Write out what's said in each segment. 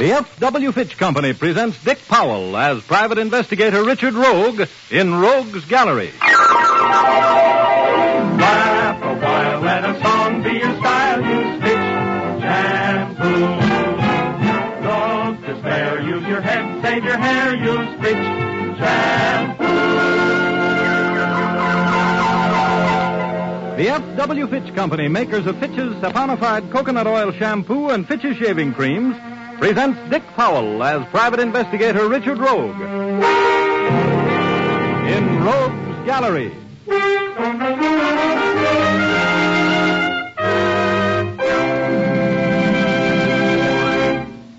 The F.W. Fitch Company presents Dick Powell as Private Investigator Richard Rogue in Rogue's Gallery. Laugh a while, let a song be your style. Use Fitch shampoo. Don't despair, use your head, save your hair. Use Fitch shampoo. The F.W. Fitch Company, makers of Fitch's saponified coconut oil shampoo and Fitch's shaving creams, presents Dick Powell as Private Investigator Richard Rogue in Rogue's Gallery.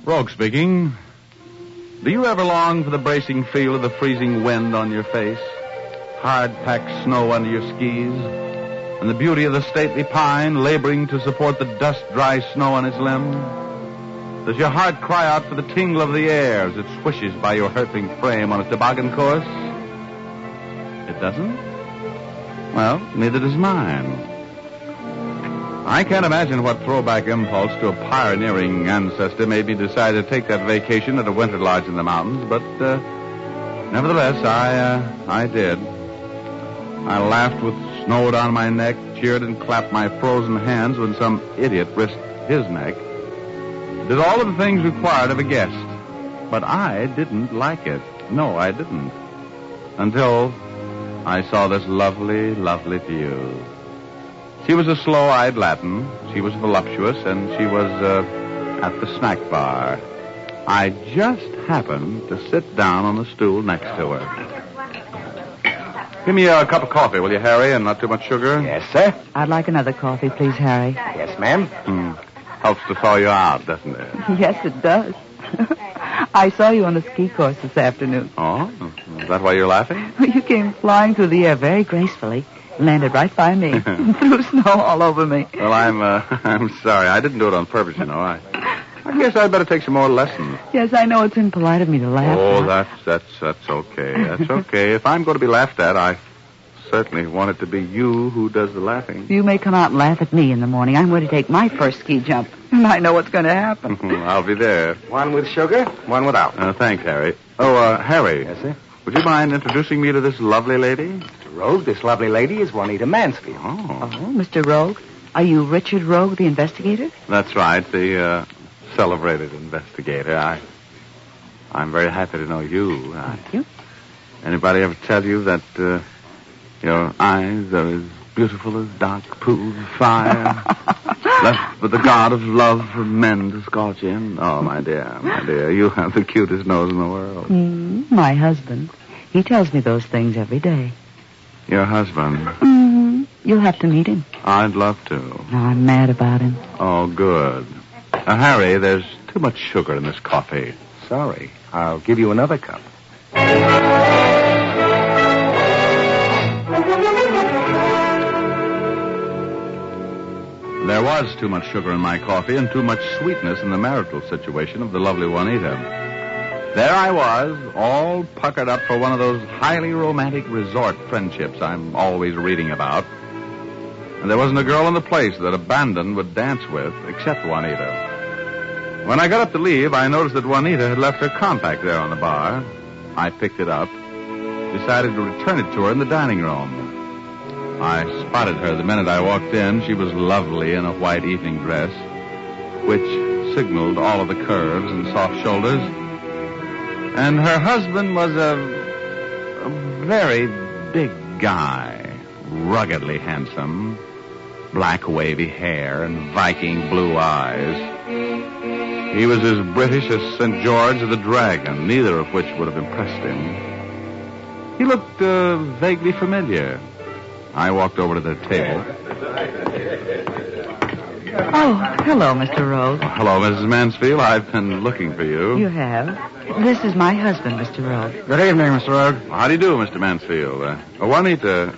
Rogue speaking. Do you ever long for the bracing feel of the freezing wind on your face, hard-packed snow under your skis, and the beauty of the stately pine laboring to support the dust-dry snow on its limbs? Does your heart cry out for the tingle of the air as it swishes by your hurtling frame on a toboggan course? It doesn't? Well, neither does mine. I can't imagine what throwback impulse to a pioneering ancestor made me decide to take that vacation at a winter lodge in the mountains, but nevertheless, I did. I laughed with snow down my neck, cheered and clapped my frozen hands when some idiot risked his neck. Did all of the things required of a guest. But I didn't like it. No, I didn't. Until I saw this lovely, lovely view. She was a slow-eyed Latin. She was voluptuous, and she was at the snack bar. I just happened to sit down on the stool next to her. Give me a cup of coffee, will you, Harry, and not too much sugar? Yes, sir. I'd like another coffee, please, Harry. Yes, ma'am. Helps to thaw you out, doesn't it? Yes, it does. I saw you on the ski course this afternoon. Oh? Is that why you're laughing? You came flying through the air very gracefully, landed right by me, and threw snow all over me. Well, I'm sorry. I didn't do it on purpose, you know. I guess I'd better take some more lessons. Yes, I know it's impolite of me to laugh. Oh, that's okay. That's okay. If I'm going to be laughed at, I certainly want it to be you who does the laughing. You may come out and laugh at me in the morning. I'm going to take my first ski jump, and I know what's going to happen. I'll be there. One with sugar, one without. Thanks, Harry. Oh, Harry. Yes, sir? Would you mind introducing me to this lovely lady? Mr. Rogue, this lovely lady is Juanita Mansfield. Oh, Mr. Rogue, are you Richard Rogue, the investigator? That's right, the celebrated investigator. I'm very happy to know you. Thank you. Anybody ever tell you that your eyes are as beautiful as dark pools of fire, left but the god of love for men to scorch in? Oh, my dear, you have the cutest nose in the world. My husband. He tells me those things every day. Your husband? You'll have to meet him. I'd love to. No, I'm mad about him. Oh, good. Harry, there's too much sugar in this coffee. Sorry. I'll give you another cup. There was too much sugar in my coffee and too much sweetness in the marital situation of the lovely Juanita. There I was, all puckered up for one of those highly romantic resort friendships I'm always reading about. And there wasn't a girl in the place that abandon would dance with except Juanita. When I got up to leave, I noticed that Juanita had left her compact there on the bar. I picked it up, decided to return it to her in the dining room. I spotted her the minute I walked in. She was lovely in a white evening dress, which signaled all of the curves and soft shoulders. And her husband was a very big guy, ruggedly handsome, black wavy hair and Viking blue eyes. He was as British as St. George or the Dragon, neither of which would have impressed him. He looked vaguely familiar. I walked over to their table. Oh, hello, Mr. Rogue. Hello, Mrs. Mansfield. I've been looking for you. You have? This is my husband, Mr. Rogue. Good evening, Mr. Rogue. How do you do, Mr. Mansfield? Juanita,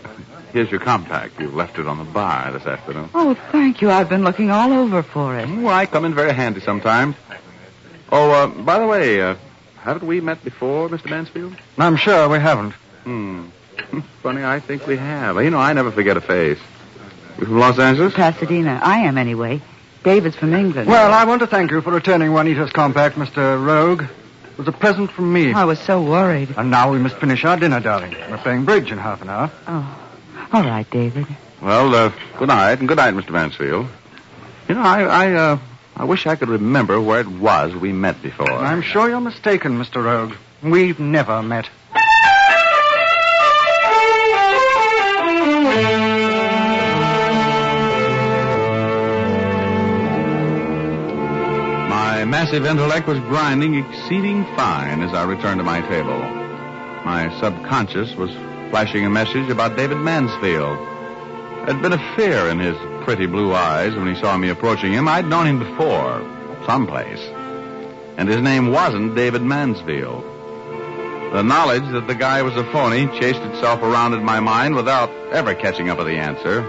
here's your compact. You left it on the bar this afternoon. Oh, thank you. I've been looking all over for it. Well, I come in very handy sometimes. Oh, by the way, haven't we met before, Mr. Mansfield? I'm sure we haven't. Funny, I think we have. You know, I never forget a face. You from Los Angeles? Pasadena. I am, anyway. David's from England. Well, I want to thank you for returning Juanita's compact, Mr. Rogue. It was a present from me. I was so worried. And now we must finish our dinner, darling. We're playing bridge in half an hour. Oh, all right, David. Well, good night, and good night, Mr. Mansfield. You know, I wish I could remember where it was we met before. I'm sure you're mistaken, Mr. Rogue. We've never met. My massive intellect was grinding exceeding fine as I returned to my table. My subconscious was flashing a message about David Mansfield. There'd been a fear in his pretty blue eyes when he saw me approaching him. I'd known him before, someplace. And his name wasn't David Mansfield. The knowledge that the guy was a phony chased itself around in my mind without ever catching up with the answer.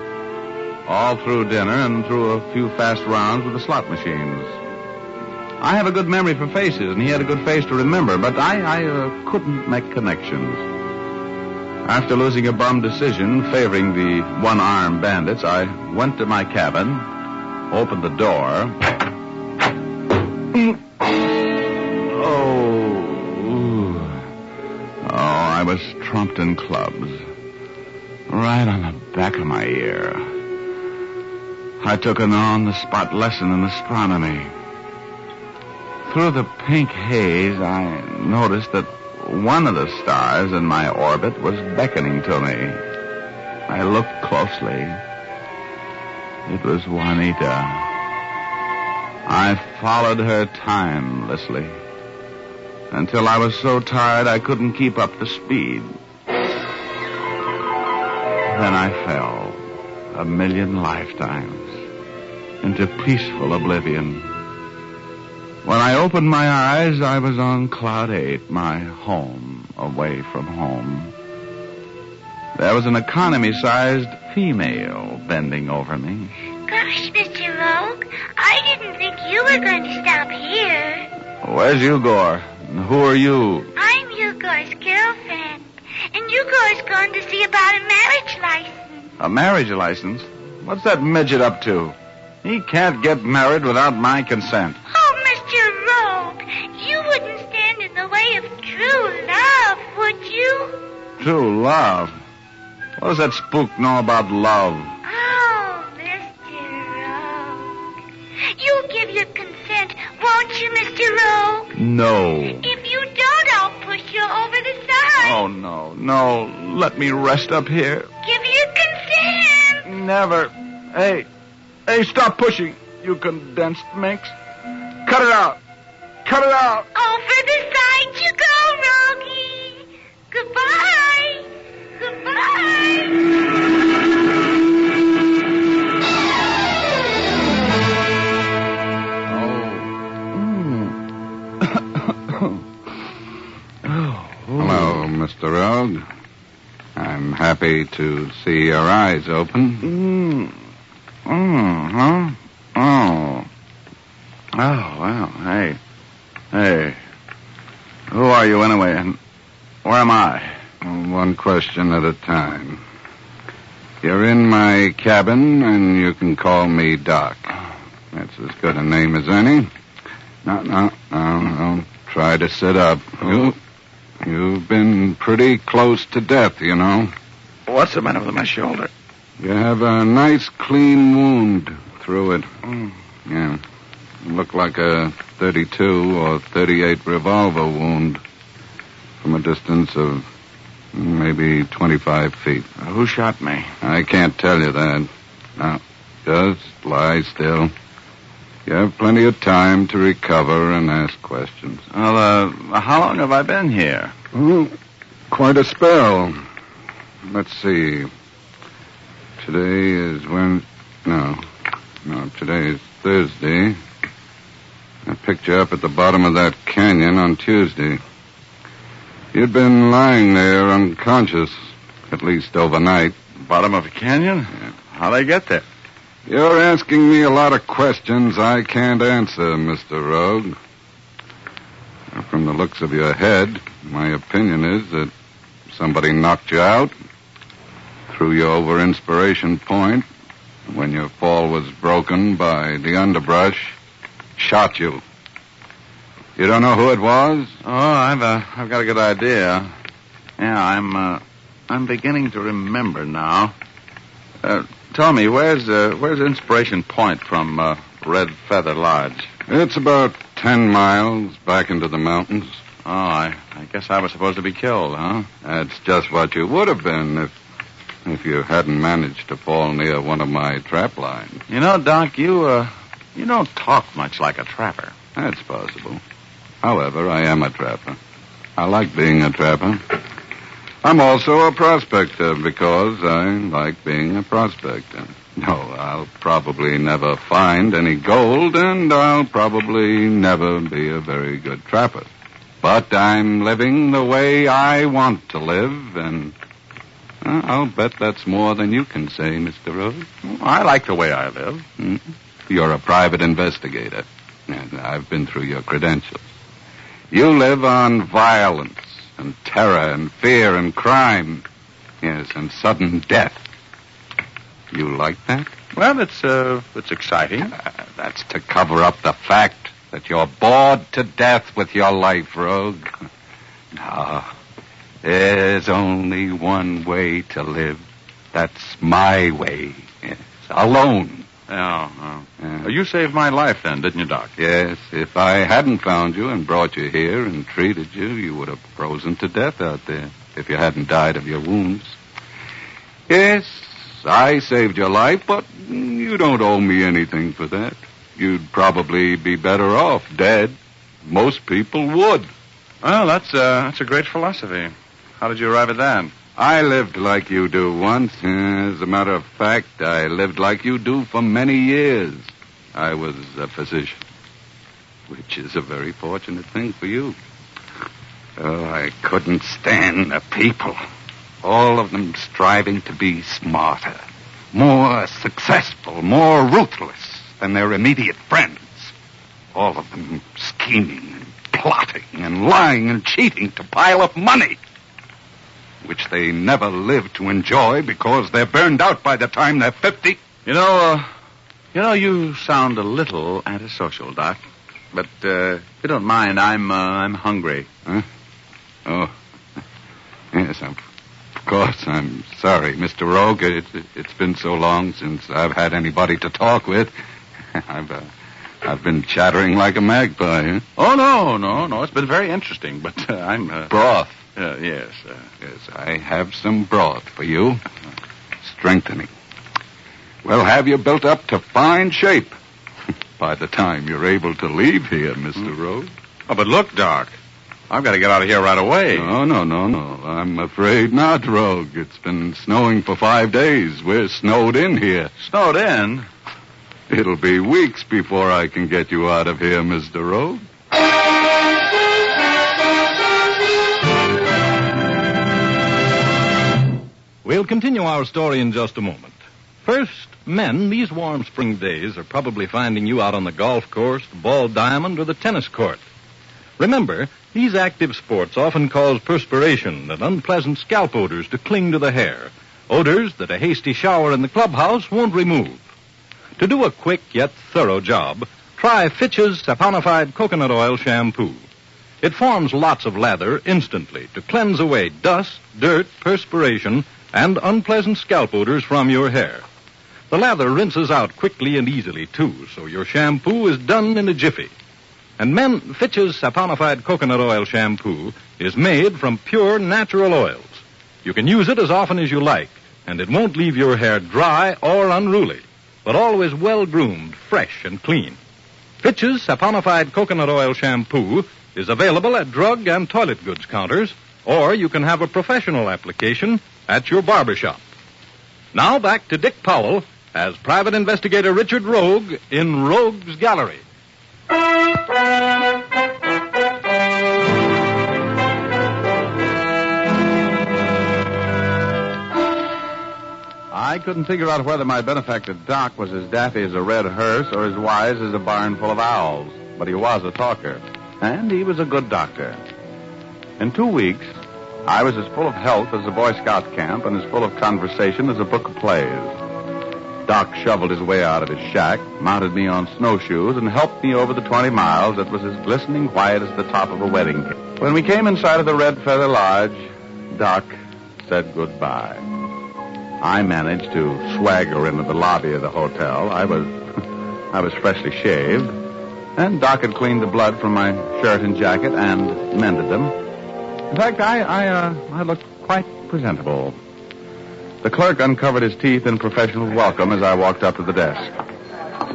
All through dinner and through a few fast rounds with the slot machines. I have a good memory for faces, and he had a good face to remember, but I couldn't make connections. After losing a bum decision favoring the one-armed bandits, I went to my cabin, opened the door. I was trumped in clubs. Right on the back of my ear. I took an on-the-spot lesson in astronomy. Through the pink haze, I noticed that one of the stars in my orbit was beckoning to me. I looked closely. It was Juanita. I followed her timelessly until I was so tired I couldn't keep up the speed. Then I fell 1,000,000 lifetimes into peaceful oblivion. When I opened my eyes, I was on Cloud 8, my home, away from home. There was an economy-sized female bending over me. Gosh, Mr. Rogue, I didn't think you were going to stop here. Where's Yugor? Who are you? I'm Yugor's girlfriend, and Yugor's going to see about a marriage license. A marriage license? What's that midget up to? He can't get married without my consent. Oh, Mr. Rogue, you wouldn't stand in the way of true love, would you? True love? What does that spook know about love? Oh, Mr. Rogue. You'll give your consent, won't you, Mr. Rogue? No. If you don't, I'll push you over the side. Oh, no. Let me rest up here. Give your consent. Never. Hey, stop pushing, you condensed minx. Cut it out. Over the side you go, Rogie. Goodbye. Hello, Mr. Rogue. I'm happy to see your eyes open. Huh? Oh, well, hey. Who are you anyway, and where am I? One question at a time. You're in my cabin, and you can call me Doc. That's as good a name as any. No, don't try to sit up. You've been pretty close to death, you know. What's the matter with my shoulder? You have a nice, clean wound through it. Yeah. Looked like a 32 or 38 revolver wound from a distance of maybe 25 feet. Who shot me? I can't tell you that. Now, just lie still. You have plenty of time to recover and ask questions. Well, how long have I been here? Quite a spell. Let's see. Today is Wednesday. No, today is Thursday. I picked you up at the bottom of that canyon on Tuesday. You'd been lying there unconscious, at least overnight. Bottom of a canyon? Yeah. How'd I get there? You're asking me a lot of questions I can't answer, Mr. Rogue. From the looks of your head, my opinion is that somebody knocked you out, threw you over Inspiration Point, when your fall was broken by the underbrush, shot you. You don't know who it was? Oh, I've got a good idea. Yeah, I'm beginning to remember now. Tell me, where's Inspiration Point from Red Feather Lodge? It's about 10 miles back into the mountains. Oh, I guess I was supposed to be killed, huh? That's just what you would have been if you hadn't managed to fall near one of my trap lines. You know, Doc, you don't talk much like a trapper. That's possible. However, I am a trapper. I like being a trapper. I'm also a prospector because I like being a prospector. No, I'll probably never find any gold, and I'll probably never be a very good trapper. But I'm living the way I want to live, and I'll bet that's more than you can say, Mr. Rhodes. I like the way I live. You're a private investigator, and I've been through your credentials. You live on violence and terror and fear and crime. Yes, and sudden death. You like that? Well, it's exciting. That's to cover up the fact that you're bored to death with your life, Rogue. No, there's only one way to live. That's my way. Yes, alone. Oh. You saved my life then, didn't you, Doc? Yes. If I hadn't found you and brought you here and treated you, you would have frozen to death out there if you hadn't died of your wounds. Yes, I saved your life, but you don't owe me anything for that. You'd probably be better off dead. Most people would. Well, that's a great philosophy. How did you arrive at that? I lived like you do once. As a matter of fact, I lived like you do for many years. I was a physician, which is a very fortunate thing for you. Oh, I couldn't stand the people. All of them striving to be smarter, more successful, more ruthless than their immediate friends. All of them scheming and plotting and lying and cheating to pile up money, which they never live to enjoy because they're burned out by the time they're 50. You know, you sound a little antisocial, Doc. But if you don't mind, I'm hungry. Huh? Oh, yes, of course. I'm sorry, Mr. Rogue. It's been so long since I've had anybody to talk with. I've been chattering like a magpie. Huh? Oh, no. It's been very interesting, but I'm... Broth. Yes. Yes, I have some broth for you. Strengthening. We'll have you built up to fine shape by the time you're able to leave here, Mr. Rogue. Oh, but look, Doc. I've got to get out of here right away. No. I'm afraid not, Rogue. It's been snowing for 5 days. We're snowed in here. Snowed in? It'll be weeks before I can get you out of here, Mr. Rogue. We'll continue our story in just a moment. First, men, these warm spring days are probably finding you out on the golf course, the ball diamond, or the tennis court. Remember, these active sports often cause perspiration and unpleasant scalp odors to cling to the hair, odors that a hasty shower in the clubhouse won't remove. To do a quick yet thorough job, try Fitch's saponified coconut oil shampoo. It forms lots of lather instantly to cleanse away dust, dirt, perspiration, and unpleasant scalp odors from your hair. The lather rinses out quickly and easily, too, so your shampoo is done in a jiffy. And men, Fitch's saponified coconut oil shampoo is made from pure natural oils. You can use it as often as you like, and it won't leave your hair dry or unruly, but always well-groomed, fresh, and clean. Fitch's saponified coconut oil shampoo is available at drug and toilet goods counters, or you can have a professional application at your barber shop. Now back to Dick Powell as Private Investigator Richard Rogue in Rogue's Gallery. I couldn't figure out whether my benefactor Doc was as daffy as a red hearse or as wise as a barn full of owls. But he was a talker. And he was a good doctor. In 2 weeks, I was as full of health as a Boy Scout camp and as full of conversation as a book of plays. Doc shoveled his way out of his shack, mounted me on snowshoes, and helped me over the 20 miles that was as glistening white as the top of a wedding cake. When we came inside of the Red Feather Lodge, Doc said goodbye. I managed to swagger into the lobby of the hotel. I was freshly shaved, and Doc had cleaned the blood from my shirt and jacket and mended them. In fact, I looked quite presentable. The clerk uncovered his teeth in professional welcome as I walked up to the desk.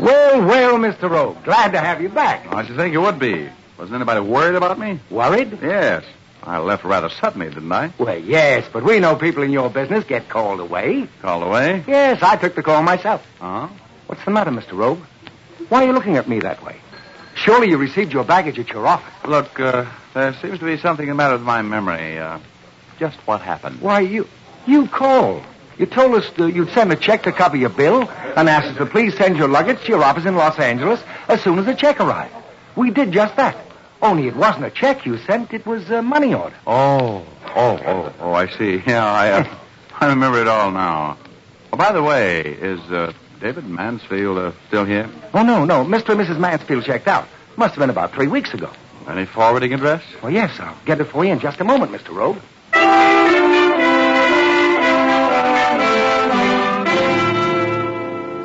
Well, well, Mr. Rogue. Glad to have you back. I should think you would be. Wasn't anybody worried about me? Worried? Yes. I left rather suddenly, didn't I? Well, yes, but we know people in your business get called away. Called away? Yes, I took the call myself. Uh-huh. What's the matter, Mr. Rogue? Why are you looking at me that way? Surely you received your baggage at your office. Look, there seems to be something the matter with my memory. Just what happened? Why, you called. You told us you'd send a check to cover your bill and asked us to please send your luggage to your office in Los Angeles as soon as the check arrived. We did just that. Only it wasn't a check you sent, it was a money order. Oh, I see. Yeah, I remember it all now. Oh, by the way, is David Mansfield still here? Oh, no. Mr. and Mrs. Mansfield checked out. Must have been about 3 weeks ago. Any forwarding address? Well, yes, I'll get it for you in just a moment, Mr. Rogue.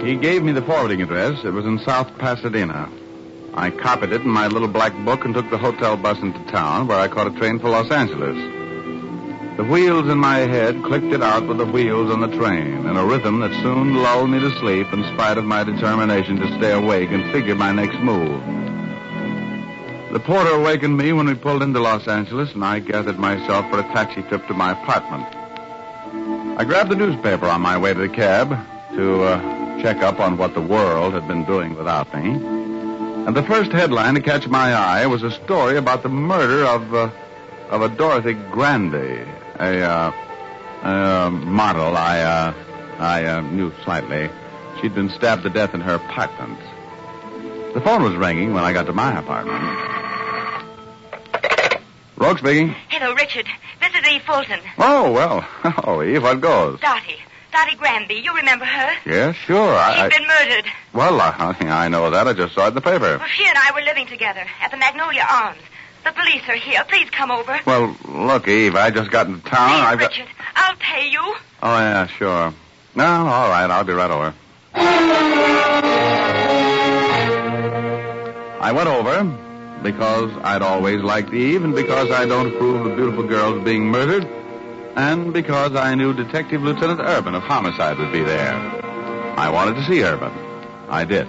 He gave me the forwarding address. It was in South Pasadena. I copied it in my little black book and took the hotel bus into town, where I caught a train for Los Angeles. The wheels in my head clicked it out with the wheels on the train, in a rhythm that soon lulled me to sleep in spite of my determination to stay awake and figure my next move. The porter awakened me when we pulled into Los Angeles, and I gathered myself for a taxi trip to my apartment. I grabbed the newspaper on my way to the cab to check up on what the world had been doing without me. And the first headline to catch my eye was a story about the murder of a Dorothy Grande, a model I knew slightly. She'd been stabbed to death in her apartment. The phone was ringing when I got to my apartment. Rogue speaking. Hello, Richard. This is Eve Fulton. Oh, well. Hello, Eve. What goes? Dottie Granby. You remember her? Yes, sure. She's been murdered. Well, I know that. I just saw it in the paper. Well, she and I were living together at the Magnolia Arms. The police are here. Please come over. Well, look, Eve, I just got into town. Please, Richard. I'll pay you. Oh, yeah, sure. No, all right. I'll be right over. I went over because I'd always liked Eve, and because I don't approve of beautiful girls being murdered, and because I knew Detective Lieutenant Urban of Homicide would be there. I wanted to see Urban. I did.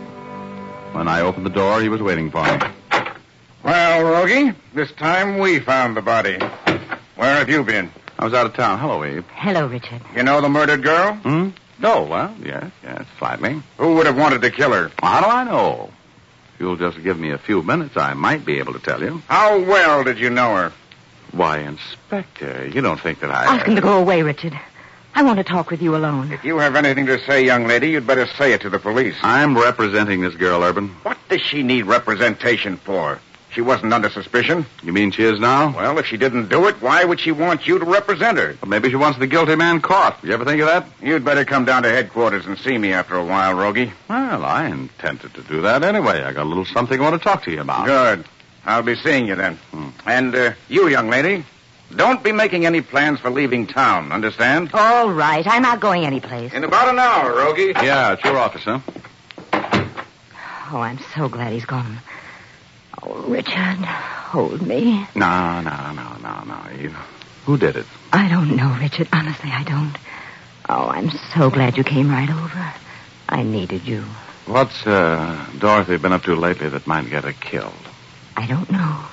When I opened the door, he was waiting for me. Well, Rogie, this time we found the body. Where have you been? I was out of town. Hello, Eve. Hello, Richard. You know the murdered girl? No, well, yes, slightly. Who would have wanted to kill her? How do I know? If you'll just give me a few minutes, I might be able to tell you. How well did you know her? Why, Inspector, you don't think that I... Ask him to go away, Richard. I want to talk with you alone. If you have anything to say, young lady, you'd better say it to the police. I'm representing this girl, Urban. What does she need representation for? She wasn't under suspicion. You mean she is now? Well, if she didn't do it, why would she want you to represent her? Well, maybe she wants the guilty man caught. You ever think of that? You'd better come down to headquarters and see me after a while, Rogie. Well, I intended to do that anyway. I got a little something I want to talk to you about. Good. I'll be seeing you then. And you, young lady, don't be making any plans for leaving town, understand? All right. I'm not going anyplace. In about an hour, Rogie. Yeah, it's your office, huh? Oh, I'm so glad he's gone. Oh, Richard, hold me. No, Eve. Who did it? I don't know, Richard. Honestly, I don't. Oh, I'm so glad you came right over. I needed you. What's Dorothy been up to lately that might get her killed? I don't know.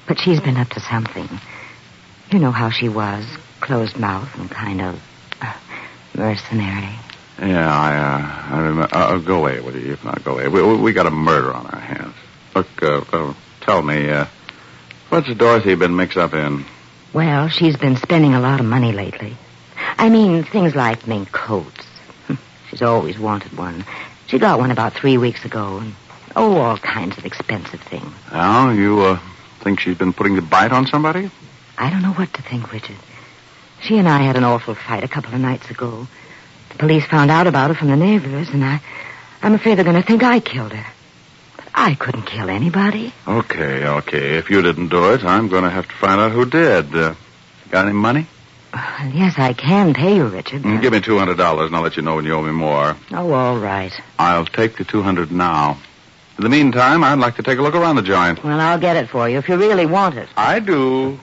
But she's been up to something. You know how she was. Closed mouth and kind of mercenary. Yeah, I remember. Go away, will you? If not, go away. We got a murder on our hands. Look, tell me, what's Dorothy been mixed up in? Well, she's been spending a lot of money lately. I mean, things like mink coats. She's always wanted one. She got one about 3 weeks ago, and, all kinds of expensive things. Oh, you think she's been putting the bite on somebody? I don't know what to think, Richard. She and I had an awful fight a couple of nights ago. The police found out about it from the neighbors, and I'm afraid they're going to think I killed her. But I couldn't kill anybody. Okay. If you didn't do it, I'm going to have to find out who did. Got any money? Yes, I can pay you, Richard. Give me $200, and I'll let you know when you owe me more. Oh, all right. I'll take the $200 now. In the meantime, I'd like to take a look around the joint. Well, I'll get it for you if you really want it. I do.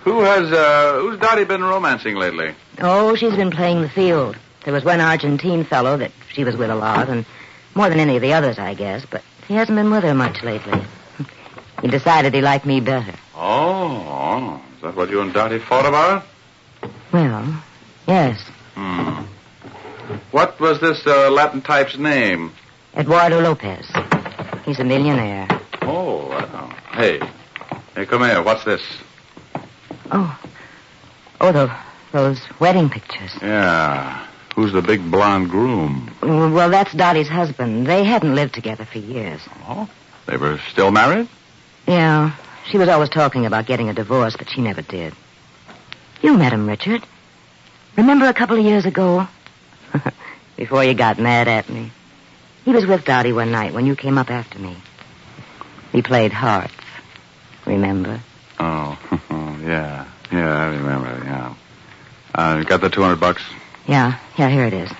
Who's Dottie been romancing lately? Oh, she's been playing the field. There was one Argentine fellow that she was with a lot, and more than any of the others, I guess, but he hasn't been with her much lately. He decided he liked me better. Oh. Is that what you and Dottie fought about? Well, yes. What was this Latin type's name? Eduardo Lopez. He's a millionaire. Oh, wow. Hey, come here. What's this? Those wedding pictures. Yeah. Who's the big blonde groom? Well, that's Dottie's husband. They hadn't lived together for years. Oh? They were still married? Yeah. She was always talking about getting a divorce, but she never did. You met him, Richard. Remember a couple of years ago? Before you got mad at me. He was with Dottie one night when you came up after me. He played hearts. Remember? Oh, yeah. Yeah, I remember, yeah. Got the $200? Yeah, here it is.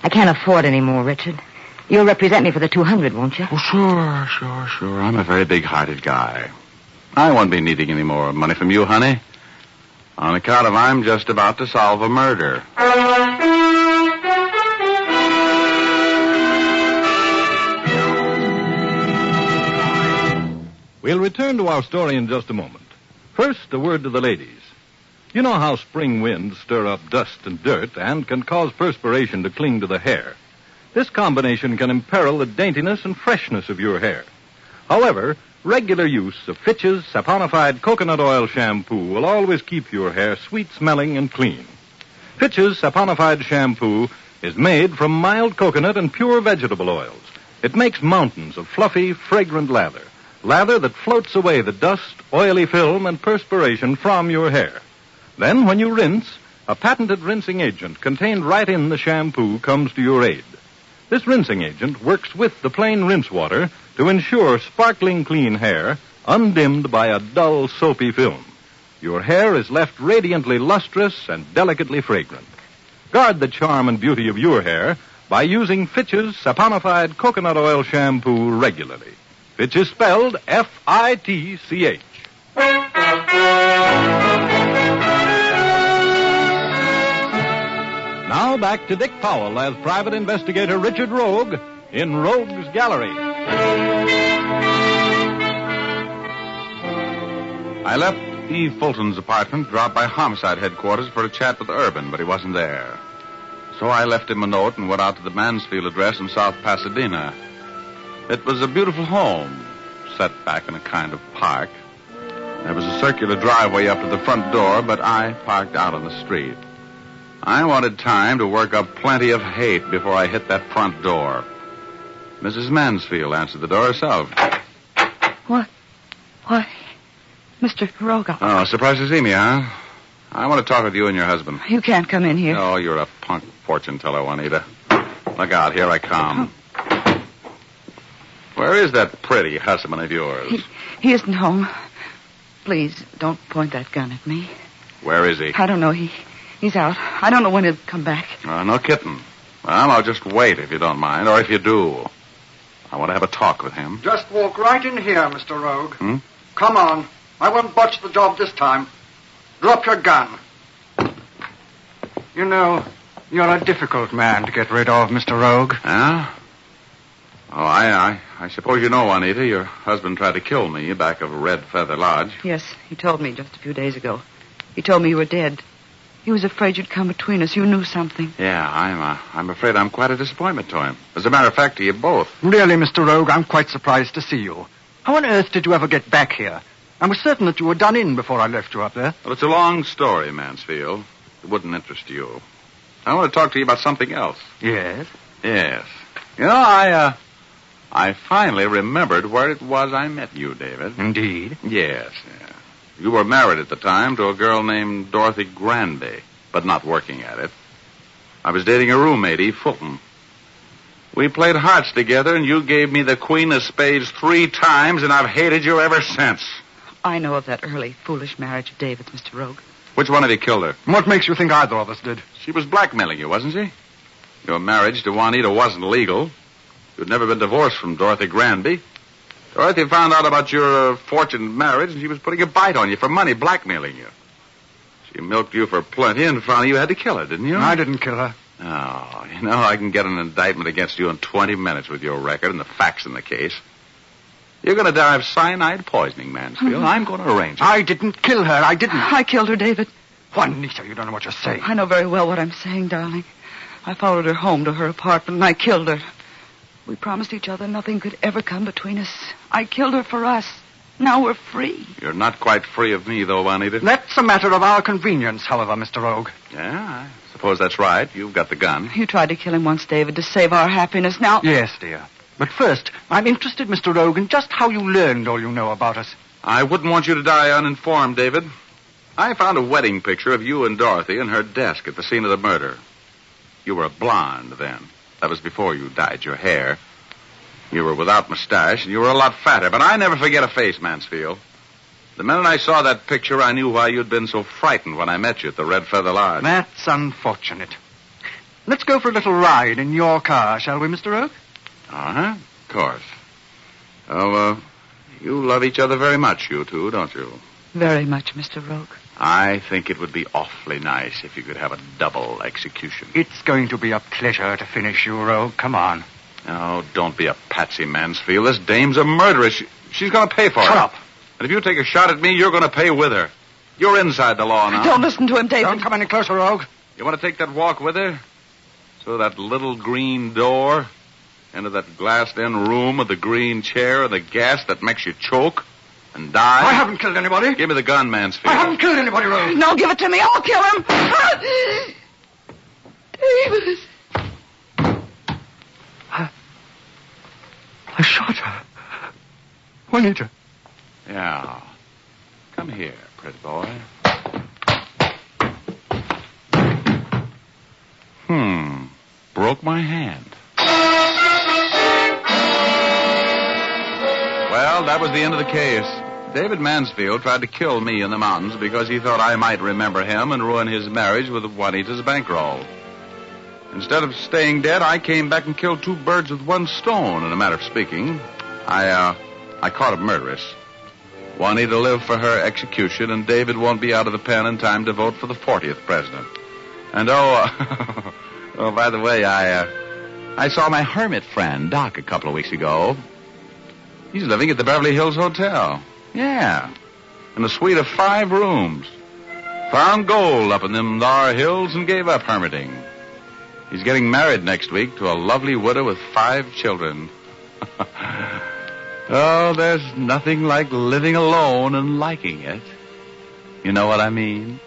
I can't afford any more, Richard. You'll represent me for the $200, won't you? Oh, sure. I'm a very big-hearted guy. I won't be needing any more money from you, honey. On account of I'm just about to solve a murder. We'll return to our story in just a moment. First, a word to the ladies. You know how spring winds stir up dust and dirt and can cause perspiration to cling to the hair. This combination can imperil the daintiness and freshness of your hair. However, regular use of Fitch's saponified coconut oil shampoo will always keep your hair sweet-smelling and clean. Fitch's saponified shampoo is made from mild coconut and pure vegetable oils. It makes mountains of fluffy, fragrant lather that floats away the dust, oily film, and perspiration from your hair. Then, when you rinse, a patented rinsing agent contained right in the shampoo comes to your aid. This rinsing agent works with the plain rinse water to ensure sparkling clean hair, undimmed by a dull, soapy film. Your hair is left radiantly lustrous and delicately fragrant. Guard the charm and beauty of your hair by using Fitch's saponified coconut oil shampoo regularly. Fitch is spelled F-I-T-C-H. Now back to Dick Powell as Private Investigator Richard Rogue in Rogue's Gallery. I left Eve Fulton's apartment, dropped by homicide headquarters for a chat with Urban, but he wasn't there. So I left him a note and went out to the Mansfield address in South Pasadena. It was a beautiful home, set back in a kind of park. There was a circular driveway up to the front door, but I parked out on the street. I wanted time to work up plenty of hate before I hit that front door. Mrs. Mansfield answered the door herself. What? Why, Mr. Rogue. Oh, surprised to see me, huh? I want to talk with you and your husband. You can't come in here. Oh, you're a punk fortune teller, Juanita. Look out, here I come. Oh. Where is that pretty husband of yours? He isn't home. Please, don't point that gun at me. Where is he? I don't know. He's out. I don't know when he'll come back. No kidding. Well, I'll just wait if you don't mind, or if you do. I want to have a talk with him. Just walk right in here, Mr. Rogue. Come on. I won't botch the job this time. Drop your gun. You know, you're a difficult man to get rid of, Mr. Rogue. Yeah? Oh, I suppose you know, Juanita, your husband tried to kill me back of Red Feather Lodge. Yes, he told me just a few days ago. He told me you were dead. He was afraid you'd come between us. You knew something. Yeah, I'm afraid I'm quite a disappointment to him. As a matter of fact, to you both. Really, Mr. Rogue, I'm quite surprised to see you. How on earth did you ever get back here? I was certain that you were done in before I left you up there. Well, it's a long story, Mansfield. It wouldn't interest you. I want to talk to you about something else. Yes? Yes. You know, I finally remembered where it was I met you, David. Indeed? Yes. You were married at the time to a girl named Dorothy Granby, but not working at it. I was dating a roommate, Eve Fulton. We played hearts together, and you gave me the Queen of Spades 3 times, and I've hated you ever since. I know of that early, foolish marriage of David's, Mr. Rogue. Which one of you killed her? What makes you think either of us did? She was blackmailing you, wasn't she? Your marriage to Juanita wasn't legal. You'd never been divorced from Dorothy Granby. Dorothy found out about your fortunate marriage, and she was putting a bite on you for money, blackmailing you. She milked you for plenty, and finally you had to kill her, didn't you? I didn't kill her. Oh, I can get an indictment against you in 20 minutes with your record and the facts in the case. You're going to die of cyanide poisoning, Mansfield. I'm going to arrange it. I didn't kill her. I didn't. I killed her, David. Juanita, you don't know what you're saying. I know very well what I'm saying, darling. I followed her home to her apartment, and I killed her. We promised each other nothing could ever come between us. I killed her for us. Now we're free. You're not quite free of me, though, Juanita. That's a matter of our convenience, however, Mr. Rogue. Yeah, I suppose that's right. You've got the gun. You tried to kill him once, David, to save our happiness. Now... Yes, dear. But first, I'm interested, Mr. Rogue, in just how you learned all you know about us. I wouldn't want you to die uninformed, David. I found a wedding picture of you and Dorothy in her desk at the scene of the murder. You were a blonde then. That was before you dyed your hair. You were without mustache, and you were a lot fatter. But I never forget a face, Mansfield. The minute I saw that picture, I knew why you'd been so frightened when I met you at the Red Feather Lodge. That's unfortunate. Let's go for a little ride in your car, shall we, Mr. Rogue? Uh-huh, of course. Oh, you love each other very much, you two, don't you? Very much, Mr. Rogue. I think it would be awfully nice if you could have a double execution. It's going to be a pleasure to finish you, Rogue. Come on. Oh, don't be a patsy, Mansfield. This dame's a murderess. She's going to pay for it. Shut up. And if you take a shot at me, you're going to pay with her. You're inside the law now. Don't listen to him, David. Don't come any closer, Rogue. You want to take that walk with her? Through that little green door? Into that glassed-in room with the green chair and the gas that makes you choke and die? I haven't killed anybody. Give me the gun, Mansfield. I haven't killed anybody, Rogue. No, give it to me. I'll kill him. David. I shot her. Juanita. Yeah. Come here, pretty boy. Broke my hand. Well, that was the end of the case. David Mansfield tried to kill me in the mountains because he thought I might remember him and ruin his marriage with Juanita's bankroll. Instead of staying dead, I came back and killed 2 birds with 1 stone, in a manner of speaking. I caught a murderess. Juanita lived for her execution, and David won't be out of the pen in time to vote for the 40th president. And oh, by the way, I saw my hermit friend, Doc, a couple of weeks ago. He's living at the Beverly Hills Hotel. Yeah, in a suite of 5 rooms. Found gold up in them thar hills and gave up hermiting. He's getting married next week to a lovely widow with 5 children. Oh, there's nothing like living alone and liking it. You know what I mean?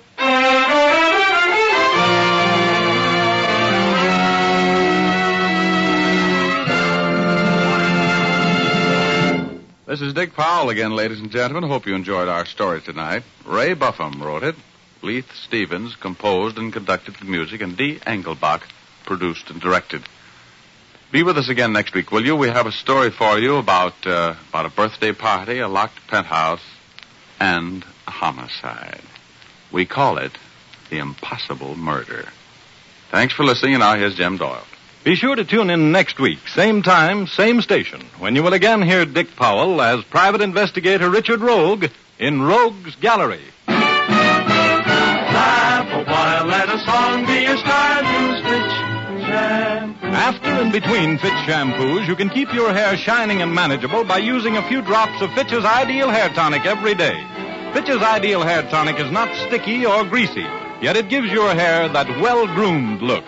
This is Dick Powell again, ladies and gentlemen. Hope you enjoyed our story tonight. Ray Buffum wrote it. Leith Stevens composed and conducted the music, and Dee Engelbach produced and directed. Be with us again next week, will you? We have a story for you about a birthday party, a locked penthouse, and a homicide. We call it The Impossible Murder. Thanks for listening, and now here's Jim Doyle. Be sure to tune in next week, same time, same station, when you will again hear Dick Powell as Private Investigator Richard Rogue in Rogue's Gallery. Laugh a while, let a song be your style, use Fitch shampoo. After and between Fitch shampoos, you can keep your hair shining and manageable by using a few drops of Fitch's Ideal Hair Tonic every day. Fitch's Ideal Hair Tonic is not sticky or greasy, yet it gives your hair that well-groomed look.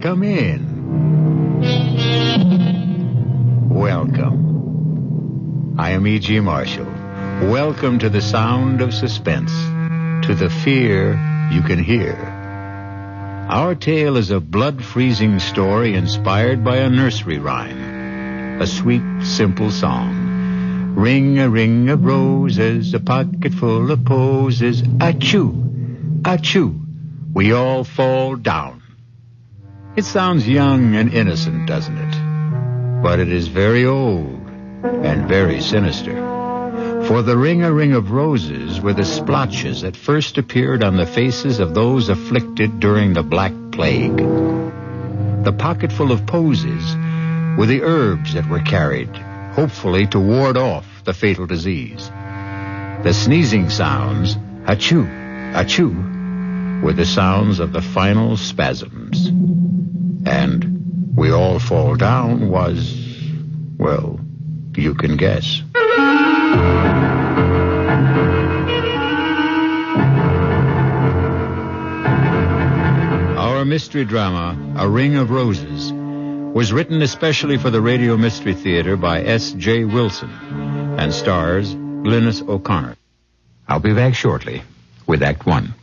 Come in. Welcome. I am E.G. Marshall. Welcome to the sound of suspense, to the fear you can hear. Our tale is a blood-freezing story inspired by a nursery rhyme, a sweet, simple song. Ring a ring of roses, a pocket full of posies. Achoo, achoo, we all fall down. It sounds young and innocent, doesn't it? But it is very old and very sinister. For the ring-a-ring of roses were the splotches that first appeared on the faces of those afflicted during the Black Plague. The pocketful of posies were the herbs that were carried, hopefully to ward off the fatal disease. The sneezing sounds, achoo, achoo, were the sounds of the final spasms. And we all fall down was, well, you can guess. Our mystery drama, A Ring of Roses, was written especially for the Radio Mystery Theater by S.J. Wilson and stars Glynis O'Connor. I'll be back shortly with Act One.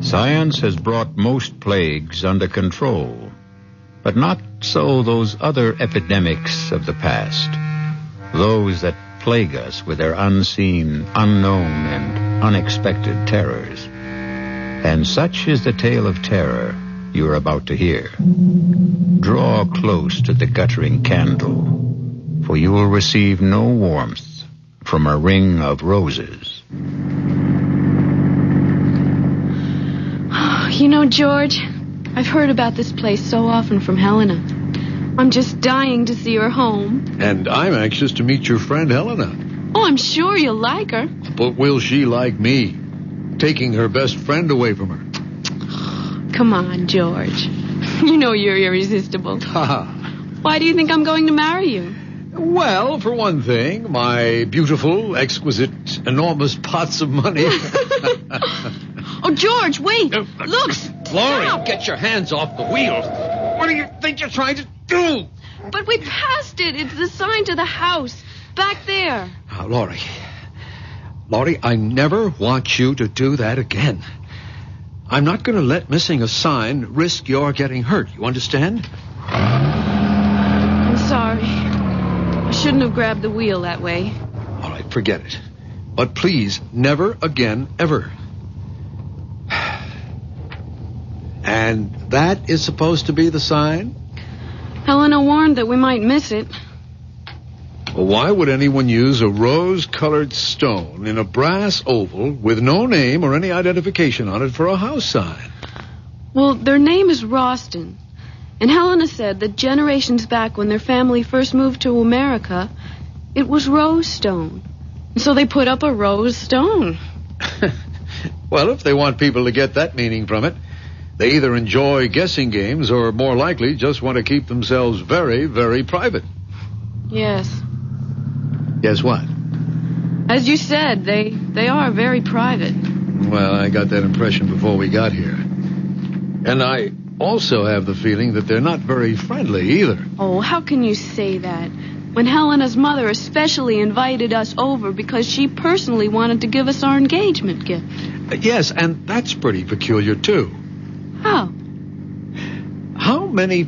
Science has brought most plagues under control, but not so those other epidemics of the past, those that plague us with their unseen, unknown, and unexpected terrors. And such is the tale of terror you're about to hear. Draw close to the guttering candle, for you will receive no warmth from a ring of roses. You know, George, I've heard about this place so often from Helena. I'm just dying to see her home. And I'm anxious to meet your friend Helena. Oh, I'm sure you'll like her. But will she like me? Taking her best friend away from her. Come on, George. You know you're irresistible. Why do you think I'm going to marry you? Well, for one thing, my beautiful, exquisite, enormous pots of money. Oh, George, wait. Look. Laurie, stop. get your hands off the wheel. What do you think you're trying to do? But we passed it. It's the sign to the house. Back there. Now, Laurie, I never want you to do that again. I'm not going to let missing a sign risk your getting hurt. You understand? I'm sorry. I shouldn't have grabbed the wheel that way. All right, forget it. But please, never again, ever. And that is supposed to be the sign? Helena warned that we might miss it. Well, why would anyone use a rose-colored stone in a brass oval with no name or any identification on it for a house sign? Well, their name is Ralston. And Helena said that generations back when their family first moved to America, it was rose stone. And so they put up a rose stone. Well, if they want people to get that meaning from it, they either enjoy guessing games or, more likely, just want to keep themselves very, very private. Yes. Guess what? As you said, they are very private. Well, I got that impression before we got here. And I also have the feeling that they're not very friendly either. Oh, how can you say that? When Helena's mother especially invited us over because she personally wanted to give us our engagement gift. Yes, and that's pretty peculiar, too. How? How many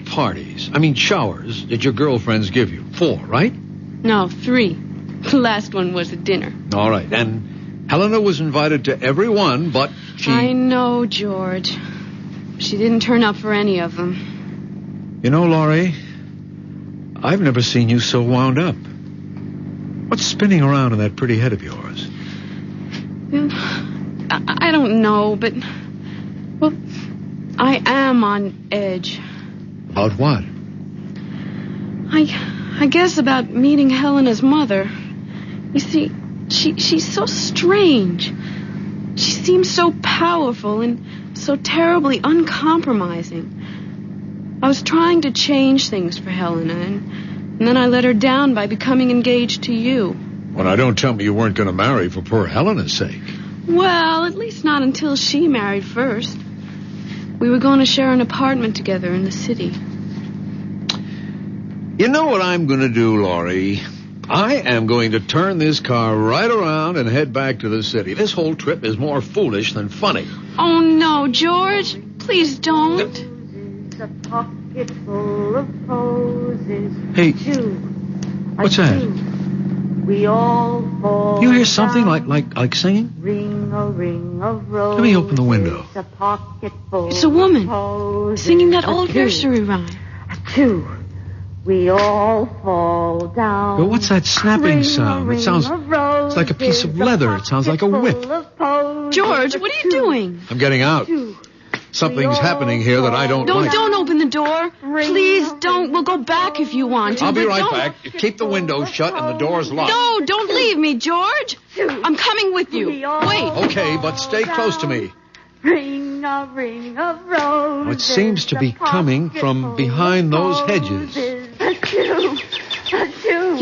showers, did your girlfriends give you? 4, right? No, 3. The last one was at dinner. All right, and Helena was invited to every one, but she... I know, George. She didn't turn up for any of them. You know, Laurie, I've never seen you so wound up. What's spinning around in that pretty head of yours? I don't know, but... Well, I am on edge. About what? I guess about meeting Helena's mother. You see, she's so strange. She seems so powerful and so terribly uncompromising. I was trying to change things for Helena, And then I let her down by becoming engaged to you. Well, now don't tell me you weren't going to marry for poor Helena's sake. Well, at least not until she married first. We were going to share an apartment together in the city. You know what I'm going to do, Laurie? I am going to turn this car right around and head back to the city. This whole trip is more foolish than funny. Oh, no, George. Please don't. A pocket full of posies. Hey, what's that? We all fall. You hear something like singing? Ring a ring of roses. Let me open the window. A pocket full. It's a woman singing that old nursery rhyme. Two. We all fall down. Well, what's that snapping sound? It sounds it's like a piece of leather. It sounds like a whip. George, what are you doing? I'm getting out. Something's happening here that I don't like. Don't open the door. Please don't. We'll go back if you want to. I'll be right back. Keep the window shut and the doors locked. No, don't leave me, George. I'm coming with you. Wait. Okay, but stay close to me. Ring a ring of roses. It seems to be coming from behind those hedges. You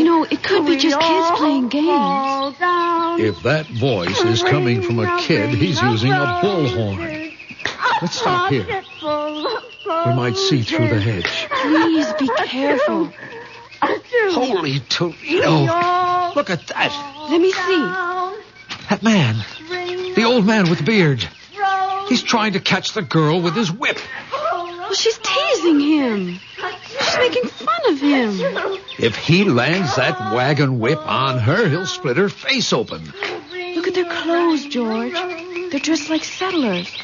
know, it could be just kids playing games. If that voice is coming from a kid, he's using a bullhorn. Let's stop here. We might see through the hedge. Please be careful. Holy Toledo. Look at that. Let me see. That man. The old man with the beard. He's trying to catch the girl with his whip. Well, she's teasing him. She's making fun of him. If he lands that wagon whip on her, he'll split her face open. Look at their clothes, George. They're dressed like settlers.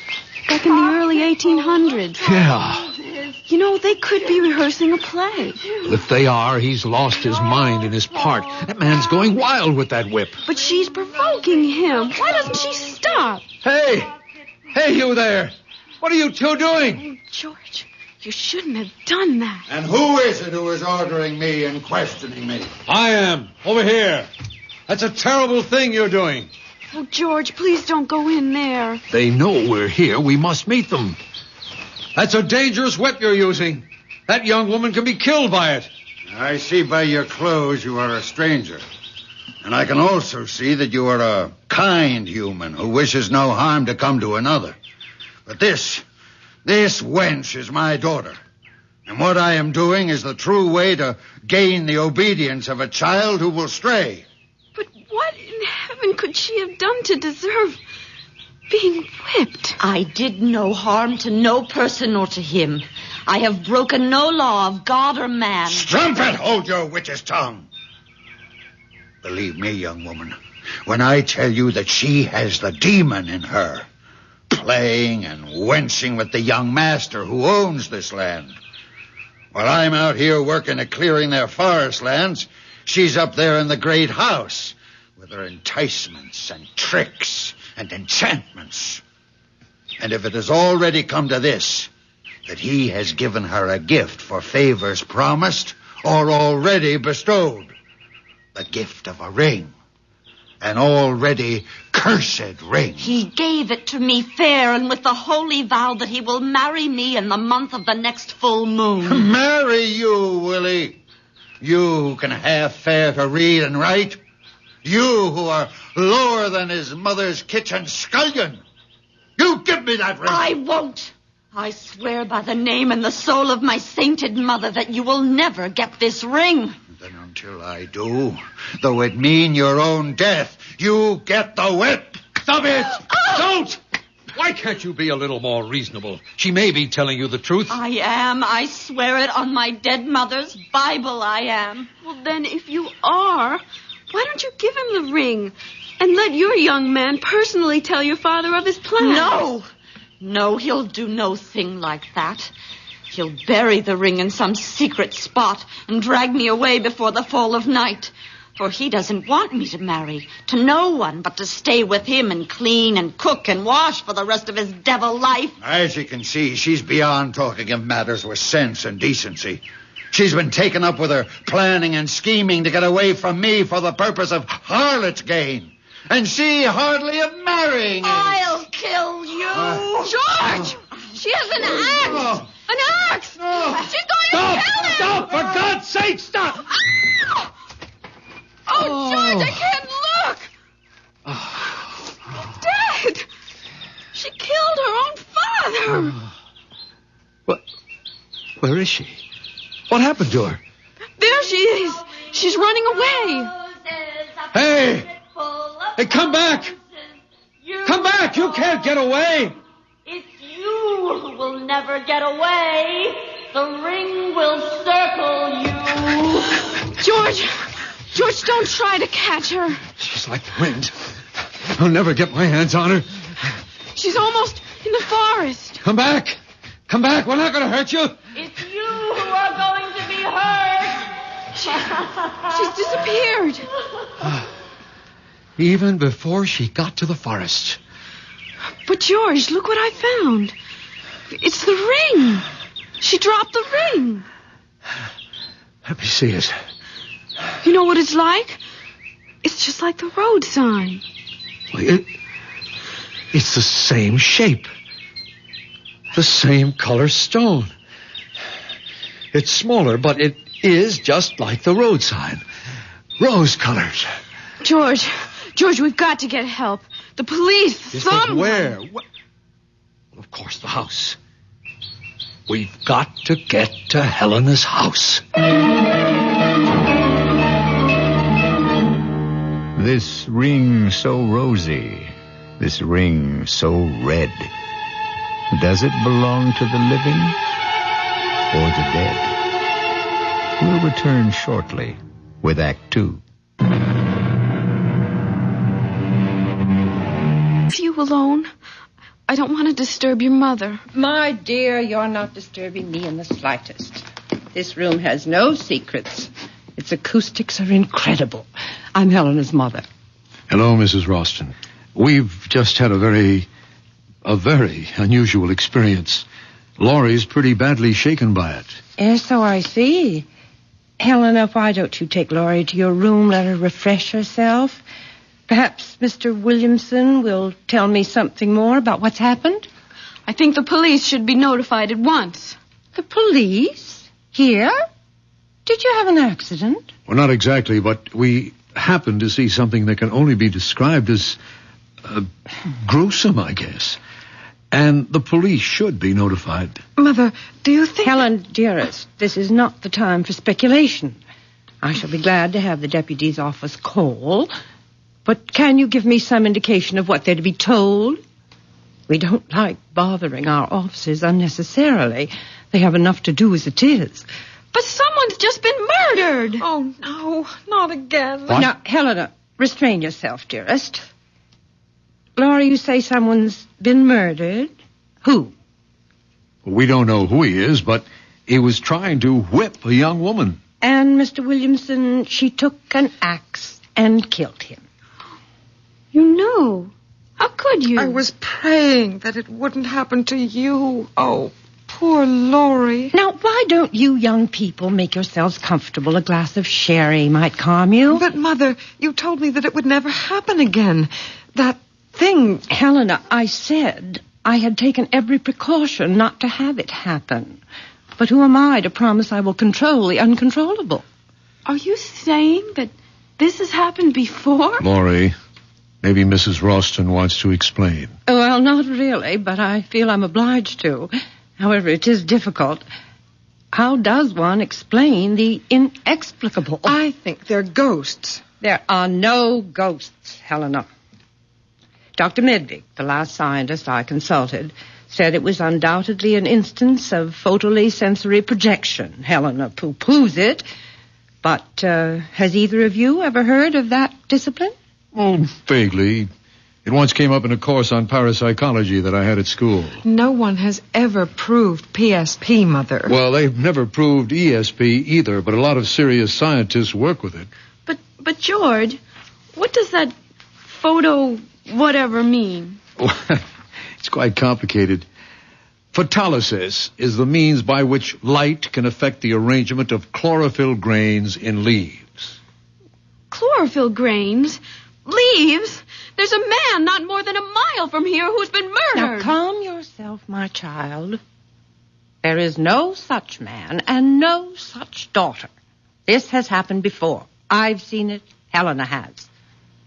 Back in the early 1800s. Yeah. You know, they could be rehearsing a play. If they are, he's lost his mind in his part. That man's going wild with that whip. But she's provoking him. Why doesn't she stop? Hey! Hey, you there! What are you two doing? Oh, George, you shouldn't have done that. And who is it who is ordering me and questioning me? I am. Over here. That's a terrible thing you're doing. Oh, George, please don't go in there. They know we're here. We must meet them. That's a dangerous whip you're using. That young woman can be killed by it. I see by your clothes you are a stranger. And I can also see that you are a kind human who wishes no harm to come to another. But this wench is my daughter. And what I am doing is the true way to gain the obedience of a child who will stray. But what in heaven could she have done to deserve being whipped? I did no harm to no person or to him. I have broken no law of God or man. Strumpet, hold your witch's tongue. Believe me, young woman, when I tell you that she has the demon in her, playing and wenching with the young master who owns this land. While I'm out here working at clearing their forest lands, she's up there in the great house with her enticements and tricks and enchantments. And if it has already come to this, that he has given her a gift for favors promised or already bestowed, the gift of a ring, an already cursed ring. He gave it to me fair and with the holy vow that he will marry me in the month of the next full moon. Marry you, will he? You who can half fare to read and write? You who are lower than his mother's kitchen scullion? You give me that ring. I won't. I swear by the name and the soul of my sainted mother that you will never get this ring. Then until I do, though it mean your own death, you get the whip. Stop it! Don't! Why can't you be a little more reasonable? She may be telling you the truth. I am. I swear it on my dead mother's Bible, I am. Well, then, if you are, why don't you give him the ring and let your young man personally tell your father of his plans? No, he'll do no thing like that. He'll bury the ring in some secret spot and drag me away before the fall of night. For he doesn't want me to marry to no one but to stay with him and clean and cook and wash for the rest of his devil life. As you can see, she's beyond talking of matters with sense and decency. She's been taken up with her planning and scheming to get away from me for the purpose of harlot's gain. And she hardly of marrying. I'll kill you. George! She has an axe! An axe! She's going to kill him! Stop! For God's sake, stop! Where is she? What happened to her? There she is. She's running away. Hey! Hey, come back! Come back! You can't get away! It's you who will never get away. The ring will circle you. George, don't try to catch her. She's like the wind. I'll never get my hands on her. She's almost in the forest. Come back. Come back. We're not going to hurt you. It's you who are going to be hurt. She's disappeared. Even before she got to the forest. But George, look what I found. It's the ring. She dropped the ring. Let me see it. You know what it's like? It's just like the road sign. It's the same shape. The same color stone. It's smaller, but it is just like the road sign. Rose colors. George, we've got to get help. The police, Yes, someone. but where? Well, of course, the house. We've got to get to Helena's house. This ring so rosy, this ring so red. Does it belong to the living or the dead? We'll return shortly with Act 2. Are you alone? I don't want to disturb your mother. My dear, you're not disturbing me in the slightest. This room has no secrets. Its acoustics are incredible. I'm Helena's mother. Hello, Mrs. Ralston. We've just had a very unusual experience. Laurie's pretty badly shaken by it. Yes, so I see. Helena, why don't you take Laurie to your room, let her refresh herself? Perhaps Mr. Williamson will tell me something more about what's happened? I think the police should be notified at once. The police? Here? Did you have an accident? Well, not exactly, but we happened to see something that can only be described as gruesome, I guess. And the police should be notified. Mother, do you think... Helen, dearest, this is not the time for speculation. I shall be glad to have the deputy's office call. But can you give me some indication of what they're to be told? We don't like bothering our officers unnecessarily. They have enough to do as it is. But someone's just been murdered. Oh, no, not again. What? Now, Helena, restrain yourself, dearest. Laurie, you say someone's been murdered? Who? We don't know who he is, but he was trying to whip a young woman. And Mr. Williamson, she took an axe and killed him. You know. How could you? I was praying that it wouldn't happen to you. Oh, poor Laurie. Now, why don't you young people make yourselves comfortable? A glass of sherry might calm you. But, Mother, you told me that it would never happen again. That thing... Helena, I said I had taken every precaution not to have it happen. But who am I to promise I will control the uncontrollable? Are you saying that this has happened before? Laurie, maybe Mrs. Ralston wants to explain. Well, not really, but I feel I'm obliged to. However, it is difficult. How does one explain the inexplicable? I think they're ghosts. There are no ghosts, Helena. Dr. Medvig, the last scientist I consulted, said it was undoubtedly an instance of photosensory projection. Helena pooh-poohs it. But has either of you ever heard of that discipline? Oh, vaguely. It once came up in a course on parapsychology that I had at school. No one has ever proved PSP, Mother. Well, they've never proved ESP either, but a lot of serious scientists work with it. But George, what does that photo whatever mean? It's quite complicated. Photolysis is the means by which light can affect the arrangement of chlorophyll grains in leaves. Chlorophyll grains? Leaves? There's a man not more than a mile from here who's been murdered. Now, calm yourself, my child. There is no such man and no such daughter. This has happened before. I've seen it. Helena has.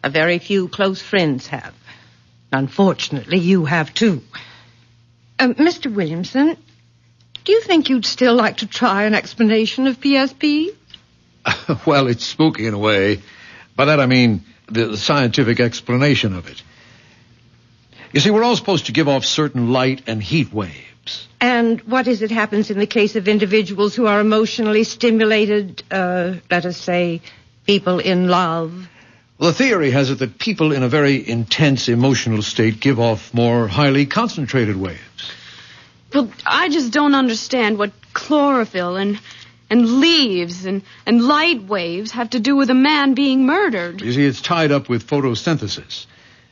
A very few close friends have. Unfortunately, you have too. Mr. Williamson, Do you think you'd still like to try an explanation of PSP? Well, it's spooky in a way. By that I mean the scientific explanation of it. You see, we're all supposed to give off certain light and heat waves. And what is it happens in the case of individuals who are emotionally stimulated, let us say, people in love? Well, the theory has it that people in a very intense emotional state give off more highly concentrated waves. Well, I just don't understand what chlorophyll and leaves and light waves have to do with a man being murdered. You see, it's tied up with photosynthesis.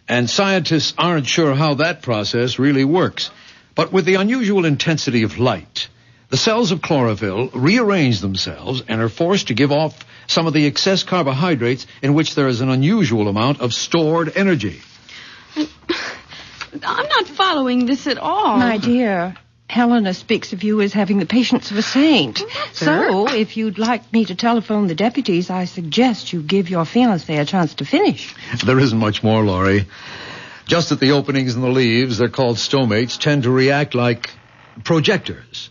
And scientists aren't sure how that process really works. But with the unusual intensity of light, the cells of chlorophyll rearrange themselves and are forced to give off some of the excess carbohydrates in which there is an unusual amount of stored energy. I'm not following this at all. My dear, Helena speaks of you as having the patience of a saint. So, if you'd like me to telephone the deputies, I suggest you give your fiancé a chance to finish. There isn't much more, Laurie. Just at the openings in the leaves, they're called stomates, tend to react like projectors.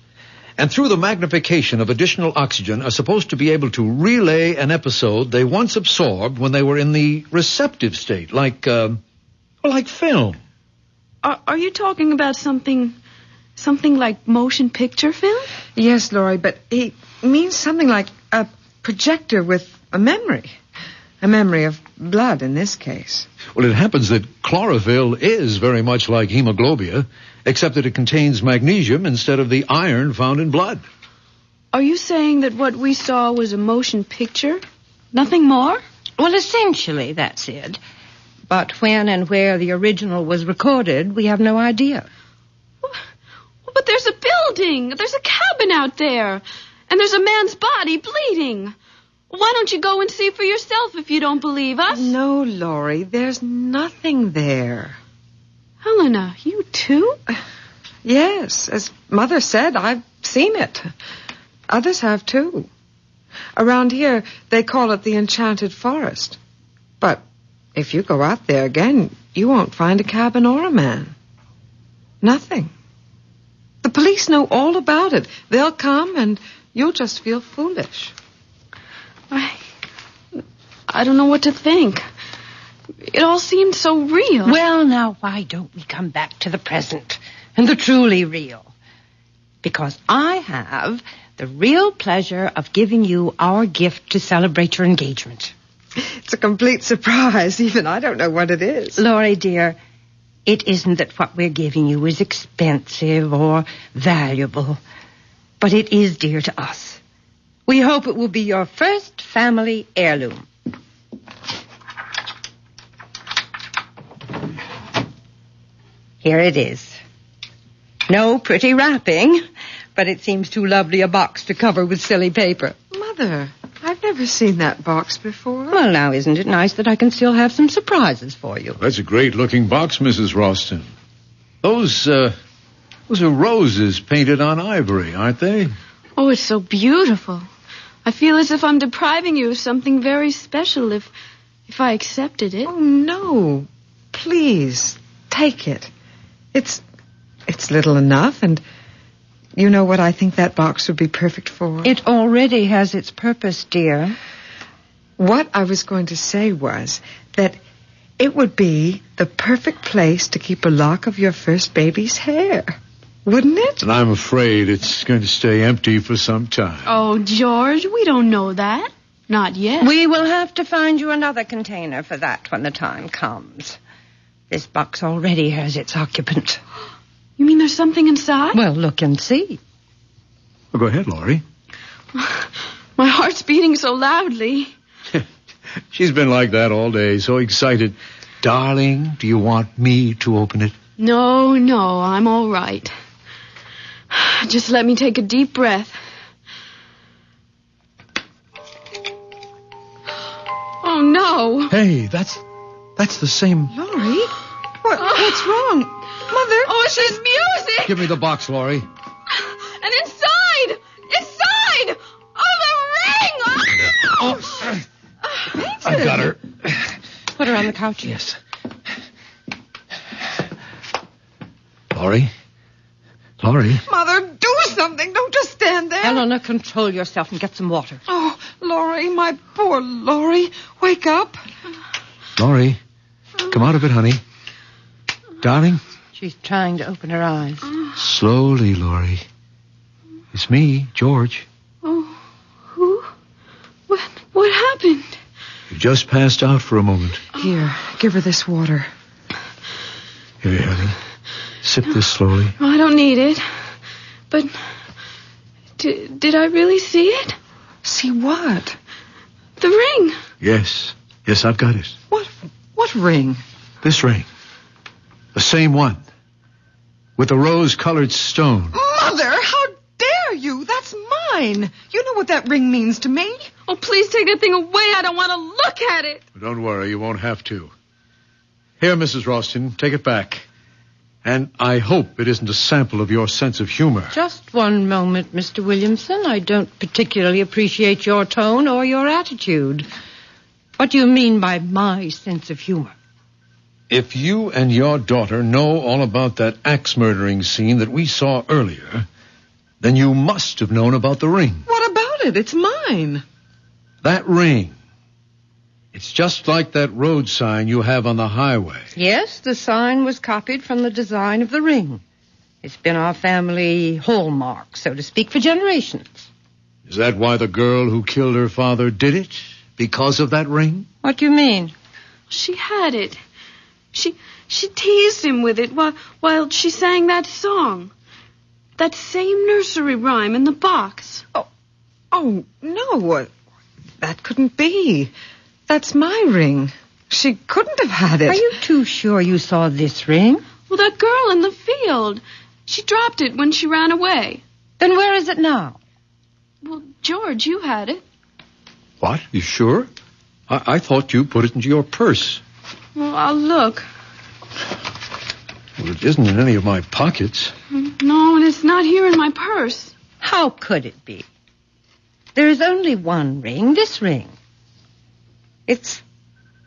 And through the magnification of additional oxygen are supposed to be able to relay an episode they once absorbed when they were in the receptive state, like film. Are you talking about something like motion picture film? Yes, Laurie, but he means something like a projector with a memory. A memory of blood in this case. Well, it happens that chlorophyll is very much like hemoglobia, except that it contains magnesium instead of the iron found in blood. Are you saying that what we saw was a motion picture? Nothing more? Well, essentially, that's it. But when and where the original was recorded, we have no idea. But there's a building. There's a cabin out there. And there's a man's body bleeding. Why don't you go and see for yourself if you don't believe us? No, Laurie, there's nothing there. Helena, you too? Yes, as Mother said, I've seen it. Others have too. Around here, they call it the Enchanted Forest. But if you go out there again, you won't find a cabin or a man. Nothing. The police know all about it. They'll come and you'll just feel foolish. I don't know what to think. It all seemed so real. Well, now, why don't we come back to the present and the truly real? Because I have the real pleasure of giving you our gift to celebrate your engagement. It's a complete surprise. Even I don't know what it is. Laurie, dear, it isn't that what we're giving you is expensive or valuable, but it is dear to us. We hope it will be your first family heirloom. Here it is. No pretty wrapping, but it seems too lovely a box to cover with silly paper. Mother, I've never seen that box before. Well, now, isn't it nice that I can still have some surprises for you? That's a great-looking box, Mrs. Ralston. Those are roses painted on ivory, aren't they? Oh, it's so beautiful. I feel as if I'm depriving you of something very special if I accepted it. Oh, no. Please, take it. It's little enough, and you know what I think that box would be perfect for? It already has its purpose, dear. What I was going to say was that it would be the perfect place to keep a lock of your first baby's hair. Wouldn't it? And I'm afraid it's going to stay empty for some time. Oh, George, we don't know that. Not yet. We will have to find you another container for that when the time comes. This box already has its occupant. You mean there's something inside? Well, look and see. Well, go ahead, Laurie. My heart's beating so loudly. She's been like that all day, so excited. Darling, do you want me to open it? No, I'm all right. Just let me take a deep breath. Oh, no. Hey, that's the same... Laurie? What's wrong? Mother? Oh, she's music! Give me the box, Laurie. And inside! Oh, the ring! Oh, I've got her. Put her on the couch. Yes. Laurie? Mother, do something. Don't just stand there. Helena, control yourself and get some water. Oh, Laurie, my poor Laurie. Wake up. Laurie, come out of it, honey. Darling? She's trying to open her eyes. Slowly, Laurie. It's me, George. Oh, who? What happened? You just passed out for a moment. Here, give her this water. Here, honey. Sip this slowly. Oh, I don't need it. But did I really see it? See what? The ring. Yes, I've got it. What ring? This ring. The same one. With the rose-colored stone. Mother, how dare you? That's mine. You know what that ring means to me. Oh, please take that thing away. I don't want to look at it. Don't worry, you won't have to. Here, Mrs. Ralston, take it back. And I hope it isn't a sample of your sense of humor. Just one moment, Mr. Williamson. I don't particularly appreciate your tone or your attitude. What do you mean by my sense of humor? If you and your daughter know all about that axe-murdering scene that we saw earlier, then you must have known about the ring. What about it? It's mine. That ring. It's just like that road sign you have on the highway. Yes, the sign was copied from the design of the ring. It's been our family hallmark, so to speak, for generations. Is that why the girl who killed her father did it? Because of that ring? What do you mean? She had it. She teased him with it while she sang that song. That same nursery rhyme in the box. Oh, no. That couldn't be. That's my ring. She couldn't have had it. Are you too sure you saw this ring? Well, that girl in the field. She dropped it when she ran away. Then where is it now? Well, George, you had it. What? You sure? I thought you put it into your purse. Well, I'll look. Well, it isn't in any of my pockets. No, and it's not here in my purse. How could it be? There is only one ring, this ring. It's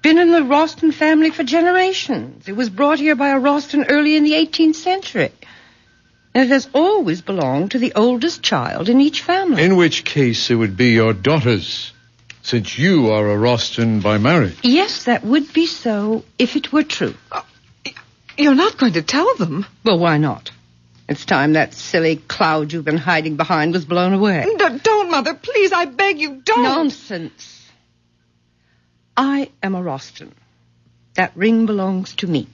been in the Ralston family for generations. It was brought here by a Ralston early in the 18th century. And it has always belonged to the oldest child in each family. In which case it would be your daughter's, since you are a Ralston by marriage. Yes, that would be so if it were true. You're not going to tell them? Well, why not? It's time that silly cloud you've been hiding behind was blown away. Don't, Mother. Please, I beg you, don't. Nonsense. I am a Ralston. That ring belongs to me.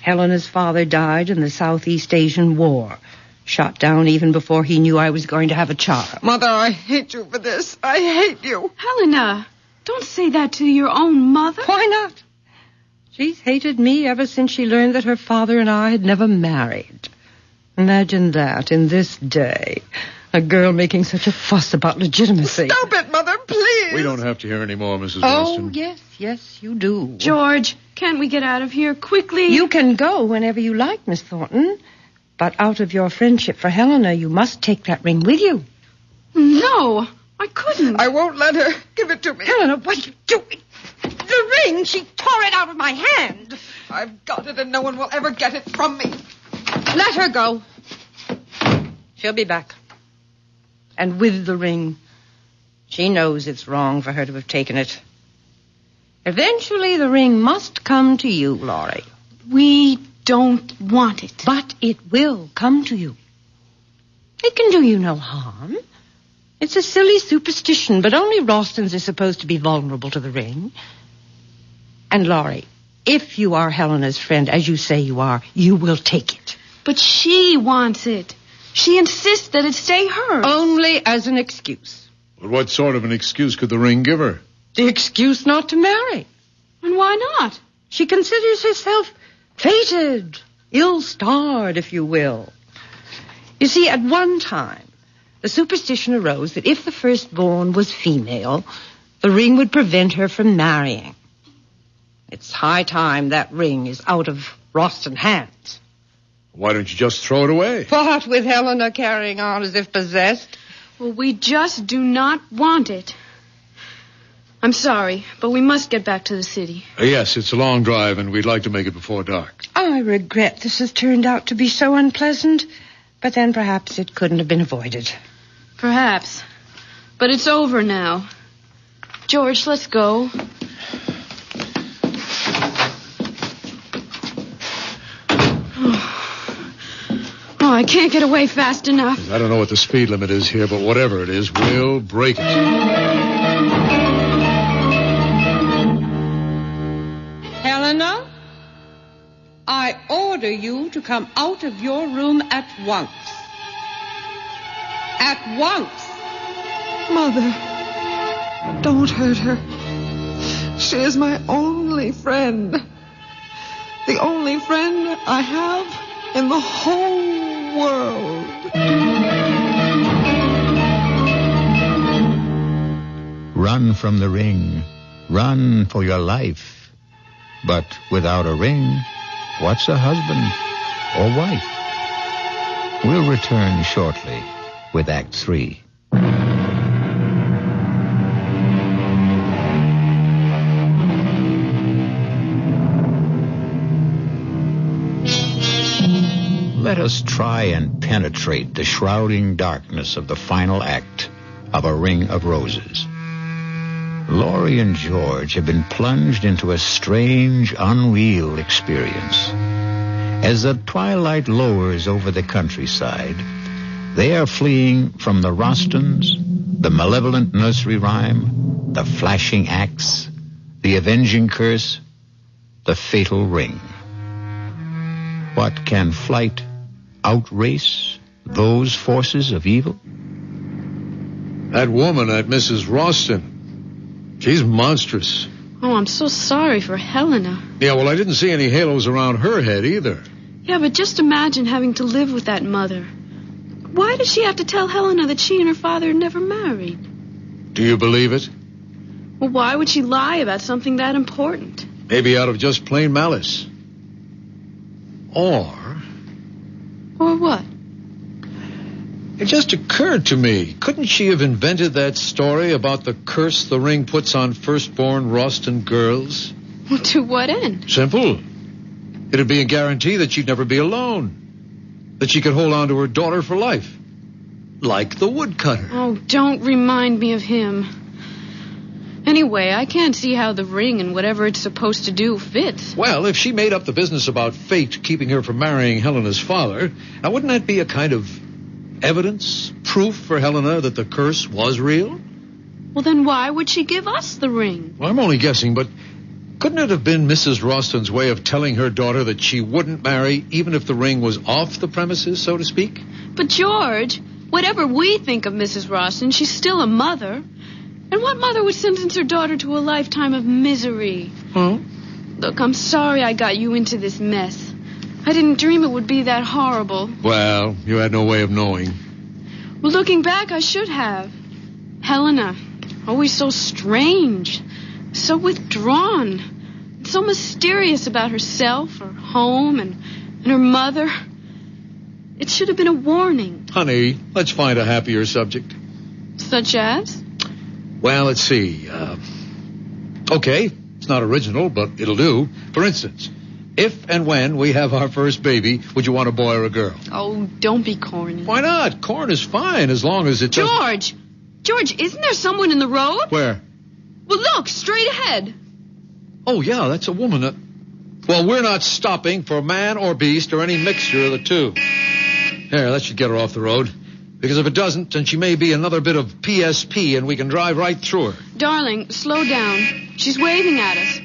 Helena's father died in the Southeast Asian War. Shot down even before he knew I was going to have a child. Mother, I hate you for this. I hate you. Helena, don't say that to your own mother. Why not? She's hated me ever since she learned that her father and I had never married. Imagine that in this day. A girl making such a fuss about legitimacy. Stop it, Mother, please. We don't have to hear any more, Mrs. Ralston. Oh, yes, you do. George, can't we get out of here quickly? You can go whenever you like, Miss Thornton. But out of your friendship for Helena, you must take that ring with you. No, I couldn't. I won't let her. Give it to me. Helena, what are you doing? The ring, she tore it out of my hand. I've got it, and no one will ever get it from me. Let her go. She'll be back. And with the ring. She knows it's wrong for her to have taken it. Eventually, the ring must come to you, Laurie. We don't want it. But it will come to you. It can do you no harm. It's a silly superstition, but only Ralstons are supposed to be vulnerable to the ring. And, Laurie, if you are Helena's friend, as you say you are, you will take it. But she wants it. She insists that it stay hers. Only as an excuse. But what sort of an excuse could the ring give her? The excuse not to marry. And why not? She considers herself fated, ill-starred, if you will. You see, at one time, the superstition arose that if the firstborn was female, the ring would prevent her from marrying. It's high time that ring is out of Ralston hands. Why don't you just throw it away? What, with Helena carrying on as if possessed? Well, we just do not want it. I'm sorry, but we must get back to the city. Yes, it's a long drive, and we'd like to make it before dark. I regret this has turned out to be so unpleasant. But then perhaps it couldn't have been avoided. Perhaps. But it's over now. George, let's go. Oh, I can't get away fast enough. I don't know what the speed limit is here, but whatever it is, we'll break it. Helena, I order you to come out of your room at once. At once. Mother, don't hurt her. She is my only friend. The only friend I have in the whole world. Run from the ring. Run for your life. But without a ring, what's a husband or wife? We'll return shortly with Act 3. Let us try and penetrate the shrouding darkness of the final act of A Ring of Roses. Laurie and George have been plunged into a strange, unreal experience. As the twilight lowers over the countryside, they are fleeing from the Rostons, the malevolent nursery rhyme, the flashing axe, the avenging curse, the fatal ring. What can flight outrace those forces of evil? That woman, that Mrs. Roston, she's monstrous. Oh, I'm so sorry for Helena. Yeah, well, I didn't see any halos around her head either. Yeah, but just imagine having to live with that mother. Why did she have to tell Helena that she and her father had never married? Do you believe it? Well, why would she lie about something that important? Maybe out of just plain malice. Or what? It just occurred to me. Couldn't she have invented that story about the curse the ring puts on firstborn Roston girls? Well, to what end? Simple. It'd be a guarantee that she'd never be alone. That she could hold on to her daughter for life. Like the woodcutter. Oh, don't remind me of him. Anyway, I can't see how the ring and whatever it's supposed to do fits. Well, if she made up the business about fate keeping her from marrying Helena's father, now wouldn't that be a kind of evidence, proof for Helena that the curse was real? Well, then why would she give us the ring? Well, I'm only guessing, but couldn't it have been Mrs. Roston's way of telling her daughter that she wouldn't marry even if the ring was off the premises, so to speak? But, George, whatever we think of Mrs. Roston, she's still a mother. And what mother would sentence her daughter to a lifetime of misery? Huh? Look, I'm sorry I got you into this mess. I didn't dream it would be that horrible. Well, you had no way of knowing. Well, looking back, I should have. Helena, always so strange, so withdrawn, so mysterious about herself, her home, and her mother. It should have been a warning. Honey, let's find a happier subject. Such as? Well, let's see. Okay, it's not original, but it'll do. For instance, if and when we have our first baby, would you want a boy or a girl? Oh, don't be corny. Why not? Corn is fine as long as it doesn't... George! George, isn't there someone in the road? Where? Well, look, straight ahead. Oh, yeah, that's a woman. Well, we're not stopping for man or beast or any mixture of the two. There, that should get her off the road. Because if it doesn't, then she may be another bit of PSP and we can drive right through her. Darling, slow down. She's waving at us.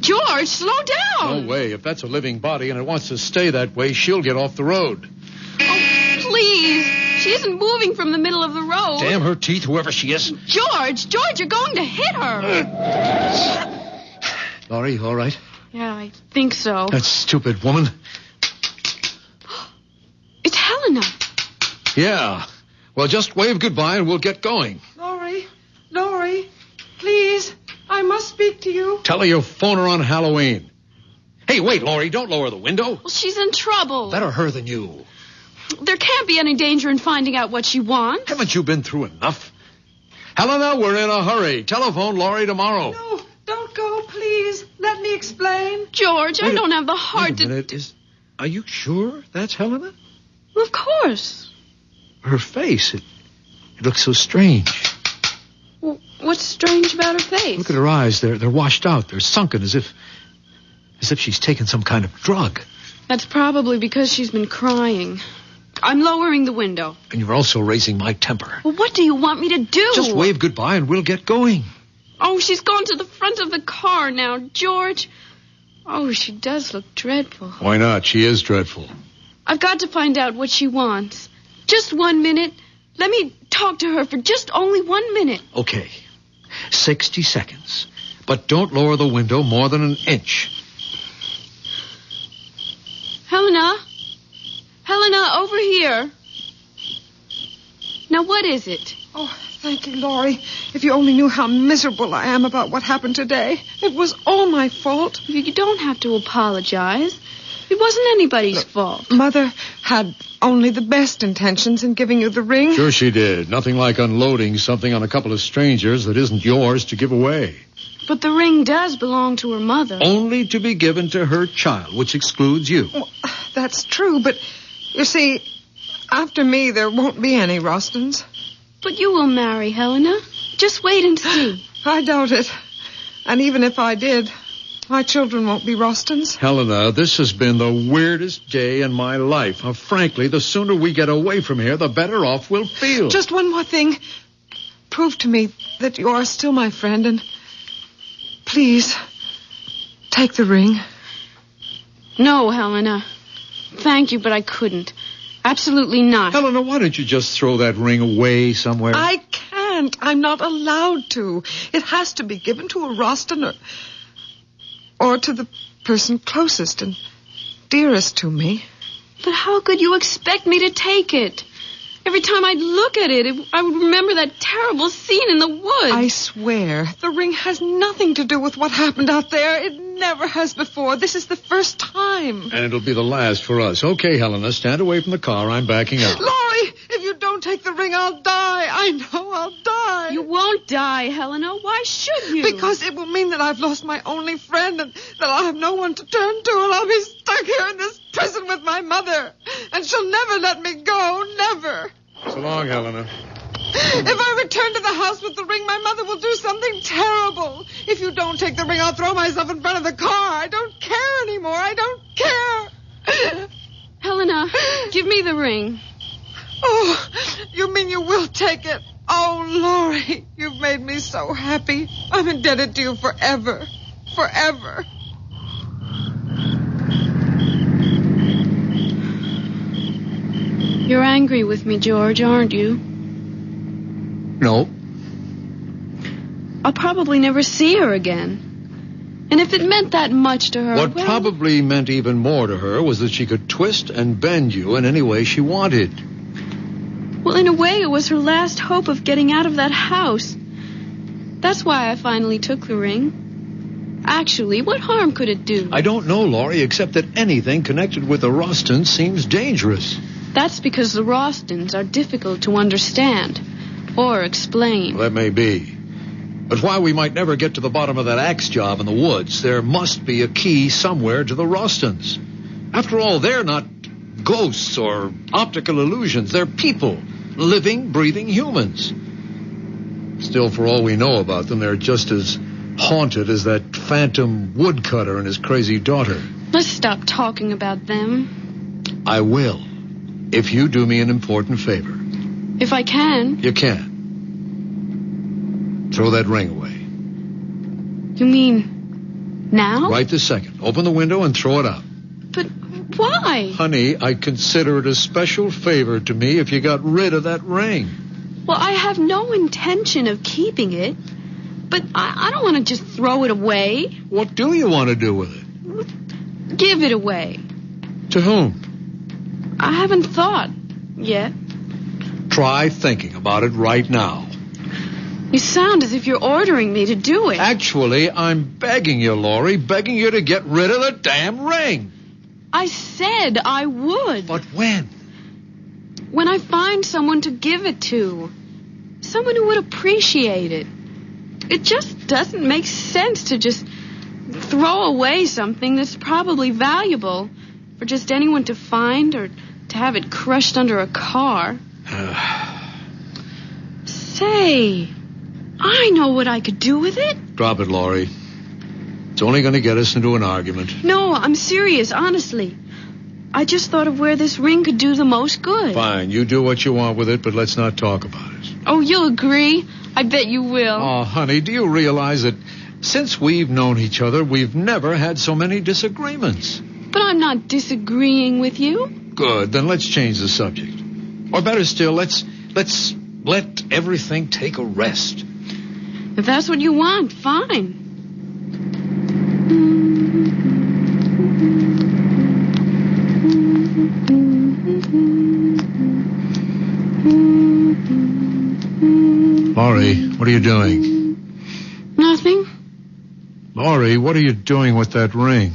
George, slow down. No way. If that's a living body and it wants to stay that way, she'll get off the road. Oh, please. She isn't moving from the middle of the road. Damn her teeth, whoever she is. George, you're going to hit her. Laurie, you all right? Yeah, I think so. That stupid woman. It's Helena. Yeah. Well, just wave goodbye and we'll get going. Laurie, please, I must speak to you. Tell her you'll phone her on Halloween. Hey, wait, Laurie, don't lower the window. Well, she's in trouble. Better her than you. There can't be any danger in finding out what she wants. Haven't you been through enough? Helena, we're in a hurry. Telephone Laurie tomorrow. No, don't go, please. Let me explain. George, I don't have the heart Wait a minute. Are you sure that's Helena? Well, of course. Her face, it looks so strange. Well, what's strange about her face? Look at her eyes. They're washed out. They're sunken as if she's taken some kind of drug. That's probably because she's been crying. I'm lowering the window. And you're also raising my temper. Well, what do you want me to do? Just wave goodbye and we'll get going. Oh, she's gone to the front of the car now, George. Oh, she does look dreadful. Why not? She is dreadful. I've got to find out what she wants. Just 1 minute. Let me talk to her for just only 1 minute. Okay. 60 seconds. But don't lower the window more than an inch. Helena, over here. Now, what is it? Oh, thank you, Laurie. If you only knew how miserable I am about what happened today. It was all my fault. You don't have to apologize. It wasn't anybody's fault. Mother had only the best intentions in giving you the ring. Sure she did. Nothing like unloading something on a couple of strangers that isn't yours to give away. But the ring does belong to her mother. Only to be given to her child, which excludes you. Well, that's true, but you see, after me, there won't be any Rostons. But you will marry Helena. Just wait and see. I doubt it. And even if I did, my children won't be Rostons. Helena, this has been the weirdest day in my life. Frankly, the sooner we get away from here, the better off we'll feel. Just one more thing. Prove to me that you are still my friend, and please, take the ring. No, Helena. Thank you, but I couldn't. Absolutely not. Helena, why don't you just throw that ring away somewhere? I can't. I'm not allowed to. It has to be given to a Roston or to the person closest and dearest to me. But how could you expect me to take it? Every time I'd look at it, I would remember that terrible scene in the woods. I swear, the ring has nothing to do with what happened out there. It never has before. This is the first time. And it'll be the last for us. Okay, Helena, stand away from the car. I'm backing up. Laurie, if you don't take the ring, I'll die. I know I'll die. You won't die, Helena. Why should you? Because it will mean that I've lost my only friend and that I'll have no one to turn to, and I'll be stuck here in this prison with my mother. And she'll never let me go. Never. So long, Helena. If I return to the house with the ring, my mother will do something terrible. If you don't take the ring, I'll throw myself in front of the car. I don't care anymore. I don't care. Helena, give me the ring. Oh, you mean you will take it? Oh, Laurie, you've made me so happy. I'm indebted to you forever. Forever. You're angry with me, George, aren't you? No. I'll probably never see her again. And if it meant that much to her... What probably meant even more to her was that she could twist and bend you in any way she wanted. Well, in a way, it was her last hope of getting out of that house. That's why I finally took the ring. Actually, what harm could it do? I don't know, Laurie, except that anything connected with the Rostons seems dangerous. That's because the Rostons are difficult to understand or explain. Well, that may be. But while we might never get to the bottom of that axe job in the woods, there must be a key somewhere to the Rostons. After all, they're not ghosts or optical illusions. They're people, living, breathing humans. Still, for all we know about them, they're just as haunted as that phantom woodcutter and his crazy daughter. Let's stop talking about them. I will. If you do me an important favor. If I can. You can. Throw that ring away. You mean now? Right this second. Open the window and throw it out. But why? Honey, I consider it a special favor to me if you got rid of that ring. Well, I have no intention of keeping it. But I don't want to just throw it away. What do you want to do with it? Give it away. To whom? I haven't thought yet. Try thinking about it right now. You sound as if you're ordering me to do it. Actually, I'm begging you, Laurie, begging you to get rid of the damn ring. I said I would. But when? When I find someone to give it to. Someone who would appreciate it. It just doesn't make sense to just throw away something that's probably valuable for just anyone to find or to have it crushed under a car. Say, I know what I could do with it. Drop it, Laurie. It's only going to get us into an argument. No, I'm serious, honestly. I just thought of where this ring could do the most good. Fine, you do what you want with it, but let's not talk about it. Oh, you'll agree? I bet you will. Oh, honey, do you realize that since we've known each other, we've never had so many disagreements? But I'm not disagreeing with you. Good, then let's change the subject. Or better still, let's let everything take a rest. If that's what you want, fine. Laurie, what are you doing? Nothing. Laurie, what are you doing with that ring?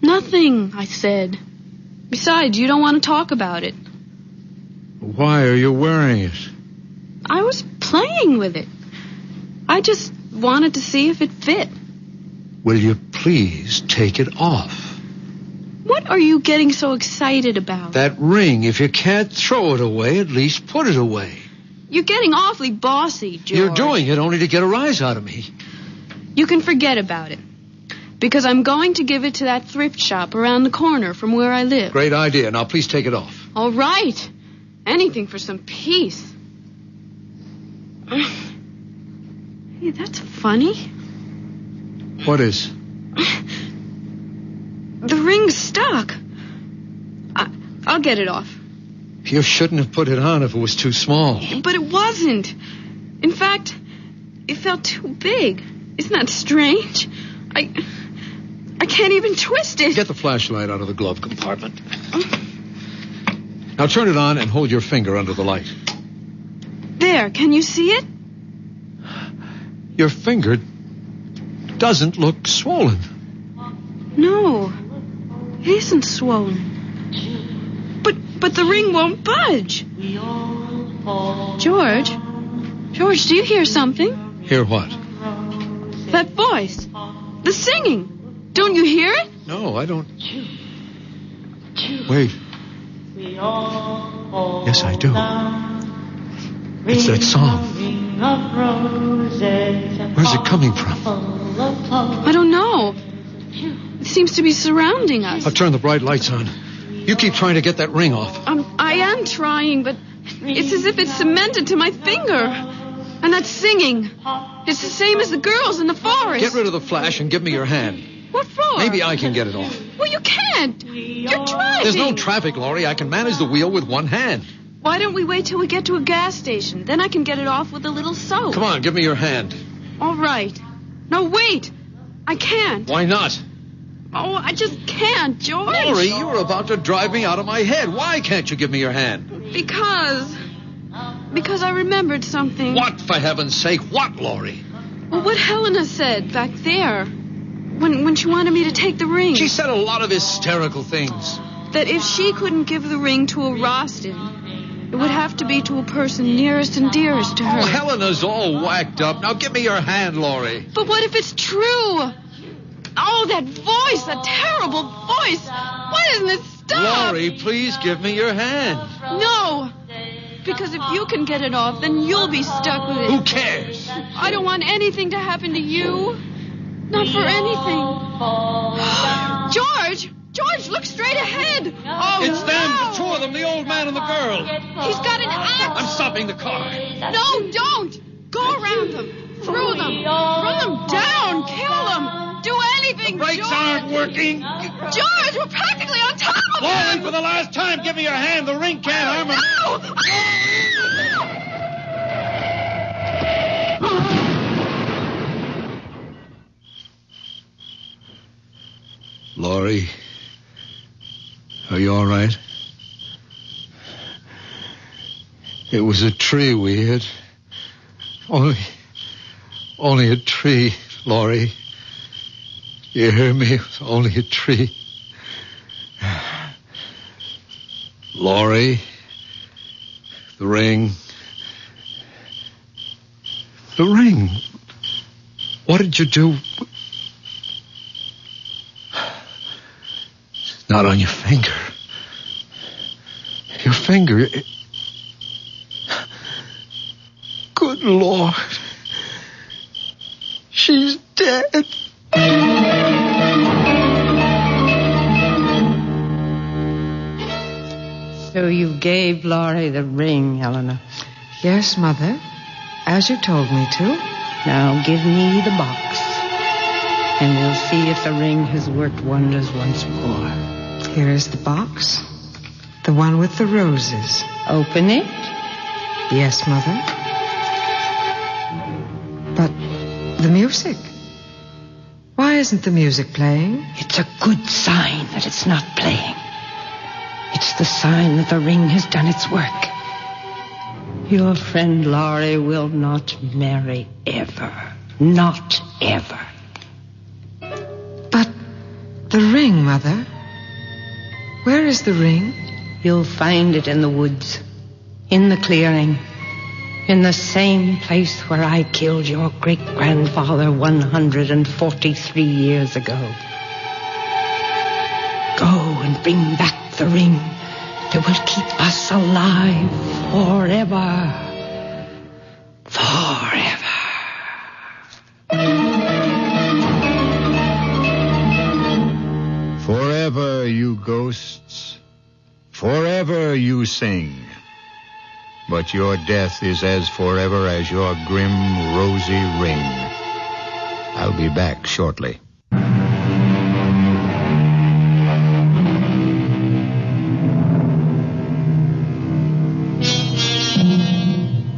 Nothing, I said. Besides, you don't want to talk about it. Why are you wearing it? I was playing with it. I just wanted to see if it fit. Will you please take it off? What are you getting so excited about? That ring, if you can't throw it away, at least put it away. You're getting awfully bossy, George. You're doing it only to get a rise out of me. You can forget about it. Because I'm going to give it to that thrift shop around the corner from where I live. Great idea. Now, please take it off. All right. Anything for some peace. Hey, that's funny. What is? The ring's stuck. I'll get it off. You shouldn't have put it on if it was too small. But it wasn't. In fact, it felt too big. Isn't that strange? I can't even twist it. Get the flashlight out of the glove compartment. Now turn it on and hold your finger under the light. There, can you see it? Your finger doesn't look swollen. No, it isn't swollen. But the ring won't budge. George, do you hear something? Hear what? That voice. The singing. Don't you hear it? No, I don't. Wait. Yes, I do. It's that song. Where's it coming from? I don't know. It seems to be surrounding us. I'll turn the bright lights on. You keep trying to get that ring off. I am trying, but it's as if it's cemented to my finger. And that singing. It's the same as the girls in the forest. Get rid of the flash and give me your hand. What for? Maybe I can get it off. Well, you can't. You're driving. There's no traffic, Laurie. I can manage the wheel with one hand. Why don't we wait till we get to a gas station? Then I can get it off with a little soap. Come on, give me your hand. All right. No, wait. I can't. Why not? Oh, I just can't, George. Laurie, you're about to drive me out of my head. Why can't you give me your hand? Because I remembered something. What, for heaven's sake? What, Laurie? Well, what Helena said back there. When she wanted me to take the ring. She said a lot of hysterical things. That if she couldn't give the ring to a Rostin, it would have to be to a person nearest and dearest to her. Oh, Helena's all whacked up. Now give me your hand, Laurie. But what if it's true? Oh, that voice, that terrible voice. Why doesn't it stop? Laurie, please give me your hand. No. Because if you can get it off, then you'll be stuck with it. Who cares? I don't want anything to happen to you. Not for anything. George, look straight ahead. Oh, it's them, the two of them, the old man and the girl. He's got an axe. I'm stopping the car. No, don't. Go around them. Through them. Run them down. Kill them. Do anything, The brakes George. aren't working. George, we're practically on top of them. Laurie, for the last time, give me your hand. The ring can't harm him. Laurie, are you all right? It was a tree we hit. Only a tree, Laurie. You hear me? It was only a tree. Laurie, the ring. The ring. What did you do? It's not on your finger. finger. Good Lord. She's dead. So you gave Laurie the ring, Helena? Yes, Mother. As you told me to. Now give me the box. And we'll see if the ring has worked wonders once more. Here is the box. The one with the roses. Open it? Yes, Mother. But the music. Why isn't the music playing? It's a good sign that it's not playing. It's the sign that the ring has done its work. Your friend Laurie will not marry ever. Not ever. But the ring, Mother. Where is the ring? You'll find it in the woods. In the clearing. In the same place where I killed your great-grandfather 143 years ago. Go and bring back the ring that will keep us alive forever. Forever. Forever, you ghosts. Forever you sing. But your death is as forever as your grim, rosy ring. I'll be back shortly.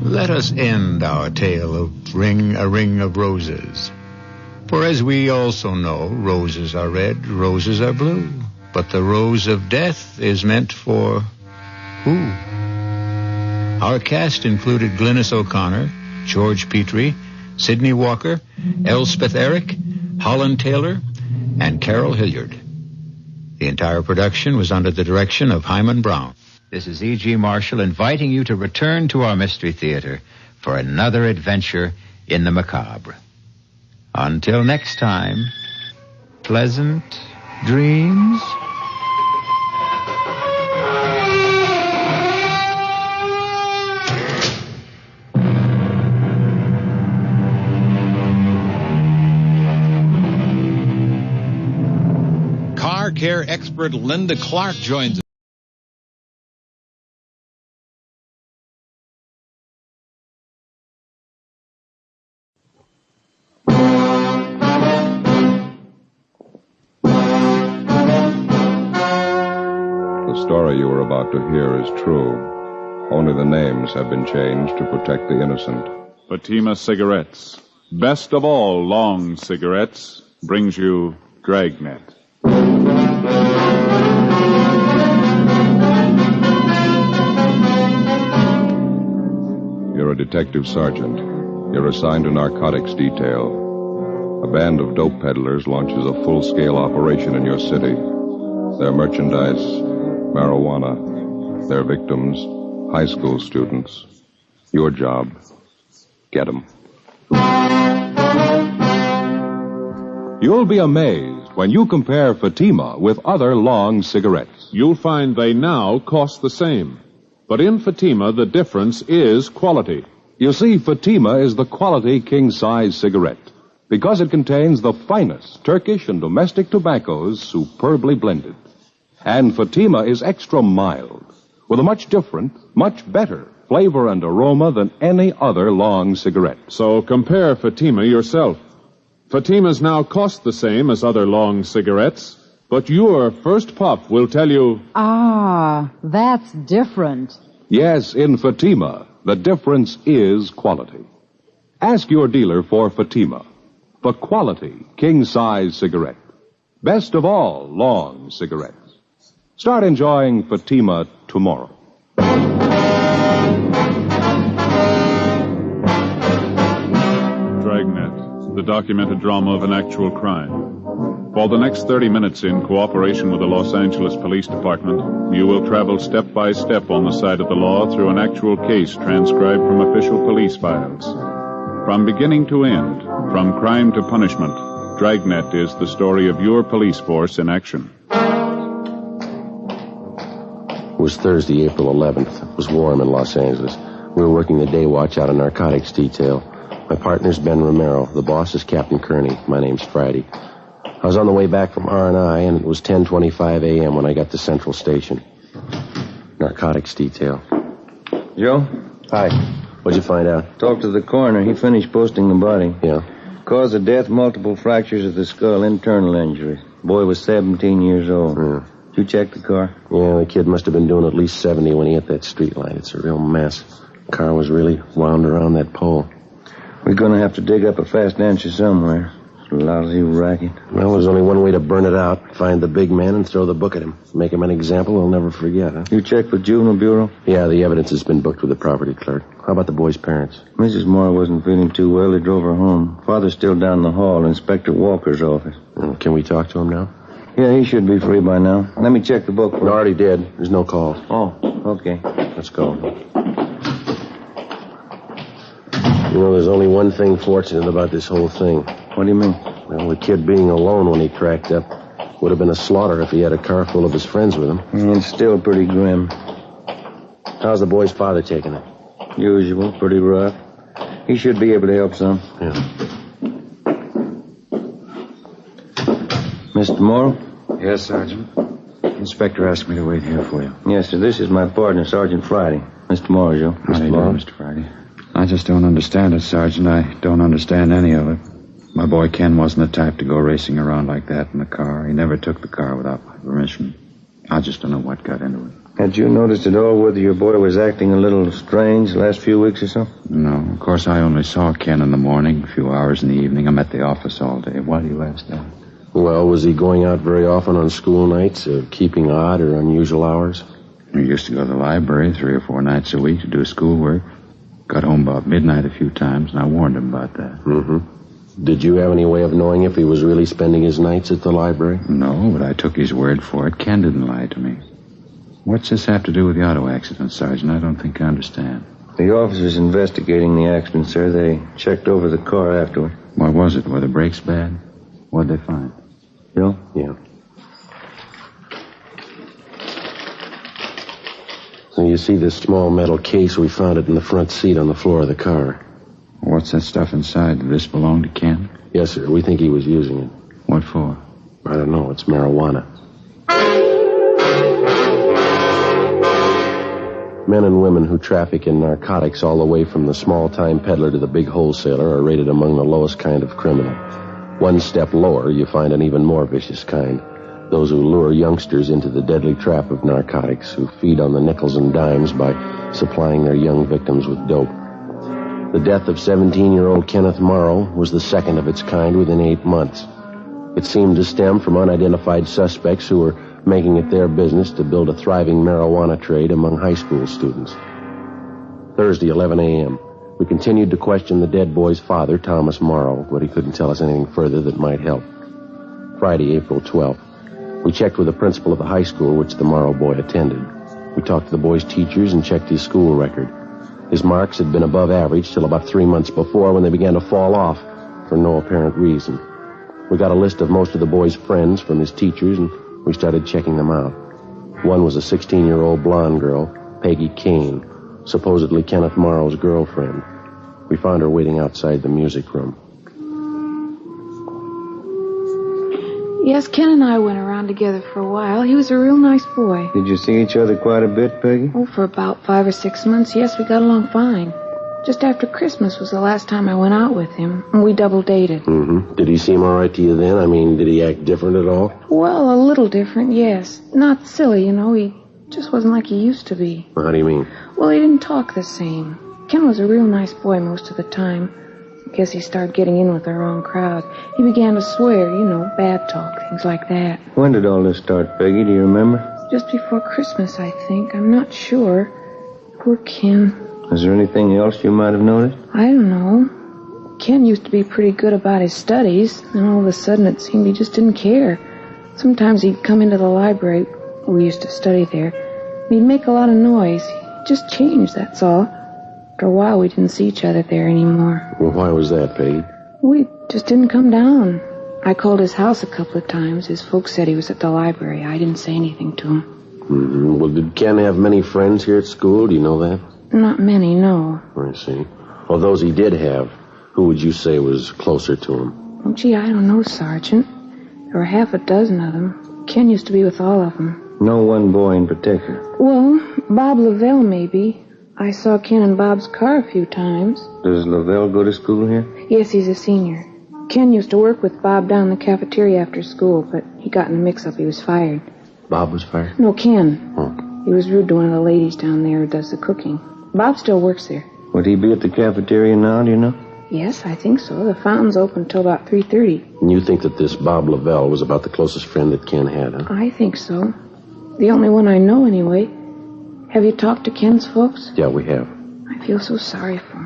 Let us end our tale of A Ring of Roses. For as we also know, roses are red, roses are blue. But the rose of death is meant for who? Our cast included Glynis O'Connor, George Petrie, Sidney Walker, Elspeth Eric, Holland Taylor, and Carol Hilliard. The entire production was under the direction of Hyman Brown. This is E.G. Marshall inviting you to return to our Mystery Theater for another adventure in the macabre. Until next time, pleasant dreams. Car care expert Linda Clark joins us. The story you are about to hear is true. Only the names have been changed to protect the innocent. Fatima Cigarettes, best of all long cigarettes, brings you Dragnet. You're a detective sergeant. You're assigned to narcotics detail. A band of dope peddlers launches a full-scale operation in your city. Their merchandise, marijuana. Their victims, high school students. Your job, get them. You'll be amazed when you compare Fatima with other long cigarettes. You'll find they now cost the same. But in Fatima, the difference is quality. You see, Fatima is the quality king-size cigarette because it contains the finest Turkish and domestic tobaccos superbly blended. And Fatima is extra mild, with a much different, much better flavor and aroma than any other long cigarette. So compare Fatima yourself. Fatimas now cost the same as other long cigarettes, but your first puff will tell you... Ah, that's different. Yes, in Fatima, the difference is quality. Ask your dealer for Fatima, the quality king-size cigarette. Best of all long cigarettes. Start enjoying Fatima tomorrow. Dragnet, the documented drama of an actual crime. For the next 30 minutes, in cooperation with the Los Angeles Police Department, you will travel step by step on the side of the law through an actual case transcribed from official police files. From beginning to end, from crime to punishment, Dragnet is the story of your police force in action. was Thursday, April 11th. It was warm in Los Angeles. We were working the day watch out of narcotics detail. My partner's Ben Romero. The boss is Captain Kearney. My name's Friday. I was on the way back from R&I, and it was 10:25 a.m. when I got to Central Station. Narcotics detail. Joe? Hi. What'd you find out? Talked to the coroner. He finished posting the body. Yeah. Cause of death, multiple fractures of the skull, internal injuries. Boy was 17 years old. Yeah. Did you check the car? Yeah, the kid must have been doing at least 70 when he hit that street light. It's a real mess. The car was really wound around that pole. We're going to have to dig up a fast answer somewhere. Lousy racket. Well, there's only one way to burn it out. Find the big man and throw the book at him. Make him an example he'll never forget, huh? You checked with Juvenile Bureau? Yeah, the evidence has been booked with the property clerk. How about the boy's parents? Mrs. Moore wasn't feeling too well. They drove her home. Father's still down the hall, Inspector Walker's office. Can we talk to him now? Yeah, he should be free by now. Let me check the book. I already did. There's no call. Oh, okay. Let's go. You know, there's only one thing fortunate about this whole thing. What do you mean? Well, the kid being alone when he cracked up would have been a slaughter if he had a car full of his friends with him. It's still pretty grim. How's the boy's father taking it? Usual, pretty rough. He should be able to help some. Yeah. Mr. Morrow? Yes, Sergeant. Inspector asked me to wait here for you. Yes, sir. This is my partner, Sergeant Friday. Mr. Morrow, Joe. How do you do, Mr. Friday? I just don't understand it, Sergeant. I don't understand any of it. My boy Ken wasn't the type to go racing around like that in the car. He never took the car without my permission. I just don't know what got into it. Had you noticed at all whether your boy was acting a little strange the last few weeks or so? No. Of course, I only saw Ken in the morning, a few hours in the evening. I'm at the office all day. Why do you ask that? Well, was he going out very often on school nights, keeping odd or unusual hours? He used to go to the library 3 or 4 nights a week to do schoolwork. Got home about midnight a few times, and I warned him about that. Mm-hmm. Did you have any way of knowing if he was really spending his nights at the library? No, but I took his word for it. Ken didn't lie to me. What's this have to do with the auto accident, Sergeant? I don't think I understand. The officers investigating the accident, sir. They checked over the car afterward. What was it? Were the brakes bad? What'd they find? Bill? Yeah. So you see this small metal case? We found it in the front seat on the floor of the car. What's that stuff inside? Did this belong to Ken? Yes, sir. We think he was using it. What for? I don't know. It's marijuana. Men and women who traffic in narcotics all the way from the small-time peddler to the big wholesaler are rated among the lowest kind of criminal. One step lower, you find an even more vicious kind. Those who lure youngsters into the deadly trap of narcotics, who feed on the nickels and dimes by supplying their young victims with dope. The death of 17-year-old Kenneth Morrow was the second of its kind within 8 months. It seemed to stem from unidentified suspects who were making it their business to build a thriving marijuana trade among high school students. Thursday, 11 a.m. We continued to question the dead boy's father, Thomas Morrow, but he couldn't tell us anything further that might help. Friday, April 12th. We checked with the principal of the high school which the Morrow boy attended. We talked to the boy's teachers and checked his school record. His marks had been above average till about 3 months before, when they began to fall off for no apparent reason. We got a list of most of the boy's friends from his teachers, and we started checking them out. One was a 16-year-old blonde girl, Peggy Kane, supposedly Kenneth Morrow's girlfriend. We found her waiting outside the music room. Yes, Ken and I went around together for a while. He was a real nice boy. Did you see each other quite a bit, Peggy? Oh, for about 5 or 6 months, yes, we got along fine. Just after Christmas was the last time I went out with him, and we double dated. Mm-hmm. Did he seem all right to you then? I mean, did he act different at all? Well, a little different, yes. Not silly, you know. He just wasn't like he used to be. Well, how do you mean? Well, he didn't talk the same. Ken was a real nice boy most of the time. I guess he started getting in with the wrong crowd. He began to swear, you know, bad talk, things like that. When did all this start, Peggy? Do you remember? Just before Christmas, I think. I'm not sure. Poor Ken. Is there anything else you might have noticed? I don't know. Ken used to be pretty good about his studies, and all of a sudden it seemed he just didn't care. Sometimes he'd come into the library. We used to study there. And he'd make a lot of noise. He just changed, that's all. After a while, we didn't see each other there anymore. Well, why was that, Peggy? We just didn't come down. I called his house a couple of times. His folks said he was at the library. I didn't say anything to him. Mm-hmm. Well, did Ken have many friends here at school? Do you know that? Not many, no. I see. Well, those he did have, who would you say was closer to him? Well, gee, I don't know, Sergeant. There were half a dozen of them. Ken used to be with all of them. No one boy in particular. Well, Bob Lavelle, maybe. I saw Ken in Bob's car a few times. Does Lavelle go to school here? Yes, he's a senior. Ken used to work with Bob down in the cafeteria after school, but he got in a mix-up. He was fired. Bob was fired? No, Ken. Oh. He was rude to one of the ladies down there who does the cooking. Bob still works there. Would he be at the cafeteria now, do you know? Yes, I think so. The fountain's open till about 3:30. And you think that this Bob Lavelle was about the closest friend that Ken had, huh? I think so. The only one I know, anyway. Have you talked to Ken's folks? Yeah, we have. I feel so sorry for him.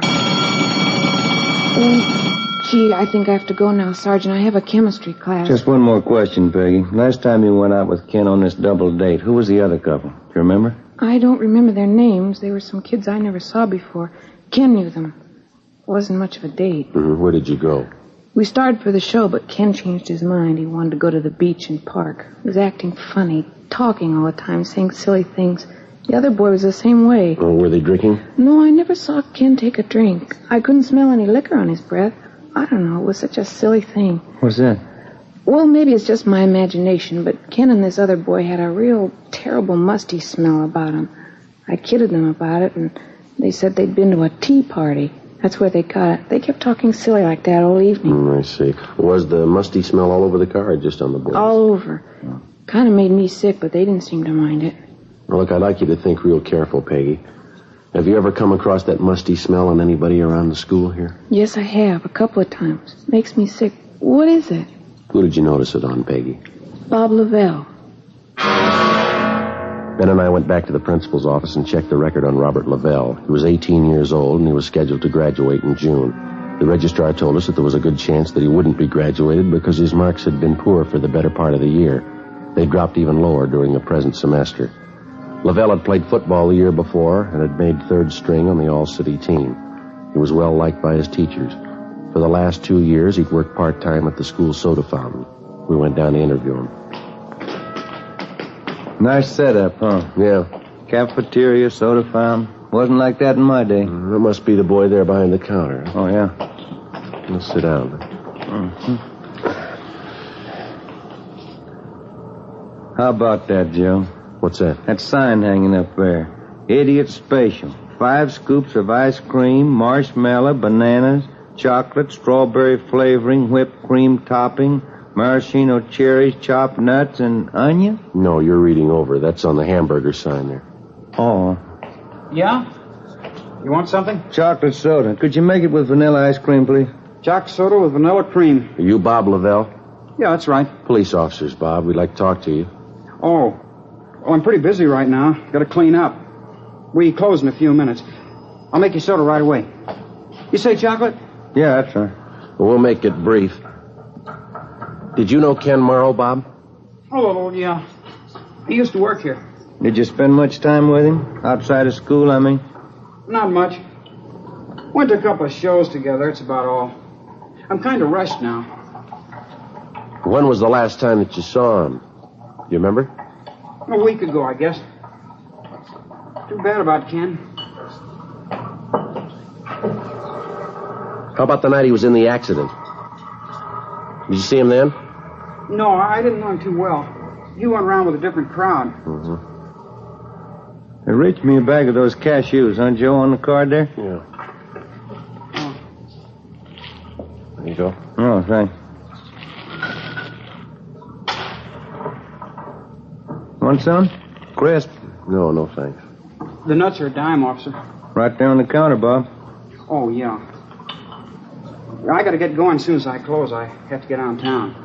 Oh, gee, I think I have to go now, Sergeant. I have a chemistry class. Just one more question, Peggy. Last time you went out with Ken on this double date, who was the other couple? Do you remember? I don't remember their names. They were some kids I never saw before. Ken knew them. It wasn't much of a date. Mm-hmm. Where did you go? We started for the show, but Ken changed his mind. He wanted to go to the beach and park. He was acting funny, talking all the time, saying silly things. The other boy was the same way. Oh, were they drinking? No, I never saw Ken take a drink. I couldn't smell any liquor on his breath. I don't know. It was such a silly thing. What's that? Well, maybe it's just my imagination, but Ken and this other boy had a real terrible musty smell about them. I kidded them about it, and they said they'd been to a tea party. That's where they got it. They kept talking silly like that all evening. I see. Was the musty smell all over the car or just on the boys? All over. Kind of made me sick, but they didn't seem to mind it. Well, look, I'd like you to think real careful, Peggy. Have you ever come across that musty smell on anybody around the school here? Yes, I have, a couple of times. Makes me sick. What is it? Who did you notice it on, Peggy? Bob Lavelle. Ben and I went back to the principal's office and checked the record on Robert Lavelle. He was 18 years old, and he was scheduled to graduate in June. The registrar told us that there was a good chance that he wouldn't be graduated because his marks had been poor for the better part of the year. They dropped even lower during the present semester. Lavelle had played football the year before and had made third string on the all-city team. He was well liked by his teachers. For the last 2 years, he'd worked part-time at the school soda fountain. We went down to interview him. Nice setup, huh? Yeah. Cafeteria, soda fountain. Wasn't like that in my day. That must be the boy there behind the counter. Oh, yeah? Let's sit down. Mm-hmm. How about that, Joe? What's that? That sign hanging up there. Idiot Special. 5 scoops of ice cream, marshmallow, bananas, chocolate, strawberry flavoring, whipped cream topping, maraschino cherries, chopped nuts, and onion? No, you're reading over. That's on the hamburger sign there. Oh. Yeah? You want something? Chocolate soda. Could you make it with vanilla ice cream, please? Chocolate soda with vanilla cream. Are you Bob Lavelle? Yeah, that's right. Police officers, Bob. We'd like to talk to you. Oh. Well, I'm pretty busy right now. Got to clean up. We close in a few minutes. I'll make you soda right away. You say chocolate? Yeah, that's right. Well, we'll make it brief. Did you know Ken Morrow, Bob? Oh, yeah. He used to work here. Did you spend much time with him? Outside of school, I mean? Not much. Went to a couple of shows together. That's about all. I'm kind of rushed now. When was the last time that you saw him? Do you remember? A week ago, I guess. Too bad about Ken. How about the night he was in the accident? Did you see him then? No, I didn't know him too well. He went around with a different crowd. Mm-hmm. Hey, reach me a bag of those cashews, huh, Joe, on the card there? Yeah. There you go. Oh, thanks. Want some? Crisp? No, thanks. The nuts are a dime, officer. Right there on the counter, Bob. Oh, yeah. I got to get going as soon as I close. I have to get out of town.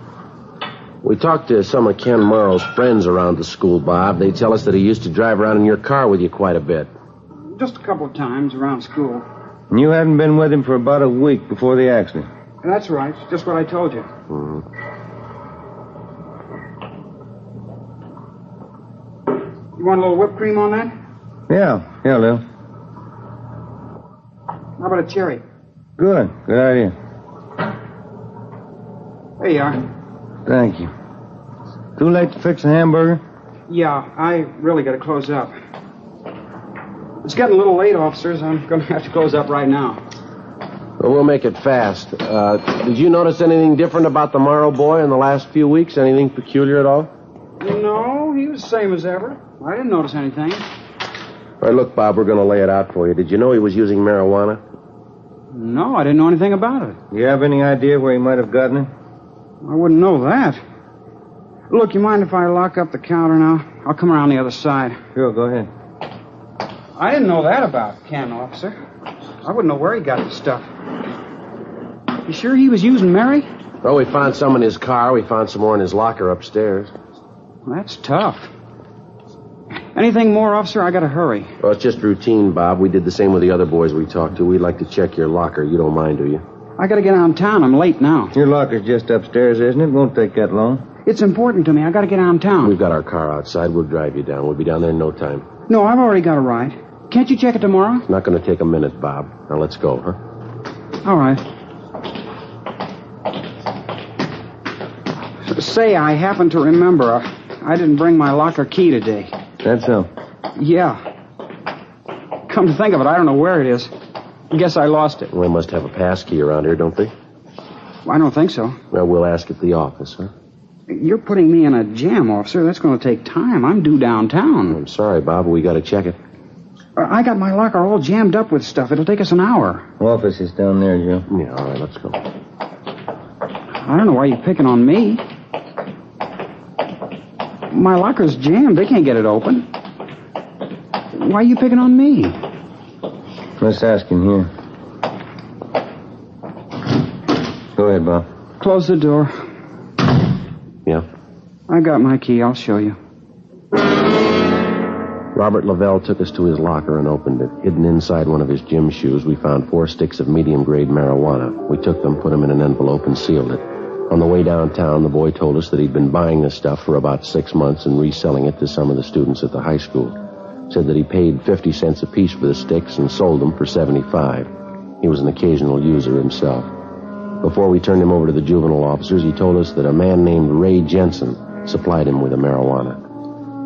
We talked to some of Ken Morrow's friends around the school, Bob. They tell us that he used to drive around in your car with you quite a bit. Just a couple of times around school. And you hadn't been with him for about a week before the accident? That's right. Just what I told you. Mm-hmm. You want a little whipped cream on that? Yeah, Lil. How about a cherry? Good idea. There you are. Thank you. Too late to fix a hamburger? Yeah, I really got to close up. It's getting a little late, officers. I'm going to have to close up right now. Well, we'll make it fast. Did you notice anything different about the Morrow boy in the last few weeks? Anything peculiar at all? No, he was the same as ever. I didn't notice anything. All right, look, Bob, we're going to lay it out for you. Did you know he was using marijuana? No, I didn't know anything about it. You have any idea where he might have gotten it? I wouldn't know that. Look, you mind if I lock up the counter now? I'll come around the other side. Sure, go ahead. I didn't know that about Ken, officer. I wouldn't know where he got the stuff. You sure he was using Mary? Well, we found some in his car. We found some more in his locker upstairs. Well, that's tough. Anything more, officer? I gotta hurry. Well, it's just routine, Bob. We did the same with the other boys we talked to. We'd like to check your locker. You don't mind, do you? I gotta get downtown. I'm late now. Your locker's just upstairs, isn't it? Won't take that long. It's important to me. I gotta get downtown. We've got our car outside. We'll drive you down. We'll be down there in no time. No, I've already got a ride. Can't you check it tomorrow? It's not going to take a minute, Bob. Now let's go, huh? All right. Say, I happen to remember I didn't bring my locker key today. That's so? Yeah. Come to think of it, I don't know where it is. Guess I lost it. Well, they must have a pass key around here, don't they? Well, I don't think so. Well, we'll ask at the office, huh? You're putting me in a jam, officer. That's going to take time. I'm due downtown. I'm sorry, Bob, but we got to check it. I got my locker all jammed up with stuff. It'll take us an hour. Office is down there, Joe. Yeah, all right, let's go. I don't know why you're picking on me. My locker's jammed. They can't get it open. Why are you picking on me? Let's ask him here. Go ahead, Bob. Close the door. Yeah? I got my key. I'll show you. Robert Lavelle took us to his locker and opened it. Hidden inside one of his gym shoes, we found 4 sticks of medium-grade marijuana. We took them, put them in an envelope, and sealed it. On the way downtown, the boy told us that he'd been buying the stuff for about 6 months and reselling it to some of the students at the high school. Said that he paid 50 cents apiece for the sticks and sold them for 75. He was an occasional user himself. Before we turned him over to the juvenile officers, he told us that a man named Ray Jensen supplied him with the marijuana.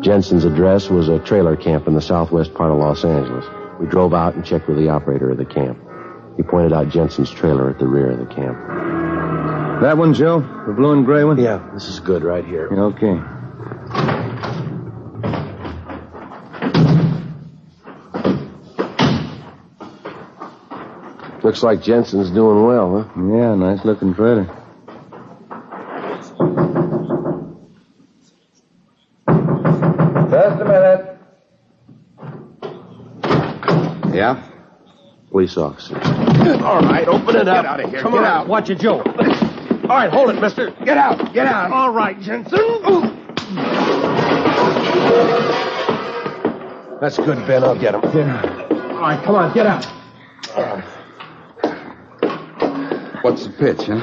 Jensen's address was a trailer camp in the southwest part of Los Angeles. We drove out and checked with the operator of the camp. He pointed out Jensen's trailer at the rear of the camp. That one, Joe? The blue and gray one? Yeah, this is good right here. Okay. Looks like Jensen's doing well, huh? Yeah, nice-looking trailer. Just a minute. Yeah? Police officer. All right, open it up. Get out of here. Come Get on. out. Watch it, Joe. All right, hold it, mister. Get out. Get out. All right, Jensen. That's good, Ben. I'll get him. Yeah. All right, come on, get out. What's the pitch, huh?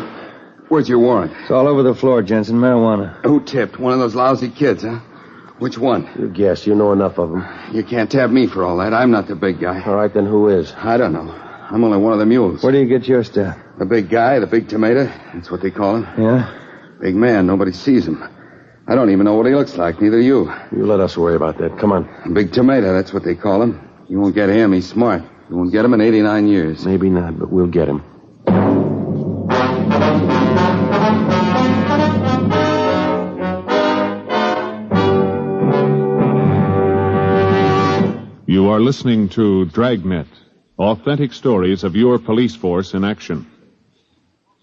Where's your warrant? It's all over the floor, Jensen. Marijuana. Who tipped? One of those lousy kids, huh? Which one? You guess. You know enough of them. You can't tab me for all that. I'm not the big guy. All right, then who is? I don't know. I'm only one of the mules. Where do you get your stuff? The big guy, the big tomato. That's what they call him. Yeah? Big man. Nobody sees him. I don't even know what he looks like. Neither you. You let us worry about that. Come on. Big tomato. That's what they call him. You won't get him. He's smart. You won't get him in 89 years. Maybe not, but we'll get him. You are listening to Dragnet, authentic stories of your police force in action.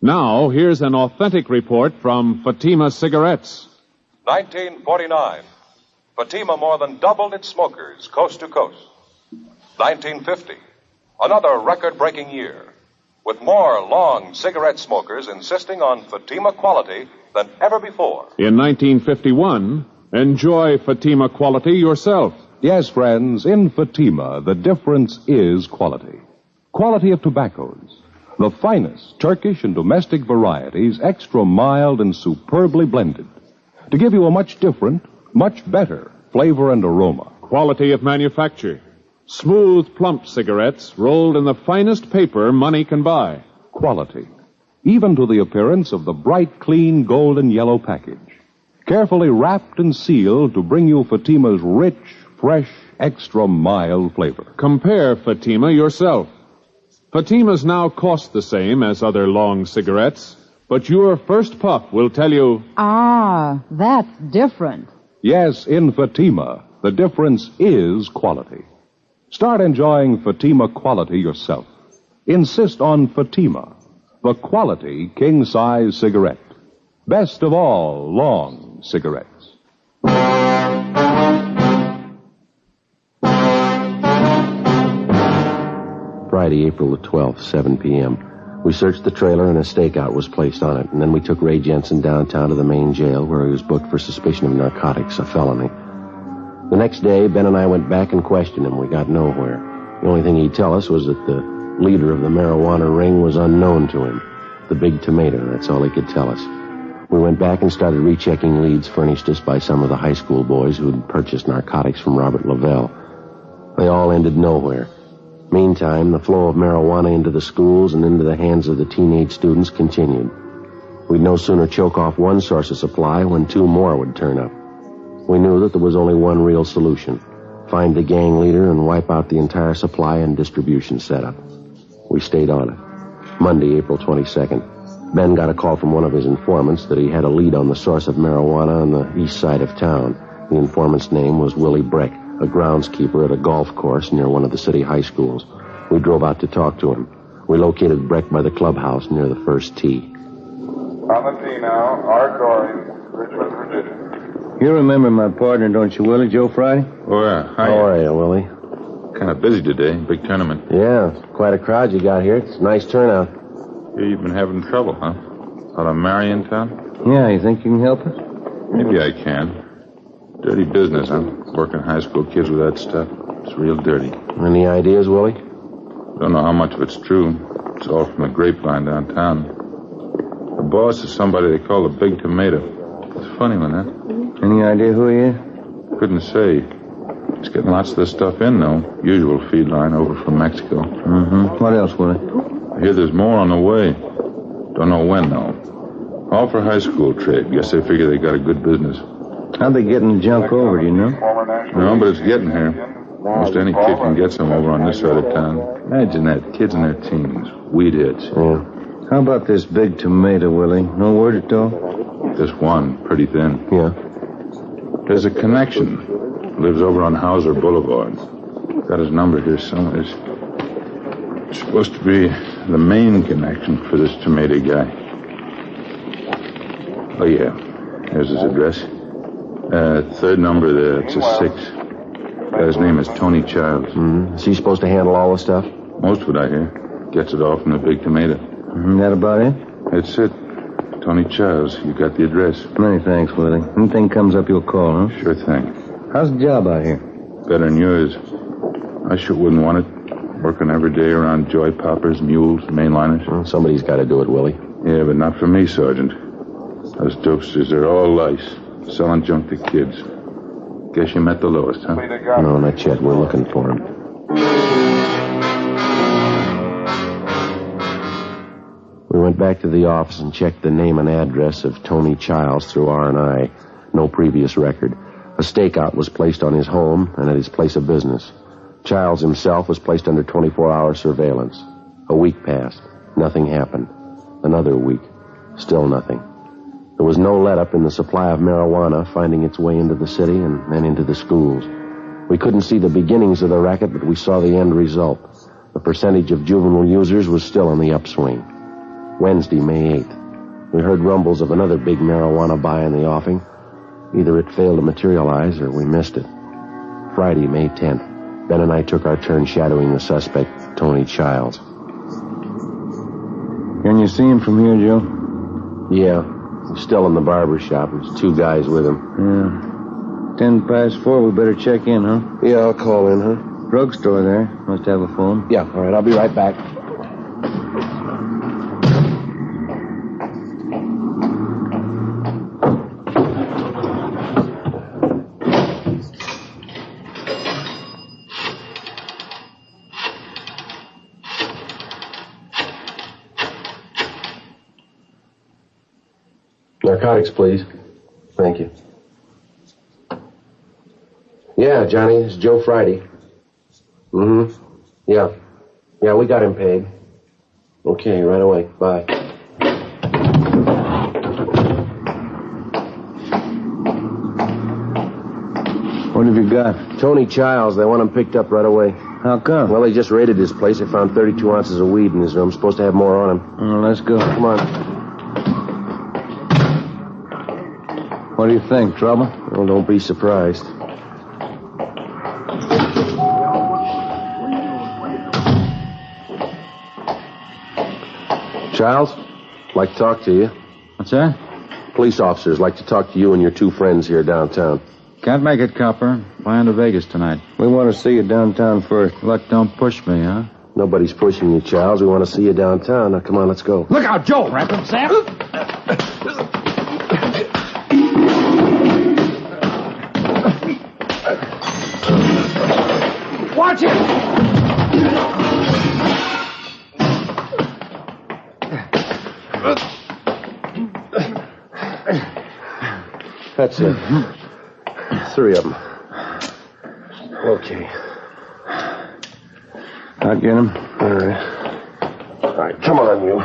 Now, here's an authentic report from Fatima Cigarettes. 1949. Fatima more than doubled its smokers coast to coast. 1950. Another record-breaking year, with more long cigarette smokers insisting on Fatima quality than ever before. In 1951, enjoy Fatima quality yourself. Yes, friends, in Fatima, the difference is quality. Quality of tobaccos. The finest Turkish and domestic varieties, extra mild and superbly blended, to give you a much different, much better flavor and aroma. Quality of manufacture. Smooth, plump cigarettes rolled in the finest paper money can buy. Quality. Even to the appearance of the bright, clean, golden yellow package. carefully wrapped and sealed to bring you Fatima's rich, fresh, extra mild flavor. Compare Fatima yourself. Fatimas now cost the same as other long cigarettes, but your first puff will tell you... Ah, that's different. Yes, in Fatima, the difference is quality. Start enjoying Fatima quality yourself. Insist on Fatima, the quality king-size cigarette. Best of all long cigarettes. Friday, April the 12th, 7 p.m. We searched the trailer and a stakeout was placed on it, and then we took Ray Jensen downtown to the main jail where he was booked for suspicion of narcotics, a felony. The next day, Ben and I went back and questioned him. We got nowhere. The only thing he'd tell us was that the leader of the marijuana ring was unknown to him. The Big Tomato, that's all he could tell us. We went back and started rechecking leads furnished us by some of the high school boys who had purchased narcotics from Robert Lavelle. They all ended nowhere. Meantime, the flow of marijuana into the schools and into the hands of the teenage students continued. We'd no sooner choke off one source of supply when two more would turn up. We knew that there was only one real solution: find the gang leader and wipe out the entire supply and distribution setup. We stayed on it. Monday, April 22nd. Ben got a call from one of his informants that he had a lead on the source of marijuana on the east side of town. The informant's name was Willie Breck, a groundskeeper at a golf course near one of the city high schools. We drove out to talk to him. We located Breck by the clubhouse near the first tee. On the tee now, Art Doring, Richmond, Virginia. You remember my partner, don't you, Willie? Joe Friday? Oh, yeah. Hi. How are you, Willie? Kind of busy today. Big tournament. Yeah, quite a crowd you got here. It's a nice turnout. Here you've been having trouble, huh? Out of Mary in town? Yeah, you think you can help us? Maybe I can. Dirty business, huh? Working high school kids with that stuff. It's real dirty. Any ideas, Willie? Don't know how much of it's true. It's all from the grapevine downtown. The boss is somebody they call the Big Tomato. It's a funny one, huh? Any idea who he is? Couldn't say. He's getting lots of this stuff in, though. Usual feed line over from Mexico. Mm-hmm. What else, Willie? I hear there's more on the way. Don't know when, though. All for high school trade. Guess they figure they got a good business. How'd they getting the junk over, do you know? No, but it's getting here. Most any kid can get some over on this side of town. Imagine that. Kids in their teens. Weed hits. Yeah. How about this Big Tomato, Willie? No word at all? Just one. Pretty thin. Yeah. There's a connection. Lives over on Hauser Boulevard. Got his number here somewhere. It's supposed to be the main connection for this tomato guy. Oh, yeah. There's his address. Third number there. It's a 6. Guy's name is Tony Childs. Mm-hmm. Is he supposed to handle all the stuff? Most of it, I hear. Gets it all from the Big Tomato. Mm-hmm. That about it? That's it. Tony Childs. You got the address. Many thanks, Willie. Anything comes up, you'll call, huh? Sure thing. How's the job out here? Better than yours. I sure wouldn't want it. Working every day around joy poppers, mules, mainliners. Well, somebody's got to do it, Willie. Yeah, but not for me, Sergeant. Those dopesters are all lice. Selling junk to kids. Guess you met the lowest, huh? No, not yet. We're looking for him. We went back to the office and checked the name and address of Tony Childs through R&I. No previous record. A stakeout was placed on his home and at his place of business. Childs himself was placed under 24-hour surveillance. A week passed. Nothing happened. Another week. Still nothing. There was no let-up in the supply of marijuana finding its way into the city and then into the schools. We couldn't see the beginnings of the racket, but we saw the end result. The percentage of juvenile users was still on the upswing. Wednesday, May 8th. We heard rumbles of another big marijuana buy in the offing. Either it failed to materialize or we missed it. Friday, May 10th. Ben and I took our turn shadowing the suspect, Tony Childs. Can you see him from here, Joe? Yeah. He's still in the barber shop. There's 2 guys with him. Yeah. 4:10. We better check in, huh? Yeah, I'll call in, huh? Drugstore there. Must have a phone. Yeah, all right. I'll be right back. Narcotics, please. Thank you. Yeah, Johnny, it's Joe Friday. Mm-hmm. Yeah. Yeah, we got him paid. Okay, right away. Bye. What have you got? Tony Childs. They want him picked up right away. How come? Well, they just raided his place. They found 32 ounces of weed in his room. Supposed to have more on him. Well, let's go. Come on. What do you think? Trouble? Well, don't be surprised. Childs, like to talk to you. What's that? Police officers like to talk to you and your two friends here downtown. Can't make it, copper. Flying to Vegas tonight. We want to see you downtown first. Look, don't push me, huh? Nobody's pushing you, Childs. We want to see you downtown. Now, come on, let's go. Look out, Joe! Wrap him, Sam! Watch it! That's it. 3 of them. Okay. I'll get him. All right. All right, come on, you.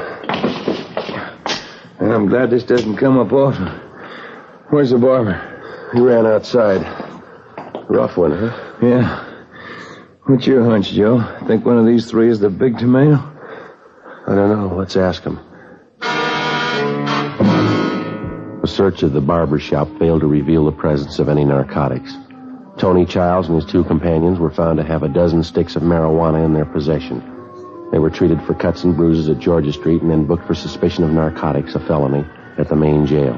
And I'm glad this doesn't come up often. Where's the barber? He ran outside. Rough one, huh? Yeah. What's your hunch, Joe? Think one of these 3 is the big tomato? I don't know. Let's ask him. A search of the barber shop failed to reveal the presence of any narcotics. Tony Childs and his 2 companions were found to have a dozen sticks of marijuana in their possession. They were treated for cuts and bruises at Georgia Street and then booked for suspicion of narcotics, a felony, at the main jail.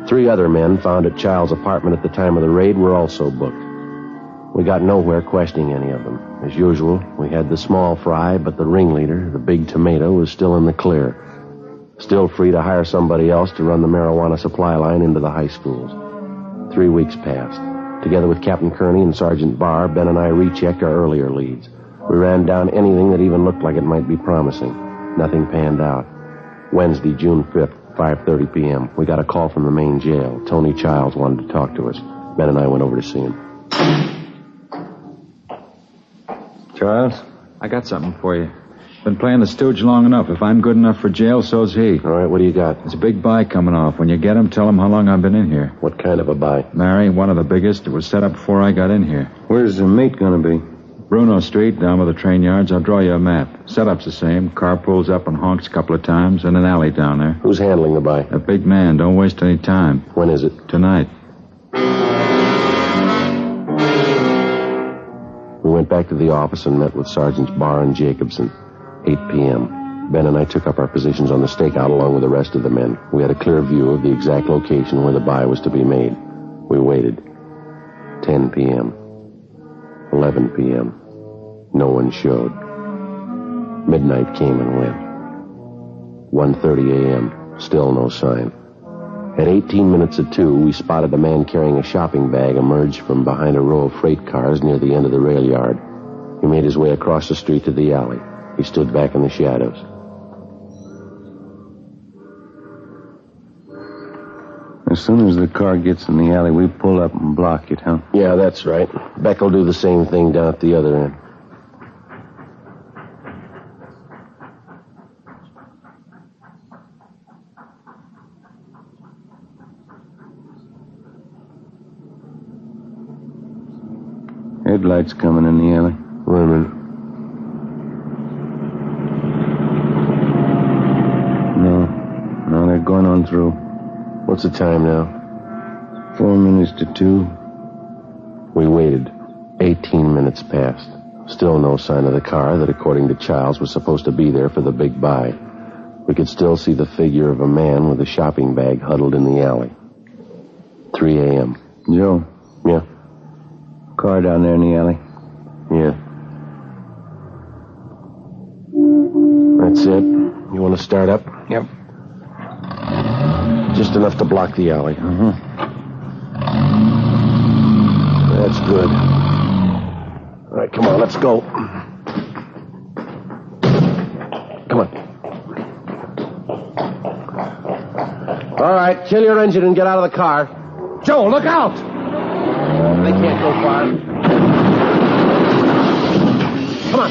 3 other men found at Childs' apartment at the time of the raid were also booked. We got nowhere questioning any of them. As usual, we had the small fry, but the ringleader, the big tomato, was still in the clear. Still free to hire somebody else to run the marijuana supply line into the high schools. 3 weeks passed. Together with Captain Kearney and Sergeant Barr, Ben and I rechecked our earlier leads. We ran down anything that even looked like it might be promising. Nothing panned out. Wednesday, June 5th, 5:30 p.m. We got a call from the main jail. Tony Childs wanted to talk to us. Ben and I went over to see him. Charles? I got something for you. Been playing the stooge long enough. If I'm good enough for jail, so's he. All right, what do you got? There's a big buy coming off. When you get him, tell him how long I've been in here. What kind of a buy? Mary, one of the biggest. It was set up before I got in here. Where's the meet going to be? Bruno Street, down by the train yards. I'll draw you a map. Setup's the same. Car pulls up and honks a couple of times, and an alley down there. Who's handling the buy? A big man. Don't waste any time. When is it? Tonight. We went back to the office and met with Sergeants Barr and Jacobson. 8 p.m. Ben and I took up our positions on the stakeout along with the rest of the men. We had a clear view of the exact location where the buy was to be made. We waited. 10 p.m. 11 p.m. No one showed. Midnight came and went. 1:30 a.m. Still no sign. At 18 minutes of 2, we spotted a man carrying a shopping bag emerge from behind a row of freight cars near the end of the rail yard. He made his way across the street to the alley. He stood back in the shadows. As soon as the car gets in the alley, we pull up and block it, huh? Yeah, that's right. Beck will do the same thing down at the other end. Headlights coming in the alley. Wait a minute. No, they're going on through. What's the time now? 4 minutes to 2. We waited. 18 minutes passed. Still no sign of the car that, according to Childs, was supposed to be there for the big buy. We could still see the figure of a man with a shopping bag huddled in the alley. 3 a.m. Joe? Yeah? Car down there in the alley? Yeah. That's it. You want to start up? Yep. Just enough to block the alley. Uh-huh. That's good. All right, come on, let's go. Come on. All right, kill your engine and get out of the car. Joe, look out! They can't go far. Come on.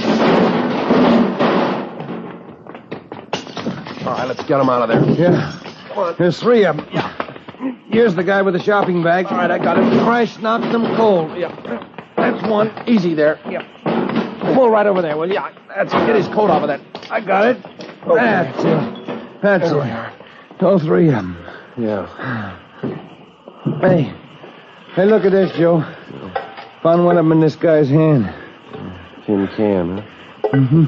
All right, let's get them out of there. Yeah. Come on. There's three of them. Yeah. Here's the guy with the shopping bag. All right, I got him. Crash knocked them cold. Yeah. That's one. Easy there. Yeah. Pull right over there, will you? That's it. Get his coat off of that. I got it. Okay. That's it. That's There it. we are. All three of them. Yeah. Hey, look at this, Joe. Found one of them in this guy's hand. Tin can, huh? Mm-hmm.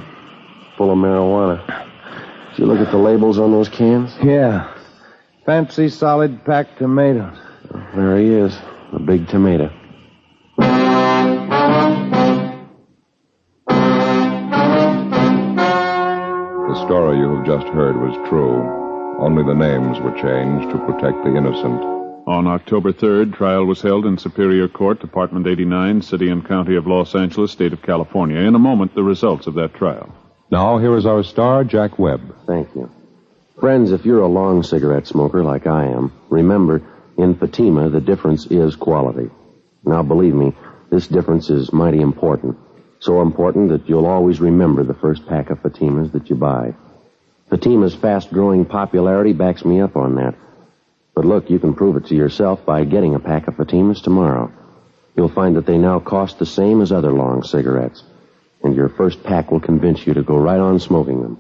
Full of marijuana. Did you look at the labels on those cans? Yeah. Fancy solid packed tomatoes. There he is, a big tomato. The story you have just heard was true. Only the names were changed to protect the innocent. On October 3rd, trial was held in Superior Court, Department 89, City and County of Los Angeles, State of California. In a moment, the results of that trial. Now, here is our star, Jack Webb. Thank you. Friends, if you're a long cigarette smoker like I am, remember, in Fatima, the difference is quality. Now, believe me, this difference is mighty important. So important that you'll always remember the first pack of Fatimas that you buy. Fatima's fast-growing popularity backs me up on that. But look, you can prove it to yourself by getting a pack of Fatimas tomorrow. You'll find that they now cost the same as other long cigarettes, and your first pack will convince you to go right on smoking them.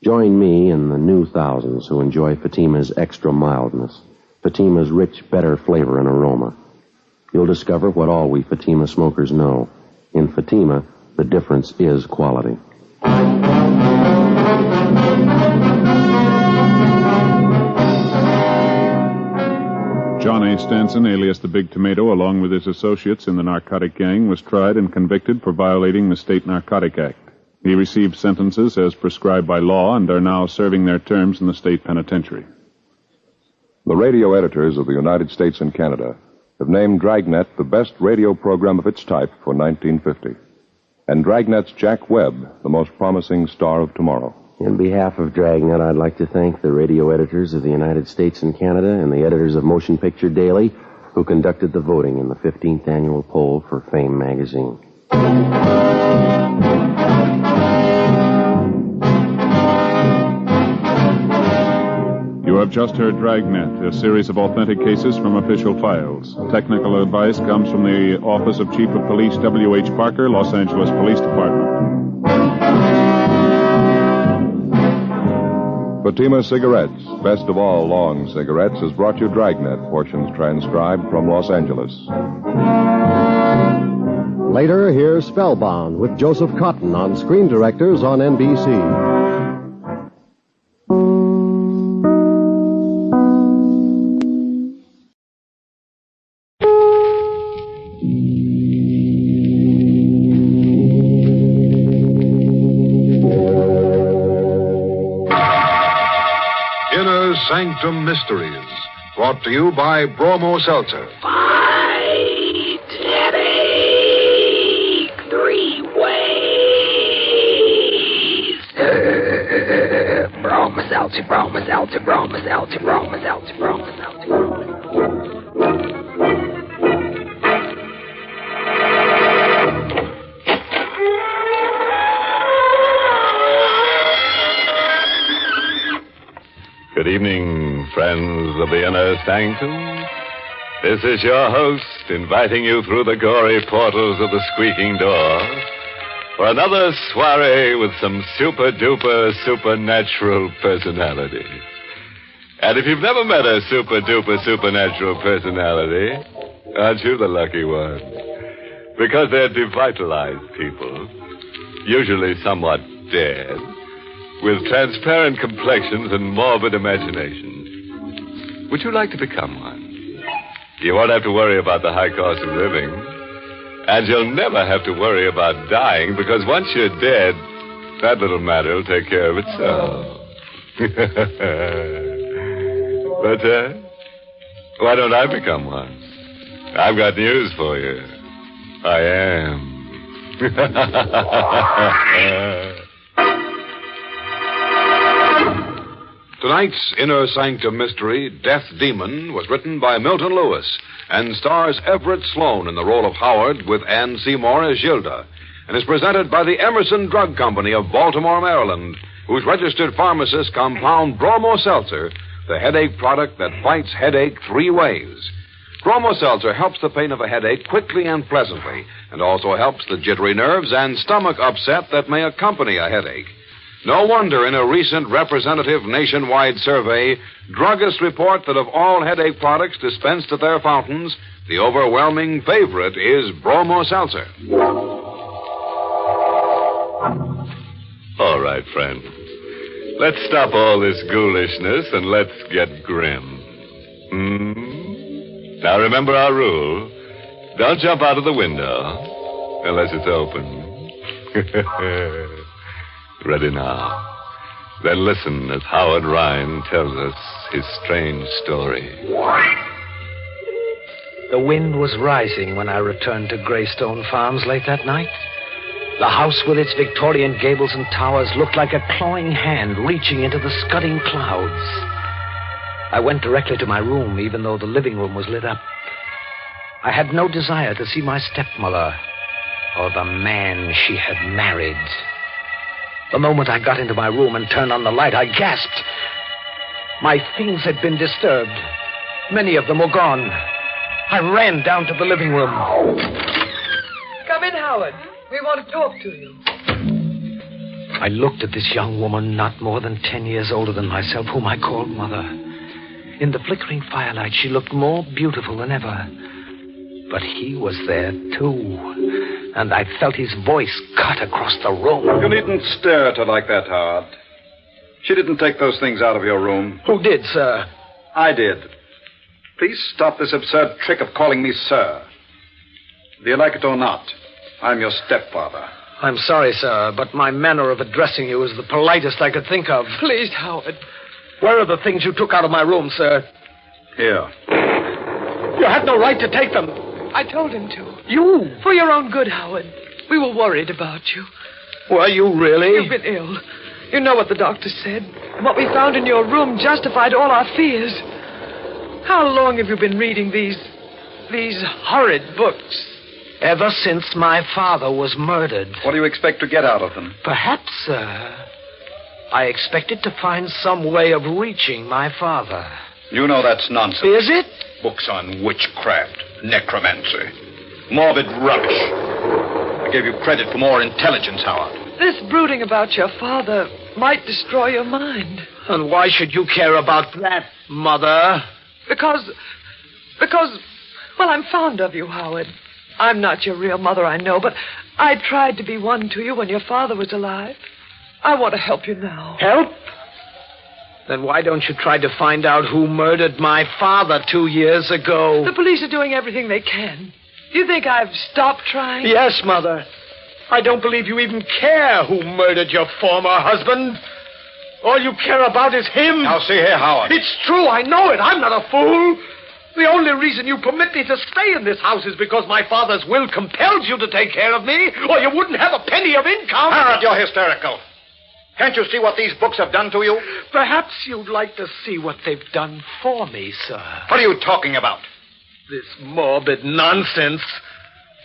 Join me and the new thousands who enjoy Fatima's extra mildness, Fatima's rich, better flavor and aroma. You'll discover what all we Fatima smokers know. In Fatima, the difference is quality. John A. Stanson, alias the Big Tomato, along with his associates in the narcotic gang, was tried and convicted for violating the State Narcotic Act. He received sentences as prescribed by law and are now serving their terms in the state penitentiary. The radio editors of the United States and Canada have named Dragnet the best radio program of its type for 1950. And Dragnet's Jack Webb, the most promising star of tomorrow. In behalf of Dragnet, I'd like to thank the radio editors of the United States and Canada and the editors of Motion Picture Daily who conducted the voting in the 15th annual poll for Fame magazine. You have just heard Dragnet, a series of authentic cases from official files. Technical advice comes from the Office of Chief of Police W.H. Parker, Los Angeles Police Department. Fatima Cigarettes, best of all long cigarettes, has brought you Dragnet, portions transcribed from Los Angeles. Later, here's Spellbound with Joseph Cotton on Screen Directors on NBC. Sanctum Mysteries, brought to you by Bromo Seltzer. Fight headache 3 ways. Bromo Seltzer, Bromo Seltzer, Bromo Seltzer, Bromo Seltzer, Bromo Seltzer. Good evening, friends of the inner sanctum. This is your host inviting you through the gory portals of the squeaking door for another soiree with some super-duper supernatural personality. And if you've never met a super-duper supernatural personality, aren't you the lucky one? Because they're devitalized people, usually somewhat dead, with transparent complexions and morbid imaginations. Would you like to become one? You won't have to worry about the high cost of living. And you'll never have to worry about dying, because once you're dead, that little matter will take care of itself. But, why don't I become one? I've got news for you. I am. Tonight's Inner Sanctum mystery, Death Demon, was written by Milton Lewis and stars Everett Sloan in the role of Howard with Ann Seymour as Gilda, and is presented by the Emerson Drug Company of Baltimore, Maryland, whose registered pharmacists compound Bromo Seltzer, the headache product that fights headache 3 ways. Bromo Seltzer helps the pain of a headache quickly and pleasantly, and also helps the jittery nerves and stomach upset that may accompany a headache. No wonder in a recent representative nationwide survey, druggists report that of all headache products dispensed at their fountains, the overwhelming favorite is Bromo Seltzer. All right, friend. Let's stop all this ghoulishness and let's get grim. Now remember our rule. Don't jump out of the window unless it's open. Ready now. Then listen as Howard Rhine tells us his strange story. The wind was rising when I returned to Greystone Farms late that night. The house with its Victorian gables and towers looked like a clawing hand reaching into the scudding clouds. I went directly to my room, even though the living room was lit up. I had no desire to see my stepmother or the man she had married. The moment I got into my room and turned on the light, I gasped. My things had been disturbed. Many of them were gone. I ran down to the living room. Come in, Howard. We want to talk to you. I looked at this young woman, not more than 10 years older than myself, whom I called Mother. In the flickering firelight, she looked more beautiful than ever. But he was there, too. And I felt his voice cut across the room. You needn't stare at her like that, Howard. She didn't take those things out of your room. Who did, sir? I did. Please stop this absurd trick of calling me sir. Do you like it or not? I'm your stepfather. I'm sorry, sir, but my manner of addressing you is the politest I could think of. Please, Howard. Where are the things you took out of my room, sir? Here. You had no right to take them. I told him to. You? For your own good, Howard. We were worried about you. Were you really? You've been ill. You know what the doctor said. What we found in your room justified all our fears. How long have you been reading these horrid books? Ever since my father was murdered. What do you expect to get out of them? Perhaps, sir, I expected to find some way of reaching my father. You know that's nonsense. Is it? Books on witchcraft, necromancy, morbid rubbish. I gave you credit for more intelligence, Howard. This brooding about your father might destroy your mind. And why should you care about that, Mother? Because, well, I'm fond of you, Howard. I'm not your real mother, I know, but I tried to be one to you when your father was alive. I want to help you now. Help? Then why don't you try to find out who murdered my father 2 years ago? The police are doing everything they can. Do you think I've stopped trying? Yes, Mother. I don't believe you even care who murdered your former husband. All you care about is him. Now, see here, Howard. It's true, I know it. I'm not a fool. The only reason you permit me to stay in this house is because my father's will compels you to take care of me, or you wouldn't have a penny of income. Howard, you're hysterical. Can't you see what these books have done to you? Perhaps you'd like to see what they've done for me, sir. What are you talking about? This morbid nonsense.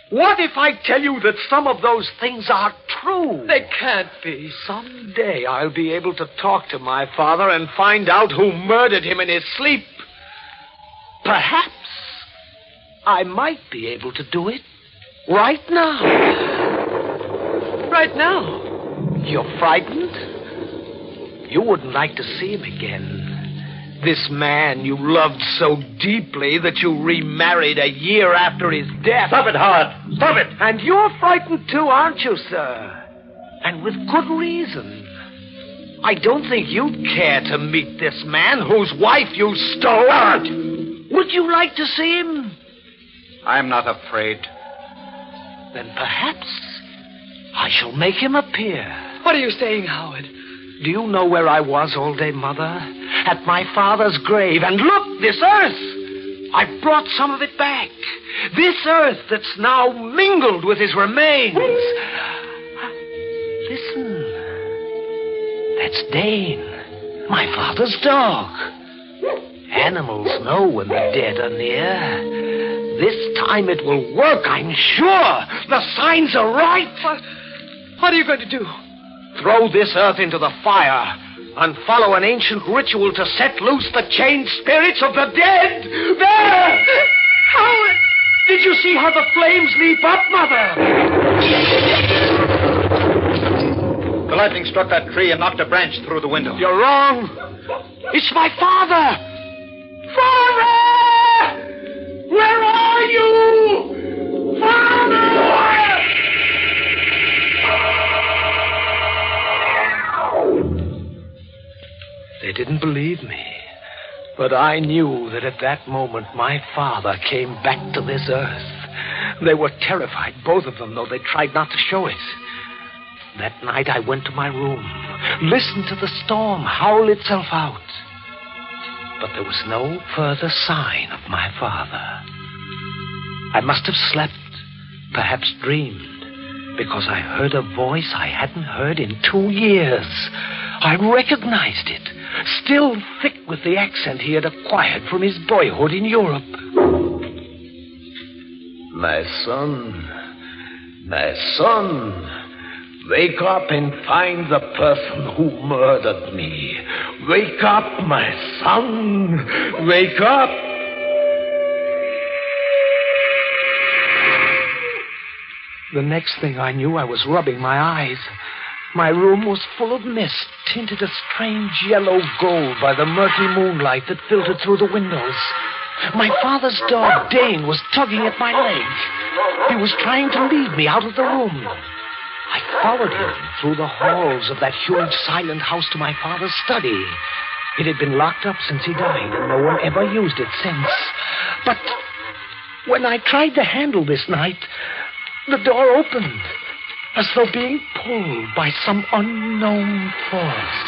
What if I tell you that some of those things are true? They can't be. Someday I'll be able to talk to my father and find out who murdered him in his sleep. Perhaps I might be able to do it right now. Right now? You're frightened? You wouldn't like to see him again. This man you loved so deeply that you remarried a year after his death. Stop it, Howard. Stop it. And you're frightened too, aren't you, sir? And with good reason. I don't think you'd care to meet this man whose wife you stole. Howard! Would you like to see him? I'm not afraid. Then perhaps I shall make him appear. What are you saying, Howard? Do you know where I was all day, Mother? At my father's grave. And look, this earth! I've brought some of it back. This earth that's now mingled with his remains. Listen. That's Dane. My father's dog. Animals know when the dead are near. This time it will work, I'm sure. The signs are right. What are you going to do? Throw this earth into the fire and follow an ancient ritual to set loose the chained spirits of the dead. There! Howard! Did you see how the flames leap up, Mother? The lightning struck that tree and knocked a branch through the window. You're wrong. It's my father. Father! Where are you? Father! They didn't believe me. But I knew that at that moment my father came back to this earth. They were terrified, both of them, though they tried not to show it. That night I went to my room, listened to the storm howl itself out. But there was no further sign of my father. I must have slept, perhaps dreamed, because I heard a voice I hadn't heard in 2 years. I recognized it, still thick with the accent he had acquired from his boyhood in Europe. My son, wake up and find the person who murdered me. Wake up, my son, wake up. The next thing I knew, I was rubbing my eyes. My room was full of mist, tinted a strange yellow gold by the murky moonlight that filtered through the windows. My father's dog, Dane, was tugging at my leg. He was trying to lead me out of the room. I followed him through the halls of that huge silent house to my father's study. It had been locked up since he died, and no one ever used it since. But when I tried the handle this night, the door opened, as though being pulled by some unknown force.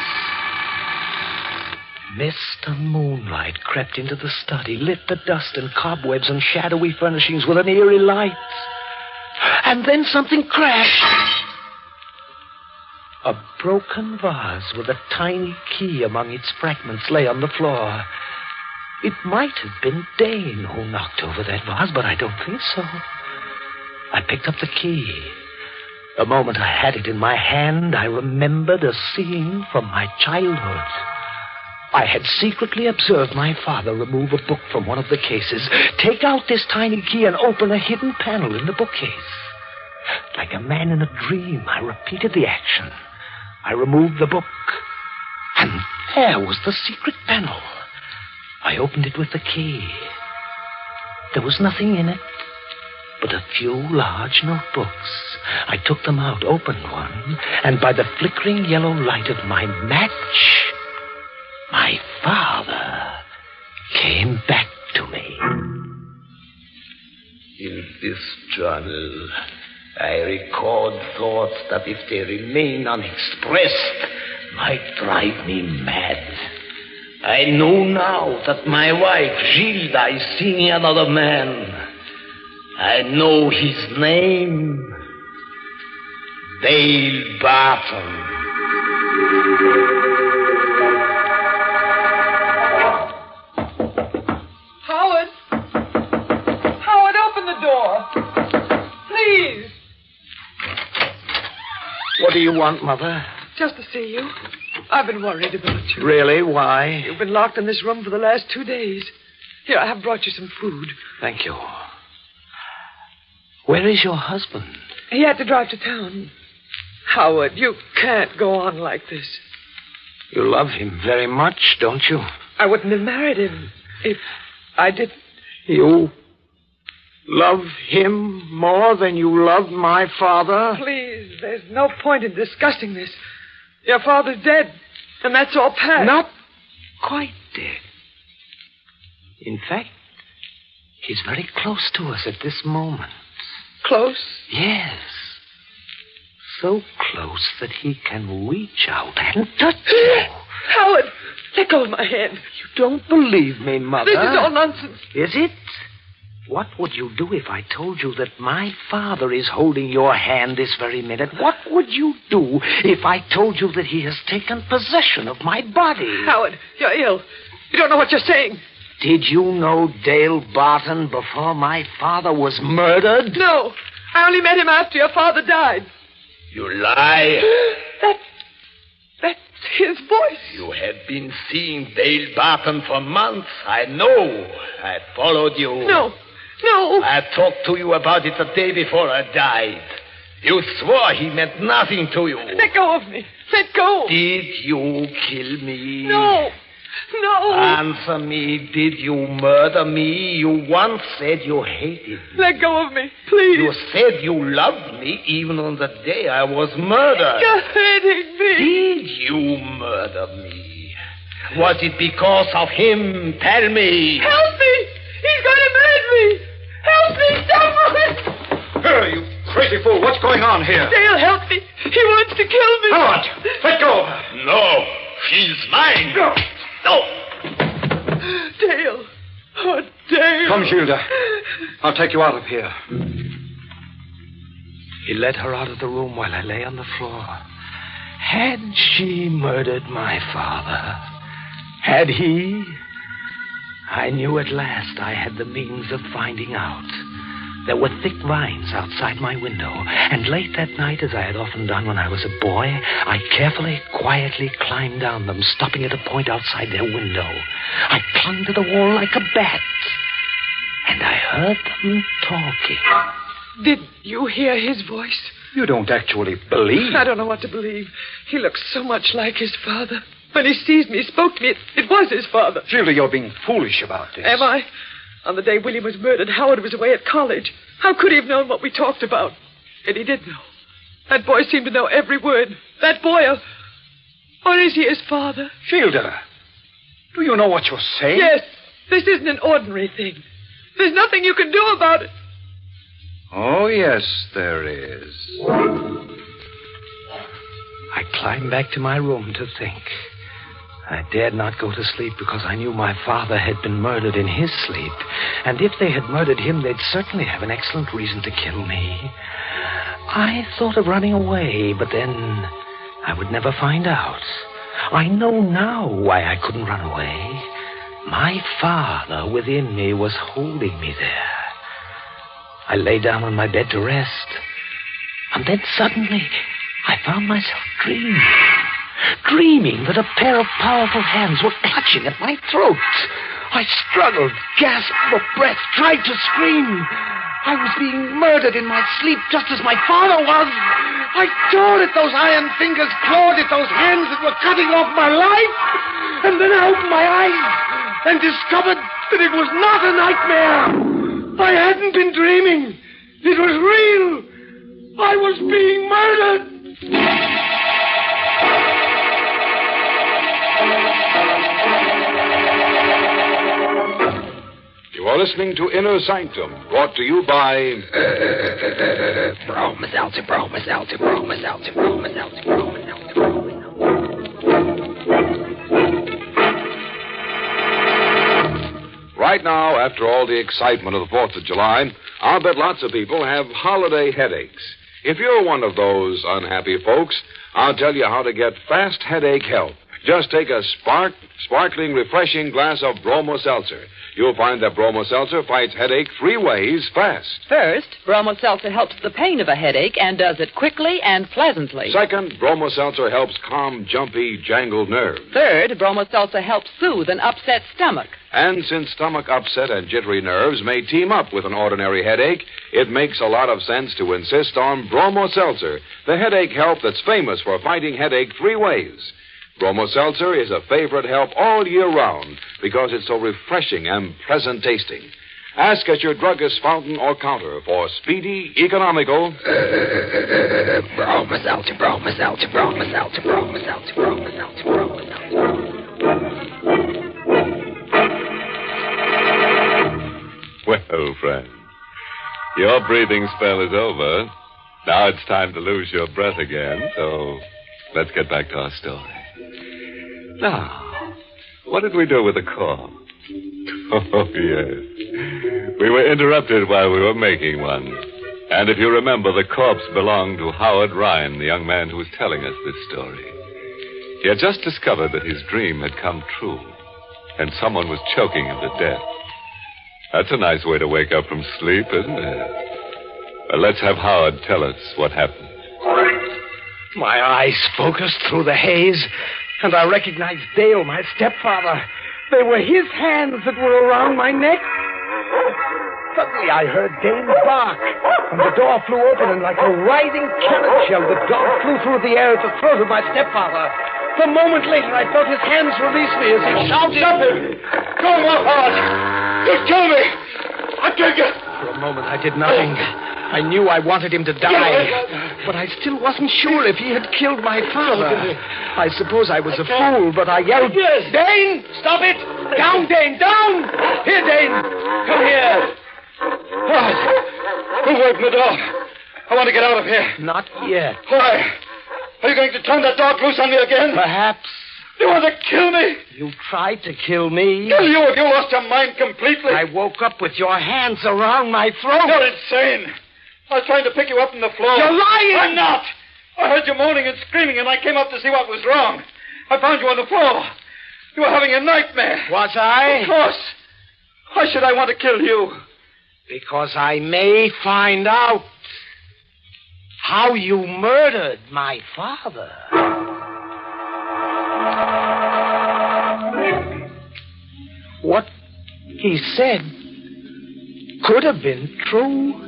Mist and moonlight crept into the study, lit the dust and cobwebs and shadowy furnishings with an eerie light. And then something crashed. A broken vase with a tiny key among its fragments lay on the floor. It might have been Dane who knocked over that vase, but I don't think so. I picked up the key. The moment I had it in my hand, I remembered a scene from my childhood. I had secretly observed my father remove a book from one of the cases, take out this tiny key, and open a hidden panel in the bookcase. Like a man in a dream, I repeated the action. I removed the book, and there was the secret panel. I opened it with the key. There was nothing in it but a few large notebooks. I took them out, opened one, and by the flickering yellow light of my match, my father came back to me. In this journal, I record thoughts that, if they remain unexpressed, might drive me mad. I know now that my wife, Gilda, is seeing another man. I know his name. Dale Barton. Howard! Howard, open the door. Please. What do you want, Mother? Just to see you. I've been worried about you. Really? Why? You've been locked in this room for the last 2 days. Here, I have brought you some food. Thank you. Where is your husband? He had to drive to town. Howard, you can't go on like this. You love him very much, don't you? I wouldn't have married him if I didn't. You love him more than you loved my father? Please, there's no point in discussing this. Your father's dead, and that's all past. Not quite dead. In fact, he's very close to us at this moment. Close? Yes. So close that he can reach out and touch you. Howard, let go of my hand. You don't believe me, Mother. This is all nonsense. Is it? What would you do if I told you that my father is holding your hand this very minute? What would you do if I told you that he has taken possession of my body? Howard, you're ill. You don't know what you're saying. Did you know Dale Barton before my father was murdered? No. I only met him after your father died. You lie. That's his voice. You have been seeing Dale Barton for months. I know. I followed you. No. I talked to you about it the day before I died. You swore he meant nothing to you. Let go of me. Let go. Did you kill me? No. Answer me. Did you murder me? You once said you hated me. Let go of me, please. You said you loved me even on the day I was murdered. You're hurting me. Did you murder me? Was it because of him? Tell me. Help me. He's going to murder me. Help me, someone. Hey, you crazy fool. What's going on here? Dale, help me. He wants to kill me. Howard, let go of her. No. She's mine. No. Dale. Oh, Dale. Come, Gilda. I'll take you out of here. He led her out of the room while I lay on the floor. Had she murdered my father? Had he? I knew at last I had the means of finding out. There were thick vines outside my window, and late that night, as I had often done when I was a boy, I carefully, quietly climbed down them, stopping at a point outside their window. I clung to the wall like a bat, and I heard them talking. Did you hear his voice? You don't actually believe? I don't know what to believe. He looks so much like his father. When he sees me, spoke to me, it was his father. Gilda, you're being foolish about this. Am I? On the day William was murdered, Howard was away at college. How could he have known what we talked about? And he did know. That boy seemed to know every word. That boy, or is he his father? Gilda, do you know what you're saying? Yes. This isn't an ordinary thing. There's nothing you can do about it. Oh, yes, there is. I climbed back to my room to think. I dared not go to sleep because I knew my father had been murdered in his sleep. And if they had murdered him, they'd certainly have an excellent reason to kill me. I thought of running away, but then I would never find out. I know now why I couldn't run away. My father within me was holding me there. I lay down on my bed to rest. And then suddenly I found myself dreaming that a pair of powerful hands were clutching at my throat. I struggled, gasped for breath, tried to scream. I was being murdered in my sleep just as my father was. I tore at those iron fingers, clawed at those hands that were cutting off my life. And then I opened my eyes and discovered that it was not a nightmare. I hadn't been dreaming. It was real. I was being murdered. You are listening to Inner Sanctum, brought to you by... Right now, after all the excitement of the 4th of July, I'll bet lots of people have holiday headaches. If you're one of those unhappy folks, I'll tell you how to get fast headache help. Just take a sparkling, refreshing glass of Bromo Seltzer. You'll find that Bromo Seltzer fights headache 3 ways fast. First, Bromo Seltzer helps the pain of a headache and does it quickly and pleasantly. Second, Bromo Seltzer helps calm, jumpy, jangled nerves. Third, Bromo Seltzer helps soothe an upset stomach. And since stomach upset and jittery nerves may team up with an ordinary headache, it makes a lot of sense to insist on Bromo Seltzer, the headache help that's famous for fighting headache 3 ways. Bromo Seltzer is a favorite help all year round because it's so refreshing and pleasant tasting. Ask at your druggist's fountain or counter for speedy, economical... Bromo Seltzer, Bromo Seltzer, Bromo Seltzer, Bromo Seltzer, Bromo Seltzer, Bromo Seltzer. Well, friend, your breathing spell is over. Now it's time to lose your breath again, so let's get back to our story. Now, what did we do with the corn? Oh, yes. We were interrupted while we were making one. And if you remember, the corpse belonged to Howard Ryan, the young man who was telling us this story. He had just discovered that his dream had come true, and someone was choking him to death. That's a nice way to wake up from sleep, isn't it? Well, let's have Howard tell us what happened. My eyes focused through the haze, and I recognized Dale, my stepfather. They were his hands that were around my neck. Suddenly I heard Dane bark, and the door flew open, and like a rising cannon shell, the dog flew through the air at the throat of my stepfather. A moment later, I felt his hands release me as he shouted. Stop him! Go on, Howard! Just kill me! I'll take it! For a moment, I did nothing. I knew I wanted him to die, but I still wasn't sure if he had killed my father. I suppose I was a fool, but I yelled, Dane, stop it! Down, Dane, down! Here, Dane, come here. Howard, who opened the door? I want to get out of here. Not yet. Why? Are you going to turn that dog loose on me again? Perhaps. You want to kill me? You tried to kill me. Kill you if you lost your mind completely. I woke up with your hands around my throat. You're insane. I was trying to pick you up from the floor. You're lying! I'm not. I heard you moaning and screaming, and I came up to see what was wrong. I found you on the floor. You were having a nightmare. Was I? Of course. Why should I want to kill you? Because I may find out how you murdered my father. What he said could have been true.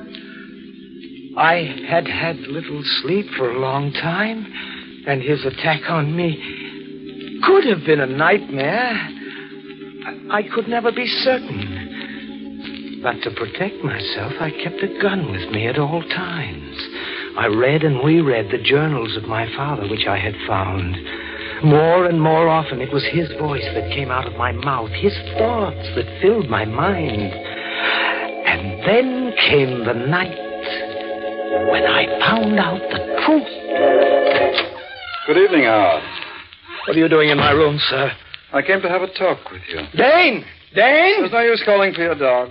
I had had little sleep for a long time, and his attack on me could have been a nightmare. I could never be certain. But to protect myself, I kept a gun with me at all times. I read and reread the journals of my father, which I had found. More and more often, it was his voice that came out of my mouth, his thoughts that filled my mind. And then came the night when I found out the truth. Good evening, Howard. What are you doing in my room, sir? I came to have a talk with you. Dane! Dane! There's no use calling for your dog.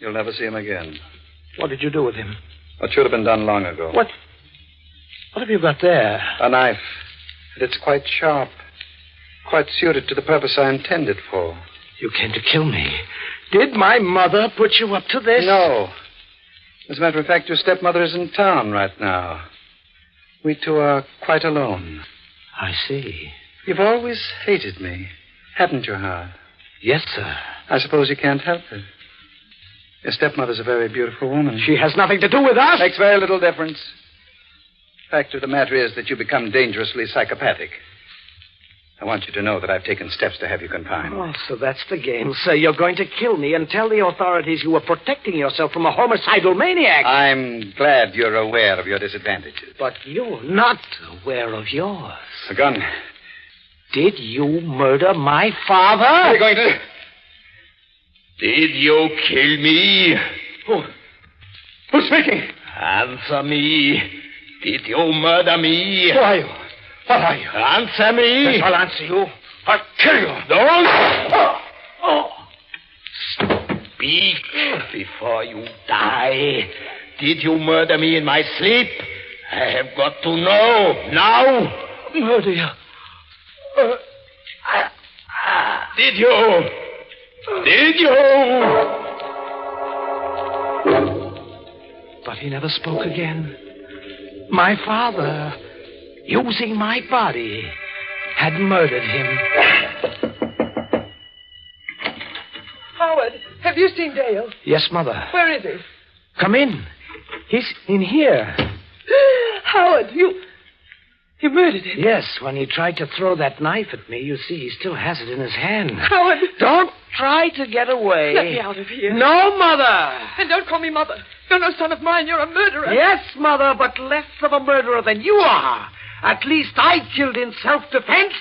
You'll never see him again. What did you do with him? What should have been done long ago. What have you got there? A knife. And it's quite sharp. Quite suited to the purpose I intend it for. You came to kill me. Did my mother put you up to this? No. As a matter of fact, your stepmother is in town right now. We two are quite alone. I see. You've always hated me, haven't you, Howard? Yes, sir. I suppose you can't help it. Your stepmother's a very beautiful woman. She has nothing to do with us. Makes very little difference. Fact of the matter is that you become dangerously psychopathic. I want you to know that I've taken steps to have you confined. Oh, so that's the game, sir. You're going to kill me and tell the authorities you were protecting yourself from a homicidal maniac. I'm glad you're aware of your disadvantages. But you're not aware of yours. A gun. Did you murder my father? What are you going to... Did you kill me? Who's speaking? Answer me. Did you murder me? Who are you? What are you? Answer me. Yes, I'll answer you. I'll kill you. Don't. Speak before you die. Did you murder me in my sleep? I have got to know now. Murder you? Did you? Did you? But he never spoke again. My father, using my body, had murdered him. Howard, have you seen Dale? Yes, Mother. Where is he? Come in. He's in here. Howard, you murdered him? Yes, when he tried to throw that knife at me, you see, he still has it in his hand. Howard! Don't try to get away. Let me out of here. No, Mother! And don't call me Mother. You're no son of mine. You're a murderer. Yes, Mother, but less of a murderer than you are. At least I killed in self-defense.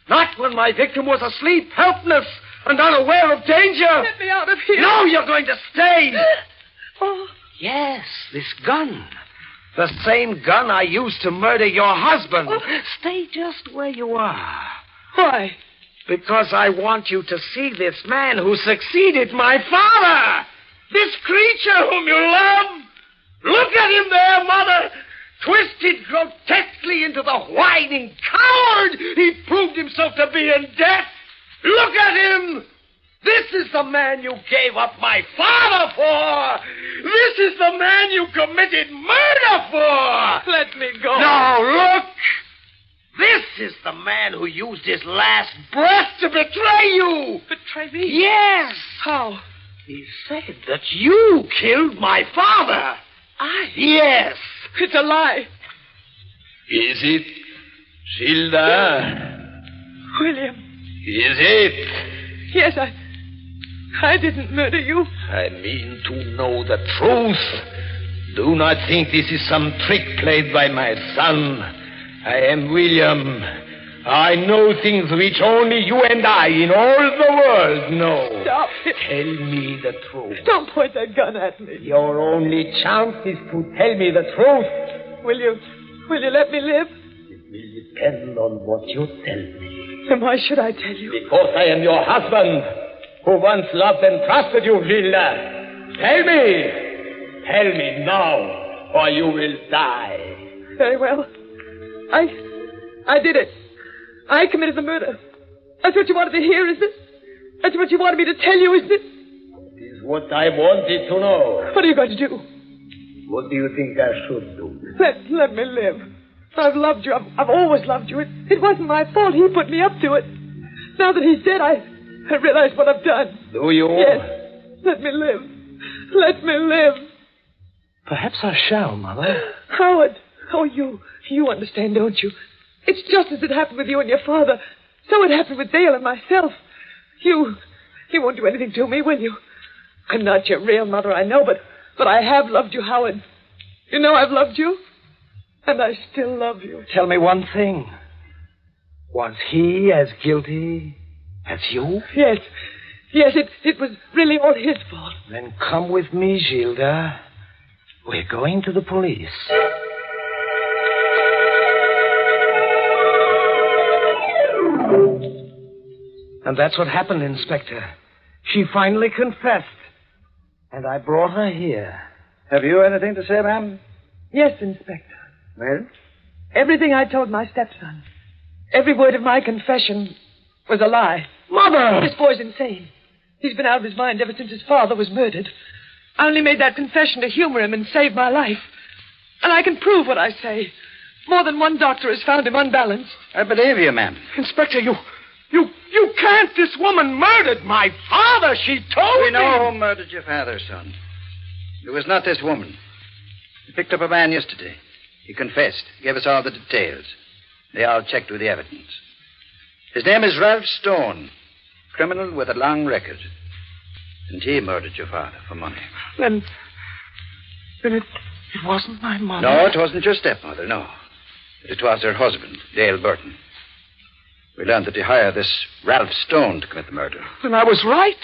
Not when my victim was asleep, helpless, and unaware of danger. Let me out of here. No, you're going to stay. Oh. Yes, this gun. The same gun I used to murder your husband. Oh. Stay just where you are. Why? Because I want you to see this man who succeeded my father. This creature whom you love. Look at him there, Mother. Twisted grotesquely into the whining coward he proved himself to be in death. Look at him. This is the man you gave up my father for. This is the man you committed murder for. Let me go. Now, look. This is the man who used his last breath to betray you. Betray me? Yes. How? He said that you killed my father. I? Yes. It's a lie. Is it, Gilda? William. Is it? Yes, I didn't murder you. I mean to know the truth. Do not think this is some trick played by my son. I am William. I know things which only you and I in all the world know. Stop. Tell me the truth. Don't point that gun at me. Your only chance is to tell me the truth. Will you let me live? It will depend on what you tell me. Then why should I tell you? Because I am your husband, who once loved and trusted you, Gilda. Tell me now, or you will die. Very well. I did it. I committed the murder. That's what you wanted to hear, isn't it? That's what you wanted me to tell you, isn't it? It is what I wanted to know. What are you going to do? What do you think I should do? Let me live. I've loved you. I've always loved you. It wasn't my fault. He put me up to it. Now that he's dead, I realize what I've done. Do you? Yes. Let me live. Let me live. Perhaps I shall, Mother. Howard. Oh, you understand, don't you? It's just as it happened with you and your father. So it happened with Dale and myself. You won't do anything to me, will you? I'm not your real mother, I know, but I have loved you, Howard. You know I've loved you, and I still love you. Tell me one thing. Was he as guilty as you? Yes, it was really all his fault. Then come with me, Gilda. We're going to the police. And that's what happened, Inspector. She finally confessed. And I brought her here. Have you anything to say, ma'am? Yes, Inspector. Well? Everything I told my stepson. Every word of my confession was a lie. Mother! This boy's insane. He's been out of his mind ever since his father was murdered. I only made that confession to humor him and save my life. And I can prove what I say. More than one doctor has found him unbalanced. I believe you, ma'am. Inspector, you can't. This woman murdered my father. She told me. We know who murdered your father, son. It was not this woman. We picked up a man yesterday. He confessed. Gave us all the details. They all checked with the evidence. His name is Ralph Stone. Criminal with a long record. And he murdered your father for money. Then it wasn't my mother. No, it wasn't your stepmother, no. But it was her husband, Dale Burton. We learned that he hired this Ralph Stone to commit the murder. Then I was right.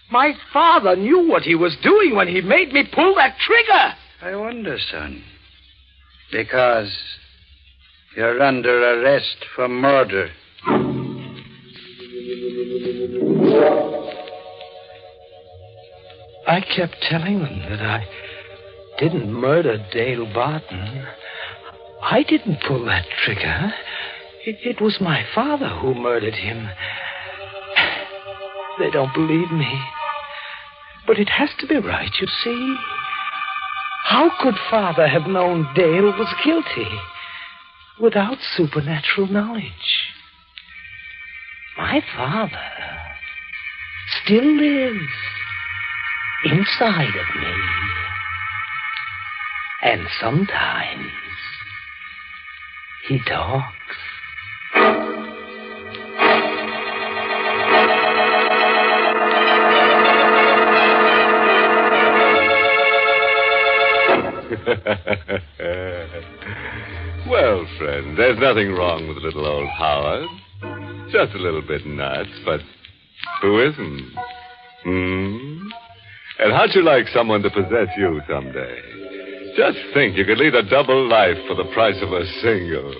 My father knew what he was doing when he made me pull that trigger. I wonder, son. Because you're under arrest for murder. I kept telling them that I didn't murder Dale Barton. I didn't pull that trigger. It was my father who murdered him. They don't believe me. But it has to be right, you see. How could Father have known Dale was guilty without supernatural knowledge? My father still lives inside of me. And sometimes he talks. Well, friend, there's nothing wrong with little old Howard. Just a little bit nuts, but who isn't? And how'd you like someone to possess you someday? Just think, you could lead a double life for the price of a single.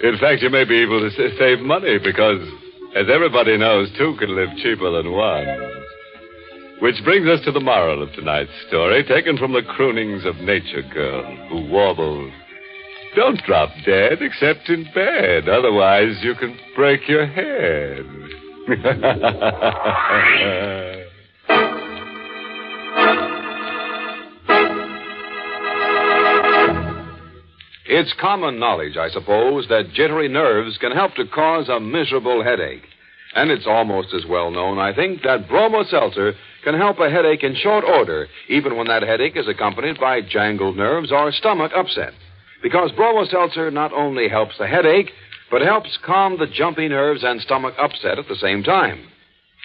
In fact, you may be able to save money because, as everybody knows, two can live cheaper than one. Which brings us to the moral of tonight's story, taken from the croonings of Nature Girl, who warbles, "Don't drop dead except in bed, otherwise you can break your head." It's common knowledge, I suppose, that jittery nerves can help to cause a miserable headache. And it's almost as well known, I think, that Bromo Seltzer can help a headache in short order, even when that headache is accompanied by jangled nerves or stomach upset. Because Bromo Seltzer not only helps the headache, but helps calm the jumpy nerves and stomach upset at the same time.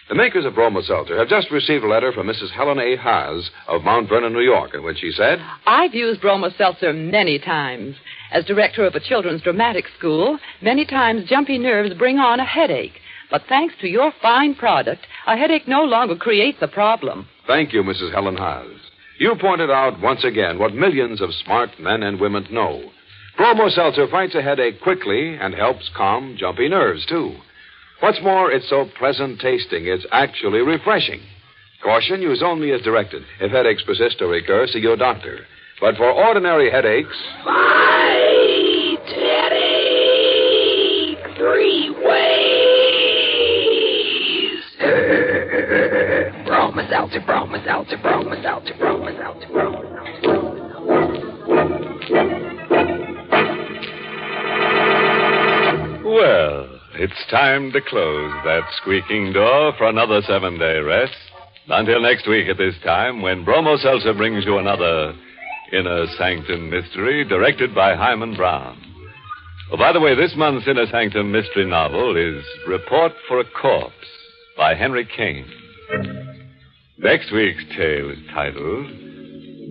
The makers of Bromo Seltzer have just received a letter from Mrs. Helen A. Haas of Mount Vernon, New York, in which she said, "I've used Bromo Seltzer many times. As director of a children's dramatic school, many times jumpy nerves bring on a headache. But thanks to your fine product, a headache no longer creates a problem." Thank you, Mrs. Helen Haas. You pointed out once again what millions of smart men and women know. Bromo Seltzer fights a headache quickly and helps calm jumpy nerves, too. What's more, it's so pleasant tasting, it's actually refreshing. Caution, use only as directed. If headaches persist or recur, see your doctor. But for ordinary headaches... Fight headache 3 ways. Bromo Seltzer, Bromo Seltzer, Bromo Seltzer, Bromo Seltzer, Bromo Seltzer. Well, it's time to close that squeaking door for another 7-day rest. Until next week at this time, when Bromo Seltzer brings you another Inner Sanctum mystery directed by Hyman Brown. Oh, by the way, this month's Inner Sanctum mystery novel is Report for a Corpse by Henry Kane. Next week's tale is titled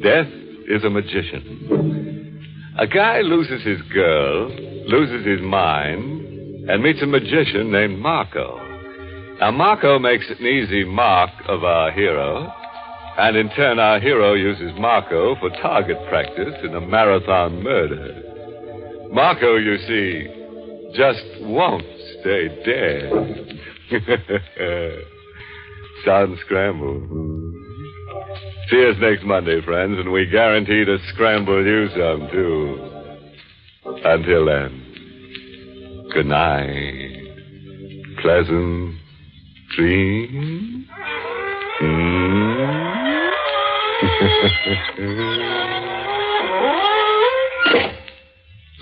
Death is a Magician. A guy loses his girl, loses his mind, and meets a magician named Marco. Now, Marco makes an easy mark of our hero, and in turn, our hero uses Marco for target practice in a marathon murder. Marco, you see, just won't stay dead. Sound scrambled. See us next Monday, friends, and we guarantee to scramble you some, too. Until then, good night. Pleasant dreams.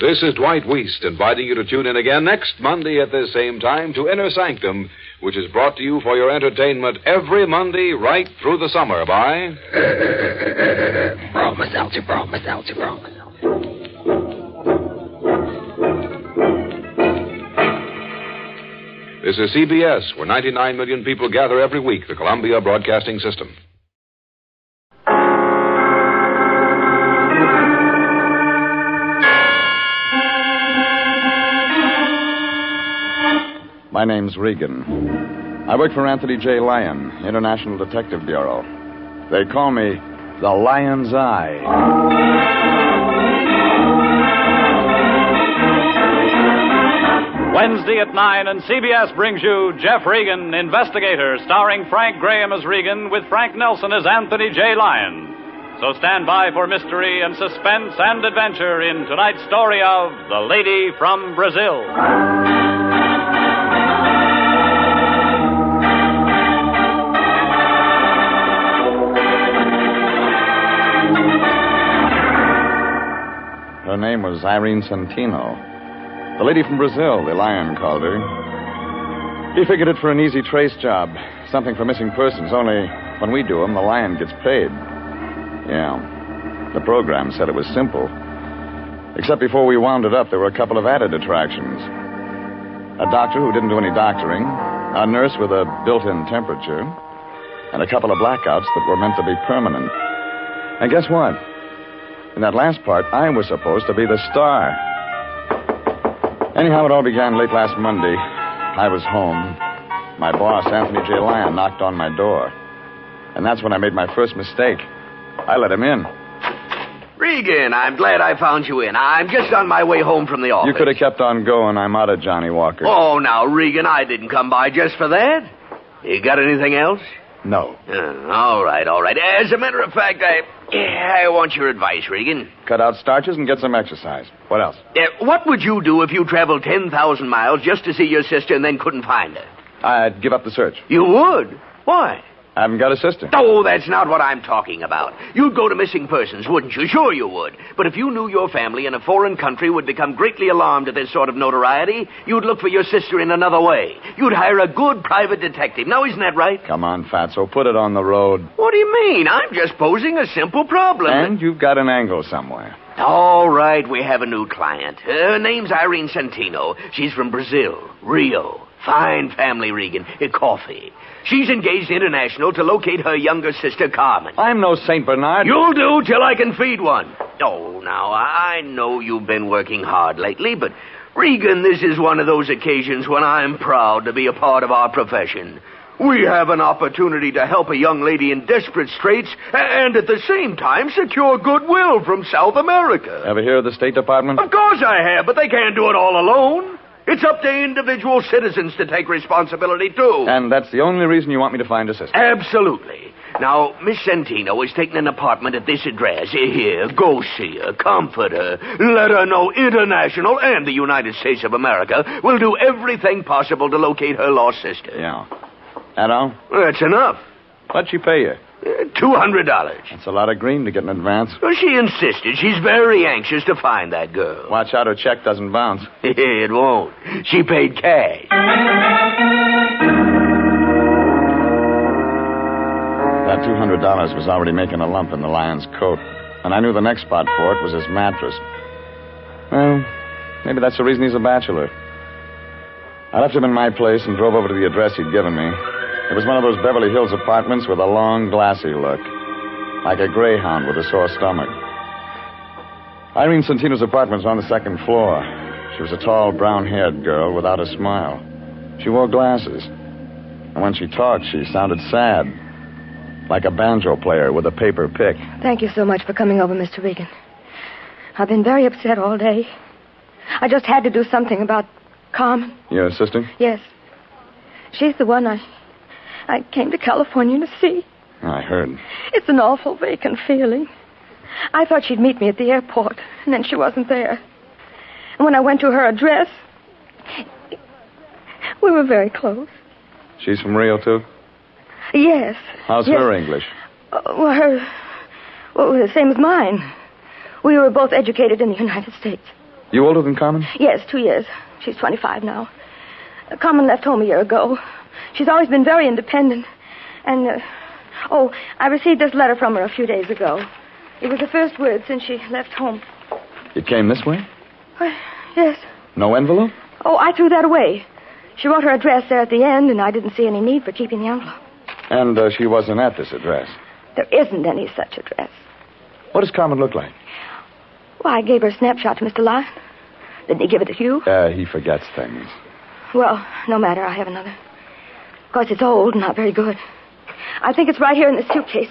This is Dwight Weist inviting you to tune in again next Monday at this same time to Inner Sanctum, which is brought to you for your entertainment every Monday right through the summer by... Bromo Seltzer, Bromo Seltzer, Bromo Seltzer. This is CBS, where 99 million people gather every week, the Columbia Broadcasting System. My name's Regan. I work for Anthony J. Lyon, International Detective Bureau. They call me the Lion's Eye. Wednesday at 9, and CBS brings you Jeff Regan, Investigator, starring Frank Graham as Regan with Frank Nelson as Anthony J. Lyon. So stand by for mystery and suspense and adventure in tonight's story of The Lady from Brazil. Her name was Irene Santino. The lady from Brazil, the Lion called her. He figured it for an easy trace job. Something for missing persons, only when we do them, the Lion gets paid. Yeah. The program said it was simple. Except before we wound it up, there were a couple of added attractions. A doctor who didn't do any doctoring, a nurse with a built-in temperature, and a couple of blackouts that were meant to be permanent. And guess what? In that last part, I was supposed to be the star. Anyhow, it all began late last Monday. I was home. My boss, Anthony J. Lyon, knocked on my door. And that's when I made my first mistake. I let him in. Regan, I'm glad I found you in. I'm just on my way home from the office. You could have kept on going. I'm out of Johnny Walker. Oh, now, Regan, I didn't come by just for that. You got anything else? No. All right. As a matter of fact, I want your advice, Regan. Cut out starches and get some exercise. What else? What would you do if you traveled 10,000 miles just to see your sister and then couldn't find her? I'd give up the search. You would? Why? I haven't got a sister. Oh, that's not what I'm talking about. You'd go to missing persons, wouldn't you? Sure you would. But if you knew your family in a foreign country would become greatly alarmed at this sort of notoriety, you'd look for your sister in another way. You'd hire a good private detective. Now, isn't that right? Come on, Fatso, put it on the road. What do you mean? I'm just posing a simple problem. And you've got an angle somewhere. All right, we have a new client. Her name's Irene Santino. She's from Brazil, Rio. Fine family, Regan. Coffee. She's engaged international to locate her younger sister, Carmen. I'm no St. Bernard. You'll do till I can feed one. Oh, now, I know you've been working hard lately, but, Regan, this is one of those occasions when I'm proud to be a part of our profession. We have an opportunity to help a young lady in desperate straits and at the same time secure goodwill from South America. Ever hear of the State Department? Of course I have, but they can't do it all alone. It's up to individual citizens to take responsibility, too. And that's the only reason you want me to find a sister? Absolutely. Now, Miss Santino is taking an apartment at this address. Here, go see her, comfort her, let her know International and the United States of America will do everything possible to locate her lost sister. Yeah. That all? That's enough. What'd she pay you? $200. That's a lot of green to get in advance. Well, she insisted. She's very anxious to find that girl. Watch out her check doesn't bounce. It won't. She paid cash. That $200 was already making a lump in the lion's coat. And I knew the next spot for it was his mattress. Well, maybe that's the reason he's a bachelor. I left him in my place and drove over to the address he'd given me. It was one of those Beverly Hills apartments with a long, glassy look. Like a greyhound with a sore stomach. Irene Santino's apartment was on the second floor. She was a tall, brown-haired girl without a smile. She wore glasses. And when she talked, she sounded sad. Like a banjo player with a paper pick. Thank you so much for coming over, Mr. Regan. I've been very upset all day. I just had to do something about Carmen. Your sister? Yes. She's the one I came to California to see. I heard. It's an awful vacant feeling. I thought she'd meet me at the airport, and then she wasn't there. And when I went to her address, we were very close. She's from Rio, too? Yes. How's her English? Well, the same as mine. We were both educated in the United States. You older than Carmen? Yes, 2 years. She's 25 now. Carmen left home a year ago. She's always been very independent. And, I received this letter from her a few days ago. It was the first word since she left home. It came this way? Yes. No envelope? Oh, I threw that away. She wrote her address there at the end, and I didn't see any need for keeping the envelope. And she wasn't at this address? There isn't any such address. What does Carmen look like? Well, I gave her a snapshot to Mr. Lyon. Didn't he give it to you? He forgets things. Well, no matter. I have another. Of course, it's old and not very good. I think it's right here in the suitcase.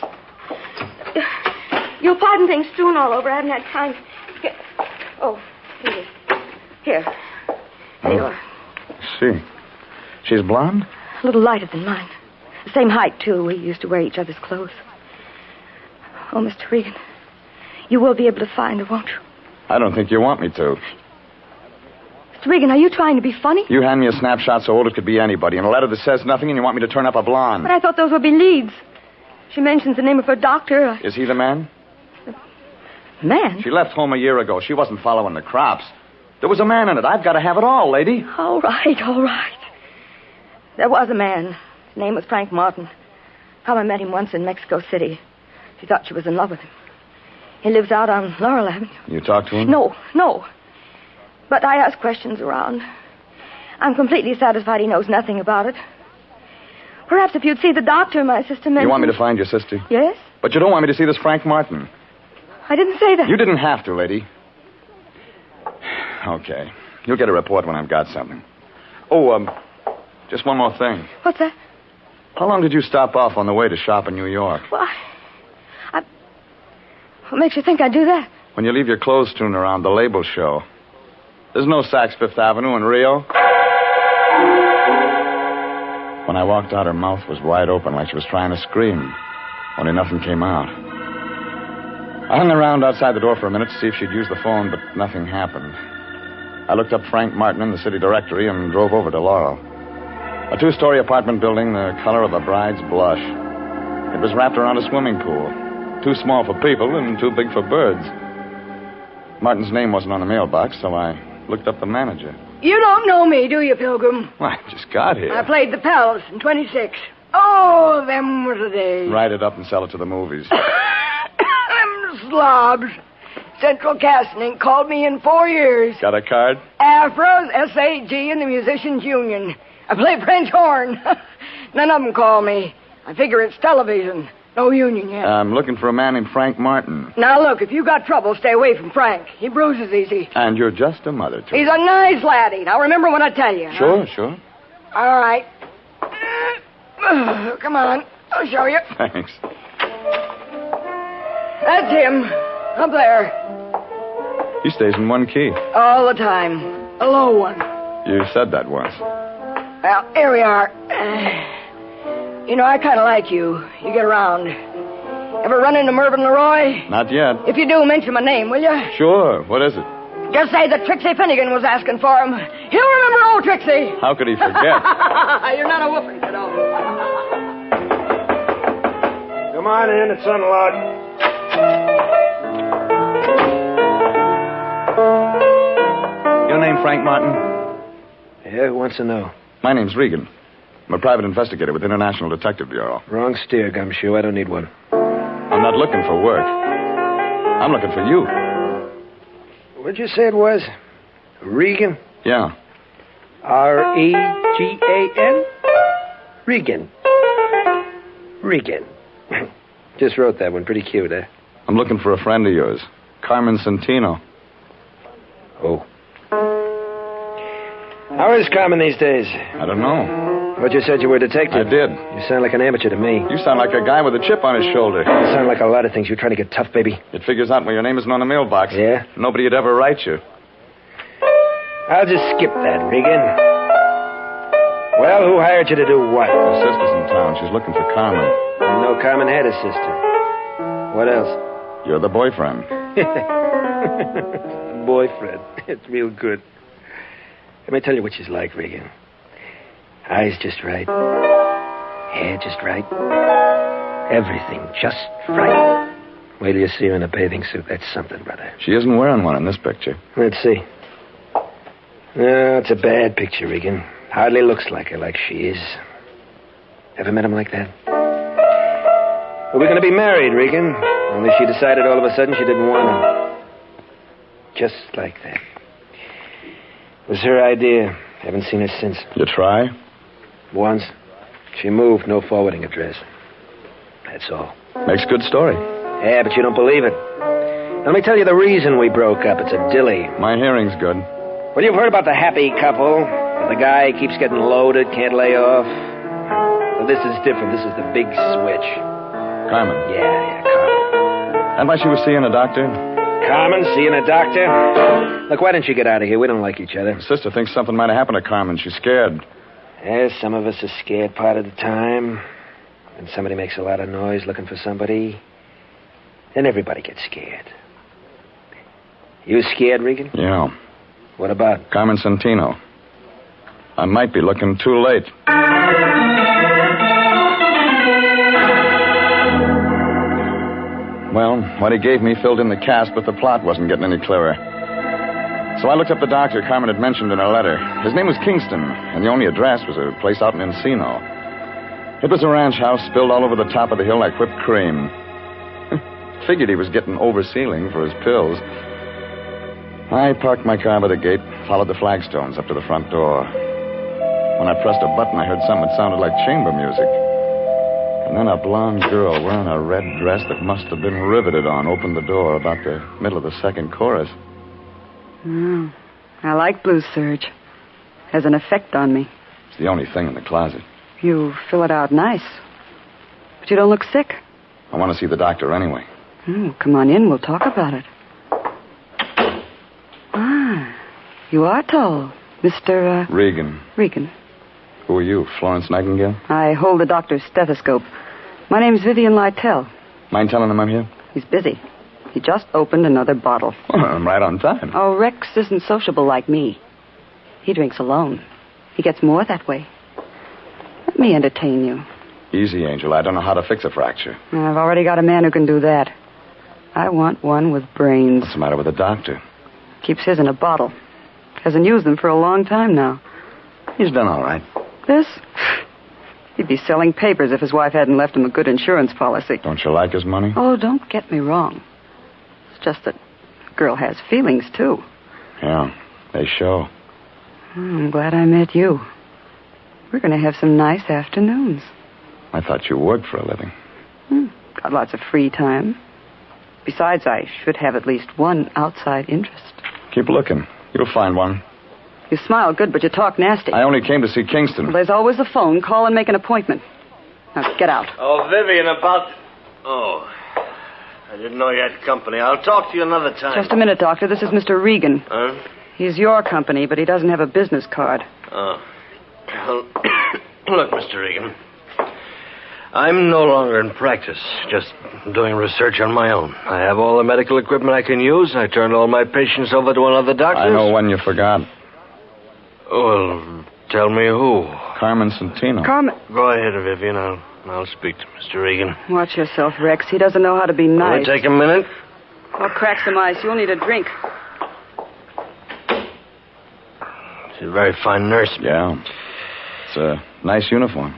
You'll pardon things strewn all over. I haven't had time. Here it is. Here. There you are. I see. She's blonde? A little lighter than mine. The same height, too. We used to wear each other's clothes. Oh, Mr. Regan, you will be able to find her, won't you? I don't think you want me to. Mr. Regan, are you trying to be funny? You hand me a snapshot so old it could be anybody, and a letter that says nothing, and you want me to turn up a blonde. But I thought those would be leads. She mentions the name of her doctor. Is he the man? Man? She left home a year ago. She wasn't following the crops. There was a man in it. I've got to have it all, lady. All right. There was a man. His name was Frank Martin. Carmen met him once in Mexico City. She thought she was in love with him. He lives out on Laurel Avenue. You talked to him? No. But I asked questions around. I'm completely satisfied he knows nothing about it. Perhaps if you'd see the doctor, my sister mentioned... You want me to find your sister? Yes. But you don't want me to see this Frank Martin. I didn't say that. You didn't have to, lady. Okay. You'll get a report when I've got something. Just one more thing. What's that? How long did you stop off on the way to shop in New York? Why? What makes you think I'd do that? When you leave your clothes strewn around the label show. There's no Saks Fifth Avenue in Rio. When I walked out, her mouth was wide open like she was trying to scream. Only nothing came out. I hung around outside the door for a minute to see if she'd use the phone, but nothing happened. I looked up Frank Martin in the city directory and drove over to Laurel. A 2-story apartment building the color of a bride's blush. It was wrapped around a swimming pool. Too small for people and too big for birds. Martin's name wasn't on the mailbox, so I looked up the manager. You don't know me, do you, Pilgrim? Well, I just got here. I played the Pals in 26. Oh, them was the days. Write it up and sell it to the movies. Them slobs. Central Casting ain't called me in 4 years. Got a card? Afros, SAG, and the Musicians Union. I play French horn. None of them call me. I figure it's television. No union yet. I'm looking for a man named Frank Martin. Now, look, if you got trouble, stay away from Frank. He bruises easy. And you're just a mother to He's a nice laddie. Now, remember when I tell you. Sure, huh? sure. All right. Come on. I'll show you. Thanks. That's him. Up there. He stays in one key. All the time. A low one. You said that once. Well, here we are. You know, I kind of like you. You get around. Ever run into Mervyn Leroy? Not yet. If you do, mention my name, will you? Sure. What is it? Just say that Trixie Finnegan was asking for him. He'll remember old Trixie. How could he forget? You're not a whooping, you know. Come on in. It's unlocked. Your name Frank Martin? Yeah, who wants to know? My name's Regan. I'm a private investigator with the International Detective Bureau. Wrong steer, Gumshoe. I don't need one. I'm not looking for work. I'm looking for you. What'd you say it was? Regan? Yeah. R-E-G-A-N? Regan. Regan. Just wrote that one. Pretty cute, eh? I'm looking for a friend of yours, Carmen Santino. Oh. How is Carmen these days? I don't know. But you said you were a detective. I did. You sound like an amateur to me. You sound like a guy with a chip on his shoulder. You sound like a lot of things. You're trying to get tough, baby. It figures out when your name isn't on the mailbox. Yeah? Nobody would ever write you. I'll just skip that, Regan. Well, who hired you to do what? Her sister's in town. She's looking for Carmen. No, Carmen had a sister. What else? You're the boyfriend. Boyfriend. It's real good. Let me tell you what she's like, Regan. Eyes just right. Hair just right. Everything just right. Wait till you see her in a bathing suit. That's something, brother. She isn't wearing one in this picture. Let's see. No, it's a bad picture, Regan. Hardly looks like her, like she is. Ever met him like that? Well, we're going to be married, Regan. Only she decided all of a sudden she didn't want him. Just like that. It was her idea. Haven't seen her since. You try? Once. She moved, no forwarding address. That's all. Makes a good story. Yeah, but you don't believe it. Let me tell you the reason we broke up. It's a dilly. My hearing's good. Well, you've heard about the happy couple. The guy keeps getting loaded, can't lay off. Well, this is different. This is the big switch. Carmen. Yeah, Carmen. And why she was seeing a doctor? Carmen, seeing a doctor? Look, why didn't you get out of here? We don't like each other. Her sister thinks something might have happened to Carmen. She's scared. Yeah, some of us are scared part of the time. When somebody makes a lot of noise looking for somebody, then everybody gets scared. You scared, Regan? Yeah. What about? Carmen Santino. I might be looking too late. Well, what he gave me filled in the cast, but the plot wasn't getting any clearer. So I looked up the doctor Carmen had mentioned in her letter. His name was Kingston, and the only address was a place out in Encino. It was a ranch house spilled all over the top of the hill like whipped cream. Figured he was getting oversealing for his pills. I parked my car by the gate, followed the flagstones up to the front door. When I pressed a button, I heard something that sounded like chamber music. And then a blonde girl wearing a red dress that must have been riveted on opened the door about the middle of the second chorus. Oh, I like Blue Serge. Has an effect on me. It's the only thing in the closet. You fill it out nice. But you don't look sick. I want to see the doctor anyway. Come on in. We'll talk about it. Ah, you are tall, Mr. Regan. Regan. Who are you, Florence Nightingale? I hold the doctor's stethoscope. My name's Vivian Lytell. Mind telling him I'm here? He's busy. He just opened another bottle. Well, I'm right on time. Oh, Rex isn't sociable like me. He drinks alone. He gets more that way. Let me entertain you. Easy, Angel. I don't know how to fix a fracture. I've already got a man who can do that. I want one with brains. What's the matter with the doctor? Keeps his in a bottle. Hasn't used them for a long time now. He's done all right. This? He'd be selling papers if his wife hadn't left him a good insurance policy. Don't you like his money? Oh, don't get me wrong. It's just that the girl has feelings, too. Yeah, they show. I'm glad I met you. We're going to have some nice afternoons. I thought you worked for a living. Got lots of free time. Besides, I should have at least one outside interest. Keep looking. You'll find one. You smile good, but you talk nasty. I only came to see Kingston. Well, there's always the phone. Call and make an appointment. Now, get out. Oh, Vivian, about... Oh, I didn't know you had company. I'll talk to you another time. Just a minute, Doctor. This is Mr. Regan. Huh? He's your company, but he doesn't have a business card. Oh. Well, look, Mr. Regan. I'm no longer in practice, just doing research on my own. I have all the medical equipment I can use. I turned all my patients over to another doctor. I know one you forgot. Well, tell me who. Carmen Santino. Carmen... Go ahead, Vivian. I'll speak to Mr. Regan. Watch yourself, Rex. He doesn't know how to be nice. Will it take a minute? I'll crack some ice. You'll need a drink. She's a very fine nurse. Yeah. It's a nice uniform.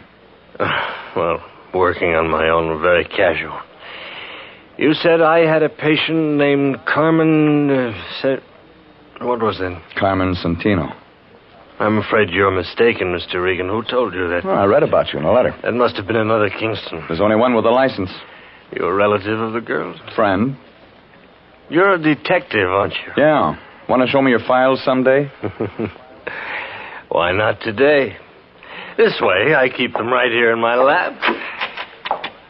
Well, working on my own, very casual. You said I had a patient named Carmen... What was that? Carmen Santino. I'm afraid you're mistaken, Mr. Regan. Who told you that? Well, I read about you in a letter. That must have been another Kingston. There's only one with a license. You're a relative of the girl's? Friend. You're a detective, aren't you? Yeah. Want to show me your files someday? Why not today? This way, I keep them right here in my lab.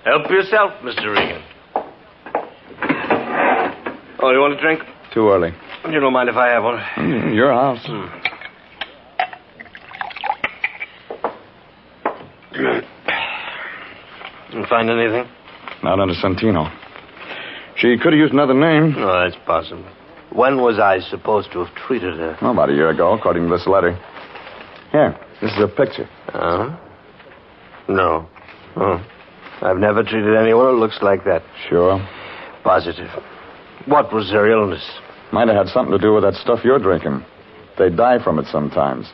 Help yourself, Mr. Regan. Oh, you want a drink? Too early. You don't mind if I have one? Your house. Didn't find anything? Not under Santino. She could have used another name. Oh, that's possible. When was I supposed to have treated her? Oh, about a year ago, according to this letter. Here, this is a picture. Uh-huh. No. Oh. I've never treated anyone who looks like that. Sure. Positive. What was her illness? Might have had something to do with that stuff you're drinking. They die from it sometimes.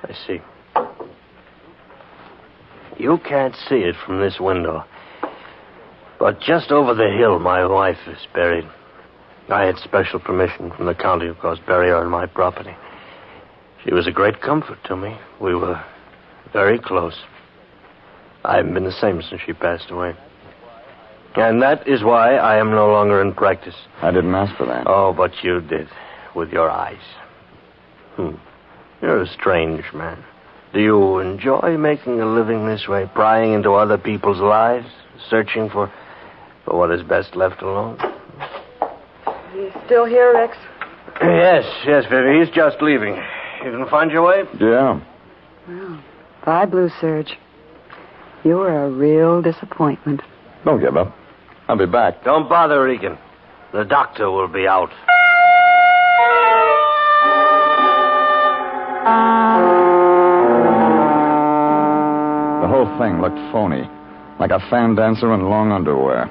I see. You can't see it from this window. But just over the hill, my wife is buried. I had special permission from the county, of course, bury her on my property. She was a great comfort to me. We were very close. I haven't been the same since she passed away. And that is why I am no longer in practice. I didn't ask for that. Oh, but you did, with your eyes. You're a strange man. Do you enjoy making a living this way, prying into other people's lives, searching for what is best left alone? You still here, Rex? Yes, Vivi. He's just leaving. You can find your way? Yeah. Well, bye, Blue Surge. You were a real disappointment. Don't give up. I'll be back. Don't bother, Regan. The doctor will be out. The whole thing looked phony, like a fan dancer in long underwear.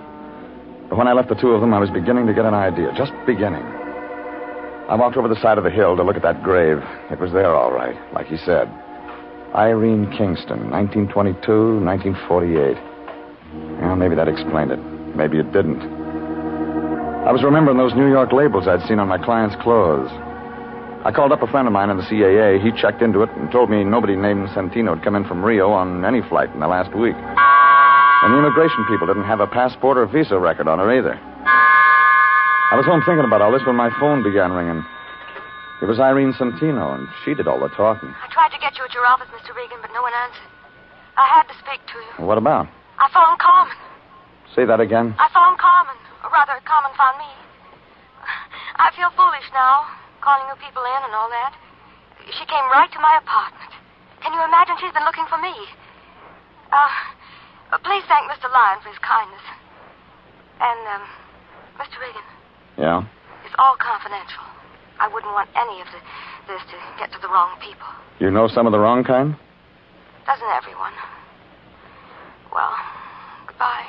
But when I left the two of them, I was beginning to get an idea, just beginning. I walked over the side of the hill to look at that grave. It was there, all right, like he said. Irene Kingston, 1922, 1948. Well, maybe that explained it. Maybe it didn't. I was remembering those New York labels I'd seen on my clients' clothes. I called up a friend of mine in the CAA. He checked into it and told me nobody named Santino had come in from Rio on any flight in the last week. And the immigration people didn't have a passport or visa record on her either. I was home thinking about all this when my phone began ringing. It was Irene Santino, and she did all the talking. I tried to get you at your office, Mr. Regan, but no one answered. I had to speak to you. What about? I phoned Carmen. Say that again. I phoned Carmen. Or rather, Carmen found me. I feel foolish now, calling you people in and all that. She came right to my apartment. Can you imagine she's been looking for me? Please thank Mr. Lyon for his kindness. And, Mr. Regan. Yeah? It's all confidential. I wouldn't want any of this to get to the wrong people. You know some of the wrong kind? Doesn't everyone? Well, goodbye.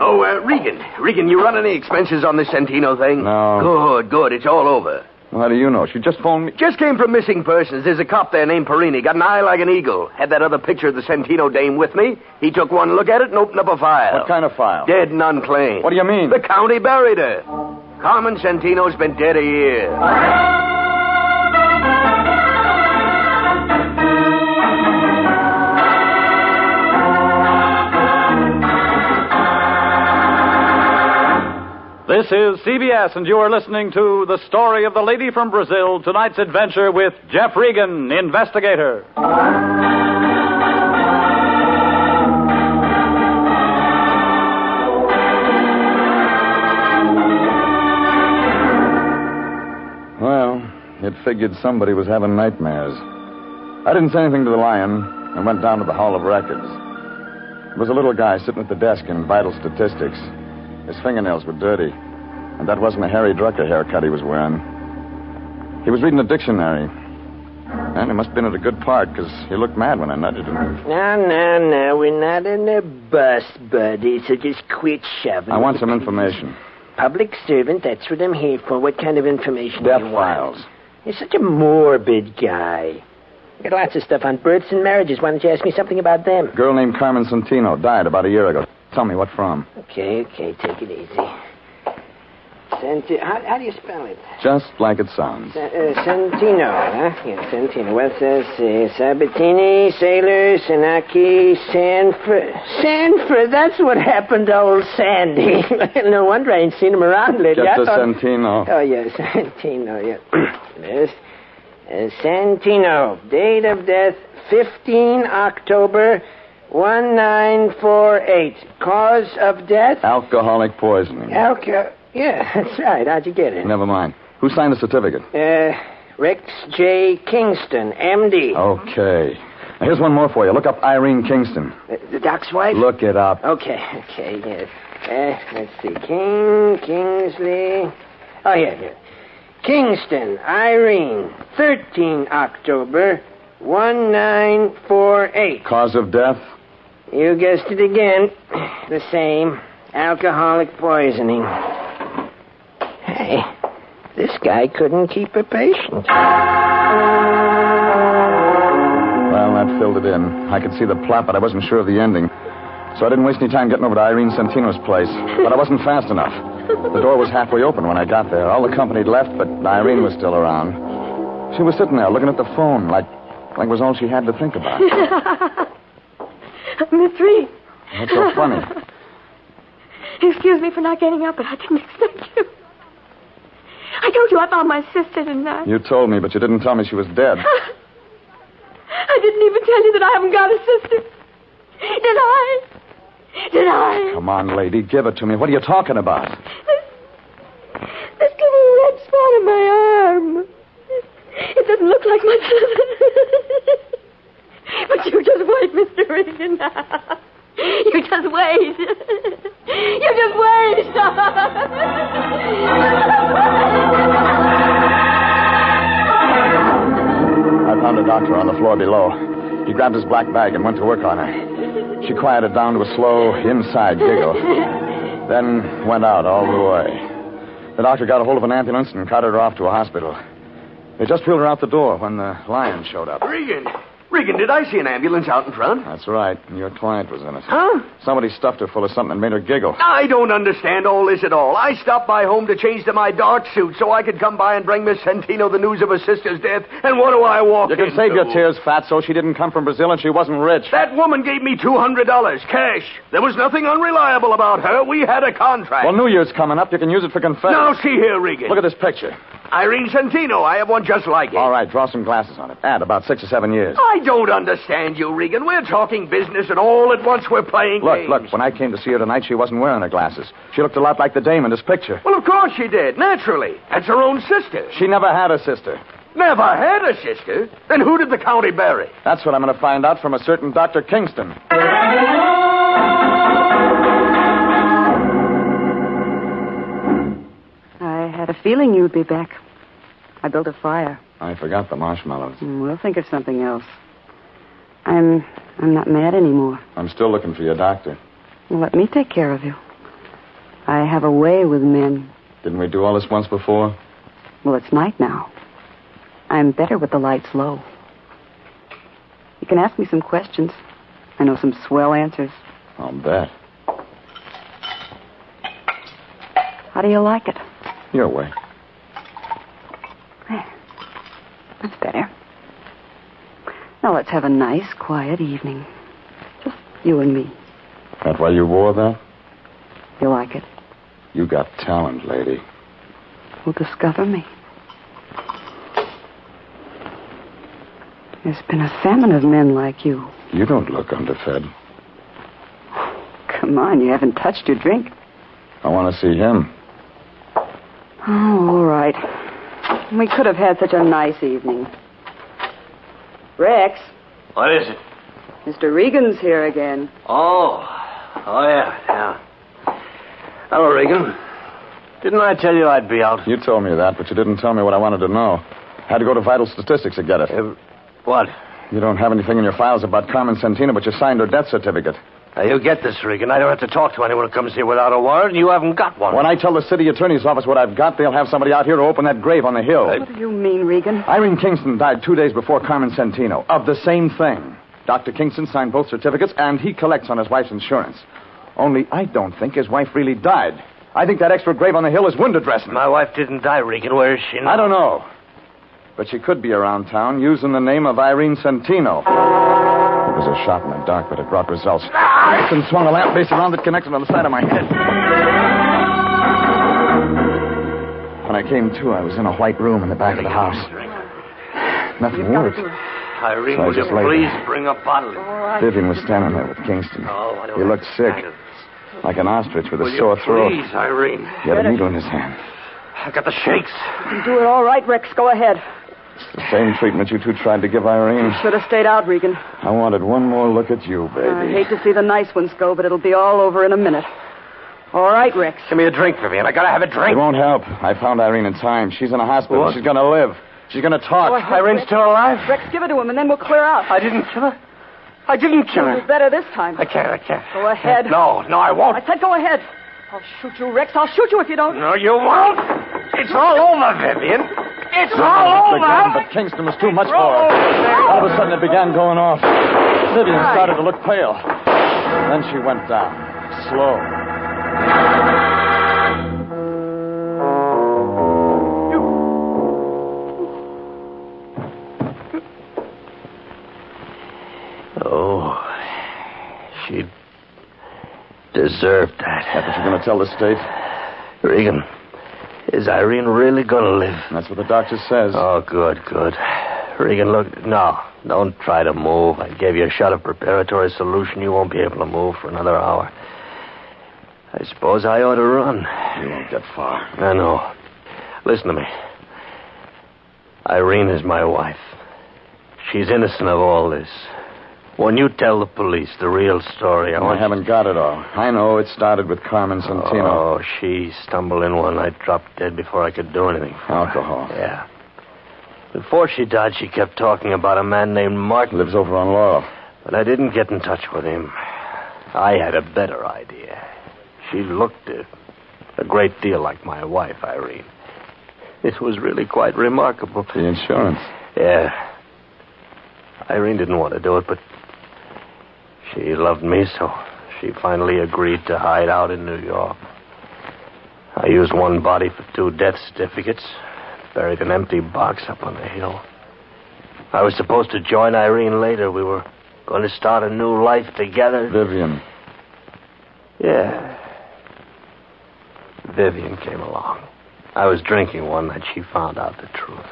Oh, Regan, you run any expenses on this Santino thing? No. Good. It's all over. Well, how do you know? She just phoned me. Just came from missing persons. There's a cop there named Perini. Got an eye like an eagle. Had that other picture of the Santino dame with me. He took one look at it and opened up a file. What kind of file? Dead and unclaimed. What do you mean? The county buried her. Carmen Santino's been dead a year. This is CBS, and you are listening to The Story of the Lady from Brazil, tonight's adventure with Jeff Regan, investigator. Well, it figured somebody was having nightmares. I didn't say anything to the Lion and went down to the Hall of Records. There was a little guy sitting at the desk in vital statistics. His fingernails were dirty, and that wasn't a Harry Drucker haircut he was wearing. He was reading a dictionary, and he must have been at a good part, because he looked mad when I nudged him. No, we're not in a bus, buddy, so just quit shoving. I want some information. Public servant, that's what I'm here for. What kind of information Death do you want? files. You're such a morbid guy. Got lots of stuff on births and marriages. Why don't you ask me something about them? A girl named Carmen Santino died about a year ago. Tell me, what from? Okay, take it easy. How do you spell it? Just like it sounds. Santino, huh? Yeah, Santino. What's this? Sabatini, Sailor, Sanaki, Sanford. That's what happened to old Sandy. No wonder I ain't seen him around lately. Just Santino. Oh, yes, Santino, yeah. Yes. Santino. Date of death, 15 October 1948. Cause of death? Alcoholic poisoning. Yeah, that's right. How'd you get it? Never mind. Who signed the certificate? Rex J. Kingston, M.D. Okay. Now, here's one more for you. Look up Irene Kingston. The doc's wife? Look it up. Okay, yes. Let's see. Kingsley. Oh, yeah. Kingston, Irene, 13 October 1948. Cause of death? You guessed it again. The same. Alcoholic poisoning. Hey, this guy couldn't keep a patient. Well, that filled it in. I could see the plot, but I wasn't sure of the ending. So I didn't waste any time getting over to Irene Santino's place. But I wasn't fast enough. The door was halfway open when I got there. All the company had left, but Irene was still around. She was sitting there looking at the phone like it was all she had to think about. Miss Reed. What's so funny? Excuse me for not getting up, but I didn't expect you. I told you I found my sister, didn't I? You told me, but you didn't tell me she was dead. I didn't even tell you that I haven't got a sister. Did I? Come on, lady, give it to me. What are you talking about? This little red spot on my arm. It doesn't look like my sister. But you just wait, Mr. Regan. You just wait. You just wait. I found a doctor on the floor below. He grabbed his black bag and went to work on her. She quieted down to a slow, inside giggle. Then went out all the way. The doctor got a hold of an ambulance and carted her off to a hospital. They just wheeled her out the door when the Lion showed up. Regan, did I see an ambulance out in front? That's right. And your client was in it. Huh? Somebody stuffed her full of something and made her giggle. I don't understand all this at all. I stopped by home to change to my dark suit so I could come by and bring Miss Santino the news of her sister's death. And what do I walk You can into? save your tears, Fatso. She didn't come from Brazil and she wasn't rich. That woman gave me $200 cash. There was nothing unreliable about her. We had a contract. Well, New Year's coming up. You can use it for confession. Now, see here, Regan. Look at this picture. Irene Santino. I have one just like it. All right, draw some glasses on it. Add about 6 or 7 years. I don't understand you, Regan. We're talking business, and all at once we're playing games. Look, when I came to see her tonight, she wasn't wearing her glasses. She looked a lot like the dame in this picture. Well, of course she did, naturally. That's her own sister. She never had a sister. Never had a sister? Then who did the county bury? That's what I'm going to find out from a certain Dr. Kingston. I had a feeling you'd be back. I built a fire. I forgot the marshmallows. We'll think of something else. I'm not mad anymore. I'm still looking for your doctor. Well, let me take care of you. I have a way with men. Didn't we do all this once before? Well, it's night now. I'm better with the lights low. You can ask me some questions. I know some swell answers. I'll bet. How do you like it? Your way. There. That's better. Now let's have a nice, quiet evening. Just you and me. That why you wore that? You like it? You got talent, lady. Will discover me. There's been a famine of men like you. You don't look underfed. Come on, you haven't touched your drink. I want to see him. Oh, all right. We could have had such a nice evening. Rex. What is it? Mr. Regan's here again. Oh, yeah. Hello, Regan. Didn't I tell you I'd be out? You told me that, but you didn't tell me what I wanted to know. Had to go to Vital Statistics to get it. What? You don't have anything in your files about Carmen Santino, but you signed her death certificate. Now, you get this, Regan. I don't have to talk to anyone who comes here without a warrant, and you haven't got one. When I tell the city attorney's office what I've got, they'll have somebody out here to open that grave on the hill. What do you mean, Regan? Irene Kingston died 2 days before Carmen Santino, of the same thing. Dr. Kingston signed both certificates, and he collects on his wife's insurance. Only I don't think his wife really died. I think that extra grave on the hill is window dressing. My wife didn't die, Regan. Where is she now? I don't know. But she could be around town using the name of Irene Santino. It was a shot in the dark, but it brought results. Kingston swung a lamp base around it, connected on the side of my head. When I came to, I was in a white room in the back of the house. Nothing worked. Irene, So I will you just lay please there. bring a bottle? Vivian was standing there with Kingston. Oh, I don't He looked sick, like an ostrich with a Will sore you throat. please, Irene? He had a needle in his hand. I got the shakes. You can do it all right, Rex. Go ahead. It's the same treatment you two tried to give Irene. Should have stayed out, Regan. I wanted one more look at you, baby. I hate to see the nice ones go, but it'll be all over in a minute. All right, Rex. Give me a drink, Vivian. I gotta have a drink. It won't help. I found Irene in time. She's in a hospital. What? She's going to live. She's going to talk. Go ahead, Irene's Rex. still alive? Rex, give it to him, and then we'll clear out. I didn't kill her. I didn't kill You'll her. do better this time. I can't. Go ahead. No, I won't. I said go ahead. I'll shoot you, Rex. I'll shoot you if you don't. No, you won't. It's all over, Vivian. It's all The over. gun, but Kingston was too much for her. All of a sudden, it began going off. Vivian started to look pale. Then she went down, slow. Oh, she deserved that. That's what you're going to tell the state? Regan, is Irene really going to live? That's what the doctor says. Oh, good. Regan, look, no, don't try to move. I gave you a shot of preparatory solution. You won't be able to move for another hour. I suppose I ought to run. You won't get far. I know. Listen to me. Irene is my wife. She's innocent of all this. When you tell the police the real story, I haven't got it all. I know it started with Carmen Santino. Oh, she stumbled in one night, dropped dead before I could do anything. Alcohol. Yeah. Before she died, she kept talking about a man named Martin. Lives over on Laurel. But I didn't get in touch with him. I had a better idea. She looked a great deal like my wife, Irene. It was really quite remarkable. The insurance. Yeah. Irene didn't want to do it, but she loved me, so she finally agreed to hide out in New York. I used one body for 2 death certificates, buried an empty box up on the hill. I was supposed to join Irene later. We were going to start a new life together. Vivian. Yeah. Vivian came along. I was drinking one night. She found out the truth.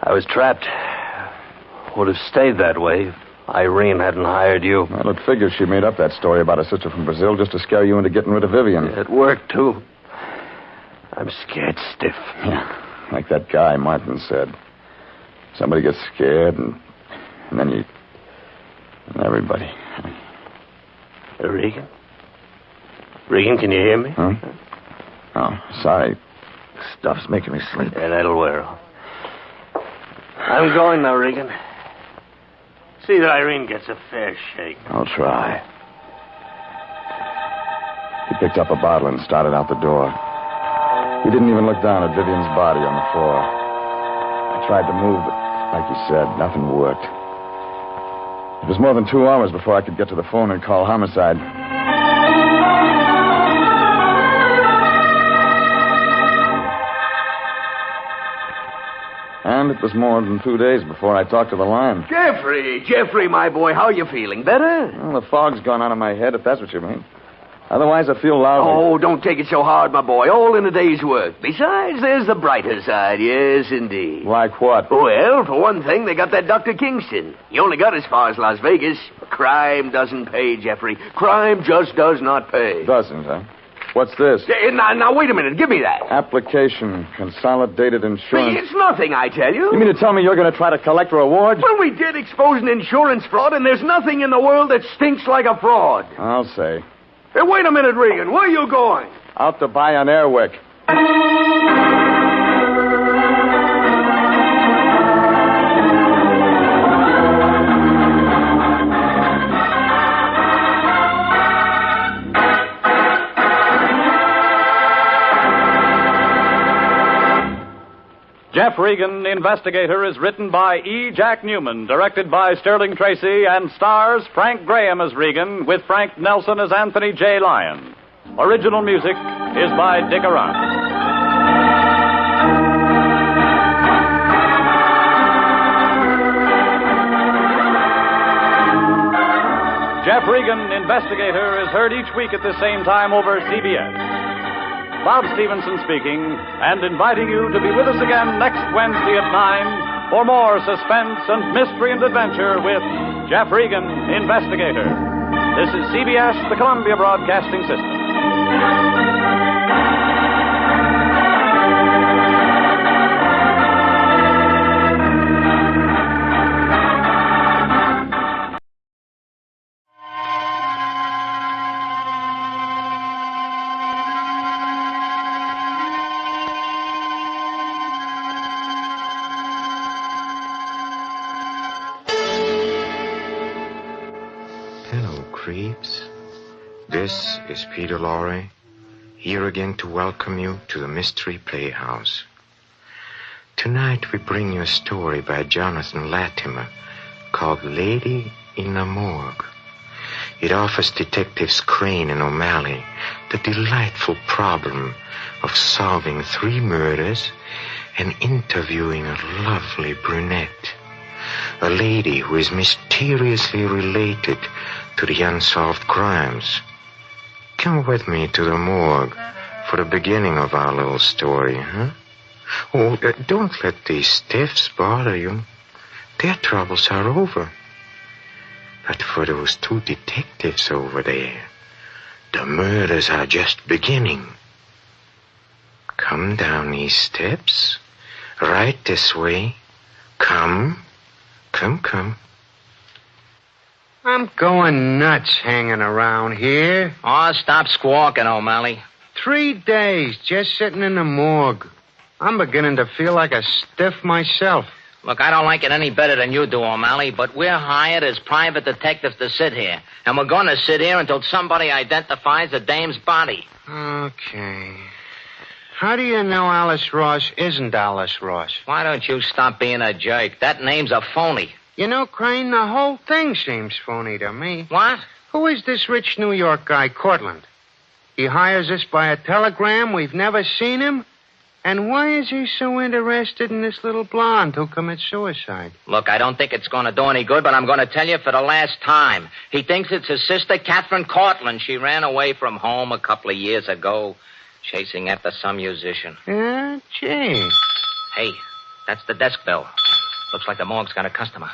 I was trapped. Would have stayed that way if Irene hadn't hired you. Well, it figures she made up that story about her sister from Brazil just to scare you into getting rid of Vivian. It worked, too. I'm scared stiff. Yeah, like that guy Martin said. Somebody gets scared, and then you... And everybody. Regan? Regan, can you hear me? Huh? Oh, sorry. Stuff's making me sleep. Yeah, that'll wear off. I'm going now, Regan. See that Irene gets a fair shake. I'll try. He picked up a bottle and started out the door. He didn't even look down at Vivian's body on the floor. I tried to move, but like you said, nothing worked. It was more than 2 hours before I could get to the phone and call homicide. And it was more than 2 days before I talked to the line. Jeffrey, my boy, how you feeling? Better? Well, the fog's gone out of my head, if that's what you mean. Otherwise, I feel lousy. Oh, don't take it so hard, my boy. All in a day's work. Besides, there's the brighter side. Yes, indeed. Like what? Well, for one thing, they got that Dr. Kingston. He only got as far as Las Vegas. Crime doesn't pay, Jeffrey. Crime just does not pay. Doesn't, huh? What's this? Now, wait a minute. Give me that. Application, consolidated insurance. It's nothing, I tell you. You mean to tell me you're going to try to collect rewards? Well, we did expose an insurance fraud, and there's nothing in the world that stinks like a fraud. I'll say. Hey, wait a minute, Regan. Where are you going? Out to buy an Airwick. Jeff Regan, Investigator, is written by E. Jack Newman, directed by Sterling Tracy, and stars Frank Graham as Regan, with Frank Nelson as Anthony J. Lyon. Original music is by Dick Arant. Jeff Regan, Investigator, is heard each week at the same time over CBS. Bob Stevenson speaking, and inviting you to be with us again next Wednesday at 9 for more suspense and mystery and adventure with Jeff Regan, Investigator. This is CBS, the Columbia Broadcasting System. Creeps. This is Peter Lorre, here again to welcome you to the Mystery Playhouse. Tonight we bring you a story by Jonathan Latimer called Lady in the Morgue. It offers Detectives Crane and O'Malley the delightful problem of solving 3 murders and interviewing a lovely brunette, a lady who is mysteriously related to the unsolved crimes. Come with me to the morgue for the beginning of our little story, huh? Oh, don't let these stiffs bother you. Their troubles are over. But for those 2 detectives over there, the murders are just beginning. Come down these steps. Right this way. Come. I'm going nuts hanging around here. Oh, stop squawking, O'Malley. 3 days just sitting in the morgue. I'm beginning to feel like a stiff myself. Look, I don't like it any better than you do, O'Malley, but we're hired as private detectives to sit here. And we're going to sit here until somebody identifies the dame's body. Okay. How do you know Alice Ross isn't Alice Ross? Why don't you stop being a jerk? That name's a phony. You know, Crane, the whole thing seems phony to me. What? Who is this rich New York guy, Cortland? He hires us by a telegram. We've never seen him. And why is he so interested in this little blonde who commits suicide? Look, I don't think it's going to do any good, but I'm going to tell you for the last time. He thinks it's his sister, Catherine Cortland. She ran away from home a couple of years ago. Chasing after some musician. Yeah, gee. Hey, that's the desk bell. Looks like the morgue's got a customer.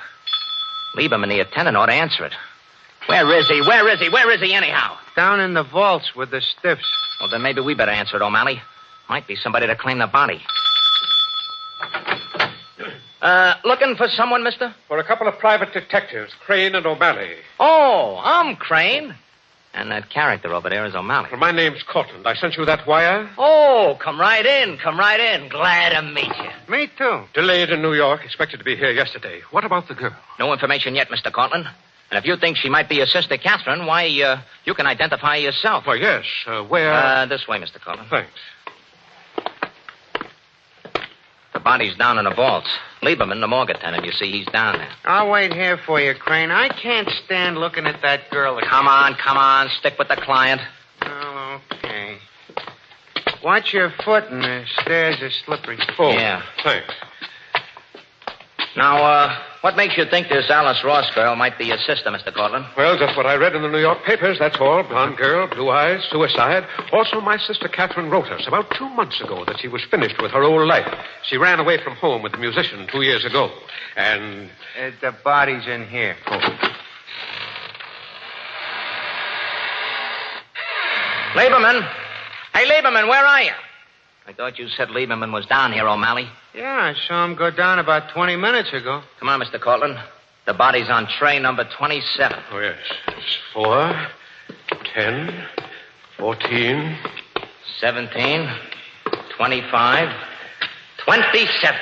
Lieberman, the attendant, ought to answer it. Where is he? Where is he? Where is he anyhow? Down in the vaults with the stiffs. Well, then maybe we better answer it, O'Malley. Might be somebody to claim the body. Looking for someone, mister? For a couple of private detectives, Crane and O'Malley. Oh, I'm Crane. And that character over there is O'Malley. Well, my name's Cortland. I sent you that wire. Oh, come right in. Come right in. Glad to meet you. Me too. Delayed in New York. Expected to be here yesterday. What about the girl? No information yet, Mr. Cortland. And if you think she might be your sister Catherine, why, you can identify yourself. Why, yes. Where? This way, Mr. Cortland. Thanks. The body's down in the vaults. Lieberman, the morgue attendant, you see, he's down there. I'll wait here for you, Crane. I can't stand looking at that girl again. Come on. Stick with the client. Oh, okay. Watch your foot, and the stairs are slippery. Oh, yeah. Thanks. Now, what makes you think this Alice Ross girl might be your sister, Mr. Cortland? Well, just what I read in the New York papers, that's all. Blonde girl, blue eyes, suicide. Also, my sister Catherine wrote us about 2 months ago that she was finished with her old life. She ran away from home with the musician 2 years ago. And... the body's in here. Oh. Lieberman. Hey, Lieberman, where are you? I thought you said Lieberman was down here, O'Malley. Yeah, I saw him go down about 20 minutes ago. Come on, Mr. Cortland. The body's on tray number 27. Oh, yes. It's 4, 10, 14... 17, 25, 27.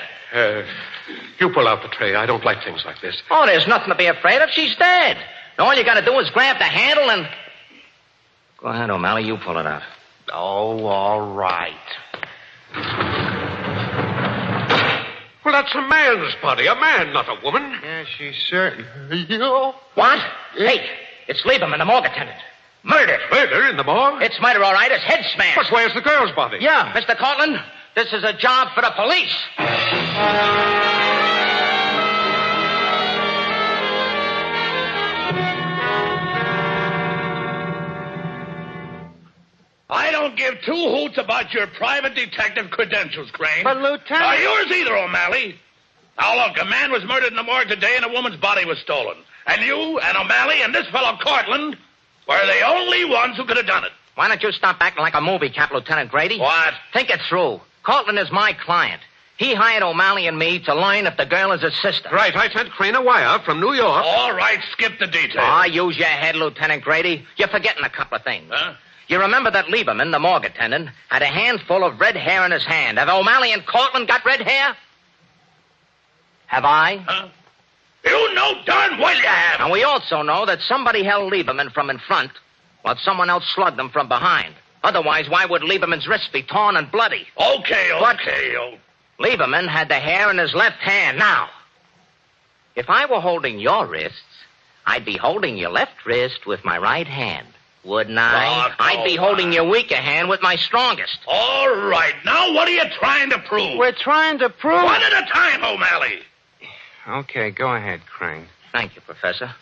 You pull out the tray. I don't like things like this. Oh, there's nothing to be afraid of. She's dead. All you got to do is grab the handle and... Go ahead, O'Malley. You pull it out. Oh, all right. Well, that's a man's body. A man, not a woman. Yeah, she's certain. What? Hey, it's Lieberman, the morgue attendant. Murdered. Murder in the morgue? It's murder, all right. It's head smashed. But where's the girl's body? Yeah, Mr. Cortland, this is a job for the police. I don't give 2 hoots about your private detective credentials, Crane. But, Lieutenant... Not yours either, O'Malley. Now, look, a man was murdered in the morgue today and a woman's body was stolen. And you and O'Malley and this fellow Cortland were the only ones who could have done it. Why don't you stop acting like a movie cap, Lieutenant Grady? What? Think it through. Cortland is my client. He hired O'Malley and me to learn if the girl is his sister. Right, I sent Crane a wire from New York. All right, skip the details. Ah, use your head, Lieutenant Grady. You're forgetting a couple of things. Huh? You remember that Lieberman, the morgue attendant, had a handful of red hair in his hand. Have O'Malley and Cortland got red hair? Have I? Huh? You know darn well you have. And we also know that somebody held Lieberman from in front while someone else slugged him from behind. Otherwise, why would Lieberman's wrists be torn and bloody? Okay. Lieberman had the hair in his left hand. Now, if I were holding your wrists, I'd be holding your left wrist with my right hand. Wouldn't I? I'd be holding your weaker hand with my strongest. All right. Now, what are you trying to prove? We're trying to prove... One at a time, O'Malley. Okay, go ahead, Crane. Thank you, Professor.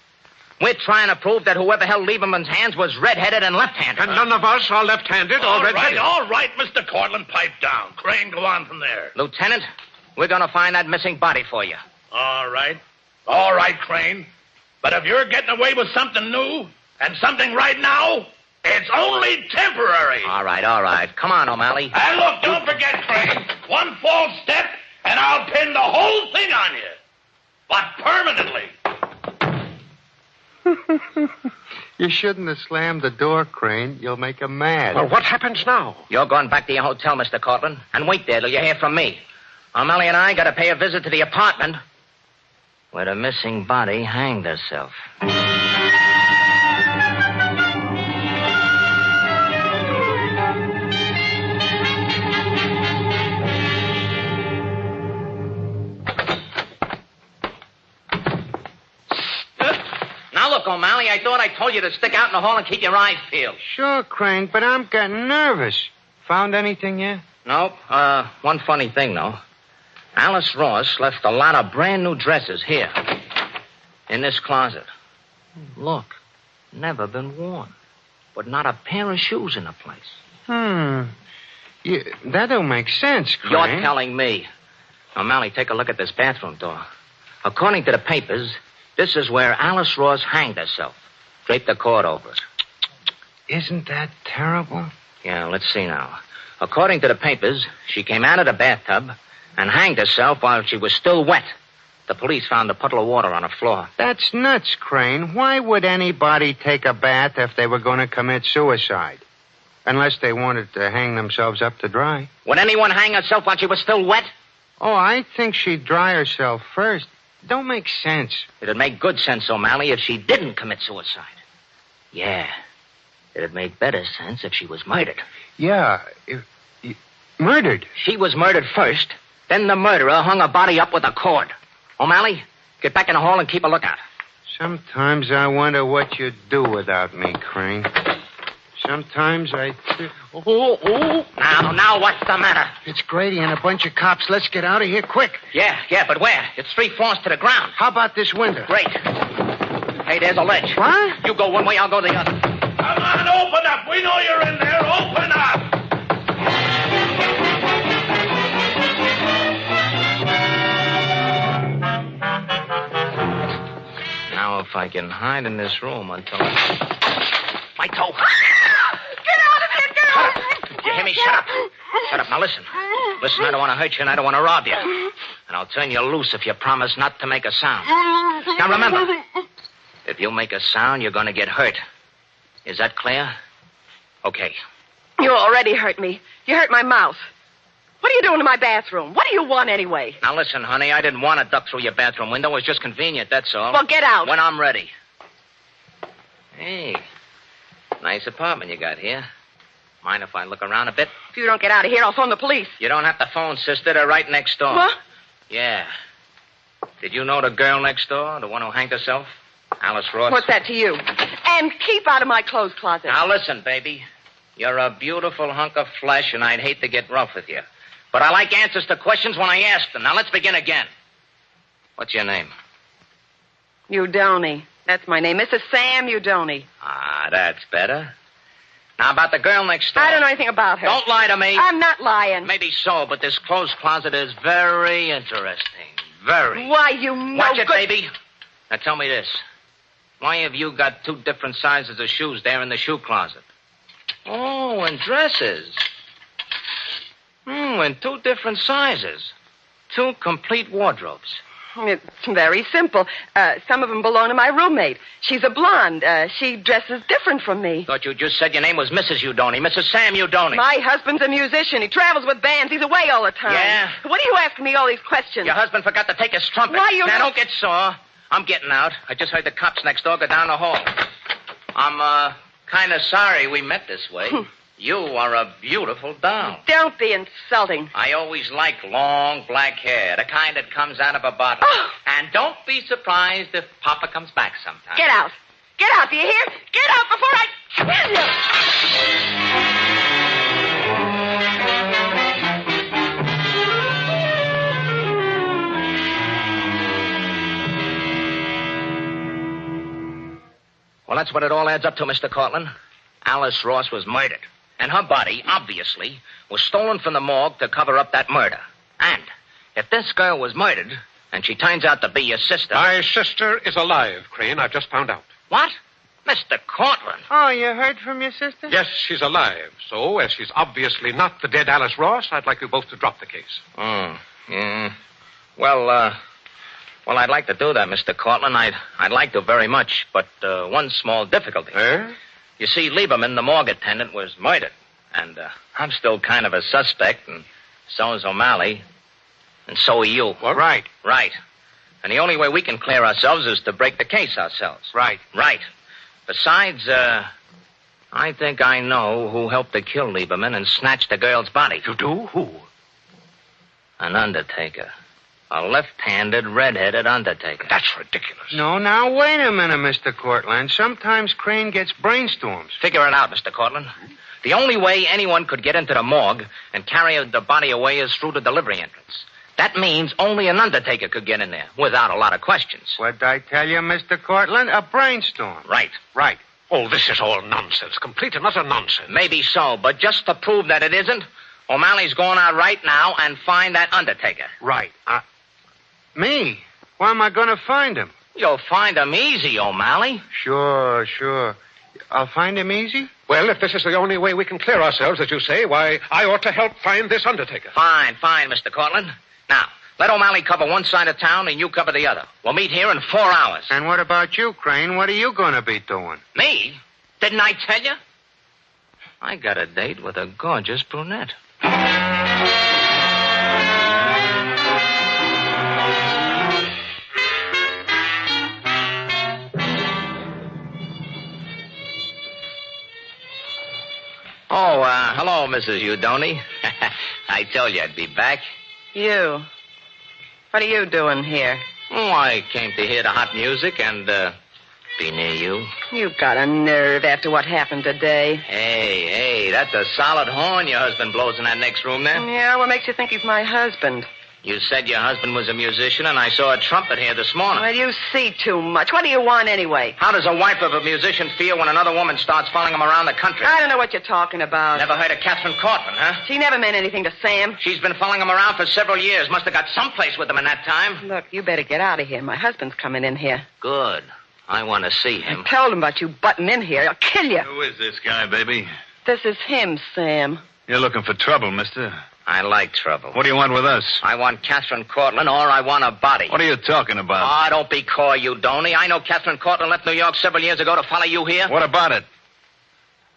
We're trying to prove that whoever held Lieberman's hands was red-headed and left-handed. And none of us are left-handed or red-headed. All right, Mr. Cortland, pipe down. Crane, go on from there. Lieutenant, we're going to find that missing body for you. All right. All right, Crane. But if you're getting away with something new and something right now, it's only temporary. All right. Come on, O'Malley. And look, don't forget, Crane, one false step and I'll pin the whole thing on you. But permanently. You shouldn't have slammed the door, Crane. You'll make him mad. Well, what happens now? You're going back to your hotel, Mr. Cortland, and wait there till you hear from me. O'Malley and I got to pay a visit to the apartment where the missing body hanged herself. Look, O'Malley, I thought I told you to stick out in the hall and keep your eyes peeled. Sure, Crane, but I'm getting nervous. Found anything yet? Nope. One funny thing, though. Alice Ross left a lot of brand new dresses here. In this closet. Look. Never been worn. But not a pair of shoes in the place. That don't make sense, Crane. You're telling me. Now, Mally, take a look at this bathroom door. According to the papers, this is where Alice Ross hanged herself. Draped the cord over it. Isn't that terrible? Yeah, let's see now. According to the papers, she came out of the bathtub and hanged herself while she was still wet. The police found a puddle of water on the floor. That's nuts, Crane. Why would anybody take a bath if they were going to commit suicide? Unless they wanted to hang themselves up to dry. Would anyone hang herself while she was still wet? Oh, I think she'd dry herself first. Don't make sense. It'd make good sense, O'Malley, if she didn't commit suicide. Yeah. It'd make better sense if she was murdered. Yeah. Murdered? She was murdered first. Then the murderer hung her body up with a cord. O'Malley, get back in the hall and keep a lookout. Sometimes I wonder what you'd do without me, Crane. Sometimes I... Now, what's the matter? It's Grady and a bunch of cops. Let's get out of here quick. Yeah, but where? It's 3 floors to the ground. How about this window? Great. Hey, there's a ledge. What? You go one way, I'll go the other. Come on, open up. We know you're in there. Open up. Now, if I can hide in this room until... My toe. Get out of here, get out of here. You hear me? Shut up. Shut up. Now, listen. Listen, I don't want to hurt you and I don't want to rob you. And I'll turn you loose if you promise not to make a sound. Now, remember, if you make a sound, you're going to get hurt. Is that clear? Okay. You already hurt me. You hurt my mouth. What are you doing in my bathroom? What do you want anyway? Now, listen, honey, I didn't want to duck through your bathroom window. It was just convenient, that's all. Well, get out. When I'm ready. Hey, nice apartment you got here. Mind if I look around a bit? If you don't get out of here, I'll phone the police. You don't have to phone, sister. They're right next door. What? Yeah. Did you know the girl next door, the one who hanged herself? Alice Ross. What's that to you? And keep out of my clothes closet. Now, listen, baby. You're a beautiful hunk of flesh, and I'd hate to get rough with you. But I like answers to questions when I ask them. Now, let's begin again. What's your name? Udoni. That's my name. Mrs. Sam Udoni. Ah, that's better. Now, about the girl next door. I don't know anything about her. Don't lie to me. I'm not lying. Maybe so, but this clothes closet is very interesting. Very. Why, you know... Watch it, baby. Now, tell me this. Why have you got 2 different sizes of shoes there in the shoe closet? Oh, and dresses. In 2 different sizes. 2 complete wardrobes. It's very simple. Some of them belong to my roommate. She's a blonde. She dresses different from me. Thought you just said your name was Mrs. Udoni. Mrs. Sam Udoni. My husband's a musician. He travels with bands. He's away all the time. Yeah? What are you asking me all these questions? Your husband forgot to take his trumpet. Why, you Now, know... don't get sore. I'm getting out. I just heard the cops next door go down the hall. I'm, kind of sorry we met this way. You are a beautiful doll. Don't be insulting. I always liked long black hair, the kind that comes out of a bottle. Oh. And don't be surprised if Papa comes back sometime. Get out. Get out, do you hear? Get out before I kill you. Well, that's what it all adds up to, Mr. Cortland. Alice Ross was murdered. And her body, obviously, was stolen from the morgue to cover up that murder. And if this girl was murdered, and she turns out to be your sister... My sister is alive, Crane. I've just found out. What? Mr. Cortland. Oh, you heard from your sister? Yes, she's alive. So, as she's obviously not the dead Alice Ross, I'd like you both to drop the case. Yeah. Well, I'd like to do that, Mr. Cortland. I'd like to very much, but one small difficulty. You see, Lieberman, the morgue attendant, was murdered. And I'm still kind of a suspect, and so is O'Malley. And so are you. What? Right. Right. And the only way we can clear ourselves is to break the case ourselves. Right. Right. Besides, I think I know who helped to kill Lieberman and snatch the girl's body. You do? Who? An undertaker. A left-handed, red-headed undertaker. That's ridiculous. No, now, wait a minute, Mr. Cortland. Sometimes Crane gets brainstorms. Figure it out, Mr. Cortland. The only way anyone could get into the morgue and carry the body away is through the delivery entrance. That means only an undertaker could get in there, without a lot of questions. What'd I tell you, Mr. Cortland? A brainstorm. Right. Oh, this is all nonsense. Complete and utter nonsense. Maybe so, but just to prove that it isn't, O'Malley's going out right now and find that undertaker. Right. Me? Where am I going to find him? You'll find him easy, O'Malley. Sure. I'll find him easy? Well, if this is the only way we can clear ourselves, as you say, why, I ought to help find this undertaker. Fine, Mr. Cortland. Now, let O'Malley cover one side of town and you cover the other. We'll meet here in 4 hours. And what about you, Crane? What are you going to be doing? Me? Didn't I tell you? I got a date with a gorgeous brunette. Oh, hello, Mrs. Udoni. I told you I'd be back. You? What are you doing here? Oh, I came to hear the hot music and, be near you. You've got a nerve after what happened today. Hey, that's a solid horn your husband blows in that next room there. Yeah, what makes you think he's my husband? You said your husband was a musician, and I saw a trumpet here this morning. Well, you see too much. What do you want anyway? How does a wife of a musician feel when another woman starts following him around the country? I don't know what you're talking about. Never heard of Catherine Cortland, huh? She never meant anything to Sam. She's been following him around for several years. Must have got someplace with him in that time. Look, you better get out of here. My husband's coming in here. Good. I want to see him. I told him about you butting in here. I'll kill you. Who is this guy, baby? This is him, Sam. You're looking for trouble, mister. I like trouble. What do you want with us? I want Catherine Cortland, or I want a body. What are you talking about? Don't be coy, you Donny. I know Catherine Cortland left New York several years ago to follow you here. What about it?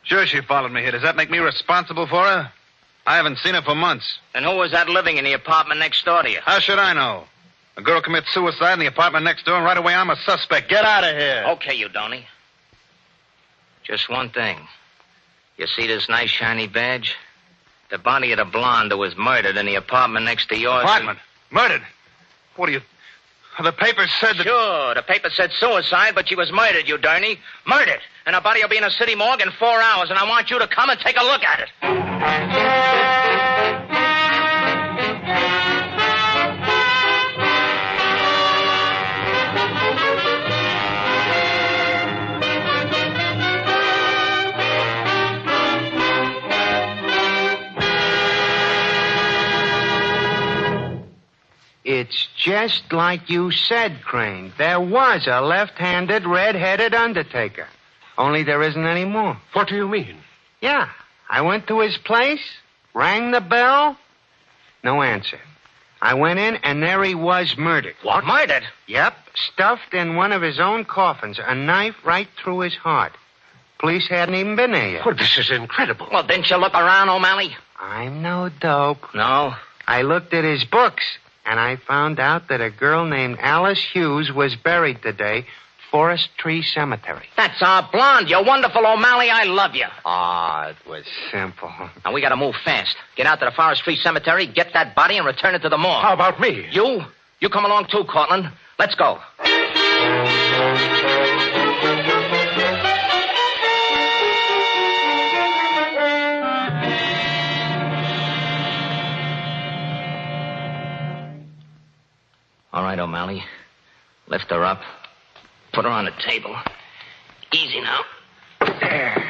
Sure, she followed me here. Does that make me responsible for her? I haven't seen her for months. Then who was that living in the apartment next door to you? How should I know? A girl commits suicide in the apartment next door, and right away I'm a suspect. Get out of here. Okay, you Donny. Just one thing. You see this nice shiny badge? The body of the blonde who was murdered in the apartment next to yours. Apartment? Murdered? What do you... The paper said that... Sure, the paper said suicide, but she was murdered, you Donny. Murdered. And her body will be in a city morgue in 4 hours, and I want you to come and take a look at it. It's just like you said, Crane. There was a left-handed, red-headed undertaker. Only there isn't any more. What do you mean? Yeah. I went to his place, rang the bell. No answer. I went in, and there he was murdered. What? Murdered? Yep. Stuffed in one of his own coffins, a knife right through his heart. Police hadn't even been there yet. Well, this is incredible. Well, didn't you look around, O'Malley? I'm no dope. No? I looked at his books, and I found out that a girl named Alice Hughes was buried today, Forest Tree Cemetery. That's our blonde. You're wonderful, O'Malley. I love you. It was simple. Now, we got to move fast. Get out to the Forest Tree Cemetery, get that body, and return it to the morgue. How about me? You come along too, Cortland. Let's go. All right, O'Malley. Lift her up. Put her on the table. Easy now. There.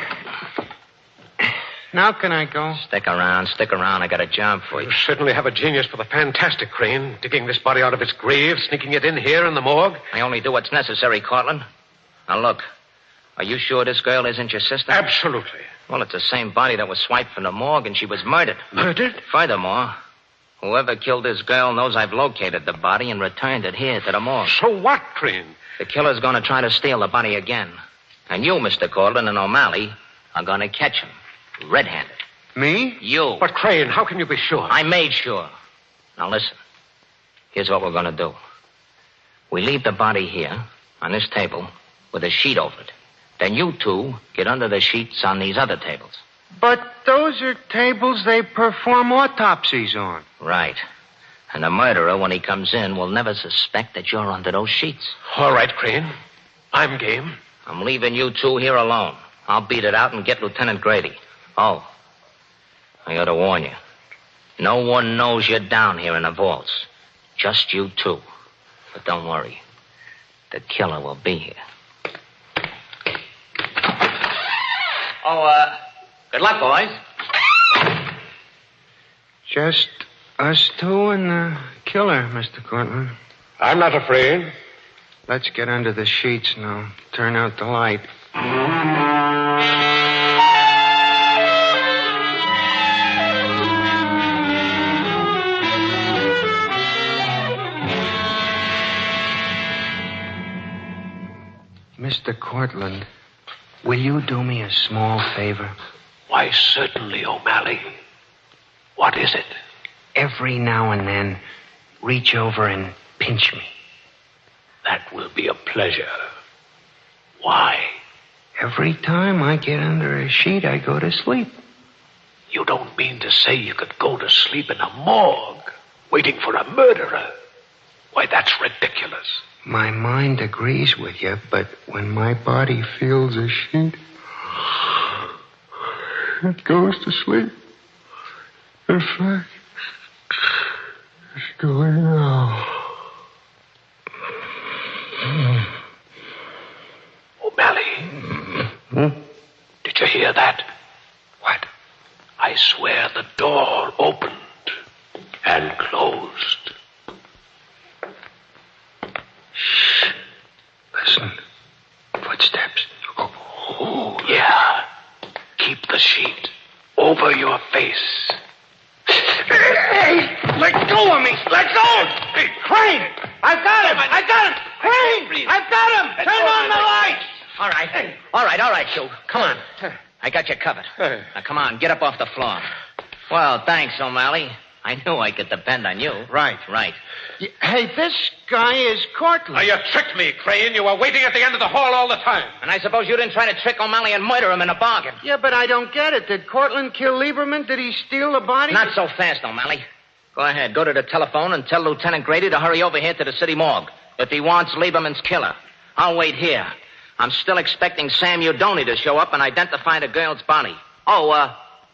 Now can I go? Stick around. I got a job for you. You certainly have a genius for the fantastic, Crane. Digging this body out of its grave, sneaking it in here in the morgue. I only do what's necessary, Cortland. Now, look. Are you sure this girl isn't your sister? Absolutely. Well, it's the same body that was swiped from the morgue, and she was murdered. Murdered? Furthermore, whoever killed this girl knows I've located the body and returned it here to the morgue. So what, Crane? The killer's going to try to steal the body again. And you, Mr. Cortland and O'Malley, are going to catch him. Red-handed. Me? You. But, Crane, how can you be sure? I made sure. Now, listen. Here's what we're going to do. We leave the body here, on this table, with a sheet over it. Then you two get under the sheets on these other tables. But those are tables they perform autopsies on. Right. And the murderer, when he comes in, will never suspect that you're under those sheets. All right, Crane. I'm game. I'm leaving you two here alone. I'll beat it out and get Lieutenant Grady. Oh, I ought to warn you. No one knows you're down here in the vaults. Just you two. But don't worry. The killer will be here. Good luck, boys. Just us two and the killer, Mr. Cortland. I'm not afraid. Let's get under the sheets now. Turn out the light. Mr. Cortland, will you do me a small favor? Why, certainly, O'Malley. What is it? Every now and then, reach over and pinch me. That will be a pleasure. Why? Every time I get under a sheet, I go to sleep. You don't mean to say you could go to sleep in a morgue, waiting for a murderer? Why, that's ridiculous. My mind agrees with you, but when my body feels a sheet, it goes to sleep. In fact, it's going now. O'Malley. Did you hear that? What? I swear the door opened and closed. Shh. Listen. Footsteps. Oh, yeah. Keep the sheet over your face. Hey! Let go of me! Let go! Hey, Crane! I've got him! I've got him! Crane! I've got him! Turn on the lights! All right, you. Come on. I got you covered. Now, come on, get up off the floor. Well, thanks, O'Malley. I knew I could depend on you. Right. Hey, this guy is Cortland. Now, you tricked me, Crane. You were waiting at the end of the hall all the time. And I suppose you didn't try to trick O'Malley and murder him in a bargain. Yeah, but I don't get it. Did Cortland kill Lieberman? Did he steal the body? Not so fast, O'Malley. Go ahead, go to the telephone and tell Lieutenant Grady to hurry over here to the city morgue. If he wants Lieberman's killer, I'll wait here. I'm still expecting Sam Udoni to show up and identify the girl's body. Oh,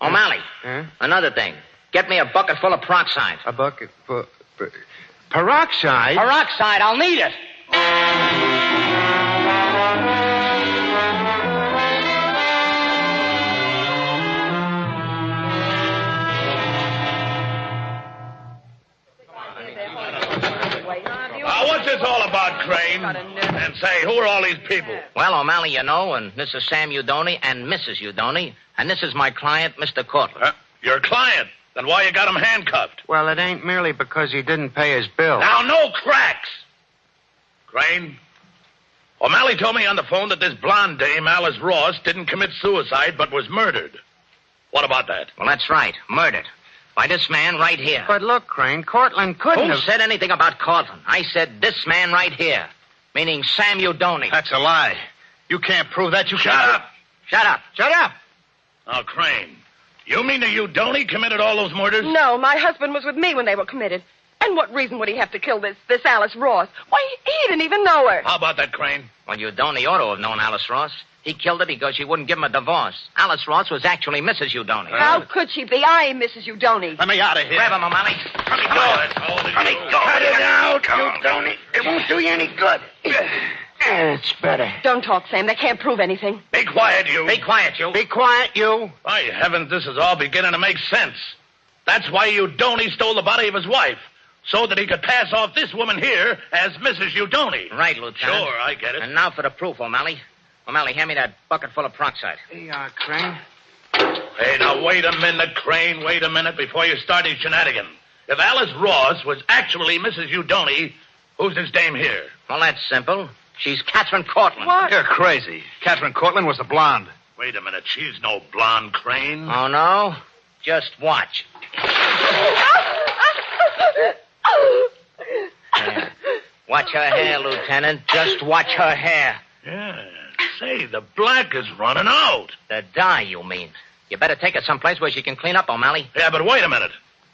O'Malley. Huh? Another thing. Get me a bucket full of peroxide. A bucket full... Peroxide? Peroxide, I'll need it. What's this all about, Crane? And say, who are all these people? Well, O'Malley, you know, and this is Sam Udoni and Mrs. Udoni, and this is my client, Mr. Cortland. Your client? Then why you got him handcuffed? Well, it ain't merely because he didn't pay his bill. Now, no cracks! Crane, O'Malley told me on the phone that this blonde dame, Alice Ross, didn't commit suicide but was murdered. What about that? Well, that's right. Murdered. By this man right here. But look, Crane, Cortland couldn't Who have... said anything about Cortland? I said this man right here. Meaning Sam Udoni. That's a lie. You can't prove that. Shut up! Shut up! Now, Crane, you mean that Udoni committed all those murders? No, my husband was with me when they were committed. And what reason would he have to kill this Alice Ross? Why, he didn't even know her. How about that, Crane? Well, Udoni ought to have known Alice Ross. He killed her because she wouldn't give him a divorce. Alice Ross was actually Mrs. Udoni. How could she be? I am Mrs. Udoni. Let me out of here. Grab him, O'Malley. Let me go. Cut it out, Udoni. It won't do you any good. It's better. Don't talk, Sam. They can't prove anything. Be quiet, you. Be quiet, you. Be quiet, you. By heavens, this is all beginning to make sense. That's why Udoni stole the body of his wife. So that he could pass off this woman here as Mrs. Udoni. Right, Lieutenant. Sure, I get it. And now for the proof, O'Malley. O'Malley, hand me that bucket full of peroxide. Here you are, Crane. Hey, now, wait a minute, Crane. Wait a minute before you start his shenanigan. If Alice Ross was actually Mrs. Udoni, who's this dame here? Well, that's simple. She's Catherine Cortland. What? You're crazy. Catherine Cortland was the blonde. Wait a minute. She's no blonde, Crane. Oh, no? Just watch. Yeah. Watch her hair, Lieutenant. Just watch her hair. Yeah. Say, the black is running out. The dye, you mean. You better take her someplace where she can clean up, O'Malley. Yeah, but wait a minute.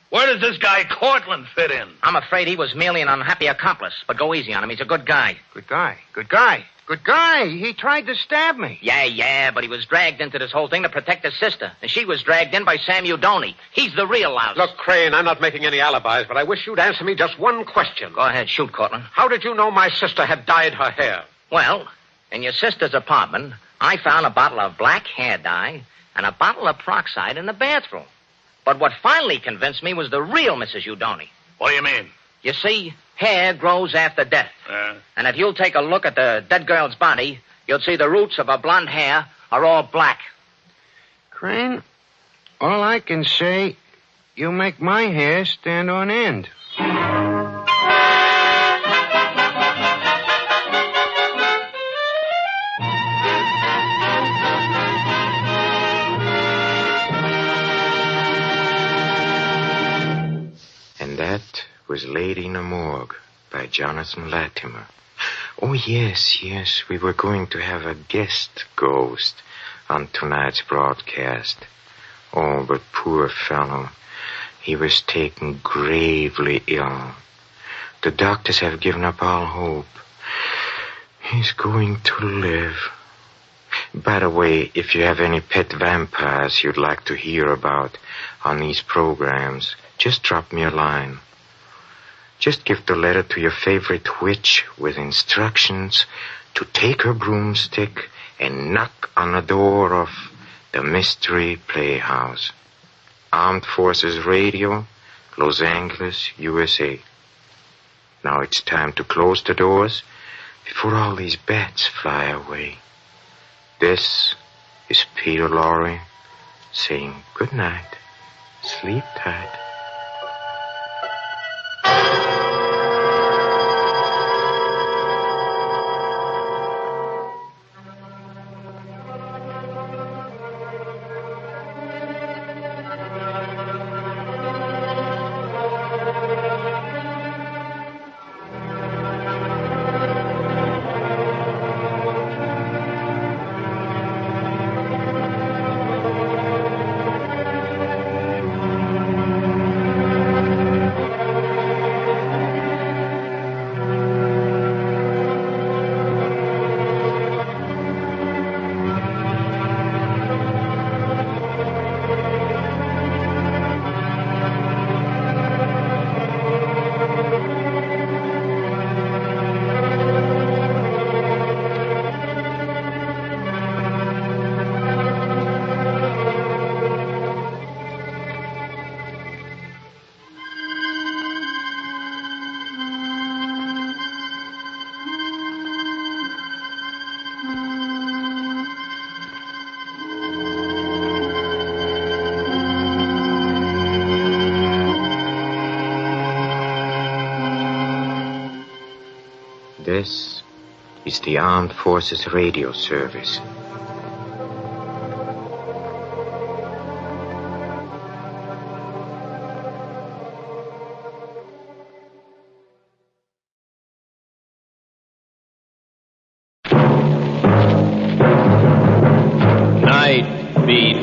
Where does this guy Cortland fit in? I'm afraid he was merely an unhappy accomplice. But go easy on him. He's a good guy. Good guy. He tried to stab me. Yeah, but he was dragged into this whole thing to protect his sister. And she was dragged in by Sam Udoni. He's the real louse. Look, Crane, I'm not making any alibis, but I wish you'd answer me just one question. Go ahead, shoot, Cortland. How did you know my sister had dyed her hair? Well, in your sister's apartment, I found a bottle of black hair dye and a bottle of peroxide in the bathroom. But what finally convinced me was the real Mrs. Udoni. What do you mean? You see, hair grows after death. And if you'll take a look at the dead girl's body, you'll see the roots of her blonde hair are all black. Crane, all I can say, you make my hair stand on end. And that was Laid in a Morgue by Jonathan Latimer. Oh, yes, we were going to have a guest ghost on tonight's broadcast. Oh, but poor fellow, he was taken gravely ill. The doctors have given up all hope. He's going to live. By the way, if you have any pet vampires you'd like to hear about on these programs, just drop me a line. Just give the letter to your favorite witch with instructions to take her broomstick and knock on the door of the Mystery Playhouse. Armed Forces Radio, Los Angeles, USA. Now it's time to close the doors before all these bats fly away. This is Peter Lorre saying good night. Sleep tight. This is the Armed Forces Radio Service. Night Beat.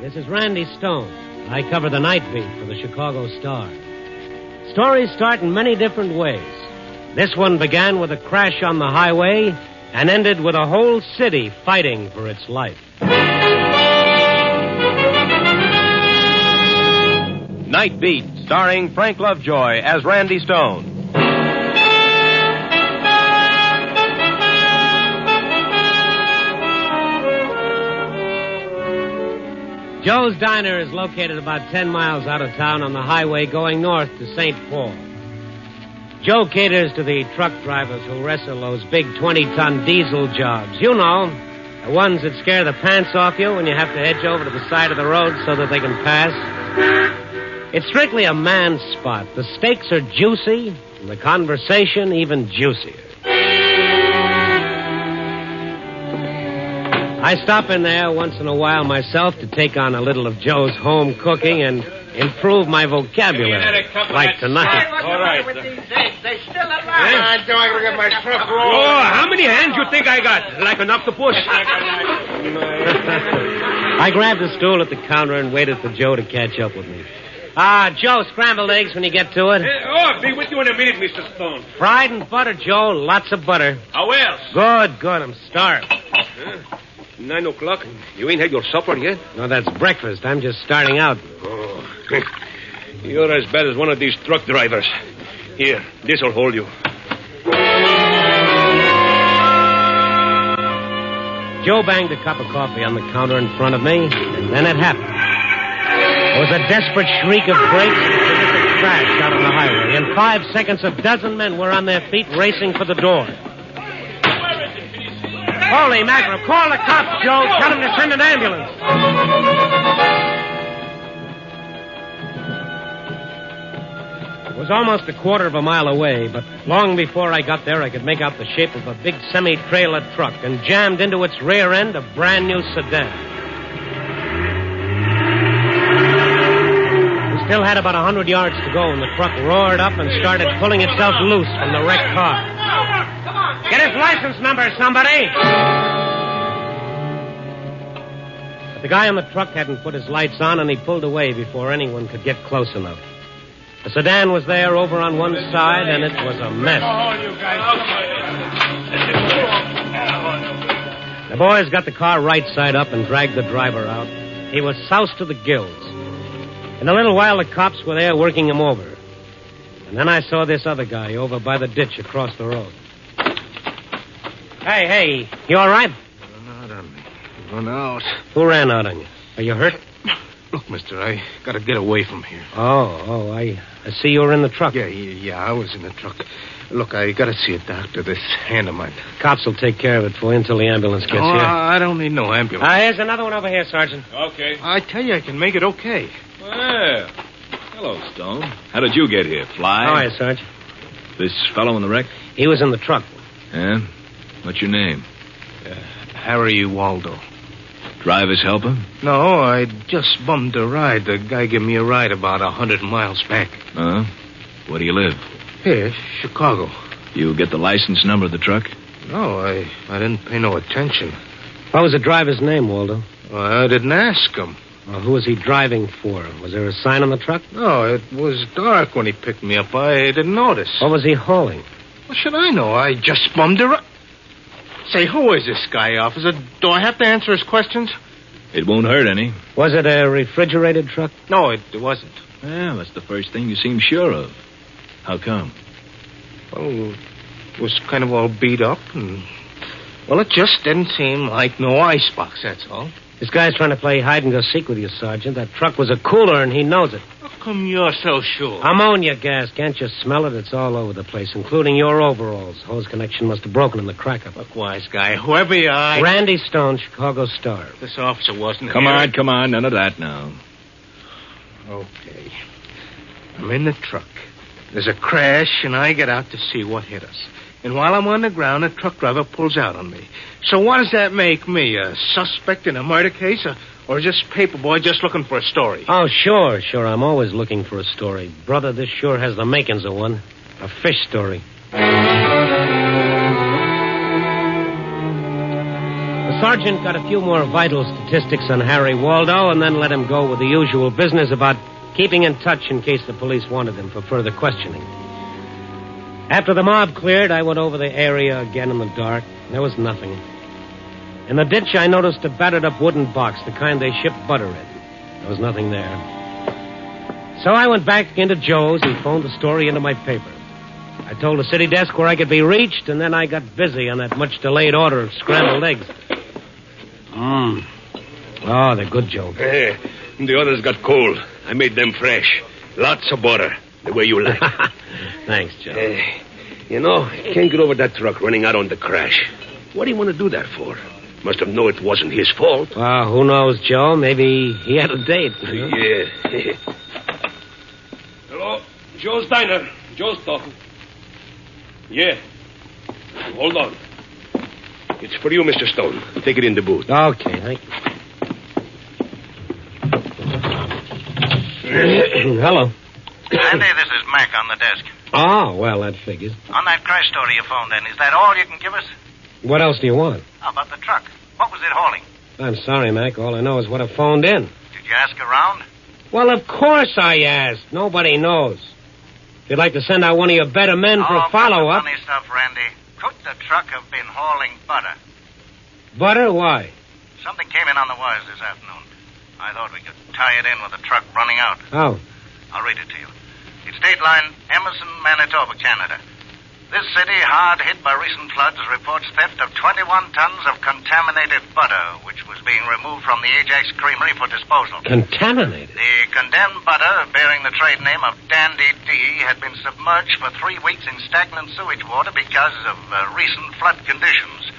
This is Randy Stone. I cover the Night Beat for the Chicago Star. Stories start in many different ways. This one began with a crash on the highway and ended with a whole city fighting for its life. Night Beat, starring Frank Lovejoy as Randy Stone. Joe's Diner is located about 10 miles out of town on the highway going north to St. Paul. Joe caters to the truck drivers who wrestle those big 20-ton diesel jobs. You know, the ones that scare the pants off you when you have to hedge over to the side of the road so that they can pass. It's strictly a man's spot. The steaks are juicy, and the conversation even juicier. I stop in there once in a while myself to take on a little of Joe's home cooking and improve my vocabulary, like tonight. All right. They're still alive. I don't get my truck rolled. Oh, how many hands you think I got? Like enough to push? I grabbed a stool at the counter and waited for Joe to catch up with me. Joe, scrambled eggs when you get to it. I'll be with you in a minute, Mr. Stone. Fried and butter, Joe. Lots of butter. How else? Good. I'm starved. 9 o'clock. You ain't had your supper yet? No, that's breakfast. I'm just starting out. Oh. You're as bad as one of these truck drivers. Here, this'll hold you. Joe banged a cup of coffee on the counter in front of me, and then it happened. It was a desperate shriek of brakes and a terrific crash out on the highway. In 5 seconds, a dozen men were on their feet racing for the door. Holy mackerel, call the cops, Joe. Tell them to send an ambulance. It was almost a quarter of a mile away, but long before I got there, I could make out the shape of a big semi-trailer truck, and jammed into its rear end a brand-new sedan. We still had about 100 yards to go, and the truck roared up and started pulling itself loose from the wrecked car. Get his license number, somebody! But the guy on the truck hadn't put his lights on, and he pulled away before anyone could get close enough. The sedan was there over on one side, and it was a mess. The boys got the car right side up and dragged the driver out. He was soused to the gills. In a little while, the cops were there working him over. And then I saw this other guy over by the ditch across the road. Hey, you all right? Run out on me. Run out. Who ran out on you? Are you hurt? Look, mister, I gotta get away from here. Oh, I see you were in the truck. Yeah, I was in the truck. Look, I gotta see a doctor. This hand of mine. Cops will take care of it for you until the ambulance gets here. I don't need no ambulance. Here's another one over here, Sergeant. Okay. I tell you, I can make it okay. Well, hello, Stone. How did you get here? Fly? How are you, Sergeant? This fellow in the wreck? He was in the truck. Yeah? What's your name? Harry Waldo. Driver's helper? No, I just bummed a ride. The guy gave me a ride about 100 miles back. Where do you live? Here, Chicago. You get the license number of the truck? No, I didn't pay no attention. What was the driver's name, Waldo? Well, I didn't ask him. Well, who was he driving for? Was there a sign on the truck? No, it was dark when he picked me up. I didn't notice. What was he hauling? What should I know? I just bummed a ride. Say, who is this guy, officer? Do I have to answer his questions? It won't hurt any. Was it a refrigerated truck? No, it wasn't. Well, that's the first thing you seem sure of. How come? Well, it was kind of all beat up, and... Well, it just didn't seem like no icebox, that's all. This guy's trying to play hide-and-go-seek with you, Sergeant. That truck was a cooler, and he knows it. How come you're so sure? Ammonia gas. Can't you smell it? It's all over the place, including your overalls. Hose connection must have broken in the crack-up. Look, wise guy, whoever you are... Randy Stone, Chicago Star. This officer wasn't Come here. on. None of that now. Okay. I'm in the truck. There's a crash, and I get out to see what hit us. And while I'm on the ground, a truck driver pulls out on me. So what does that make me? A suspect in a murder case? Or just paperboy just looking for a story? Oh, sure. I'm always looking for a story. Brother, this sure has the makings of one. A fish story. The sergeant got a few more vital statistics on Harry Waldo and then let him go with the usual business about keeping in touch in case the police wanted him for further questioning. After the mob cleared, I went over the area again in the dark. There was nothing. In the ditch, I noticed a battered-up wooden box, the kind they ship butter in. There was nothing there. So I went back into Joe's and phoned the story into my paper. I told the city desk where I could be reached, and then I got busy on that much-delayed order of scrambled eggs. Oh, they're good, Joe. The others got cold. I made them fresh. Lots of butter. The way you like. Thanks, Joe. You can't get over that truck running out on the crash. What do you want to do that for? Must have known it wasn't his fault. Well, who knows, Joe? Maybe he had a date. Yeah. Hello? Joe's Diner. Joe's talking. Yeah. Hold on. It's for you, Mr. Stone. Take it in the booth. Okay, thank you. Hello. Andy, this is Mac on the desk. Oh, well, that figures. On that crash story you phoned in, is that all you can give us? What else do you want? How about the truck? What was it hauling? I'm sorry, Mac. All I know is what I phoned in. Did you ask around? Well, of course I asked. Nobody knows. If you'd like to send out one of your better men for a follow-up... Funny stuff, Randy. Could the truck have been hauling butter? Butter? Why? Something came in on the wires this afternoon. I thought we could tie it in with the truck running out. Oh. I'll read it to you. It's dateline Emerson, Manitoba, Canada. This city, hard hit by recent floods, reports theft of 21 tons of contaminated butter, which was being removed from the Ajax Creamery for disposal. Contaminated? The condemned butter, bearing the trade name of Dandy D, had been submerged for 3 weeks in stagnant sewage water because of recent flood conditions.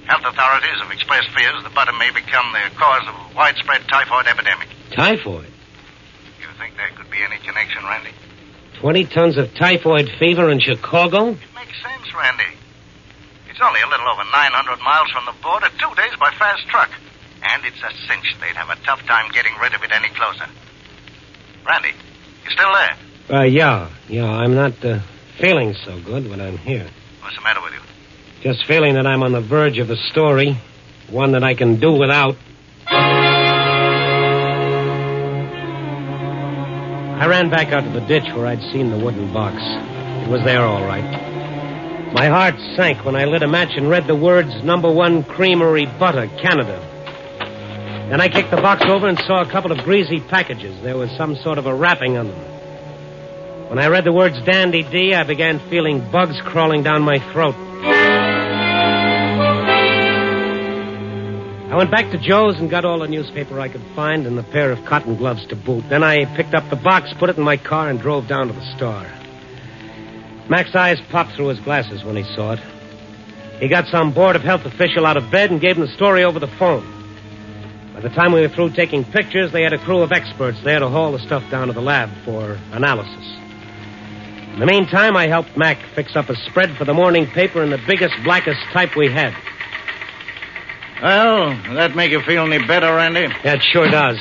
Health authorities have expressed fears the butter may become the cause of a widespread typhoid epidemic. Typhoid? You think there could be any connection, Randy? 20 tons of typhoid fever in Chicago? It makes sense, Randy. It's only a little over 900 miles from the border, 2 days by fast truck. And it's a cinch they'd have a tough time getting rid of it any closer. Randy, you still there? Yeah. I'm not feeling so good when I'm here. What's the matter with you? Just feeling that I'm on the verge of a story, one that I can do without. I ran back out to the ditch where I'd seen the wooden box. It was there all right. My heart sank when I lit a match and read the words, #1 Creamery Butter, Canada. Then I kicked the box over and saw a couple of greasy packages. There was some sort of a wrapping on them. When I read the words Dandy D, I began feeling bugs crawling down my throat. I went back to Joe's and got all the newspaper I could find and a pair of cotton gloves to boot. Then I picked up the box, put it in my car, and drove down to the store. Mac's eyes popped through his glasses when he saw it. He got some Board of Health official out of bed and gave him the story over the phone. By the time we were through taking pictures, they had a crew of experts there to haul the stuff down to the lab for analysis. In the meantime, I helped Mac fix up a spread for the morning paper in the biggest, blackest type we had. Well, does that make you feel any better, Randy? Yeah, it sure does.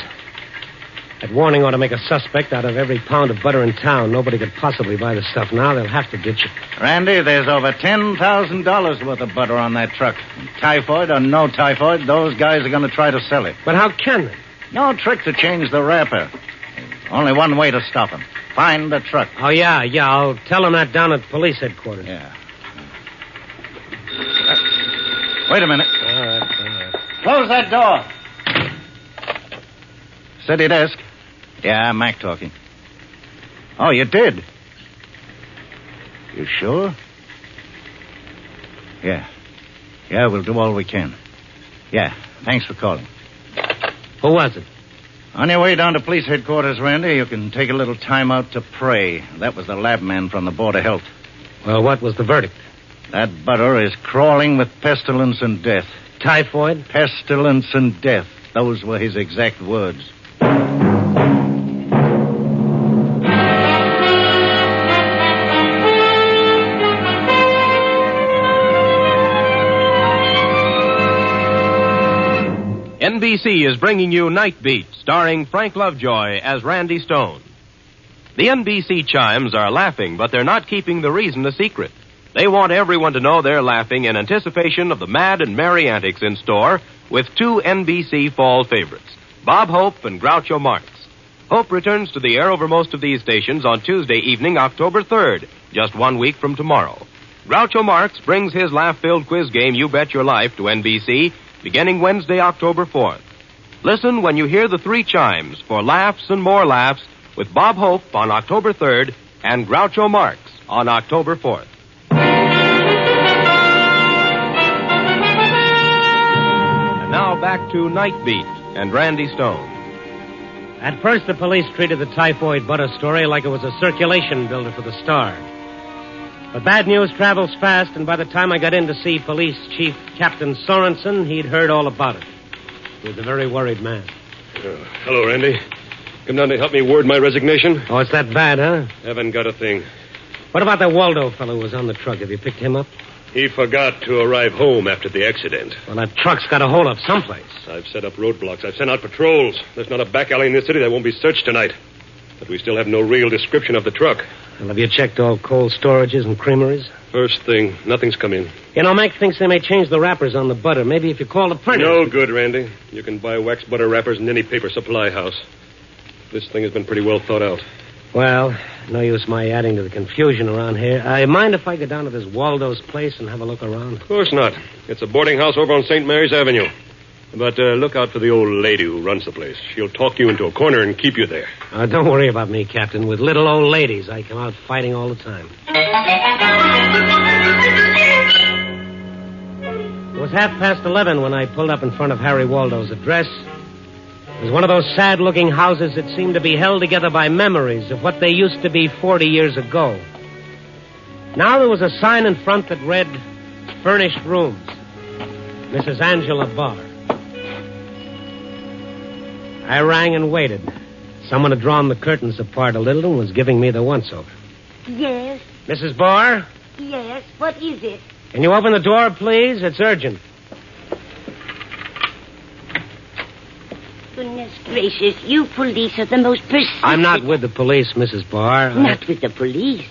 That warning ought to make a suspect out of every pound of butter in town. Nobody could possibly buy the stuff now. They'll have to ditch it. Randy, there's over $10,000 worth of butter on that truck. Typhoid or no typhoid, those guys are going to try to sell it. But how can they? No trick to change the wrapper. Only one way to stop them. Find the truck. Oh, yeah. I'll tell them that down at police headquarters. Yeah. Wait a minute. All right. Close that door. Steady desk. Yeah, Mac talking. Oh, you did? You sure? Yeah. Yeah, we'll do all we can. Yeah, thanks for calling. Who was it? On your way down to police headquarters, Randy, you can take a little time out to pray. That was the lab man from the Board of Health. Well, what was the verdict? That butter is crawling with pestilence and death. Typhoid? Pestilence and death. Those were his exact words. NBC is bringing you Nightbeat, starring Frank Lovejoy as Randy Stone. The NBC chimes are laughing, but they're not keeping the reason a secret. They want everyone to know they're laughing in anticipation of the mad and merry antics in store with 2 NBC fall favorites, Bob Hope and Groucho Marx. Hope returns to the air over most of these stations on Tuesday evening, October 3rd, just 1 week from tomorrow. Groucho Marx brings his laugh-filled quiz game You Bet Your Life to NBC beginning Wednesday, October 4th. Listen when you hear the 3 chimes for laughs and more laughs with Bob Hope on October 3rd and Groucho Marx on October 4th. And now back to Nightbeat and Randy Stone. At first, the police treated the typhoid butter story like it was a circulation builder for the Star. But bad news travels fast, and by the time I got in to see Police Chief Captain Sorensen, he'd heard all about it. He was a very worried man. Hello, Randy. Come down to help me word my resignation? Oh, it's that bad, huh? Haven't got a thing. What about that Waldo fellow who was on the truck? Have you picked him up? He forgot to arrive home after the accident. Well, that truck's got a hold up someplace. I've set up roadblocks. I've sent out patrols. There's not a back alley in this city that won't be searched tonight. But we still have no real description of the truck. Well, have you checked all cold storages and creameries? First thing, nothing's come in. You know, Mac thinks they may change the wrappers on the butter. Maybe if you call the printer. No good, Randy. You can buy wax butter wrappers in any paper supply house. This thing has been pretty well thought out. Well, no use my adding to the confusion around here. I mind if I go down to this Waldo's place and have a look around? Of course not. It's a boarding house over on St. Mary's Avenue. But look out for the old lady who runs the place. She'll talk you into a corner and keep you there. Don't worry about me, Captain. With little old ladies, I come out fighting all the time. It was 11:30 when I pulled up in front of Harry Waldo's address. It was one of those sad-looking houses that seemed to be held together by memories of what they used to be 40 years ago. Now there was a sign in front that read, Furnished Rooms, Mrs. Angela Barr. I rang and waited. Someone had drawn the curtains apart a little and was giving me the once-over. Yes? Mrs. Barr? Yes, what is it? Can you open the door, please? It's urgent. Goodness gracious, you police are the most persistent... I'm not with the police, Mrs. Barr. Not with the police?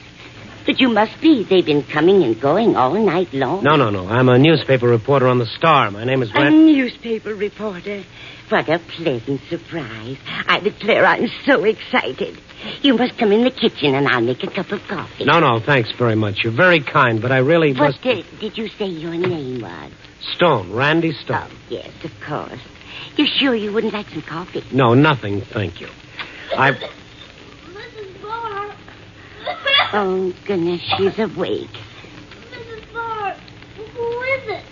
But you must be. They've been coming and going all night long. No. I'm a newspaper reporter on the Star. My name is A newspaper reporter? What a pleasant surprise. I declare I'm so excited. You must come in the kitchen and I'll make a cup of coffee. No, thanks very much. You're very kind, but I really must... What did you say your name was? Stone, Randy Stone. Oh, yes, of course. You sure you wouldn't like some coffee? No, nothing, thank you. Mrs. Barr. Oh, goodness, she's awake. Mrs. Barr, who is it?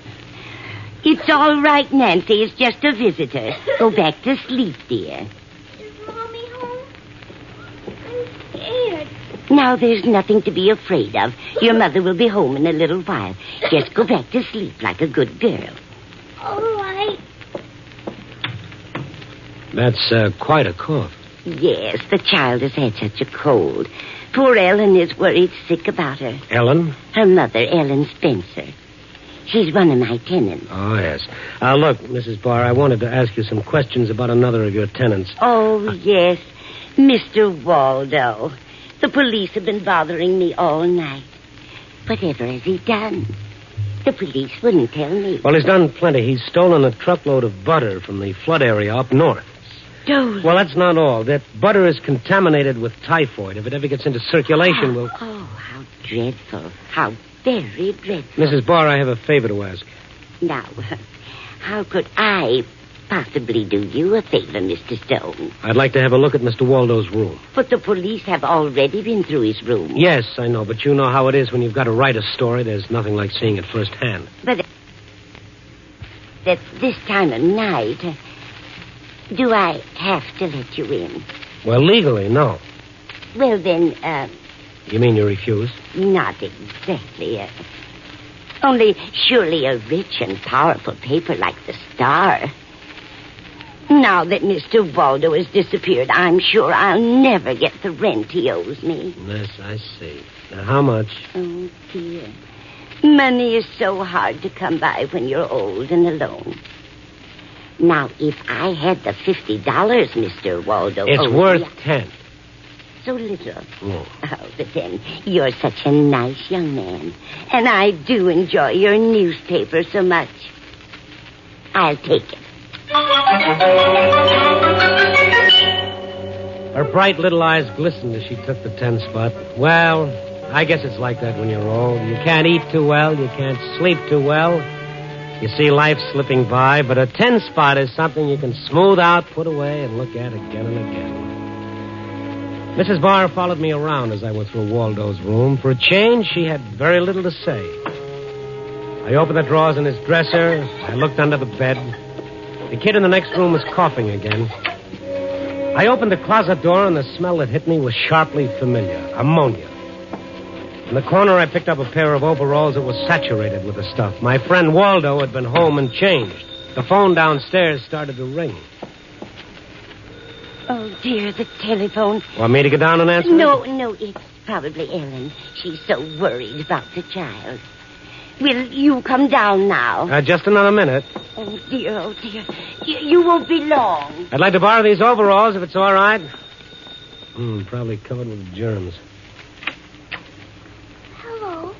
It's all right, Nancy. It's just a visitor. Go back to sleep, dear. Is Mommy home? I'm scared. Now, there's nothing to be afraid of. Your mother will be home in a little while. Just go back to sleep like a good girl. All right. That's quite a cough. Yes, the child has had such a cold. Poor Ellen is worried sick about her. Ellen? Her mother, Ellen Spencer. She's one of my tenants. Oh, yes. Look, Mrs. Barr, I wanted to ask you some questions about another of your tenants. Oh, yes. Mr. Waldo. The police have been bothering me all night. Whatever has he done? The police wouldn't tell me. Well, he's done plenty. He's stolen a truckload of butter from the flood area up north. Stolen? Well, that's not all. That butter is contaminated with typhoid. If it ever gets into circulation, we'll... Oh, how dreadful. How very dreadful. Mrs. Barr, I have a favor to ask. Now, how could I possibly do you a favor, Mr. Stone? I'd like to have a look at Mr. Waldo's room. But the police have already been through his room. Yes, I know, but you know how it is when you've got to write a story. There's nothing like seeing it firsthand. But at this time of night, do I have to let you in? Well, legally, no. Well, then, You mean you refuse? Not exactly. Only surely a rich and powerful paper like the Star. Now that Mr. Waldo has disappeared, I'm sure I'll never get the rent he owes me. Yes, I see. Now, how much? Oh, dear. Money is so hard to come by when you're old and alone. Now, if I had the $50, Mr. Waldo... It's worth 10. So little. Oh. Oh, but then, you're such a nice young man. And I do enjoy your newspaper so much. I'll take it. Her bright little eyes glistened as she took the 10 spot. Well, I guess it's like that when you're old. You can't eat too well. You can't sleep too well. You see life slipping by, but a 10 spot is something you can smooth out, put away, and look at again and again. Mrs. Barr followed me around as I went through Waldo's room. For a change, she had very little to say. I opened the drawers in his dresser. I looked under the bed. The kid in the next room was coughing again. I opened the closet door, and the smell that hit me was sharply familiar. Ammonia. In the corner, I picked up a pair of overalls that was saturated with the stuff. My friend Waldo had been home and changed. The phone downstairs started to ring. Oh, dear, the telephone. Want me to get down and answer No, it? it's probably Ellen. She's so worried about the child. Will you come down now? Just another minute. Oh, dear. You won't be long. I'd like to borrow these overalls if it's all right. Probably covered with germs. Hello.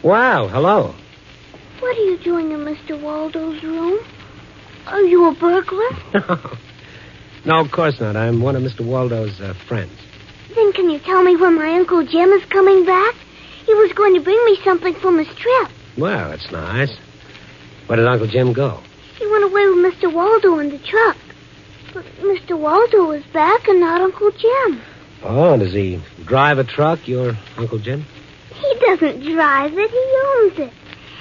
Wow, hello. What are you doing in Mr. Waldo's room? Are you a burglar? No, of course not. I'm one of Mr. Waldo's friends. Then can you tell me when my Uncle Jim is coming back? He was going to bring me something from his trip. Well, that's nice. Where did Uncle Jim go? He went away with Mr. Waldo in the truck. But Mr. Waldo is back and not Uncle Jim. Oh, does he drive a truck, your Uncle Jim? He doesn't drive it. He owns it.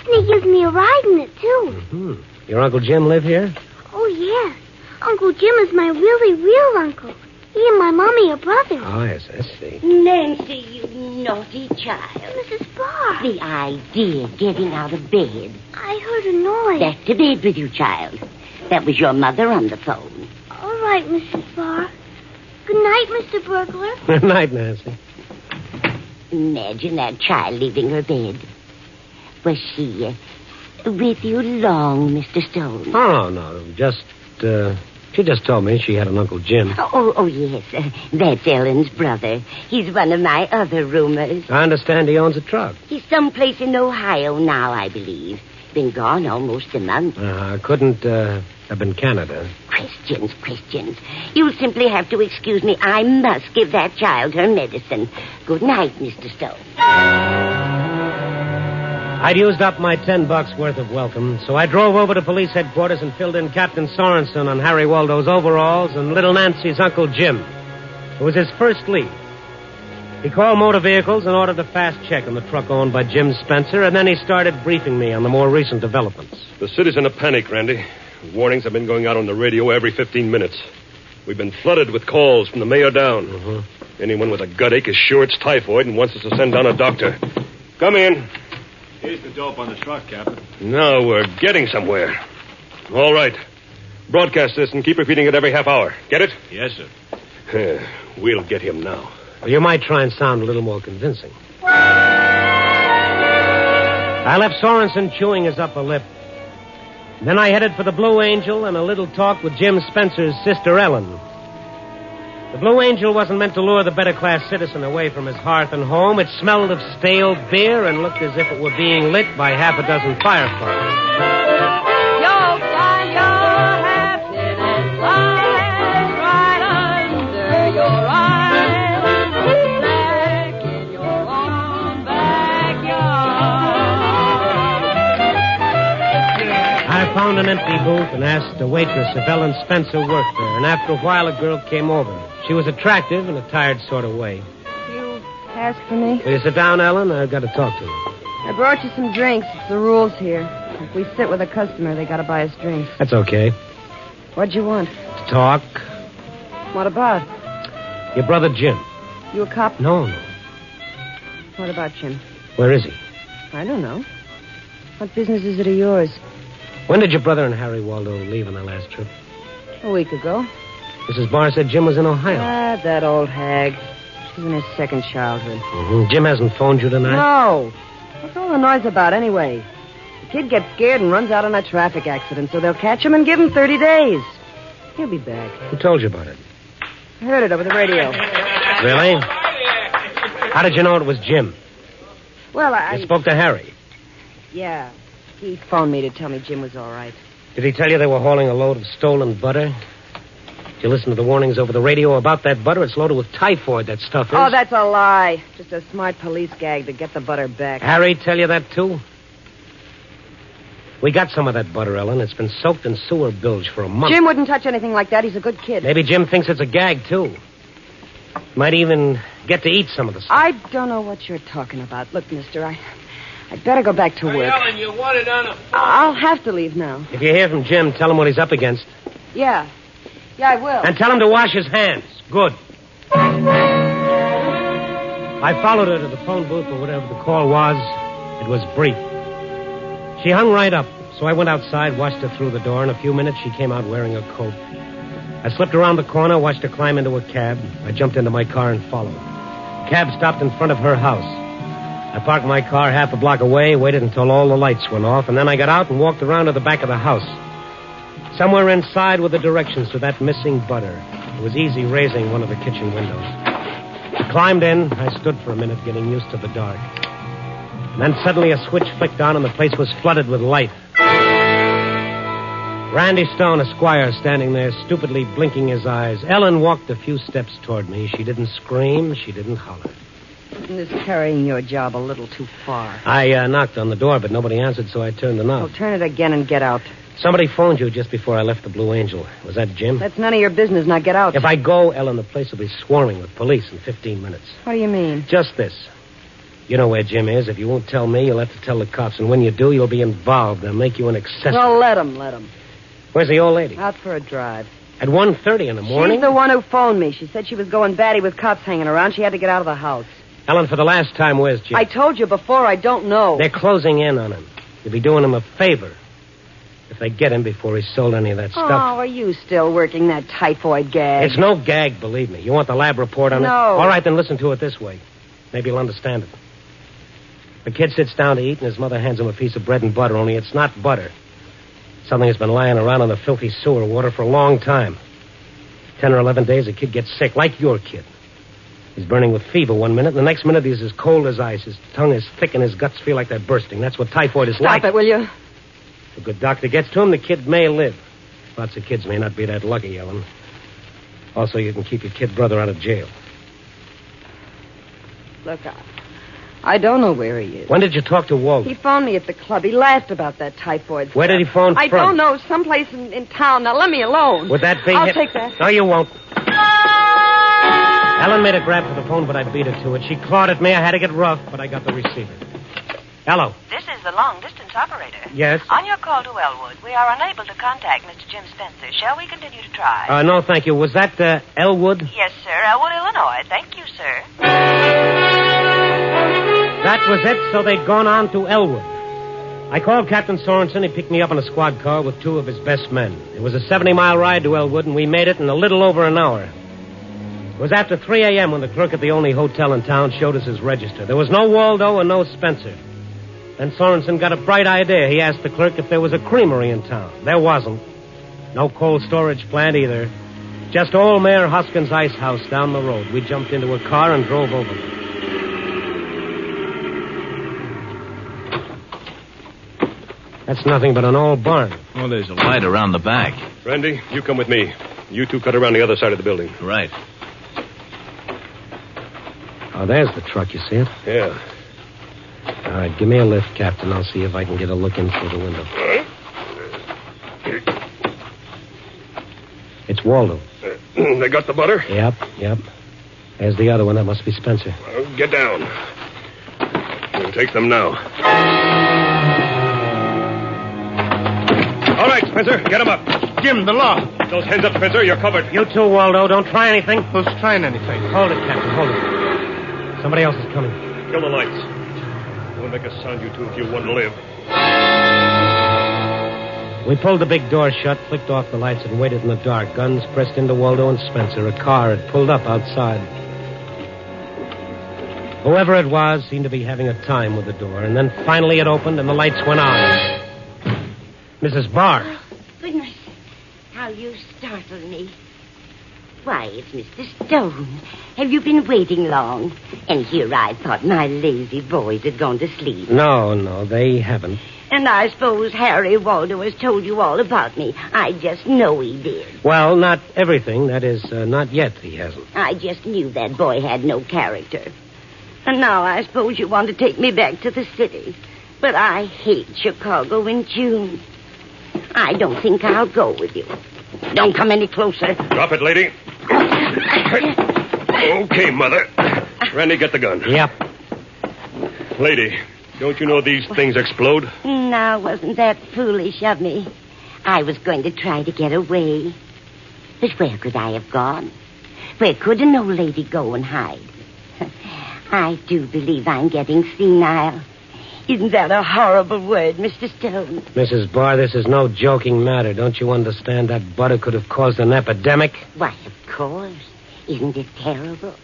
And he gives me a ride in it, too. Mm-hmm. Your Uncle Jim live here? Oh, yes. Uncle Jim is my really real uncle. He and my mommy are brothers. Oh, yes, I see. Nancy, you naughty child. Mrs. Barr. The idea of getting out of bed. I heard a noise. Back to bed with you, child. That was your mother on the phone. All right, Mrs. Barr. Good night, Mr. Burglar. Good night, Nancy. Imagine that child leaving her bed. Was she with you long, Mr. Stone? Oh, no. She just told me she had an Uncle Jim. Oh, yes. That's Ellen's brother. He's one of my other roomers. I understand he owns a truck. He's someplace in Ohio now, I believe. Been gone almost a month. Couldn't have been Canada. Questions. You'll simply have to excuse me. I must give that child her medicine. Good night, Mr. Stone. I'd used up my $10 worth of welcome, so I drove over to police headquarters and filled in Captain Sorensen on Harry Waldo's overalls and little Nancy's Uncle Jim. It was his first lead. He called motor vehicles and ordered a fast check on the truck owned by Jim Spencer, and then he started briefing me on the more recent developments. The city's in a panic, Randy. Warnings have been going out on the radio every 15 minutes. We've been flooded with calls from the mayor down. Mm-hmm. Anyone with a gut ache is sure it's typhoid and wants us to send down a doctor. Come in. Here's the dope on the truck, Captain. Now we're getting somewhere. All right. Broadcast this and keep repeating it every half hour. Get it? Yes, sir. We'll get him now. Well, you might try and sound a little more convincing. I left Sorensen chewing his upper lip. Then I headed for the Blue Angel and a little talk with Jim Spencer's sister Ellen. The Blue Angel wasn't meant to lure the better-class citizen away from his hearth and home. It smelled of stale beer and looked as if it were being lit by half a dozen fireflies. You'll find your happiness lies right under your eyes, back in your own backyard. I found an empty booth and asked the waitress if Ellen Spencer worked there, and after a while a girl came over. She was attractive in a tired sort of way. You ask for me? Will you sit down, Ellen? I've got to talk to you. I brought you some drinks. It's the rules here. If we sit with a customer, they gotta buy us drinks. That's okay. What'd you want? To talk. What about? Your brother Jim. You a cop? No. What about Jim? Where is he? I don't know. What business is it of yours? When did your brother and Harry Waldo leave on their last trip? A week ago. Mrs. Barr said Jim was in Ohio. That old hag. She's in her second childhood. Mm-hmm. Jim hasn't phoned you tonight? No. What's all the noise about anyway? The kid gets scared and runs out in a traffic accident, so they'll catch him and give him 30 days. He'll be back. Who told you about it? I heard it over the radio. Really? How did you know it was Jim? Well, I... You spoke to Harry? Yeah. He phoned me to tell me Jim was all right. Did he tell you they were hauling a load of stolen butter? Did you listen to the warnings over the radio about that butter? It's loaded with typhoid, that stuff is. Oh, that's a lie. Just a smart police gag to get the butter back. Harry tell you that, too? We got some of that butter, Ellen. It's been soaked in sewer bilge for a month. Jim wouldn't touch anything like that. He's a good kid. Maybe Jim thinks it's a gag, too. Might even get to eat some of the stuff. I don't know what you're talking about. Look, mister, I'd better go back to work. Ellen, you want it on a phone? I'll have to leave now. If you hear from Jim, tell him what he's up against. Yeah. Yeah, I will. And tell him to wash his hands. Good. I followed her to the phone booth or whatever the call was. It was brief. She hung right up, so I went outside, watched her through the door. In a few minutes, she came out wearing a coat. I slipped around the corner, watched her climb into a cab. I jumped into my car and followed. The cab stopped in front of her house. I parked my car half a block away, waited until all the lights went off, and then I got out and walked around to the back of the house. Somewhere inside were the directions to that missing butter. It was easy raising one of the kitchen windows. I climbed in. I stood for a minute, getting used to the dark. And then suddenly a switch flicked on and the place was flooded with light. Randy Stone, Esquire, standing there, stupidly blinking his eyes. Ellen walked a few steps toward me. She didn't scream. She didn't holler. Isn't this carrying your job a little too far? I knocked on the door, but nobody answered, so I turned the knob. Well, turn it again and get out. Somebody phoned you just before I left the Blue Angel. Was that Jim? That's none of your business. Now get out. If I go, Ellen, the place will be swarming with police in 15 minutes. What do you mean? Just this. You know where Jim is. If you won't tell me, you'll have to tell the cops. And when you do, you'll be involved. They'll make you an accessory. Well, let him. Where's the old lady? Out for a drive. At 1:30 in the morning? She's the one who phoned me. She said she was going batty with cops hanging around. She had to get out of the house. Ellen, for the last time, where's Jim? I told you before, I don't know. They're closing in on him. You'll be doing him a favor if they get him before he's sold any of that stuff. Oh, are you still working that typhoid gag? It's no gag, believe me. You want the lab report on it? No. All right, then listen to it this way. Maybe you'll understand it. The kid sits down to eat, and his mother hands him a piece of bread and butter, only it's not butter. Something that's been lying around in the filthy sewer water for a long time. 10 or 11 days, the kid gets sick, like your kid. He's burning with fever 1 minute, and the next minute he's as cold as ice. His tongue is thick, and his guts feel like they're bursting. That's what typhoid is like. Stop it, will you? If a good doctor gets to him, the kid may live. Lots of kids may not be that lucky, Ellen. Also, you can keep your kid brother out of jail. Look, I don't know where he is. When did you talk to Walt? He phoned me at the club. He laughed about that typhoid stuff. Where did he phone I from? don't know. Someplace in town. Now, let me alone. Would that be I'll him? take that. No, you won't. Ellen made a grab for the phone, but I beat her to it. She clawed at me. I had to get rough, but I got the receiver. Hello. This is the long-distance operator. Yes? On your call to Elwood, we are unable to contact Mr. Jim Spencer. Shall we continue to try? No, thank you. Was that, Elwood? Yes, sir. Elwood, Illinois. Thank you, sir. That was it, so they'd gone on to Elwood. I called Captain Sorensen. He picked me up in a squad car with 2 of his best men. It was a 70-mile ride to Elwood, and we made it in a little over an hour. It was after 3 a.m. when the clerk at the only hotel in town showed us his register. There was no Waldo and no Spencer. Then Sorensen got a bright idea. He asked the clerk if there was a creamery in town. There wasn't. No cold storage plant either. Just old Mayor Hoskins' ice house down the road. We jumped into a car and drove over. That's nothing but an old barn. Oh, there's a light around the back. Randy, you come with me. You two cut around the other side of the building. Right. Oh, there's the truck. You see it? Yeah. All right, give me a lift, Captain. I'll see if I can get a look in through the window. It's Waldo. They got the butter? Yep. There's the other one. That must be Spencer. Well, get down. We'll take them now. All right, Spencer, get him up. Jim, the law. Those hands up, Spencer. You're covered. You too, Waldo. Don't try anything. Who's trying anything? Hold it, Captain. Hold it. Somebody else is coming. Kill the lights. Don't make a sound, you two, if you want to live. We pulled the big door shut, flicked off the lights, and waited in the dark. Guns pressed into Waldo and Spencer. A car had pulled up outside. Whoever it was seemed to be having a time with the door, and then finally it opened and the lights went on. Mrs. Barr. Oh, goodness. How you startled me. Why, it's Mr. Stone. Have you been waiting long? And here I thought my lazy boys had gone to sleep. No, they haven't. And I suppose Harry Waldo has told you all about me. I just know he did. Well, not everything. That is, not yet he hasn't. I just knew that boy had no character. And now I suppose you want to take me back to the city. But I hate Chicago in June. I don't think I'll go with you. Don't come any closer. Drop it, lady. Okay, Mother. Randy, get the gun. Yep. Lady, don't you know these things explode? Now, wasn't that foolish of me? I was going to try to get away. But where could I have gone? Where could an old lady go and hide? I do believe I'm getting senile. Isn't that a horrible word, Mr. Stone? Mrs. Barr, this is no joking matter. Don't you understand that butter could have caused an epidemic? Why, of course. Isn't it terrible?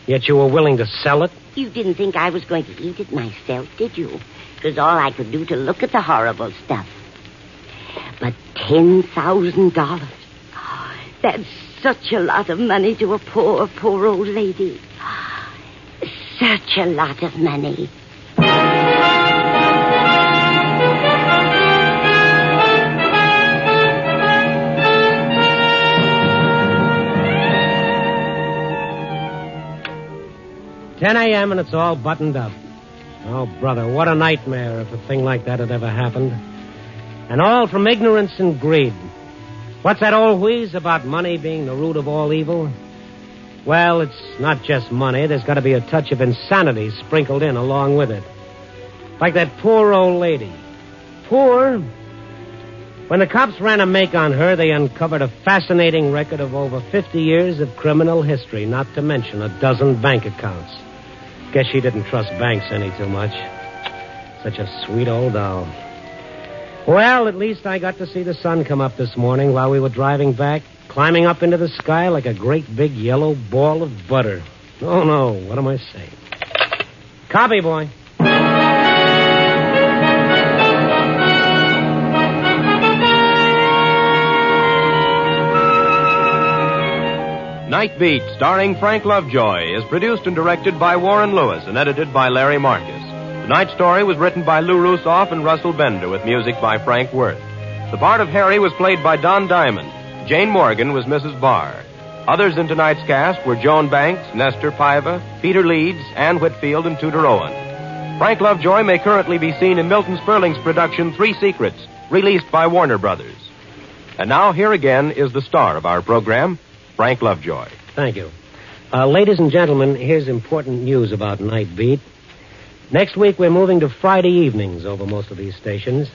Yet you were willing to sell it? You didn't think I was going to eat it myself, did you? It was all I could do to look at the horrible stuff. But $10,000. That's such a lot of money to a poor old lady. Such a lot of money. $10 a.m. and it's all buttoned up. Oh, brother, what a nightmare if a thing like that had ever happened. And all from ignorance and greed. What's that old wheeze about money being the root of all evil? Well, it's not just money. There's got to be a touch of insanity sprinkled in along with it. Like that poor old lady. Poor? When the cops ran a make on her, they uncovered a fascinating record of over 50 years of criminal history, not to mention a dozen bank accounts. Guess she didn't trust banks any too much. Such a sweet old doll. Well, at least I got to see the sun come up this morning while we were driving back, climbing up into the sky like a great big yellow ball of butter. Oh, no, what am I saying? Copy, boy. Night Beat, starring Frank Lovejoy, is produced and directed by Warren Lewis and edited by Larry Marcus. Tonight's story was written by Lou Rusoff and Russell Bender with music by Frank Worth. The part of Harry was played by Don Diamond. Jane Morgan was Mrs. Barr. Others in tonight's cast were Joan Banks, Nestor Paiva, Peter Leeds, Ann Whitfield, and Tudor Owen. Frank Lovejoy may currently be seen in Milton Sperling's production 3 Secrets, released by Warner Brothers. And now, here again is the star of our program, Frank Lovejoy. Thank you. Ladies and gentlemen, here's important news about Night Beat. Next week, we're moving to Friday evenings over most of these stations.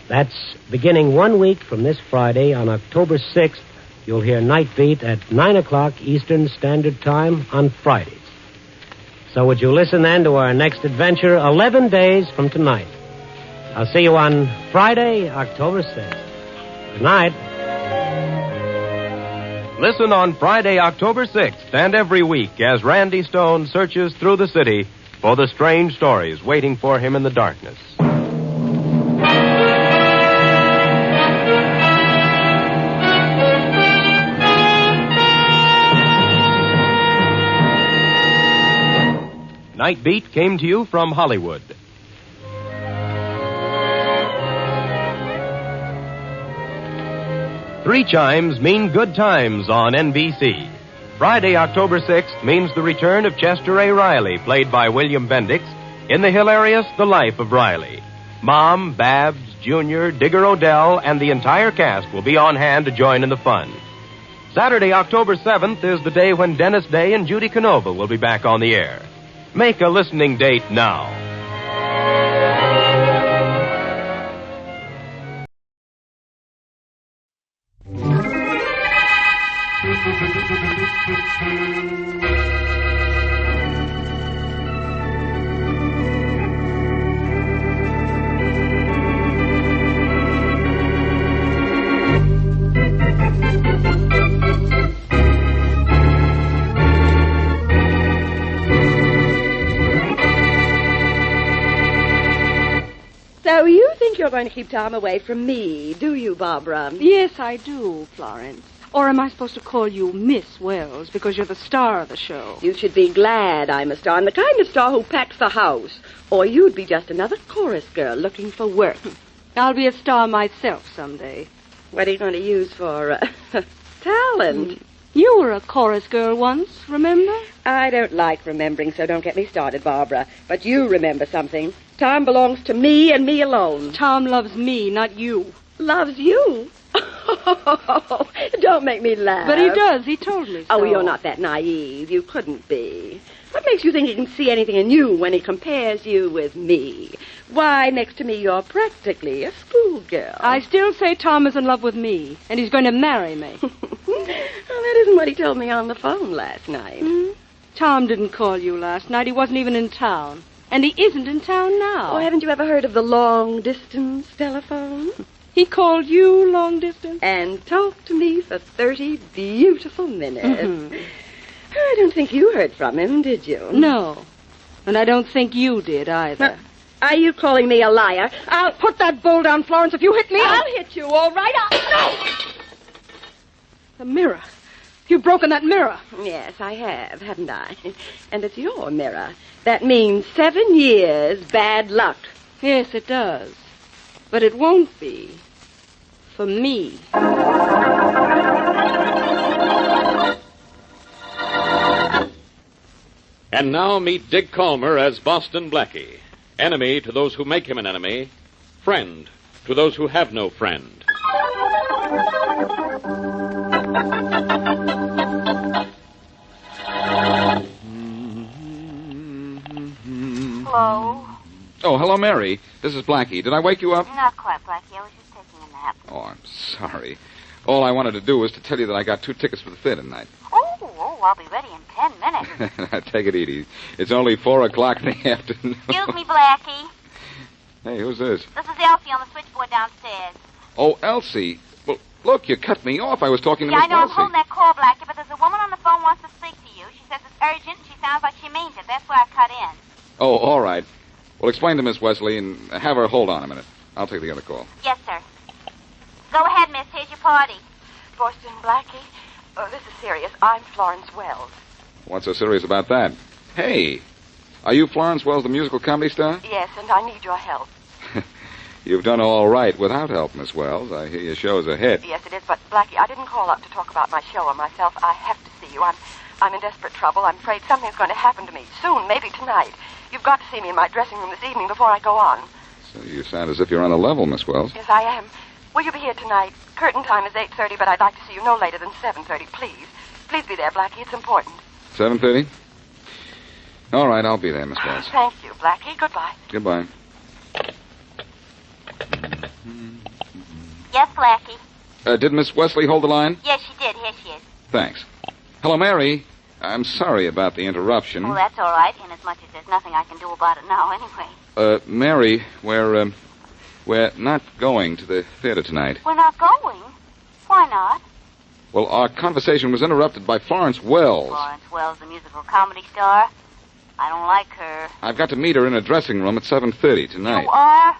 That's beginning 1 week from this Friday. On October 6th, you'll hear Night Beat at 9 o'clock Eastern Standard Time on Fridays. So would you listen then to our next adventure 11 days from tonight? I'll see you on Friday, October 6th. Good night. Listen on Friday, October 6th, and every week as Randy Stone searches through the city for the strange stories waiting for him in the darkness. Night Beat came to you from Hollywood. Three chimes mean good times on NBC. Friday, October 6th means the return of Chester A. Riley, played by William Bendix, in the hilarious The Life of Riley. Mom, Babs, Junior, Digger Odell, and the entire cast will be on hand to join in the fun. Saturday, October 7th is the day when Dennis Day and Judy Canova will be back on the air. Make a listening date now. So you think you're going to keep Tom away from me, do you, Barbara? Yes, I do, Florence. Or am I supposed to call you Miss Wells because you're the star of the show? You should be glad I'm a star. I'm the kind of star who packs the house. Or you'd be just another chorus girl looking for work. I'll be a star myself someday. What are you going to use for talent? You were a chorus girl once, remember? I don't like remembering, so don't get me started, Barbara. But you remember something. Tom belongs to me and me alone. Tom loves me, not you. Loves you? Oh, don't make me laugh. But he does. He told me so. Oh, you're not that naive. You couldn't be. What makes you think he can see anything in you when he compares you with me? Why, next to me, you're practically a schoolgirl. I still say Tom is in love with me, and he's going to marry me. Well, that isn't what he told me on the phone last night. Tom didn't call you last night. He wasn't even in town. And he isn't in town now. Oh, haven't you ever heard of the long-distance telephone? He called you long distance? And talked to me for 30 beautiful minutes. I don't think you heard from him, did you? No. And I don't think you did either. Are you calling me a liar? I'll put that bowl down, Florence. If you hit me, I'll hit you, all right? No! The mirror. You've broken that mirror. Yes, I have, haven't I? And it's your mirror. That means 7 years bad luck. Yes, it does. But it won't be. For me. And now meet Dick Calmer as Boston Blackie. Enemy to those who make him an enemy. Friend to those who have no friend. Hello? Oh, hello, Mary. This is Blackie. Did I wake you up? Not quite, Blackie. I was just taking a nap. Oh, I'm sorry. All I wanted to do was to tell you that I got 2 tickets for the theater tonight. Oh, I'll be ready in 10 minutes. Take it easy. It's only 4 o'clock in the afternoon. Excuse me, Blackie. Hey, who's this? This is Elsie on the switchboard downstairs. Oh, Elsie. Well, look, you cut me off. I was talking to Yeah, Miss I know. I'm Elsie. holding that call, Blackie, but there's a woman on the phone wants to speak to you. She says it's urgent. She sounds like she means it. That's why I cut in. Oh, all right. Well, explain to Miss Wesley and have her hold on a minute. I'll take the other call. Yes, sir. Go ahead, miss. Here's your party. Boston Blackie, this is serious. I'm Florence Wells. What's so serious about that? Hey, are you Florence Wells, the musical comedy star? Yes, and I need your help. You've done all right without help, Miss Wells. I hear your show's a hit. Yes, it is, but Blackie, I didn't call up to talk about my show or myself. I have to see you. I'm in desperate trouble. I'm afraid something's going to happen to me soon, maybe tonight. You've got to see me in my dressing room this evening before I go on. So you sound as if you're on a level, Miss Wells. Yes, I am. Will you be here tonight? Curtain time is 8:30, but I'd like to see you no later than 7:30, please. Please be there, Blackie. It's important. 7:30? All right, I'll be there, Miss Wells. Thank you, Blackie. Goodbye. Goodbye. Yes, Blackie. Did Miss Wesley hold the line? Yes, she did. Here she is. Thanks. Hello, Mary. I'm sorry about the interruption. Well, that's all right, inasmuch as there's nothing I can do about it now anyway. Mary, we're not going to the theater tonight. We're not going? Why not? Well, our conversation was interrupted by Florence Wells. Florence Wells, the musical comedy star. I don't like her. I've got to meet her in a dressing room at 7:30 tonight. You are?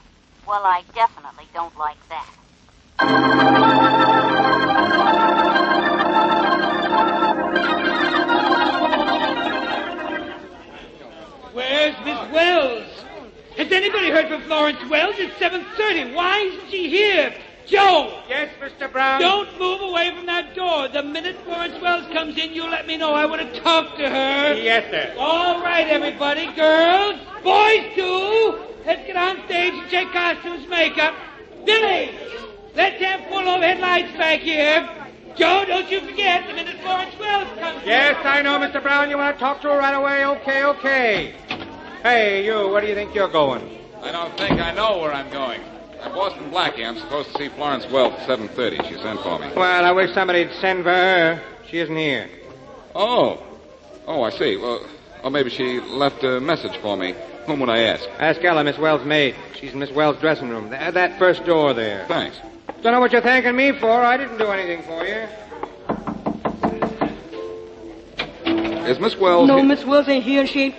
Well, I definitely don't like that. Where's Miss Wells? Has anybody heard from Florence Wells? It's 7:30. Why isn't she here? Joe! Yes, Mr. Brown? Don't move away from that door. The minute Florence Wells comes in, you let me know. I want to talk to her. Yes, sir. All right, everybody. Girls, boys, too. Let's get on stage and check costumes, makeup. Billy, let's have full overhead lights back here. Joe, don't you forget, the minute Florence Wells comes in. Yes, I know, Mr. Brown. You want to talk to her right away? Okay. Hey, you, where do you think you're going? I don't think I know where I'm going. I'm Boston Blackie. I'm supposed to see Florence Wells at 7:30. She sent for me. Well, I wish somebody'd send for her. She isn't here. Oh, I see. Well, maybe she left a message for me. Whom would I ask? Ask Ella, Miss Wells' maid. She's in Miss Wells' dressing room. That first door there. Thanks. Don't know what you're thanking me for. I didn't do anything for you. Is Miss Wells No, here? Miss Wells ain't here, and she ain't...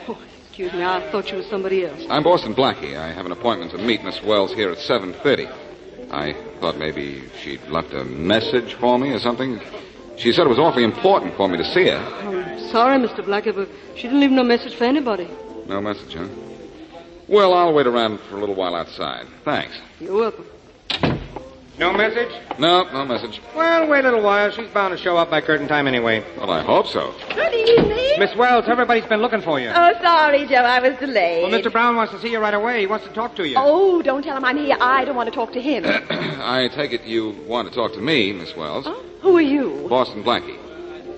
Oh, excuse me, I thought she was somebody else. I'm Boston Blackie. I have an appointment to meet Miss Wells here at 7:30. I thought maybe she'd left a message for me or something. She said it was awfully important for me to see her. I'm sorry, Mr. Blackie, but she didn't leave no message for anybody. No message, huh? Well, I'll wait around for a little while outside. Thanks. You're welcome. No message? No message. Well, wait a little while. She's bound to show up by curtain time anyway. Well, I hope so. Good evening. Miss Wells, everybody's been looking for you. Oh, sorry, Joe. I was delayed. Well, Mr. Brown wants to see you right away. He wants to talk to you. Oh, don't tell him I'm here. I don't want to talk to him. I take it you want to talk to me, Miss Wells. Who are you? Boston Blackie.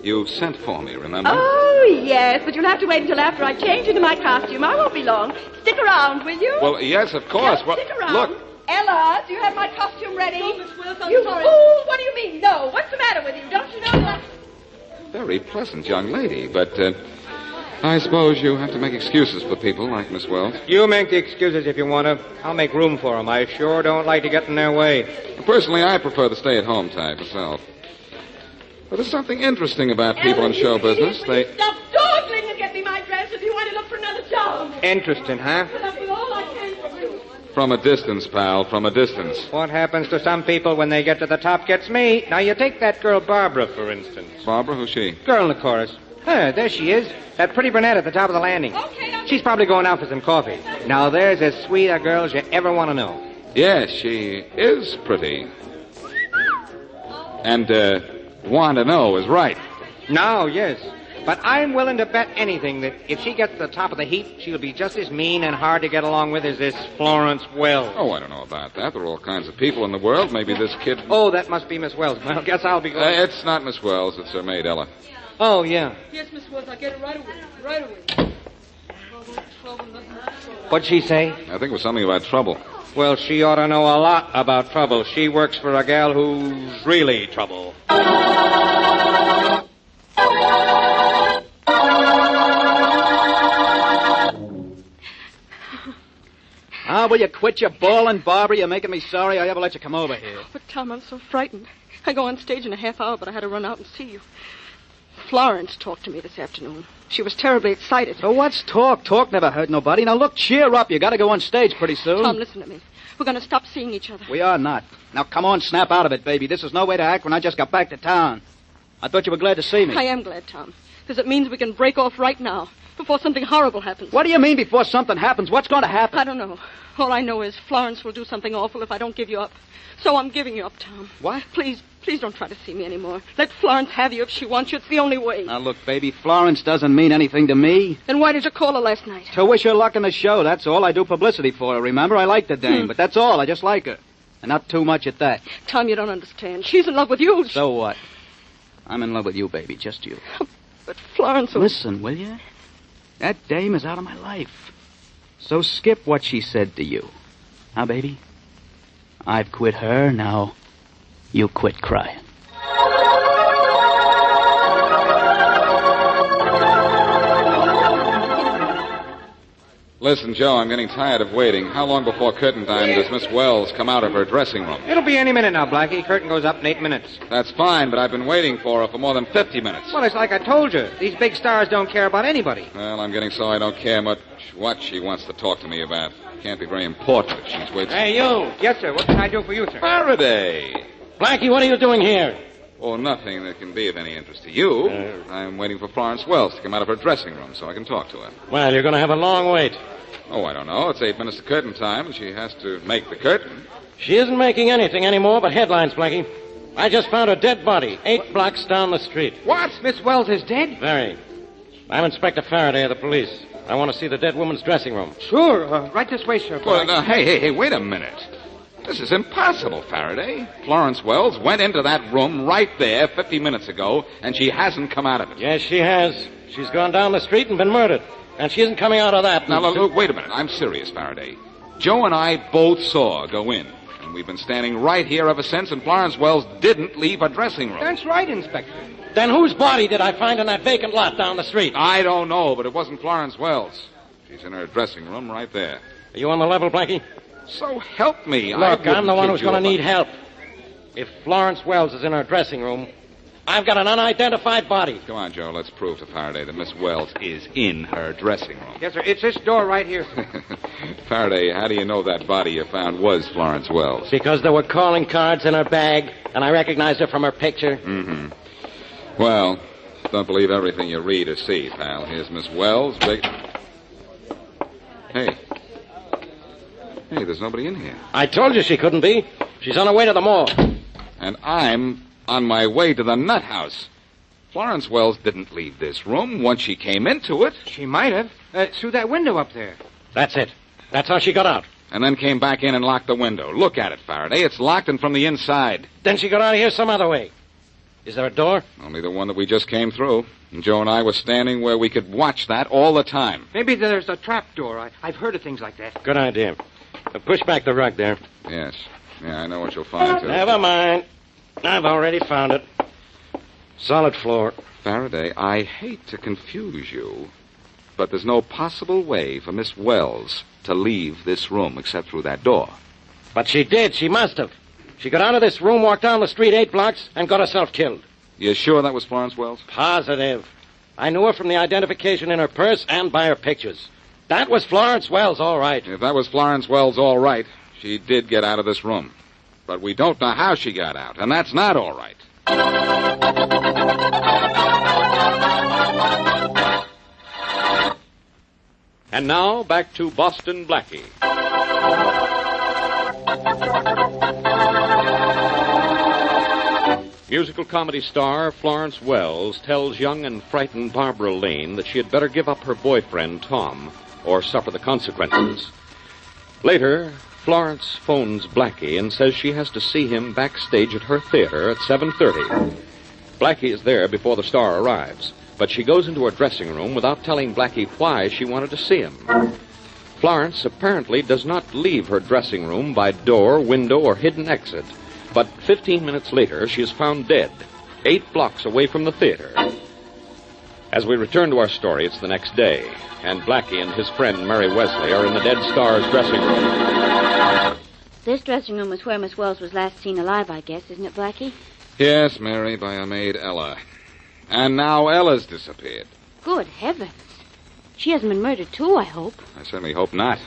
You sent for me, remember? Oh, yes, but you'll have to wait until after I change into my costume. I won't be long. Stick around, will you? Well, yes, of course. Just Well, stick around. look. Ella, do you have my costume ready? No, Miss Wells, I'm you sorry. fool! What do you mean, no? What's the matter with you? Don't you know that... Very pleasant young lady, but I suppose you have to make excuses for people like Miss Wells. You make the excuses if you want to. I'll make room for them. I sure don't like to get in their way. Personally, I prefer the stay-at-home type myself. But there's something interesting about people in show business. They Stop dawdling and get me my dress if you want to look for another job. Interesting, huh? But I'll do all I can for you. From a distance, pal, from a distance. What happens to some people when they get to the top gets me. Now, you take that girl Barbara, for instance. Barbara, who's she? Girl in the chorus. There she is. That pretty brunette at the top of the landing. She's probably going out for some coffee. Now, there's as sweet a girl as you ever want to know. Yes, she is pretty. And, want to know is right. Now, yes. But I'm willing to bet anything that if she gets to the top of the heap, she'll be just as mean and hard to get along with as this Florence Wells. Oh, I don't know about that. There are all kinds of people in the world. Maybe this kid... Oh, that must be Miss Wells. Well, guess I'll be going. It's not Miss Wells. It's her maid, Ella. Oh, yeah. Yes, Miss Wells, I'll get it right away. Right away. What'd she say? I think it was something about trouble. Well, she ought to know a lot about trouble. She works for a gal who's really trouble. Will you quit your bawling, Barbara? You're making me sorry I ever let you come over here. But, Tom, I'm so frightened. I go on stage in a half hour, but I had to run out and see you. Florence talked to me this afternoon. She was terribly excited. So what's talk? Talk never hurt nobody. Now, look, cheer up. You got to go on stage pretty soon. Tom, listen to me. We're going to stop seeing each other. We are not. Now, come on, snap out of it, baby. This is no way to act when I just got back to town. I thought you were glad to see me. I am glad, Tom, because it means we can break off right now, before something horrible happens. What do you mean before something happens? What's going to happen? I don't know. All I know is Florence will do something awful if I don't give you up. So I'm giving you up, Tom. What? Please don't try to see me anymore. Let Florence have you if she wants you. It's the only way. Now, look, baby, Florence doesn't mean anything to me. Then why did you call her last night? To wish her luck in the show, that's all. I do publicity for her, remember? I like the dame, but that's all. I just like her. And not too much at that. Tom, you don't understand. She's in love with you. So what? I'm in love with you, baby, just you. But Florence... Listen, will you? That dame is out of my life. So skip what she said to you. Huh, baby? I've quit her, now you quit crying. Listen, Joe, I'm getting tired of waiting. How long before curtain time does Miss Wells come out of her dressing room? It'll be any minute now, Blackie. Curtain goes up in 8 minutes. That's fine, but I've been waiting for her for more than 50 minutes. Well, it's like I told you. These big stars don't care about anybody. Well, I'm getting so I don't care much what she wants to talk to me about. Can't be very important if she's waiting. Hey, you. Yes, sir. What can I do for you, sir? Faraday. Blackie, what are you doing here? Oh, nothing that can be of any interest to you. I'm waiting for Florence Wells to come out of her dressing room so I can talk to her. Well, you're going to have a long wait. Oh, I don't know. It's 8 minutes to curtain time, and she has to make the curtain. She isn't making anything anymore but headlines, Blackie. I just found a dead body 8 blocks down the street. What? Miss Wells is dead? Very. I'm Inspector Faraday of the police. I want to see the dead woman's dressing room. Sure. Right this way, sir. Well, now, hey, wait a minute. This is impossible, Faraday. Florence Wells went into that room right there 50 minutes ago, and she hasn't come out of it. Yes, she has. She's gone down the street and been murdered. And she isn't coming out of that. Now, look, wait a minute. I'm serious, Faraday. Joe and I both saw her go in. And we've been standing right here ever since, and Florence Wells didn't leave her dressing room. That's right, Inspector. Then whose body did I find in that vacant lot down the street? I don't know, but it wasn't Florence Wells. She's in her dressing room right there. Are you on the level, Blackie? So help me. Look, I'm the one who's going to need help. If Florence Wells is in her dressing room, I've got an unidentified body. Come on, Joe. Let's prove to Faraday that Miss Wells is in her dressing room. Yes, sir. It's this door right here, sir. Faraday, how do you know that body you found was Florence Wells? Because there were calling cards in her bag, and I recognized her from her picture. Mm-hmm. Well, don't believe everything you read or see, pal. Here's Miss Wells. Hey, there's nobody in here. I told you she couldn't be. She's on her way to the mall. And I'm on my way to the nut house. Florence Wells didn't leave this room once she came into it. She might have. Through that window up there. That's it. That's how she got out. And then came back in and locked the window. Look at it, Faraday. It's locked and from the inside. Then she got out of here some other way. Is there a door? Only the one that we just came through. And Joe and I were standing where we could watch that all the time. Maybe there's a trap door. I've heard of things like that. Good idea. Push back the rug there. Yes. Yeah, I know what you'll find, too. Never mind. I've already found it. Solid floor. Faraday, I hate to confuse you, but there's no possible way for Miss Wells to leave this room except through that door. But she did. She must have. She got out of this room, walked down the street 8 blocks, and got herself killed. You sure that was Florence Wells? Positive. I knew her from the identification in her purse and by her pictures. That was Florence Wells, all right. If that was Florence Wells, all right, she did get out of this room. But we don't know how she got out, and that's not all right. And now, back to Boston Blackie. Musical comedy star Florence Wells tells young and frightened Barbara Lane that she had better give up her boyfriend, Tom, or suffer the consequences. Later, Florence phones Blackie and says she has to see him backstage at her theater at 7:30. Blackie is there before the star arrives, but she goes into her dressing room without telling Blackie why she wanted to see him. Florence apparently does not leave her dressing room by door, window, or hidden exit. But 15 minutes later, she is found dead, 8 blocks away from the theater. As we return to our story, it's the next day, and Blackie and his friend Mary Wesley are in the dead star's dressing room. This dressing room is where Miss Wells was last seen alive, I guess, isn't it, Blackie? Yes, Mary, by our maid Ella. And now Ella's disappeared. Good heavens. She hasn't been murdered, too, I hope. I certainly hope not.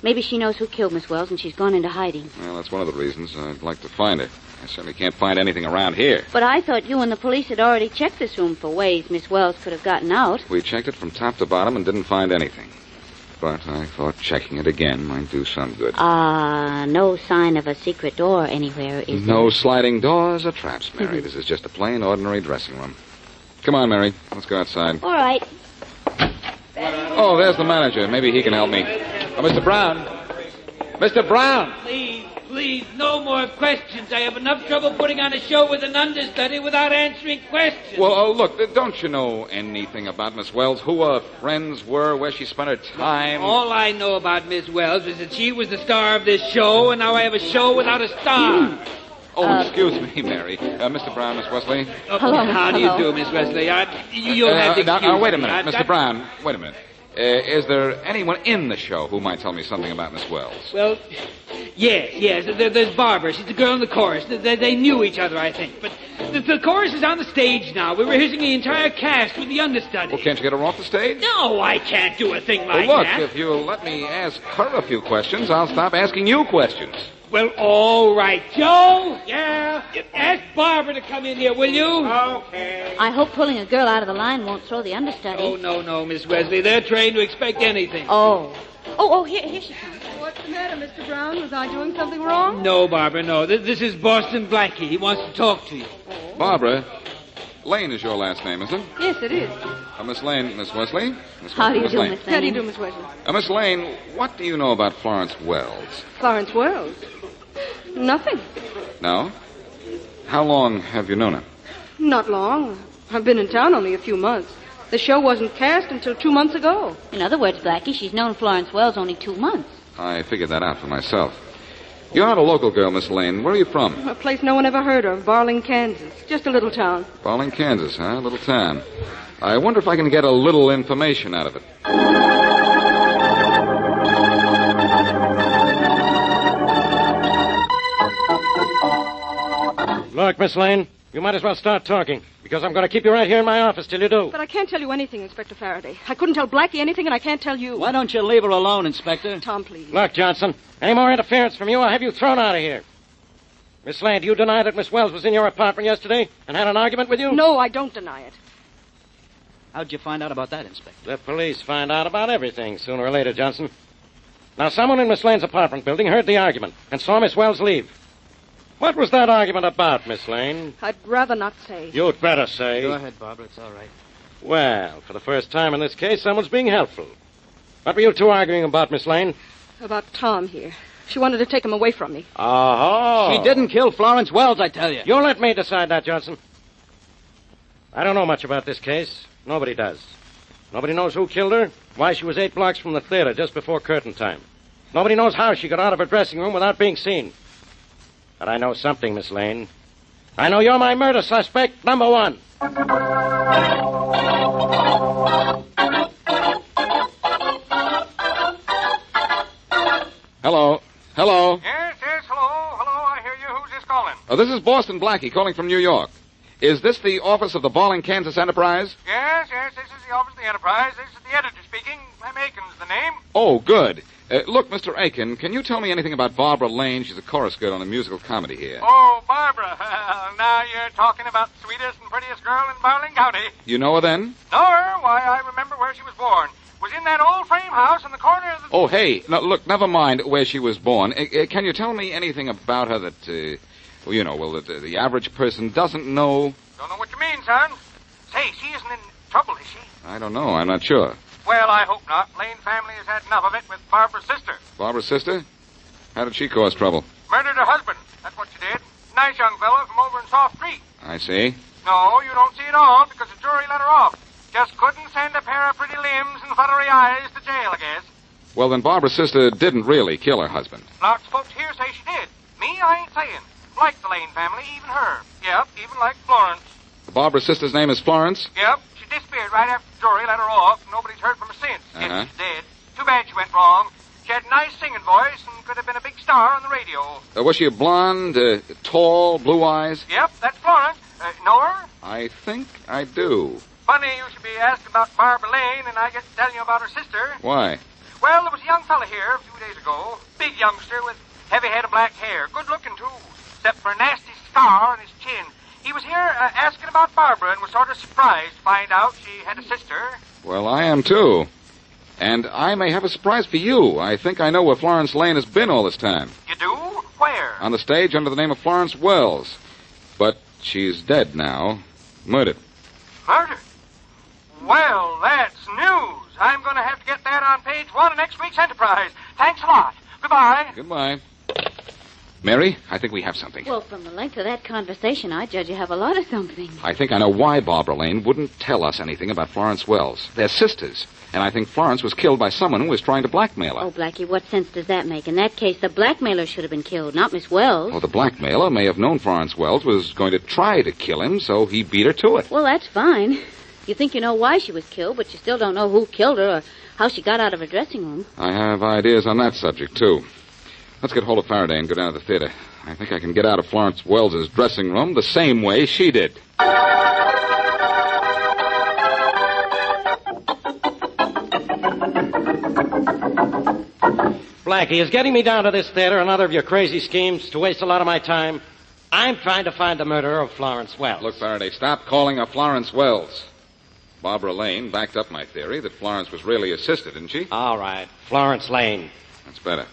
Maybe she knows who killed Miss Wells and she's gone into hiding. Well, that's one of the reasons I'd like to find her. I certainly can't find anything around here. But I thought you and the police had already checked this room for ways Miss Wells could have gotten out. We checked it from top to bottom and didn't find anything. But I thought checking it again might do some good. No sign of a secret door anywhere, is there? No sliding doors or traps, Mary. This is just a plain, ordinary dressing room. Come on, Mary. Let's go outside. All right. Oh, there's the manager. Maybe he can help me. Mr. Brown. Mr. Brown. Please, no more questions. I have enough trouble putting on a show with an understudy without answering questions. Well, look, don't you know anything about Miss Wells? Who her friends were, where she spent her time? All I know about Miss Wells is that she was the star of this show, and now I have a show without a star. Oh, excuse me, Mary. Mr. Brown, Miss Wesley. Hello. How do you do, Miss Wesley? You'll have to excuse now, wait a me. minute. Mr. Brown, wait a minute. Is there anyone in the show who might tell me something about Miss Wells? Well, yes. There's Barbara. She's the girl in the chorus. They knew each other, I think. But the chorus is on the stage now. We're rehearsing the entire cast with the understudy. Well, can't you get her off the stage? No, I can't do a thing like well, look, that. If you'll let me ask her a few questions, I'll stop asking you questions. Well, all right. Joe? Yeah? Ask Barbara to come in here, will you? Okay. I hope pulling a girl out of the line won't throw the understudy. Oh, no, Miss Wesley. They're trained to expect anything. Oh, here she comes. What's the matter, Mr. Brown? Was I doing something wrong? No, Barbara, no. This is Boston Blackie. He wants to talk to you. Barbara, Lane is your last name, isn't it? Yes, it is. Miss Lane, Miss Wesley? How do you do, Miss Lane? How do you do, Miss Wesley? Miss Lane, what do you know about Florence Wells? Florence Wells? Nothing. No? How long have you known her? Not long. I've been in town only a few months. The show wasn't cast until 2 months ago. In other words, Blackie, she's known Florence Wells only 2 months. I figured that out for myself. You're not a local girl, Miss Lane. Where are you from? A place no one ever heard of, Barling, Kansas. Just a little town. Barling, Kansas, huh? A little town. I wonder if I can get a little information out of it. Look, Miss Lane, you might as well start talking, because I'm going to keep you right here in my office till you do. But I can't tell you anything, Inspector Faraday. I couldn't tell Blackie anything, and I can't tell you. Why don't you leave her alone, Inspector? Tom, please. Look, Johnson, any more interference from you, I'll have you thrown out of here. Miss Lane, do you deny that Miss Wells was in your apartment yesterday and had an argument with you? No, I don't deny it. How'd you find out about that, Inspector? The police find out about everything sooner or later, Johnson. Now, someone in Miss Lane's apartment building heard the argument and saw Miss Wells leave. What was that argument about, Miss Lane? I'd rather not say. You'd better say. Go ahead, Barbara. It's all right. Well, for the first time in this case, someone's being helpful. What were you two arguing about, Miss Lane? About Tom here. She wanted to take him away from me. Oh. She didn't kill Florence Wells, I tell you. You let me decide that, Johnson. I don't know much about this case. Nobody does. Nobody knows who killed her, why she was 8 blocks from the theater just before curtain time. Nobody knows how she got out of her dressing room without being seen. But I know something, Miss Lane. I know you're my murder suspect, number 1. Hello. Hello. Yes, hello, I hear you. Who's this calling? This is Boston Blackie calling from New York. Is this the office of the Barling, Kansas Enterprise? Yes, this is the office of the Enterprise. This is the editor speaking. I'm Aiken's the name. Oh, good. Look, Mr. Aiken, can you tell me anything about Barbara Lane? She's a chorus girl on a musical comedy here. Oh, Barbara. Now you're talking about the sweetest and prettiest girl in Barling County. You know her then? Know her? Why, I remember where she was born. Was in that old frame house in the corner of the... Oh, hey, no, look, never mind where she was born. Can you tell me anything about her Well, you know, the average person doesn't know. Don't know what you mean, son. Say, she isn't in trouble, is she? I don't know. I'm not sure. Well, I hope not. Lane family has had enough of it with Barbara's sister. Barbara's sister? How did she cause trouble? Murdered her husband. That's what she did. Nice young fellow from over in Soft Creek. I see. No, you don't see it all because the jury let her off. Just couldn't send a pair of pretty limbs and fluttery eyes to jail, I guess. Well, then Barbara's sister didn't really kill her husband. Lots of folks here say she did. Me, I ain't saying. Like the Lane family, even her. Yep, even like Florence. Barbara's sister's name is Florence? Yep, she disappeared right after the jury let her off. Nobody's heard from her since. Uh-huh. She's dead. Too bad she went wrong. She had a nice singing voice and could have been a big star on the radio. Was she a blonde, tall, blue eyes? Yep, that's Florence. Know her? I think I do. Funny you should be asking about Barbara Lane, and I get to tell you about her sister. Why? Well, there was a young fella here a few days ago. Big youngster with heavy head of black hair. Good looking, too, except for a nasty scar on his chin. He was here asking about Barbara and was sort of surprised to find out she had a sister. Well, I am, too. And I may have a surprise for you. I think I know where Florence Lane has been all this time. You do? Where? On the stage under the name of Florence Wells. But she's dead now. Murdered. Murdered? Well, that's news. I'm going to have to get that on page 1 of next week's Enterprise. Thanks a lot. Goodbye. Goodbye. Mary, I think we have something. Well, from the length of that conversation, I judge you have a lot of something. I think I know why Barbara Lane wouldn't tell us anything about Florence Wells. They're sisters, and I think Florence was killed by someone who was trying to blackmail her. Oh, Blackie, what sense does that make? In that case, the blackmailer should have been killed, not Miss Wells. Oh, the blackmailer may have known Florence Wells was going to try to kill him, so he beat her to it. Well, that's fine. You think you know why she was killed, but you still don't know who killed her or how she got out of her dressing room. I have ideas on that subject, too. Let's get hold of Faraday and go down to the theater. I think I can get out of Florence Wells's dressing room the same way she did. Blackie, is getting me down to this theater another of your crazy schemes to waste a lot of my time? I'm trying to find the murderer of Florence Wells. Look, Faraday, stop calling her Florence Wells. Barbara Lane backed up my theory that Florence was really his sister, didn't she? All right, Florence Lane. That's better.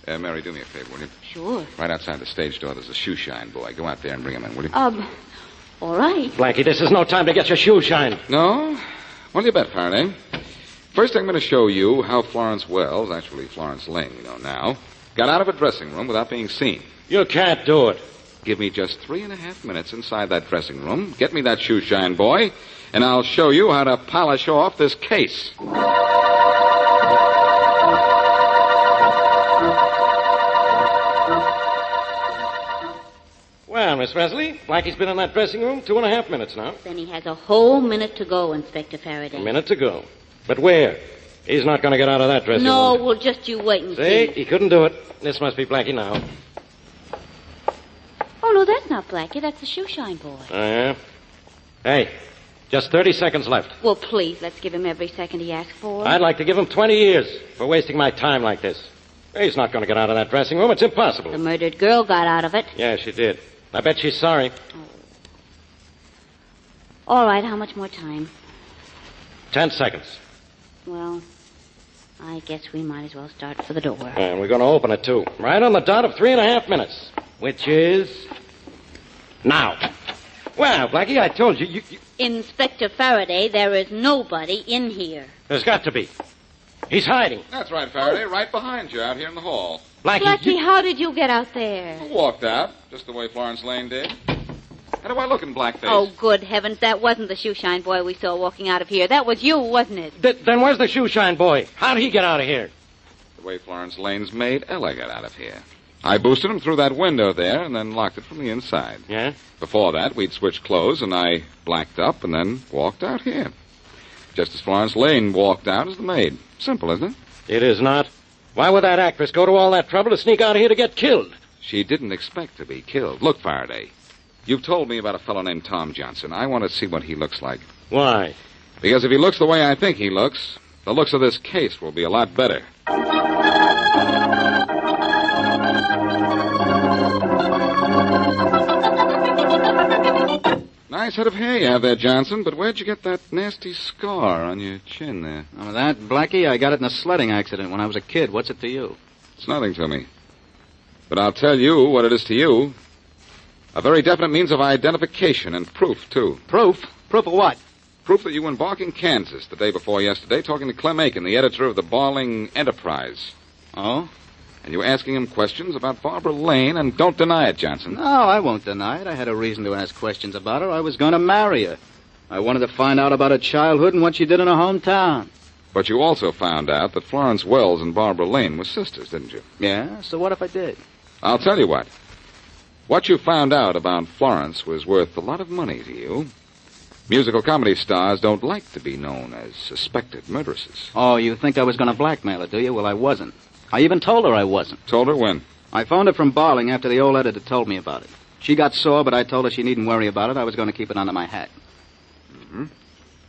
Mary, do me a favor, will you? Sure. Right outside the stage door, there's a shoe shine boy. Go out there and bring him in, will you? All right. Blackie, this is no time to get your shoe shined. No? Well, you bet, Faraday. First, I'm going to show you how Florence Wells, actually Florence Lane, you know now, got out of a dressing room without being seen. You can't do it. Give me just 3.5 minutes inside that dressing room. Get me that shoe shine boy, and I'll show you how to polish off this case. Well, Miss Wesley, Blackie's been in that dressing room 2.5 minutes now. Then he has a whole minute to go, Inspector Faraday. A minute to go. But where? He's not going to get out of that dressing room. No, well, just you wait and see. He couldn't do it. This must be Blackie now. Oh, no, that's not Blackie. That's the shoe shine boy. Oh, yeah? Hey, just 30 seconds left. Well, please, let's give him every second he asks for. I'd like to give him 20 years for wasting my time like this. He's not going to get out of that dressing room. It's impossible. The murdered girl got out of it. Yeah, she did. I bet she's sorry. All right, how much more time? 10 seconds. Well, I guess we might as well start for the door. And we're going to open it, too. Right on the dot of 3.5 minutes. Which is... now. Well, Blackie, I told you, Inspector Faraday, there is nobody in here. There's got to be. He's hiding. That's right, Faraday. Right behind you out here in the hall. Blackie, how did you get out there? I walked out, just the way Florence Lane did. How do I look in blackface? Oh, good heavens, that wasn't the shoe shine boy we saw walking out of here. That was you, wasn't it? Then where's the shoe shine boy? How did he get out of here? The way Florence Lane's maid Ella got out of here. I boosted him through that window there and then locked it from the inside. Yeah? Before that, we'd switched clothes and I blacked up and then walked out here. Just as Florence Lane walked out as the maid. Simple, isn't it? It is not. Why would that actress go to all that trouble to sneak out of here to get killed? She didn't expect to be killed. Look, Faraday, you've told me about a fellow named Tom Johnson. I want to see what he looks like. Why? Because if he looks the way I think he looks, the looks of this case will be a lot better. Nice head of hair you have there, Johnson, but where'd you get that nasty scar on your chin there? Oh, that, Blackie, I got it in a sledding accident when I was a kid. What's it to you? It's nothing to me. But I'll tell you what it is to you. A very definite means of identification and proof, too. Proof? Proof of what? Proof that you were in Barking, Kansas, the day before yesterday, talking to Clem Aiken, the editor of the Barling Enterprise. Oh? And you were asking him questions about Barbara Lane, and don't deny it, Johnson. No, I won't deny it. I had a reason to ask questions about her. I was going to marry her. I wanted to find out about her childhood and what she did in her hometown. But you also found out that Florence Wells and Barbara Lane were sisters, didn't you? Yeah, so what if I did? I'll tell you what. What you found out about Florence was worth a lot of money to you. Musical comedy stars don't like to be known as suspected murderesses. Oh, you think I was going to blackmail her, do you? Well, I wasn't. I even told her I wasn't. Told her when? I phoned her from Barling after the old editor told me about it. She got sore, but I told her she needn't worry about it. I was going to keep it under my hat. Mm-hmm.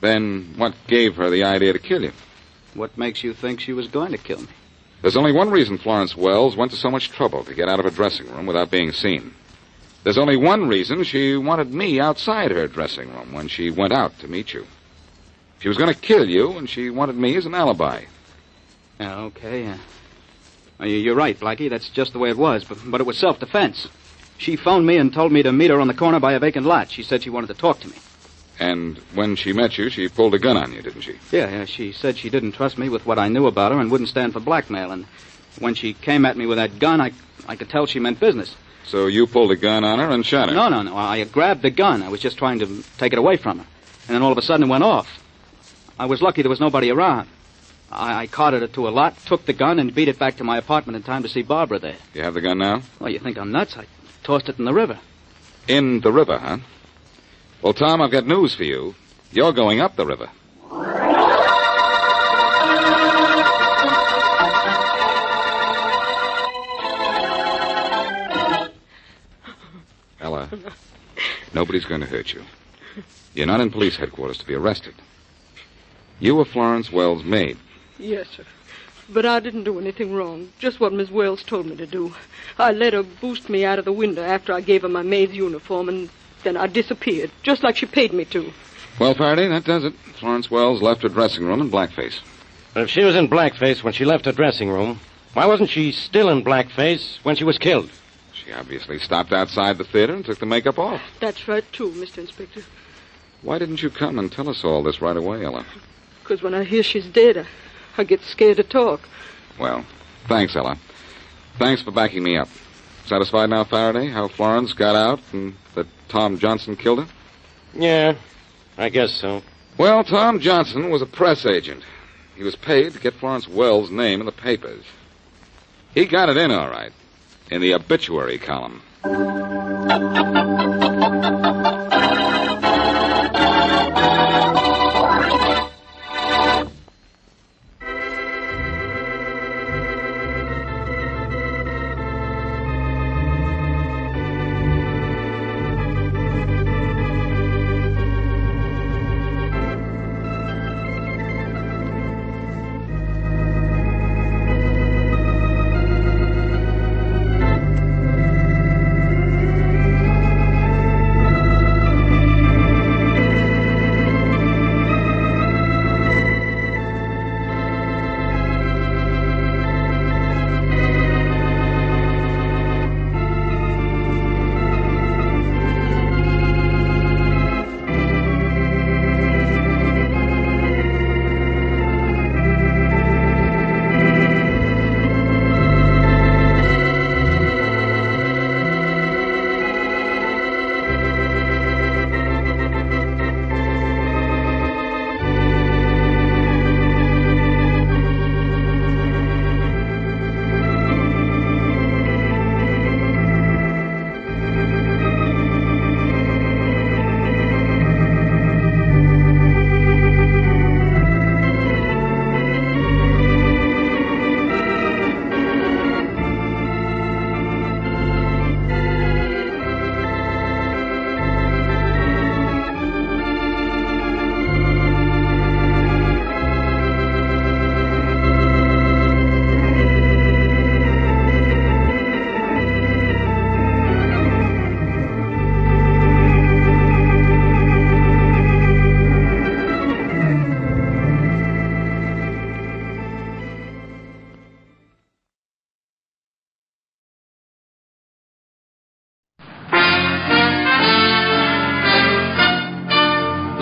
Then what gave her the idea to kill you? What makes you think she was going to kill me? There's only one reason Florence Wells went to so much trouble to get out of her dressing room without being seen. There's only one reason she wanted me outside her dressing room when she went out to meet you. She was going to kill you, and she wanted me as an alibi. Yeah, okay. You're right, Blackie. That's just the way it was, but it was self-defense. She phoned me and told me to meet her on the corner by a vacant lot. She said she wanted to talk to me. And when she met you, she pulled a gun on you, didn't she? Yeah, she said she didn't trust me with what I knew about her and wouldn't stand for blackmail. And when she came at me with that gun, I could tell she meant business. So you pulled a gun on her and shot her? No. I grabbed the gun. I was just trying to take it away from her. And then all of a sudden it went off. I was lucky there was nobody around. I carted her to a lot, took the gun, and beat it back to my apartment in time to see Barbara there. You have the gun now? Oh, you think I'm nuts? I tossed it in the river. In the river, huh? Well, Tom, I've got news for you. You're going up the river. Ella, nobody's going to hurt you. You're not in police headquarters to be arrested. You were Florence Wells' maid. Yes, sir. But I didn't do anything wrong. Just what Miss Wells told me to do. I let her boost me out of the window after I gave her my maid's uniform, and then I disappeared, just like she paid me to. Well, Faraday, that does it. Florence Wells left her dressing room in blackface. But if she was in blackface when she left her dressing room, why wasn't she still in blackface when she was killed? She obviously stopped outside the theater and took the makeup off. That's right, too, Mr. Inspector. Why didn't you come and tell us all this right away, Ella? Because when I hear she's dead, I get scared to talk. Well, thanks, Ella. Thanks for backing me up. Satisfied now, Faraday, how Florence got out and that Tom Johnson killed her? Yeah, I guess so. Well, Tom Johnson was a press agent. He was paid to get Florence Wells' name in the papers. He got it in, all right, in the obituary column.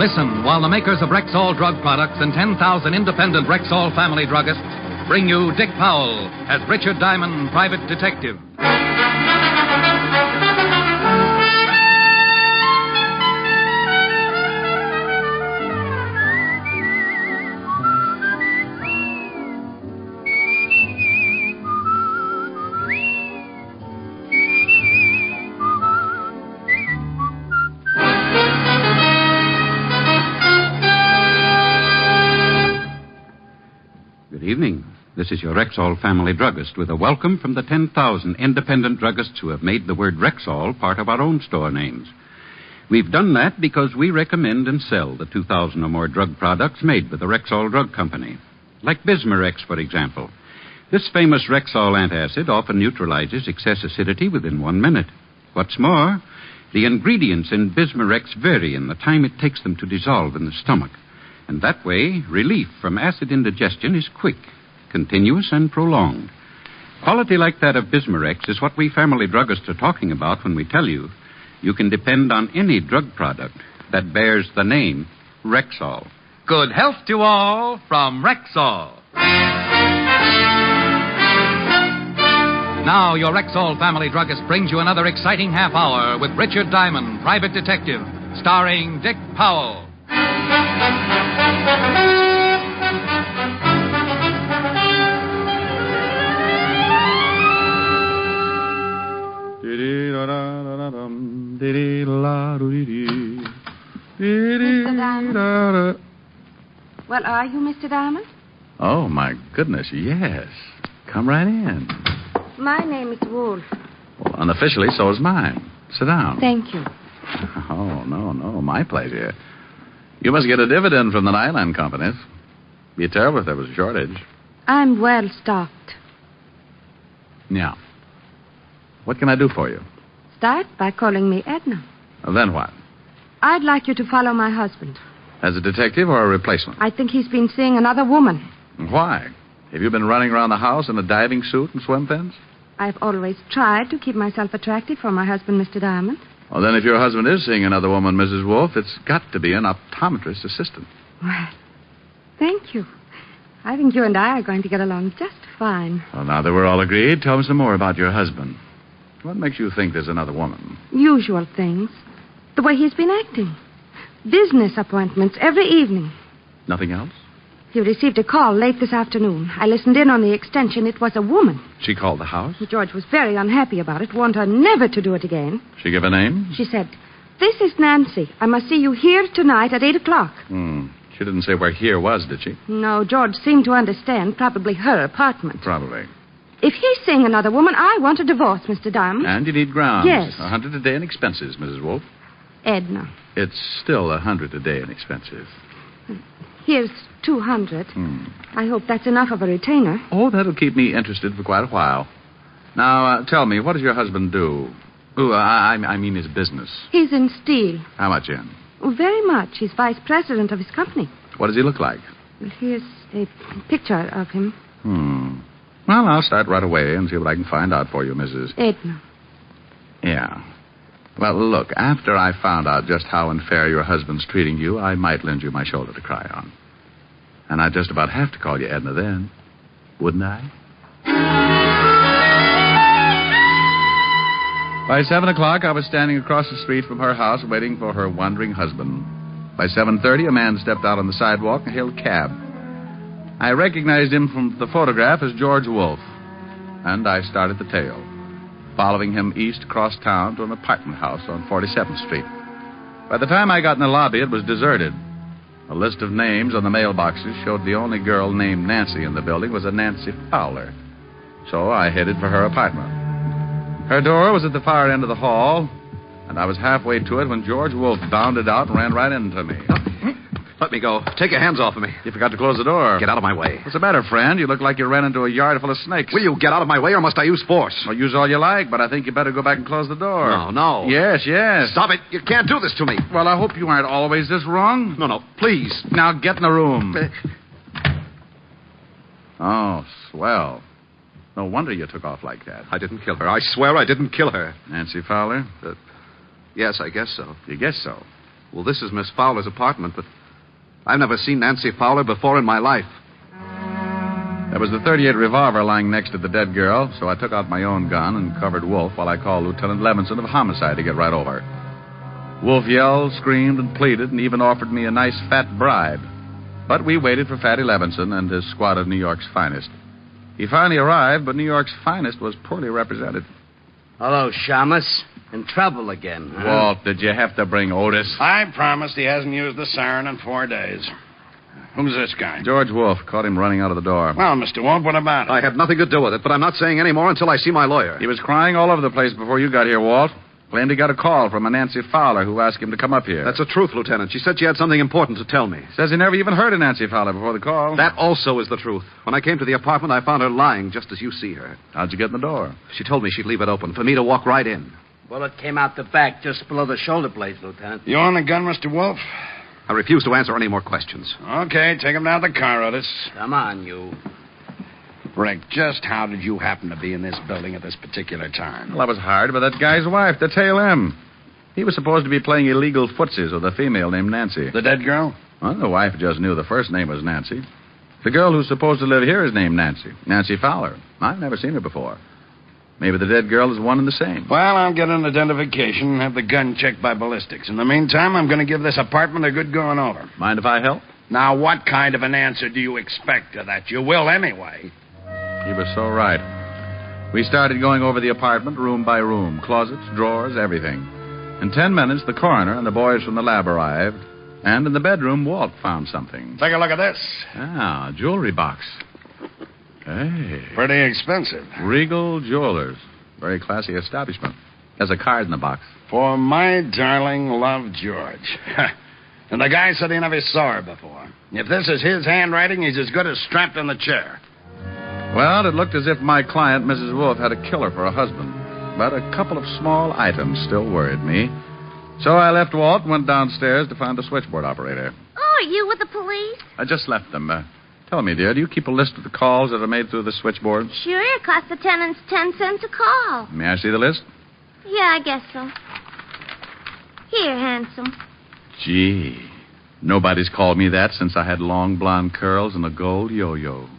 Listen while the makers of Rexall drug products and 10,000 independent Rexall family druggists bring you Dick Powell as Richard Diamond, private detective. Good evening. This is your Rexall family druggist with a welcome from the 10,000 independent druggists who have made the word Rexall part of our own store names. We've done that because we recommend and sell the 2,000 or more drug products made by the Rexall Drug Company. Like Bismarex, for example. This famous Rexall antacid often neutralizes excess acidity within 1 minute. What's more, the ingredients in Bismarex vary in the time it takes them to dissolve in the stomach. And that way, relief from acid indigestion is quick, continuous, and prolonged. Quality like that of Bismarex is what we family druggists are talking about when we tell you can depend on any drug product that bears the name Rexall. Good health to all from Rexall. Now, your Rexall family druggist brings you another exciting half hour with Richard Diamond, private detective, starring Dick Powell. Mr. Diamond? Well, are you Mr. Diamond? Oh, my goodness, yes. Come right in. My name is Wolfe. Well, unofficially, so is mine. Sit down. Thank you. Oh, no, my pleasure. You must get a dividend from the nylon companies. Be terrible if there was a shortage. I'm well stocked. Yeah. What can I do for you? Start by calling me Edna. Then what? I'd like you to follow my husband. As a detective or a replacement? I think he's been seeing another woman. Why? Have you been running around the house in a diving suit and swim fins? I've always tried to keep myself attractive for my husband, Mr. Diamond. Well, then if your husband is seeing another woman, Mrs. Wolfe, it's got to be an optometrist assistant. Well, thank you. I think you and I are going to get along just fine. Well, now that we're all agreed, tell me some more about your husband. What makes you think there's another woman? Usual things. The way he's been acting. Business appointments every evening. Nothing else? He received a call late this afternoon. I listened in on the extension. It was a woman. She called the house? George was very unhappy about it, warned her never to do it again. She give a name? She said, "This is Nancy. I must see you here tonight at 8 o'clock. She didn't say where here was, did she? No, George seemed to understand. Probably her apartment. Probably. If he's seeing another woman, I want a divorce, Mr. Diamond. And you need grounds. Yes. 100 a day in expenses, Mrs. Wolfe. Edna. It's still 100 a day in expenses. Here's 200. I hope that's enough of a retainer. Oh, that'll keep me interested for quite a while. Now, tell me, what does your husband do? I mean his business. He's in steel. How much in? Very much. He's vice president of his company. What does he look like? Here's a picture of him. Well, I'll start right away and see what I can find out for you, Mrs. Edna. Yeah. Well, look, after I found out just how unfair your husband's treating you, I might lend you my shoulder to cry on. And I'd just about have to call you Edna then, wouldn't I? By 7 o'clock, I was standing across the street from her house waiting for her wandering husband. By 7:30, a man stepped out on the sidewalk and hailed a cab. I recognized him from the photograph as George Wolfe, and I started the tale, following him east across town to an apartment house on 47th Street. By the time I got in the lobby, it was deserted. A list of names on the mailboxes showed the only girl named Nancy in the building was a Nancy Fowler. So I headed for her apartment. Her door was at the far end of the hall, and I was halfway to it when George Wolfe bounded out and ran right into me. Let me go. Take your hands off of me. You forgot to close the door. Get out of my way. What's the matter, friend? You look like you ran into a yard full of snakes. Will you get out of my way, or must I use force? Well, use all you like, but I think you better go back and close the door. No. Yes. Stop it. You can't do this to me. Well, I hope you aren't always this wrong. No, please. Now get in the room. Oh, swell. No wonder you took off like that. I didn't kill her. I swear I didn't kill her. Nancy Fowler? Yes, I guess so. You guess so? Well, this is Miss Fowler's apartment, but I've never seen Nancy Fowler before in my life. There was the .38 revolver lying next to the dead girl, so I took out my own gun and covered Wolfe while I called Lieutenant Levinson of homicide to get right over. Wolfe yelled, screamed, and pleaded, and even offered me a nice fat bribe. But we waited for Fatty Levinson and his squad of New York's finest. He finally arrived, but New York's finest was poorly represented. Hello, Shamus. In trouble again, huh? Walt, did you have to bring Otis? I promised he hasn't used the siren in 4 days. Who's this guy? George Wolfe. Caught him running out of the door. Well, Mr. Wolfe, what about it? I have nothing to do with it, but I'm not saying any more until I see my lawyer. He was crying all over the place before you got here, Walt. Claimed he got a call from a Nancy Fowler who asked him to come up here. That's the truth, Lieutenant. She said she had something important to tell me. Says he never even heard of Nancy Fowler before the call. That also is the truth. When I came to the apartment, I found her lying just as you see her. How'd you get in the door? She told me she'd leave it open for me to walk right in. Bullet came out the back just below the shoulder blades, Lieutenant. You own the gun, Mr. Wolfe? I refuse to answer any more questions. Okay, take him down to the car, Otis. Come on, you. Rick, just how did you happen to be in this building at this particular time? Well, I was hired by that guy's wife to tail him. He was supposed to be playing illegal footsies with a female named Nancy. The dead girl? Well, the wife just knew the first name was Nancy. The girl who's supposed to live here is named Nancy. Nancy Fowler. I've never seen her before. Maybe the dead girl is one and the same. Well, I'll get an identification and have the gun checked by ballistics. In the meantime, I'm going to give this apartment a good going over. Mind if I help? Now, what kind of an answer do you expect to that? You will anyway. He was so right. We started going over the apartment room by room. Closets, drawers, everything. In 10 minutes, the coroner and the boys from the lab arrived. And in the bedroom, Walt found something. Take a look at this. Ah, a jewelry box. Hey. Pretty expensive. Regal Jewelers. Very classy establishment. There's a card in the box. For my darling love, George. And the guy said he never saw her before. If this is his handwriting, he's as good as strapped in the chair. Well, it looked as if my client, Mrs. Wolfe, had a killer for a husband. But a couple of small items still worried me. So I left Walt and went downstairs to find the switchboard operator. Oh, are you with the police? I just left them. Tell me, dear, do you keep a list of the calls that are made through the switchboard? Sure, it costs the tenants 10 cents a call. May I see the list? Yeah, I guess so. Here, handsome. Gee, nobody's called me that since I had long blonde curls and a gold yo-yo.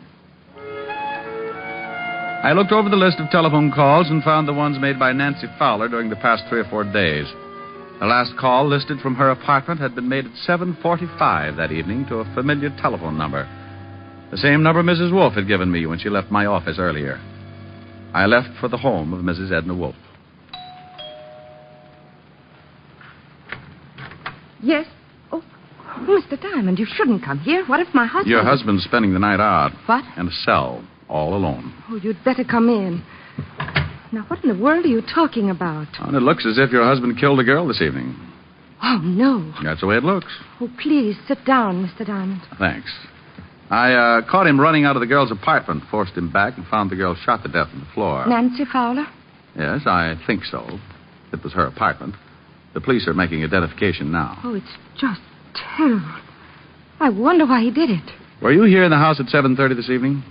I looked over the list of telephone calls and found the ones made by Nancy Fowler during the past 3 or 4 days. The last call listed from her apartment had been made at 7:45 that evening to a familiar telephone number. The same number Mrs. Wolfe had given me when she left my office earlier. I left for the home of Mrs. Edna Wolfe. Yes? Oh, Mr. Diamond, you shouldn't come here. What if my husband... Your husband's spending the night out. What? In a cell, all alone. Oh, you'd better come in. Now, what in the world are you talking about? Oh, it looks as if your husband killed a girl this evening. Oh, no. That's the way it looks. Oh, please, sit down, Mr. Diamond. Thanks. I caught him running out of the girl's apartment, forced him back, and found the girl shot to death on the floor. Nancy Fowler? Yes, I think so. It was her apartment. The police are making identification now. Oh, it's just terrible. I wonder why he did it. Were you here in the house at 7:30 this evening?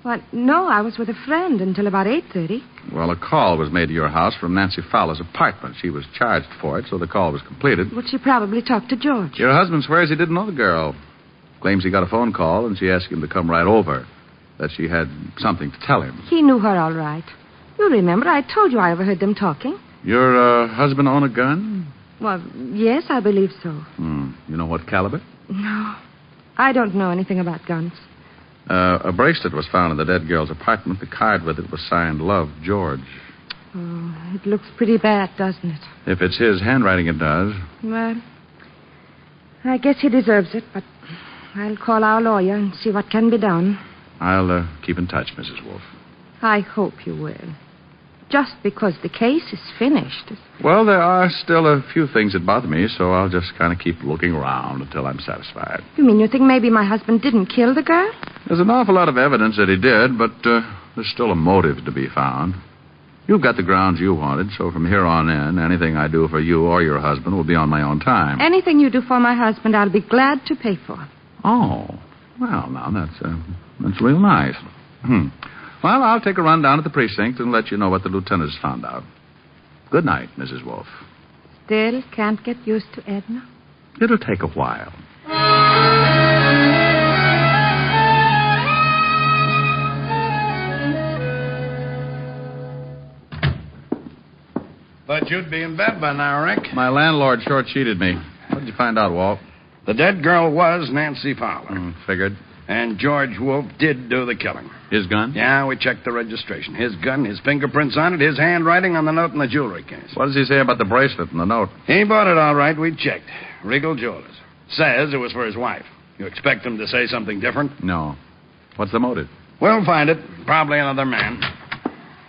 Well, no, I was with a friend until about 8:30. Well, a call was made to your house from Nancy Fowler's apartment. She was charged for it, so the call was completed. Well, she probably talked to George. Your husband swears he didn't know the girl. Claims he got a phone call, and she asked him to come right over. That she had something to tell him. He knew her all right. You remember, I told you I overheard them talking. Your husband own a gun? Well, yes, I believe so. You know what caliber? No. I don't know anything about guns. A bracelet was found in the dead girl's apartment. The card with it was signed Love, George. Oh, it looks pretty bad, doesn't it? If it's his handwriting, it does. Well, I guess he deserves it, but I'll call our lawyer and see what can be done. I'll keep in touch, Mrs. Wolfe. I hope you will. Just because the case is finished. Well, there are still a few things that bother me, so I'll just kind of keep looking around until I'm satisfied. You mean you think maybe my husband didn't kill the girl? There's an awful lot of evidence that he did, but there's still a motive to be found. You've got the grounds you wanted, so from here on in, anything I do for you or your husband will be on my own time. Anything you do for my husband, I'll be glad to pay for. Oh, well, now, that's real nice. Well, I'll take a run down at the precinct and let you know what the lieutenant has found out. Good night, Mrs. Wolfe. Still can't get used to Edna? It'll take a while. But you'd be in bed by now, Rick. My landlord short-sheeted me. What did you find out, Walt? The dead girl was Nancy Fowler. Figured. And George Wolfe did do the killing. His gun? Yeah, we checked the registration. His gun, his fingerprints on it, his handwriting on the note in the jewelry case. What does he say about the bracelet and the note? He bought it all right. We checked. Regal Jewelers. Says it was for his wife. You expect him to say something different? No. What's the motive? We'll find it. Probably another man.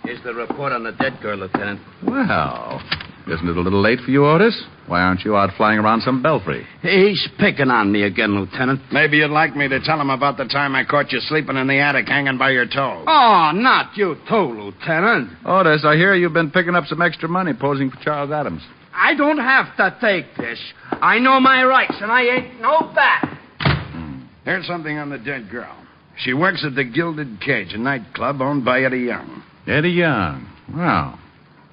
Here's the report on the dead girl, Lieutenant. Well, isn't it a little late for you, Otis? Why aren't you out flying around some belfry? He's picking on me again, Lieutenant. Maybe you'd like me to tell him about the time I caught you sleeping in the attic hanging by your toes. Oh, not you too, Lieutenant. Otis, I hear you've been picking up some extra money posing for Charles Adams. I don't have to take this. I know my rights, and I ain't no bat. Here's something on the dead girl. She works at the Gilded Cage, a nightclub owned by Eddie Young. Eddie Young. Well,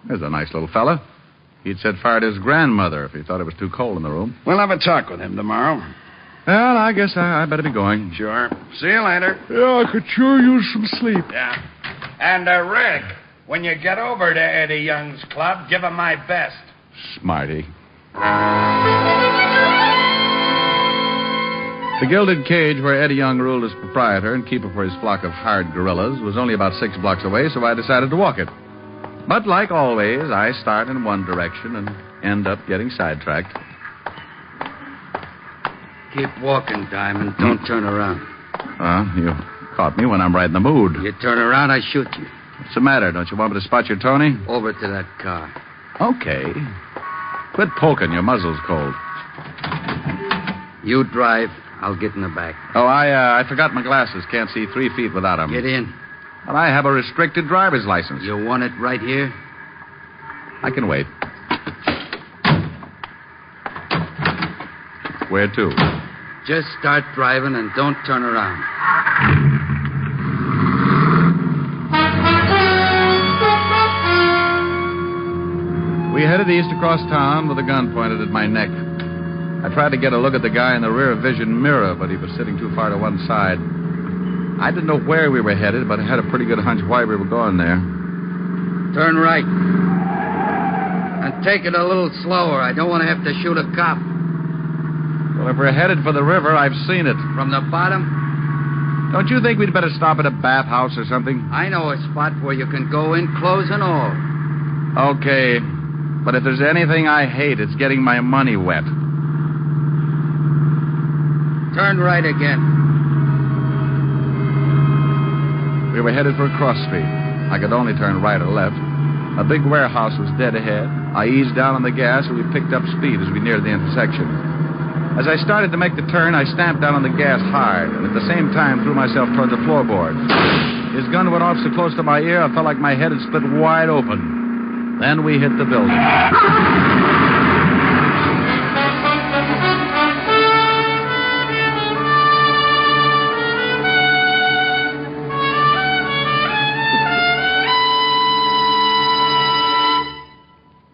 there's a nice little fella. He'd set fire to his grandmother if he thought it was too cold in the room. We'll have a talk with him tomorrow. Well, I guess I better be going. Sure. See you later. Yeah, I could sure use some sleep. Yeah. And, Rick, when you get over to Eddie Young's club, give him my best. Smarty. The Gilded Cage, where Eddie Young ruled as proprietor and keeper for his flock of hired gorillas, was only about 6 blocks away, so I decided to walk it. But like always, I start in one direction and end up getting sidetracked. Keep walking, Diamond. Don't turn around. You caught me when I'm right in the mood. You turn around, I shoot you. What's the matter? Don't you want me to spot your Tony? Over to that car. Okay. Quit poking. Your muzzle's cold. You drive. I'll get in the back. Oh, I forgot my glasses. Can't see 3 feet without them. Get in. But I have a restricted driver's license. You want it right here? I can wait. Where to? Just start driving and don't turn around. We headed east across town with a gun pointed at my neck. I tried to get a look at the guy in the rear vision mirror, but he was sitting too far to one side. I didn't know where we were headed, but I had a pretty good hunch why we were going there. Turn right. And take it a little slower. I don't want to have to shoot a cop. Well, if we're headed for the river, I've seen it. From the bottom? Don't you think we'd better stop at a bathhouse or something? I know a spot where you can go in, clothes and all. Okay. But if there's anything I hate, it's getting my money wet. Turn right again. We were headed for a cross street. I could only turn right or left. A big warehouse was dead ahead. I eased down on the gas, and we picked up speed as we neared the intersection. As I started to make the turn, I stamped down on the gas hard, and at the same time threw myself toward the floorboard. His gun went off so close to my ear, I felt like my head had split wide open. Then we hit the building.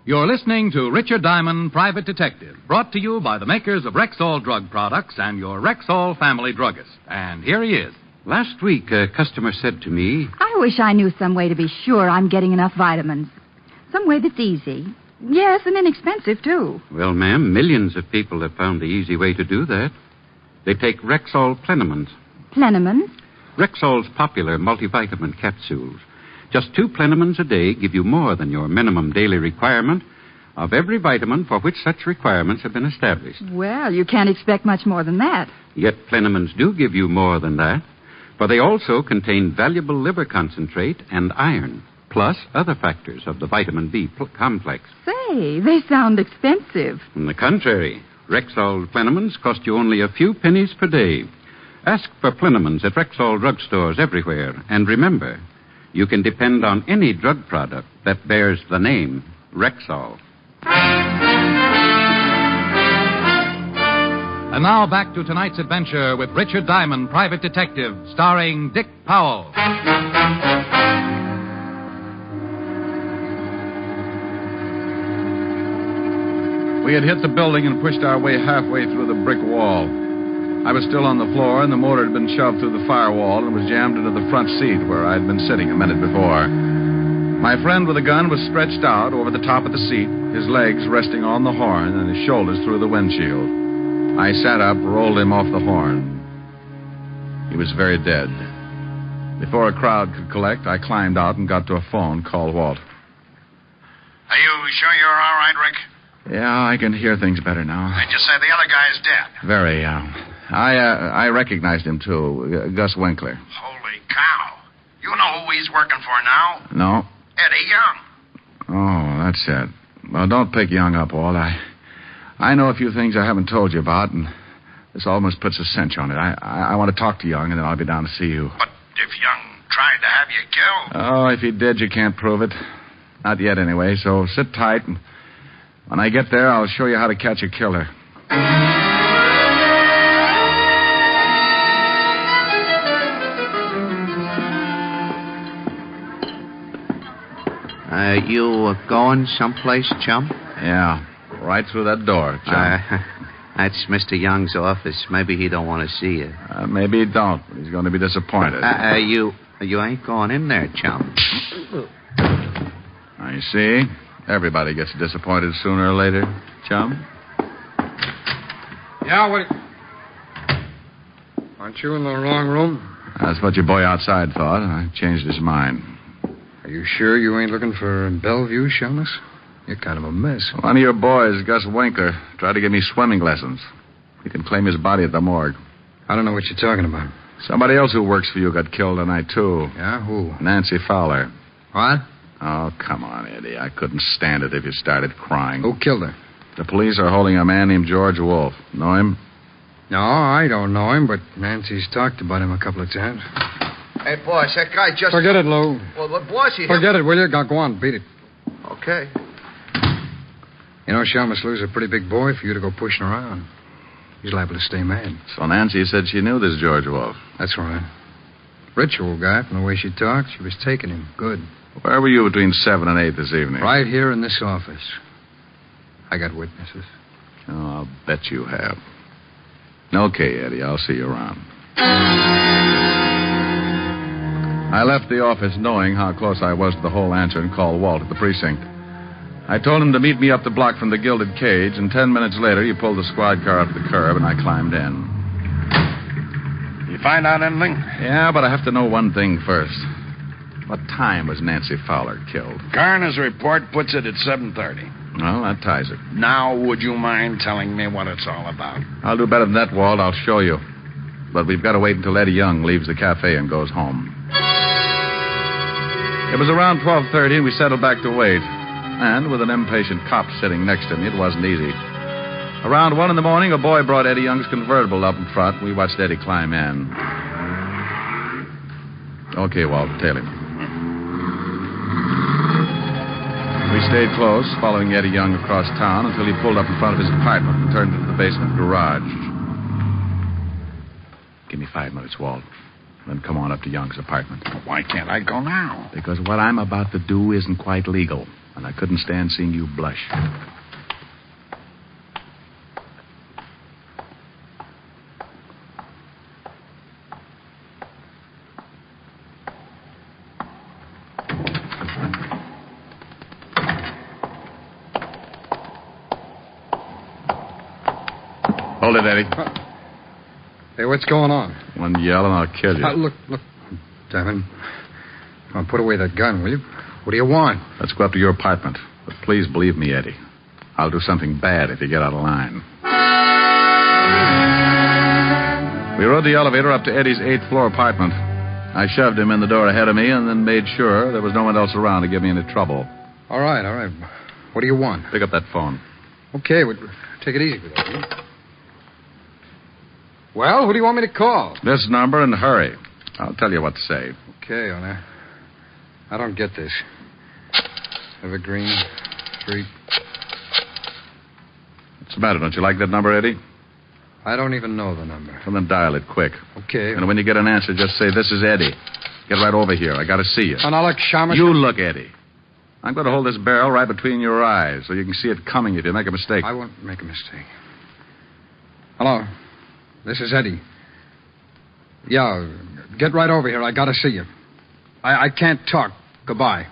You're listening to Richard Diamond, Private Detective, brought to you by the makers of Rexall Drug Products and your Rexall family druggist. And here he is. Last week, a customer said to me, I wish I knew some way to be sure I'm getting enough vitamins. Some way that's easy. Yes, and inexpensive, too. Well, ma'am, millions of people have found the easy way to do that. They take Rexall Plenamins. Plenamins? Rexall's popular multivitamin capsules. Just 2 Plenamins a day give you more than your minimum daily requirement of every vitamin for which such requirements have been established. Well, you can't expect much more than that. Yet Plenamins do give you more than that, for they also contain valuable liver concentrate and iron, plus other factors of the vitamin B complex. Say, they sound expensive. On the contrary, Rexall Plenamins cost you only a few pennies per day. Ask for Plenamins at Rexall drugstores everywhere, and remember, you can depend on any drug product that bears the name Rexall. And now back to tonight's adventure with Richard Diamond, Private Detective, starring Dick Powell. We had hit the building and pushed our way halfway through the brick wall. I was still on the floor, and the motor had been shoved through the firewall and was jammed into the front seat where I'd been sitting a minute before. My friend with the gun was stretched out over the top of the seat, his legs resting on the horn and his shoulders through the windshield. I sat up, rolled him off the horn. He was very dead. Before a crowd could collect, I climbed out and got to a phone, called Walt. Are you sure you're all right, Rick? Yeah, I can hear things better now. And you say the other guy's dead. Very, I recognized him, too. Gus Winkler. Holy cow. You know who he's working for now? No. Eddie Young. Oh, that's it. Well, don't pick Young up, Walt. I know a few things I haven't told you about, and this almost puts a cinch on it. I want to talk to Young, and then I'll be down to see you. But if Young tried to have you killed... Oh, if he did, you can't prove it. Not yet, anyway, so sit tight, and when I get there, I'll show you how to catch a killer. You going someplace, chum? Yeah, right through that door, chum. That's Mr. Young's office. Maybe he don't want to see you. Maybe he don't, but he's going to be disappointed. You ain't going in there, chum. I see. Everybody gets disappointed sooner or later, chum. Yeah, what... Aren't you in the wrong room? That's what your boy outside thought. I changed his mind. Are you sure you ain't looking for Bellevue, Shamus? You're kind of a mess. One of your boys, Gus Winkler, tried to give me swimming lessons. He can claim his body at the morgue. I don't know what you're talking about. Somebody else who works for you got killed tonight, too. Yeah, who? Nancy Fowler. What? Oh, come on, Eddie. I couldn't stand it if you started crying. Who killed her? The police are holding a man named George Wolfe. Know him? No, I don't know him, but Nancy's talked about him a couple of times. Hey, boss, that guy just... Forget it, Lou. Well, boss, he... Forget it, will you? Go on, beat it. Okay. You know, Shamus Lou's a pretty big boy for you to go pushing around. He's liable to stay mad. So Nancy said she knew this George Wolfe. That's right. Ritual guy, from the way she talked, she was taking him. Good. Where were you between 7 and 8 this evening? Right here in this office. I got witnesses. Oh, I'll bet you have. Okay, Eddie, I'll see you around. I left the office knowing how close I was to the whole answer and called Walt at the precinct. I told him to meet me up the block from the Gilded Cage, and 10 minutes later he pulled the squad car up the curb and I climbed in. You find out anything? Yeah, but I have to know one thing first. What time was Nancy Fowler killed? Coroner's report puts it at 7:30. Well, that ties it. Now, would you mind telling me what it's all about? I'll do better than that, Walt. I'll show you. But we've got to wait until Eddie Young leaves the cafe and goes home. It was around 12:30, and we settled back to wait. And with an impatient cop sitting next to me, it wasn't easy. Around 1 in the morning, a boy brought Eddie Young's convertible up in front. We watched Eddie climb in. Okay, Walt, tail him. We stayed close, following Eddie Young across town until he pulled up in front of his apartment and turned into the basement garage. Give me 5 minutes, Walt. Then come on up to Young's apartment. Why can't I go now? Because what I'm about to do isn't quite legal, and I couldn't stand seeing you blush. Hold it, Eddie. Hey, what's going on? One yell and I'll kill you. Look. Devin. Come on, put away that gun, will you? What do you want? Let's go up to your apartment. But please believe me, Eddie. I'll do something bad if you get out of line. We rode the elevator up to Eddie's 8th floor apartment. I shoved him in the door ahead of me and then made sure there was no one else around to give me any trouble. All right. What do you want? Pick up that phone. Okay, take it easy with that, will you? Well, who do you want me to call? This number and hurry. I'll tell you what to say. Okay, Ona. I don't get this. Evergreen Street. What's the matter? Don't you like that number, Eddie? I don't even know the number. Well, then dial it quick. Okay. And when you get an answer, just say, "This is Eddie. Get right over here. I got to see you." Oh, now look, Shamus. You look, Eddie. I'm going to hold this barrel right between your eyes so you can see it coming if you make a mistake. I won't make a mistake. Hello. This is Eddie. Yeah, get right over here. I got to see you. I can't talk. Goodbye.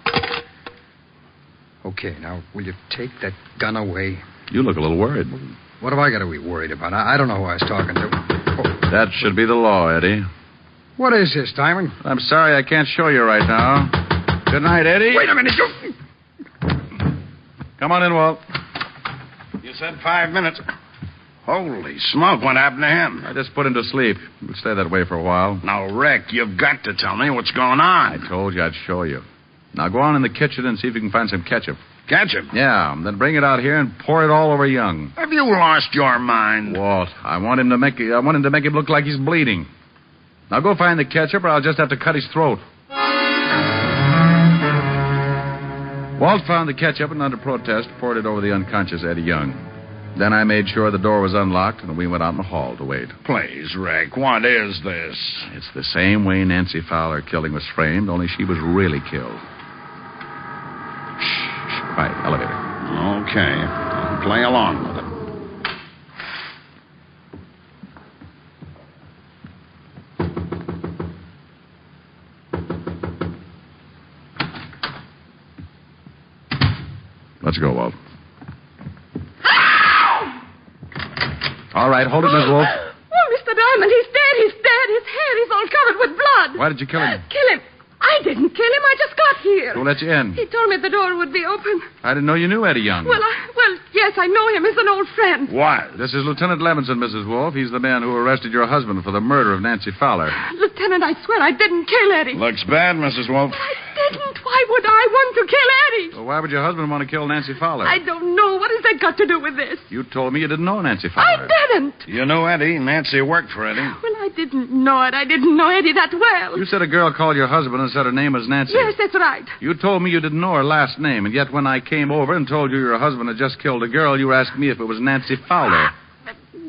Okay, now, will you take that gun away? You look a little worried. What have I got to be worried about? I don't know who I was talking to. Oh. That should be the law, Eddie. What is this, Diamond? I'm sorry I can't show you right now. Good night, Eddie. Wait a minute. Come on in, Walt. You said 5 minutes. Holy smoke, what happened to him? I just put him to sleep. He'll stay that way for a while. Now, Rick, you've got to tell me what's going on. I told you I'd show you. Now go on in the kitchen and see if you can find some ketchup. Ketchup? Yeah, then bring it out here and pour it all over Young. Have you lost your mind? Walt, I want him to make him look like he's bleeding. Now go find the ketchup or I'll just have to cut his throat. Walt found the ketchup and under protest poured it over the unconscious Eddie Young. Then I made sure the door was unlocked and we went out in the hall to wait. Please, Rick, what is this? It's the same way Nancy Fowler killing was framed, only she was really killed. Right, elevator. Okay. I'll play along with it. Let's go, Walt. All right, hold it, Miss Wolfe. Oh, Mr. Diamond, he's dead. He's dead. His hair is all covered with blood. Why did you kill him? Kill him? I didn't kill him. I just got here. Who let you in? He told me the door would be open. I didn't know you knew Eddie Young. Well, yes, I know him. He's an old friend. What? This is Lieutenant Levinson, Mrs. Wolfe. He's the man who arrested your husband for the murder of Nancy Fowler. Lieutenant, I swear I didn't kill Eddie. Looks bad, Mrs. Wolfe. I didn't. Why would I want to kill Eddie? Well, why would your husband want to kill Nancy Fowler? I don't know. What has that got to do with this? You told me you didn't know Nancy Fowler. I didn't. You know Eddie. Nancy worked for Eddie. Well, I didn't know it. I didn't know Eddie that well. You said a girl called your husband and said her name was Nancy. Yes, that's right. You told me you didn't know her last name, and yet when I came over and told you your husband had just killed a girl, you were asking me if it was Nancy Fowler.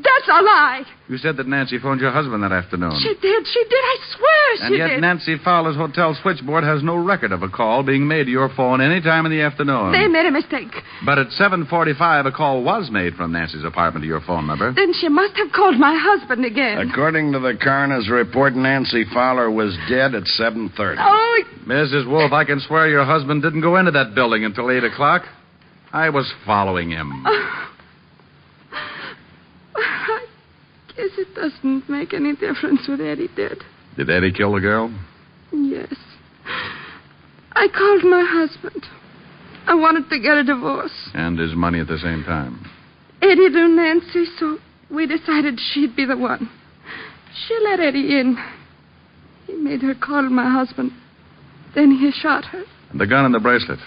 That's a lie. You said that Nancy phoned your husband that afternoon. She did. I swear and yet did. Nancy Fowler's hotel switchboard has no record of a call being made to your phone any time in the afternoon. They made a mistake. But at 7:45, a call was made from Nancy's apartment to your phone number. Then she must have called my husband again. According to the coroner's report, Nancy Fowler was dead at 7:30. Oh, Mrs. Wolfe, I can swear your husband didn't go into that building until 8 o'clock. I was following him. I guess it doesn't make any difference what Eddie did. Did Eddie kill the girl? Yes. I called my husband. I wanted to get a divorce. And his money at the same time. Eddie knew Nancy, so we decided she'd be the one. She let Eddie in. He made her call my husband. Then he shot her. And the gun and the bracelet.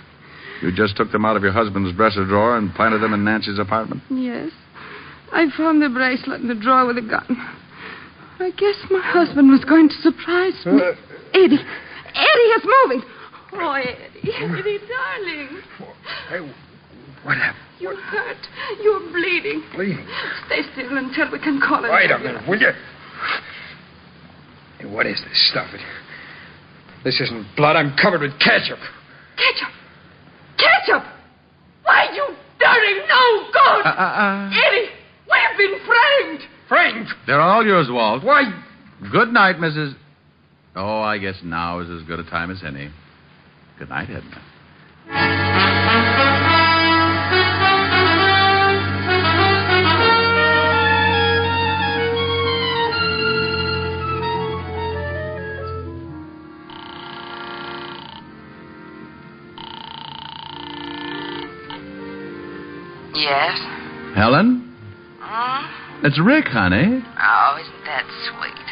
You just took them out of your husband's dresser drawer and planted them in Nancy's apartment? Yes. I found the bracelet in the drawer with the gun. I guess my husband was going to surprise me. Eddie is moving. Oh, Eddie, darling. Hey, what happened? You're hurt. You're bleeding. Bleeding? Stay still until we can call it. Wait a minute, will you? Hey, what is this stuff? This isn't blood. I'm covered with ketchup. Ketchup? Why, you dirty no good! Eddie, we've been framed! Framed? They're all yours, Walt. Why? Good night, Mrs. Oh, I guess now is as good a time as any. Good night, Edna. Yes? Helen? It's Rick, honey. Oh, isn't that sweet?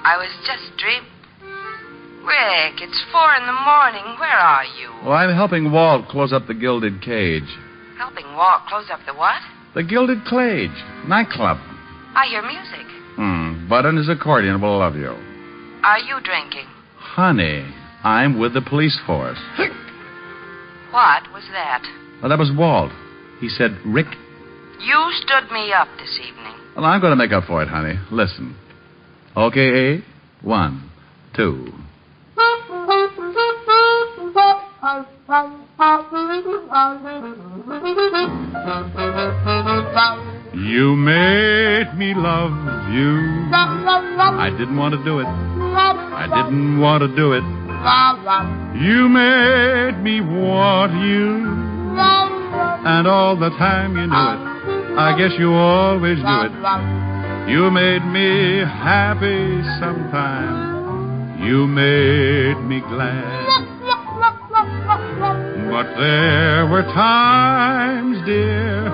I was just dreaming. Rick, it's 4 a.m. Where are you? Well, I'm helping Walt close up the Gilded Cage. Helping Walt close up the what? The Gilded Cage. Nightclub. I hear music. Bud and his accordion will love you. Are you drinking? Honey, I'm with the police force. What was that? Well, that was Walt. He said, Rick. You stood me up this evening. Well, I'm going to make up for it, honey. Listen. Okay, 1, 2. You made me love you. I didn't want to do it. I didn't want to do it. You made me want you. And all the time you knew it. I guess you always knew it. You made me happy sometime. You made me glad. But there were times, dear,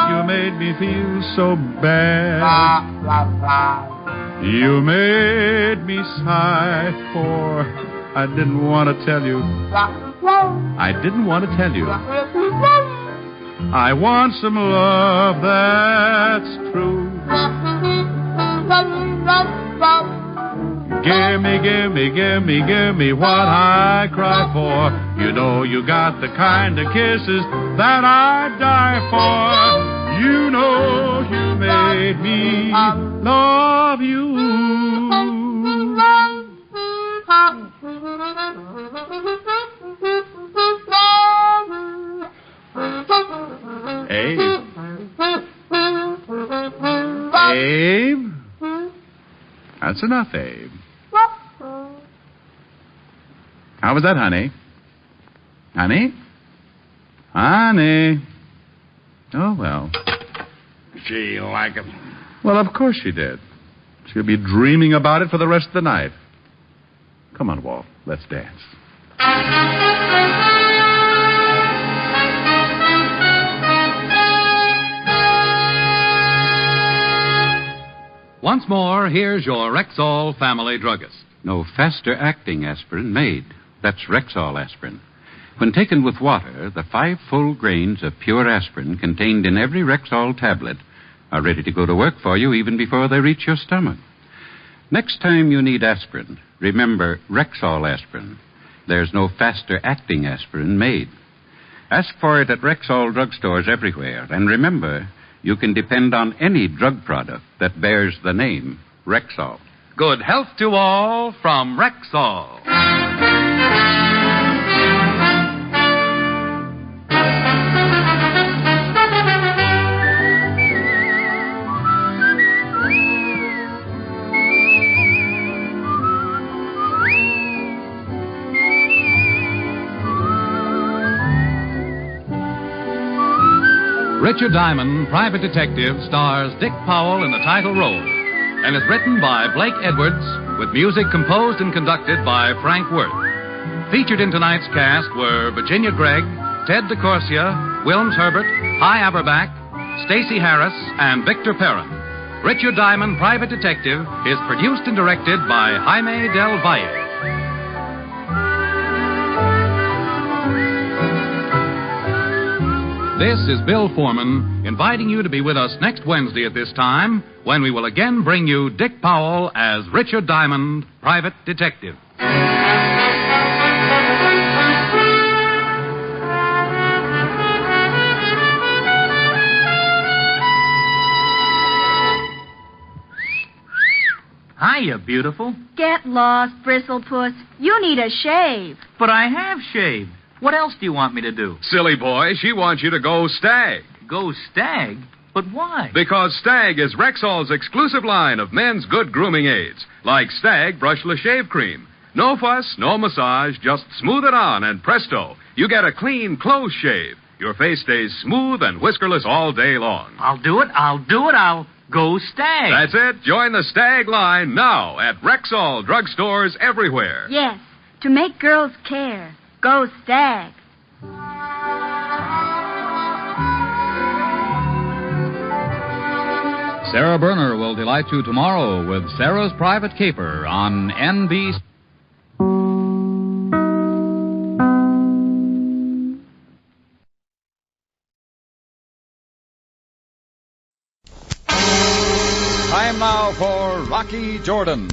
you made me feel so bad. You made me sigh, for I didn't want to tell you. I didn't want to tell you. I want some love that's true. Give me what I cry for. You know you got the kind of kisses that I'd die for. You know you made me love you. Abe? Abe? That's enough, Abe. How was that, honey? Honey? Honey? Oh, well. She like it? Well, of course she did. She'll be dreaming about it for the rest of the night. Come on, Walt. Let's dance. Once more, here's your Rexall family druggist. No faster-acting aspirin made. That's Rexall aspirin. When taken with water, the 5 full grains of pure aspirin contained in every Rexall tablet are ready to go to work for you even before they reach your stomach. Next time you need aspirin, remember Rexall aspirin. There's no faster-acting aspirin made. Ask for it at Rexall drugstores everywhere. And remember, you can depend on any drug product that bears the name Rexall. Good health to all from Rexall. Richard Diamond, Private Detective, stars Dick Powell in the title role and is written by Blake Edwards with music composed and conducted by Frank Worth. Featured in tonight's cast were Virginia Gregg, Ted DeCorsia, Wilms Herbert, Hy Averback, Stacey Harris, and Victor Perrin. Richard Diamond, Private Detective is produced and directed by Jaime Del Valle. This is Bill Foreman inviting you to be with us next Wednesday at this time when we will again bring you Dick Powell as Richard Diamond, Private Detective. Hiya, beautiful. Get lost, Bristlepuss. You need a shave. But I have shaved. What else do you want me to do? Silly boy, she wants you to go Stag. Go Stag? But why? Because Stag is Rexall's exclusive line of men's good grooming aids, like Stag Brushless Shave Cream. No fuss, no massage, just smooth it on, and presto, you get a clean, close shave. Your face stays smooth and whiskerless all day long. I'll do it. I'll go Stag. That's it. Join the Stag line now at Rexall drugstores everywhere. Yes, to make girls care. Go Stag. Sarah Berner will delight you tomorrow with Sarah's Private Caper on NBC. Time now for Rocky Jordan.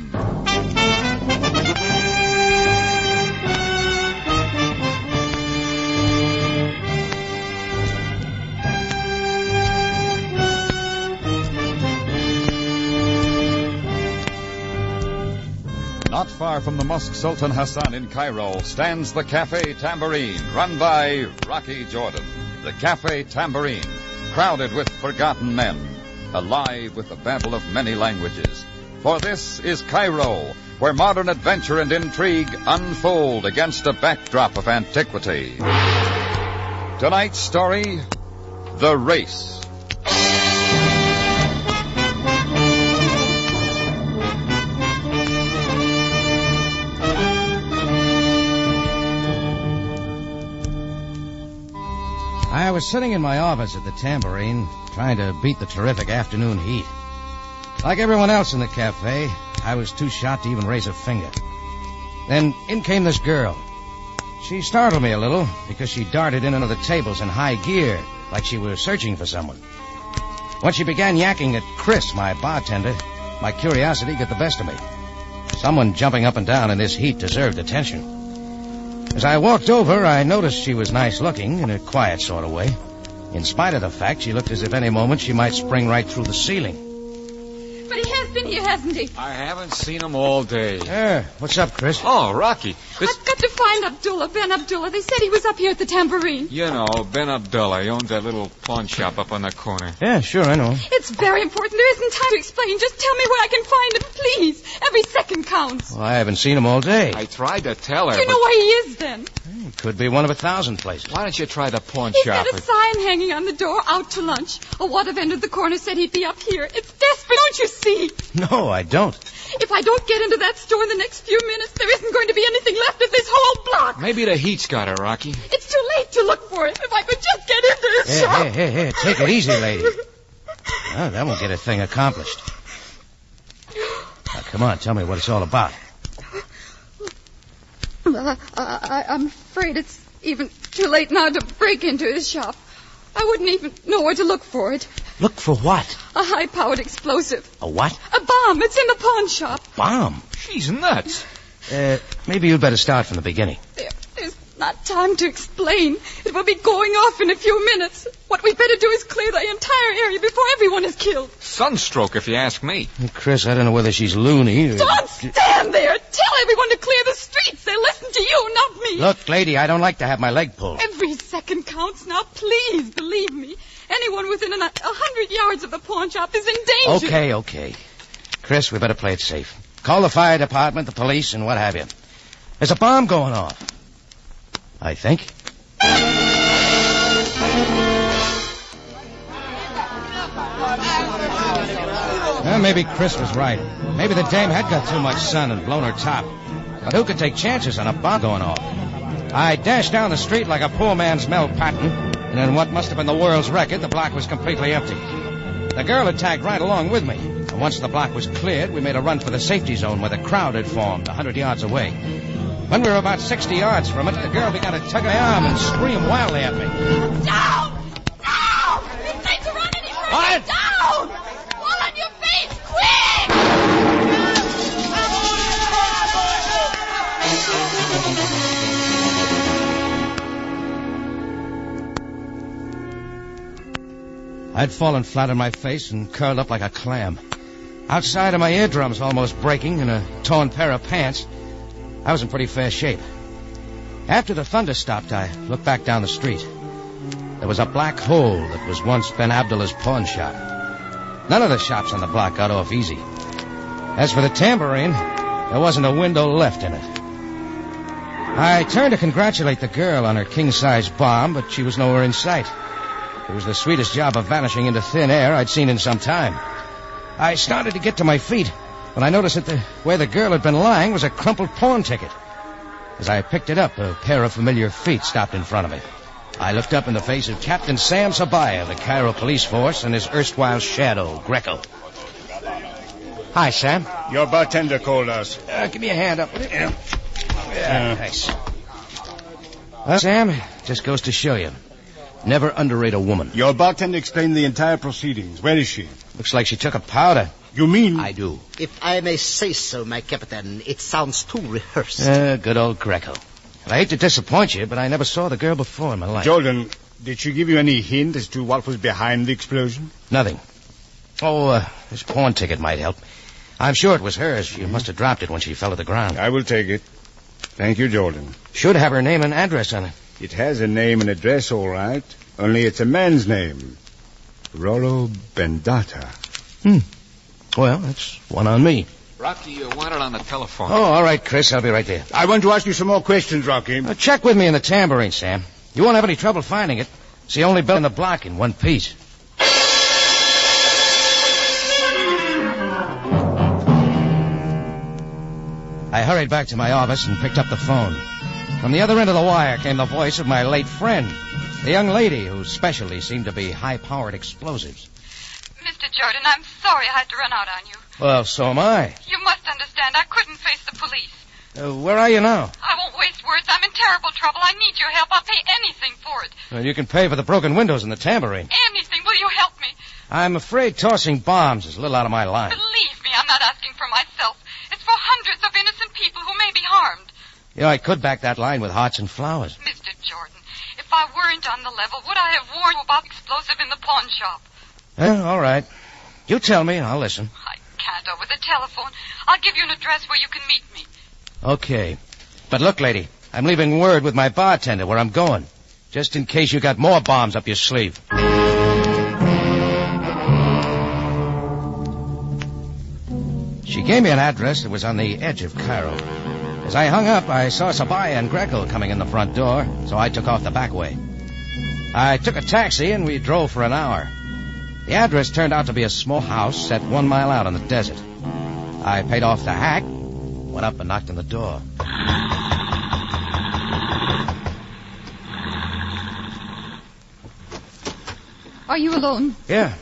Not far from the Mosque Sultan Hassan in Cairo stands the Cafe Tambourine, run by Rocky Jordan. The Cafe Tambourine, crowded with forgotten men, alive with the babble of many languages. For this is Cairo, where modern adventure and intrigue unfold against a backdrop of antiquity. Tonight's story, The Race. I was sitting in my office at the Tambourine, trying to beat the terrific afternoon heat. Like everyone else in the cafe, I was too shot to even raise a finger. Then in came this girl. She startled me a little because she darted in under the tables in high gear, like she was searching for someone. When she began yakking at Chris, my bartender, my curiosity got the best of me. Someone jumping up and down in this heat deserved attention. As I walked over, I noticed she was nice-looking in a quiet sort of way. In spite of the fact, she looked as if any moment she might spring right through the ceiling. But he has been here, hasn't he? I haven't seen him all day. What's up, Chris? Oh, Rocky. I've got to find Abdullah, Ben Abdullah. They said he was up here at the Tambourine. You know, Ben Abdullah. He owns that little pawn shop up on the corner. Yeah, sure, I know. It's very important. There isn't time to explain. Just tell me where I can find him, please. Every second counts. Well, I haven't seen him all day. I tried to tell her, Do you know where he is, then? He could be one of 1,000 places. Why don't you try the pawn He's shop? got a sign hanging on the door, out to lunch. A water vendor at the corner said he'd be up here. It's desperate, don't you see? No, I don't. If I don't get into that store in the next few minutes, there isn't going to be anything left of this whole block. Maybe the heat's got her, Rocky. It's too late to look for him. If I could just get into this shop. Hey, take it easy, lady. Oh, that won't get a thing accomplished. Now, come on, tell me what it's all about. Well, I'm afraid it's even too late now to break into his shop. I wouldn't even know where to look for it. Look for what? A high-powered explosive. A what? A bomb. It's in the pawn shop. Bomb? She's nuts. Maybe you'd better start from the beginning. There's not time to explain. It will be going off in a few minutes. What we'd better do is clear the entire area before everyone is killed. Sunstroke, if you ask me. Chris, I don't know whether she's loony or... Don't stand there. Tell everyone to clear the streets. They listen to you, not me. Look, lady, I don't like to have my leg pulled. Every second counts now. Please believe me. Anyone within 100 yards of the pawn shop is in danger. Okay. Chris, we better play it safe. Call the fire department, the police, and what have you. There's a bomb going off. I think. Well, maybe Chris was right. Maybe the dame had got too much sun and blown her top. But who could take chances on a bomb going off? I dashed down the street like a poor man's Mel Patton, and in what must have been the world's record, the block was completely empty. The girl had tagged right along with me, and once the block was cleared, we made a run for the safety zone where the crowd had formed 100 yards away. When we were about 60 yards from it, the girl began to tug my arm and scream wildly at me. Down! Down! It's safe to run any further. What? Down! Fall on your face, quick! I'd fallen flat on my face and curled up like a clam. Outside of my eardrums almost breaking and a torn pair of pants, I was in pretty fair shape. After the thunder stopped, I looked back down the street. There was a black hole that was once Ben Abdullah's pawn shop. None of the shops on the block got off easy. As for the Tambourine, there wasn't a window left in it. I turned to congratulate the girl on her king-size bomb, but she was nowhere in sight. It was the sweetest job of vanishing into thin air I'd seen in some time. I started to get to my feet when I noticed that where the girl had been lying was a crumpled pawn ticket. As I picked it up, a pair of familiar feet stopped in front of me. I looked up in the face of Captain Sam Sabaya of the Cairo Police Force and his erstwhile shadow, Greco. Hi, Sam. Your bartender called us. Give me a hand up. Thanks. Sam, just goes to show you. Never underrate a woman. Your bartender explained the entire proceedings. Where is she? Looks like she took a powder. You mean? I do. If I may say so, my captain, it sounds too rehearsed. Good old Greco. I hate to disappoint you, but I never saw the girl before in my life. Jordan, did she give you any hint as to what was behind the explosion? Nothing. This pawn ticket might help. I'm sure it was hers. She must have dropped it when she fell to the ground. I will take it. Thank you, Jordan. Should have her name and address on it. It has a name and address, all right. Only it's a man's name. Rollo Bendata. Well, that's one on me. Rocky, you want it on the telephone. Oh, all right, Chris. I'll be right there. I want to ask you some more questions, Rocky. Check with me in the tambourine, Sam. You won't have any trouble finding it. It's the only bill in the block in one piece. I hurried back to my office and picked up the phone. From the other end of the wire came the voice of my late friend, the young lady whose specialty seemed to be high-powered explosives. Mr. Jordan, I'm sorry I had to run out on you. Well, so am I. You must understand, I couldn't face the police. Where are you now? I won't waste words. I'm in terrible trouble. I need your help. I'll pay anything for it. Well, you can pay for the broken windows in the tambourine. Anything. Will you help me? I'm afraid tossing bombs is a little out of my line. Believe me, I'm not asking for myself. It's for hundreds of innocent people who may be harmed. You know, I could back that line with hearts and flowers. Mr. Jordan, if I weren't on the level, would I have warned you about the explosive in the pawn shop? All right. You tell me and I'll listen. I can't over the telephone. I'll give you an address where you can meet me. Okay. But look, lady, I'm leaving word with my bartender where I'm going, just in case you got more bombs up your sleeve. She gave me an address that was on the edge of Cairo. As I hung up, I saw Sabaya and Greco coming in the front door, so I took off the back way. I took a taxi and we drove for an hour. The address turned out to be a small house set 1 mile out on the desert. I paid off the hack, went up and knocked on the door. Are you alone? Yeah.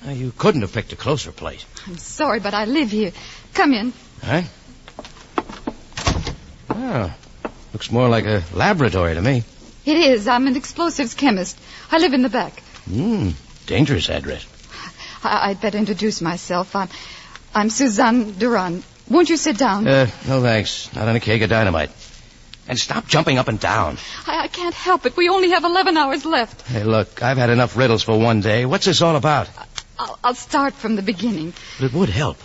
You couldn't have picked a closer place. I'm sorry, but I live here. Come in. Huh? Oh, looks more like a laboratory to me. It is. I'm an explosives chemist. I live in the back. Dangerous address. I'd better introduce myself. I'm Suzanne Duran. Won't you sit down? No thanks. Not on a keg of dynamite. And stop jumping up and down. I can't help it. We only have 11 hours left. Hey, look, I've had enough riddles for one day. What's this all about? I'll start from the beginning. But it would help.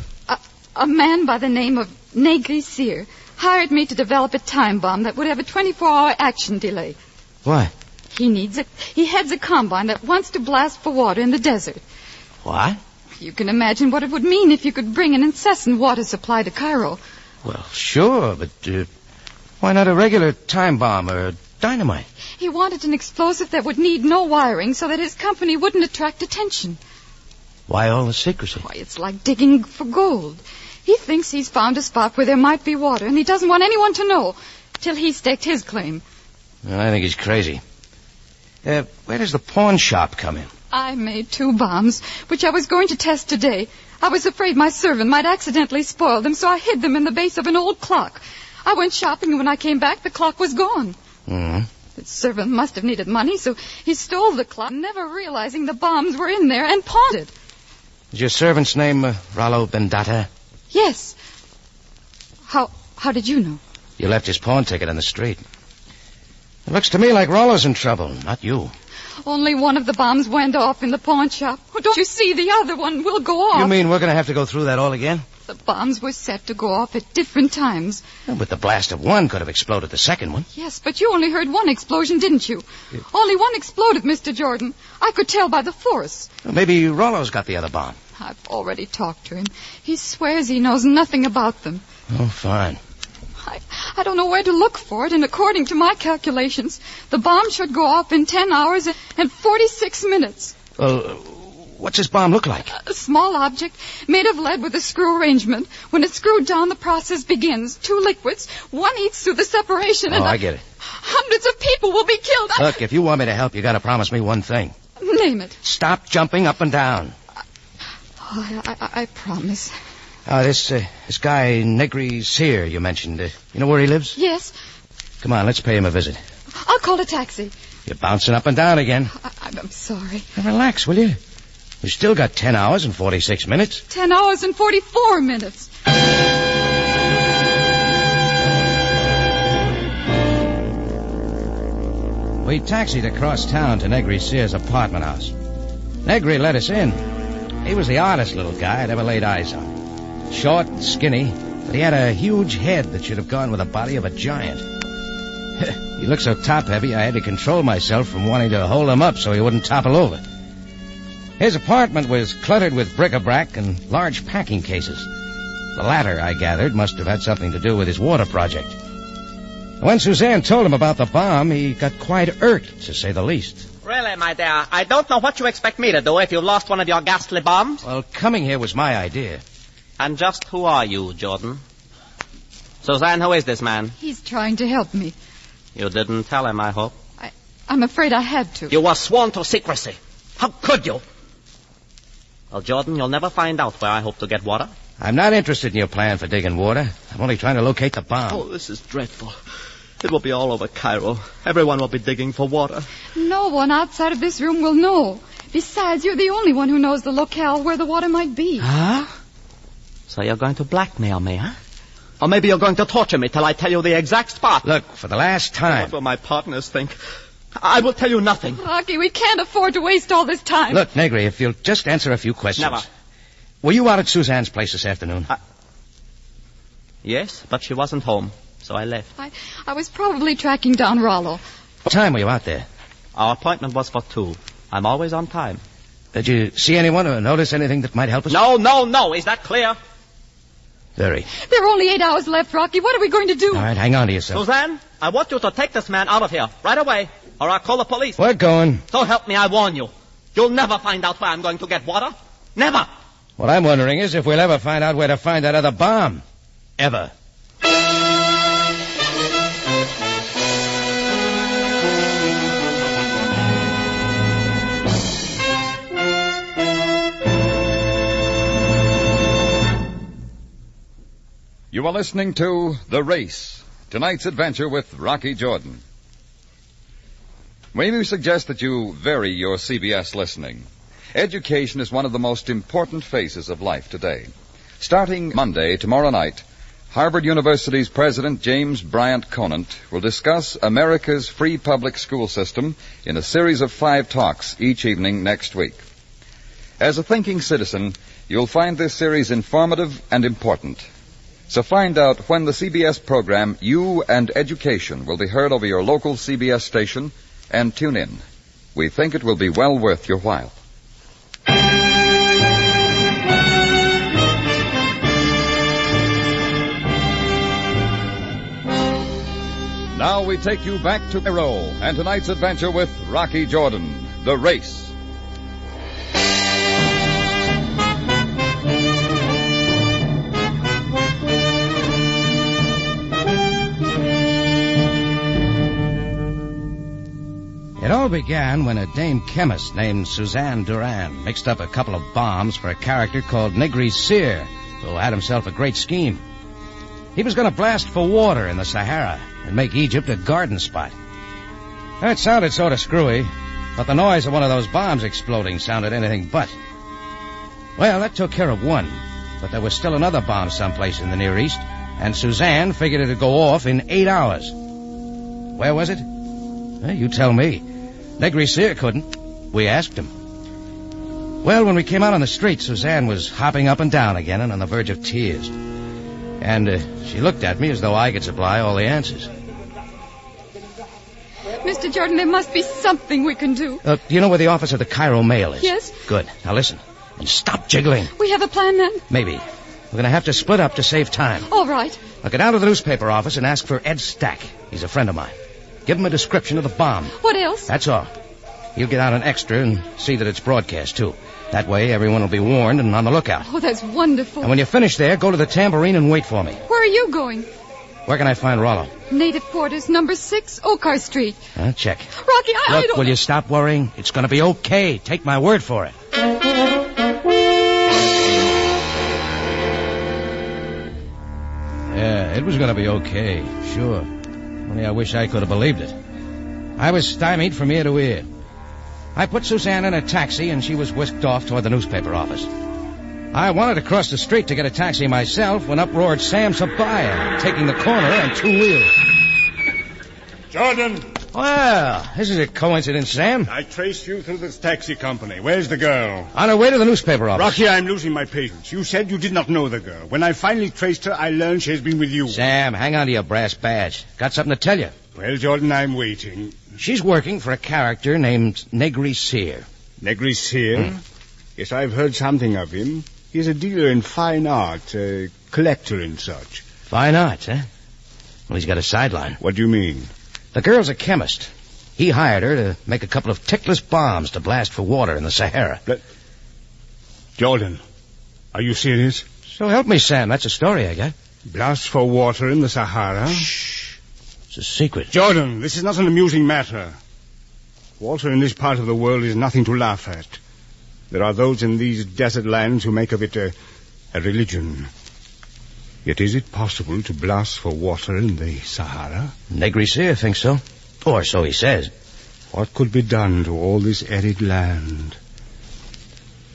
A man by the name of Negri Sear hired me to develop a time bomb that would have a 24-hour action delay. Why? He needs it. He heads a combine that wants to blast for water in the desert. What? You can imagine what it would mean if you could bring an incessant water supply to Cairo. Well, sure, but why not a regular time bomb or dynamite? He wanted an explosive that would need no wiring so that his company wouldn't attract attention. Why all the secrecy? Why, it's like digging for gold. He thinks he's found a spot where there might be water, and he doesn't want anyone to know till he's staked his claim. Well, I think he's crazy. Where does the pawn shop come in? I made 2 bombs, which I was going to test today. I was afraid my servant might accidentally spoil them, so I hid them in the base of an old clock. I went shopping, and when I came back, the clock was gone. The servant must have needed money, so he stole the clock, never realizing the bombs were in there, and pawned it. Is your servant's name Rollo Bendata? Yes. How did you know? You left his pawn ticket on the street. It looks to me like Rollo's in trouble, not you. Only one of the bombs went off in the pawn shop. Oh, don't you see? The other one will go off. You mean we're going to have to go through that all again? The bombs were set to go off at different times. But the blast of one could have exploded the second one. Yes, but you only heard one explosion, didn't you? Only one exploded, Mr. Jordan. I could tell by the force. Well, maybe Rollo's got the other bomb. I've already talked to him. He swears he knows nothing about them. Oh, fine. I don't know where to look for it, and according to my calculations, the bomb should go off in 10 hours and 46 minutes. Well, what's this bomb look like? A small object made of lead with a screw arrangement. When it's screwed down, the process begins. 2 liquids. One eats through the separation. I get it. Hundreds of people will be killed. Look, if you want me to help, you got to promise me one thing. Name it. Stop jumping up and down. I promise. This guy, Negri Sear, you mentioned. You know where he lives? Yes. Come on, let's pay him a visit. I'll call a taxi. You're bouncing up and down again. I'm sorry. Now relax, will you? We've still got 10 hours and 46 minutes. 10 hours and 44 minutes. We taxied across town to Negri Sear's apartment house. Negri let us in. He was the oddest little guy I'd ever laid eyes on. Short and skinny, but he had a huge head that should have gone with the body of a giant. He looked so top-heavy, I had to control myself from wanting to hold him up so he wouldn't topple over. His apartment was cluttered with bric-a-brac and large packing cases. The latter, I gathered, must have had something to do with his water project. When Suzanne told him about the bomb, he got quite irked, to say the least. Really, my dear, I don't know what you expect me to do if you've lost one of your ghastly bombs. Well, coming here was my idea. And just who are you, Jordan? Suzanne, who is this man? He's trying to help me. You didn't tell him, I hope. I'm afraid I had to. You were sworn to secrecy. How could you? Well, Jordan, you'll never find out where I hope to get water. I'm not interested in your plan for digging water. I'm only trying to locate the bomb. Oh, this is dreadful. It will be all over Cairo. Everyone will be digging for water. No one outside of this room will know. Besides, you're the only one who knows the locale where the water might be. Huh? So you're going to blackmail me, huh? Or maybe you're going to torture me till I tell you the exact spot. Look, for the last time. What will my partners think? I will tell you nothing. Rocky, we can't afford to waste all this time. Look, Negri, if you'll just answer a few questions. Never. Were you out at Suzanne's place this afternoon? Yes, but she wasn't home, so I left. I was probably tracking down Rollo. What time were you out there? Our appointment was for 2. I'm always on time. Did you see anyone or notice anything that might help us? No. Is that clear? Very. There are only 8 hours left, Rocky. What are we going to do? All right, hang on to yourself. Suzanne, I want you to take this man out of here right away, or I'll call the police. We're going. So help me, I warn you. You'll never find out where I'm going to get water. Never. What I'm wondering is if we'll ever find out where to find that other bomb. Ever. You are listening to The Race, tonight's adventure with Rocky Jordan. May we suggest that you vary your CBS listening? Education is one of the most important phases of life today. Starting Monday, tomorrow night, Harvard University's President James Bryant Conant will discuss America's free public school system in a series of 5 talks each evening next week. As a thinking citizen, you'll find this series informative and important. So find out when the CBS program You and Education will be heard over your local CBS station and tune in. We think it will be well worth your while. Now we take you back to Cairo and tonight's adventure with Rocky Jordan, The Race. It all began when a dame chemist named Suzanne Duran mixed up a couple of bombs for a character called Negri Sear, who had himself a great scheme. He was going to blast for water in the Sahara and make Egypt a garden spot. It sounded sort of screwy, but the noise of one of those bombs exploding sounded anything but. Well, that took care of one, but there was still another bomb someplace in the Near East, and Suzanne figured it'd go off in 8 hours. Where was it? Well, you tell me. Negri Sear couldn't. We asked him. Well, when we came out on the street, Suzanne was hopping up and down again and on the verge of tears. And she looked at me as though I could supply all the answers. Mr. Jordan, there must be something we can do. Do you know where the office of the Cairo Mail is? Yes. Good. Now listen. And stop jiggling. We have a plan then? Maybe. We're going to have to split up to save time. All right. Now get down to the newspaper office and ask for Ed Stack. He's a friend of mine. Give him a description of the bomb. What else? That's all. He'll get out an extra and see that it's broadcast, too. That way, everyone will be warned and on the lookout. Oh, that's wonderful. And when you finish there, go to the Tambourine and wait for me. Where are you going? Where can I find Rollo? Native Quarters, number 6, Ocar Street. Check. Rocky, I Look, don't... will you stop worrying? It's going to be okay. Take my word for it. Yeah, it was going to be okay, sure. Only I wish I could have believed it. I was stymied from ear to ear. I put Suzanne in a taxi, and she was whisked off toward the newspaper office. I wanted to cross the street to get a taxi myself when up roared Sam Sabaya, taking the corner on 2 wheels. Jordan, Well, this is a coincidence, Sam. I traced you through this taxi company. Where's the girl? On her way to the newspaper office. Rocky, I'm losing my patience. You said you did not know the girl. When I finally traced her, I learned she has been with you. Sam, hang on to your brass badge. Got something to tell you. Well, Jordan, I'm waiting. She's working for a character named Negri Sear. Negri Sear? Yes, I've heard something of him. He's a dealer in fine art, a collector and such. Fine arts, eh? Well, he's got a sideline. What do you mean? The girl's a chemist. He hired her to make a couple of tickless bombs to blast for water in the Sahara. Jordan, are you serious? So help me, Sam. That's a story I got. Blast for water in the Sahara? Shh. It's a secret. Jordan, this is not an amusing matter. Water in this part of the world is nothing to laugh at. There are those in these desert lands who make of it a religion. Yet is it possible to blast for water in the Sahara? Negri Sear thinks so. Or so he says. What could be done to all this arid land?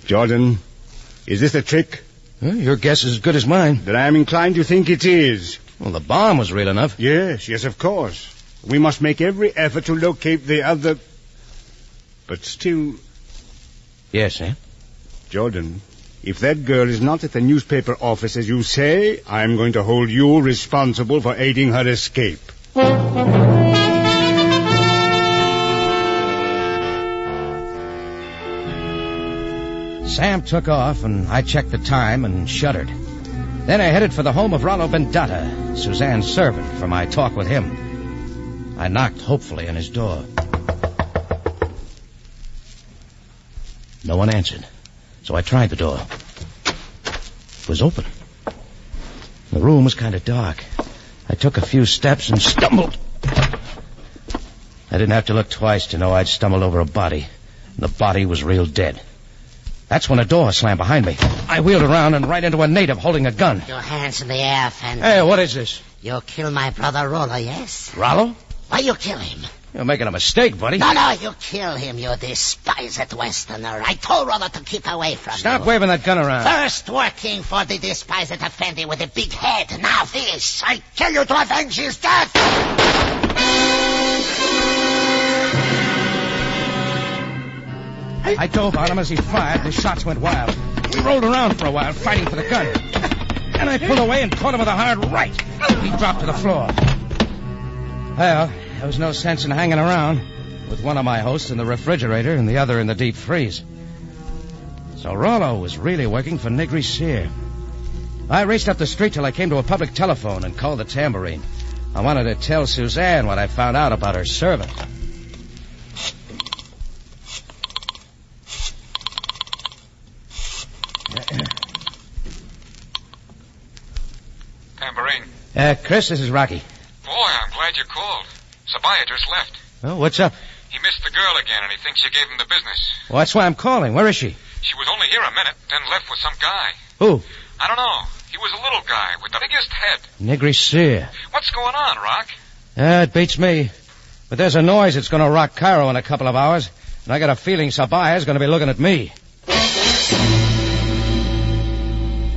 Jordan, is this a trick? Your guess is as good as mine. Then I am inclined to think it is. Well, the bomb was real enough. Yes, of course. We must make every effort to locate the other... But still... Yes, Sam? Jordan, if that girl is not at the newspaper office as you say, I'm going to hold you responsible for aiding her escape. Sam took off, and I checked the time and shuddered. Then I headed for the home of Rollo Bendata, Suzanne's servant, for my talk with him. I knocked hopefully on his door. No one answered, so I tried the door. It was open. The room was kind of dark. I took a few steps and stumbled. I didn't have to look twice to know I'd stumbled over a body, and the body was real dead. That's when a door slammed behind me. I wheeled around and right into a native holding a gun. Your hands in the air, Fender. Hey, what is this? You kill my brother Rollo, yes? Rollo? Why you kill him? You're making a mistake, buddy. No, you kill him, you despised Westerner. I told Rollo to keep away from you. Stop waving that gun around. First working for the despised Effendi with a big head. Now this. I kill you to avenge his death. I dove on him as he fired, and his shots went wild. We rolled around for a while, fighting for the gun. Then I pulled away and caught him with a hard right. He dropped to the floor. Well, there was no sense in hanging around, with one of my hosts in the refrigerator and the other in the deep freeze. So Rollo was really working for Negri Sear. I raced up the street till I came to a public telephone and called the tambourine. I wanted to tell Suzanne what I found out about her servant. Tambourine. Chris, this is Rocky. Boy, I'm glad you called. Sabaya just left. Oh, what's up? He missed the girl again, and he thinks you gave him the business. Well, that's why I'm calling. Where is she? She was only here a minute, then left with some guy. Who? I don't know. He was a little guy with the biggest head. Negri Sear. What's going on, Rock? It beats me. But there's a noise that's going to rock Cairo in a couple of hours, and I got a feeling Sabaya's going to be looking at me.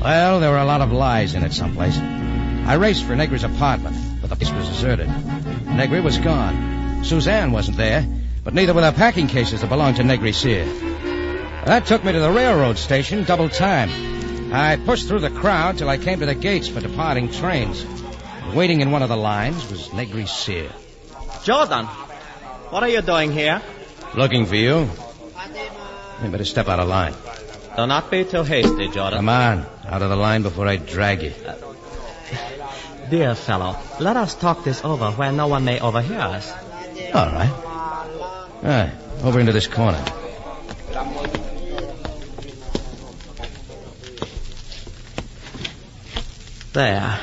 Well, there were a lot of lies in it someplace. I raced for Negri's apartment, but the place was deserted. Negri was gone. Suzanne wasn't there, but neither were the packing cases that belonged to Negri Sear. That took me to the railroad station, double time. I pushed through the crowd till I came to the gates for departing trains. Waiting in one of the lines was Negri Sear. Jordan, what are you doing here? Looking for you. You better step out of line. Do not be too hasty, Jordan. Come on, out of the line before I drag you. Dear fellow, let us talk this over where no one may overhear us. All right. Over into this corner. There.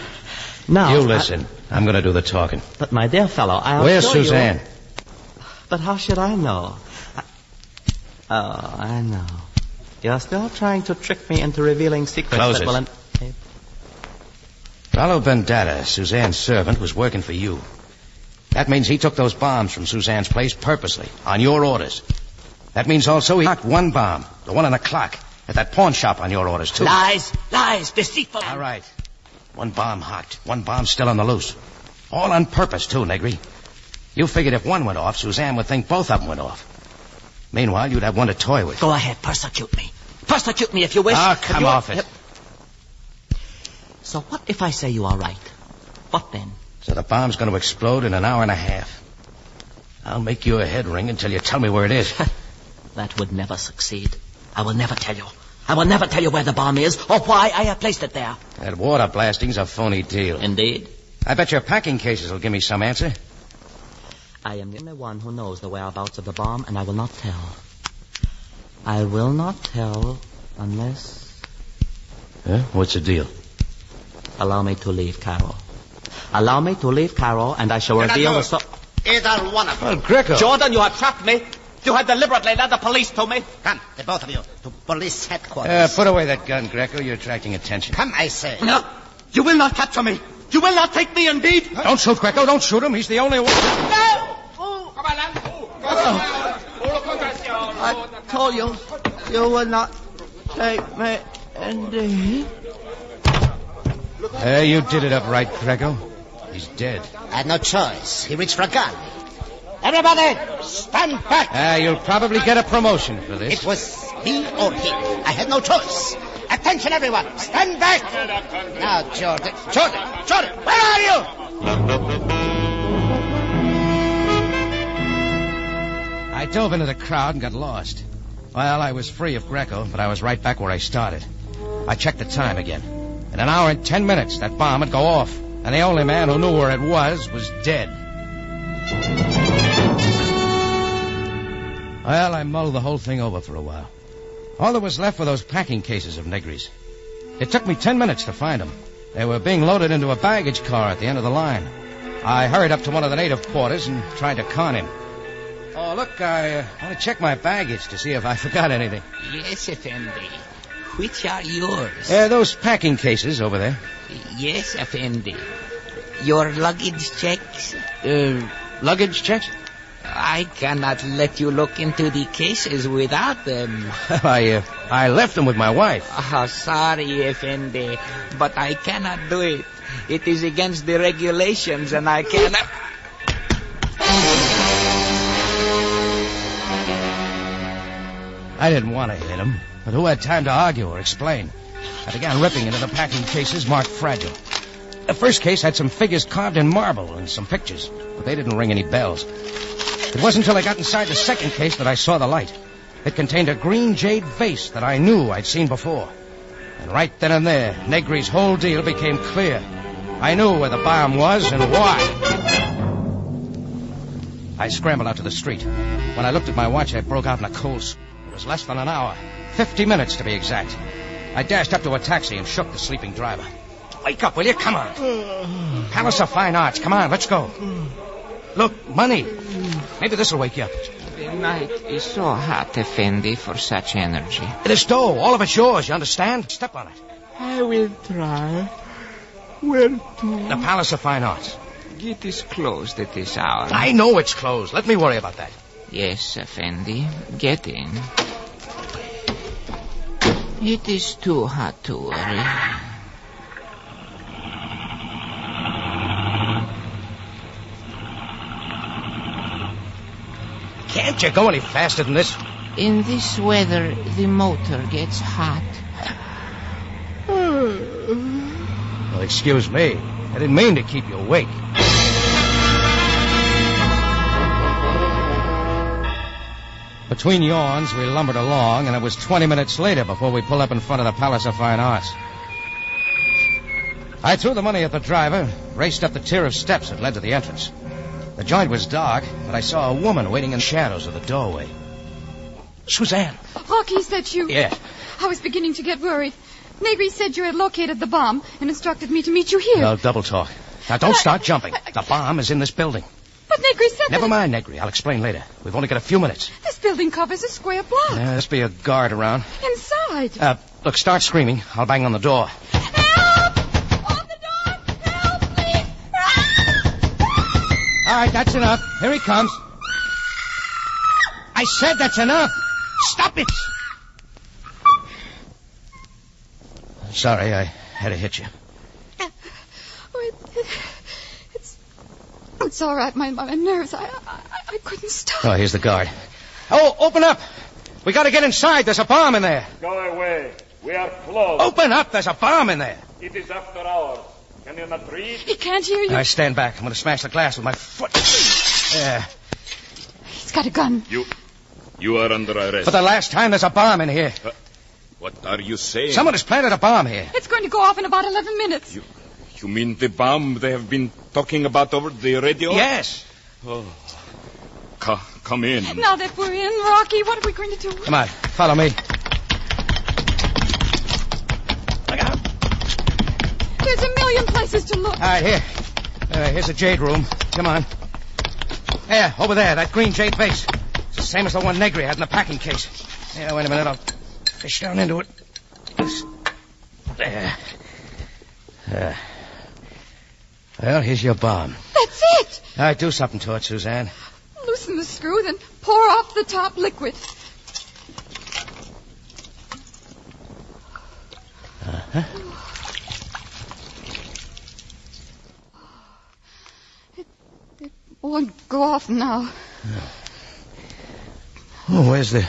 Now... You listen. I'm going to do the talking. But, my dear fellow, I'll Where's show Suzanne? You... But how should I know? Oh, I know. You're still trying to trick me into revealing secrets Close that it. will... Rollo Bendata, Suzanne's servant, was working for you. That means he took those bombs from Suzanne's place purposely, on your orders. That means also he knocked one bomb, the one on the clock, at that pawn shop on your orders, too. Lies, deceitful. All right. One bomb hocked, one bomb still on the loose. All on purpose, too, Negri. You figured if one went off, Suzanne would think both of them went off. Meanwhile, you'd have one to toy with. Go ahead, persecute me. Persecute me if you wish. Oh, come off it. So what if I say you are right? What then? So the bomb's going to explode in an hour and a half. I'll make you a head ring until you tell me where it is. That would never succeed. I will never tell you. I will never tell you where the bomb is or why I have placed it there. That water blasting's a phony deal. Indeed. I bet your packing cases will give me some answer. I am the only one who knows the whereabouts of the bomb, and I will not tell. I will not tell unless... Huh? What's the deal? Allow me to leave Cairo. Allow me to leave Cairo, and I shall reveal the... Either one of you. Oh, Greco. Jordan, you have trapped me. You have deliberately led the police to me. Come, the both of you, to police headquarters. Put away that gun, Greco. You're attracting attention. Come, I say. No, you will not capture me. You will not take me, indeed. Don't shoot, Greco. Don't shoot him. He's the only one. No! I told you, you will not take me, indeed. You did it up right, Greco. He's dead. I had no choice. He reached for a gun. Everybody, stand back. You'll probably get a promotion for this. It was he or he. I had no choice. Attention, everyone. Stand back. Now, Jordan, where are you? I dove into the crowd and got lost. Well, I was free of Greco, but I was right back where I started. I checked the time again. In an hour and 10 minutes, that bomb would go off, and the only man who knew where it was dead. Well, I mulled the whole thing over for a while. All that was left were those packing cases of Negri's. It took me 10 minutes to find them. They were being loaded into a baggage car at the end of the line. I hurried up to one of the native porters and tried to con him. Oh, look, I want to check my baggage to see if I forgot anything. Yes, Effendi. Which are yours? Those packing cases over there. Yes, Effendi. Your luggage checks? Luggage checks? I cannot let you look into the cases without them. I left them with my wife. Sorry, Effendi, but I cannot do it. It is against the regulations, and I cannot... I didn't want to hit him, but who had time to argue or explain? I began ripping into the packing cases marked fragile. The first case had some figures carved in marble and some pictures, but they didn't ring any bells. It wasn't until I got inside the second case that I saw the light. It contained a green jade vase that I knew I'd seen before. And right then and there, Negri's whole deal became clear. I knew where the bomb was and why. I scrambled out to the street. When I looked at my watch, I broke out in a cold sweat. It was less than an hour. 50 minutes, to be exact. I dashed up to a taxi and shook the sleeping driver. Wake up, will you? Come on. Palace of Fine Arts. Come on, let's go. Look, money. Maybe this will wake you up. The night is so hot, Effendi, for such energy. This dough, all of it's yours, you understand? Step on it. I will try. Where to? The Palace of Fine Arts. It is closed at this hour. I know it's closed. Let me worry about that. Yes, Effendi. Get in. It is too hot to worry. Can't you go any faster than this? In this weather, the motor gets hot. Well, excuse me. I didn't mean to keep you awake. Between yawns, we lumbered along, and it was 20 minutes later before we pulled up in front of the Palace of Fine Arts. I threw the money at the driver, raced up the tier of steps that led to the entrance. The joint was dark, but I saw a woman waiting in the shadows of the doorway. Suzanne. Rocky, is that you? Yeah. I was beginning to get worried. Negri said you had located the bomb and instructed me to meet you here. No, double talk. Now, don't start jumping. The bomb is in this building. But Negri said Never mind, Negri. I'll explain later. We've only got a few minutes. This building covers a square block. There's be a guard around. Inside. Look, start screaming. I'll bang on the door. Help! On the door! Help, please! All right, that's enough. Here he comes. I said that's enough. Stop it! Sorry, I had to hit you. It's It's all right. My nerves. I couldn't stop. Oh, here's the guard. Oh, open up! We gotta get inside. There's a bomb in there. Go away. We are closed. Open up! There's a bomb in there. It is after hours. Can you not read? He can't hear you. I stand back. I'm gonna smash the glass with my foot. There. He's got a gun. You are under arrest. For the last time, there's a bomb in here. What are you saying? Someone has planted a bomb here. It's going to go off in about 11 minutes. You mean the bomb they have been talking about over the radio? Yes. Oh. Come in. Now that we're in, Rocky, what are we going to do? Come on, follow me. Look out. There's a million places to look. All right, here. Here's the jade room. Come on. There, over there, that green jade vase. It's the same as the one Negri had in the packing case. Yeah, wait a minute, I'll fish down into it. There. Well, here's your bomb. That's it. All right, do something to it, Suzanne. Loosen the screw, then pour off the top liquid. Uh-huh. It won't go off now. Oh, where's the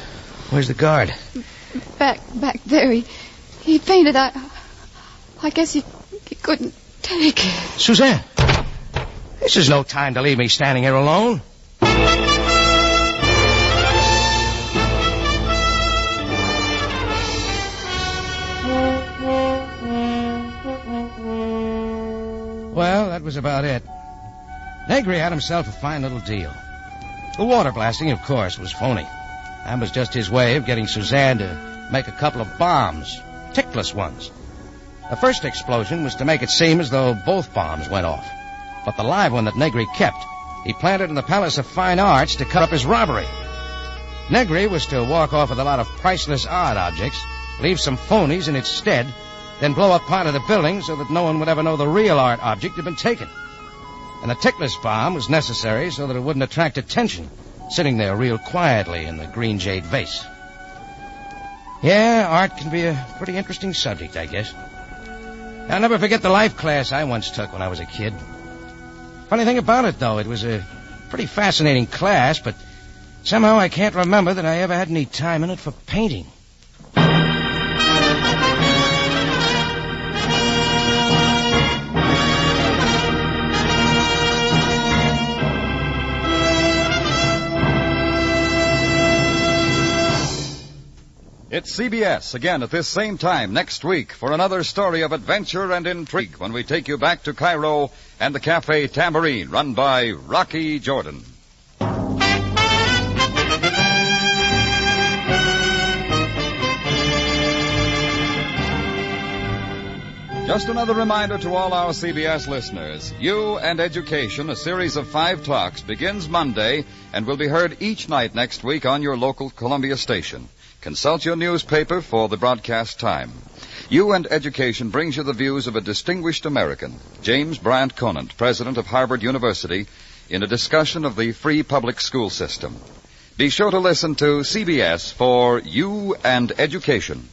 guard? Back there. He fainted. I guess he couldn't take it. Suzanne, this is no time to leave me standing here alone. Well, that was about it. Negri had himself a fine little deal. The water blasting, of course, was phony. That was just his way of getting Suzanne to make a couple of bombs, tickless ones. The first explosion was to make it seem as though both bombs went off. But the live one that Negri kept, he planted in the Palace of Fine Arts to cover up his robbery. Negri was to walk off with a lot of priceless art objects, leave some phonies in its stead, then blow up part of the building so that no one would ever know the real art object had been taken. And the tickless bomb was necessary so that it wouldn't attract attention, sitting there real quietly in the green jade vase. Yeah, art can be a pretty interesting subject, I guess. I'll never forget the life class I once took when I was a kid. Funny thing about it, though, it was a pretty fascinating class, but somehow I can't remember that I ever had any time in it for painting. It's CBS again at this same time next week for another story of adventure and intrigue when we take you back to Cairo and the Cafe Tambourine, run by Rocky Jordan. Just another reminder to all our CBS listeners. You and Education, a series of 5 talks, begins Monday and will be heard each night next week on your local Columbia station. Consult your newspaper for the broadcast time. You and Education brings you the views of a distinguished American, James Bryant Conant, president of Harvard University, in a discussion of the free public school system. Be sure to listen to CBS for You and Education.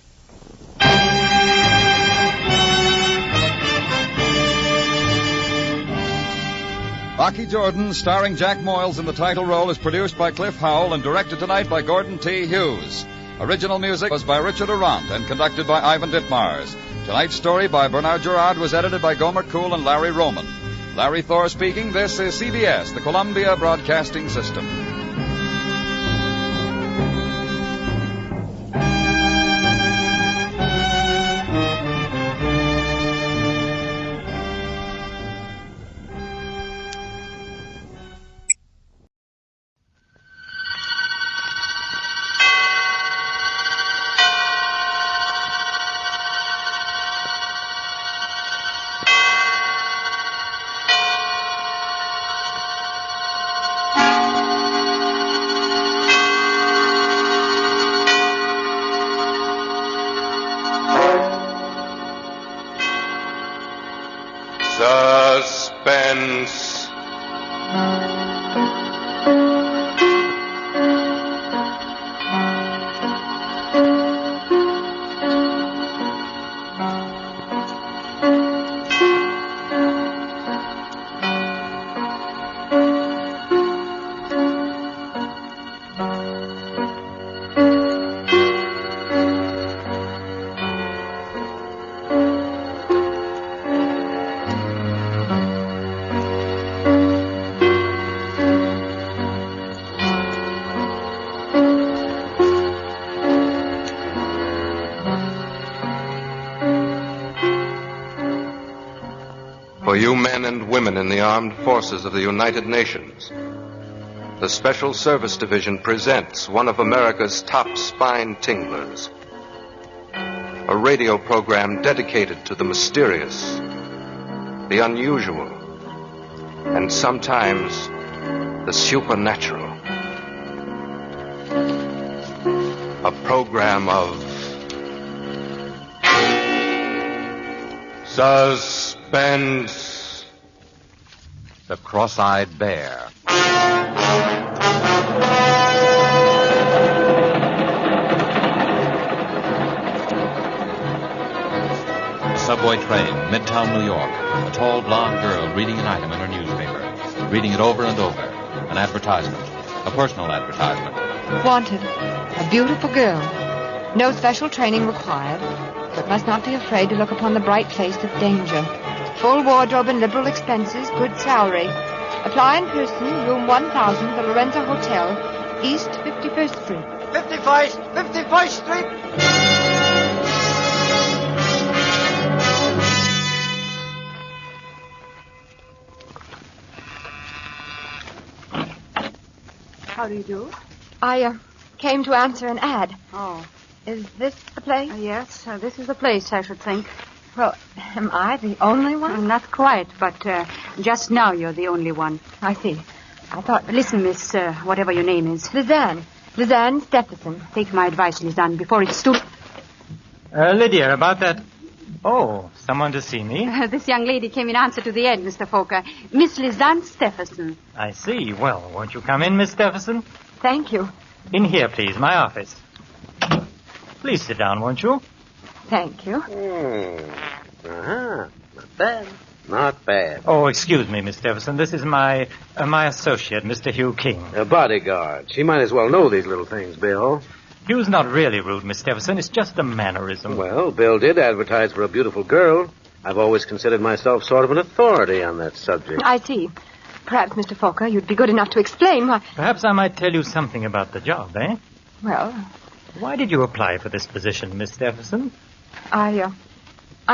Rocky Jordan, starring Jack Moyles in the title role, is produced by Cliff Howell and directed tonight by Gordon T. Hughes. Original music was by Richard Arant and conducted by Ivan Ditmars. Tonight's story by Bernard Gerard was edited by Gomer Kuhl and Larry Roman. Larry Thor speaking. This is CBS, the Columbia Broadcasting System. Suspense. For you men and women in the armed forces of the United Nations, the Special Service Division presents one of America's top spine tinglers. A radio program dedicated to the mysterious, the unusual, and sometimes the supernatural. A program of suspense. The Cross-Eyed Bear. Subway train, Midtown New York. A tall blonde girl reading an item in her newspaper. Reading it over and over. An advertisement. A personal advertisement. Wanted. A beautiful girl. No special training required, but must not be afraid to look upon the bright face of danger. Full wardrobe and liberal expenses, good salary. Apply in person, room 1000, the Lorenzo Hotel, East 51st Street. 51st Street. How do you do? I came to answer an ad. Oh. Is this the place? Yes, this is the place, I should think. Well, am I the only one? Not quite, but just now you're the only one. I see. I thought... Listen, Miss, whatever your name is. Lisanne Stephenson. Take my advice, Lisanne, before it's too... Lydia, about that... Oh, someone to see me? This young lady came in answer to the ad, Mr. Fokker. Miss Lisanne Stephenson. I see. Well, won't you come in, Miss Stephenson? Thank you. In here, please, my office. Please sit down, won't you? Thank you. Uh-huh. Not bad. Not bad. Oh, excuse me, Miss Stephenson. This is my associate, Mr. Hugh King. A bodyguard. She might as well know these little things, Bill. Hugh's not really rude, Miss Stephenson. It's just a mannerism. Well, Bill did advertise for a beautiful girl. I've always considered myself sort of an authority on that subject. I see. Perhaps, Mr. Fokker, you'd be good enough to explain why... Perhaps I might tell you something about the job, eh? Well... Why did you apply for this position, Miss Stephenson? I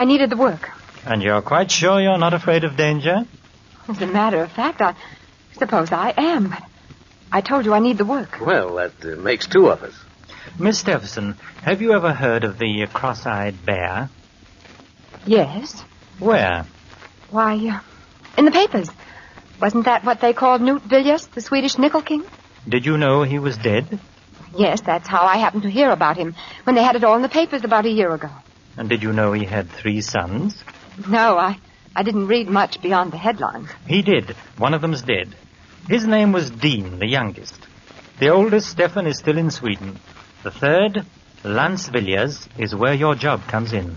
needed the work. And you're quite sure you're not afraid of danger? As a matter of fact, I suppose I am. But I told you I need the work. Well, that makes two of us. Miss Stephenson, have you ever heard of the cross-eyed bear? Yes. Where? Why, in the papers. Wasn't that what they called Knut Villiers, the Swedish nickel king? Did you know he was dead? Yes, that's how I happened to hear about him, when they had it all in the papers about a year ago. And did you know he had 3 sons? No, I didn't read much beyond the headlines. He did. One of them's dead. His name was Dean, the youngest. The oldest, Stefan, is still in Sweden. The third, Lance Villiers, is where your job comes in.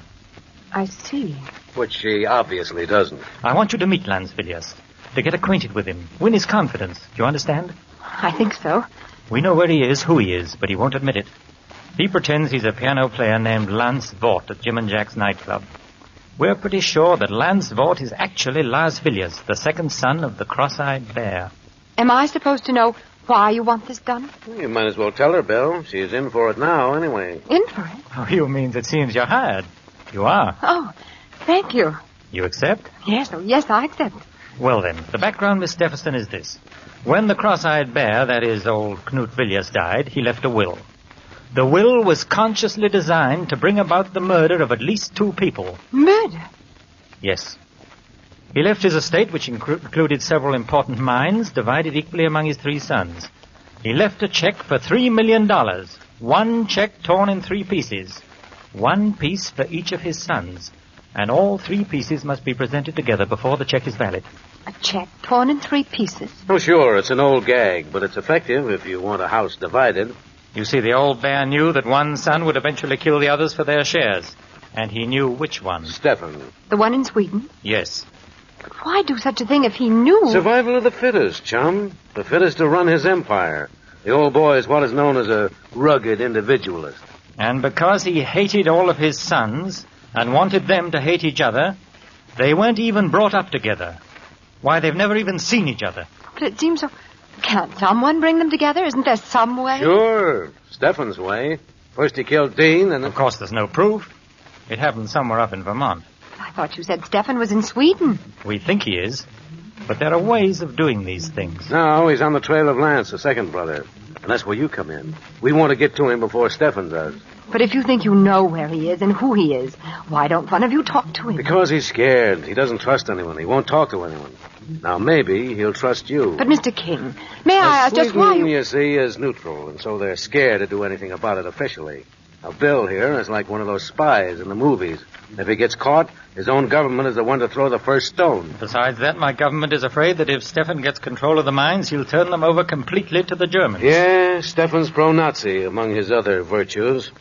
I see. Which she obviously doesn't. I want you to meet Lance Villiers, to get acquainted with him, win his confidence. Do you understand? I think so. We know where he is, who he is, but he won't admit it. He pretends he's a piano player named Lance Vaught at Jim and Jack's nightclub. We're pretty sure that Lance Vaught is actually Lars Villiers, the second son of the cross-eyed bear. Am I supposed to know why you want this done? You might as well tell her, Bill. She's in for it now, anyway. In for it? Oh, you mean it seems you're hired. You are. Oh, thank you. You accept? Yes, I accept. Well, then, the background, Miss Stephenson, is this. When the cross-eyed bear, that is, old Knut Villiers, died, he left a will. The will was consciously designed to bring about the murder of at least 2 people. Murder? Yes. He left his estate, which included several important mines, divided equally among his 3 sons. He left a check for $3 million. 1 check torn in 3 pieces. 1 piece for each of his sons. And all 3 pieces must be presented together before the check is valid. A check torn in 3 pieces? Oh, sure, it's an old gag, but it's effective if you want a house divided. You see, the old bear knew that one son would eventually kill the others for their shares. And he knew which one. Stefan. The one in Sweden? Yes. But why do such a thing if he knew? Survival of the fittest, chum. The fittest to run his empire. The old boy is what is known as a rugged individualist. And because he hated all of his sons and wanted them to hate each other, they weren't even brought up together. Why, they've never even seen each other. But it seems so... Can't someone bring them together? Isn't there some way? Sure. Stefan's way. First he killed Dean, and... Of course, there's no proof. It happened somewhere up in Vermont. I thought you said Stefan was in Sweden. We think he is. But there are ways of doing these things. No, he's on the trail of Lance, the second brother. And that's where you come in. We want to get to him before Stefan does. But if you think you know where he is and who he is, why don't one of you talk to him? Because he's scared. He doesn't trust anyone. He won't talk to anyone. Now, maybe he'll trust you. But, Mr. King, may I ask just why you see, is neutral, and so they're scared to do anything about it officially. Now, Bill here is like one of those spies in the movies. If he gets caught, his own government is the one to throw the first stone. Besides that, my government is afraid that if Stefan gets control of the mines, he'll turn them over completely to the Germans. Yeah, Stefan's pro-Nazi among his other virtues.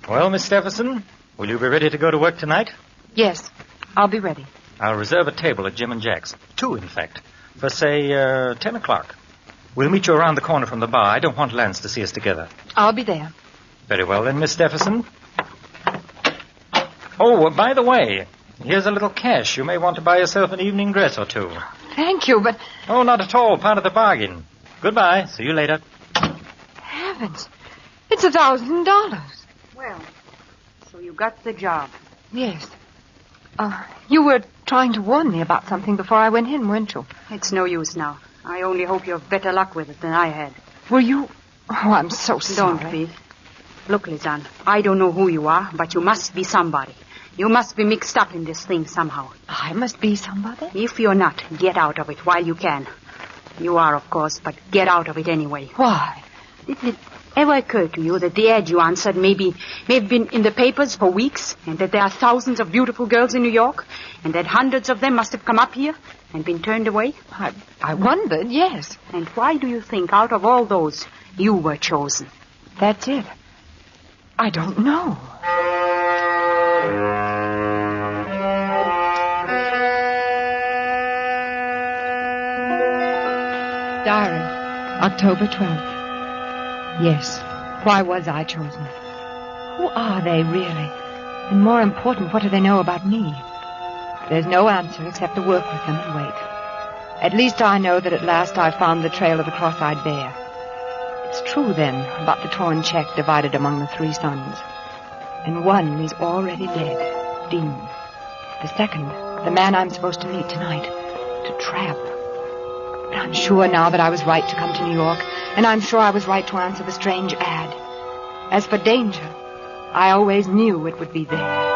Well, Miss Stephenson, will you be ready to go to work tonight? Yes, I'll be ready. I'll reserve a table at Jim and Jack's. 2, in fact. For, say, 10 o'clock. We'll meet you around the corner from the bar. I don't want Lance to see us together. I'll be there. Very well, then, Miss Stephenson. Oh, by the way, here's a little cash. You may want to buy yourself an evening dress or two. Thank you, but... Oh, not at all. Part of the bargain. Goodbye. See you later. Heavens. It's $1,000. Well, so you got the job. Yes. You were trying to warn me about something before I went in, weren't you? It's no use now. I only hope you have better luck with it than I had. Were you... Oh, I'm so sorry. Don't be. Look, Lisanne, I don't know who you are, but you must be somebody. You must be mixed up in this thing somehow. I must be somebody? If you're not, get out of it while you can. You are, of course, but get out of it anyway. Why? Didn't it ever occur to you that the ad you answered may have been in the papers for weeks, and that there are thousands of beautiful girls in New York, and that hundreds of them must have come up here and been turned away? I wondered, yes. And why do you think out of all those you were chosen? That's it. I don't know. Diary, October 12th. Yes, why was I chosen? Who are they, really? And more important, what do they know about me? There's no answer except to work with them and wait. At least I know that at last I've found the trail of the cross-eyed bear. It's true, then, about the torn check divided among the 3 sons. And one is already dead, Dean. The second, the man I'm supposed to meet tonight, to trap. But I'm sure now that I was right to come to New York, and I'm sure I was right to answer the strange ad. As for danger, I always knew it would be there.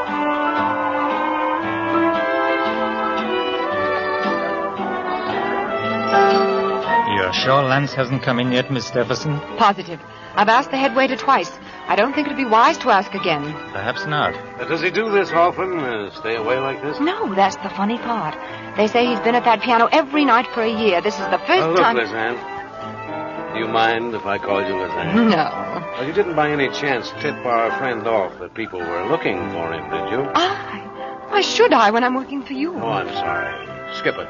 You're sure Lance hasn't come in yet, Miss Stephenson? Positive. I've asked the head waiter twice. I don't think it'd be wise to ask again. Perhaps not. Does he do this often? Stay away like this? No, that's the funny part. They say he's been at that piano every night for a year. This is the first time... Look, Lisanne. Do you mind if I call you Lisanne? No. Well, you didn't by any chance tip our friend off that people were looking for him, did you? Why should I when I'm working for you? Oh, I'm sorry. Skip it.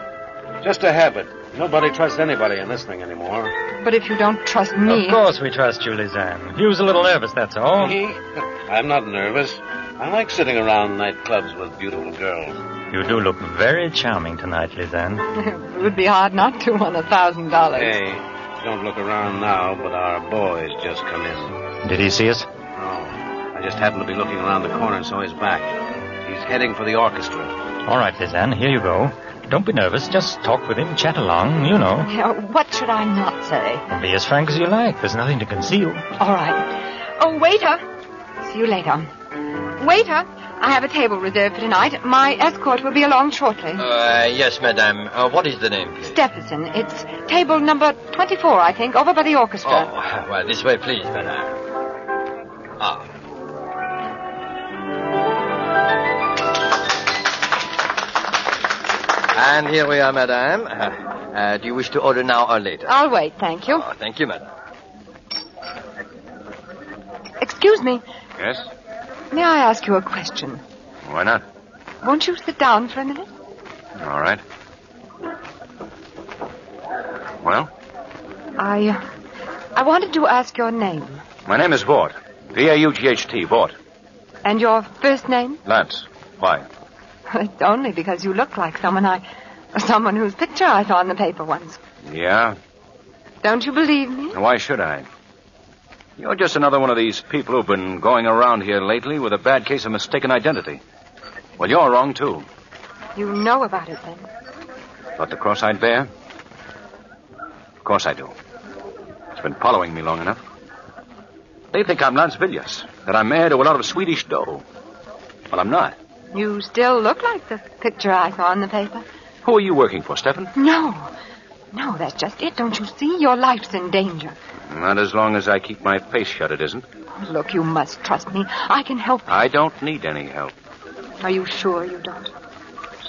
Just a habit. Nobody trusts anybody in this thing anymore. But if you don't trust me... Of course we trust you, Lisanne. He was a little nervous, that's all. Me? I'm not nervous. I like sitting around nightclubs with beautiful girls. You do look very charming tonight, Lisanne. It would be hard not to on $1,000. Hey, don't look around now, but our boy's just come in. Did he see us? No. I just happened to be looking around the corner and saw his back. He's heading for the orchestra. All right, Lisanne, here you go. Don't be nervous. Just talk with him, chat along, you know. What should I not say? Be as frank as you like. There's nothing to conceal. All right. Oh, waiter. See you later. Waiter, I have a table reserved for tonight. My escort will be along shortly. Yes, madame. What is the name, please? Stephenson. It's table number 24, I think, over by the orchestra. Oh, well, this way, please, madame. Ah. And here we are, madame. Do you wish to order now or later? I'll wait, thank you. Oh, thank you, madame. Excuse me. Yes? May I ask you a question? Why not? Won't you sit down for a minute? All right. Well? I wanted to ask your name. My name is Vaught. V-A-U-G-H-T, Vaught. And your first name? Lance. Why? It's only because you look like someone whose picture I saw in the paper once. Yeah? Don't you believe me? Why should I? You're just another one of these people who've been going around here lately with a bad case of mistaken identity. Well, you're wrong, too. You know about it, then? About the cross-eyed bear? Of course I do. It's been following me long enough. They think I'm Lance Villiers, that I'm heir to a lot of Swedish dough. Well, I'm not. You still look like the picture I saw in the paper. Who are you working for, Stephan? No, that's just it. Don't you see? Your life's in danger. Not as long as I keep my face shut, it isn't. Oh, look, you must trust me. I can help you. I don't need any help. Are you sure you don't?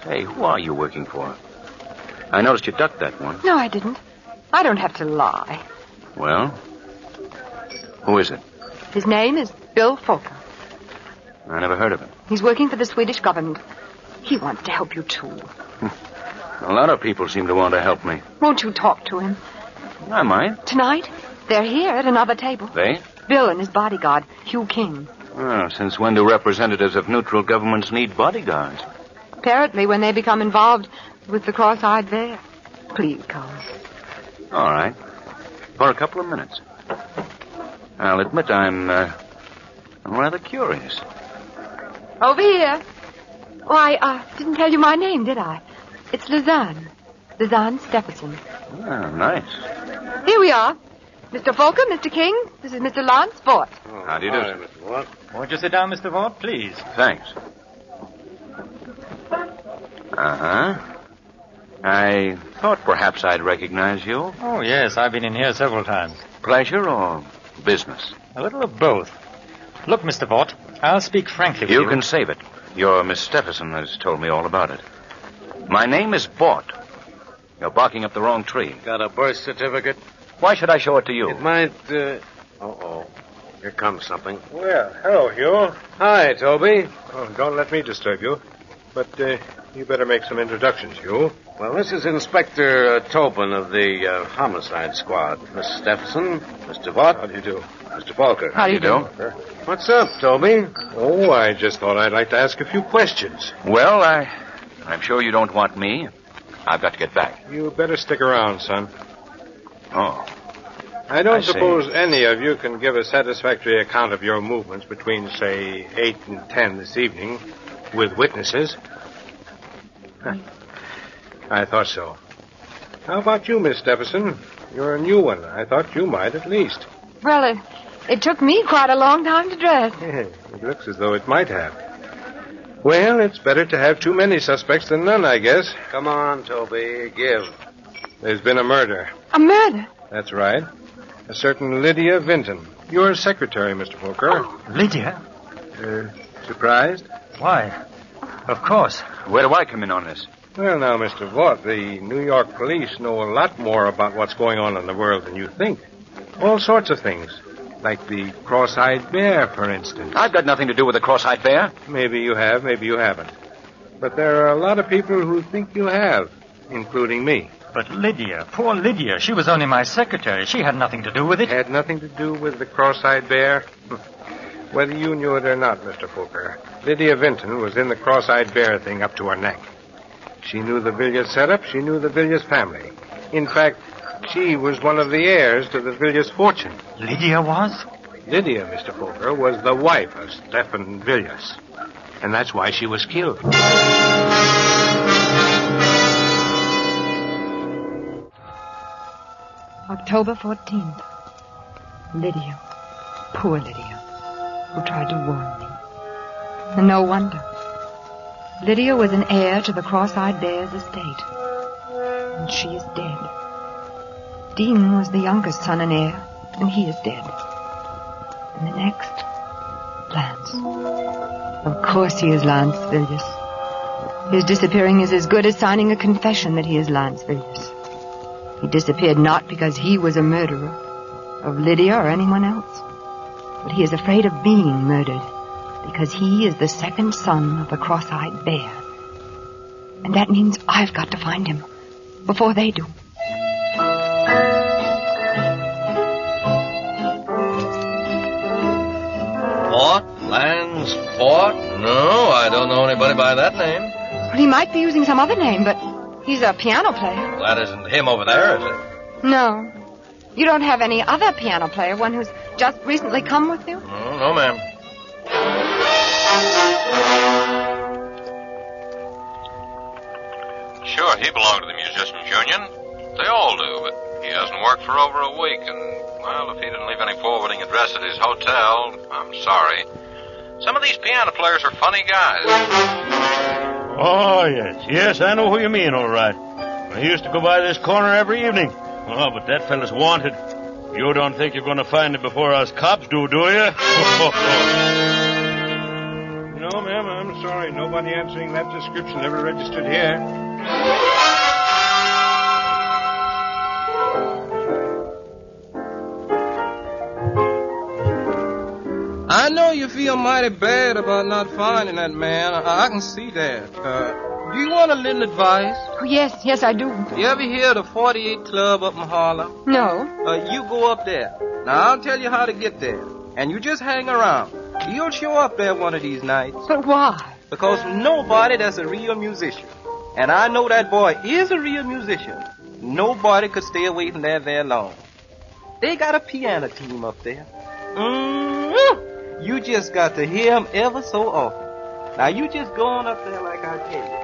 Say, who are you working for? I noticed you ducked that one. No, I didn't. I don't have to lie. Well, who is it? His name is Bill Folker. I never heard of him. He's working for the Swedish government. He wants to help you, too. A lot of people seem to want to help me. Won't you talk to him? I might. Tonight? They're here at another table. They? Bill and his bodyguard, Hugh King. Well, since when do representatives of neutral governments need bodyguards? Apparently when they become involved with the cross-eyed bear. Please come. All right. For a couple of minutes. I'll admit I'm rather curious. Over here. Why, didn't tell you my name, did I? It's Lizanne. Lizanne Stephenson. Oh, nice. Here we are. Mr. Folker, Mr. King, this is Mr. Lance Vaught. How do you do? Hi, Mr. Vaught. Won't you sit down, Mr. Vaught, please? Thanks. Uh-huh. I thought perhaps I'd recognize you. Oh, yes, I've been in here several times. Pleasure or business? A little of both. Look, Mr. Vaught, I'll speak frankly with you. You can save it. Your Miss Stephenson has told me all about it. My name is Vaught. You're barking up the wrong tree. Got a birth certificate? Why should I show it to you? It might, Uh-oh. Here comes something. Well, hello, Hugh. Hi, Toby. Oh, don't let me disturb you. But, you better make some introductions, Hugh. Well, this is Inspector Tobin of the Homicide Squad. Miss Stephenson, Mr. Vaught. How do you do? Mr. Falker. How do you do? What's up, Toby? Oh, I just thought I'd like to ask a few questions. Well, I'm sure you don't want me. I've got to get back. You better stick around, son. Oh. I don't I see. suppose any of you can give a satisfactory account of your movements between, say, 8 and 10 this evening with witnesses. I thought so. How about you, Miss Stephenson? You're a new one. I thought you might at least. Well, it took me quite a long time to dress. It looks as though it might have. Well, it's better to have too many suspects than none, I guess. Come on, Toby. Give. There's been a murder. A murder? That's right. A certain Lydia Vinton. Your secretary, Mr. Folker. Oh, Lydia? Surprised? Why? Of course. Where do I come in on this? Well, now, Mr. Vaught, the New York police know a lot more about what's going on in the world than you think. All sorts of things. Like the cross-eyed bear, for instance. I've got nothing to do with the cross-eyed bear. Maybe you have, maybe you haven't. But there are a lot of people who think you have, including me. But Lydia, poor Lydia, she was only my secretary. She had nothing to do with it. Had nothing to do with the cross-eyed bear? Whether you knew it or not, Mr. Folker, Lydia Vinton was in the cross-eyed bear thing up to her neck. She knew the Villiers setup. She knew the Villiers family. In fact, she was one of the heirs to the Villiers fortune. Lydia was? Lydia, Mr. Folker, was the wife of Stephan Villiers. And that's why she was killed. October 14th. Lydia. Poor Lydia. Who tried to warn me. And no wonder. Lydia was an heir to the cross-eyed bear's estate. And she is dead. Dean was the youngest son and heir, and he is dead. And the next, Lance. Of course he is Lance Villiers. His disappearing is as good as signing a confession that he is Lance Villiers. He disappeared not because he was a murderer of Lydia or anyone else, but he is afraid of being murdered because he is the second son of the cross-eyed bear. And that means I've got to find him before they do. Vaught? Lance Vaught? No, I don't know anybody by that name. Well, he might be using some other name, but he's a piano player. That isn't him over there, is it? No. You don't have any other piano player, one who's just recently come with you? No, ma'am. Sure, he belonged to the Musicians' Union. They all do, but he hasn't worked for over a week, and, well, if he didn't leave any forwarding address at his hotel, I'm sorry. Some of these piano players are funny guys. Oh, yes. Yes, I know who you mean, all right. I used to go by this corner every evening. Oh, but that fella's wanted. You don't think you're going to find it before us cops do you? No, ma'am, I'm sorry. Nobody answering that description ever registered here. I know you feel mighty bad about not finding that man. I can see that. Do you want a little advice? Oh, yes, I do. You ever hear of the 48 Club up in Harlem? No. You go up there. Now, I'll tell you how to get there. And you just hang around. You'll show up there one of these nights. But why? Because nobody that's a real musician, and I know that boy is a real musician, nobody could stay away from there very long. They got a piano team up there. You just got to hear him ever so often. Now, you just go on up there like I tell you.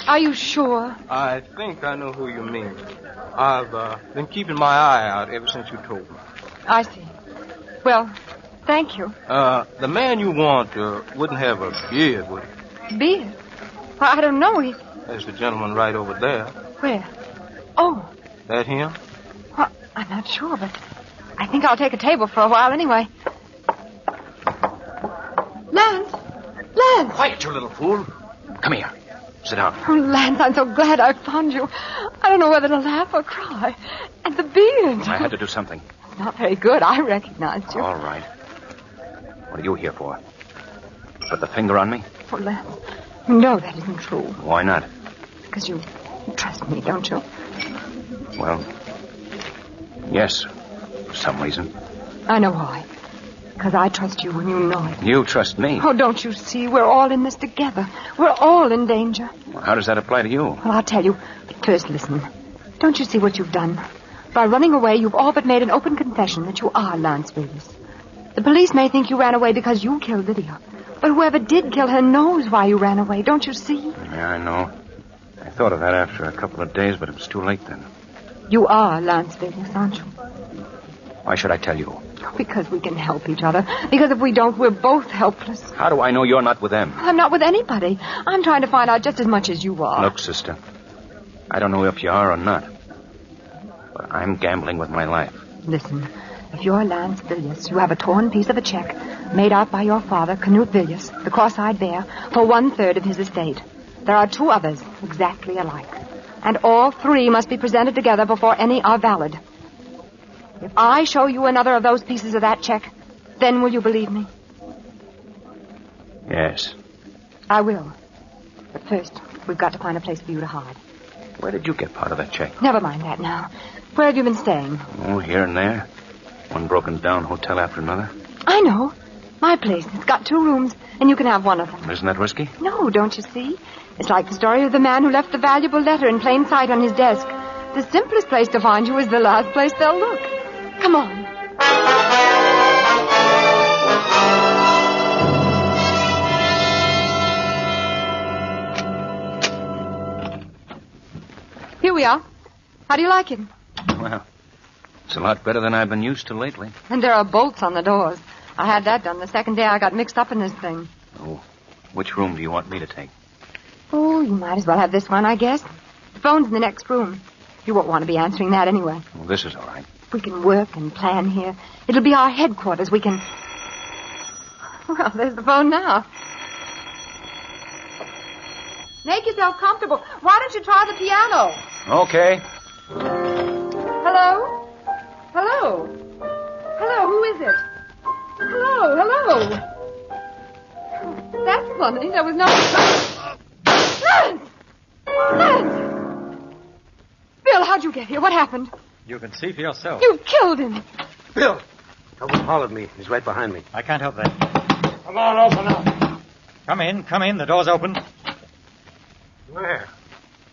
Are you sure? I think I know who you mean. I've been keeping my eye out ever since you told me. I see. Well, thank you. The man you want wouldn't have a beard, would he? Beard? I don't know. There's the gentleman right over there. Where? Oh. That him? Well, I'm not sure, but I think I'll take a table for a while anyway. Lance! Lance! Quiet, you little fool. Come here. Sit down. Oh, Lance, I'm so glad I found you. I don't know whether to laugh or cry. And the beard. I had to do something. Not very good. I recognized you. All right. What are you here for? Put the finger on me? Oh, Lance, you know that isn't true. Why not? Because you trust me, don't you? Well, yes, for some reason. I know why. Because I trust you and you know it. You trust me? Oh, don't you see? We're all in this together. We're all in danger. Well, how does that apply to you? Well, I'll tell you. But first, listen. Don't you see what you've done? By running away, you've all but made an open confession that you are Lance Villiers. The police may think you ran away because you killed Lydia. But whoever did kill her knows why you ran away, don't you see? Yeah, I know. I thought of that after a couple of days, but it was too late then. You are Lance Villiers, aren't you? Why should I tell you? Because we can help each other. Because if we don't, we're both helpless. How do I know you're not with them? I'm not with anybody. I'm trying to find out just as much as you are. Look, sister, I don't know if you are or not, but I'm gambling with my life. Listen, if you're Lance Villiers, you have a torn piece of a check made out by your father, Knut Villiers, the cross-eyed bear, for 1/3 of his estate. There are 2 others exactly alike, and all 3 must be presented together before any are valid. If I show you another of those pieces of that check, then will you believe me? Yes. I will. But first, we've got to find a place for you to hide. Where did you get part of that check? Never mind that now. Where have you been staying? Oh, here and there. One broken-down hotel after another. I know. My place. It's got 2 rooms, and you can have one of them. Isn't that risky? No, don't you see? It's like the story of the man who left the valuable letter in plain sight on his desk. The simplest place to find you is the last place they'll look. Come on. Here we are. How do you like it? Well, it's a lot better than I've been used to lately. And there are bolts on the doors. I had that done the second day I got mixed up in this thing. Oh, which room do you want me to take? Oh, you might as well have this one, I guess. The phone's in the next room. You won't want to be answering that anyway. Well, this is all right. We can work and plan here. It'll be our headquarters. We can... Well, there's the phone now. Make yourself comfortable. Why don't you try the piano? Okay. Hello? Hello? Hello, who is it? Hello? That's funny. There was no... Lance! Lance! Bill, how'd you get here? What happened? You can see for yourself. You killed him. Bill! Someone followed me. He's right behind me. I can't help that. Come on, open up. Come in. The door's open. Where?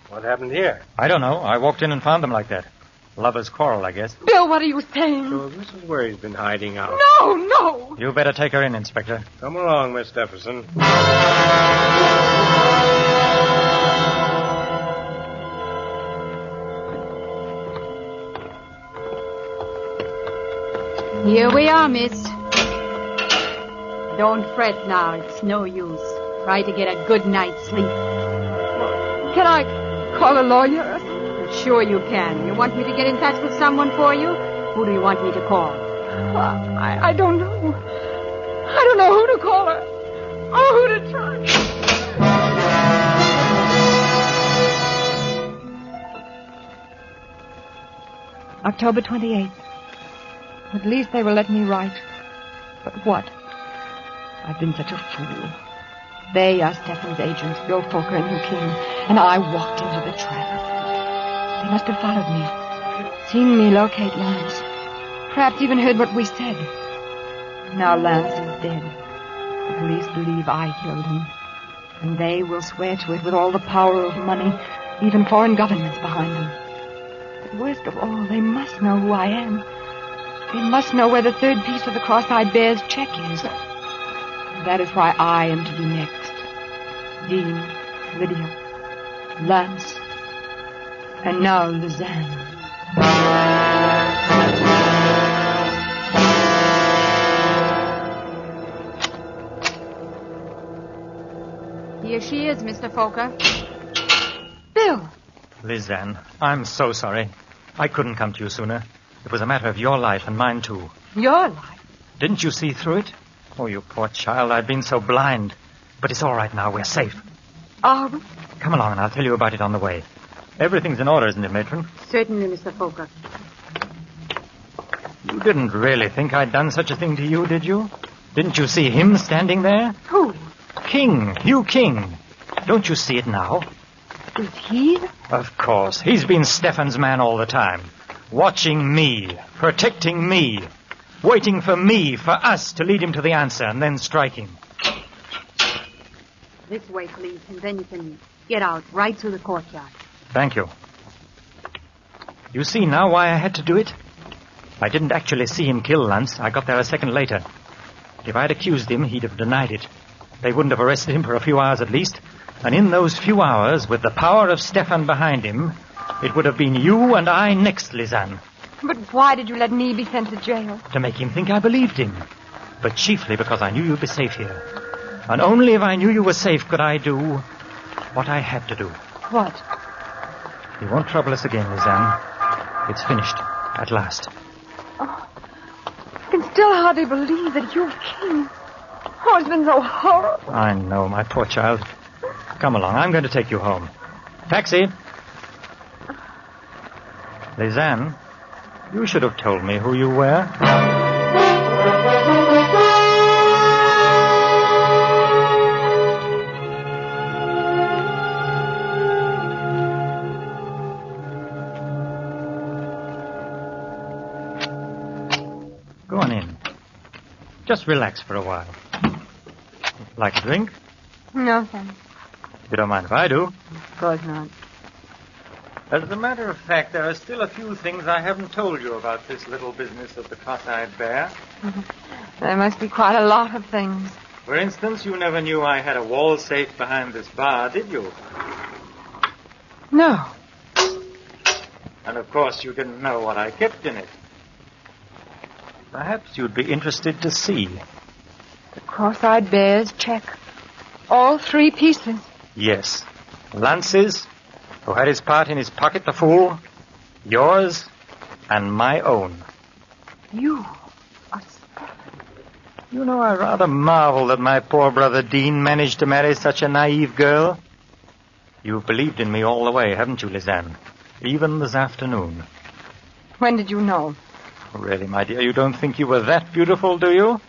What happened here? I don't know. I walked in and found them like that. Lovers' quarrel, I guess. Bill, what are you saying? So this is where he's been hiding out. No! You better take her in, Inspector. Come along, Miss Stephenson. Here we are, miss. Don't fret now. It's no use. Try to get a good night's sleep. Can I call a lawyer? Sure you can. You want me to get in touch with someone for you? Who do you want me to call? I don't know. I don't know who to call her. Or who to try. October 28th. At least they will let me write. But what? I've been such a fool. They are Stefan's agents, Bill Fokker and Hugh King, and I walked into the trap. They must have followed me, seen me locate Lance, perhaps even heard what we said. Now Lance is dead. The police believe I killed him, and they will swear to it with all the power of money, even foreign governments behind them. But worst of all, they must know who I am. They must know where the third piece of the cross-eyed bear's check is. That is why I am to be next. Dean, Lydia, Lance, and now Lizanne. Here she is, Mr. Fokker. Bill! Lizanne, I'm so sorry. I couldn't come to you sooner. It was a matter of your life and mine, too. Your life? Didn't you see through it? Oh, you poor child, I've been so blind. But it's all right now. We're safe. Are we? Come along and I'll tell you about it on the way. Everything's in order, isn't it, Matron? Certainly, Mr. Fokker. You didn't really think I'd done such a thing to you, did you? Didn't you see him standing there? Who? King. Hugh King. Don't you see it now? Is he? Of course. He's been Stefan's man all the time. Watching me. Protecting me. Waiting for me, for us, to lead him to the answer and then striking. This way, please, and then you can get out right through the courtyard. Thank you. You see now why I had to do it? I didn't actually see him kill Lance. I got there a second later. If I'd accused him, he'd have denied it. They wouldn't have arrested him for a few hours at least. And in those few hours, with the power of Stefan behind him, it would have been you and I next, Lizanne. But why did you let me be sent to jail? To make him think I believed him. But chiefly because I knew you'd be safe here. And only if I knew you were safe could I do what I had to do. What? You won't trouble us again, Lizanne. It's finished. At last. Oh, I can still hardly believe that you're King. Oh, it's been so horrible. I know, my poor child. Come along. I'm going to take you home. Taxi. Lizanne, you should have told me who you were. Go on in. Just relax for a while. Like a drink? No, thanks. You don't mind if I do? Of course not. As a matter of fact, there are still a few things I haven't told you about this little business of the cross-eyed bear. There must be quite a lot of things. For instance, you never knew I had a wall safe behind this bar, did you? No. And of course, you didn't know what I kept in it. Perhaps you'd be interested to see. The cross-eyed bear's check. All 3 pieces. Yes. Lance's, who had his part in his pocket, the fool. Yours and my own. You are... You know, I rather marvel that my poor brother Dean managed to marry such a naive girl. You've believed in me all the way, haven't you, Lizanne? Even this afternoon. When did you know? Really, my dear, you don't think you were that beautiful, do you?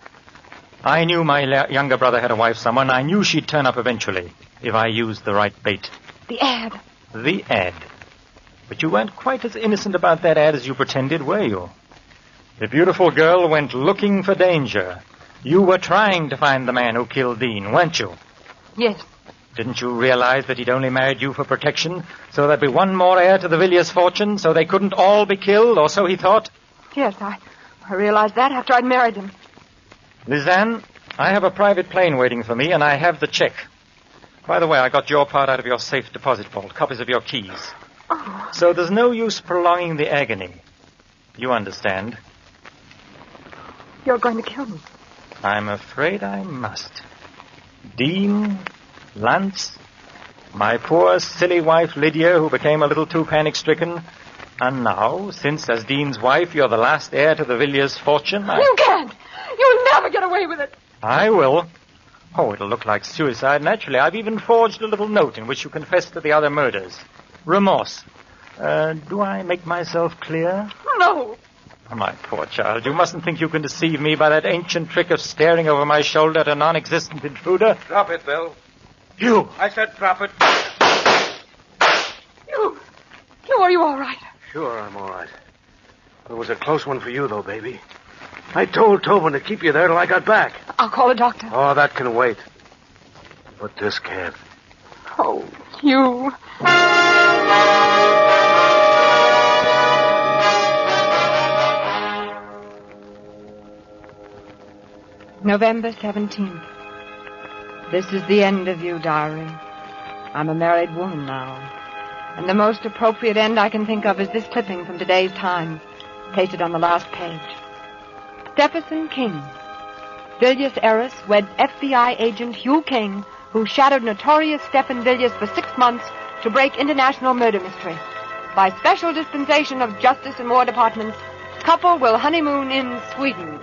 I knew my younger brother had a wife somewhere, and I knew she'd turn up eventually, if I used the right bait. The ad. The ad. But you weren't quite as innocent about that ad as you pretended, were you? The beautiful girl went looking for danger, You were trying to find the man who killed Dean, weren't you? Yes. Didn't you realize that he'd only married you for protection, so there'd be one more heir to the Villiers' fortune, so they couldn't all be killed, or so he thought? Yes, I realized that after I'd married him. Lizanne, I have a private plane waiting for me, and I have the check. By the way, I got your part out of your safe deposit vault, copies of your keys. Oh. So there's no use prolonging the agony. You understand? You're going to kill me. I'm afraid I must. Dean, Lance, my poor silly wife Lydia, who became a little too panic-stricken, and now, since as Dean's wife you're the last heir to the Villiers' fortune, You can't! You'll never get away with it! I will. Oh, it'll look like suicide, naturally. I've even forged a little note in which you confess to the other murders. Remorse. Do I make myself clear? No! Oh, my poor child, you mustn't think you can deceive me by that ancient trick of staring over my shoulder at a non-existent intruder. Drop it, Bill. You! I said drop it. You, are you all right? Sure, I'm all right. It was a close one for you, though, baby. I told Tobin to keep you there till I got back. I'll call a doctor. Oh, that can wait. But this can't. Oh, you. November 17th. This is the end of you, diary. I'm a married woman now. And the most appropriate end I can think of is this clipping from today's Times, pasted on the last page. Stephenson King. Villiers heiress weds FBI agent Hugh King, who shadowed notorious Stephen Villiers for 6 months to break international murder mystery. By special dispensation of Justice and War Departments, couple will honeymoon in Sweden.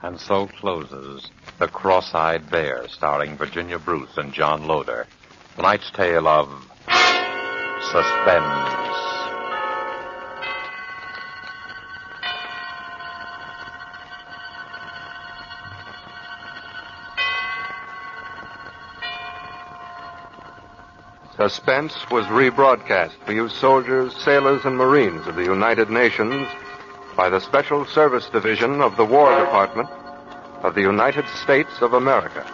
And so closes The Cross-Eyed Bear, starring Virginia Bruce and John Loder. Tonight's tale of suspense. Suspense was rebroadcast for you soldiers, sailors, and Marines of the United Nations by the Special Service Division of the War Department of the United States of America.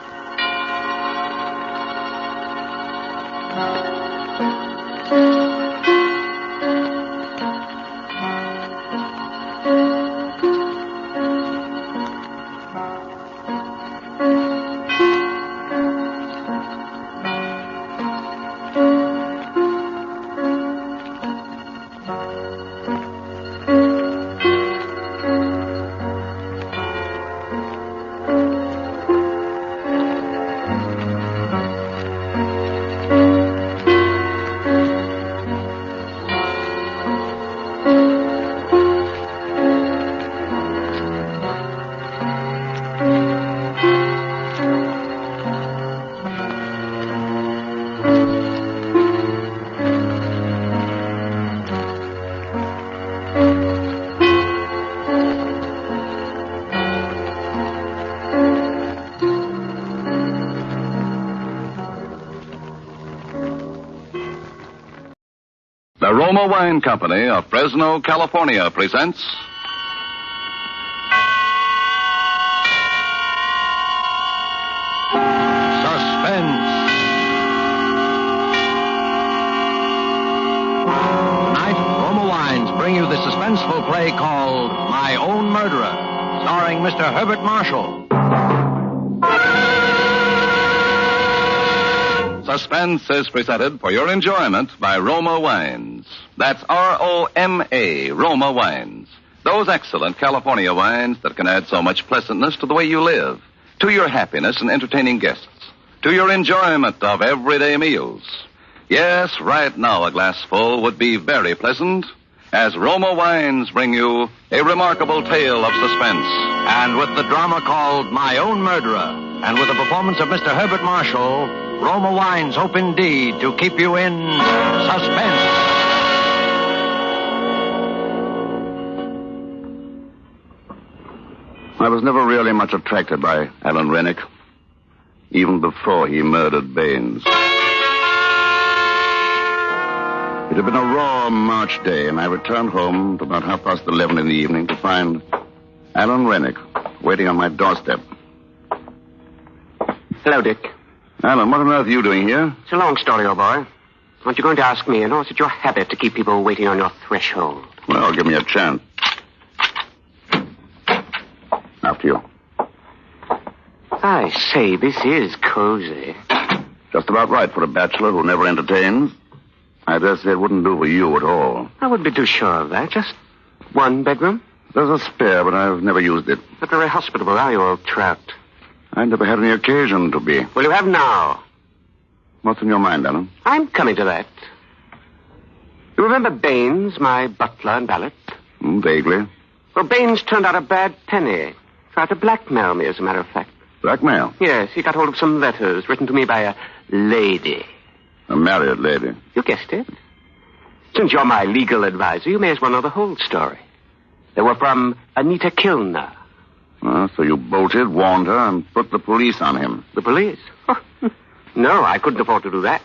The Roma Wine Company of Fresno, California presents Suspense. Tonight, Roma Wines bring you the suspenseful play called My Own Murderer, starring Mr. Herbert Marshall. Suspense is presented for your enjoyment by Roma Wines. That's R-O-M-A, Roma Wines. Those excellent California wines that can add so much pleasantness to the way you live, to your happiness in entertaining guests, to your enjoyment of everyday meals. Yes, right now a glass full would be very pleasant, as Roma Wines bring you a remarkable tale of suspense. And with the drama called My Own Murderer, and with the performance of Mr. Herbert Marshall, Roma Wines hope indeed to keep you in suspense. I was never really much attracted by Alan Rennick, even before he murdered Baines. It had been a raw March day, and I returned home at about 11:30 in the evening to find Alan Rennick waiting on my doorstep. Hello, Dick. Alan, what on earth are you doing here? It's a long story, old boy. Aren't you going to ask me, or is it your habit to keep people waiting on your threshold? Well, give me a chance. After you. I say, this is cozy. Just about right for a bachelor who never entertains. I dare say it wouldn't do for you at all. I wouldn't be too sure of that. Just one bedroom? There's a spare, but I've never used it. Not very hospitable, are you, old trout? I never had any occasion to be. Well, you have now. What's in your mind, Alan? I'm coming to that. You remember Baines, my butler and valet? Vaguely. Well, Baines turned out a bad penny. Tried to blackmail me, as a matter of fact. Blackmail? Yes, he got hold of some letters written to me by a lady. A married lady? You guessed it. Since you're my legal advisor, you may as well know the whole story. They were from Anita Kilner. So you bolted, warned her, and put the police on him. The police? Oh, no, I couldn't afford to do that.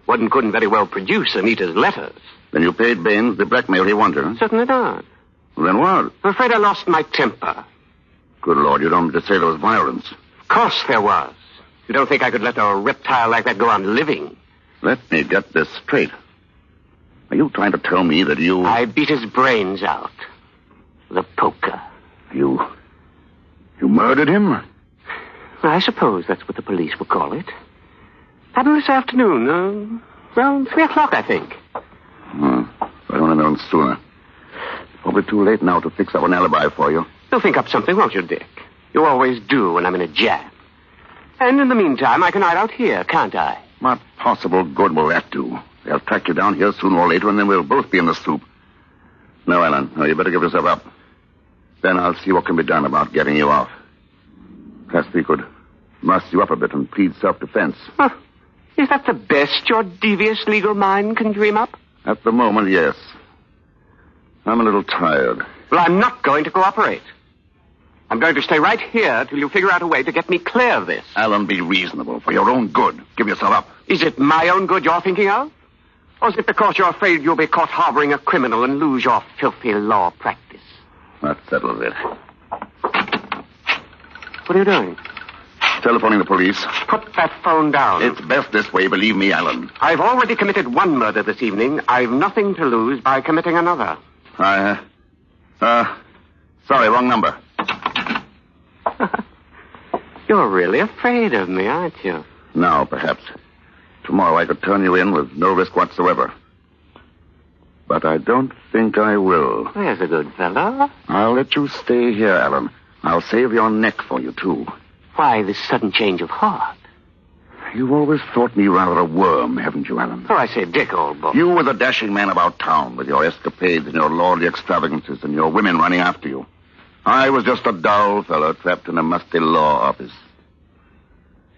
One couldn't very well produce Anita's letters. Then you paid Baines the blackmail he wanted, huh? Certainly not. Then what? I'm afraid I lost my temper. Good Lord, you don't mean to say there was violence. Of course there was. You don't think I could let a reptile like that go on living? Let me get this straight. Are you trying to tell me that you... I beat his brains out. The poker. You murdered him? Well, I suppose that's what the police would call it. Happened this afternoon, around 3 o'clock, I think. I don't have known sooner. Probably too late now to fix up an alibi for you. You'll think up something, won't you, Dick? You always do when I'm in a jam. And in the meantime, I can hide out here, can't I? What possible good will that do? They'll track you down here sooner or later, and then we'll both be in the soup. No, Alan, no, you better give yourself up. Then I'll see what can be done about getting you off. Perhaps we could muss you up a bit and plead self-defense. Huh. Is that the best your devious legal mind can dream up? At the moment, yes. I'm a little tired. Well, I'm not going to cooperate. I'm going to stay right here till you figure out a way to get me clear of this. Alan, be reasonable. For your own good. Give yourself up. Is it my own good you're thinking of? Or is it because you're afraid you'll be caught harboring a criminal and lose your filthy law practice? That settles it. What are you doing? Telephoning the police. Put that phone down. It's best this way, believe me, Alan. I've already committed one murder this evening. I've nothing to lose by committing another. Sorry, wrong number. You're really afraid of me, aren't you? Now, perhaps. Tomorrow I could turn you in with no risk whatsoever. But I don't think I will. There's a good fellow. I'll let you stay here, Alan. I'll save your neck for you, too. Why this sudden change of heart? You've always thought me rather a worm, haven't you, Alan? Oh, I say, Dick, old boy. You were the dashing man about town with your escapades and your lordly extravagances and your women running after you. I was just a dull fellow trapped in a musty law office.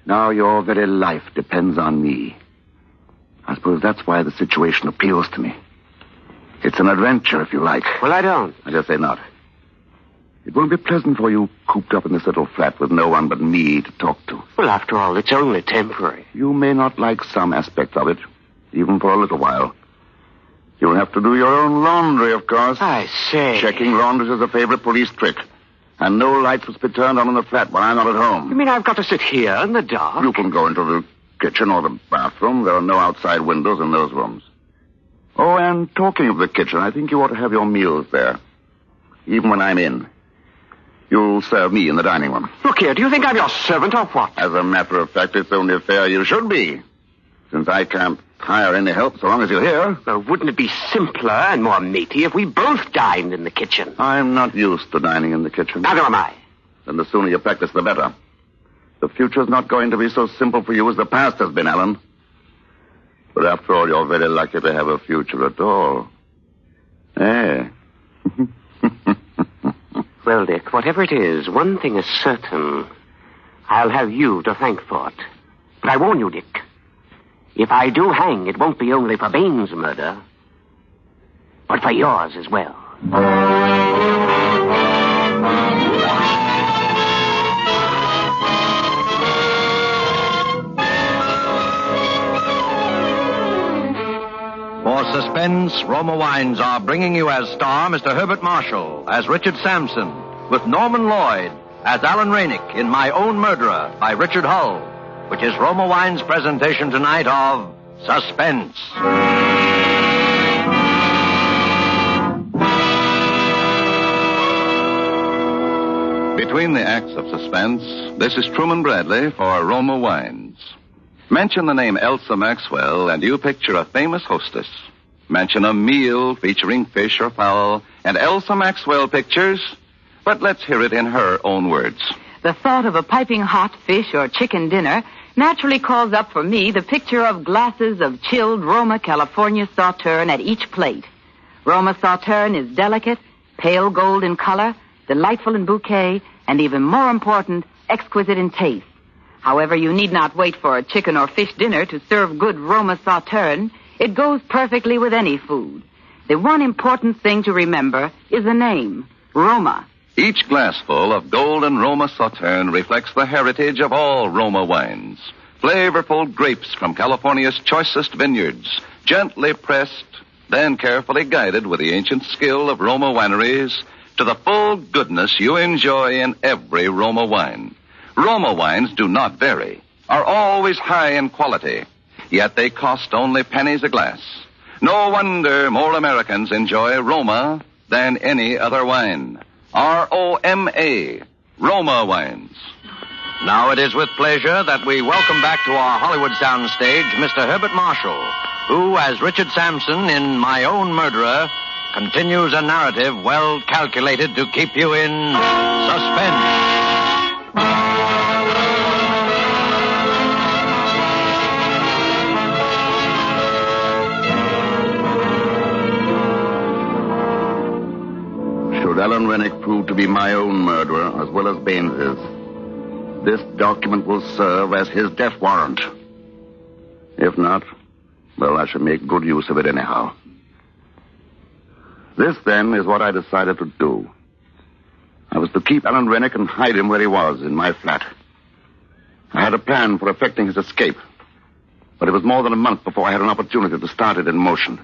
Now your very life depends on me. I suppose that's why the situation appeals to me. It's an adventure, if you like. Well, I don't. I just say not. It won't be pleasant for you cooped up in this little flat with no one but me to talk to. Well, after all, it's only temporary. You may not like some aspects of it, even for a little while. You'll have to do your own laundry, of course. I say. Checking laundries is a favorite police trick. And no lights must be turned on in the flat when I'm not at home. You mean I've got to sit here in the dark? You can go into the kitchen or the bathroom. There are no outside windows in those rooms. Oh, and talking of the kitchen, I think you ought to have your meals there. Even when I'm in. You'll serve me in the dining room. Look here, do you think I'm your servant or what? As a matter of fact, it's only fair you should be. Since I can't hire any help so long as you're here. Well, wouldn't it be simpler and more matey if we both dined in the kitchen? I'm not used to dining in the kitchen. Neither am I. Then the sooner you practice, the better. The future's not going to be so simple for you as the past has been, Alan. But after all, you're very lucky to have a future at all. Eh? Well, Dick, whatever it is, one thing is certain. I'll have you to thank for it. But I warn you, Dick. If I do hang, it won't be only for Baines' murder, but for yours as well. Suspense, Roma Wines are bringing you as star Mr. Herbert Marshall, as Richard Sampson, with Norman Lloyd, as Alan Rainick in My Own Murderer by Richard Hull, which is Roma Wines' presentation tonight of Suspense. Between the acts of suspense, this is Truman Bradley for Roma Wines. Mention the name Elsa Maxwell, and you picture a famous hostess. Mention a meal featuring fish or fowl, and Elsa Maxwell pictures. But let's hear it in her own words. The thought of a piping hot fish or chicken dinner naturally calls up for me the picture of glasses of chilled Roma California Sauterne at each plate. Roma Sauterne is delicate, pale gold in color, delightful in bouquet, and even more important, exquisite in taste. However, you need not wait for a chicken or fish dinner to serve good Roma Sauterne. It goes perfectly with any food. The one important thing to remember is the name, Roma. Each glassful of golden Roma Sauterne reflects the heritage of all Roma wines. Flavorful grapes from California's choicest vineyards, gently pressed, then carefully guided with the ancient skill of Roma wineries to the full goodness you enjoy in every Roma wine. Roma wines do not vary, are always high in quality, yet they cost only pennies a glass. No wonder more Americans enjoy Roma than any other wine. R-O-M-A, Roma Wines. Now it is with pleasure that we welcome back to our Hollywood soundstage Mr. Herbert Marshall, who, as Richard Sampson in My Own Murderer, continues a narrative well calculated to keep you in suspense. Should Alan Rennick prove to be my own murderer as well as Baines's, this document will serve as his death warrant. If not, well, I shall make good use of it anyhow. This, then, is what I decided to do. I was to keep Alan Rennick and hide him where he was, in my flat. I had a plan for effecting his escape, but it was more than a month before I had an opportunity to start it in motion.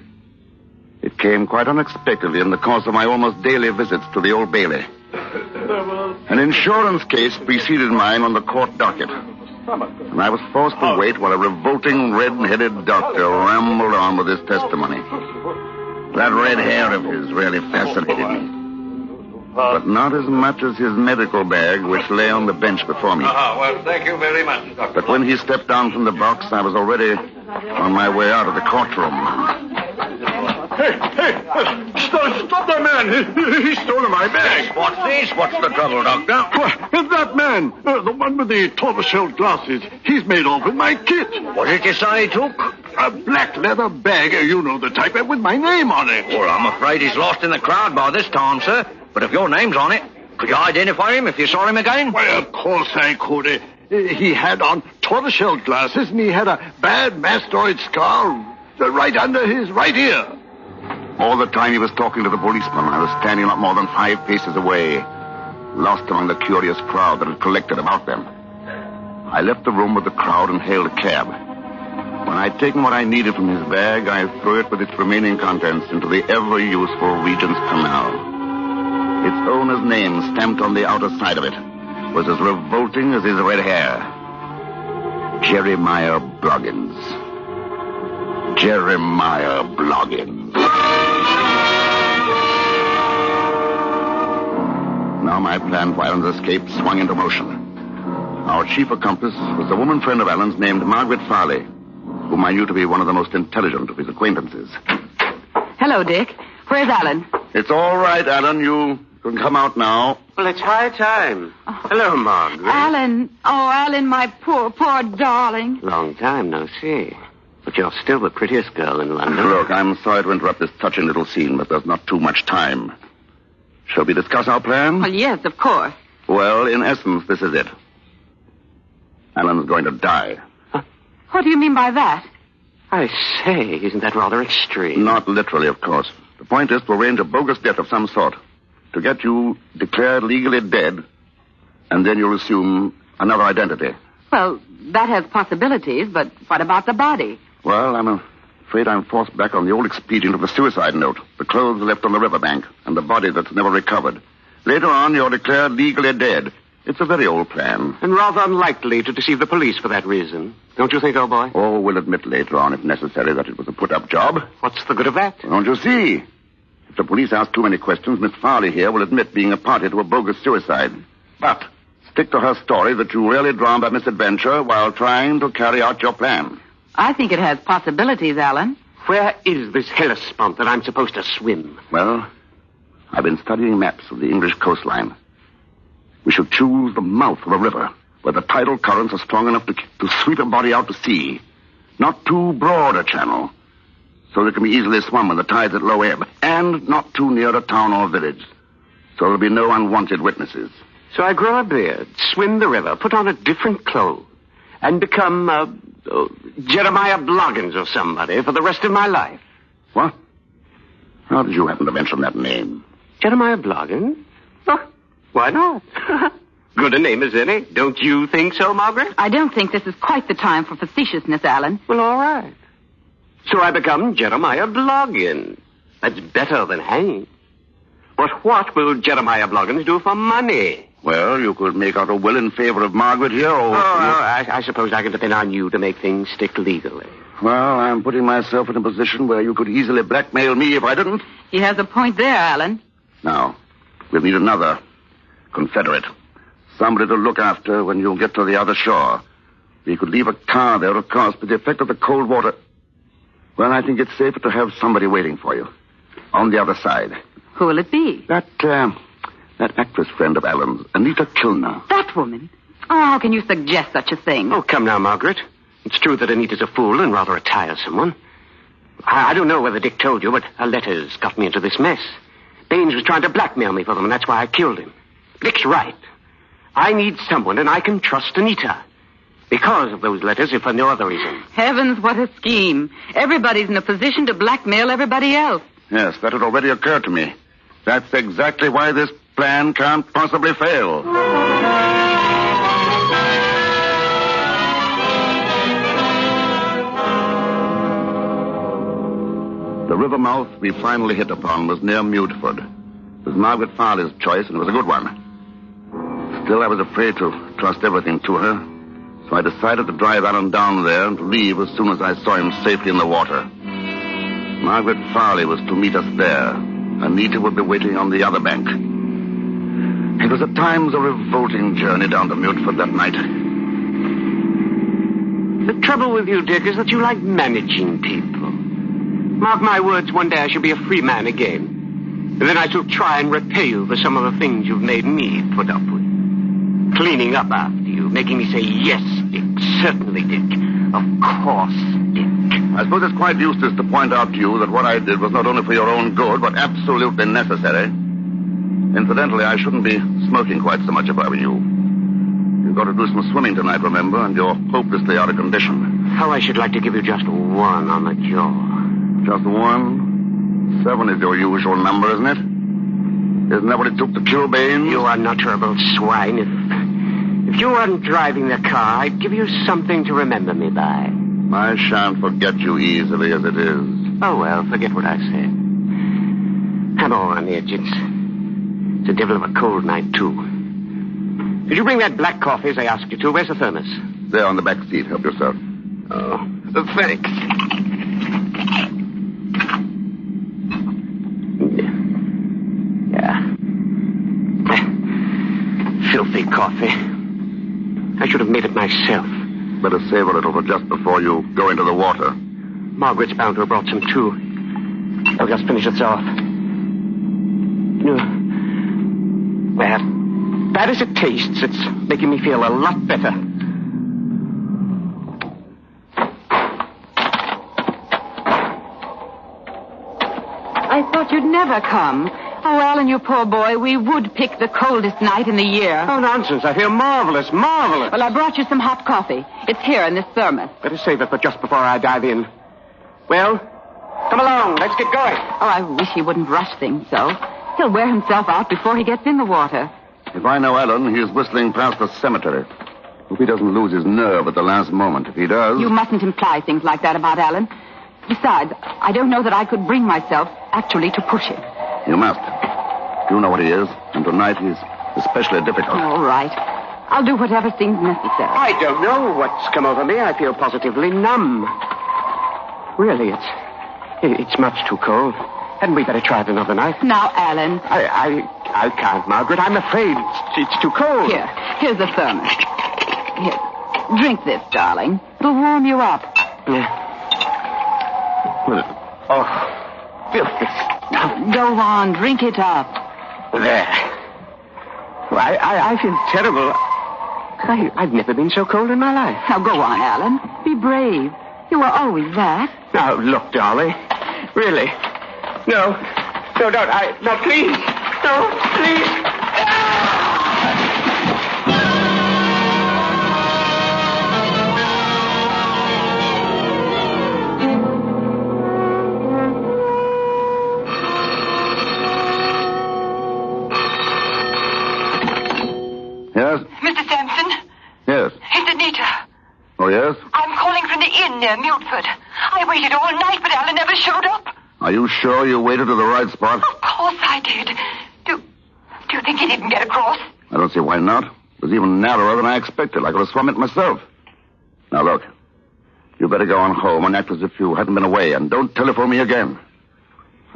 It came quite unexpectedly in the course of my almost daily visits to the Old Bailey. An insurance case preceded mine on the court docket, and I was forced to wait while a revolting red-headed doctor rambled on with his testimony. That red hair of his really fascinated me. But not as much as his medical bag, which lay on the bench before me. Well, thank you very much, Doctor. But when he stepped down from the box, I was already on my way out of the courtroom. Hey, stop that man. He's stolen my bag. What's this? What's the trouble, Doctor? That man, the one with the tortoise-shell glasses, he's made off with my kit. What did you say he took? A black leather bag, you know the type, with my name on it. Well, I'm afraid he's lost in the crowd by this time, sir. But if your name's on it, could you identify him if you saw him again? Well, of course I could. He had on tortoise-shell glasses, and he had a bad mastoid scar right under his right ear. All the time he was talking to the policeman, I was standing not more than 5 paces away, lost among the curious crowd that had collected about them. I left the room with the crowd and hailed a cab. When I'd taken what I needed from his bag, I threw it with its remaining contents into the ever-useful Regent's Canal. Its owner's name stamped on the outer side of it was as revolting as his red hair. Jeremiah Bloggins. Jeremiah Bloggins. Now my plan for Alan's escape swung into motion. Our chief accomplice was a woman friend of Alan's named Margaret Farley, whom I knew to be one of the most intelligent of his acquaintances. Hello, Dick. Where's Alan? It's all right, Alan. You can come out now. Well, it's high time. Hello, Margaret. Alan. Oh, Alan, my poor darling. Long time no see. But you're still the prettiest girl in London. Look, I'm sorry to interrupt this touching little scene, but there's not too much time. Shall we discuss our plan? Well, yes, of course. Well, in essence, this is it. Alan's going to die. What do you mean by that? I say, isn't that rather extreme? Not literally, of course. The point is to arrange a bogus death of some sort. To get you declared legally dead, and then you'll assume another identity. Well, that has possibilities, but what about the body? Well, I'm Afraid I'm forced back on the old expedient of the suicide note, the clothes left on the riverbank, and the body that's never recovered. Later on, you're declared legally dead. It's a very old plan. And rather unlikely to deceive the police for that reason. Don't you think, old boy? Oh, we'll admit later on, if necessary, that it was a put-up job. What's the good of that? Don't you see? If the police ask too many questions, Miss Farley here will admit being a party to a bogus suicide. But stick to her story that you really drowned by misadventure while trying to carry out your plan. I think it has possibilities, Alan. Where is this Hellespont that I'm supposed to swim? Well, I've been studying maps of the English coastline. We should choose the mouth of a river where the tidal currents are strong enough to sweep a body out to sea. Not too broad a channel, so it can be easily swum when the tide's at low ebb, and not too near a town or village, so there'll be no unwanted witnesses. So I grow a beard, swim the river, put on a different clothes, and become, Jeremiah Bloggins or somebody for the rest of my life. What? How did you happen to mention that name? Jeremiah Bloggins? Oh, why not? Good a name as any. Don't you think so, Margaret? I don't think this is quite the time for facetiousness, Alan. Well, all right. So I become Jeremiah Bloggins. That's better than hanging. But what will Jeremiah Bloggins do for money? Well, you could make out a will in favor of Margaret here, or... I suppose I can depend on you to make things stick legally. Well, I'm putting myself in a position where you could easily blackmail me if I didn't. He has a point there, Alan. Now, we'll need another Confederate. Somebody to look after when you get to the other shore. We could leave a car there, of course, but the effect of the cold water... Well, I think it's safer to have somebody waiting for you. On the other side. Who will it be? That actress friend of Alan's, Anita Kilner. That woman? Oh, how can you suggest such a thing? Oh, come now, Margaret. It's true that Anita's a fool and rather a tiresome one. I don't know whether Dick told you, but her letters got me into this mess. Baines was trying to blackmail me for them, and that's why I killed him. Dick's right. I need someone, and I can trust Anita. Because of those letters, if for no other reason. Heavens, what a scheme. Everybody's in a position to blackmail everybody else. Yes, that had already occurred to me. That's exactly why this plan can't possibly fail. The river mouth we finally hit upon was near Mudeford. It was Margaret Farley's choice, and it was a good one. Still, I was afraid to trust everything to her, so I decided to drive Alan down there and to leave as soon as I saw him safely in the water. Margaret Farley was to meet us there. Anita would be waiting on the other bank. It was at times a revolting journey down to Mudeford that night. The trouble with you, Dick, is that you like managing people. Mark my words, one day I shall be a free man again. And then I shall try and repay you for some of the things you've made me put up with. Cleaning up after you, making me say, yes, Dick, certainly, Dick, of course, Dick. I suppose it's quite useless to point out to you that what I did was not only for your own good, but absolutely necessary. Incidentally, I shouldn't be smoking quite so much if I were you. You've got to do some swimming tonight, remember, and you're hopelessly out of condition. How I should like to give you just one on the jaw. Just one? 7 is your usual number, isn't it? Isn't that what it took to kill Baines? You unutterable swine. If you weren't driving the car, I'd give you something to remember me by. I shan't forget you easily as it is. Oh, well, forget what I said. I'm all on edge. It's a devil of a cold night, too. Did you bring that black coffee as I asked you to? Where's the thermos? There on the back seat. Help yourself. Oh, thanks. Yeah. Filthy coffee. I should have made it myself. Better save a little for just before you go into the water. Margaret's bound to have brought some, too. I'll just finish this off. Well, bad as it tastes, it's making me feel a lot better. I thought you'd never come. Oh, Alan, you poor boy, we would pick the coldest night in the year. Oh, nonsense. I feel marvelous, marvelous. Well, I brought you some hot coffee. It's here in this thermos. Better save it for just before I dive in. Well, come along. Let's get going. Oh, I wish he wouldn't rush things so. He'll wear himself out before he gets in the water. If I know Alan, he's whistling past the cemetery. Hope he doesn't lose his nerve at the last moment. If he does... You mustn't imply things like that about Alan. Besides, I don't know that I could bring myself actually to push him. You must. You know what he is, and tonight he's especially difficult. All right. I'll do whatever seems necessary. I don't know what's come over me. I feel positively numb. Really, it's much too cold. Hadn't we better try it another night? Now, Alan. I can't, Margaret. I'm afraid it's too cold. Here's the thermos. Here, drink this, darling. It'll warm you up. Yeah. Oh, filthy stuff. Go on, drink it up. There. Well, I feel terrible. I've never been so cold in my life. Now, go on, Alan. Be brave. You were always that. Now, look, Dolly. Really. No, don't. No, please. No, please. Yes? Mr. Sampson? Yes. It's Anita. Oh, yes? I'm calling from the inn near Mutford. I waited all night, but Alan never showed up. Are you sure you waited to the right spot? Of course I did. Do you think he didn't get across? I don't see why not. It was even narrower than I expected. I could have swum it myself. Now, look. You better go on home and act as if you hadn't been away, and don't telephone me again.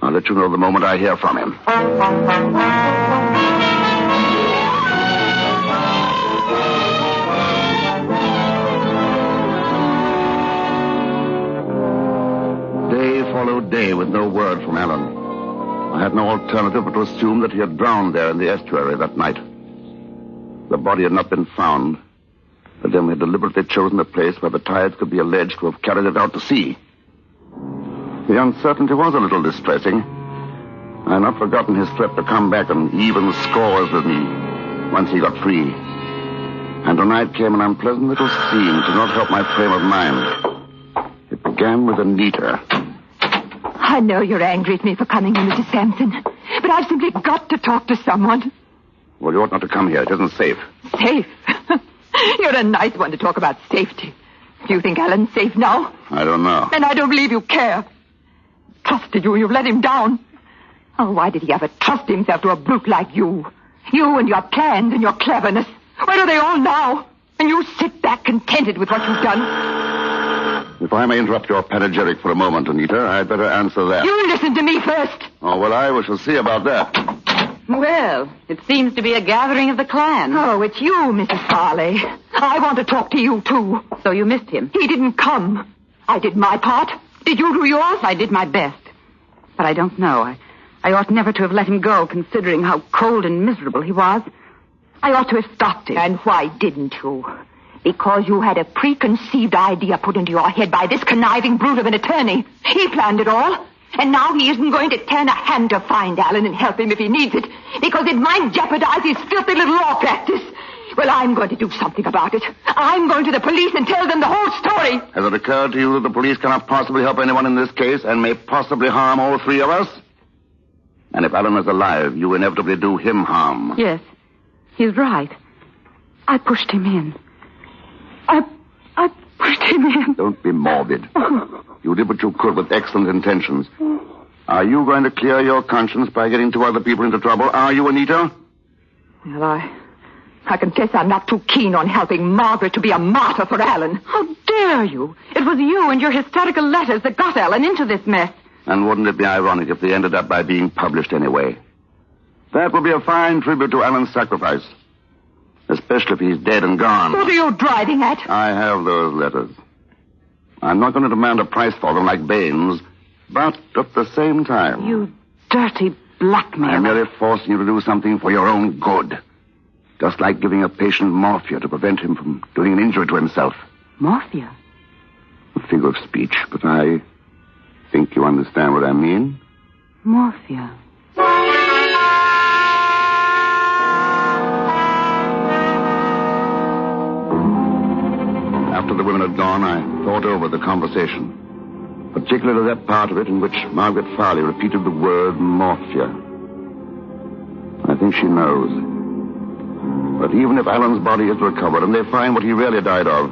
I'll let you know the moment I hear from him. Day followed day with no word from Alan. I had no alternative but to assume that he had drowned there in the estuary that night. The body had not been found, but then we had deliberately chosen a place where the tides could be alleged to have carried it out to sea. The uncertainty was a little distressing. I had not forgotten his threat to come back and even scores with me once he got free. And tonight came an unpleasant little scene to not help my frame of mind. It began with Anita. I know you're angry at me for coming in, Mr. Sampson, but I've simply got to talk to someone. Well, you ought not to come here. It isn't safe. Safe? You're a nice one to talk about safety. Do you think Alan's safe now? I don't know. And I don't believe you care. Trusted you, you've let him down. Oh, why did he ever trust himself to a brute like you? You and your plans and your cleverness. Where are they all now? And you sit back contented with what you've done. If I may interrupt your panegyric for a moment, Anita, I'd better answer that. You listen to me first. Oh, well, we shall see about that. Well, it seems to be a gathering of the clan. Oh, it's you, Mrs. Farley. I want to talk to you, too. So you missed him? He didn't come. I did my part. Did you do yours? I did my best. But I don't know. I ought never to have let him go, considering how cold and miserable he was. I ought to have stopped him. And why didn't you? Because you had a preconceived idea put into your head by this conniving brute of an attorney. He planned it all. And now he isn't going to turn a hand to find Alan and help him if he needs it, because it might jeopardize his filthy little law practice. Well, I'm going to do something about it. I'm going to the police and tell them the whole story. Has it occurred to you that the police cannot possibly help anyone in this case and may possibly harm all three of us? And if Alan is alive, you inevitably do him harm. Yes, he's right. I pushed him in. I pushed him in. Don't be morbid. You did what you could with excellent intentions. Are you going to clear your conscience by getting two other people into trouble? Are you, Anita? Well, I confess I'm not too keen on helping Margaret to be a martyr for Alan. How dare you? It was you and your hysterical letters that got Alan into this mess. And wouldn't it be ironic if they ended up by being published anyway? That would be a fine tribute to Alan's sacrifice. Especially if he's dead and gone. What are you driving at? I have those letters. I'm not going to demand a price for them like Baines, but at the same time... You dirty blackmailer. I'm merely forcing you to do something for your own good. Just like giving a patient morphia to prevent him from doing an injury to himself. Morphia? A figure of speech, but I think you understand what I mean. Morphia. After the women had gone, I thought over the conversation, particularly that part of it in which Margaret Farley repeated the word morphia. I think she knows. But even if Alan's body is recovered and they find what he really died of,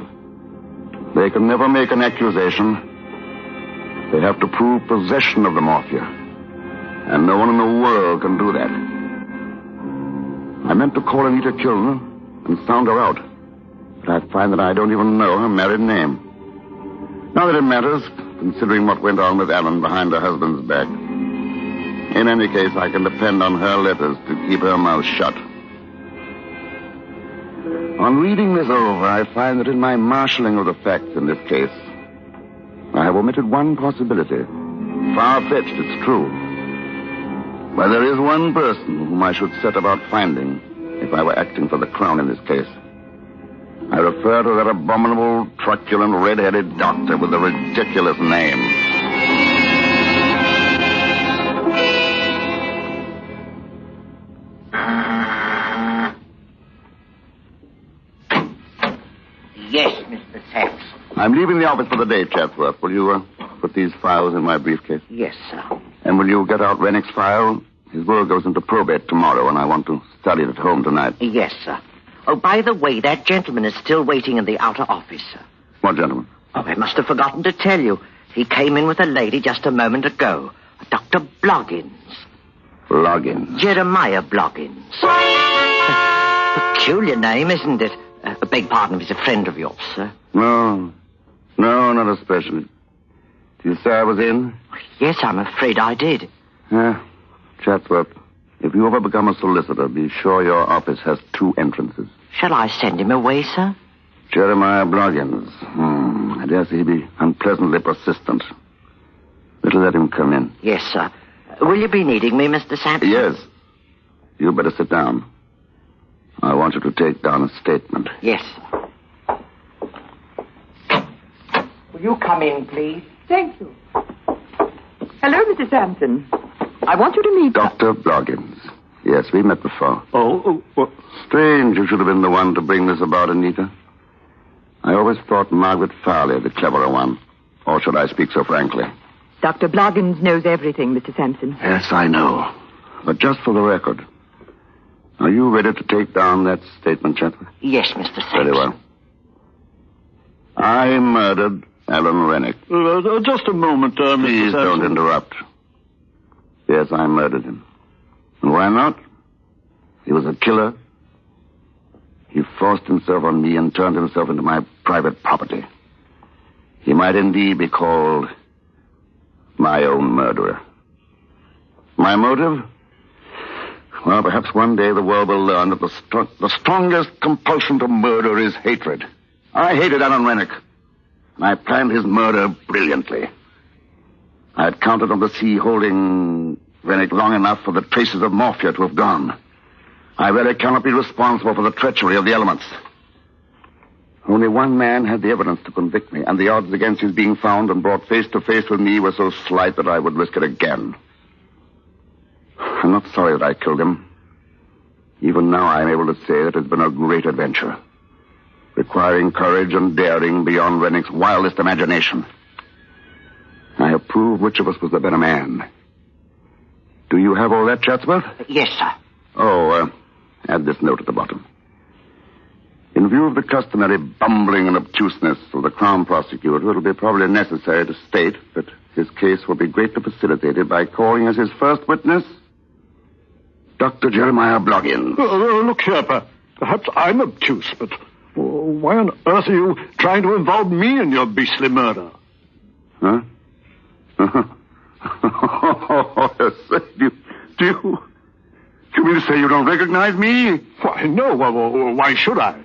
they can never make an accusation. They have to prove possession of the morphia. And no one in the world can do that. I meant to call Anita Kilner and sound her out. But I find that I don't even know her married name. Not that it matters, considering what went on with Alan behind her husband's back. In any case, I can depend on her letters to keep her mouth shut. On reading this over, I find that in my marshalling of the facts in this case, I have omitted one possibility. Far-fetched, it's true. But there is one person whom I should set about finding if I were acting for the Crown in this case. I refer to that abominable, truculent, red-headed doctor with the ridiculous name. Yes, Mr. Sampson. I'm leaving the office for the day, Chatsworth. Will you put these files in my briefcase? Yes, sir. And will you get out Rennick's file? His will goes into probate tomorrow, and I want to study it at home tonight. Yes, sir. Oh, by the way, that gentleman is still waiting in the outer office, sir. What gentleman? Oh, I must have forgotten to tell you. He came in with a lady just a moment ago. Dr. Bloggins. Bloggins? Jeremiah Bloggins. Peculiar name, isn't it? Beg pardon if he's a friend of yours, sir. No, not especially. Did you say I was in? Yes, I'm afraid I did. Chatsworth, if you ever become a solicitor, be sure your office has 2 entrances. Shall I send him away, sir? Jeremiah Bloggins. I dare say he'd be unpleasantly persistent. Better let him come in. Yes, sir. Will you be needing me, Mr. Sampson? Yes. You better sit down. I want you to take down a statement. Yes, sir. Will you come in, please? Thank you. Hello, Mr. Sampson. I want you to meet... Dr. Bloggins. Yes, we met before. Oh, what? Strange you should have been the one to bring this about, Anita. I always thought Margaret Farley the cleverer one. Or should I speak so frankly? Dr. Bloggins knows everything, Mr. Sampson. Yes, I know. But just for the record, are you ready to take down that statement, Chatsworth? Yes, Mr. Sampson. Very well. I murdered Alan Rennick. Just a moment, Mr. Please Sampson. don't interrupt. Yes, I murdered him. And why not? He was a killer. He forced himself on me and turned himself into my private property. He might indeed be called my own murderer. My motive? Well, perhaps one day the world will learn that the strongest compulsion to murder is hatred. I hated Alan Rennick, and I planned his murder brilliantly. I had counted on the sea holding Rennick long enough for the traces of morphia to have gone. I really cannot be responsible for the treachery of the elements. Only one man had the evidence to convict me, and the odds against his being found and brought face to face with me were so slight that I would risk it again. I'm not sorry that I killed him. Even now I am able to say that it's been a great adventure, requiring courage and daring beyond Rennick's wildest imagination. I have proved which of us was the better man. Do you have all that, Chatsworth? Yes, sir. Add this note at the bottom. In view of the customary bumbling and obtuseness of the Crown Prosecutor, it'll be probably necessary to state that his case will be greatly facilitated by calling as his first witness Dr. Jeremiah Bloggins. Look here, perhaps I'm obtuse, but why on earth are you trying to involve me in your beastly murder? Huh? Do you mean to say you don't recognize me? Why, no. Why should I?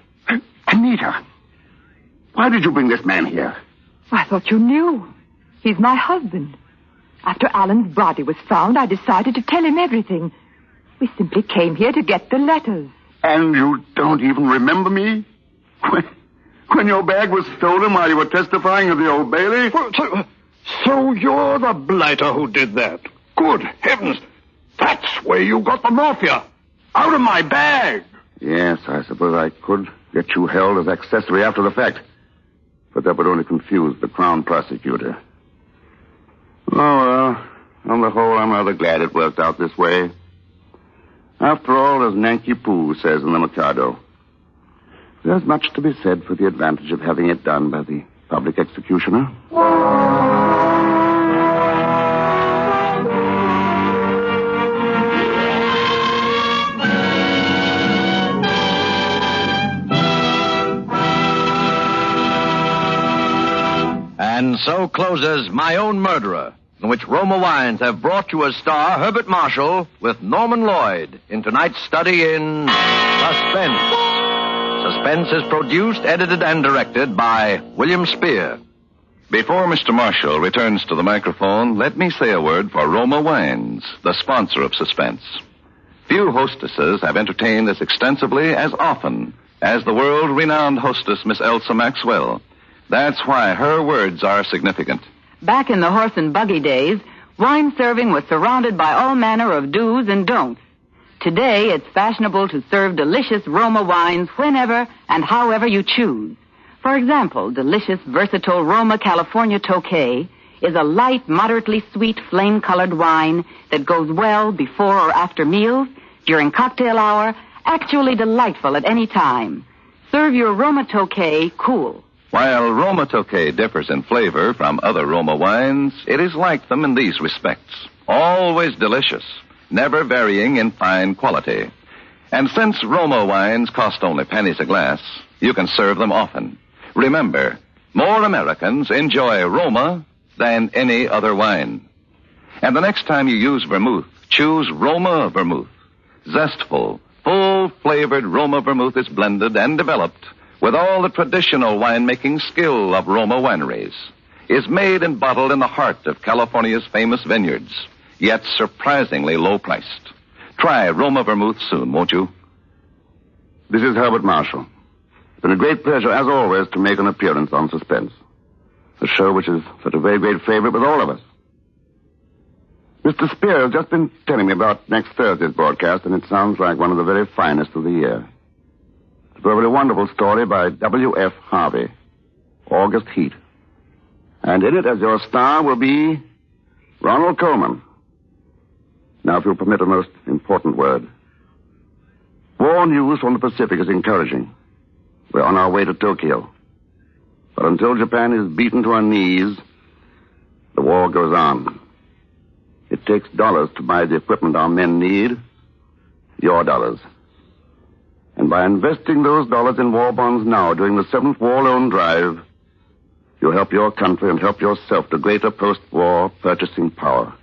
Anita, why did you bring this man here? I thought you knew. He's my husband. After Alan's body was found, I decided to tell him everything. We simply came here to get the letters. And you don't even remember me? When your bag was stolen while you were testifying at the Old Bailey? So you're the blighter who did that. Good heavens. That's where you got the morphia. Out of my bag. Yes, I suppose I could get you held as accessory after the fact. But that would only confuse the Crown Prosecutor. Oh, well, on the whole, I'm rather glad it worked out this way. After all, as Nanki Poo says in the Mikado, there's much to be said for the advantage of having it done by the public executioner. And so closes My Own Murderer, in which Roma Wines have brought you as star Herbert Marshall with Norman Lloyd in tonight's study in Suspense. Suspense is produced, edited, and directed by William Spear. Before Mr. Marshall returns to the microphone, let me say a word for Roma Wines, the sponsor of Suspense. Few hostesses have entertained as extensively, as often, as the world-renowned hostess, Miss Elsa Maxwell. That's why her words are significant. Back in the horse and buggy days, wine serving was surrounded by all manner of do's and don'ts. Today, it's fashionable to serve delicious Roma wines whenever and however you choose. For example, delicious, versatile Roma California Tokay is a light, moderately sweet, flame-colored wine that goes well before or after meals, during cocktail hour, actually delightful at any time. Serve your Roma Tokay cool. While Roma Tokay differs in flavor from other Roma wines, it is like them in these respects. Always delicious, never varying in fine quality. And since Roma wines cost only pennies a glass, you can serve them often. Remember, more Americans enjoy Roma than any other wine. And the next time you use vermouth, choose Roma vermouth. Zestful, full-flavored Roma vermouth is blended and developed with all the traditional winemaking skill of Roma wineries. Is made and bottled in the heart of California's famous vineyards, yet surprisingly low-priced. Try Roma vermouth soon, won't you? This is Herbert Marshall. It's been a great pleasure, as always, to make an appearance on Suspense, a show which is such a very great favorite with all of us. Mr. Spear has just been telling me about next Thursday's broadcast, and it sounds like one of the very finest of the year. It's a very wonderful story by W.F. Harvey, August Heat. And in it, as your star, will be Ronald Colman. Now, if you'll permit a most important word. War news from the Pacific is encouraging. We're on our way to Tokyo. But until Japan is beaten to her knees, the war goes on. It takes dollars to buy the equipment our men need, your dollars. And by investing those dollars in war bonds now during the 7th War Loan Drive, you'll help your country and help yourself to greater post-war purchasing power.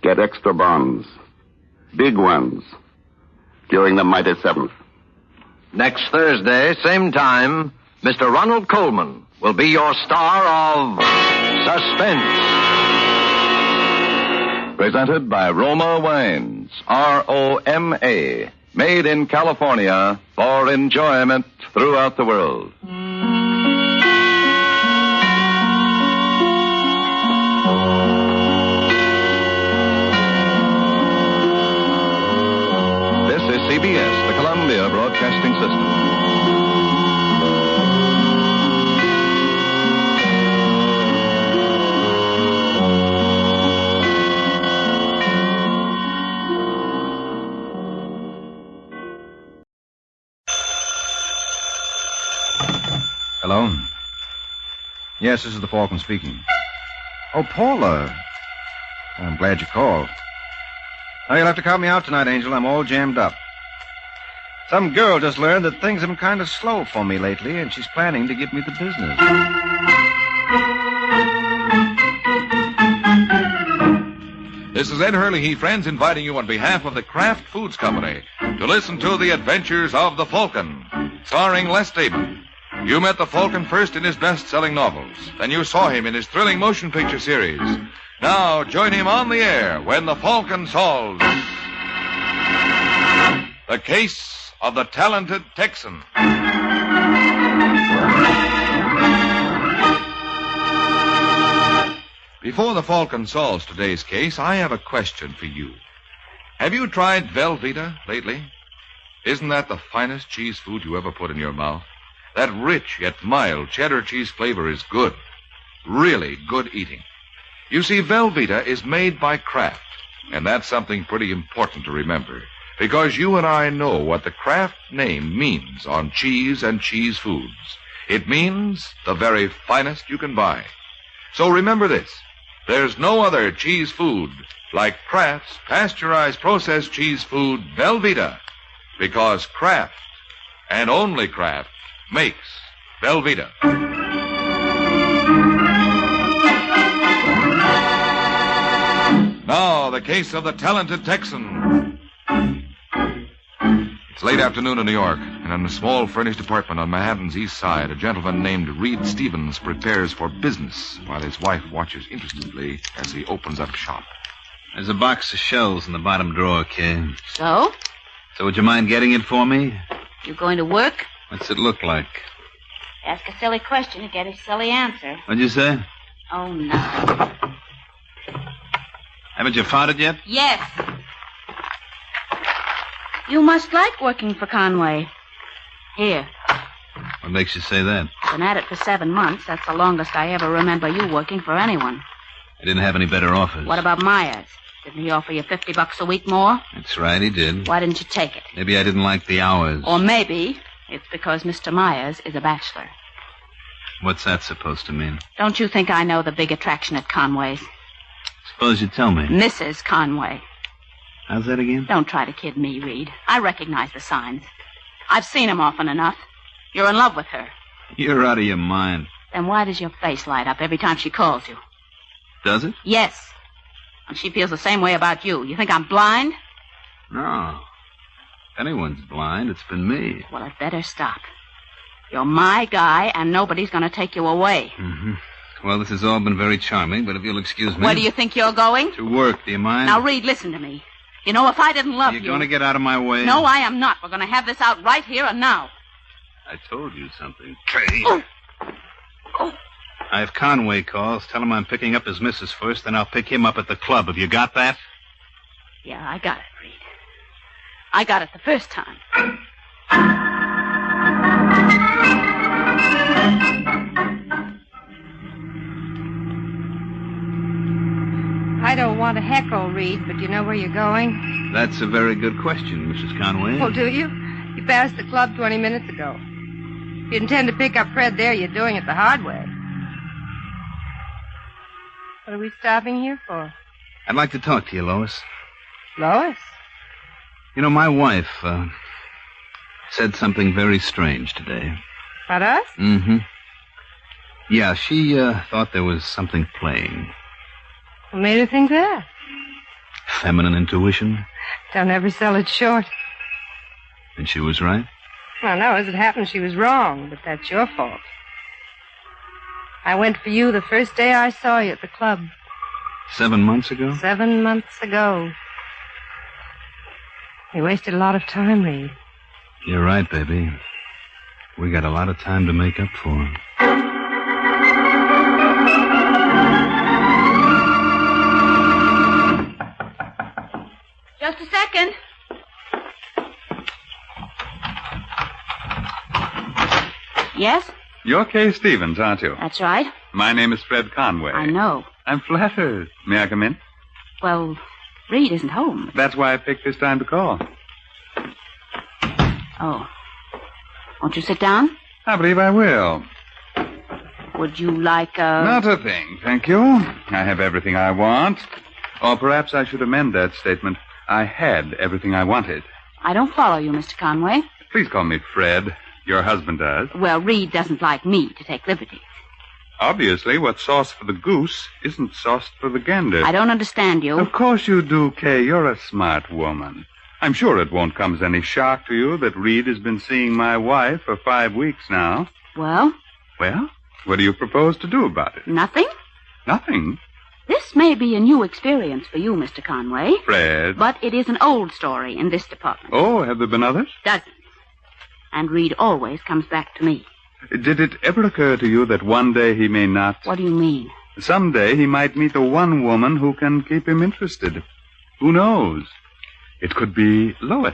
Get extra bonds, big ones, during the mighty 7th. Next Thursday, same time, Mr. Ronald Colman will be your star of Suspense. Presented by Roma Wines, R-O-M-A, made in California for enjoyment throughout the world. This is CBS, the Columbia Broadcasting System. Hello? Yes, this is the Falcon speaking. Oh, Paula. I'm glad you called. Oh, you'll have to count me out tonight, Angel. I'm all jammed up. Some girl just learned that things have been kind of slow for me lately, and she's planning to give me the business. This is Ed Hurley, friends, inviting you on behalf of the Kraft Foods Company to listen to The Adventures of the Falcon, starring Les Damon. You met the Falcon first in his best-selling novels. Then you saw him in his thrilling motion picture series. Now join him on the air when the Falcon solves the case of the talented Texan. Before the Falcon solves today's case, I have a question for you. Have you tried Velveeta lately? Isn't that the finest cheese food you ever put in your mouth? That rich yet mild cheddar cheese flavor is good. Really good eating. You see, Velveeta is made by Kraft, and that's something pretty important to remember, because you and I know what the Kraft name means on cheese and cheese foods. It means the very finest you can buy. So remember this. There's no other cheese food like Kraft's pasteurized processed cheese food, Velveeta, because Kraft, and only Kraft, makes Velveeta. the case of the talented Texan. It's late afternoon in New York, and in a small furnished apartment on Manhattan's east side, a gentleman named Reed Stevens prepares for business while his wife watches interestedly as he opens up shop. There's a box of shells in the bottom drawer, Kay. So? So would you mind getting it for me? You going to work? What's it look like? Ask a silly question and get a silly answer. What'd you say? Oh, nothing. Haven't you found it yet? Yes. You must like working for Conway. Here. What makes you say that? Been at it for 7 months. That's the longest I ever remember you working for anyone. I didn't have any better offers. What about Myers? Didn't he offer you $50 a week more? That's right, he did. Why didn't you take it? Maybe I didn't like the hours. Or maybe it's because Mr. Myers is a bachelor. What's that supposed to mean? Don't you think I know the big attraction at Conway's? Suppose you tell me. Mrs. Conway. How's that again? Don't try to kid me, Reed. I recognize the signs. I've seen them often enough. You're in love with her. You're out of your mind. Then why does your face light up every time she calls you? Does it? Yes. And she feels the same way about you. You think I'm blind? No. If anyone's blind, it's been me. Well, I'd better stop. You're my guy, and nobody's going to take you away. Mm-hmm. Well, this has all been very charming, but if you'll excuse me... Where do you think you're going? To work, do you mind? Now, Reed, listen to me. You know, if I didn't love you... You're going to get out of my way? No, I am not. We're going to have this out right here and now. I told you something, Kay. If Conway calls, tell him I'm picking up his missus first, then I'll pick him up at the club. Have you got that? Yeah, I got it, Reed. I got it the first time. I don't want to heckle, Reed, but you know where you're going? That's a very good question, Mrs. Conway. Oh, do you? You passed the club 20 minutes ago. If you intend to pick up Fred there, you're doing it the hard way. What are we stopping here for? I'd like to talk to you, Lois. Lois? You know, my wife, said something very strange today. About us? Mm-hmm. Yeah, she, thought there was something playing. What made her think that? Feminine intuition. Don't ever sell it short. And she was right? Well, no, as it happened, she was wrong, but that's your fault. I went for you the first day I saw you at the club. 7 months ago? 7 months ago. We wasted a lot of time, Reed. You're right, baby. We got a lot of time to make up for. Just a second. Yes? You're Kay Stevens, aren't you? That's right. My name is Fred Conway. I know. I'm flattered. May I come in? Well, Reed isn't home. That's why I picked this time to call. Oh. Won't you sit down? I believe I will. Would you like Not a thing, thank you. I have everything I want. Or perhaps I should amend that statement. I had everything I wanted. I don't follow you, Mr. Conway. Please call me Fred. Your husband does. Well, Reed doesn't like me to take liberties. Obviously, what's sauce for the goose isn't sauce for the gander. I don't understand you. Of course you do, Kay. You're a smart woman. I'm sure it won't come as any shock to you that Reed has been seeing my wife for 5 weeks now. Well? Well, what do you propose to do about it? Nothing. Nothing? This may be a new experience for you, Mr. Conway. Fred. But it is an old story in this department. Oh, have there been others? Dozens. And Reed always comes back to me. Did it ever occur to you that one day he may not? What do you mean? Someday he might meet the one woman who can keep him interested. Who knows? It could be Lois.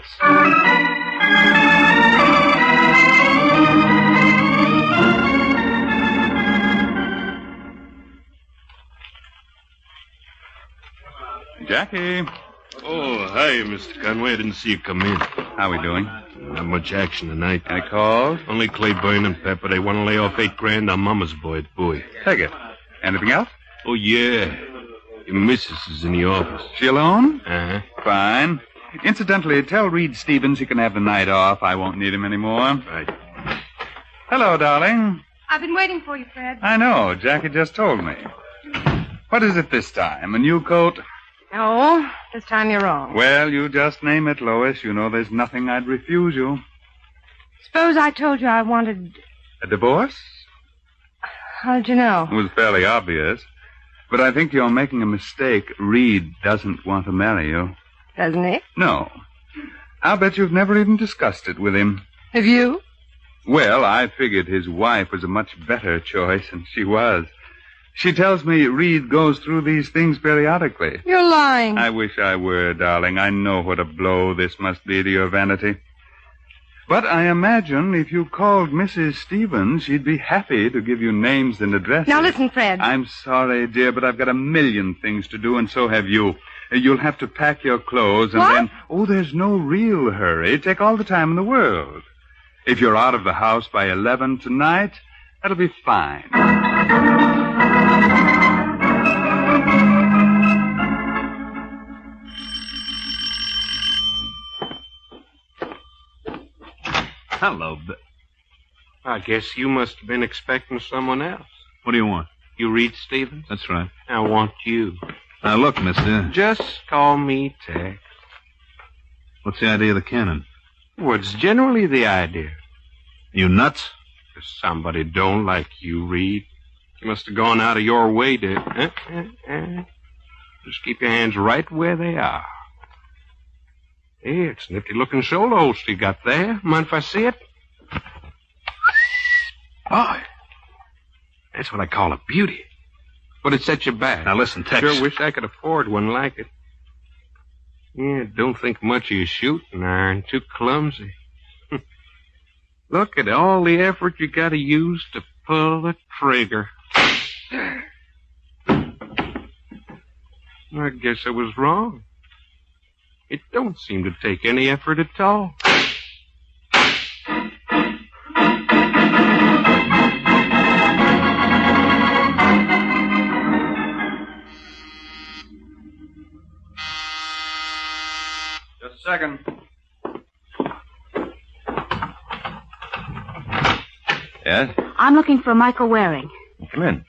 Jackie. Oh, hi, Mr. Conway. I didn't see you come in. How we doing? Not much action tonight. Any calls? Only Claiborne and Pepper. They want to lay off $8,000 on Mama's boy at Bowie. Take it. Anything else? Oh, yeah. Your missus is in the office. She alone? Uh-huh. Fine. Incidentally, tell Reed Stevens he can have the night off. I won't need him anymore. Right. Hello, darling. I've been waiting for you, Fred. I know. Jackie just told me. What is it this time? A new coat? No, this time you're wrong. Well, you just name it, Lois. You know there's nothing I'd refuse you. Suppose I told you I wanted... A divorce? How did you know? It was fairly obvious. But I think you're making a mistake. Reed doesn't want to marry you. Doesn't he? No. I'll bet you've never even discussed it with him. Have you? Well, I figured his wife was a much better choice, and she was. She tells me Reed goes through these things periodically. You're lying. I wish I were, darling. I know what a blow this must be to your vanity. But I imagine if you called Mrs. Stevens, she'd be happy to give you names and addresses. Now listen, Fred. I'm sorry, dear, but I've got a million things to do, and so have you. You'll have to pack your clothes, and then... Oh, there's no real hurry. Take all the time in the world. If you're out of the house by 11 tonight, that'll be fine. Hello, I guess you must have been expecting someone else. What do you want? You Reed Stevens? That's right. I want you. Now, look, mister. Just call me Tex. What's the idea of the cannon? What's generally the idea? You nuts? If somebody don't like you, Reed, you must have gone out of your way to... Just keep your hands right where they are. Hey, it's a nifty-looking shoulder holster you got there. Mind if I see it? Boy, that's what I call a beauty. But it sets you back. Now listen, Tex. Sure wish I could afford one like it. Yeah, don't think much of your shooting iron. Too clumsy. Look at all the effort you got to use to pull the trigger. I guess I was wrong. It don't seem to take any effort at all. Just a second. Yes? I'm looking for Michael Waring. Come in.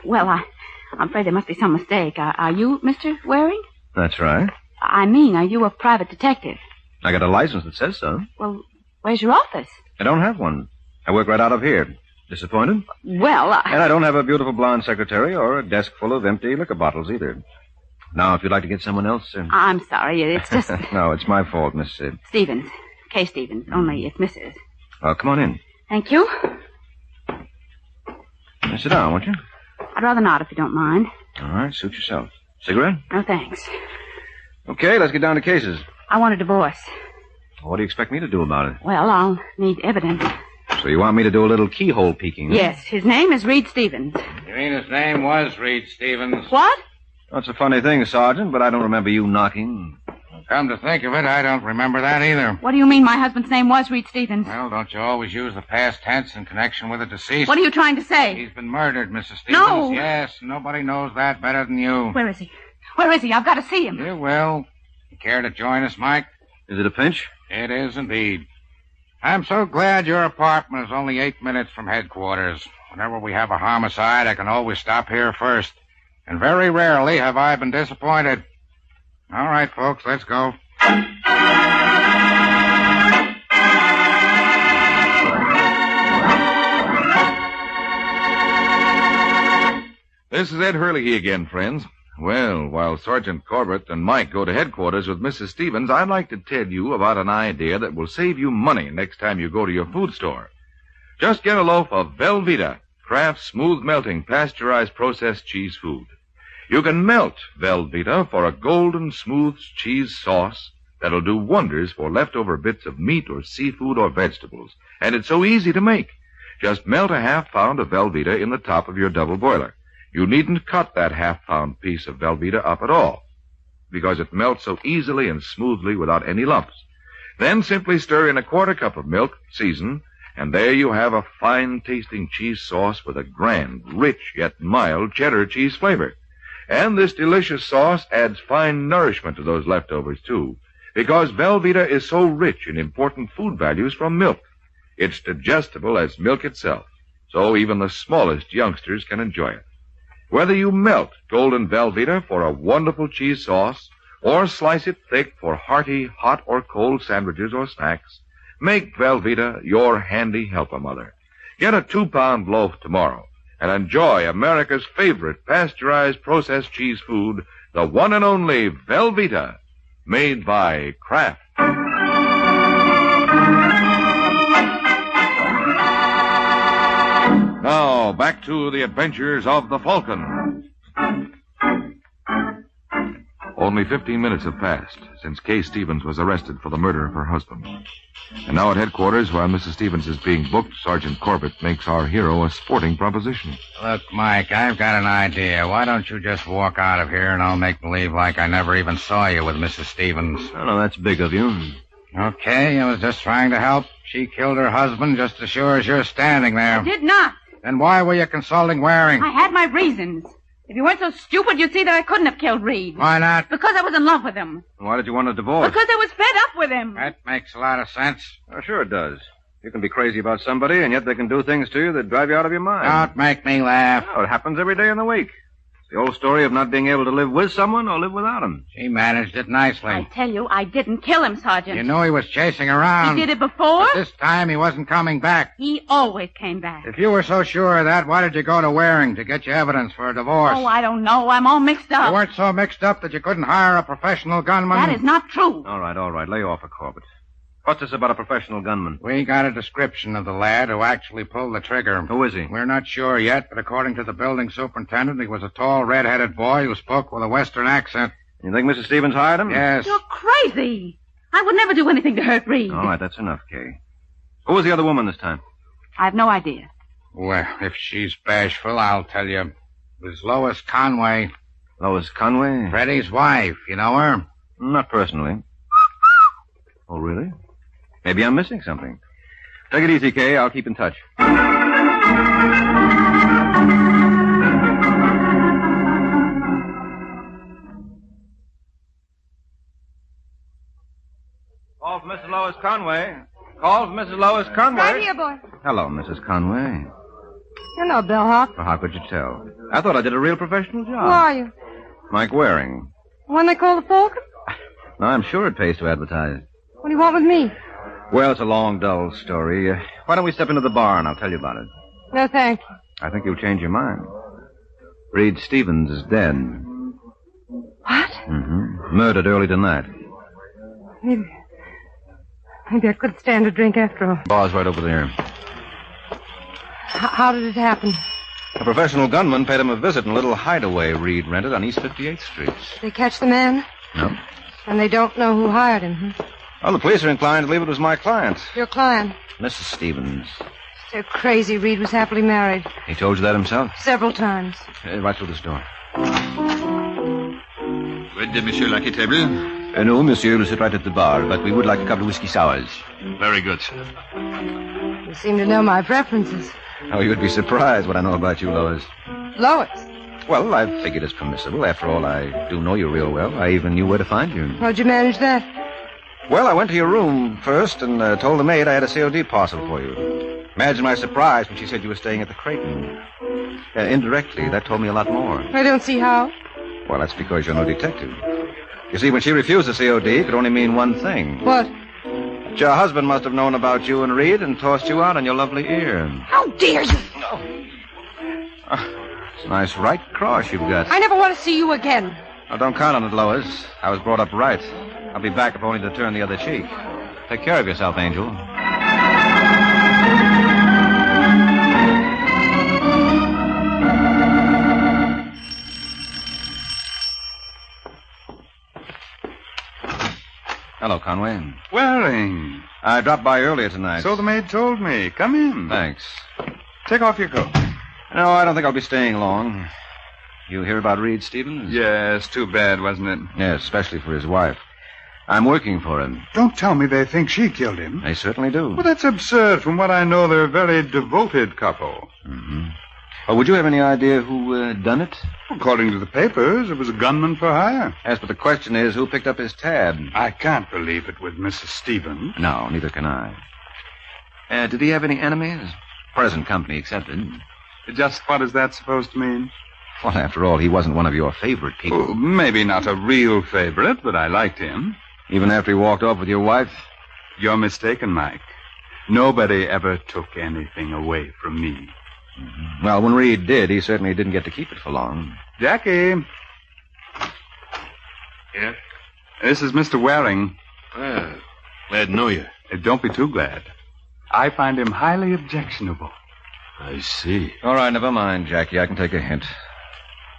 Well, I'm afraid there must be some mistake. Are you Mr. Waring? That's right. I mean, are you a private detective? I got a license that says so. Well, where's your office? I don't have one. I work right out of here. Disappointed? Well, And I don't have a beautiful blonde secretary or a desk full of empty liquor bottles either. Now, if you'd like to get someone else... I'm sorry. It's just... No, it's my fault, Miss... Stevens. Kay Stevens. Only it's Mrs. Oh, come on in. Thank you. Now, sit down, won't you? I'd rather not, if you don't mind. All right, suit yourself. Cigarette? No, thanks. Okay, let's get down to cases. I want a divorce. What do you expect me to do about it? Well, I'll need evidence. So you want me to do a little keyhole peeking? Huh? Yes, his name is Reed Stevens. You mean his name was Reed Stevens? What? That's a funny thing, Sergeant, but I don't remember you knocking. Come to think of it, I don't remember that either. What do you mean my husband's name was Reed Stevens? Well, don't you always use the past tense in connection with a deceased? What are you trying to say? He's been murdered, Mrs. Stevens. No. Yes, nobody knows that better than you. Where is he? Where is he? I've got to see him. You will. You care to join us, Mike? Is it a pinch? It is indeed. I'm so glad your apartment is only 8 minutes from headquarters. Whenever we have a homicide, I can always stop here first. And very rarely have I been disappointed. All right, folks, let's go. This is Ed Hurley again, friends. Well, while Sergeant Corbett and Mike go to headquarters with Mrs. Stevens, I'd like to tell you about an idea that will save you money next time you go to your food store. Just get a loaf of Velveeta, Kraft's smooth melting pasteurized processed cheese food. You can melt Velveeta for a golden smooth cheese sauce that'll do wonders for leftover bits of meat or seafood or vegetables. And it's so easy to make. Just melt a half-pound of Velveeta in the top of your double boiler. You needn't cut that half-pound piece of Velveeta up at all, because it melts so easily and smoothly without any lumps. Then simply stir in a quarter cup of milk, season, and there you have a fine-tasting cheese sauce with a grand, rich, yet mild cheddar cheese flavor. And this delicious sauce adds fine nourishment to those leftovers, too, because Velveeta is so rich in important food values from milk. It's digestible as milk itself, so even the smallest youngsters can enjoy it. Whether you melt golden Velveeta for a wonderful cheese sauce or slice it thick for hearty hot or cold sandwiches or snacks, make Velveeta your handy helper, Mother. Get a 2-pound loaf tomorrow and enjoy America's favorite pasteurized processed cheese food, the one and only Velveeta, made by Kraft. Now, back to the adventures of the Falcon. Only 15 minutes have passed since Kay Stevens was arrested for the murder of her husband. And now at headquarters, while Mrs. Stevens is being booked, Sergeant Corbett makes our hero a sporting proposition. Look, Mike, I've got an idea. Why don't you just walk out of here and I'll make believe like I never even saw you with Mrs. Stevens? Oh, no, that's big of you. Okay, I was just trying to help. She killed her husband just as sure as you're standing there. I did not. Then why were you consulting Waring? I had my reasons. If you weren't so stupid, you'd see that I couldn't have killed Reed. Why not? Because I was in love with him. Why did you want a divorce? Because I was fed up with him. That makes a lot of sense. Oh, sure it does. You can be crazy about somebody, and yet they can do things to you that drive you out of your mind. Don't make me laugh. Oh, it happens every day in the week. It's the old story of not being able to live with someone or live without him. She managed it nicely. I tell you, I didn't kill him, Sergeant. You knew he was chasing around. He did it before? But this time he wasn't coming back. He always came back. If you were so sure of that, why did you go to Waring to get you evidence for a divorce? Oh, I don't know. I'm all mixed up. You weren't so mixed up that you couldn't hire a professional gunman? That is not true. All right. Lay off a Corbett. What's this about a professional gunman? We got a description of the lad who actually pulled the trigger. Who is he? We're not sure yet, but according to the building superintendent, he was a tall, red-headed boy who spoke with a Western accent. You think Mrs. Stevens hired him? Yes. You're crazy. I would never do anything to hurt Reed. All right, that's enough, Kay. Who was the other woman this time? I have no idea. Well, if she's bashful, I'll tell you. It was Lois Conway. Lois Conway? Freddie's wife. You know her? Not personally. Oh, really? Maybe I'm missing something. Take it easy, Kay. I'll keep in touch. Call for Mrs. Lois Conway. Call for Mrs. Lois Conway. Right here, boy. Hello, Mrs. Conway. You're no bellhop. Well, how could you tell? I thought I did a real professional job. Who are you? Mike Waring. The one they call the Falcon? Now, I'm sure it pays to advertise. What do you want with me? Well, it's a long, dull story. Why don't we step into the bar and I'll tell you about it? No, thank you. I think you'll change your mind. Reed Stevens is dead. What? Mm-hmm. Murdered early tonight. Maybe I could stand a drink after all. Bar's right over there. How did it happen? A professional gunman paid him a visit in a little hideaway Reed rented on East 58th Street. Did they catch the man? No. And they don't know who hired him, huh? Well, the police are inclined to believe it was my client. Your client? Mrs. Stevens. So crazy Reed was happily married. He told you that himself? Several times. Right through this door. Would Monsieur like a table? No, monsieur, we'll sit right at the bar, but we would like a couple of whiskey sours. Very good, sir. You seem to know my preferences. Oh, you'd be surprised what I know about you, Lois. Lois? Well, I figured it's permissible. After all, I do know you real well. I even knew where to find you. How'd you manage that? Well, I went to your room first and told the maid I had a COD parcel for you. Imagine my surprise when she said you were staying at the Creighton. Indirectly, that told me a lot more. I don't see how. Well, that's because you're no detective. You see, when she refused the COD, it could only mean one thing. What? That your husband must have known about you and Reed and tossed you out on your lovely ear. How dare you? It's a nice right cross you've got. I never want to see you again. Now, don't count on it, Lois. I was brought up right. I'll be back if only to turn the other cheek. Take care of yourself, Angel. Hello, Conway. Waring. I dropped by earlier tonight. So the maid told me. Come in. Thanks. Take off your coat. No, I don't think I'll be staying long. You hear about Reed Stevens? Yes, too bad, wasn't it? Yes, especially for his wife. I'm working for him. Don't tell me they think she killed him. They certainly do. Well, that's absurd. From what I know, they're a very devoted couple. Mm-hmm. Well, would you have any idea who done it? According to the papers, it was a gunman for hire. Yes, but the question is, who picked up his tab? I can't believe it with Mrs. Stevens. No, neither can I. Did he have any enemies? Present company accepted. Just what is that supposed to mean? Well, after all, he wasn't one of your favorite people. Oh, maybe not a real favorite, but I liked him. Even after he walked off with your wife? You're mistaken, Mike. Nobody ever took anything away from me. Mm-hmm. Well, when Reed did, he certainly didn't get to keep it for long. Jackie. Yeah? This is Mr. Waring. Well, glad to know you. Don't be too glad. I find him highly objectionable. I see. All right, never mind, Jackie. I can take a hint.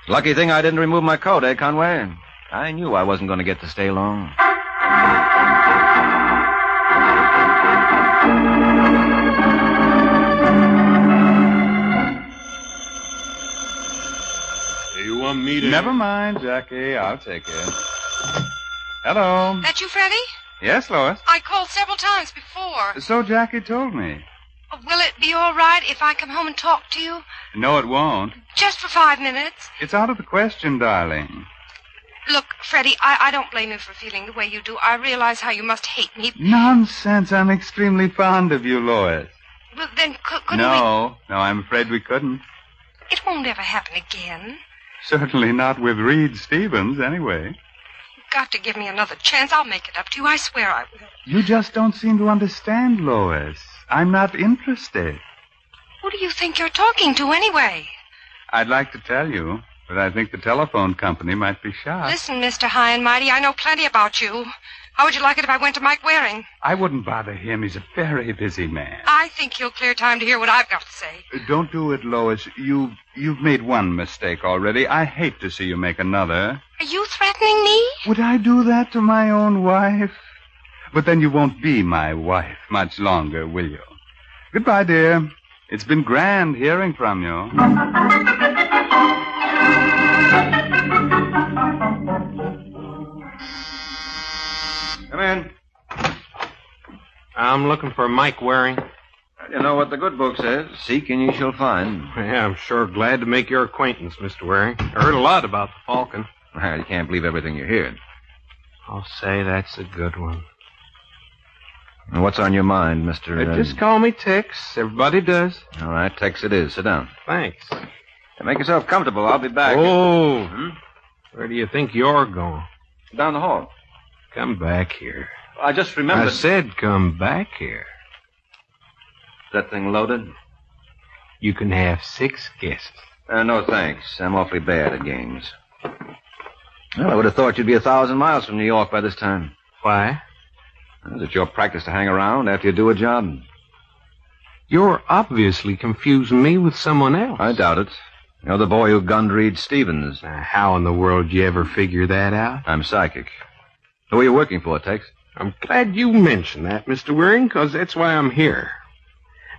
Lucky thing I didn't remove my coat, eh, Conway? I knew I wasn't going to get to stay long. You want me to... Never mind, Jackie. I'll take it. Hello. That you, Freddie? Yes, Lois. I called several times before. So Jackie told me. Will it be all right if I come home and talk to you? No, it won't. Just for 5 minutes? It's out of the question, darling. Look, Freddie, I don't blame you for feeling the way you do. I realize how you must hate me. Nonsense. I'm extremely fond of you, Lois. Well, then couldn't No, I'm afraid we couldn't. It won't ever happen again. Certainly not with Reed Stevens, anyway. You've got to give me another chance. I'll make it up to you. I swear I will. You just don't seem to understand, Lois. I'm not interested. Who do you think you're talking to, anyway? I'd like to tell you, but I think the telephone company might be shocked. Listen, Mr. High and Mighty, I know plenty about you. How would you like it if I went to Mike Waring? I wouldn't bother him. He's a very busy man. I think he'll clear time to hear what I've got to say. Don't do it, Lois. You've made one mistake already. I hate to see you make another. Are you threatening me? Would I do that to my own wife? But then you won't be my wife much longer, will you? Goodbye, dear. It's been grand hearing from you. Come in. I'm looking for Mike Waring. You know what the good book says. Seek and you shall find. Yeah, I'm sure glad to make your acquaintance, Mr. Waring. I heard a lot about the Falcon. Well, you can't believe everything you hear. I'll say that's a good one. And what's on your mind, Mr. Just call me Tex. Everybody does. All right, Tex it is. Sit down. Thanks. Make yourself comfortable. I'll be back. Oh. Where do you think you're going? Down the hall. Come back here. I just remembered. I said come back here. Is that thing loaded? You can have 6 guests. No, thanks. I'm awfully bad at games. Well, I would have thought you'd be 1,000 miles from New York by this time. Why? Is it your practice to hang around after you do a job? You're obviously confusing me with someone else. I doubt it. You're the boy who gunned Reed Stevens. How in the world did you ever figure that out? I'm psychic. Who are you working for, Tex? I'm glad you mentioned that, Mr. Waring, because that's why I'm here.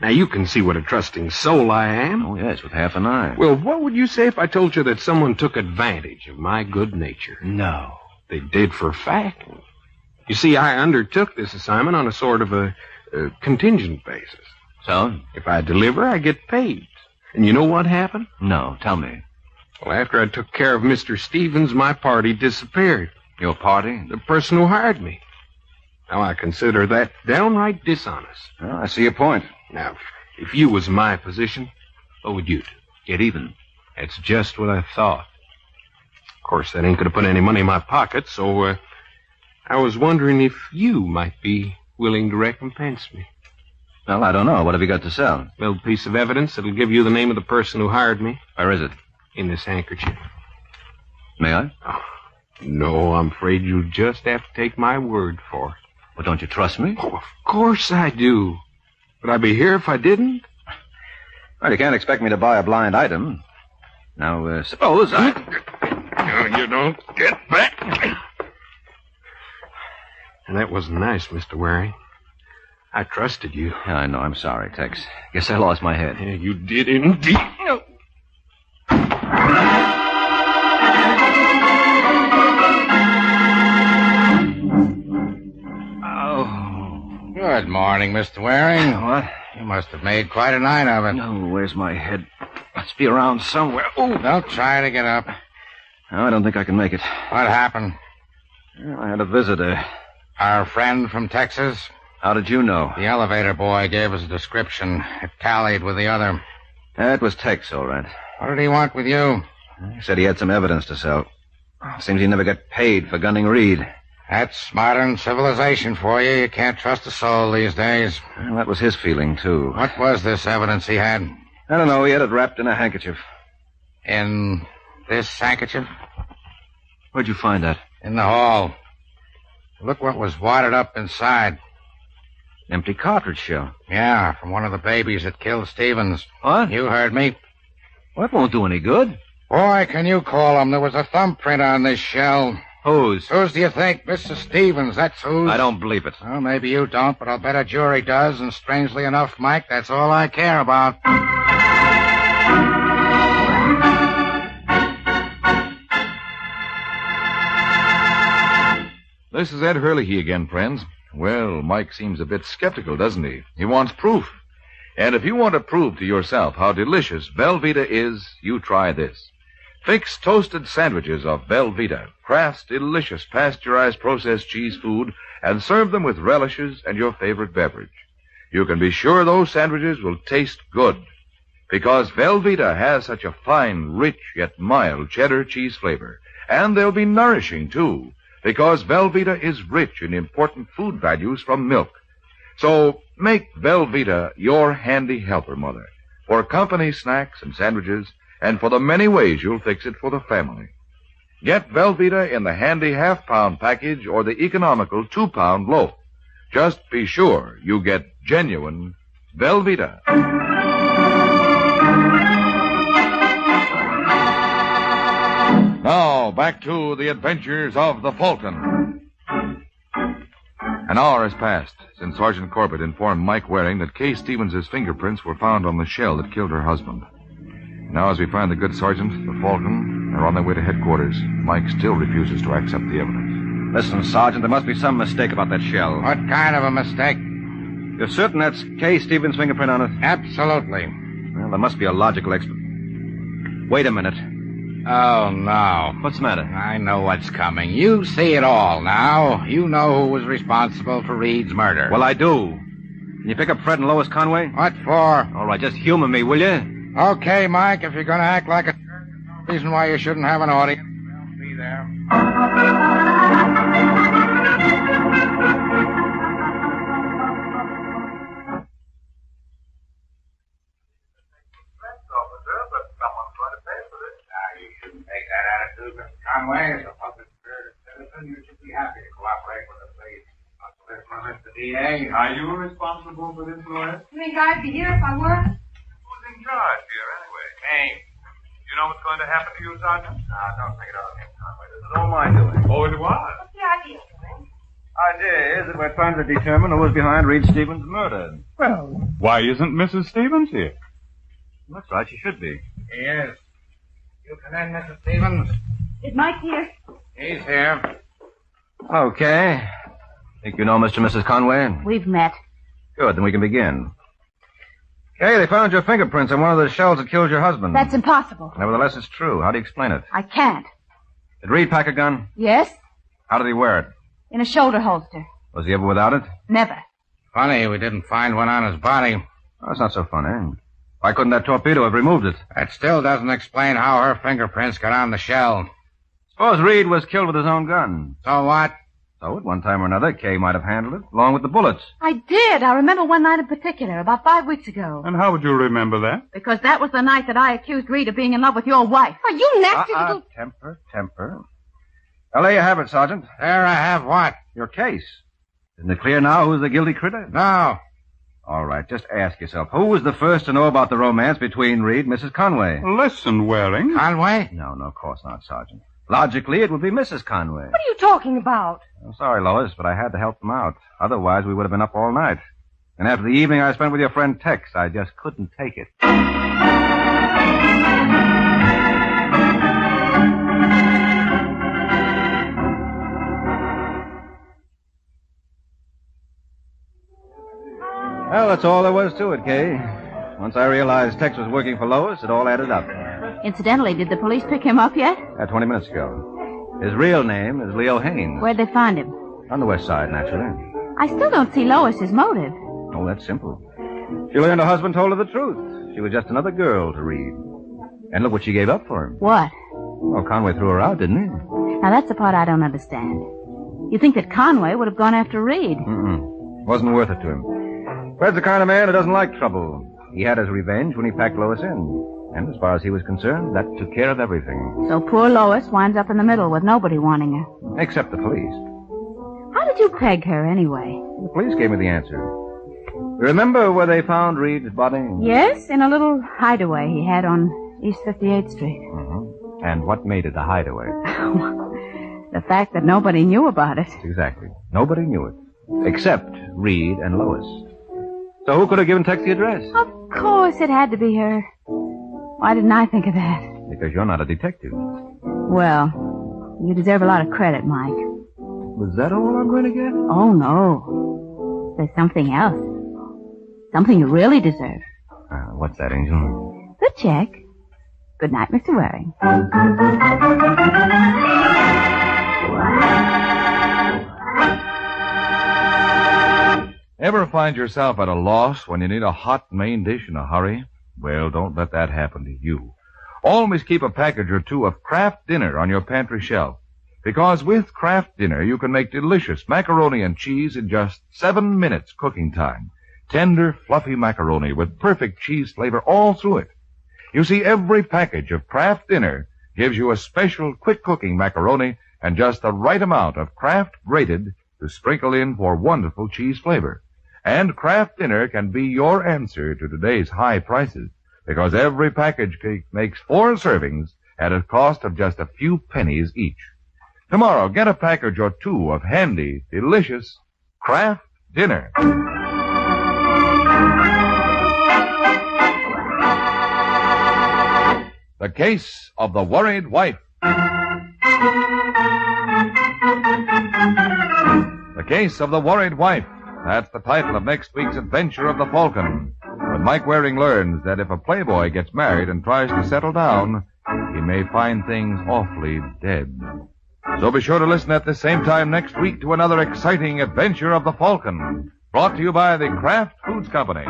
Now, you can see what a trusting soul I am. Oh, yes, with half an eye. Well, what would you say if I told you that someone took advantage of my good nature? No. They did for a fact. You see, I undertook this assignment on a sort of a contingent basis. So? If I deliver, I get paid. And you know what happened? No, tell me. Well, after I took care of Mr. Stevens, my party disappeared. Your party? The person who hired me. Now, I consider that downright dishonest. Well, I see your point. Now, if you was in my position, what would you do? Get even. That's just what I thought. Of course, that ain't going to put any money in my pocket, so I was wondering if you might be willing to recompense me. Well, I don't know. What have you got to sell? A little piece of evidence that'll give you the name of the person who hired me. Where is it? In this handkerchief. May I? Oh, no, I'm afraid you'll just have to take my word for it. Well, don't you trust me? Oh, of course I do. Would I be here if I didn't? Well, you can't expect me to buy a blind item. Now, suppose I... No, you don't get back. And that wasn't nice, Mr. Waring. I trusted you. Yeah, I know. I'm sorry, Tex. Guess I lost my head. Yeah, you did indeed. No. Oh. Good morning, Mr. Waring. What? You must have made quite a night of it. No, where's my head? Must be around somewhere. Oh, don't try to get up. No, I don't think I can make it. What happened? Well, I had a visitor. Our friend from Texas? How did you know? The elevator boy gave us a description. It tallied with the other. That was Tex, all right. What did he want with you? He said he had some evidence to sell. Seems he never got paid for gunning Reed. That's modern civilization for you. You can't trust a soul these days. Well, that was his feeling, too. What was this evidence he had? I don't know. He had it wrapped in a handkerchief. In this handkerchief? Where'd you find that? In the hall. Look what was wadded up inside. Empty cartridge shell. Yeah, from one of the babies that killed Stevens. What? You heard me. Well, that won't do any good. Boy, can you call him? There was a thumbprint on this shell. Whose? Whose do you think? Mrs. Stevens, that's whose. I don't believe it. Well, maybe you don't, but I'll bet a jury does, and strangely enough, Mike, that's all I care about. This is Ed Hurley again, friends. Well, Mike seems a bit skeptical, doesn't he? He wants proof. And if you want to prove to yourself how delicious Velveeta is, you try this. Fix toasted sandwiches of Velveeta, Kraft's delicious pasteurized processed cheese food, and serve them with relishes and your favorite beverage. You can be sure those sandwiches will taste good, because Velveeta has such a fine, rich, yet mild cheddar cheese flavor. And they'll be nourishing, too, because Velveeta is rich in important food values from milk. So make Velveeta your handy helper, Mother, for company snacks and sandwiches, and for the many ways you'll fix it for the family. Get Velveeta in the handy half-pound package or the economical 2-pound loaf. Just be sure you get genuine Velveeta. Now, back to the adventures of the Falcon. An hour has passed since Sergeant Corbett informed Mike Waring that Kay Stevens' fingerprints were found on the shell that killed her husband. Now, as we find the good sergeant, the Falcon, are on their way to headquarters, Mike still refuses to accept the evidence. Listen, Sergeant, there must be some mistake about that shell. What kind of a mistake? You're certain that's Kay Stevens' fingerprint on it? Absolutely. Well, there must be a logical explanation. Wait a minute. Oh, no. What's the matter? I know what's coming. You see it all now. You know who was responsible for Reed's murder. Well, I do. Can you pick up Fred and Lois Conway? What for? All right, just humor me, will you? Okay, Mike, if you're going to act like a jerk, there's no reason why you shouldn't have an audience. They'll be there. You shouldn't take that attitude, Mr. Conway. As a public-spirited citizen, you should be happy to cooperate with the police. Not to listen to Mr. D.A. Are you responsible for this, lawyer? You think I'd be here if I were? Who's in charge here, anyway? Me. You know what's going to happen to you, Sergeant? Don't take it on him, Conway. This is all my doing. Oh, it was? What's the idea, Frank? Idea is that we're trying to determine who was behind Reed Stevens' murder. Well, why isn't Mrs. Stevens here? That's right, she should be. He is. You come in, Mrs. Stevens. Is Mike here? He's here. Okay. Think you know Mr. and Mrs. Conway? We've met. Good, then we can begin. Okay, they found your fingerprints on one of the shells that killed your husband. That's impossible. Nevertheless, it's true. How do you explain it? I can't. Did Reed pack a gun? Yes? How did he wear it? In a shoulder holster. Was he ever without it? Never. Funny, we didn't find one on his body. Oh, that's not so funny. Why couldn't that torpedo have removed it? That still doesn't explain how her fingerprints got on the shell. Suppose Reed was killed with his own gun. So what? So at one time or another, Kay might have handled it, along with the bullets. I did. I remember one night in particular, about 5 weeks ago. And how would you remember that? Because that was the night that I accused Reed of being in love with your wife. Are you nasty little... Temper. Now, there you have it, Sergeant. There I have what? Your case. Isn't it clear now who's the guilty critter? No. All right, just ask yourself, who was the first to know about the romance between Reed and Mrs. Conway? Listen, Waring. Conway? No, of course not, Sergeant. Logically, it would be Mrs. Conway. What are you talking about? I'm sorry, Lois, but I had to help them out. Otherwise, we would have been up all night. And after the evening I spent with your friend Tex, I just couldn't take it. Well, that's all there was to it, Kay. Once I realized Tex was working for Lois, it all added up. Incidentally, did the police pick him up yet? 20 minutes ago. His real name is Leo Haynes. Where'd they find him? On the west side, naturally. I still don't see Lois's motive. Oh, that's simple. She learned her husband told her the truth. She was just another girl to Reed. And look what she gave up for him. What? Well, Conway threw her out, didn't he? Now, that's the part I don't understand. You think that Conway would have gone after Reed? Wasn't worth it to him. Fred's the kind of man who doesn't like trouble. He had his revenge when he packed Lois in. And as far as he was concerned, that took care of everything. So poor Lois winds up in the middle with nobody wanting her. Except the police. How did you peg her, anyway? The police gave me the answer. Remember where they found Reed's body? Yes, in a little hideaway he had on East 58th Street. And what made it a hideaway? The fact that nobody knew about it. Exactly. Nobody knew it. Except Reed and Lois. So who could have given Tex the address? Of course it had to be her. Why didn't I think of that? Because you're not a detective. Well, you deserve a lot of credit, Mike. Was that all I'm going to get? Oh, no. There's something else. Something you really deserve. What's that, Angel? The check. Good night, Mr. Waring. Ever find yourself at a loss when you need a hot main dish in a hurry? Well, don't let that happen to you. Always keep a package or two of Kraft Dinner on your pantry shelf. Because with Kraft Dinner, you can make delicious macaroni and cheese in just 7 minutes cooking time. Tender, fluffy macaroni with perfect cheese flavor all through it. You see, every package of Kraft Dinner gives you a special quick-cooking macaroni and just the right amount of Kraft grated to sprinkle in for wonderful cheese flavor. And Kraft Dinner can be your answer to today's high prices, because every package makes 4 servings at a cost of just a few pennies each. Tomorrow, get a package or 2 of handy, delicious Kraft Dinner. The Case of the Worried Wife. The Case of the Worried Wife. That's the title of next week's adventure of the Falcon. When Mike Waring learns that if a playboy gets married and tries to settle down, he may find things awfully dead. So be sure to listen at the same time next week to another exciting adventure of the Falcon, brought to you by the Kraft Foods Company.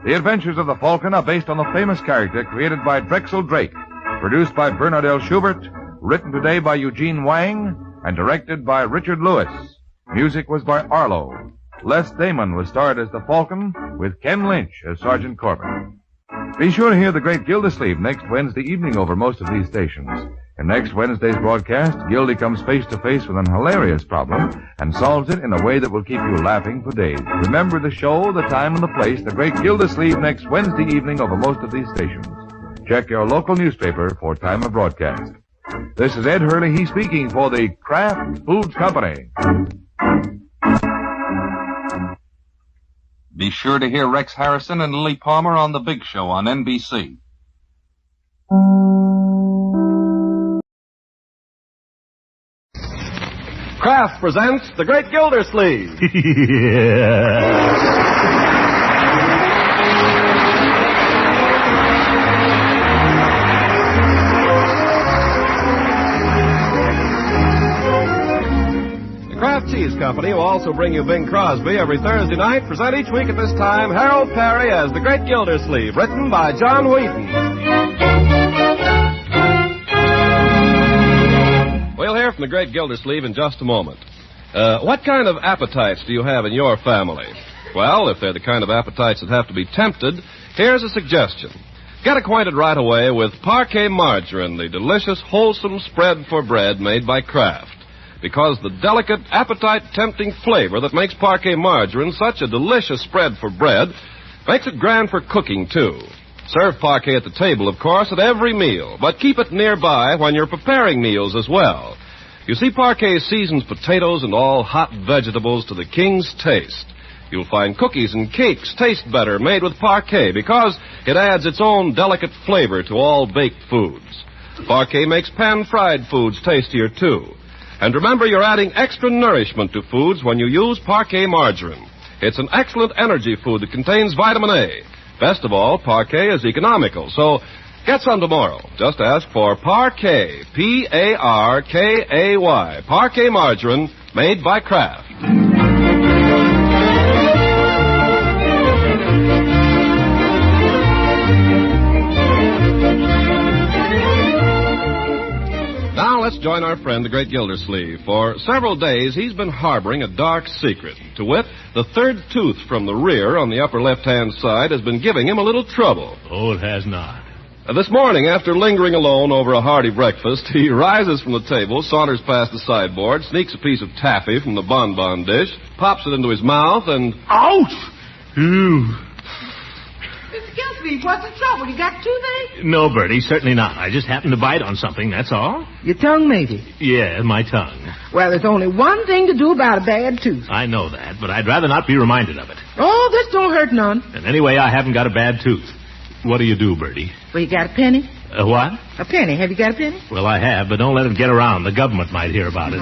The Adventures of the Falcon are based on the famous character created by Drexel Drake, produced by Bernard L. Schubert, written today by Eugene Wang, and directed by Richard Lewis. Music was by Arlo. Les Damon was starred as the Falcon, with Ken Lynch as Sergeant Corbett. Be sure to hear the great Gildersleave next Wednesday evening over most of these stations. In next Wednesday's broadcast, Gildy comes face-to-face with an hilarious problem and solves it in a way that will keep you laughing for days. Remember the show, the time, and the place, the great Gildersleave next Wednesday evening over most of these stations. Check your local newspaper for time of broadcast. This is Ed Hurley speaking for the Kraft Foods Company. Be sure to hear Rex Harrison and Lily Palmer on The Big Show on NBC. Kraft presents The Great Gildersleeve. Kraft Cheese Company will also bring you Bing Crosby every Thursday night. Present each week at this time Harold Perry as The Great Gildersleeve, written by John Wheaton. We'll hear from The Great Gildersleeve in just a moment. What kind of appetites do you have in your family? Well, if they're the kind of appetites that have to be tempted, here's a suggestion. Get acquainted right away with Parquet Margarine, the delicious, wholesome spread for bread made by Kraft. Because the delicate, appetite-tempting flavor that makes Parquet Margarine such a delicious spread for bread makes it grand for cooking, too. Serve Parquet at the table, of course, at every meal, but keep it nearby when you're preparing meals as well. You see, Parquet seasons potatoes and all hot vegetables to the king's taste. You'll find cookies and cakes taste better made with Parquet because it adds its own delicate flavor to all baked foods. Parquet makes pan-fried foods tastier, too. And remember, you're adding extra nourishment to foods when you use Parquet Margarine. It's an excellent energy food that contains vitamin A. Best of all, Parquet is economical, so get some tomorrow. Just ask for Parquet, P-A-R-K-A-Y, Parquet Margarine, made by Kraft. let's join our friend, the great Gildersleeve. For several days, he's been harboring a dark secret. To wit, the third tooth from the rear on the upper left-hand side has been giving him a little trouble. Oh, it has not. This morning, after lingering alone over a hearty breakfast, he rises from the table, saunters past the sideboard, sneaks a piece of taffy from the bonbon dish, pops it into his mouth, and... Ouch! Ooh. Mr. Gildersleeve, what's the trouble? You got toothache? No, Bertie, certainly not. I just happened to bite on something, that's all. Your tongue, maybe? Yeah, my tongue. Well, there's only one thing to do about a bad tooth. I know that, but I'd rather not be reminded of it. Oh, this don't hurt none. And anyway, I haven't got a bad tooth. What do you do, Bertie? Well, you got a penny? A what? A penny. Have you got a penny? Well, I have, but don't let it get around. The government might hear about it.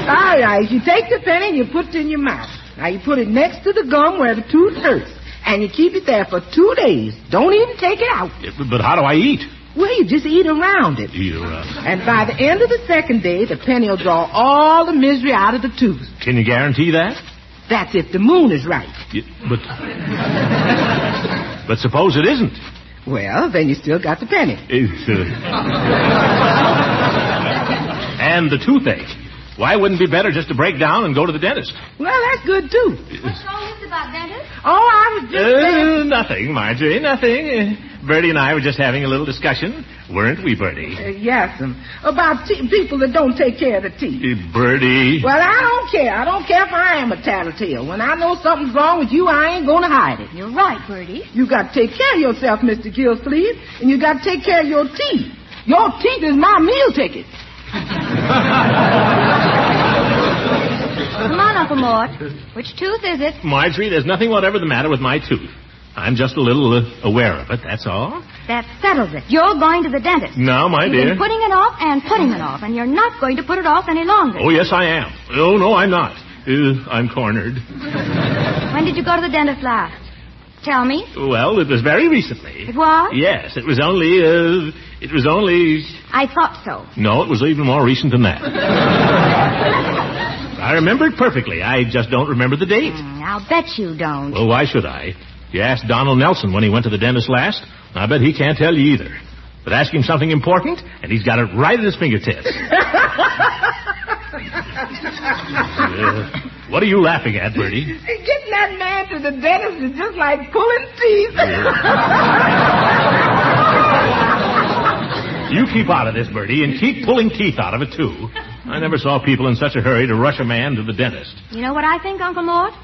All right, you take the penny and you put it in your mouth. Now, you put it next to the gum where the tooth hurts, and you keep it there for 2 days. Don't even take it out. But how do I eat? Well, you just eat around it. Eat around. And by the end of the second day, the penny will draw all the misery out of the tooth. Can you guarantee that? That's if the moon is right. But suppose it isn't. Well, then you still got the penny. And the toothache. Why wouldn't it be better just to break down and go to the dentist? Well, that's good, too. What's all this about dentist? Oh, I was just... Nothing, Marjorie, nothing. Bertie and I were just having a little discussion. Weren't we, Bertie? Yes, about people that don't take care of the teeth. Bertie. Well, I don't care. I don't care if I am a tattletale. When I know something's wrong with you, I ain't going to hide it. You're right, Bertie. You got to take care of yourself, Mr. Gildersleeve, and you got to take care of your teeth. Your teeth is my meal ticket. Come on, Uncle Mort. Which tooth is it? Marjorie, there's nothing whatever the matter with my tooth. I'm just a little aware of it, that's all. That settles it. You're going to the dentist. No, my You've dear. been putting it off and putting it off, and you're not going to put it off any longer. Oh, yes, I am. Oh, no, I'm not. I'm cornered. When did you go to the dentist last? Tell me. Well, it was very recently. It was? Yes, it was only... I thought so. No, it was even more recent than that. I remember it perfectly. I just don't remember the date. I'll bet you don't. Well, why should I? You asked Donald Nelson when he went to the dentist last. I bet he can't tell you either. But ask him something important, and he's got it right at his fingertips. What are you laughing at, Bertie? Getting that man to the dentist is just like pulling teeth. You keep out of this, Bertie, and keep pulling teeth out of it, too. I never saw people in such a hurry to rush a man to the dentist. You know what I think, Uncle Mort?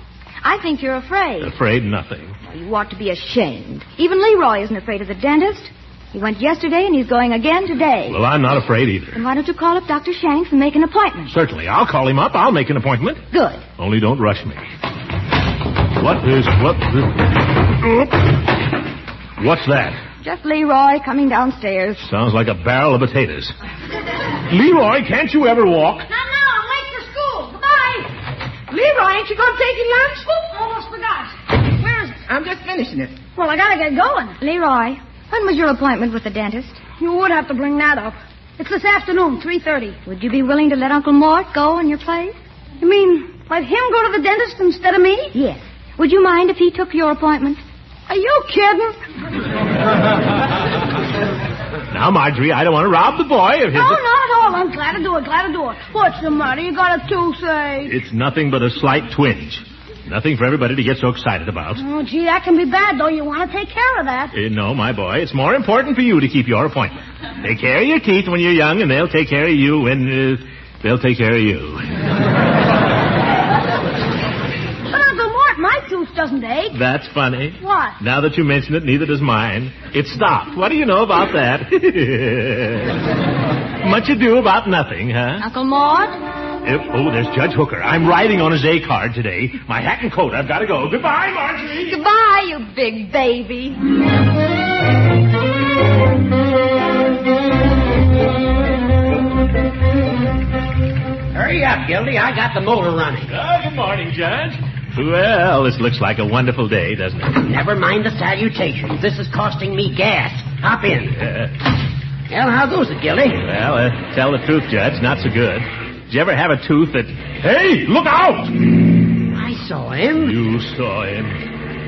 I think you're afraid. Afraid nothing. Well, you ought to be ashamed. Even Leroy isn't afraid of the dentist. He went yesterday, and he's going again today. Well, I'm not afraid either. Then why don't you call up Dr. Shanks and make an appointment? Certainly. I'll call him up. I'll make an appointment. Good. Only don't rush me. What's that? Just Leroy coming downstairs. Sounds like a barrel of potatoes. Leroy, can't you ever walk? Not now. I'm late for school. Goodbye. Leroy, ain't you going to take your lunch? Almost forgot. Where is it? I'm just finishing it. Well, I gotta get going. Leroy, when was your appointment with the dentist? You would have to bring that up. It's this afternoon, 3:30. Would you be willing to let Uncle Mort go in your place? You mean let him go to the dentist instead of me? Yes. Would you mind if he took your appointment? Are you kidding? Now, Marjorie, I don't want to rob the boy of his... No, not at all. I'm glad to do it, glad to do it. What's the matter? You got a toothache? It's nothing but a slight twinge. Nothing for everybody to get so excited about. Oh, gee, that can be bad, though. You want to take care of that. No, my boy. It's more important for you to keep your appointment. Take care of your teeth when you're young, and they'll take care of you when... they'll take care of you. But, Uncle Mort, my tooth doesn't ache. That's funny. What? Now that you mention it, neither does mine. It stopped. What do you know about that? Much ado about nothing, huh? Uncle Mort? Oh, there's Judge Hooker. I'm riding on his A card today. My hat and coat. I've got to go. Goodbye, Marjorie. Goodbye, you big baby. Hurry up, Gildy. I got the motor running. Good morning, Judge. Well, this looks like a wonderful day, doesn't it? Never mind the salutations. This is costing me gas. Hop in. Well, how goes it, Gildy? Well, tell the truth, Judge, not so good. Did you ever have a tooth that... Hey, look out! I saw him. You saw him.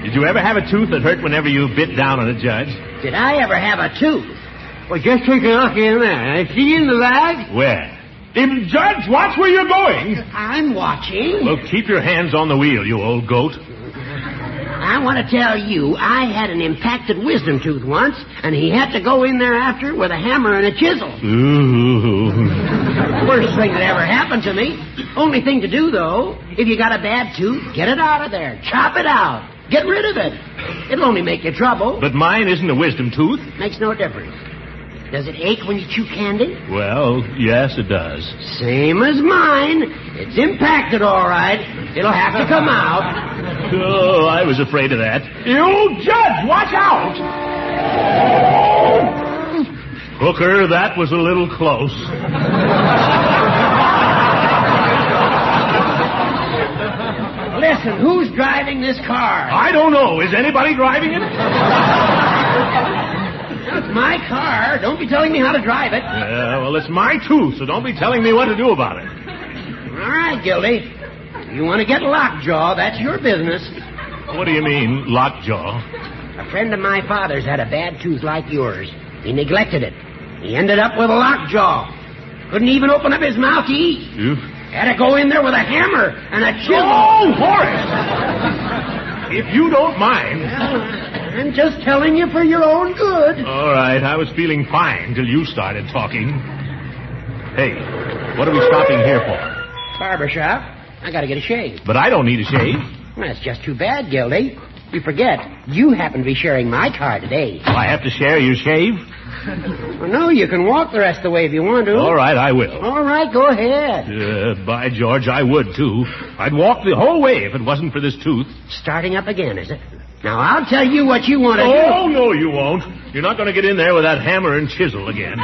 Did you ever have a tooth that hurt whenever you bit down on a judge? Did I ever have a tooth? Well, just take a look in there. See in the bag? Where? Judge, watch where you're going. I'm watching. Well, keep your hands on the wheel, you old goat. I want to tell you, I had an impacted wisdom tooth once, and he had to go in there after with a hammer and a chisel. Ooh. Worst thing that ever happened to me. Only thing to do, though, if you got a bad tooth, get it out of there. Chop it out. Get rid of it. It'll only make you trouble. But mine isn't a wisdom tooth. Makes no difference. Does it ache when you chew candy? Well, yes, it does. Same as mine. It's impacted, all right. It'll have to come out. Oh, I was afraid of that. You judge, watch out! Hooker, that was a little close. Listen, who's driving this car? I don't know. Is anybody driving it? It's my car. Don't be telling me how to drive it. Yeah, well, it's my tooth, so don't be telling me what to do about it. All right, Gildy. You want to get lockjaw, that's your business. What do you mean, lockjaw? A friend of my father's had a bad tooth like yours. He neglected it. He ended up with a lockjaw. Couldn't even open up his mouth to eat. You? Had to go in there with a hammer and a chisel. Oh, Horace! If you don't mind... I'm just telling you for your own good. All right, I was feeling fine till you started talking. Hey, what are we stopping here for? Barber shop. I gotta get a shave. But I don't need a shave. Well, that's just too bad, Gildy. You forget, you happen to be sharing my car today. I have to share your shave? Well, no, you can walk the rest of the way if you want to. All right, I will. All right, go ahead. By George, I would, too. I'd walk the whole way if it wasn't for this tooth. Starting up again, is it? Now, I'll tell you what you want to do. Oh, no, you won't. You're not going to get in there with that hammer and chisel again.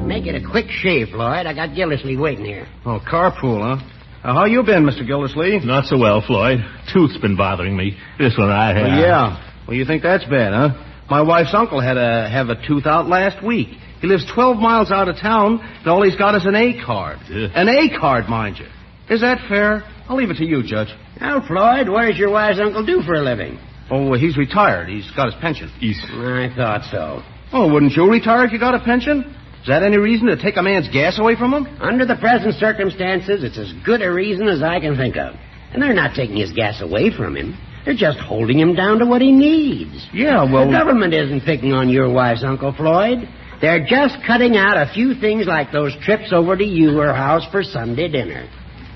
Make it a quick shave, Floyd. I got Gildersleeve waiting here. Oh, carpool, huh? How you been, Mr. Gildersleeve? Not so well, Floyd. Tooth's been bothering me. This one I have. Well, yeah. Well, you think that's bad, huh? My wife's uncle had to have a tooth out last week. He lives 12 miles out of town, and all he's got is an A card. An A card, mind you. Is that fair? I'll leave it to you, Judge. Now, Floyd, what does your wife's uncle do for a living? Oh, he's retired. He's got his pension. I thought so. Oh, wouldn't you retire if you got a pension? Is that any reason to take a man's gas away from him? Under the present circumstances, it's as good a reason as I can think of. And they're not taking his gas away from him. They're just holding him down to what he needs. Yeah, well... The government isn't picking on your wife's uncle, Floyd. They're just cutting out a few things like those trips over to your house for Sunday dinner.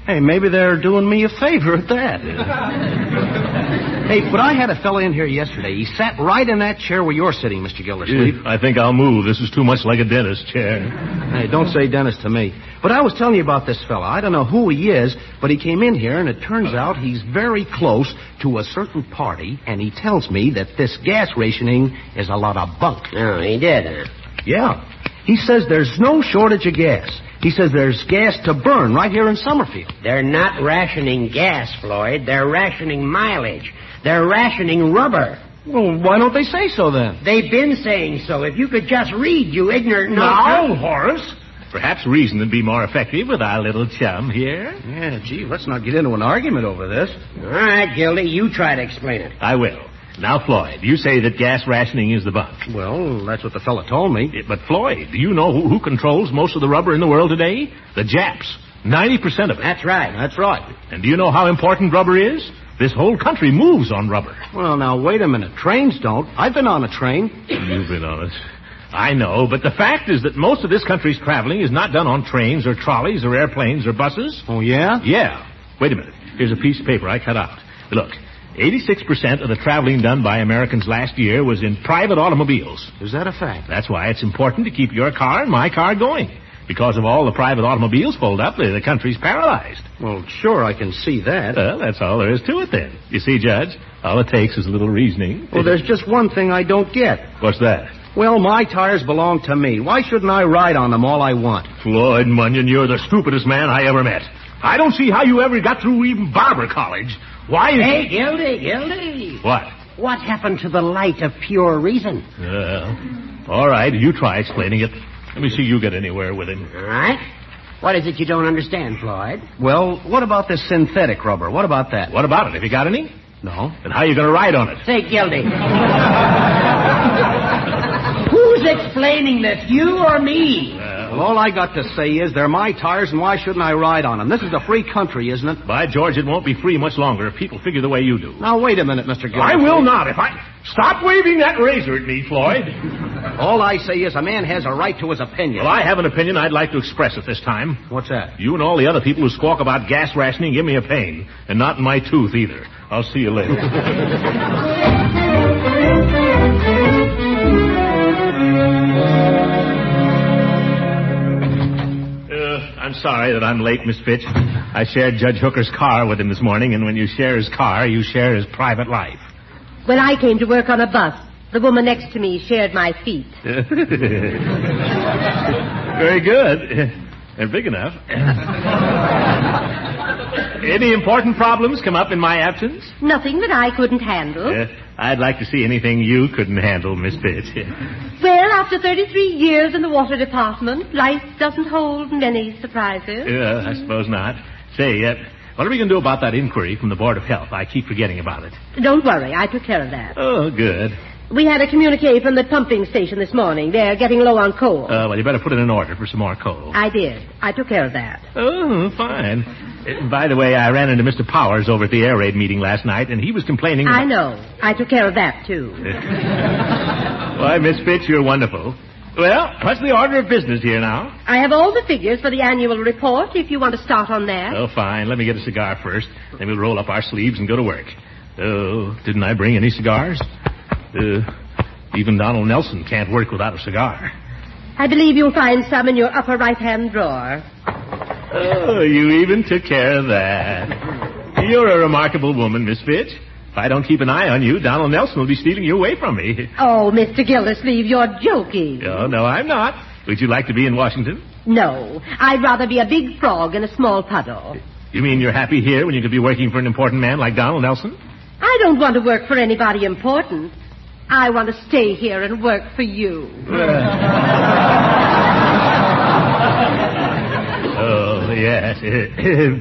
Hey, maybe they're doing me a favor at that. Hey, but I had a fella in here yesterday. He sat right in that chair where you're sitting, Mr. Gildersleeve. I think I'll move. This is too much like a dentist chair. Hey, don't say dentist to me. But I was telling you about this fella. I don't know who he is, but he came in here, and it turns out he's very close to a certain party, and he tells me that this gas rationing is a lot of bunk. Oh, he did, huh? Yeah. He says there's no shortage of gas. He says there's gas to burn right here in Summerfield. They're not rationing gas, Floyd. They're rationing mileage. They're rationing rubber. Well, why don't they say so then? They've been saying so. If you could just read, you ignorant... Now, Horace. Perhaps reason would be more effective with our little chum here. Yeah, gee, let's not get into an argument over this. All right, Gildy, you try to explain it. I will. Now, Floyd, you say that gas rationing is the bunk. Well, that's what the fella told me. But, Floyd, do you know who controls most of the rubber in the world today? The Japs. 90% of it. That's right. That's right. And do you know how important rubber is? This whole country moves on rubber. Well, now, wait a minute. Trains don't. I've been on a train. You've been on it. I know, but the fact is that most of this country's traveling is not done on trains or trolleys or airplanes or buses. Oh, yeah? Yeah. Wait a minute. Here's a piece of paper I cut out. Look. 86% of the traveling done by Americans last year was in private automobiles. Is that a fact? That's why it's important to keep your car and my car going. Because if all the private automobiles fold up, the country's paralyzed. Well, sure, I can see that. Well, that's all there is to it, then. You see, Judge, all it takes is a little reasoning. Well, there's just one thing I don't get. What's that? Well, my tires belong to me. Why shouldn't I ride on them all I want? Floyd Munyon, you're the stupidest man I ever met. I don't see how you ever got through even barber college. Why is... Hey, Gildy. What? What happened to the light of pure reason? All right, you try explaining it. Let me see you get anywhere with him. All right. What is it you don't understand, Floyd? Well, what about this synthetic rubber? What about that? What about it? Have you got any? No. Then how are you going to ride on it? Say, Gildy. Who's explaining this, you or me? Well, all I got to say is they're my tires, and why shouldn't I ride on them? This is a free country, isn't it? By George, it won't be free much longer if people figure the way you do. Now, wait a minute, Mr. Gildersleeve. I will not. Stop waving that razor at me, Floyd. All I say is a man has a right to his opinion. Well, I have an opinion I'd like to express at this time. What's that? You and all the other people who squawk about gas rationing give me a pain. And not in my tooth, either. I'll see you later. I'm sorry that I'm late, Miss Fitch. I shared Judge Hooker's car with him this morning, and when you share his car, you share his private life. When I came to work on a bus, the woman next to me shared my feet. Very good. They're big enough. Any important problems come up in my absence? Nothing that I couldn't handle. I'd like to see anything you couldn't handle, Miss Fitch. Well, after 33 years in the water department, life doesn't hold many surprises. I suppose not. Say, what are we going to do about that inquiry from the Board of Health? I keep forgetting about it. Don't worry, I took care of that. Oh, good. We had a communique from the pumping station this morning. They're getting low on coal. Well, you better put in an order for some more coal. I did. I took care of that. Oh, fine. By the way, I ran into Mr. Powers over at the air raid meeting last night, and he was complaining about... I know. I took care of that, too. Why, Miss Fitch, you're wonderful. Well, what's the order of business here now? I have all the figures for the annual report, if you want to start on that. Oh, fine. Let me get a cigar first. Then we'll roll up our sleeves and go to work. Oh, didn't I bring any cigars? Even Donald Nelson can't work without a cigar. I believe you'll find some in your upper right-hand drawer. Oh, you even took care of that. You're a remarkable woman, Miss Fitch. If I don't keep an eye on you, Donald Nelson will be stealing you away from me. Oh, Mr. Gildersleeve, you're joking. Oh, no, I'm not. Would you like to be in Washington? No, I'd rather be a big frog in a small puddle. You mean you're happy here when you could be working for an important man like Donald Nelson? I don't want to work for anybody important. I want to stay here and work for you. Oh, yes.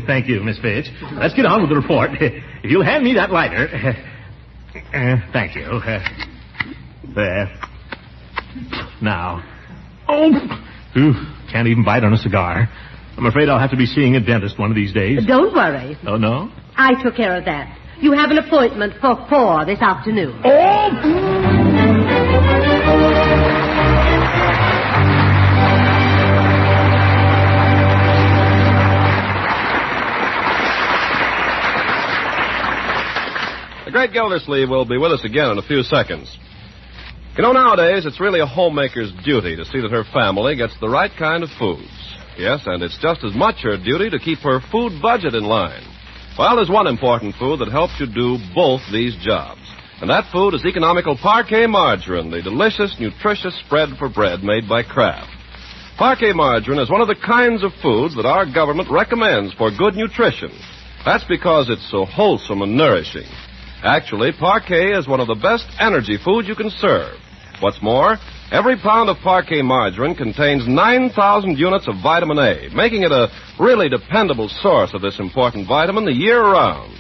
Thank you, Miss Fitch. Let's get on with the report. If you'll hand me that lighter. Thank you. There. Now. Oh! Can't even bite on a cigar. I'm afraid I'll have to be seeing a dentist one of these days. Don't worry. Oh, no? I took care of that. You have an appointment for 4 this afternoon. Oh! The great Gildersleeve will be with us again in a few seconds. You know, nowadays, it's really a homemaker's duty to see that her family gets the right kind of foods. Yes, and it's just as much her duty to keep her food budget in line. Well, there's one important food that helps you do both these jobs. And that food is economical Parquet margarine, the delicious, nutritious spread for bread made by Kraft. Parquet margarine is one of the kinds of foods that our government recommends for good nutrition. That's because it's so wholesome and nourishing. Actually, Parquet is one of the best energy foods you can serve. What's more, every pound of Parquet margarine contains 9,000 units of vitamin A, making it a really dependable source of this important vitamin the year round.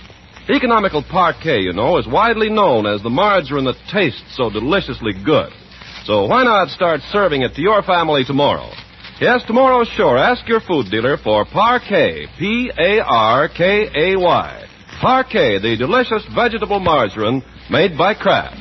Economical Parquet, you know, is widely known as the margarine that tastes so deliciously good. So why not start serving it to your family tomorrow? Yes, tomorrow, sure. Ask your food dealer for Parquet, P-A-R-K-A-Y. Parquet, the delicious vegetable margarine made by Kraft.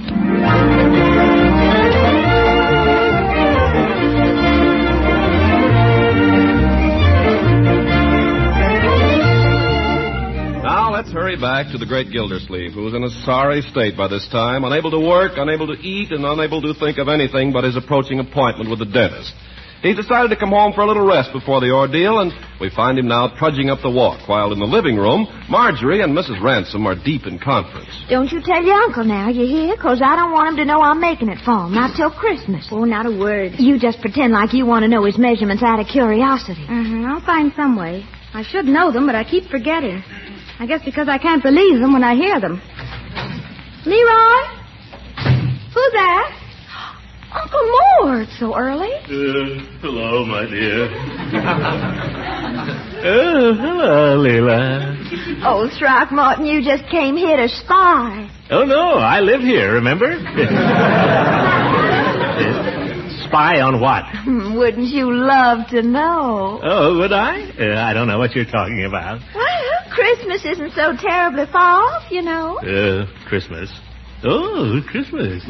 Let's hurry back to the great Gildersleeve, who's in a sorry state by this time, unable to work, unable to eat, and unable to think of anything but his approaching appointment with the dentist. He's decided to come home for a little rest before the ordeal, and we find him now trudging up the walk, while in the living room, Marjorie and Mrs. Ransom are deep in conference. Don't you tell your uncle now, you hear? 'Cause I don't want him to know I'm making it for him, not till Christmas. Oh, not a word. You just pretend like you want to know his measurements out of curiosity. I'll find some way. I should know them, but I keep forgetting. I guess because I can't believe them when I hear them. Leroy? Who's that? Uncle Mort, so early? Hello, my dear. Oh, hello, Leila. Oh, Throckmorton, you just came here to spy. Oh, no, I live here, remember? Spy on what? Wouldn't you love to know? Oh, would I? I don't know what you're talking about. Well, Christmas isn't so terribly far off, you know. Christmas. Oh, Christmas.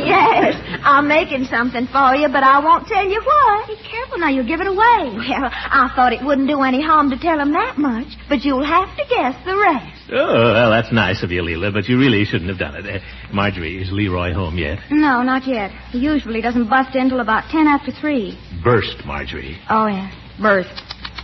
Yes, I'm making something for you, but I won't tell you what. Be careful now, you'll give it away. Well, I thought it wouldn't do any harm to tell him that much, but you'll have to guess the rest. Oh, well, that's nice of you, Leila, but you really shouldn't have done it. Marjorie, is Leroy home yet? No, not yet. He usually doesn't bust in till about 10 after 3. Burst, Marjorie. Oh, yeah, burst.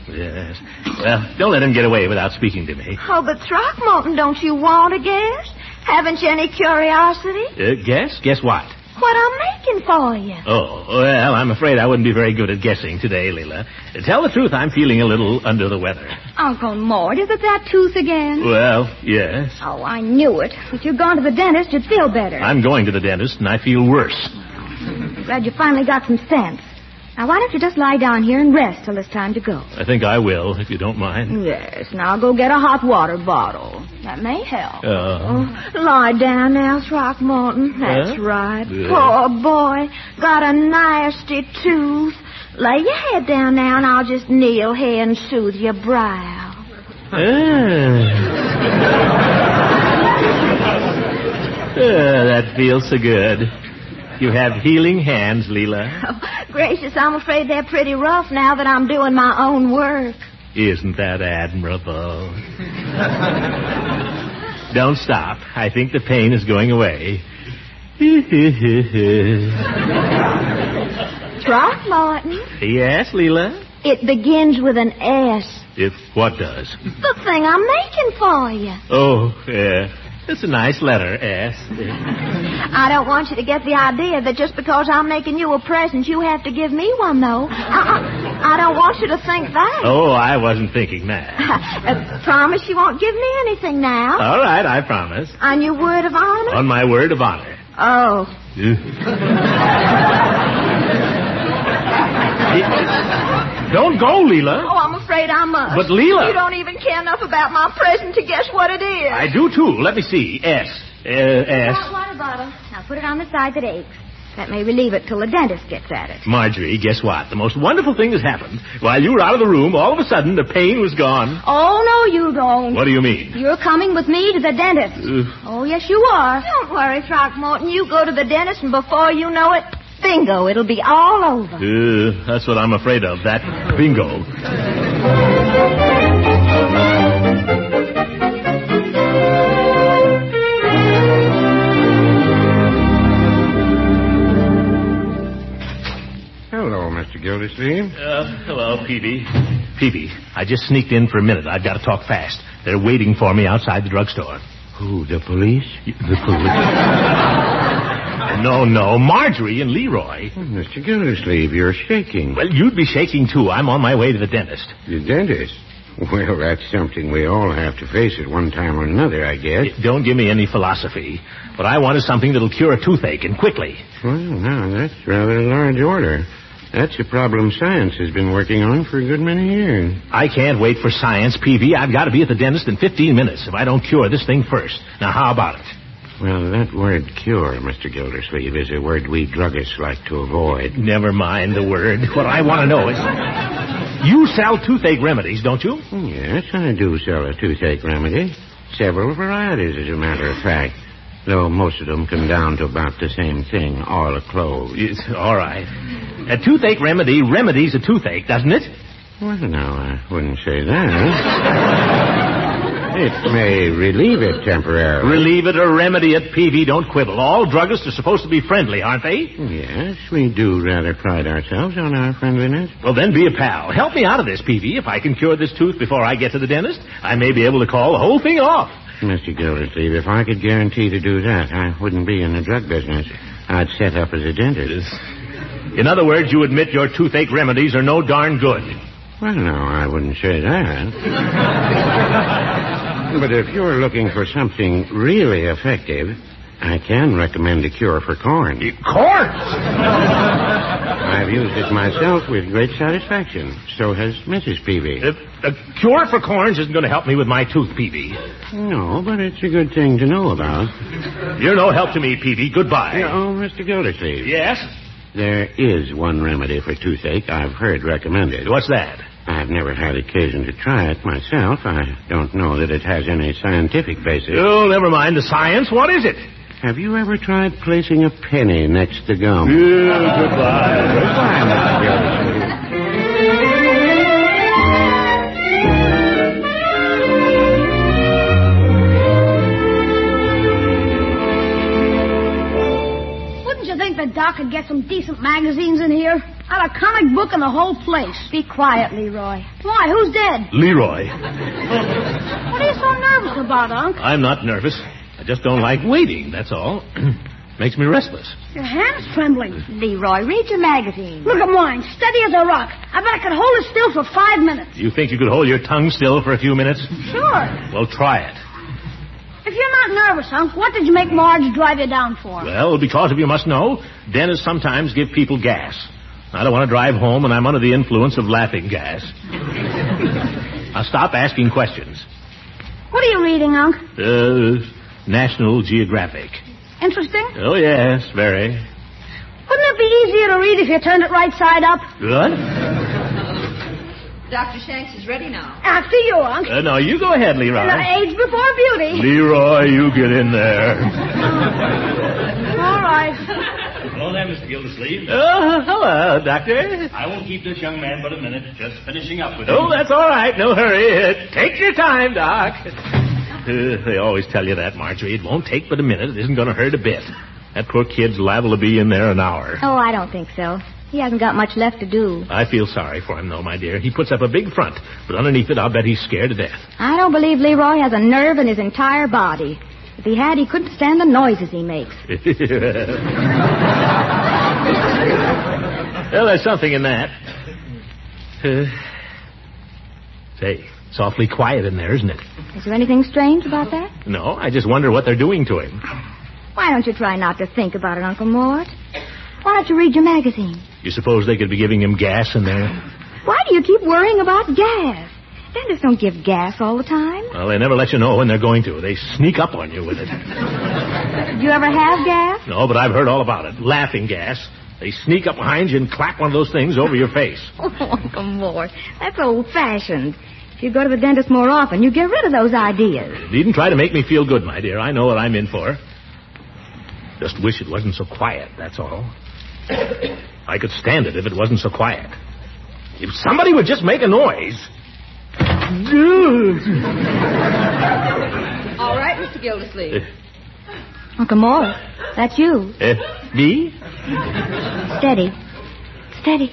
Yes. Well, don't let him get away without speaking to me. Oh, but Throckmorton, don't you want to guess? Haven't you any curiosity? Guess? Guess what? What I'm making for you. Oh, well, I'm afraid I wouldn't be very good at guessing today, Leila. To tell the truth, I'm feeling a little under the weather. Uncle Mort, is it that tooth again? Well, yes. Oh, I knew it. If you'd gone to the dentist, you'd feel better. I'm going to the dentist, and I feel worse. Glad you finally got some sense. Now, why don't you just lie down here and rest till it's time to go? I think I will, if you don't mind. Yes, now go get a hot water bottle. That may help. Oh, lie down now, Throckmorton. That's right. Poor boy. Got a nasty tooth. Lay your head down now, and I'll just kneel here and soothe your brow. That feels so good. You have healing hands, Leila. Oh, gracious, I'm afraid they're pretty rough now that I'm doing my own work. Isn't that admirable? Don't stop. I think the pain is going away. Throckmorton. Yes, Leila? It begins with an S. If what does? The thing I'm making for you. Oh, yeah. It's a nice letter, S. I don't want you to get the idea that just because I'm making you a present, you have to give me one, though. I don't want you to think that. Oh, I wasn't thinking that. Promise you won't give me anything now. All right, I promise. On your word of honor? On my word of honor. Oh. Don't go, Leila. Oh, I'm afraid I must. But, Leila. You don't even care enough about my present to guess what it is. I do, too. Let me see. S. Hot water bottle. Now put it on the side that aches. That may relieve it till the dentist gets at it. Marjorie, guess what? The most wonderful thing has happened. While you were out of the room, all of a sudden, the pain was gone. Oh, no, you don't. What do you mean? You're coming with me to the dentist. Oh, yes, you are. Don't worry, Throckmorton. You go to the dentist, and before you know it, bingo, it'll be all over. That's what I'm afraid of, that bingo. Hello, Mr. Gildersleeve. Hello, Peavy. Peavy, I just sneaked in for a minute. I've got to talk fast. They're waiting for me outside the drugstore. Who, the police? The police. No, Marjorie and Leroy. Oh, Mr. Gildersleeve, you're shaking. Well, you'd be shaking, too. I'm on my way to the dentist. The dentist? Well, that's something we all have to face at one time or another, I guess. Don't give me any philosophy. What I want is something that'll cure a toothache, and quickly. Well, now, that's rather a large order. That's a problem science has been working on for a good many years. I can't wait for science, PV. I've got to be at the dentist in 15 minutes if I don't cure this thing first. Now, how about it? Well, that word cure, Mr. Gildersleeve, is a word we druggists like to avoid. Never mind the word. What I want to know is, you sell toothache remedies, don't you? Yes, I do sell a toothache remedy. Several varieties, as a matter of fact. Though most of them come down to about the same thing, all a clove. It's all right. A toothache remedy remedies a toothache, doesn't it? Well, no, I wouldn't say that. It may relieve it temporarily. Relieve it or remedy it, PV, don't quibble. All druggists are supposed to be friendly, aren't they? Yes, we do rather pride ourselves on our friendliness. Well, then be a pal. Help me out of this, PV. If I can cure this tooth before I get to the dentist, I may be able to call the whole thing off. Mr. Gildersleeve, if I could guarantee to do that, I wouldn't be in the drug business. I'd set up as a dentist. In other words, you admit your toothache remedies are no darn good. Well, no, I wouldn't say that. But if you're looking for something really effective, I can recommend a cure for corns. Corns? I've used it myself with great satisfaction. So has Mrs. Peavy. A cure for corns isn't going to help me with my tooth, Peavy. No, but it's a good thing to know about. You're no help to me, Peavy. Goodbye. Oh, Mr. Gildersleeve. Yes? There is one remedy for toothache I've heard recommended. What's that? I've never had occasion to try it myself. I don't know that it has any scientific basis. Oh, never mind the science. What is it? Have you ever tried placing a penny next to gum? Goodbye. Goodbye, Mr. Gildersleeve. Wouldn't you think the doc could get some decent magazines in here? Not a comic book in the whole place. Be quiet, Leroy. Why? Who's dead? Leroy. What are you so nervous about, Unc? I'm not nervous. I just don't like waiting, that's all. Makes me restless. Your hand's trembling. Leroy, read your magazine. Look at mine, steady as a rock. I bet I could hold it still for 5 minutes. You think you could hold your tongue still for a few minutes? Sure. Well, try it. If you're not nervous, Unc, what did you make Marge drive you down for? Well, because if you must know, dentists sometimes give people gas. I don't want to drive home and I'm under the influence of laughing gas. Now stop asking questions. What are you reading, Unc? National Geographic. Interesting? Oh, yes, very. Wouldn't it be easier to read if you turned it right side up? Good. Dr. Shanks is ready now. After you, Unc. No, you go ahead, Leroy. Age before beauty. Leroy, you get in there. All right. Hello there, Mr. Gildersleeve. Oh, hello, Doctor. I won't keep this young man but a minute. Just finishing up with him. Oh, that's all right. No hurry. Take your time, Doc. They always tell you that, Marjorie. It won't take but a minute. It isn't going to hurt a bit. That poor kid's liable to be in there an hour. Oh, I don't think so. He hasn't got much left to do. I feel sorry for him, though, my dear. He puts up a big front, but underneath it, I'll bet he's scared to death. I don't believe Leroy has a nerve in his entire body. If he had, he couldn't stand the noises he makes. Well, there's something in that. Say, it's awfully quiet in there, isn't it? Is there anything strange about that? No, I just wonder what they're doing to him. Why don't you try not to think about it, Uncle Mort? Why don't you read your magazine? You suppose they could be giving him gas in there? Why do you keep worrying about gas? Dentists don't give gas all the time. Well, they never let you know when they're going to. They sneak up on you with it. Did you ever have gas? No, but I've heard all about it. Laughing gas. They sneak up behind you and clap one of those things over your face. Oh, Uncle Mort, that's old-fashioned. If you go to the dentist more often, you get rid of those ideas. You needn't try to make me feel good, my dear. I know what I'm in for. Just wish it wasn't so quiet, that's all. I could stand it if it wasn't so quiet. If somebody would just make a noise. All right, Mr. Gildersleeve. Uncle Mort, that's you. Me? Steady. Steady.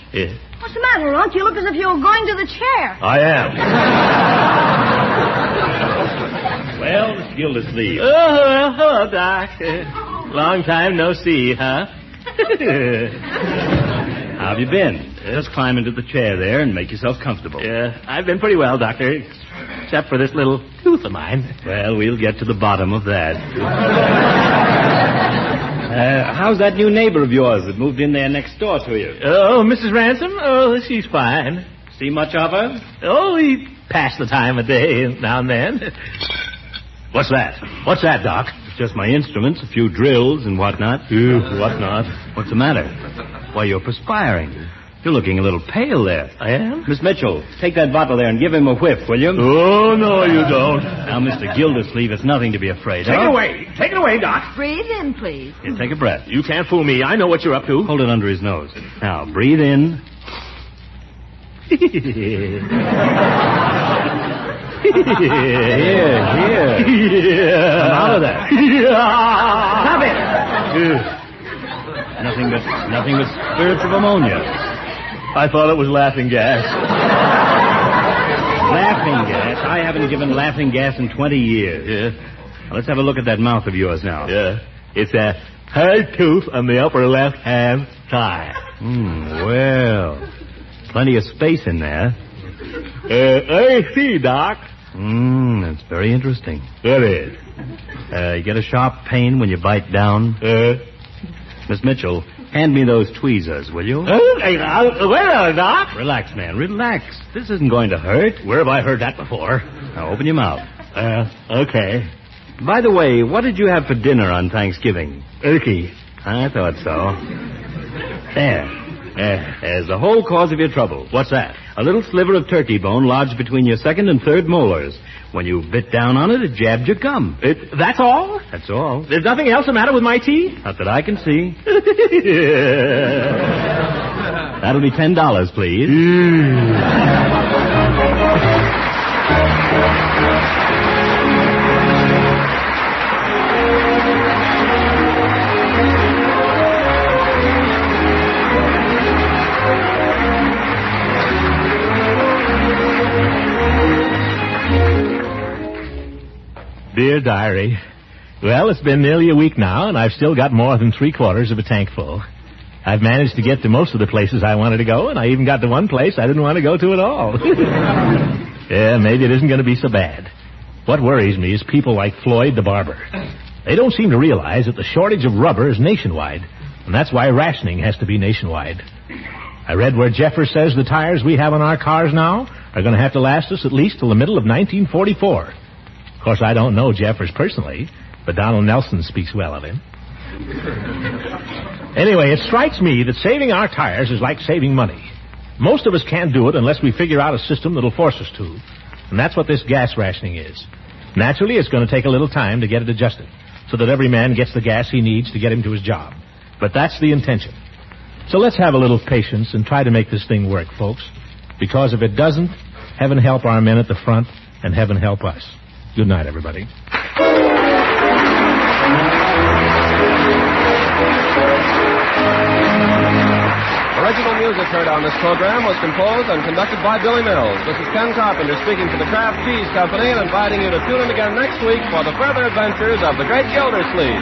What's the matter, Unc? You look as if you were going to the chair. I am. Well, Mr. Gildersleeve. Oh, hello, Doc. Long time no see, huh? How have you been? Just climb into the chair there and make yourself comfortable. Yeah, I've been pretty well, Doctor. Except for this little tooth of mine. Well, we'll get to the bottom of that. How's that new neighbor of yours that moved in there next door to you? Oh, Mrs. Ransom? Oh, she's fine. See much of her? Oh, we pass the time of day now and then. What's that? What's that, Doc? It's just my instruments, a few drills and whatnot. Whatnot? What's the matter? Why, you're perspiring. You're looking a little pale there. I am? Miss Mitchell, take that bottle there and give him a whiff, will you? Oh, no, you don't. Now, Mr. Gildersleeve, it's nothing to be afraid of. Take it away. Take it away, Doc. Breathe in, please. Here, take a breath. You can't fool me. I know what you're up to. Hold it under his nose. Now, breathe in. Here. Come out of that. Stop it. Nothing but spirits of ammonia. I thought it was laughing gas. Laughing gas? I haven't given laughing gas in 20 years. Yeah. Now, let's have a look at that mouth of yours now. Yeah. It's a hard tooth on the upper left-hand side. Well, plenty of space in there. I see, Doc. That's very interesting. It is. You get a sharp pain when you bite down? Miss Mitchell, hand me those tweezers, will you? Well, Doc. Relax, man, relax. This isn't going to hurt. Where have I heard that before? Now, open your mouth. Okay. By the way, what did you have for dinner on Thanksgiving? Turkey. I thought so. There's the whole cause of your trouble. What's that? A little sliver of turkey bone lodged between your second and third molars. When you bit down on it, it jabbed your gum. That's all? That's all. There's nothing else the matter with my teeth? Not that I can see. That'll be $10, please. Dear Diary, well, it's been nearly a week now, and I've still got more than 3/4 of a tank full. I've managed to get to most of the places I wanted to go, and I even got to one place I didn't want to go to at all. Yeah, maybe it isn't going to be so bad. What worries me is people like Floyd the barber. They don't seem to realize that the shortage of rubber is nationwide, and that's why rationing has to be nationwide. I read where Jeffers says the tires we have on our cars now are going to have to last us at least till the middle of 1944. Of course, I don't know Jeffers personally, but Donald Nelson speaks well of him. Anyway, it strikes me that saving our tires is like saving money. Most of us can't do it unless we figure out a system that'll force us to. And that's what this gas rationing is. Naturally, it's going to take a little time to get it adjusted, so that every man gets the gas he needs to get him to his job. But that's the intention. So let's have a little patience and try to make this thing work, folks. Because if it doesn't, heaven help our men at the front, and heaven help us. Good night, everybody. Original music heard on this program was composed and conducted by Billy Mills. This is Ken Carpenter speaking to the Kraft Cheese Company and inviting you to tune in again next week for the further adventures of the great Gildersleeve.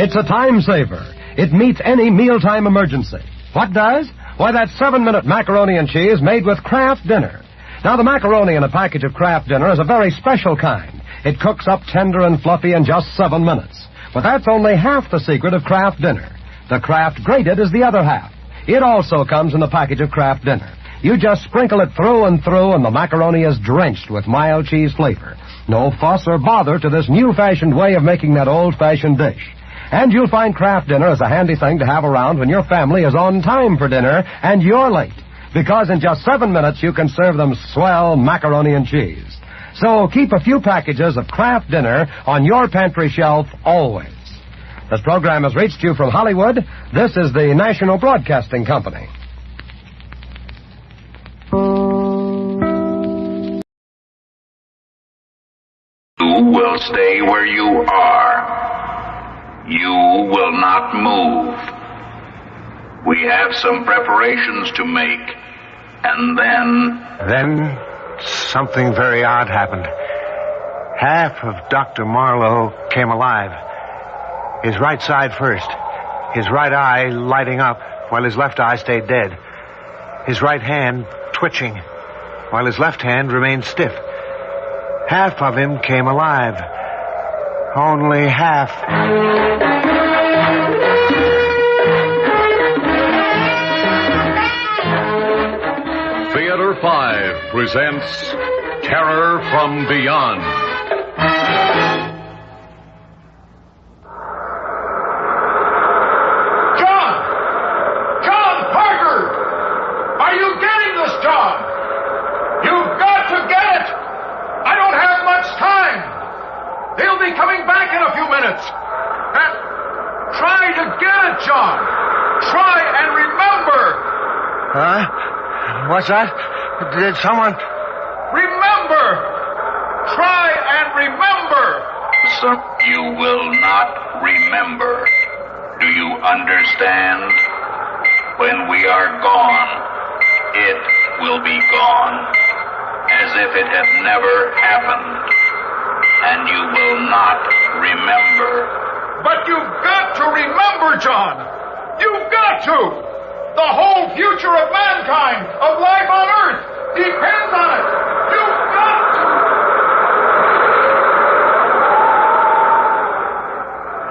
It's a time saver. It meets any mealtime emergency. What does? Why, that's 7-minute macaroni and cheese made with Kraft Dinner. Now, the macaroni in a package of Kraft Dinner is a very special kind. It cooks up tender and fluffy in just 7 minutes. But that's only half the secret of Kraft Dinner. The Kraft Grated is the other half. It also comes in a package of Kraft Dinner. You just sprinkle it through, and the macaroni is drenched with mild cheese flavor. No fuss or bother to this new-fashioned way of making that old-fashioned dish. And you'll find Kraft Dinner is a handy thing to have around when your family is on time for dinner and you're late. Because in just 7 minutes you can serve them swell macaroni and cheese. So keep a few packages of Kraft Dinner on your pantry shelf always. This program has reached you from Hollywood. This is the National Broadcasting Company. You will stay where you are. You will not move. We have some preparations to make, and Then something very odd happened. Half of Dr. Marlowe came alive. His right side first. His right eye lighting up, while his left eye stayed dead. His right hand twitching, while his left hand remained stiff. Half of him came alive. Only half. Theater 5 presents Terror from Beyond. John Parker! Are you getting this, John? You've got to get it! I don't have much time! He'll be coming back in a few minutes. Try to get it, John. Try and remember. Huh? What's that? Did someone... Remember. Try and remember. You will not remember. Do you understand? When we are gone, it will be gone, as if it had never happened. And you will not remember. But you've got to remember, John. You've got got to! The whole future of mankind, of life on Earth, depends on it! You've got to!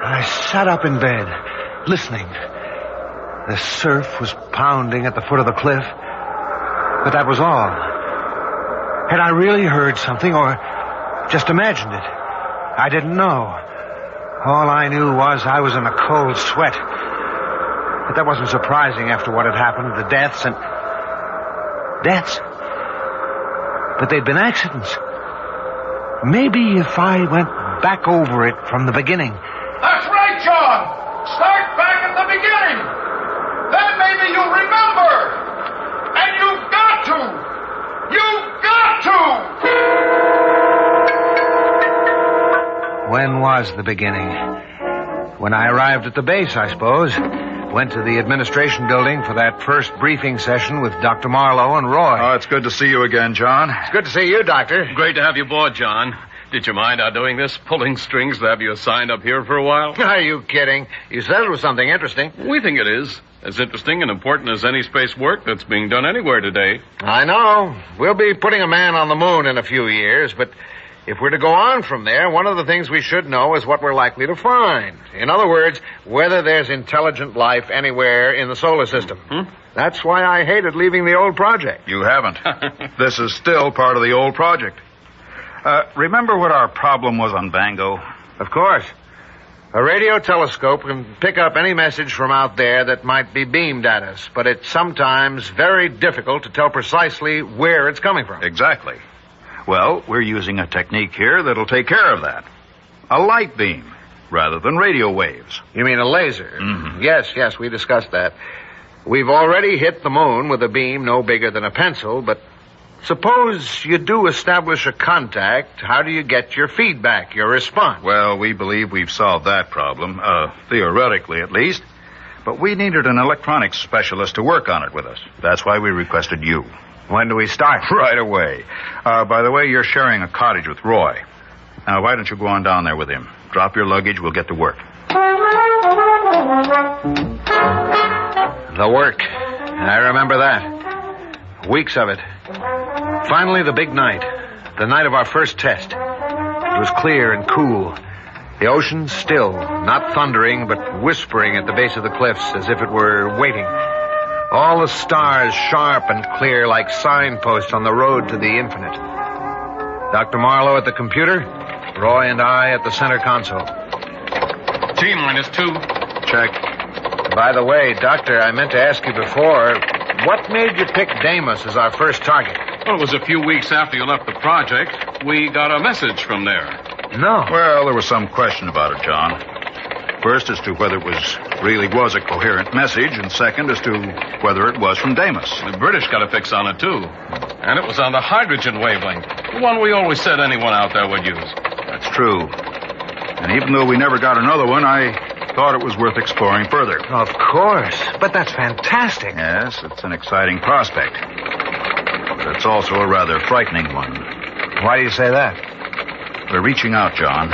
I sat up in bed, listening. The surf was pounding at the foot of the cliff, but that was all. Had I really heard something, or just imagined it? I didn't know. All I knew was I was in a cold sweat. But that wasn't surprising after what had happened, the deaths and... Deaths? But they'd been accidents. Maybe if I went back over it from the beginning... That's right, John! Start back at the beginning! Then maybe you'll remember! And you've got to! You've got to! When was the beginning? When I arrived at the base, I suppose. Went to the administration building for that first briefing session with Dr. Marlowe and Roy. Oh, it's good to see you again, John. It's good to see you, Doctor. Great to have you aboard, John. Did you mind our doing this? Pulling strings to have you assigned up here for a while? Are you kidding? You said it was something interesting. We think it is. As interesting and important as any space work that's being done anywhere today. I know. We'll be putting a man on the moon in a few years, but if we're to go on from there, one of the things we should know is what we're likely to find. In other words, whether there's intelligent life anywhere in the solar system. That's why I hated leaving the old project. You haven't. This is still part of the old project. Remember what our problem was on Vango? Of course. A radio telescope can pick up any message from out there that might be beamed at us, but it's sometimes very difficult to tell precisely where it's coming from. Exactly. Well, we're using a technique here that'll take care of that. A light beam, rather than radio waves. You mean a laser? Mm-hmm. Yes, we discussed that. We've already hit the moon with a beam no bigger than a pencil, but suppose you do establish a contact, how do you get your feedback, your response? Well, we believe we've solved that problem, theoretically at least. But we needed an electronics specialist to work on it with us. That's why we requested you. When do we start? Right away. By the way, you're sharing a cottage with Roy. Now, why don't you go on down there with him? Drop your luggage, we'll get to work. The work. I remember that. Weeks of it. Finally, the big night. The night of our first test. It was clear and cool. The ocean still, not thundering, but whispering at the base of the cliffs as if it were waiting. All the stars sharp and clear like signposts on the road to the infinite. Dr. Marlowe at the computer, Roy and I at the center console. T-2. Check. By the way, Doctor, I meant to ask you before, what made you pick Deimos as our first target? Well, it was a few weeks after you left the project. We got a message from there. No. Well, there was some question about it, John. First, as to whether it really was a coherent message, and second, as to whether it was from Deimos. The British got a fix on it, too. And it was on the hydrogen wavelength, the one we always said anyone out there would use. That's true. And even though we never got another one, I thought it was worth exploring further. Of course. But that's fantastic. Yes, it's an exciting prospect. But it's also a rather frightening one. Why do you say that? We're reaching out, John.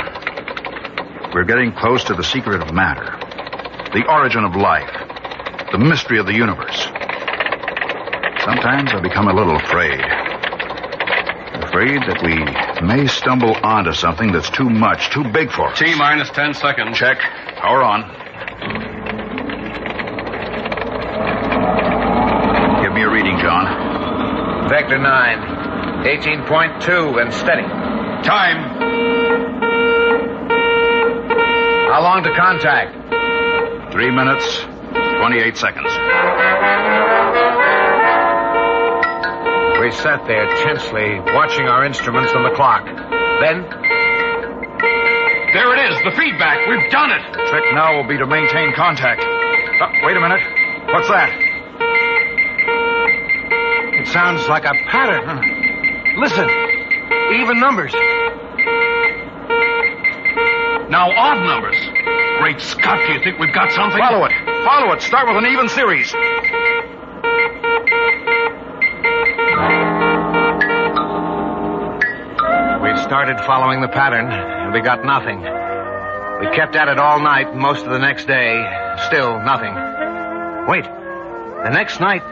We're getting close to the secret of matter, the origin of life, the mystery of the universe. Sometimes I become a little afraid. Afraid that we may stumble onto something that's too much, too big for us. T-10 seconds. Check. Power on. Give me a reading, John. Vector 9, 18.2 and steady. Time. How long to contact? 3 minutes, 28 seconds. We sat there tensely, watching our instruments and the clock. Then... There it is, the feedback. We've done it. The trick now will be to maintain contact. Wait a minute. What's that? It sounds like a pattern. Listen. Even numbers. Now odd numbers. Great Scott, do you think we've got something? Follow it. Follow it. Start with an even series. We started following the pattern, and we got nothing. We kept at it all night and most of the next day. Still nothing. Wait. The next night,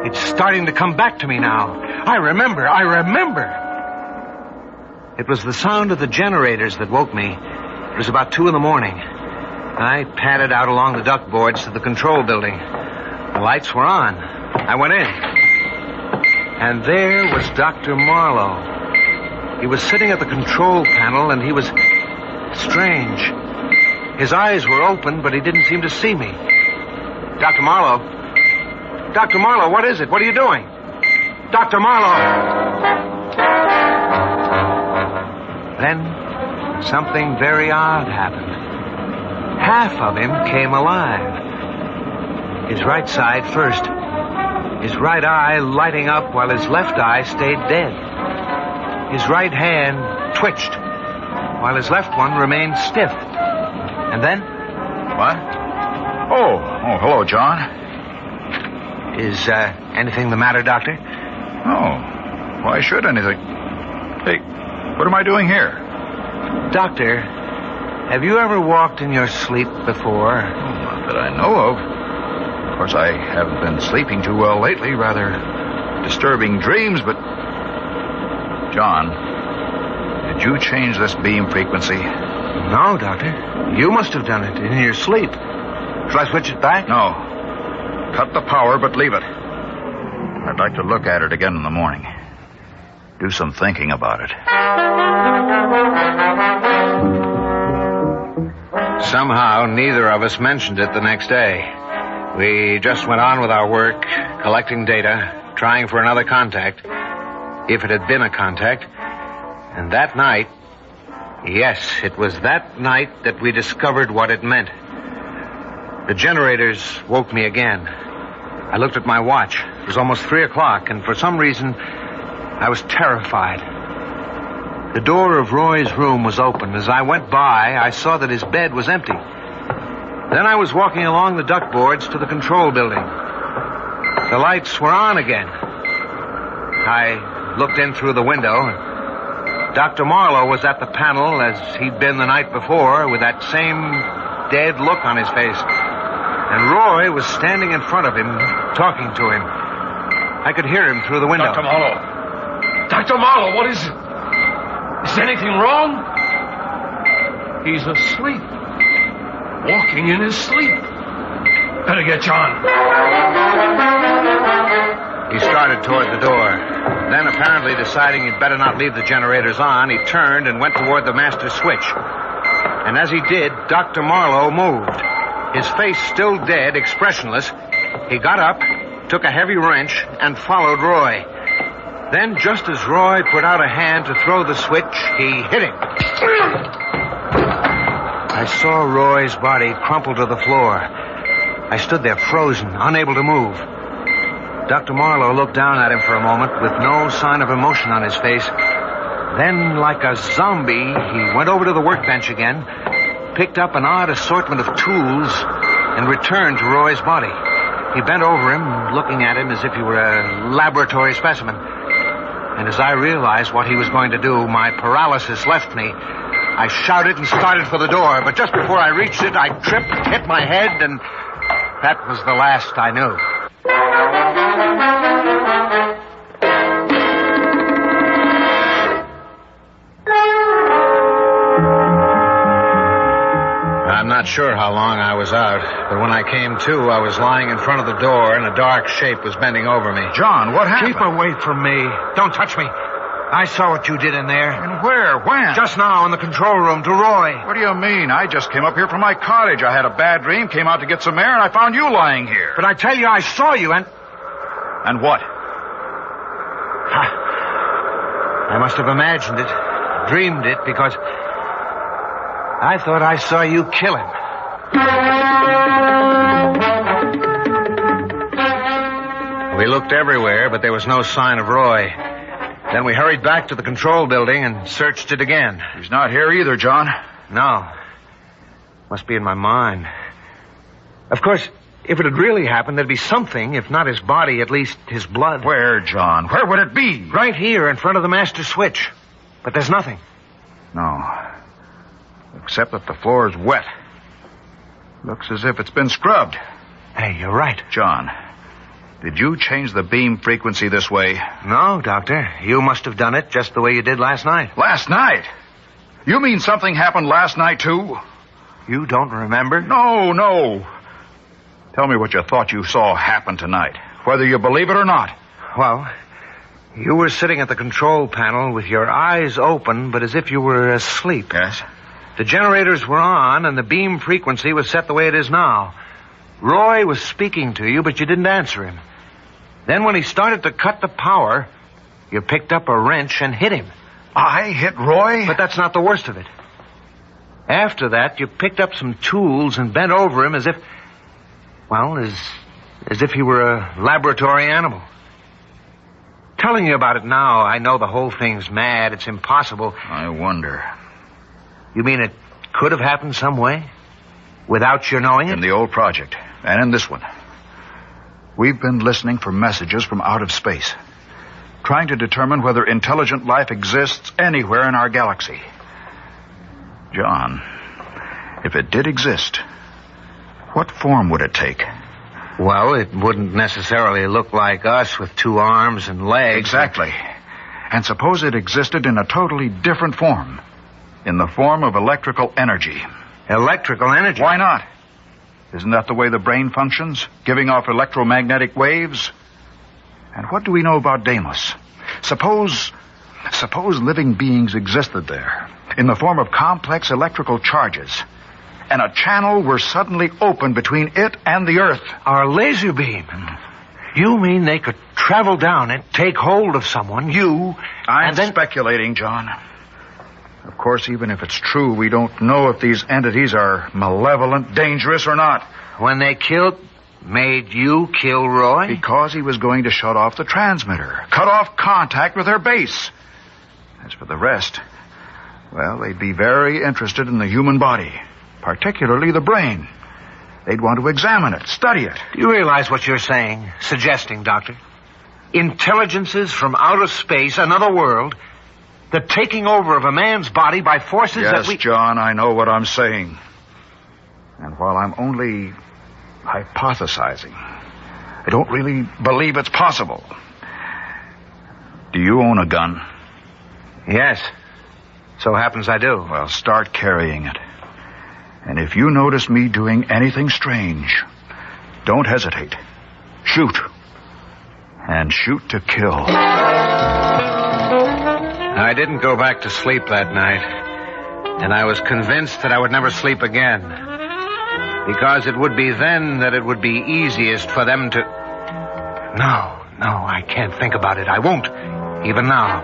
it's starting to come back to me now. I remember. It was the sound of the generators that woke me. It was about 2 a.m. I padded out along the duct boards to the control building. The lights were on. I went in. And there was Dr. Marlowe. He was sitting at the control panel, and he was strange. His eyes were open, but he didn't seem to see me. Dr. Marlowe? Dr. Marlowe, what is it? What are you doing? Dr. Marlowe! Then something very odd happened. Half of him came alive. His right side first. His right eye lighting up while his left eye stayed dead. His right hand twitched while his left one remained stiff. And then? What? Oh, hello, John. Is anything the matter, Doctor? No. Why should anything? Hey, what am I doing here? Doctor, have you ever walked in your sleep before? Not that I know of. Of course, I haven't been sleeping too well lately. Rather disturbing dreams, but... John, did you change this beam frequency? No, Doctor. You must have done it in your sleep. Shall I switch it back? No. Cut the power, but leave it. I'd like to look at it again in the morning. Do some thinking about it. Somehow, neither of us mentioned it the next day. We just went on with our work, collecting data, trying for another contact, if it had been a contact. And that night, yes, it was that night that we discovered what it meant. The generators woke me again. I looked at my watch. It was almost 3 o'clock, and for some reason, I was terrified. The door of Roy's room was open. As I went by, I saw that his bed was empty. Then I was walking along the duct boards to the control building. The lights were on again. I looked in through the window, and Dr. Marlowe was at the panel as he'd been the night before, with that same dead look on his face. And Roy was standing in front of him, talking to him. I could hear him through the window. Dr. Marlowe! Dr. Marlowe, what is it? Is anything wrong? He's asleep. Walking in his sleep. Better get John. He started toward the door. Then, apparently deciding he'd better not leave the generators on, he turned and went toward the master switch. And as he did, Dr. Marlowe moved. His face still dead, expressionless. He got up, took a heavy wrench, and followed Roy. Then, just as Roy put out a hand to throw the switch, he hit him. I saw Roy's body crumple to the floor. I stood there frozen, unable to move. Dr. Marlowe looked down at him for a moment with no sign of emotion on his face. Then, like a zombie, he went over to the workbench again, picked up an odd assortment of tools, and returned to Roy's body. He bent over him, looking at him as if he were a laboratory specimen. And as I realized what he was going to do, my paralysis left me. I shouted and started for the door, but just before I reached it, I tripped, hit my head, and that was the last I knew. I'm not sure how long I was out, but when I came to, I was lying in front of the door and a dark shape was bending over me. John, what happened? Keep away from me. Don't touch me. I saw what you did in there. And where? When? Just now in the control room to Roy. What do you mean? I just came up here from my cottage. I had a bad dream, came out to get some air, and I found you lying here. But I tell you, I saw you and... And what? I must have imagined it, dreamed it, because I thought I saw you kill him. We looked everywhere, but there was no sign of Roy. Then we hurried back to the control building and searched it again. He's not here either, John. No. Must be in my mind. Of course, if it had really happened, there'd be something, if not his body, at least his blood. Where, John? Where would it be? Right here in front of the master switch. But there's nothing. No. Except that the floor is wet. Looks as if it's been scrubbed. Hey, you're right. John, did you change the beam frequency this way? No, Doctor. You must have done it just the way you did last night. Last night? You mean something happened last night, too? You don't remember? No. Tell me what you thought you saw happen tonight, whether you believe it or not. Well, you were sitting at the control panel with your eyes open, but as if you were asleep. Yes? The generators were on, and the beam frequency was set the way it is now. Roy was speaking to you, but you didn't answer him. Then when he started to cut the power, you picked up a wrench and hit him. I hit Roy? But that's not the worst of it. After that, you picked up some tools and bent over him as if he were a laboratory animal. Telling you about it now, I know the whole thing's mad. It's impossible. I wonder. You mean it could have happened some way? Without your knowing it? In the old project, and in this one. We've been listening for messages from out of space, trying to determine whether intelligent life exists anywhere in our galaxy. John, if it did exist, what form would it take? Well, it wouldn't necessarily look like us with 2 arms and legs. Exactly. And suppose it existed in a totally different form. In the form of electrical energy. Electrical energy? Why not? Isn't that the way the brain functions? Giving off electromagnetic waves? And what do we know about Deimos? Suppose living beings existed there, in the form of complex electrical charges, and a channel were suddenly opened between it and the Earth. Our laser beam. You mean they could travel down it, take hold of someone, I'm speculating, John. Of course, even if it's true, we don't know if these entities are malevolent, dangerous, or not. When they made you kill Roy? Because he was going to shut off the transmitter, cut off contact with their base. As for the rest, well, they'd be very interested in the human body, particularly the brain. They'd want to examine it, study it. Do you realize what you're saying, suggesting, Doctor? Intelligences from outer space, another world, the taking over of a man's body by forces that we... Yes, John, I know what I'm saying. And while I'm only hypothesizing, I don't really believe it's possible. Do you own a gun? Yes. So happens I do. Well, start carrying it. And if you notice me doing anything strange, don't hesitate. Shoot. And shoot to kill. I didn't go back to sleep that night. And I was convinced that I would never sleep again. Because it would be then that it would be easiest for them to... No, I can't think about it. I won't, even now.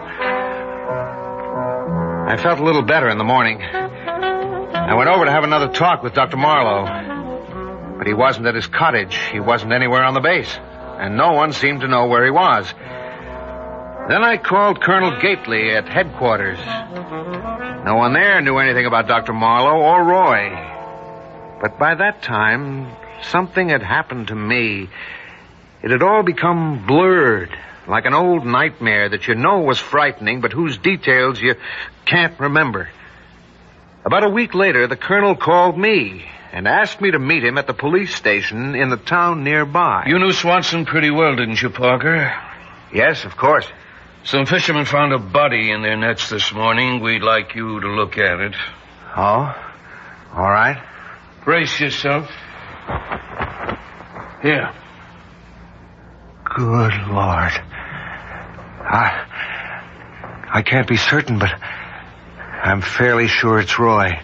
I felt a little better in the morning. I went over to have another talk with Dr. Marlowe. But he wasn't at his cottage. He wasn't anywhere on the base. And no one seemed to know where he was. Then I called Colonel Gately at headquarters. No one there knew anything about Dr. Marlowe or Roy. But by that time, something had happened to me. It had all become blurred, like an old nightmare that you know was frightening, but whose details you can't remember. About a week later, the colonel called me and asked me to meet him at the police station in the town nearby. You knew Swanson pretty well, didn't you, Parker? Yes, of course. Some fishermen found a body in their nets this morning. We'd like you to look at it. Oh? All right. Brace yourself. Here. Good Lord. I can't be certain, but I'm fairly sure it's Roy.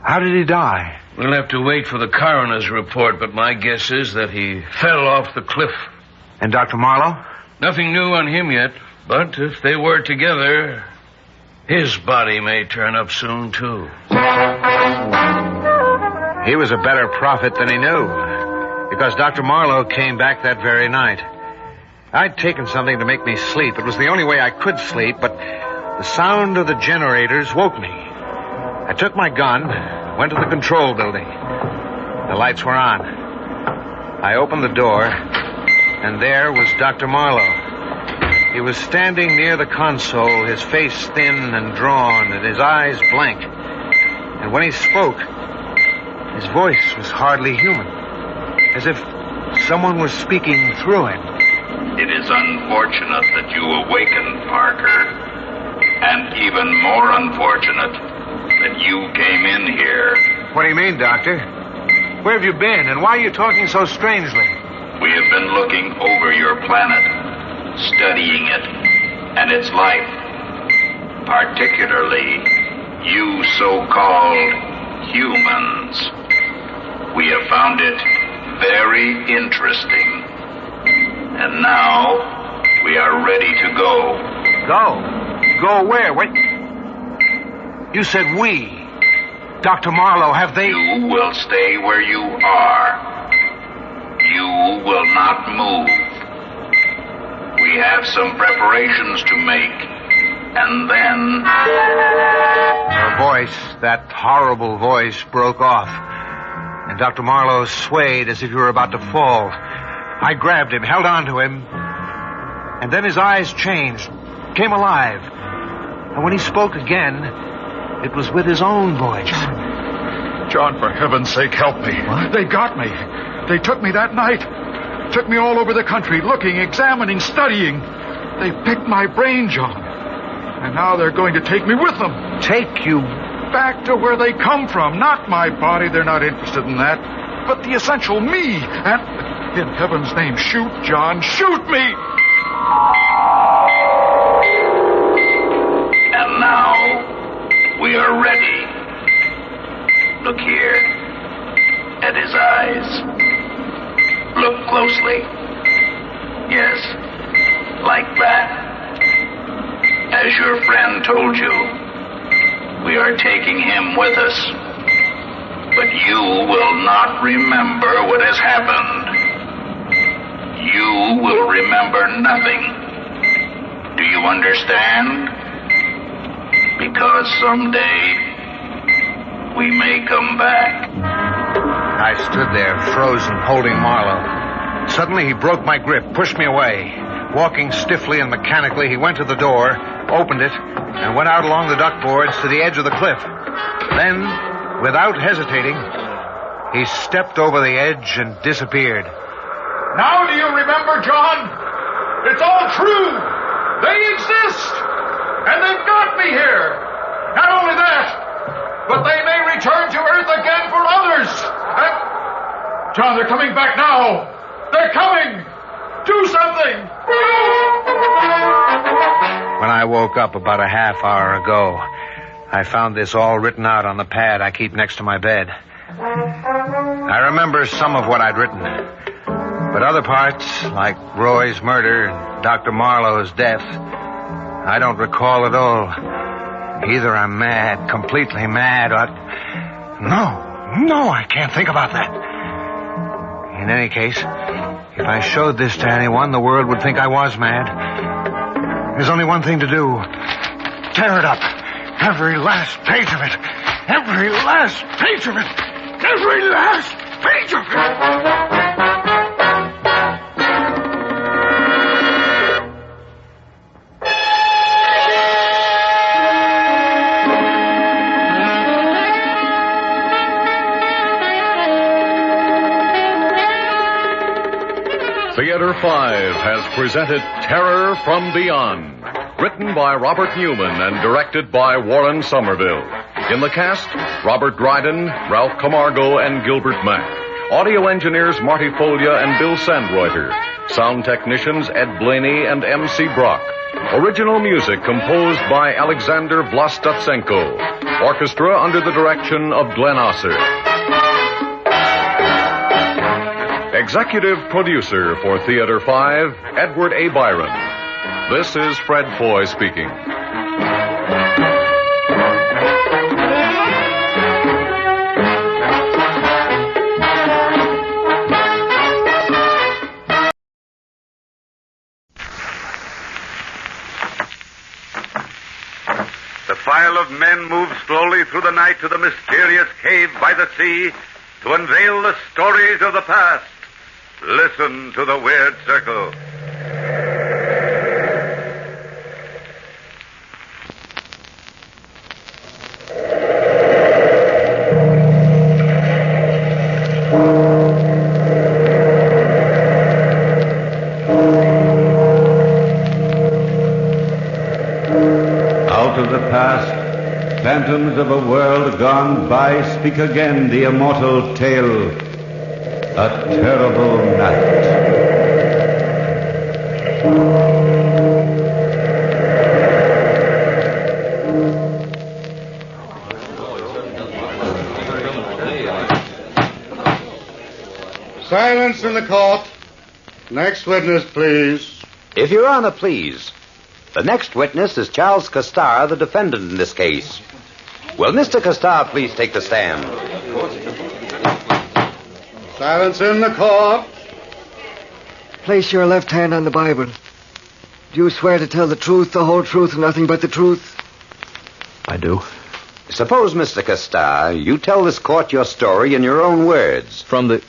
How did he die? We'll have to wait for the coroner's report, but my guess is that he fell off the cliff. And Dr. Marlowe? Nothing new on him yet, but if they were together, his body may turn up soon, too. He was a better prophet than he knew, because Dr. Marlowe came back that very night. I'd taken something to make me sleep. It was the only way I could sleep, but the sound of the generators woke me. I took my gun, went to the control building. The lights were on. I opened the door, and there was Dr. Marlowe. He was standing near the console, his face thin and drawn, and his eyes blank. And when he spoke, his voice was hardly human. as if someone was speaking through him. It is unfortunate that you awakened, Parker. And even more unfortunate that you came in here. What do you mean, Doctor? Where have you been, and why are you talking so strangely? We have been looking over your planet, studying it and its life. Particularly, you so-called humans. We have found it very interesting. And now, we are ready to go. Go? Go where? Wait. You said we. Dr. Marlowe, have they... You will stay where you are. You will not move. We have some preparations to make. And then... Her voice, that horrible voice, broke off. And Dr. Marlowe swayed as if he were about to fall. I grabbed him, held on to him. And then his eyes changed, came alive. And when he spoke again, it was with his own voice. John, for heaven's sake, help me. What? They got me. They took me that night. Took me all over the country, looking, examining, studying. They picked my brain, John. And now they're going to take me with them. Take you? Back to where they come from. Not my body. They're not interested in that. But the essential me. And in heaven's name, shoot, John. Shoot me! And now, we are ready. Look here. At his eyes. Look closely. Yes. Like that. As your friend told you, we are taking him with us. But you will not remember what has happened. You will remember nothing. Do you understand? Because someday we may come back. I stood there, frozen, holding Marlowe. Suddenly he broke my grip, pushed me away. Walking stiffly and mechanically, he went to the door, opened it, and went out along the duck boards to the edge of the cliff. Then, without hesitating, he stepped over the edge and disappeared. Now do you remember, John? It's all true. They exist. And they've got me here. Not only that, but they may return to Earth again for others. John, they're coming back now. They're coming. Do something. When I woke up about a half hour ago, I found this all written out on the pad I keep next to my bed. I remember some of what I'd written. But other parts, like Roy's murder and Dr. Marlowe's death, I don't recall at all. Either I'm mad, completely mad, or... No, I can't think about that. In any case, if I showed this to anyone, the world would think I was mad. There's only one thing to do. Tear it up. Every last page of it. Every last page of it. Every last page of it. Theater 5 has presented Terror from Beyond, written by Robert Newman and directed by Warren Somerville. In the cast, Robert Dryden, Ralph Camargo, and Gilbert Mack. Audio engineers Marty Folia and Bill Sandreuter. Sound technicians Ed Blaney and M.C. Brock. Original music composed by Alexander Vlastatsenko. Orchestra under the direction of Glenn Osser. Executive producer for Theater 5, Edward A. Byron. This is Fred Foy speaking. The file of men moves slowly through the night to the mysterious cave by the sea to unveil the stories of the past. Listen to the weird circle. phantoms of a world gone by speak again the immortal tale. A terrible night. Silence in the court. Next witness, please. If Your Honor, please. The next witness is Charles Castar, the defendant in this case. Will Mr. Castar please take the stand? Silence in the court. Place your left hand on the Bible. Do you swear to tell the truth, the whole truth, and nothing but the truth? I do. Suppose, Mr. Castar, you tell this court your story in your own words. From the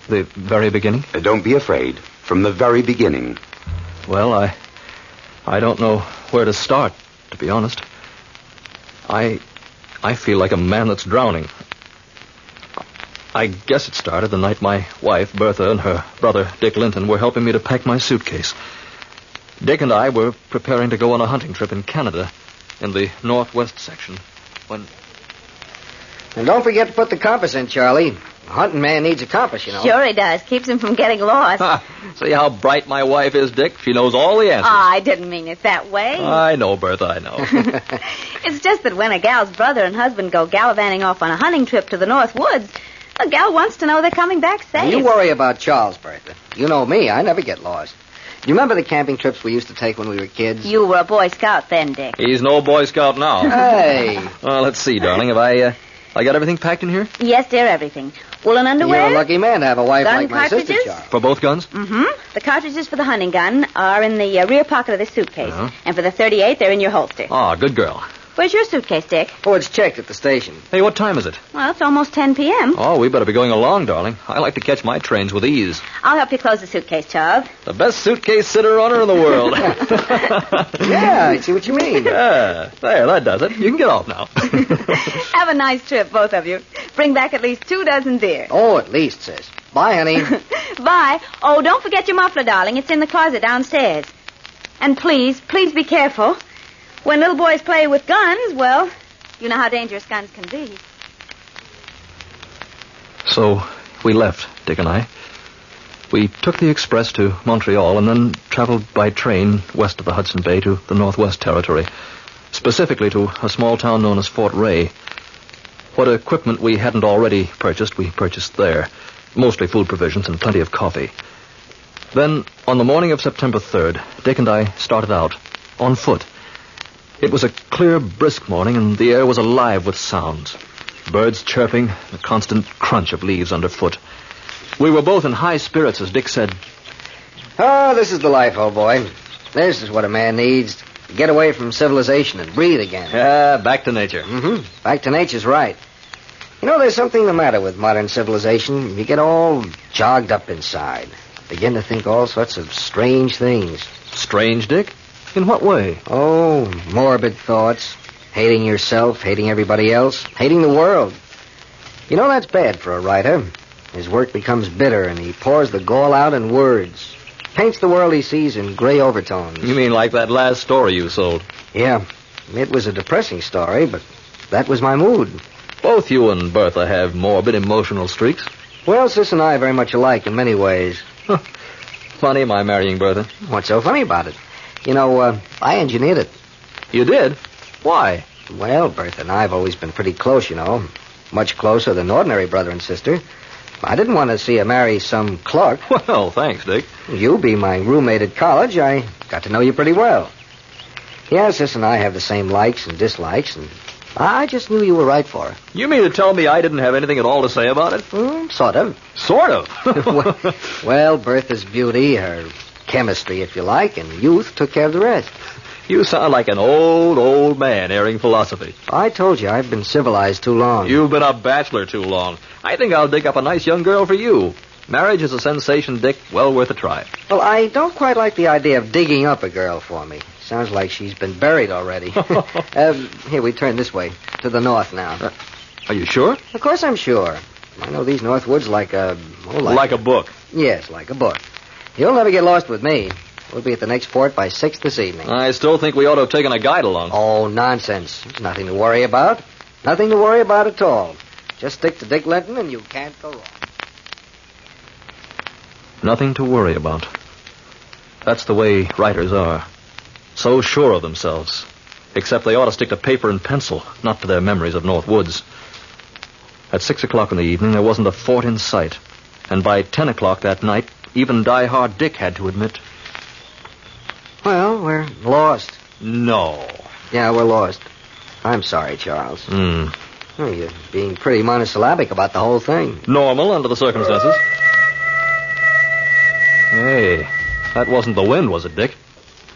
very beginning? Don't be afraid. From the very beginning. Well, I don't know where to start, to be honest. I feel like a man that's drowning. I guess it started the night my wife, Bertha, and her brother, Dick Linton, were helping me to pack my suitcase. Dick and I were preparing to go on a hunting trip in Canada, in the northwest section, when... And don't forget to put the compass in, Charlie. A hunting man needs a compass, you know. Sure he does. Keeps him from getting lost. See how bright my wife is, Dick? She knows all the answers. Oh, I didn't mean it that way. I know, Bertha, I know. It's just that when a gal's brother and husband go gallivanting off on a hunting trip to the North Woods, a gal wants to know they're coming back safe. You worry about Charles, Bertha. You know me. I never get lost. Do you remember the camping trips we used to take when we were kids? You were a Boy Scout then, Dick. He's no Boy Scout now. Hey. Well, let's see, darling. Have I got everything packed in here? Yes, dear, everything. Woolen underwear. You're a lucky man to have a wife gun like my sister, cartridges? Charles. For both guns? Mm-hmm. The cartridges for the hunting gun are in the rear pocket of this suitcase. Uh-huh. And for the .38, they're in your holster. Oh, good girl. Where's your suitcase, Dick? Oh, it's checked at the station. Hey, what time is it? Well, it's almost 10 p.m. Oh, we better be going along, darling. I like to catch my trains with ease. I'll help you close the suitcase, Charles. The best suitcase sitter runner in the world. Yeah, I see what you mean. Yeah, there, that does it. You can get off now. Have a nice trip, both of you. Bring back at least 2 dozen deer. Oh, at least, sis. Bye, honey. Bye. Oh, don't forget your muffler, darling. It's in the closet downstairs. And please be careful. When little boys play with guns, well, you know how dangerous guns can be. So, we left, Dick and I. We took the express to Montreal and then traveled by train west of the Hudson Bay to the Northwest Territory, specifically to a small town known as Fort Ray. What equipment we hadn't already purchased, we purchased there. Mostly food provisions and plenty of coffee. Then, on the morning of September 3rd, Dick and I started out, on foot. It was a clear, brisk morning, and the air was alive with sounds. Birds chirping, the constant crunch of leaves underfoot. We were both in high spirits, as Dick said. Oh, this is the life, old boy. This is what a man needs. To get away from civilization and breathe again. Yeah, back to nature. Mm-hmm. Back to nature's right. You know, there's something the matter with modern civilization. You get all jogged up inside. Begin to think all sorts of strange things. Strange, Dick? In what way? Oh, morbid thoughts. Hating yourself, hating everybody else, hating the world. You know, that's bad for a writer. His work becomes bitter, and he pours the gall out in words. Paints the world he sees in gray overtones. You mean like that last story you sold? Yeah. It was a depressing story, but that was my mood. Both you and Bertha have morbid emotional streaks. Well, Sis and I are very much alike in many ways. Funny, my marrying Bertha. What's so funny about it? You know, I engineered it. You did? Why? Well, Bertha and I have always been pretty close, you know. Much closer than ordinary brother and sister. I didn't want to see her marry some clerk. Well, thanks, Dick. You be my roommate at college. I got to know you pretty well. Yeah, Sis and I have the same likes and dislikes, and I just knew you were right for her. You mean to tell me I didn't have anything at all to say about it? Sort of. Sort of? Well, Bertha's beauty, her chemistry, if you like, and youth took care of the rest. You sound like an old man airing philosophy. I told you, I've been civilized too long. You've been a bachelor too long. I think I'll dig up a nice young girl for you. Marriage is a sensation, Dick. Well worth a try. Well, I don't quite like the idea of digging up a girl for me. Sounds like she's been buried already. Here, we turn this way, to the north now. Are you sure? Of course I'm sure. I know these north woods like a... like a book. Yes, like a book. You'll never get lost with me. We'll be at the next port by 6 this evening. I still think we ought to have taken a guide along. Oh, nonsense. There's nothing to worry about. Nothing to worry about at all. Just stick to Dick Linton and you can't go wrong. Nothing to worry about. That's the way writers are. So sure of themselves. Except they ought to stick to paper and pencil, not to their memories of North Woods. At 6 o'clock in the evening, there wasn't a fort in sight. And by 10 o'clock that night, even die-hard Dick had to admit. Well, we're lost. No. Yeah, we're lost. I'm sorry, Charles. Well, you're being pretty monosyllabic about the whole thing. Normal under the circumstances. Hey, that wasn't the wind, was it, Dick?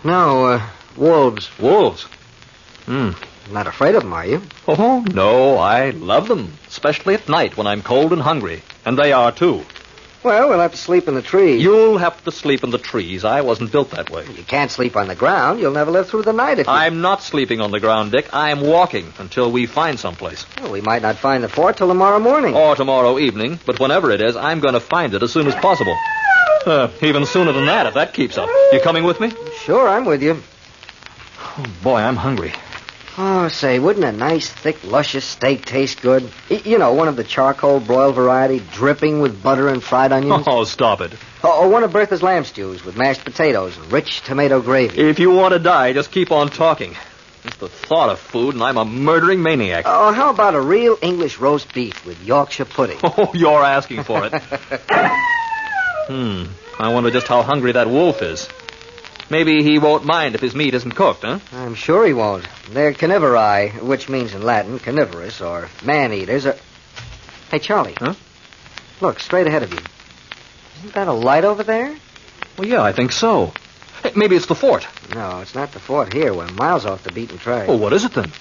No, wolves. Wolves? Not afraid of them, are you? Oh, no, I love them. Especially at night when I'm cold and hungry. And they are, too. Well, we'll have to sleep in the trees. You'll have to sleep in the trees. I wasn't built that way. You can't sleep on the ground. You'll never live through the night if you... I'm not sleeping on the ground, Dick. I'm walking until we find someplace. Well, we might not find the fort till tomorrow morning. Or tomorrow evening. But whenever it is, I'm going to find it as soon as possible. Even sooner than that, if that keeps up. You coming with me? Sure, I'm with you. Oh, boy, I'm hungry. Oh, say, wouldn't a nice, thick, luscious steak taste good? You know, one of the charcoal broiled variety, dripping with butter and fried onions. Oh, stop it. Or one of Bertha's lamb stews with mashed potatoes and rich tomato gravy. If you want to die, just keep on talking. It's the thought of food, and I'm a murdering maniac. Oh, how about a real English roast beef with Yorkshire pudding? Oh, you're asking for it. I wonder just how hungry that wolf is. Maybe he won't mind if his meat isn't cooked, huh? I'm sure he won't. They're carnivori, which means in Latin carnivorous, or man-eaters. Hey, Charlie. Huh? Look, straight ahead of you. Isn't that a light over there? Well, yeah, I think so. Hey, maybe it's the fort. No, it's not the fort here. We're miles off the beaten track. Well, what is it then?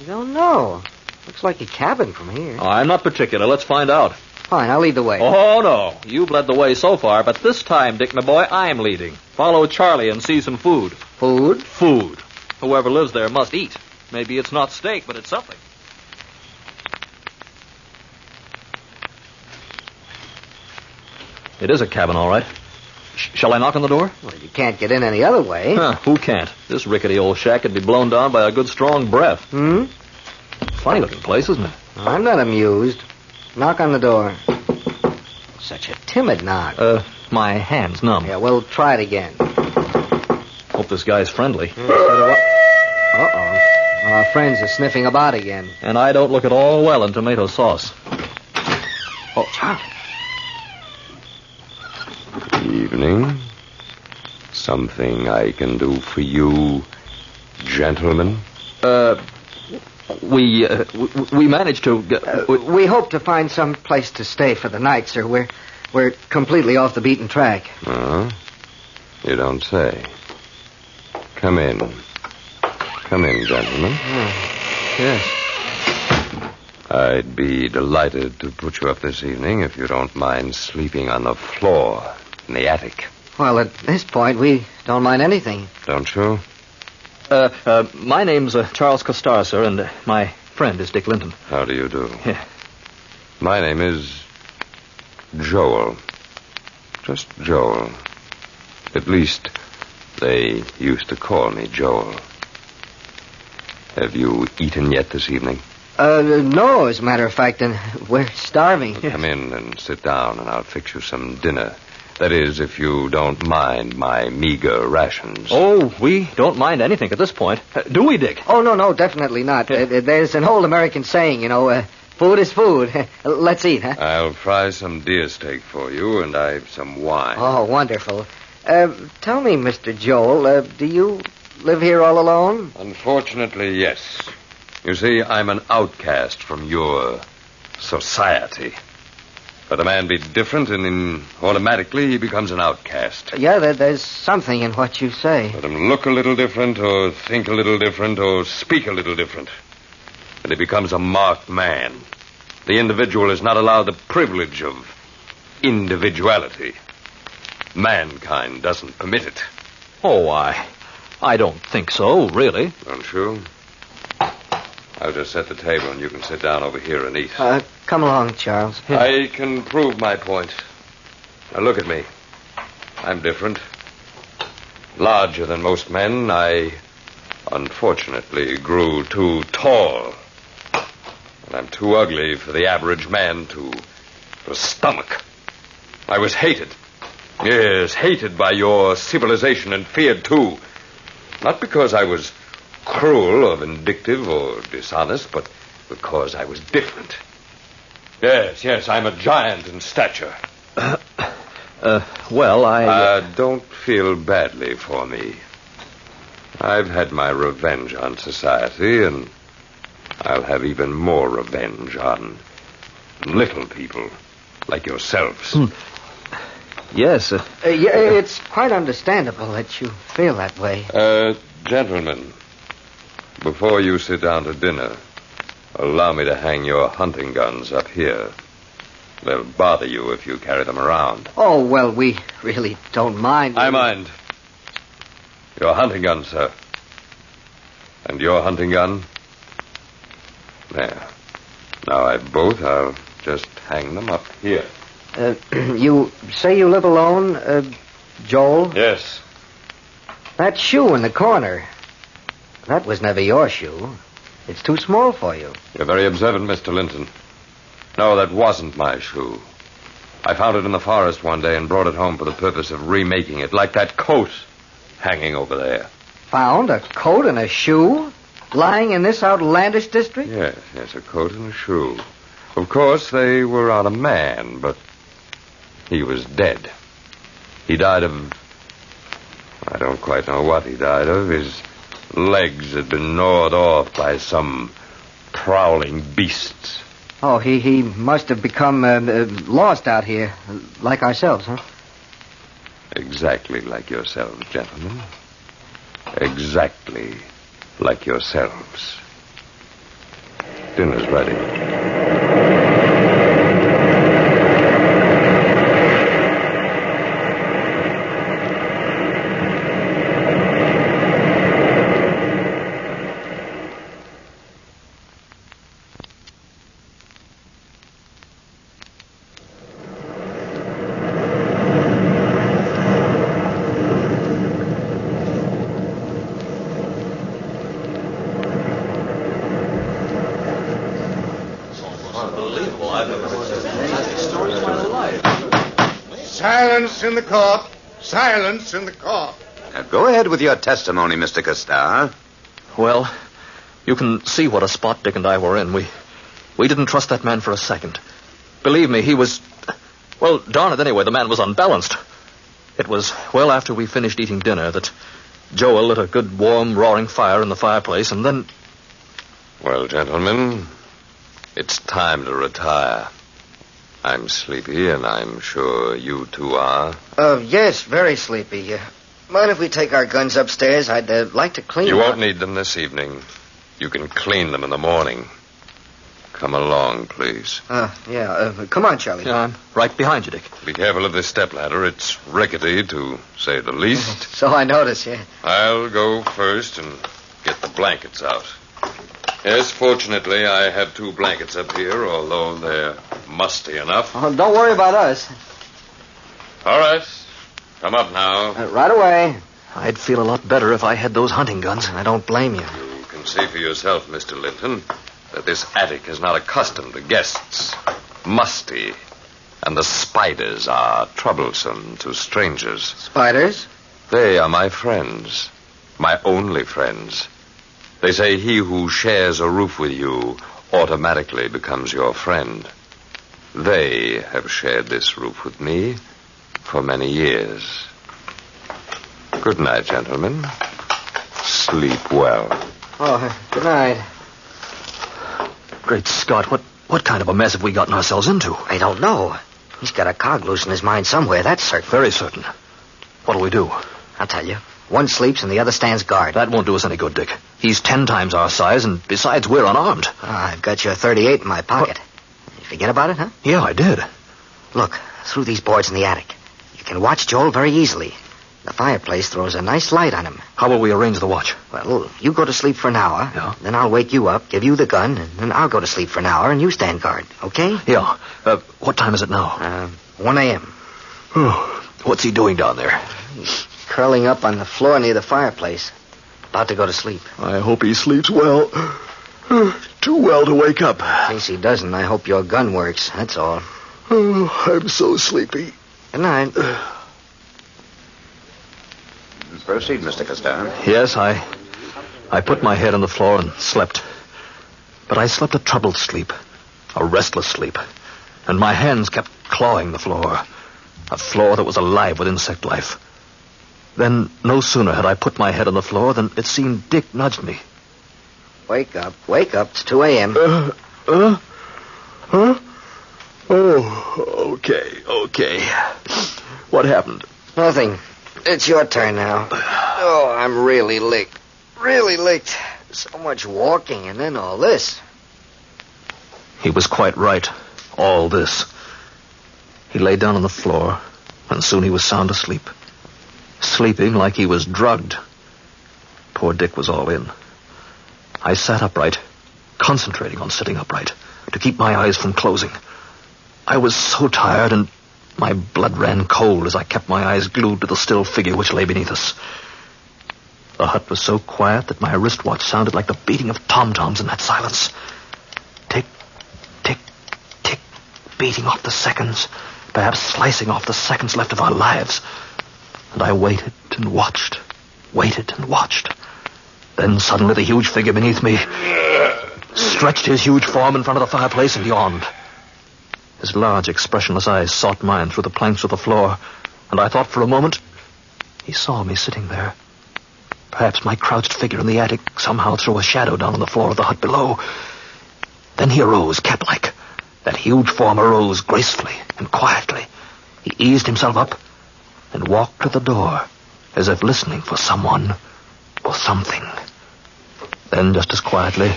I don't know. Looks like a cabin from here. I'm not particular. Let's find out. Fine, I'll lead the way. Oh, no. You've led the way so far, but this time, Dick, my boy, I'm leading. Follow Charlie and see some food. Food? Food. Whoever lives there must eat. Maybe it's not steak, but it's something. It is a cabin, all right. Shall I knock on the door? Well, you can't get in any other way. Who can't? This rickety old shack could be blown down by a good strong breath. Funny-looking place, isn't it? I'm not amused. Knock on the door. Such a timid knock. My hand's numb. Yeah, we'll try it again. Hope this guy's friendly. Uh-oh. Our friends are sniffing about again. And I don't look at all well in tomato sauce. Oh, Charlie. Evening. Something I can do for you, gentlemen? We managed to... we hope to find some place to stay for the night, sir. We're completely off the beaten track. You don't say. Come in. Come in, gentlemen. Yes. I'd be delighted to put you up this evening if you don't mind sleeping on the floor in the attic. Well, at this point, we don't mind anything. Don't you? My name's Charles Costar, sir, and my friend is Dick Linton. How do you do? Yeah. My name is Joel. Just Joel. At least, they used to call me Joel. Have you eaten yet this evening? No, as a matter of fact, and we're starving. Come in and sit down, and I'll fix you some dinner. That is, if you don't mind my meager rations. Oh, we don't mind anything at this point. Do we, Dick? Oh, no, definitely not. There's an old American saying, you know, food is food. Let's eat, huh? I'll fry some deer steak for you, and I've some wine. Oh, wonderful. Tell me, Mr. Joel, do you live here all alone? Unfortunately, yes. You see, I'm an outcast from your society. Let a man be different, and automatically he becomes an outcast. Yeah, there's something in what you say. Let him look a little different, or think a little different, or speak a little different, and he becomes a marked man. The individual is not allowed the privilege of individuality. Mankind doesn't permit it. Oh, I don't think so, really. Don't you? I'll just set the table, and you can sit down over here and eat. Come along, Charles. I can prove my point. Now, look at me. I'm different. larger than most men, I unfortunately grew too tall. And I'm too ugly for the average man to stomach. I was hated. Yes, hated by your civilization and feared too. Not because I was cruel or vindictive or dishonest, but because I was different. Yes, I'm a giant in stature. Don't feel badly for me. I've had my revenge on society, and I'll have even more revenge on little people like yourselves. Yes. It's quite understandable that you feel that way. Gentlemen, before you sit down to dinner, allow me to hang your hunting guns up here. They'll bother you if you carry them around. Oh, well, we really don't mind. I mind. Your hunting gun, sir. And your hunting gun? There. Now I both. I'll just hang them up here. You say you live alone, Joel? Yes. That shoe in the corner, that was never your shoe. It's too small for you. You're very observant, Mr. Linton. No, that wasn't my shoe. I found it in the forest one day and brought it home for the purpose of remaking it, like that coat hanging over there. Found a coat and a shoe lying in this outlandish district? Yes, a coat and a shoe. Of course, they were on a man, but he was dead. He died of... I don't quite know what he died of. His legs had been gnawed off by some prowling beasts. Oh, he must have become lost out here, like ourselves, huh? Exactly like yourselves, gentlemen. Exactly like yourselves. Dinner's ready. Silence in the court. Silence in the court. Now, go ahead with your testimony, Mr. Castar. Well, you can see what a spot Dick and I were in. We didn't trust that man for a second. Believe me, he was... Well, darn it anyway, the man was unbalanced. It was well after we finished eating dinner that Joel lit a good, warm, roaring fire in the fireplace, and then... Well, gentlemen, it's time to retire. I'm sleepy, and I'm sure you two are. Yes, very sleepy. Mind if we take our guns upstairs? I'd like to clean them. You won't need them this evening. You can clean them in the morning. Come along, please. Come on, Charlie. Yeah, I'm right behind you, Dick. Be careful of this stepladder. It's rickety, to say the least. So I notice, yeah. I'll go first and get the blankets out. Yes, fortunately, I have 2 blankets up here, although they're musty enough. Oh, don't worry about us. All right. Come up now. Right away. I'd feel a lot better if I had those hunting guns. I don't blame you. You can see for yourself, Mr. Linton, that this attic is not accustomed to guests. Musty. And the spiders are troublesome to strangers. Spiders? They are my friends. My only friends. They say he who shares a roof with you automatically becomes your friend. They have shared this roof with me for many years. Good night, gentlemen. Sleep well. Oh, good night. Great Scott, what kind of a mess have we gotten ourselves into? I don't know. He's got a cog loose in his mind somewhere, that's certain. Very certain. What'll we do? I'll tell you. One sleeps and the other stands guard. That won't do us any good, Dick. He's 10 times our size, and besides, we're unarmed. I've got your 38 in my pocket. You forget about it, huh? Yeah, I did. Look, through these boards in the attic. You can watch Joel very easily. The fireplace throws a nice light on him. How will we arrange the watch? Well, you go to sleep for an hour. Yeah. Then I'll wake you up, give you the gun, and then I'll go to sleep for an hour, and you stand guard, okay? Yeah. What time is it now? 1 a.m. What's he doing down there? He's curling up on the floor near the fireplace. About to go to sleep. I hope he sleeps well. Too well to wake up. In case he doesn't, I hope your gun works. That's all. Oh, I'm so sleepy. Good night. Proceed, Mr. Castar. Yes, I put my head on the floor and slept. But I slept a troubled sleep. A restless sleep. And my hands kept clawing the floor. A floor that was alive with insect life. Then, no sooner had I put my head on the floor than it seemed Dick nudged me. Wake up. It's 2 a.m. Huh? Oh, okay. What happened? Nothing. It's your turn now. Oh, I'm really licked. Really licked. So much walking and then all this. He was quite right. All this. He lay down on the floor, and soon he was sound asleep. Sleeping like he was drugged. Poor Dick was all in. I sat upright, concentrating on sitting upright, to keep my eyes from closing. I was so tired, and my blood ran cold as I kept my eyes glued to the still figure which lay beneath us. The hut was so quiet that my wristwatch sounded like the beating of tom-toms in that silence. Tick, tick, tick, beating off the seconds, perhaps slicing off the seconds left of our lives. And I waited and watched. Then suddenly the huge figure beneath me stretched his huge form in front of the fireplace and yawned. His large, expressionless eyes sought mine through the planks of the floor, and I thought for a moment he saw me sitting there. Perhaps my crouched figure in the attic somehow threw a shadow down on the floor of the hut below. Then he arose, cat-like. That huge form arose gracefully and quietly. He eased himself up and walked to the door, as if listening for someone or something. Then, just as quietly,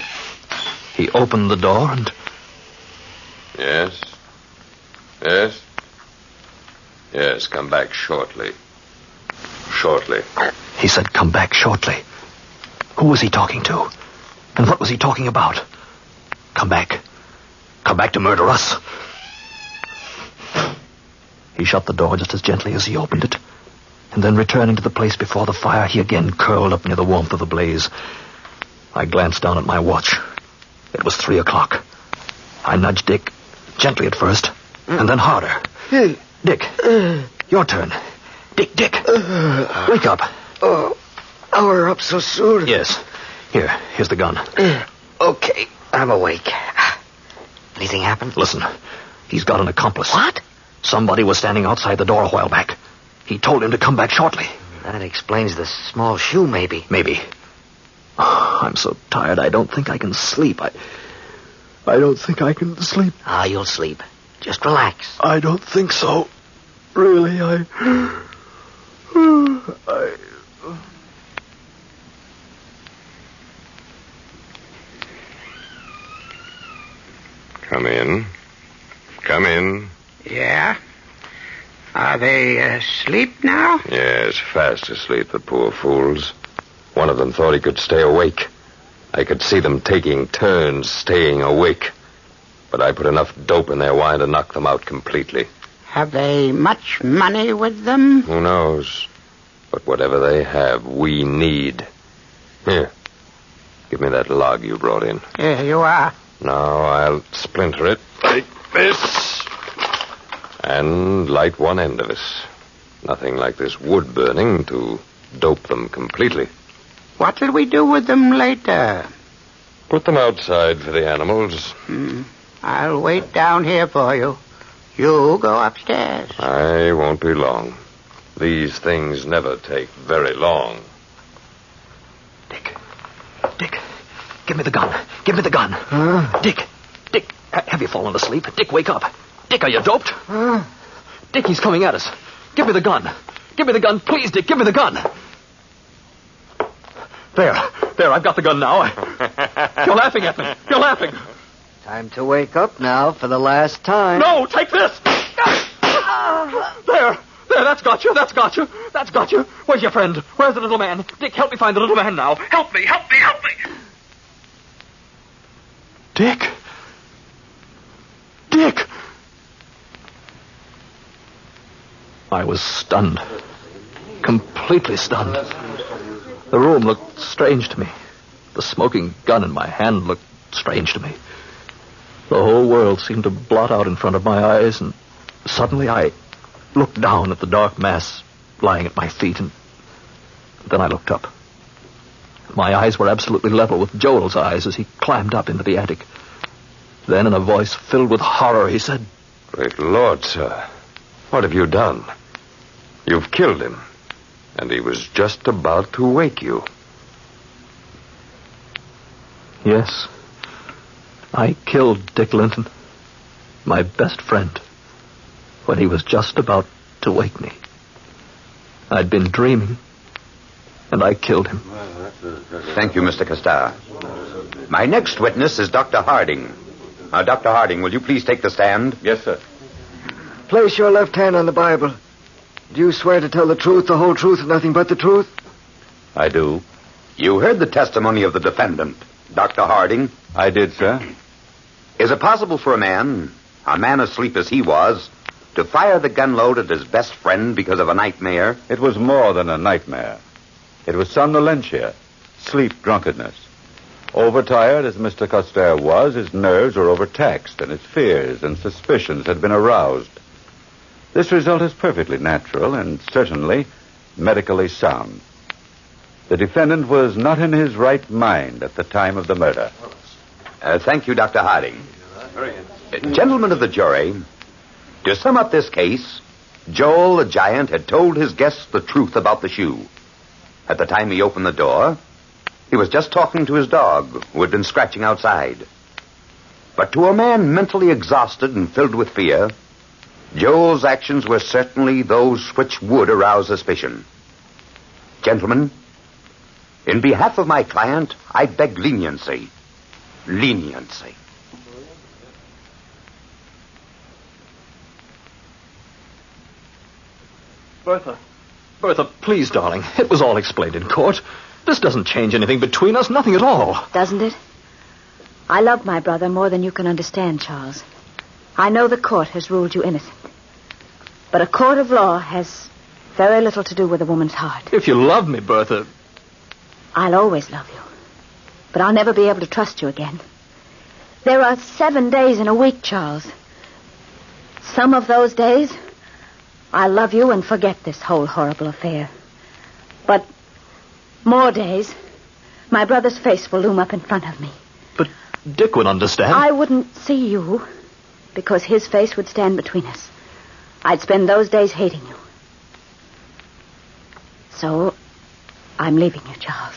he opened the door and... Yes, come back shortly. He said, come back shortly. Who was he talking to? And what was he talking about? Come back. Come back to murder us. He shut the door just as gently as he opened it. And then returning to the place before the fire, he again curled up near the warmth of the blaze. I glanced down at my watch. It was 3 o'clock. I nudged Dick, gently at first, and then harder. Dick, your turn. Dick, wake up. Oh, we're up so soon. Yes. Here's the gun. Okay, I'm awake. Anything happened? Listen, he's got an accomplice. What? Somebody was standing outside the door a while back. He told him to come back shortly. That explains the small shoe, maybe. Maybe. Oh, I'm so tired, I don't think I can sleep. I don't think I can sleep. You'll sleep. Just relax. I don't think so. Really, Come in. Yeah? Are they asleep now? Yes, fast asleep, the poor fools. One of them thought he could stay awake. I could see them taking turns staying awake. But I put enough dope in their wine to knock them out completely. Have they much money with them? Who knows? But whatever they have, we need. Here, give me that log you brought in. Here you are. Now I'll splinter it like this and light one end of it. Nothing like this wood burning to dope them completely. What will we do with them later? Put them outside for the animals. I'll wait down here for you. You go upstairs. I won't be long. These things never take very long. Dick, give me the gun. Dick, have you fallen asleep? Dick, wake up. Dick, are you doped? Dick, he's coming at us. Give me the gun. Please, Dick, give me the gun. There, I've got the gun now. You're laughing at me. Time to wake up now for the last time. No, take this. There, that's got you. Where's your friend? Where's the little man? Dick, help me find the little man now. Help me. Dick. I was stunned. completely stunned. The room looked strange to me. The smoking gun in my hand looked strange to me. The whole world seemed to blot out in front of my eyes, and suddenly I looked down at the dark mass lying at my feet, and then I looked up. My eyes were absolutely level with Joel's eyes as he climbed up into the attic. Then, in a voice filled with horror, he said, Great Lord, sir. What have you done? You've killed him. And he was just about to wake you. Yes. I killed Dick Linton, my best friend, when he was just about to wake me. I'd been dreaming, and I killed him. Thank you, Mr. Castar. My next witness is Dr. Harding. Dr. Harding, will you please take the stand? Yes, sir. Place your left hand on the Bible. Do you swear to tell the truth, the whole truth, and nothing but the truth? I do. You heard the testimony of the defendant, Dr. Harding. I did, sir. Is it possible for a man asleep as he was, to fire the gun load at his best friend because of a nightmare? It was more than a nightmare. It was somnolentia, sleep drunkenness. Overtired as Mr. Castar was, his nerves were overtaxed, and his fears and suspicions had been aroused. This result is perfectly natural and certainly medically sound. The defendant was not in his right mind at the time of the murder. Thank you, Dr. Harding. Gentlemen of the jury, to sum up this case, Joel the Giant had told his guests the truth about the shoe. At the time he opened the door, he was just talking to his dog, who had been scratching outside. But to a man mentally exhausted and filled with fear, Joel's actions were certainly those which would arouse suspicion. Gentlemen, in behalf of my client, I beg leniency. Leniency. Bertha, please, darling. It was all explained in court. This doesn't change anything between us, nothing at all. Doesn't it? I love my brother more than you can understand, Charles. I know the court has ruled you innocent. But a court of law has very little to do with a woman's heart. If you love me, Bertha... I'll always love you. But I'll never be able to trust you again. There are 7 days in a week, Charles. Some of those days, I'll love you and forget this whole horrible affair. But more days, my brother's face will loom up in front of me. But Dick would understand. I wouldn't see you, because his face would stand between us. I'd spend those days hating you. So, I'm leaving you, Charles.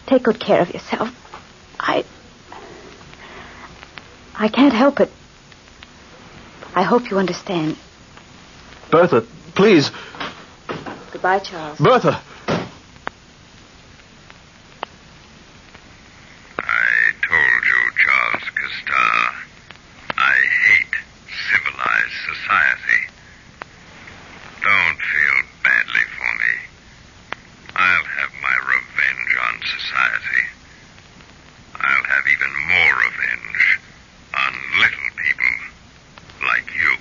Take good care of yourself. I can't help it. I hope you understand. Bertha, please. Goodbye, Charles. Bertha. I told you, Charles Castar, I hate civilized society. Don't feel badly for me. I'll have my revenge on society. I'll have even more revenge on little people like you.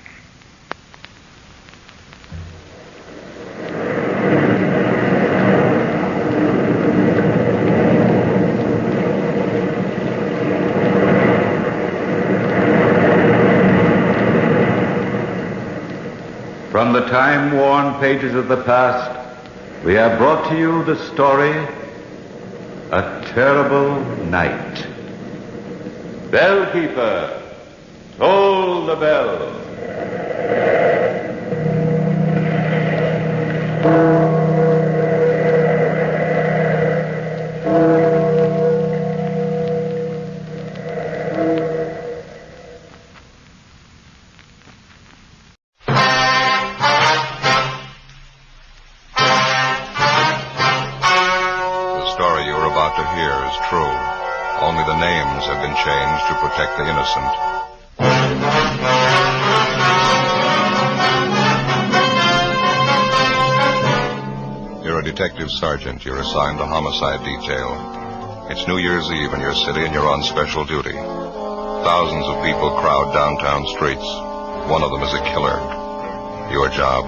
From the time-worn pages of the past, we have brought to you the story, A Terrible Night. Bellkeeper, toll the bell. Only the names have been changed to protect the innocent. You're a detective sergeant. You're assigned the homicide detail. It's New Year's Eve in your city and you're on special duty. Thousands of people crowd downtown streets. One of them is a killer. Your job,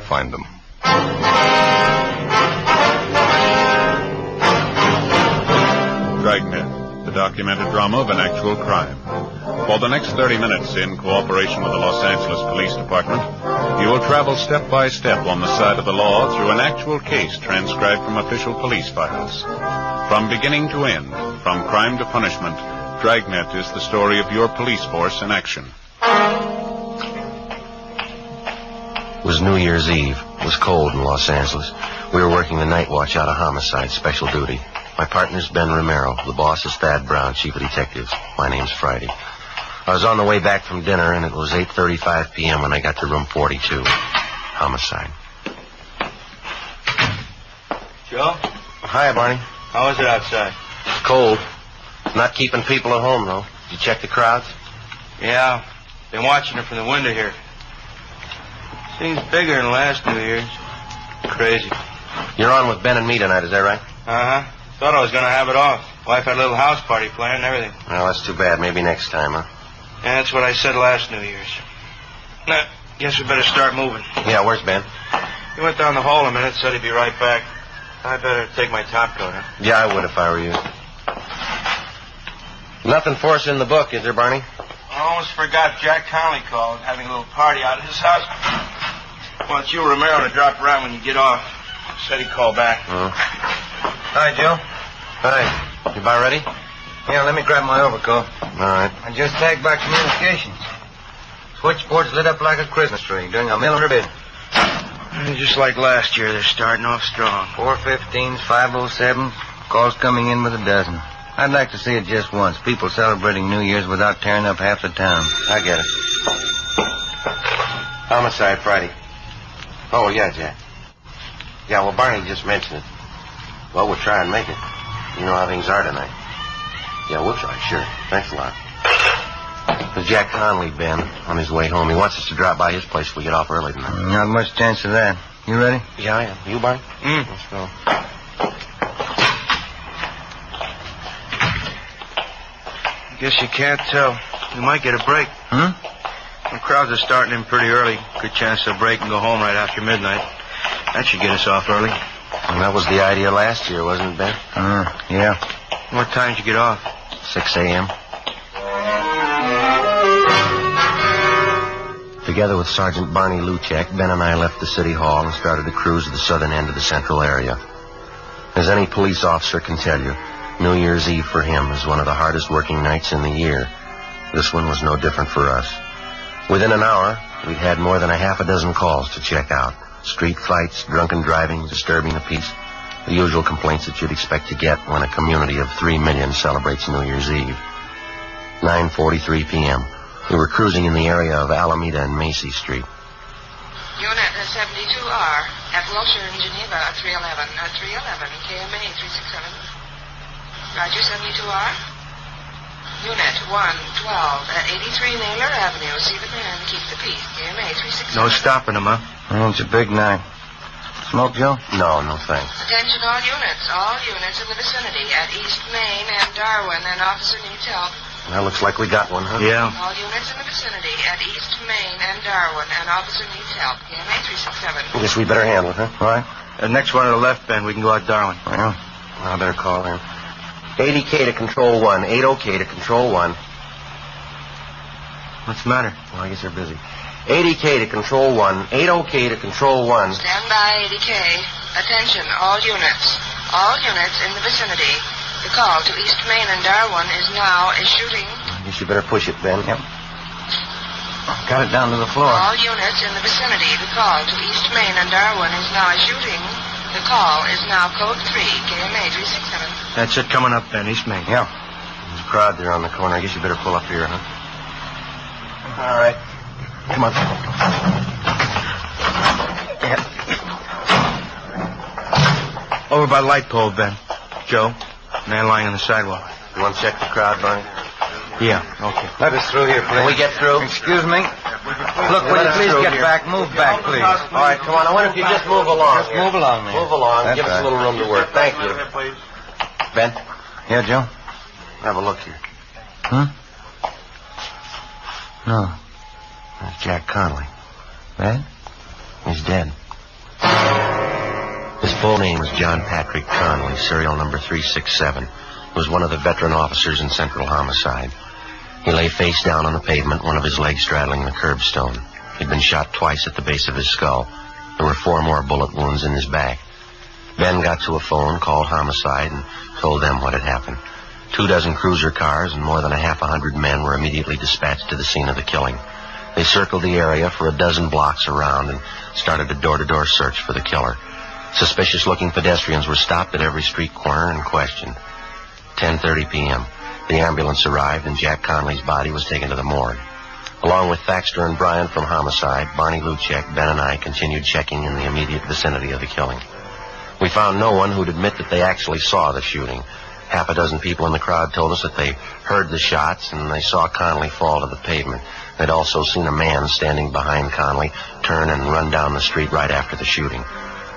find them. Dragnet, the documented drama of an actual crime. For the next 30 minutes, in cooperation with the Los Angeles Police Department, you will travel step by step on the side of the law through an actual case transcribed from official police files. From beginning to end, from crime to punishment, Dragnet is the story of your police force in action. It was New Year's Eve. It was cold in Los Angeles. We were working the night watch out of homicide, special duty. My partner's Ben Romero. The boss is Thad Brown, chief of detectives. My name's Friday. I was on the way back from dinner, and it was 8:35 p.m. when I got to room 42. Homicide. Joe? Hi, Barney. How is it outside? It's cold. Not keeping people at home, though. Did you check the crowds? Yeah. Been watching it from the window here. Seems bigger than last New Year's. Crazy. You're on with Ben and me tonight, is that right? Uh-huh. Thought I was going to have it off. Wife had a little house party planned and everything. Well, that's too bad. Maybe next time, huh? Yeah, that's what I said last New Year's. Nah, guess we better start moving. Yeah, where's Ben? He went down the hall a minute, said he'd be right back. I better take my top coat, huh? Yeah, I would if I were you. Nothing for us in the book, is there, Barney? I almost forgot Jack Conley called, having a little party out at his house. Wants you, Romero, to drop around when you get off. Said he'd call back. Hi, Joe. Hi. You about ready? Yeah, let me grab my overcoat. All right. I just tagged by communications. Switchboard's lit up like a Christmas tree during a mill bid. Just like last year, they're starting off strong. 415s, 507s, calls coming in with a dozen. I'd like to see it just once. People celebrating New Year's without tearing up half the town. I get it. Homicide Friday. Oh, yeah, Jack. Yeah, well, Barney just mentioned it. Well, we'll try and make it. You know how things are tonight. Yeah, we'll try, sure. Thanks a lot. There's Jack Conley, Ben, on his way home. He wants us to drop by his place if we get off early tonight. Not much chance of that. You ready? Yeah, I am. You, Barney? Let's go. Guess you can't tell. We might get a break. The crowds are starting in pretty early. Good chance they'll break and go home right after midnight. That should get us off early. And that was the idea last year, wasn't it, Ben? Yeah. What time did you get off? 6 a.m. Together with Sergeant Barney Luchek, Ben and I left the city hall and started to cruise to the southern end of the central area. As any police officer can tell you, New Year's Eve for him is one of the hardest working nights in the year. This one was no different for us. Within an hour, we'd had more than a half a dozen calls to check out. Street fights, drunken driving, disturbing the peace. The usual complaints that you'd expect to get when a community of 3 million celebrates New Year's Eve. 9:43 p.m. We were cruising in the area of Alameda and Macy Street. Unit 72R at Wilshire in Geneva at 311. 311, KMA 367. Roger, 72R. Unit 112 at 83 Naylor Avenue. See the man, keep the peace. KMA 367. No stopping them, huh? It's a big night. Smoke, Joe? No, no thanks. Attention all units in the vicinity at East Main and Darwin. An officer needs help. That looks like we got one, huh? Yeah. All units in the vicinity at East Main and Darwin. An officer needs help. KMA 367. I guess we better handle it, huh? All right. Next one to the left, Ben. We can go out Darwin. Well, I better call him. 80K to Control 1. 80K to Control 1. What's the matter? Well, I guess they're busy. 80K to Control 1. 80K to Control 1. Stand by, 80K. Attention, all units. All units in the vicinity. The call to East Main and Darwin is now a shooting. I guess you better push it, Ben. Yep. Got it down to the floor. All units in the vicinity. The call to East Main and Darwin is now a shooting. The call is now code 3, KMA 367. That's it coming up, Ben. East Main. Yeah. There's a crowd there on the corner. I guess you better pull up here, huh? All right. Come on. Yeah. Over by the light pole, Ben. Joe. Man lying on the sidewalk. You want to check the crowd, Barney? Yeah, okay. Let us through here, please. Can we get through? Excuse me? Look, will you please get back? Move back, please. All right, come on. I wonder if you just move along. Just move along, man. Move along. That's Give us a little room to work. Thank you. Ben? Yeah, Joe? Have a look here. Huh? No. That's Jack Conley. That? He's dead. full name was John Patrick Conley, serial number 367. He was one of the veteran officers in Central Homicide. He lay face down on the pavement, one of his legs straddling the curbstone. He'd been shot twice at the base of his skull. There were 4 more bullet wounds in his back. Ben got to a phone, called Homicide, and told them what had happened. 24 cruiser cars and more than 100 men were immediately dispatched to the scene of the killing. They circled the area for 12 blocks around and started a door-to-door search for the killer. Suspicious-looking pedestrians were stopped at every street corner and questioned. 10:30 p.m. The ambulance arrived and Jack Conley's body was taken to the morgue. Along with Thaxter and Bryan from Homicide, Barney Luchek, Ben, and I continued checking in the immediate vicinity of the killing. We found no one who'd admit that they actually saw the shooting. 6 people in the crowd told us that they heard the shots and they saw Conley fall to the pavement. They'd also seen a man standing behind Conley turn and run down the street right after the shooting.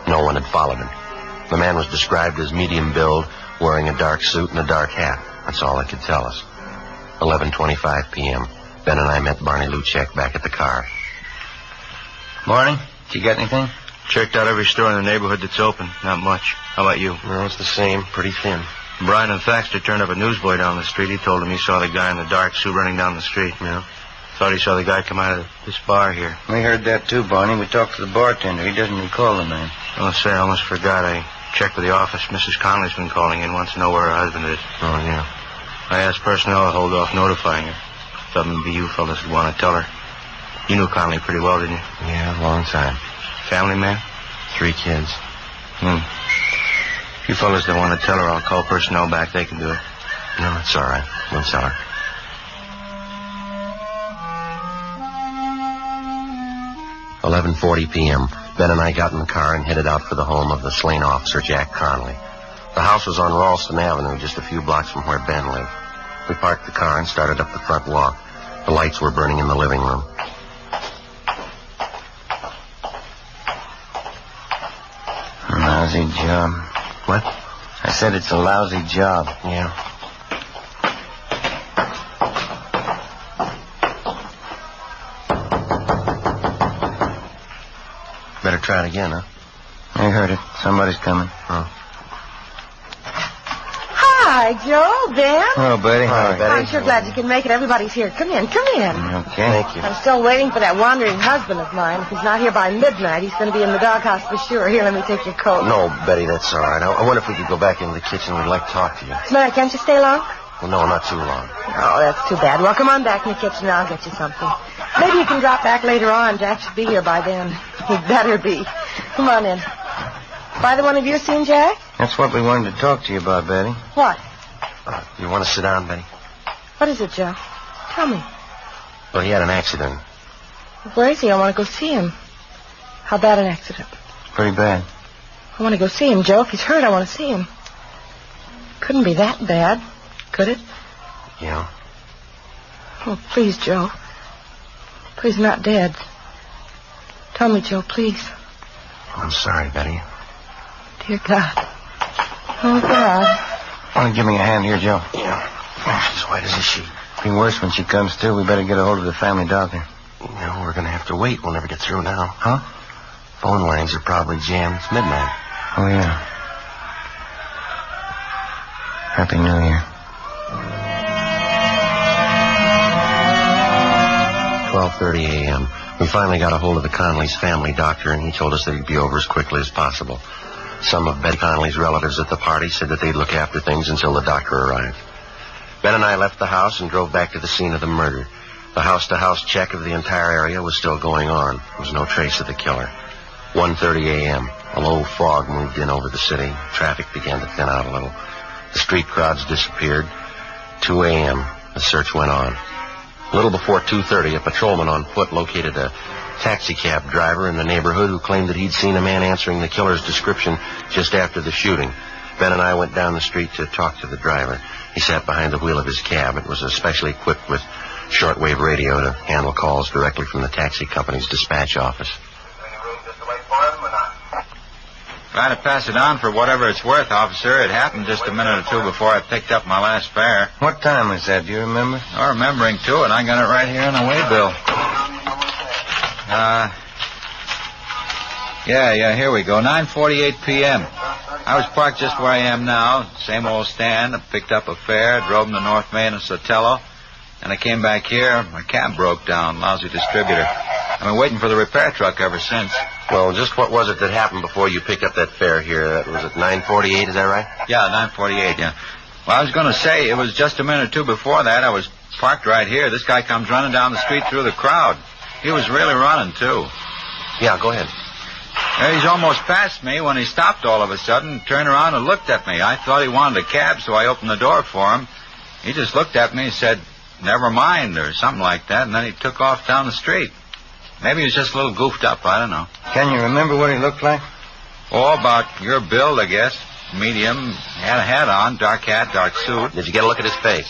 No one had followed him. The man was described as medium build, wearing a dark suit and a dark hat. That's all they could tell us. 11:25 p.m. Ben and I met Barney Luchek back at the car. Morning. Did you get anything? Checked out every store in the neighborhood that's open. Not much. How about you? No, it's the same. Pretty thin. Bryan and Thaxter turned up a newsboy down the street. He told him he saw the guy in the dark suit running down the street. Yeah. Thought he saw the guy come out of this bar here. We heard that too, Barney. We talked to the bartender. He doesn't recall the man. I'll say, I almost forgot. I checked with the office. Mrs. Conley's been calling in. Wants to know where her husband is. Oh, yeah. I asked personnel to hold off notifying her. Thought maybe you fellas would want to tell her. You knew Conley pretty well, didn't you? Yeah, a long time. Family man? 3 kids. If you fellas don't want to tell her, I'll call personnel back. They can do it. No, it's all right. We'll tell her. 11:40 p.m. Ben and I got in the car and headed out for the home of the slain officer, Jack Conley. The house was on Ralston Avenue, just a few blocks from where Ben lived. We parked the car and started up the front walk. The lights were burning in the living room. Lousy job. What? I said it's a lousy job. Yeah. Better try it again, huh? I heard it. Somebody's coming. Oh. Hi, Joe, Ben. Hello, Betty. Hi, Betty. I'm sure glad you can make it. Everybody's here. Come in, come in. Okay. Thank you. I'm still waiting for that wandering husband of mine. If he's not here by midnight, he's going to be in the doghouse for sure. Here, let me take your coat. No, Betty, that's all right. I wonder if we could go back into the kitchen. We'd like to talk to you. What's the matter? Can't you stay long? Well, no, not too long. Oh, that's too bad. Well, come on back in the kitchen and I'll get you something. Maybe you can drop back later on. Jack should be here by then. He'd better be. Come on in. Either one of you seen Jack? That's what we wanted to talk to you about, Betty. What? You want to sit down, Betty? What is it, Joe? Tell me. Well, he had an accident. Where is he? I want to go see him. How bad an accident? Pretty bad. I want to go see him, Joe. If he's hurt, I want to see him. Couldn't be that bad, could it? Yeah. Oh, please, Joe. Please, not dead. Tell me, Joe, please. I'm sorry, Betty. Dear God. Oh, God. Want to give me a hand here, Joe? Yeah. Oh, she's white as a sheet. Be worse when she comes to. We better get a hold of the family doctor. No, we're going to have to wait. We'll never get through now. Huh? Phone lines are probably jammed. It's midnight. Oh, yeah. Happy New Year. 12:30 a.m. We finally got a hold of the Conley's family doctor, and he told us that he'd be over as quickly as possible. Some of Betty Conley's relatives at the party said that they'd look after things until the doctor arrived. Ben and I left the house and drove back to the scene of the murder. The house-to-house check of the entire area was still going on. There was no trace of the killer. 1:30 a.m. A low fog moved in over the city. Traffic began to thin out a little. The street crowds disappeared. 2 a.m. The search went on. A little before 2:30, a patrolman on foot located a taxicab driver in the neighborhood who claimed that he'd seen a man answering the killer's description just after the shooting. Ben and I went down the street to talk to the driver. He sat behind the wheel of his cab. It was especially equipped with shortwave radio to handle calls directly from the taxi company's dispatch office. Try to pass it on for whatever it's worth, officer. It happened just a minute or two before I picked up my last fare. What time was that? Do you remember? I'm remembering, too, and I got it right here on the waybill. Yeah, here we go. 9:48 p.m. I was parked just where I am now. Same old stand. I picked up a fare, drove him to North Main and Sotelo. And I came back here. My cab broke down. Lousy distributor. I've been waiting for the repair truck ever since. Well, just what was it that happened before you picked up that fare here? That was at 9:48, is that right? Yeah, 9:48, yeah. Well, I was going to say, it was just a minute or two before that. I was parked right here. This guy comes running down the street through the crowd. He was really running, too. Yeah, go ahead. He's almost past me when he stopped all of a sudden, turned around and looked at me. I thought he wanted a cab, so I opened the door for him. He just looked at me and said, "Never mind," or something like that, and then he took off down the street. Maybe he was just a little goofed up, I don't know. Can you remember what he looked like? Oh, about your build, I guess. Medium, had a hat on, dark hat, dark suit. Did you get a look at his face?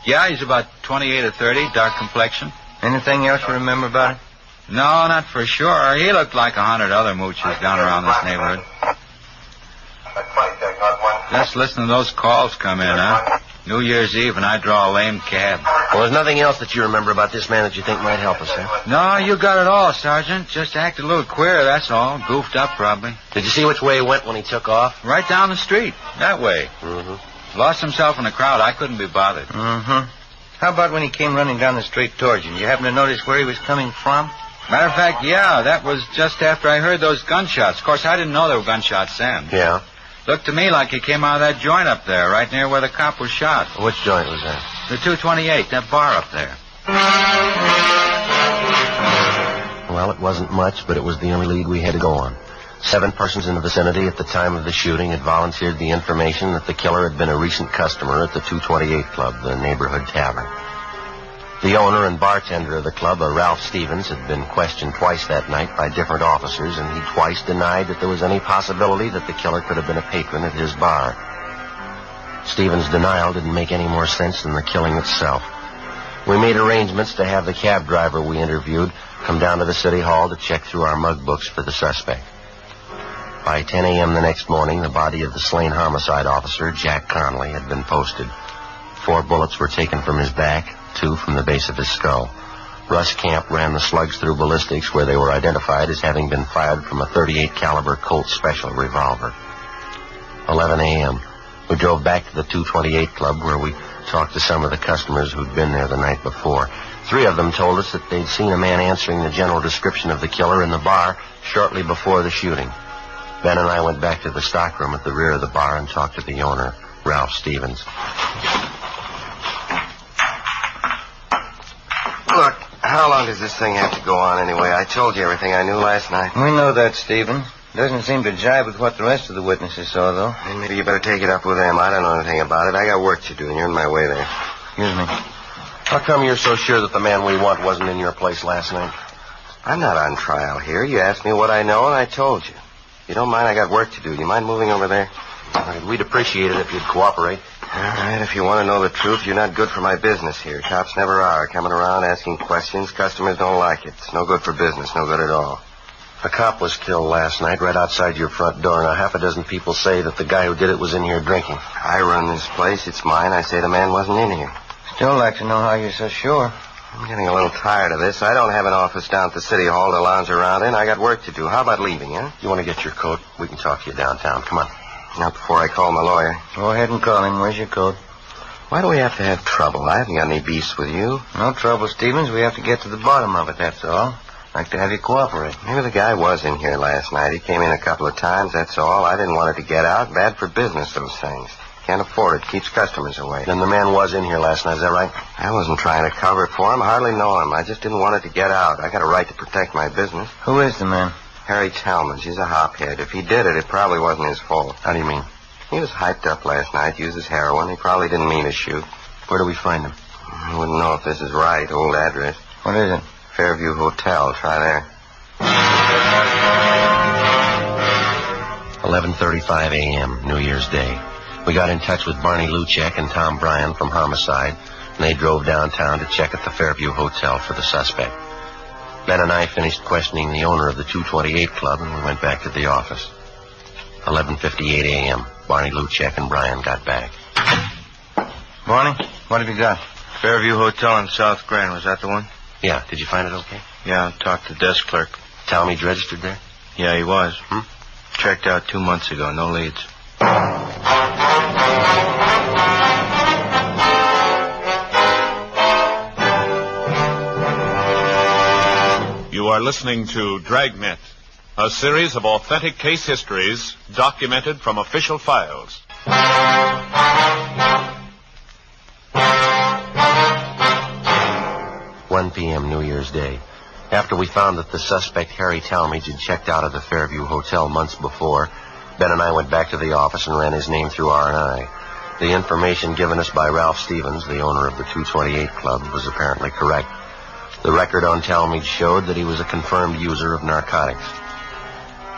Yeah, he's about 28 or 30, dark complexion. Anything else you remember about him? No, not for sure. He looked like 100 other mooches down around this neighborhood. Just listen to those calls come in, huh? New Year's Eve and I draw a lame cab. Well, there's nothing else that you remember about this man that you think might help us, huh? No, you got it all, Sergeant. Just acted a little queer, that's all. Goofed up, probably. Did you see which way he went when he took off? Right down the street. That way. Mm-hmm. Lost himself in the crowd. I couldn't be bothered. Mm-hmm. How about when he came running down the street towards you? Did you happen to notice where he was coming from? Matter of fact, yeah, that was just after I heard those gunshots. Of course, I didn't know there were gunshots then. Yeah? Looked to me like he came out of that joint up there, right near where the cop was shot. Which joint was that? The 228, that bar up there. Well, it wasn't much, but it was the only lead we had to go on. 7 persons in the vicinity at the time of the shooting had volunteered the information that the killer had been a recent customer at the 228 Club, the neighborhood tavern. The owner and bartender of the club, a Ralph Stevens, had been questioned twice that night by different officers, and he twice denied that there was any possibility that the killer could have been a patron at his bar. Stevens' denial didn't make any more sense than the killing itself. We made arrangements to have the cab driver we interviewed come down to the city hall to check through our mug books for the suspect. By 10 a.m. the next morning, the body of the slain homicide officer, Jack Conley, had been posted. 4 bullets were taken from his back, 2 from the base of his skull. Russ Camp ran the slugs through ballistics, where they were identified as having been fired from a .38 caliber Colt Special revolver. 11 a.m. We drove back to the 228 Club, where we talked to some of the customers who'd been there the night before. 3 of them told us that they'd seen a man answering the general description of the killer in the bar shortly before the shooting. Ben and I went back to the stockroom at the rear of the bar and talked to the owner, Ralph Stevens. Look, how long does this thing have to go on anyway? I told you everything I knew last night. We know that, Stephen. Doesn't seem to jibe with what the rest of the witnesses saw, though. Then maybe you better take it up with them. I don't know anything about it. I got work to do, and you're in my way there. Excuse me. How come you're so sure that the man we want wasn't in your place last night? I'm not on trial here. You asked me what I know, and I told you. If you don't mind, I got work to do. You mind moving over there? All right, we'd appreciate it if you'd cooperate. All right, if you want to know the truth, you're not good for my business here. Cops never are. Coming around asking questions, customers don't like it. It's no good for business, no good at all. A cop was killed last night right outside your front door. Now, 6 people say that the guy who did it was in here drinking. I run this place. It's mine. I say the man wasn't in here. Still like to know how you're so sure. I'm getting a little tired of this. I don't have an office down at the city hall to lounge around in. I got work to do. How about leaving, huh? You want to get your coat? We can talk to you downtown. Come on. Not before I call my lawyer. Go ahead and call him. Where's your coat? Why do we have to have trouble? I haven't got any beefs with you. No trouble, Stevens. We have to get to the bottom of it, that's all. I'd like to have you cooperate. Maybe the guy was in here last night. He came in a couple of times, that's all. I didn't want it to get out. Bad for business, those things. Can't afford it. Keeps customers away. Then the man was in here last night, is that right? I wasn't trying to cover it for him. I hardly know him. I just didn't want it to get out. I got a right to protect my business. Who is the man? Harry Talmadge. He's a hophead. If he did it, it probably wasn't his fault. How do you mean? He was hyped up last night, uses heroin. He probably didn't mean to shoot. Where do we find him? I wouldn't know if this is right. Old address. What is it? Fairview Hotel. Try there. 11:35 a.m., New Year's Day. We got in touch with Barney Luchek and Tom Bryan from Homicide, and they drove downtown to check at the Fairview Hotel for the suspect. Ben and I finished questioning the owner of the 228 Club, and we went back to the office. 11:58 a.m., Barney Luchek and Bryan got back. Barney, what have you got? Fairview Hotel in South Grand. Was that the one? Yeah. Did you find it okay? Yeah, I talked to the desk clerk. Talmadge registered there? Yeah, he was. Checked out 2 months ago. No leads. You are listening to Dragnet, a series of authentic case histories documented from official files. 1 p.m. New Year's Day. After we found that the suspect, Harry Talmadge, had checked out of the Fairview Hotel months before, Ben and I went back to the office and ran his name through R&I. The information given us by Ralph Stevens, the owner of the 228 Club, was apparently correct. The record on Talmadge showed that he was a confirmed user of narcotics.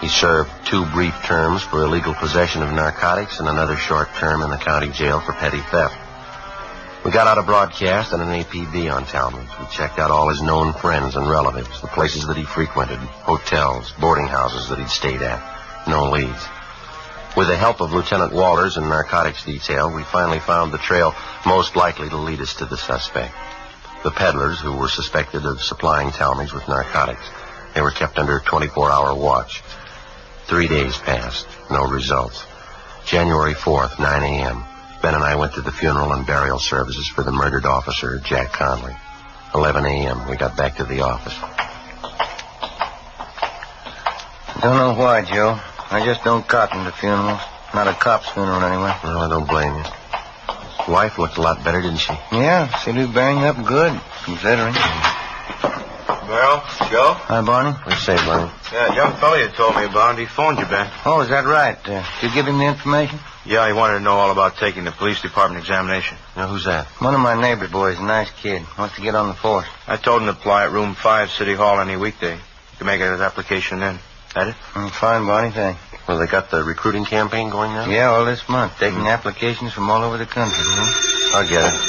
He served 2 brief terms for illegal possession of narcotics and another short term in the county jail for petty theft. We got out a broadcast and an APB on Talmadge. We checked out all his known friends and relatives, the places that he frequented, hotels, boarding houses that he'd stayed at. No leads. With the help of Lieutenant Walters and narcotics detail, we finally found the trail most likely to lead us to the suspect. The peddlers who were suspected of supplying Talmadge with narcotics. They were kept under a 24-hour watch. 3 days passed. No results. January 4th, 9 a.m. Ben and I went to the funeral and burial services for the murdered officer, Jack Conley. 11 a.m. We got back to the office. Don't know why, Joe. I just don't cotton to funerals. Not a cop's funeral, anyway. Well, I don't blame you. Wife looked a lot better, didn't she? Yeah, seemed to be bearing up good, considering. Well, Joe? Hi, Barney. What do you say, Barney? Yeah, young fella you told me about. He phoned you, Ben. Oh, is that right? Did you give him the information? Yeah, he wanted to know all about taking the police department examination. Now, who's that? One of my neighbor boys, a nice kid. Wants to get on the force. I told him to apply at room 5, City Hall, any weekday. You can make his application then. That it? Fine, Barney, thanks. Well, they got the recruiting campaign going now? Yeah, all this month. Taking applications from all over the country. I'll get it.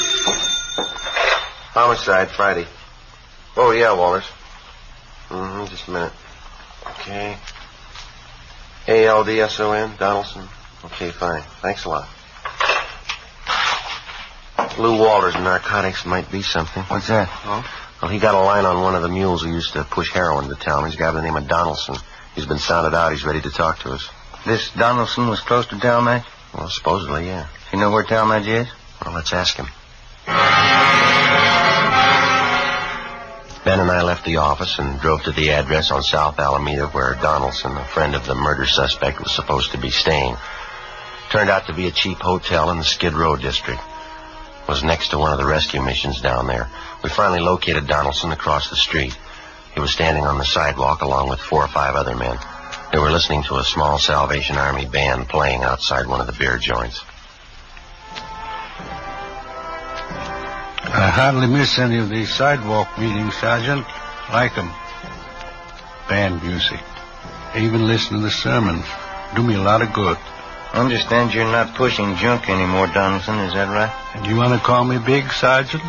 Homicide, Friday. Oh, yeah, Walters. Just a minute. Okay. ALDSON, Donaldson. Okay, fine. Thanks a lot. Lou Walters, narcotics might be something. What's that? Oh? Well, he got a line on one of the mules who used to push heroin to town. He's a guy by the name of Donaldson. He's been sounded out. He's ready to talk to us. This Donaldson was close to Talmadge? Well, supposedly, yeah. You know where Talmadge is? Well, let's ask him. Ben and I left the office and drove to the address on South Alameda where Donaldson, a friend of the murder suspect, was supposed to be staying. Turned out to be a cheap hotel in the Skid Row district. It was next to one of the rescue missions down there. We finally located Donaldson across the street. He was standing on the sidewalk along with 4 or 5 other men. They were listening to a small Salvation Army band playing outside one of the beer joints. I hardly miss any of these sidewalk meetings, Sergeant. Like 'em. Band music. I even listen to the sermons. Do me a lot of good. I understand you're not pushing junk anymore, Donaldson. Is that right? And you want to call me Big, Sergeant?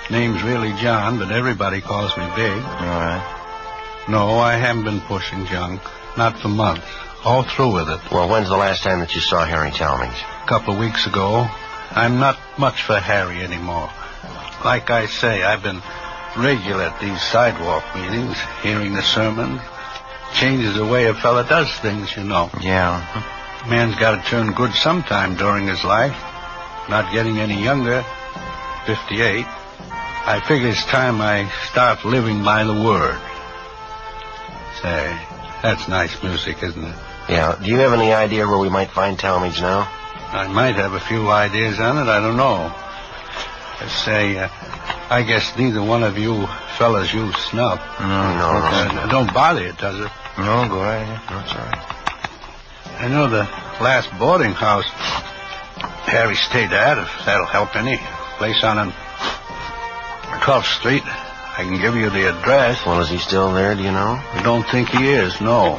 Name's really John, but everybody calls me Big. All right. No, I haven't been pushing junk. Not for months. All through with it. Well, when's the last time that you saw Harry Talmadge? A couple of weeks ago. I'm not much for Harry anymore. Like I say, I've been regular at these sidewalk meetings, hearing the sermon. Changes the way a fella does things, you know. Yeah. Man's got to turn good sometime during his life. Not getting any younger. 58. I figure it's time I start living by the word. Say, that's nice music, isn't it? Yeah. Do you have any idea where we might find Talmadge now? I might have a few ideas on it. I don't know. Say, I guess neither one of you fellas use snuff. No. Don't bother you, does it? No, go right ahead. That's all right. I know the last boarding house Harry stayed at, if that'll help any. Place on 12th Street. I can give you the address. Well, is he still there, do you know? I don't think he is, no.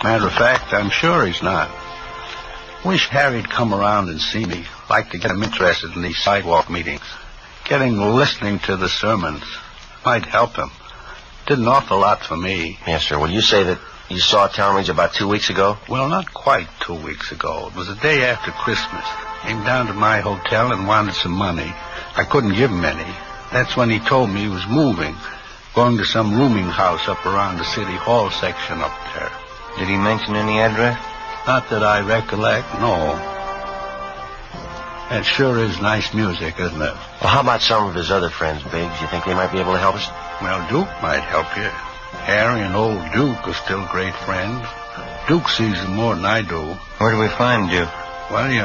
Matter of fact, I'm sure he's not. Wish Harry'd come around and see me. Like to get him interested in these sidewalk meetings. Getting listening to the sermons might help him. Did an awful lot for me. Yes, sir. Will you say that you saw Talmadge about 2 weeks ago? Well, not quite 2 weeks ago. It was the day after Christmas. Came down to my hotel and wanted some money. I couldn't give him any. That's when he told me he was moving. Going to some rooming house up around the City Hall section up there. Did he mention any address? Not that I recollect, no. That sure is nice music, isn't it? Well, how about some of his other friends, Biggs? You think they might be able to help us? Well, Duke might help you. Harry and old Duke are still great friends. Duke sees them more than I do. Where do we find Duke? Well, you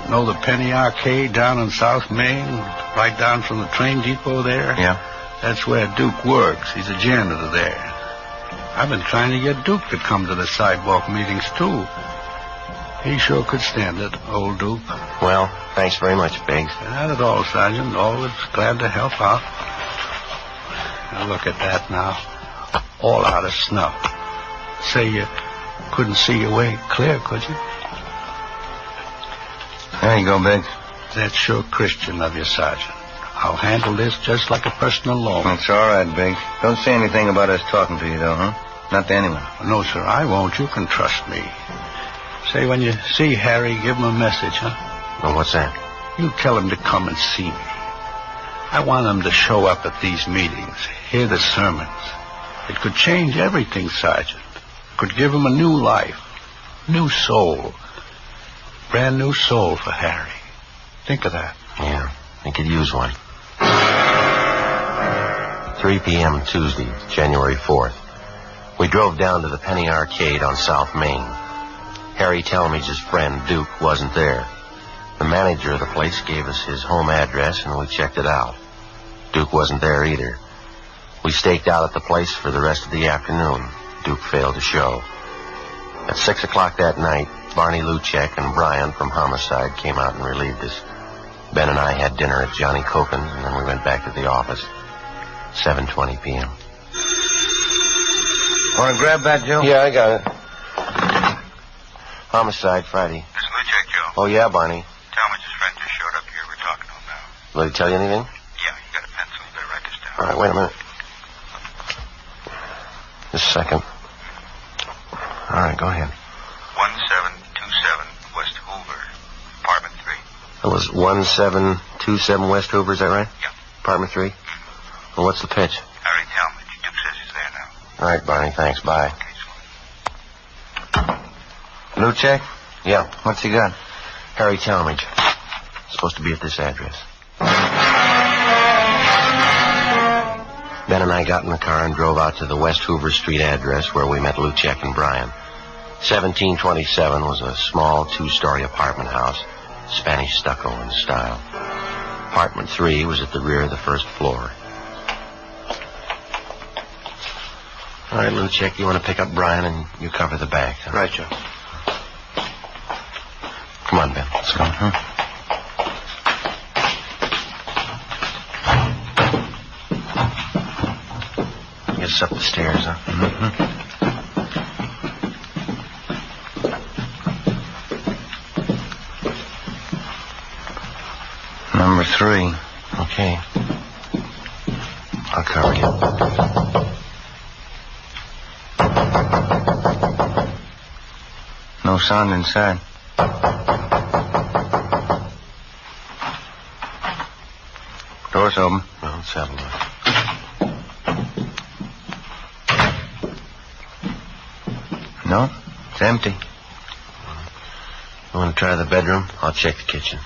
know the Penny Arcade down in South Main? Right down from the train depot there? Yeah. That's where Duke works. He's a janitor there. I've been trying to get Duke to come to the sidewalk meetings, too. He sure could stand it, old Duke. Well, thanks very much, Biggs. Not at all, Sergeant. Always glad to help out. Now, look at that now. All out of snuff. Say you couldn't see your way clear, could you? There you go, Biggs. That's sure Christian of you, Sergeant. I'll handle this just like a personal loan. That's all right, Biggs. Don't say anything about us talking to you, though, huh? Not to anyone. No, sir, I won't. You can trust me. Say, when you see Harry, give him a message, huh? Well, what's that? You tell him to come and see me. I want him to show up at these meetings, hear the sermons. It could change everything, Sergeant. Could give him a new life, new soul. Brand new soul for Harry. Think of that. Yeah, he could use one. 3 p.m. Tuesday, January 4th. We drove down to the Penny Arcade on South Main. Harry Talmadge's friend, Duke, wasn't there. The manager of the place gave us his home address, and we checked it out. Duke wasn't there either. We staked out at the place for the rest of the afternoon. Duke failed to show. At 6 o'clock that night, Barney Luchek and Brian from Homicide came out and relieved us. Ben and I had dinner at Johnny Copen's, and then we went back to the office. 7:20 p.m. Want to grab that, Joe? Yeah, I got it. Homicide, Friday. This is Luchek, Joe. Oh, yeah, Barney. Talmadge's friend just showed up here. We're talking to him now. Will he tell you anything? Yeah, you got a pencil. You better write this down. All right, wait a minute. Just a second. All right, go ahead. 1727 West Hoover, apartment 3. That was 1727 West Hoover, is that right? Yeah. Apartment 3? Well, what's the pitch? Harry Talmadge. Duke says he's there now. All right, Barney, thanks. Bye. Luchek? Yeah. What's he got? Harry Talmadge. Supposed to be at this address. Ben and I got in the car and drove out to the West Hoover Street address where we met Luchek and Brian. 1727 was a small two-story apartment house, Spanish stucco in style. Apartment 3 was at the rear of the first floor. All right, Luchek, you want to pick up Brian and you cover the back. Huh? Right, Joe. Come on, Ben. Let's go. Get us up the stairs, huh? Mm-hmm. Number 3. Okay. I'll cover you. No sound inside. Door's open. No, let's have a look. No, it's empty. You want to try the bedroom? I'll check the kitchen.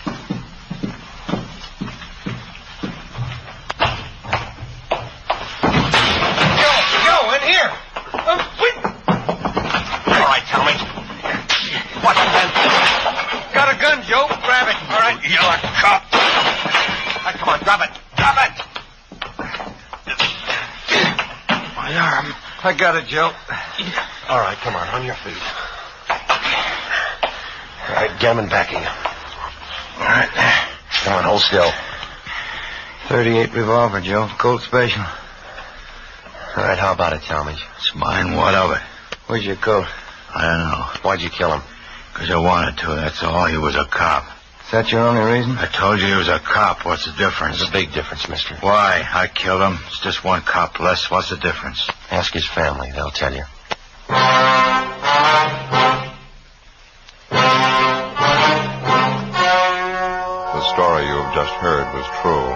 Joe, in here. Wait. All right, tell me. What's the gun? Got a gun, Joe. Grab it. All right. You're a cop. Right, come on, drop it. Drop it. My arm. I got it, Joe. All right, come on your feet. All right, get him and backing him. All right. Come on, hold still. 38 revolver, Joe. Colt Special. All right, how about it, Talmadge? It's mine. What of it? Where's your coat? I don't know. Why'd you kill him? Because I wanted to, that's all. He was a cop. Is that your only reason? I told you he was a cop. What's the difference? There's a big difference, mister. Why? I killed him. It's just one cop less. What's the difference? Ask his family. They'll tell you. The story you have just heard was true.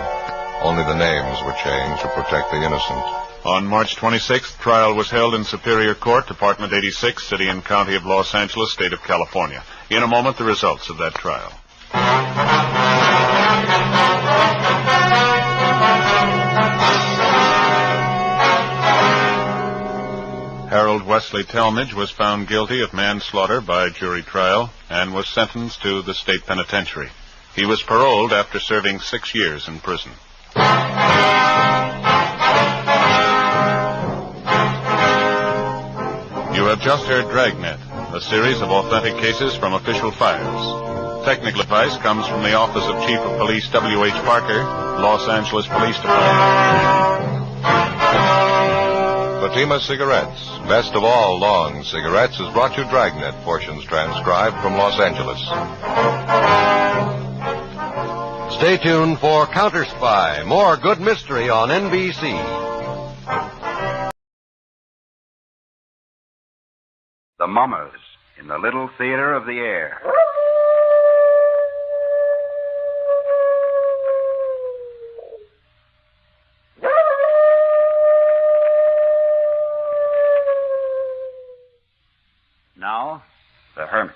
Only the names were changed to protect the innocent. On March 26th, trial was held in Superior Court, Department 86, City and County of Los Angeles, State of California. In a moment, the results of that trial. Harold Wesley Talmadge was found guilty of manslaughter by jury trial and was sentenced to the state penitentiary. He was paroled after serving 6 years in prison. You have just heard Dragnet, a series of authentic cases from official files. Technical advice comes from the Office of Chief of Police W.H. Parker, Los Angeles Police Department. Fatima Cigarettes, best of all long cigarettes, has brought you Dragnet, portions transcribed from Los Angeles. Stay tuned for Counter Spy, more good mystery on NBC. The Mummers in the Little Theater of the Air. Now, the Hermit.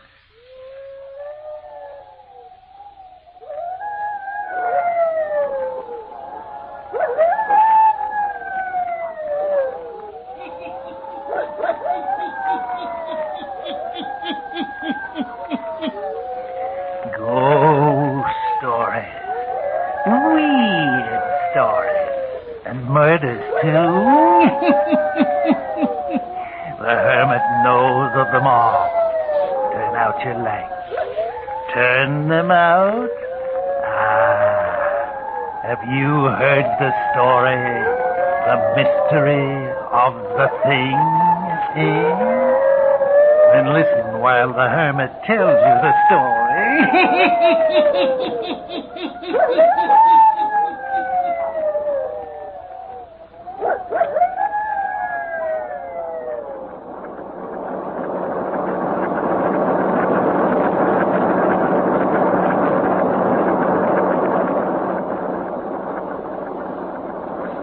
Ghost stories, weird stories, and murders, too. The Hermit knows of them all. Turn out your lights. Turn them out. Have you heard the story? The mystery of the thing, eh? Then listen while the Hermit tells you the story.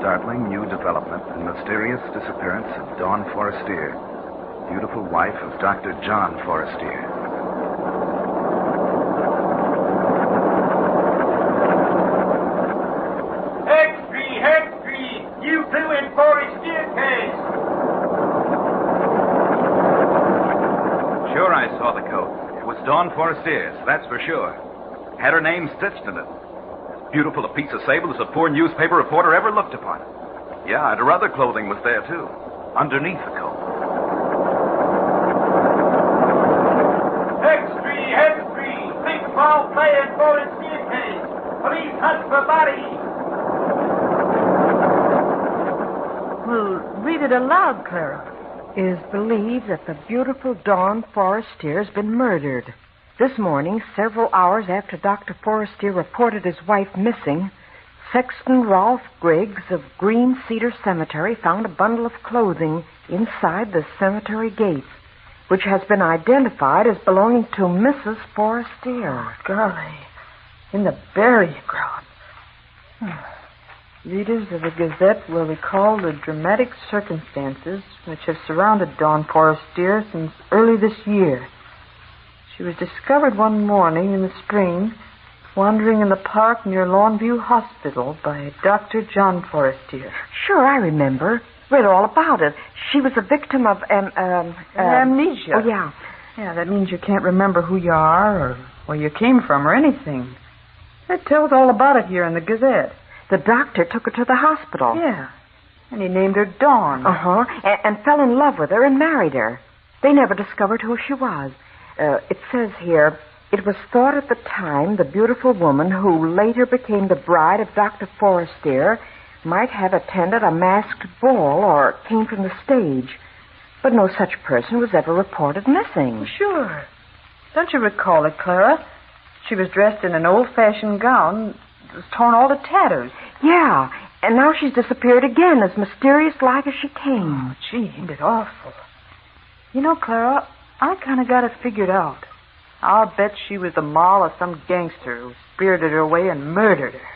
Startling new development and mysterious disappearance of Dawn Forestier, beautiful wife of Dr. John Forestier. Hextree, you two in Forestier case. Sure, I saw the coat. It was Dawn Forestier's, that's for sure. Had her name stitched in it. As beautiful a piece of sable as a poor newspaper reporter ever looked upon. Yeah, and her other clothing was there, too, underneath the coat. Hextree, big foul play in Forestier case. Police hunt for body. Well, read it aloud, Clara. It is believed that the beautiful Dawn Forestier has been murdered. This morning, several hours after Dr. Forestier reported his wife missing, Sexton Rolfe Griggs of Green Cedar Cemetery found a bundle of clothing inside the cemetery gate, which has been identified as belonging to Mrs. Forestier. Oh, golly. In the burying ground. Readers of the Gazette will recall the dramatic circumstances which have surrounded Dawn Forestier since early this year. She was discovered one morning in the spring, wandering in the park near Longview Hospital by Dr. John Forestier. Sure, I remember. Read all about it. She was a victim of amnesia. Oh, yeah. Yeah, that means you can't remember who you are or where you came from or anything. It tells all about it here in the Gazette. The doctor took her to the hospital. Yeah. And he named her Dawn. Uh-huh. And fell in love with her and married her. They never discovered who she was. It says here, it was thought at the time the beautiful woman who later became the bride of Dr. Forestier might have attended a masked ball or came from the stage. But no such person was ever reported missing. Sure. Don't you recall it, Clara? She was dressed in an old-fashioned gown. It was torn all to tatters. Yeah, and now she's disappeared again, as mysterious-like as she came. Oh, gee, ain't it awful. You know, Clara, I kind of got it figured out. I'll bet she was the moll of some gangster who spirited her away and murdered her.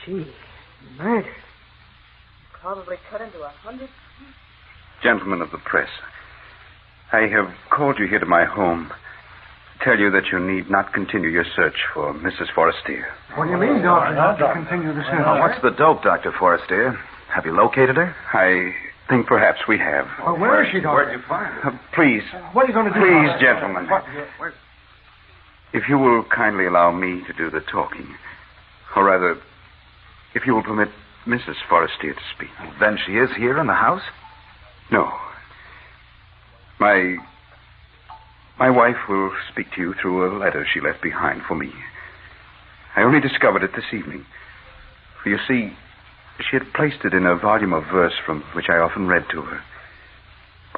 She murdered. Probably cut into 100. Gentlemen of the press, I have called you here to my home to tell you that you need not continue your search for Mrs. Forestier. What do you mean, Doctor? Not to continue the search? What's the dope, Dr. Forestier? Have you located her? I think perhaps we have. Well, where is she, Doctor? Where'd you find her? Please. What are you going to do? Please, gentlemen. If you will kindly allow me to do the talking, or rather, if you will permit Mrs. Forestier to speak. Then she is here in the house? No. My wife will speak to you through a letter she left behind for me. I only discovered it this evening. For you see, she had placed it in a volume of verse from which I often read to her.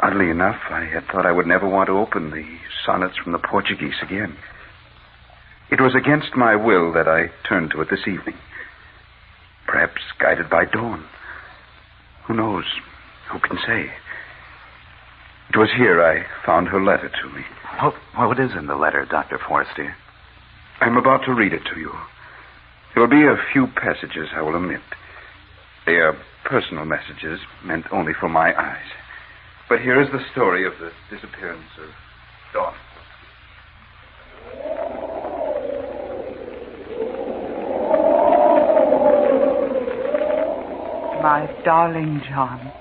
Oddly enough, I had thought I would never want to open the sonnets from the Portuguese again. It was against my will that I turned to it this evening. Perhaps guided by dawn. Who knows? Who can say? It was here I found her letter to me. What is in the letter, Dr. Forestier? I'm about to read it to you. There will be a few passages I will omit. They are personal messages meant only for my eyes. But here is the story of the disappearance of Dawn. My darling John,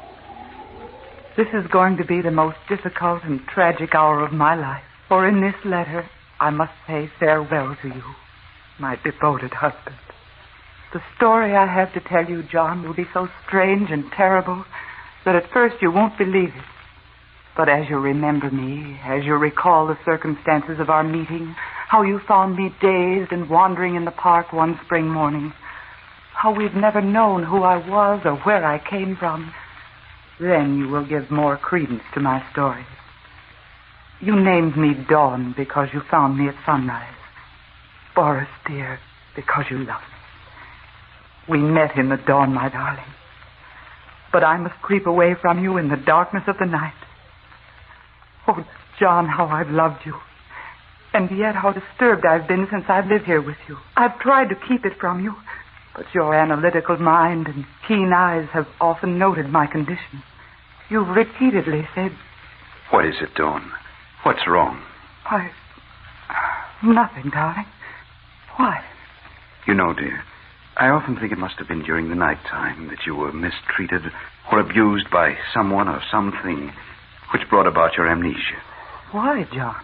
this is going to be the most difficult and tragic hour of my life. For in this letter, I must say farewell to you, my devoted husband. The story I have to tell you, John, will be so strange and terrible that at first you won't believe it. But as you remember me, as you recall the circumstances of our meeting, how you found me dazed and wandering in the park one spring morning, how we've never known who I was or where I came from, then you will give more credence to my story. You named me Dawn because you found me at sunrise. Boris, dear, because you love me. We met in the dawn, my darling. But I must creep away from you in the darkness of the night. Oh, John, how I've loved you. And yet how disturbed I've been since I've lived here with you. I've tried to keep it from you, but your analytical mind and keen eyes have often noted my condition. You've repeatedly said... What is it, Dawn? What's wrong? Nothing, darling. Why? You know, dear, I often think it must have been during the night time that you were mistreated or abused by someone or something which brought about your amnesia. Why, John?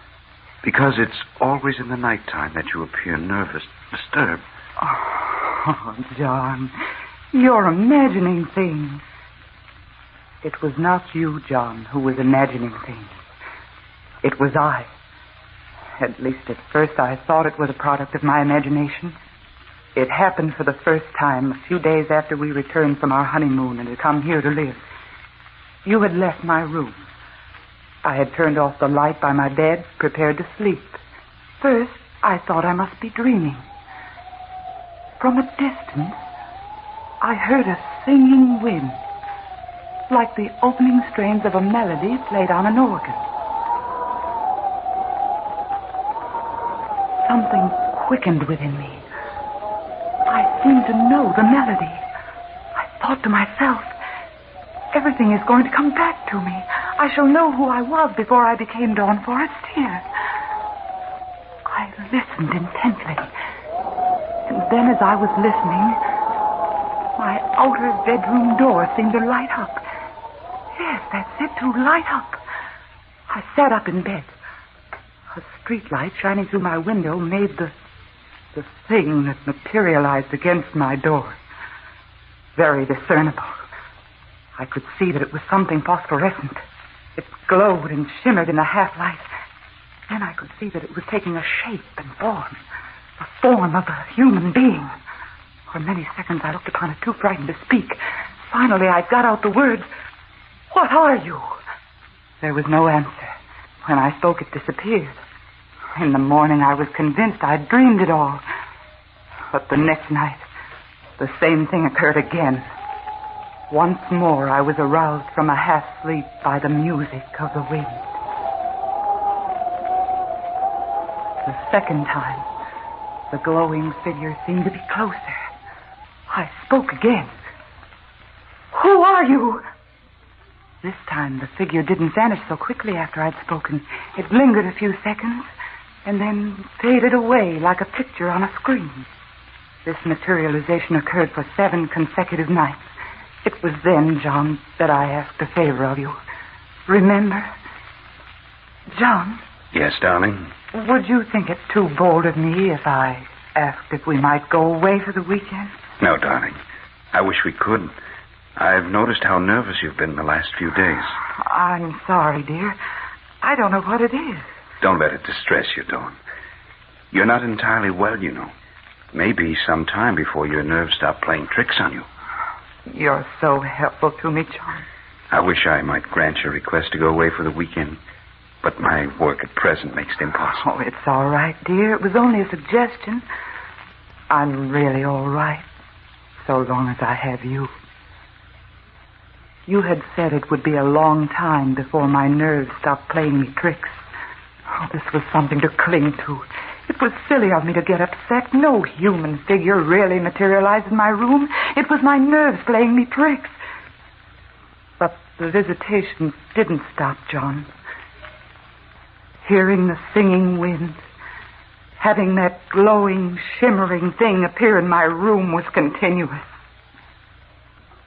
Because it's always in the night time that you appear nervous, disturbed. Oh, John, you're imagining things. It was not you, John, who was imagining things. It was I. At least at first I thought it was a product of my imagination. It happened for the first time a few days after we returned from our honeymoon and had come here to live. You had left my room. I had turned off the light by my bed, prepared to sleep. First, I thought I must be dreaming. From a distance, I heard a singing wind, like the opening strains of a melody played on an organ. Something quickened within me. I seemed to know the melody. I thought to myself, everything is going to come back to me. I shall know who I was before I became Dawn Forestier. I listened intently. And then as I was listening, my outer bedroom door seemed to light up. Yes, that's it, to light up. I sat up in bed. A street light shining through my window made the thing that materialized against my door very discernible. I could see that it was something phosphorescent. It glowed and shimmered in the half-light. Then I could see that it was taking a shape and form, the form of a human being. For many seconds I looked upon it, too frightened to speak. Finally I got out the words, "What are you?" There was no answer. When I spoke, it disappeared. In the morning, I was convinced I'd dreamed it all. But the next night, the same thing occurred again. Once more, I was aroused from a half-sleep by the music of the wind. The second time, the glowing figure seemed to be closer. I spoke again. Who are you? This time the figure didn't vanish so quickly after I'd spoken. It lingered a few seconds and then faded away like a picture on a screen. This materialization occurred for 7 consecutive nights. It was then, John, that I asked a favor of you. Remember? John? Yes, darling? Would you think it too bold of me if I asked if we might go away for the weekend? No, darling. I wish we could. I've noticed how nervous you've been the last few days. I'm sorry, dear. I don't know what it is. Don't let it distress you, Dawn. You're not entirely well, you know. Maybe some time before your nerves stop playing tricks on you. You're so helpful to me, John. I wish I might grant your request to go away for the weekend, but my work at present makes it impossible. Oh, it's all right, dear. It was only a suggestion. I'm really all right, so long as I have you. You had said it would be a long time before my nerves stopped playing me tricks. Oh, this was something to cling to. It was silly of me to get upset. No human figure really materialized in my room. It was my nerves playing me tricks. But the visitations didn't stop, John. Hearing the singing wind, having that glowing, shimmering thing appear in my room was continuous.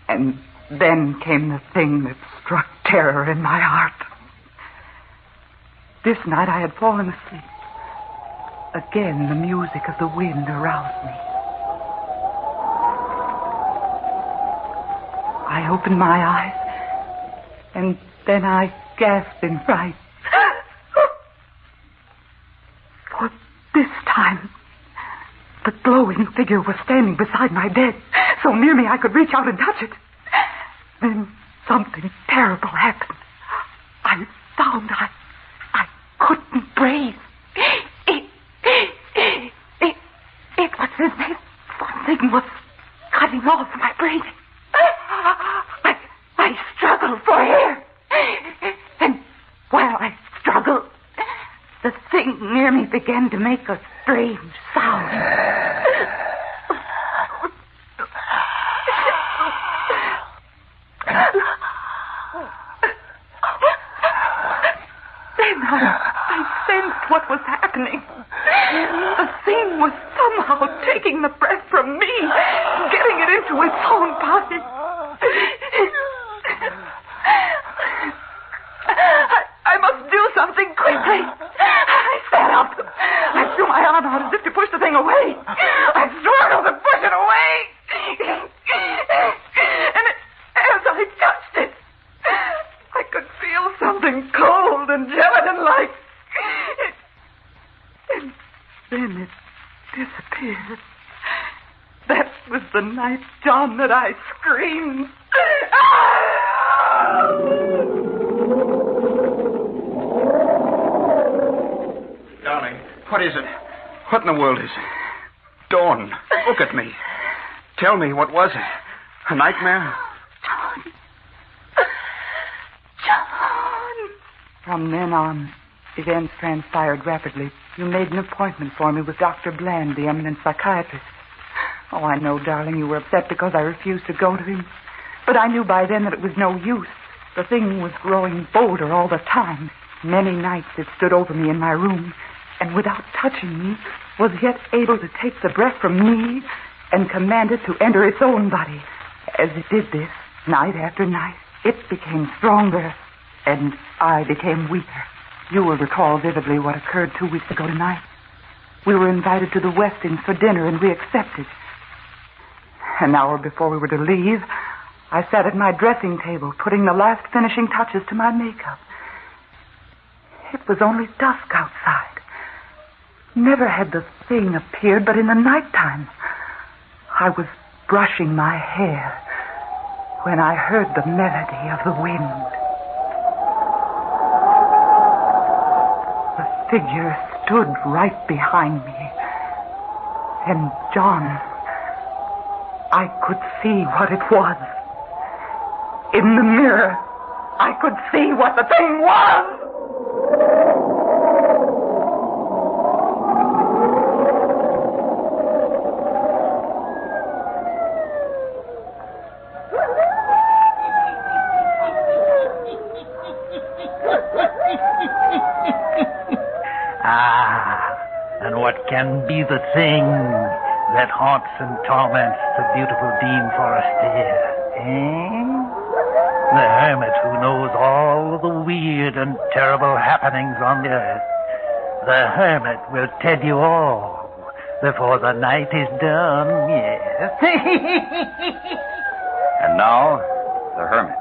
And then came the thing that struck terror in my heart. This night I had fallen asleep. Again, the music of the wind aroused me. I opened my eyes, and then I gasped in fright. For this time, the glowing figure was standing beside my bed, so near me I could reach out and touch it. Then something terrible happened. I found I couldn't breathe. It was as if something was cutting off my breathing. I struggled for air. And while I struggled, the thing near me began to make a strange sound. Then I sensed what was happening. The thing was somehow taking the breath from me, getting it into its own body. I must do something quickly. I sat up. I threw my arm out as if to push the thing away. I struggled to push it away. And as I touched it, I could feel something cold and gelatin-like. And then it disappeared. That was the night, John, that I screamed. Darling, what is it? What in the world is it? Dawn, look at me. Tell me, what was it? A nightmare? John! From then on, events transpired rapidly. You made an appointment for me with Dr. Bland, the eminent psychiatrist. Oh, I know, darling, you were upset because I refused to go to him. But I knew by then that it was no use. The thing was growing bolder all the time. Many nights it stood over me in my room, and without touching me, was yet able to take the breath from me and command it to enter its own body. As it did this, night after night, it became stronger, and I became weaker. You will recall vividly what occurred 2 weeks ago tonight. We were invited to the Westings for dinner, and we accepted. An hour before we were to leave, I sat at my dressing table, putting the last finishing touches to my makeup. It was only dusk outside. Never had the thing appeared but in the nighttime. I was brushing my hair when I heard the melody of the wind. The figure stood right behind me. And John, I could see what it was. In the mirror, I could see what the thing was. And what can be the thing that haunts and torments the beautiful Dean Forestier? The hermit who knows all the weird and terrible happenings on the earth. The hermit will tell you all before the night is done, yes. And now, the hermit.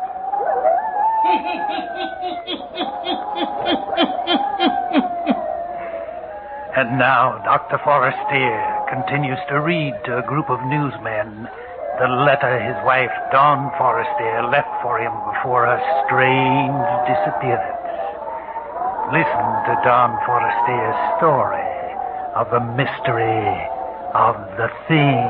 And now, Dr. Forestier continues to read to a group of newsmen the letter his wife, Dawn Forestier, left for him before her strange disappearance. Listen to Dawn Forestier's story of the mystery of the thing.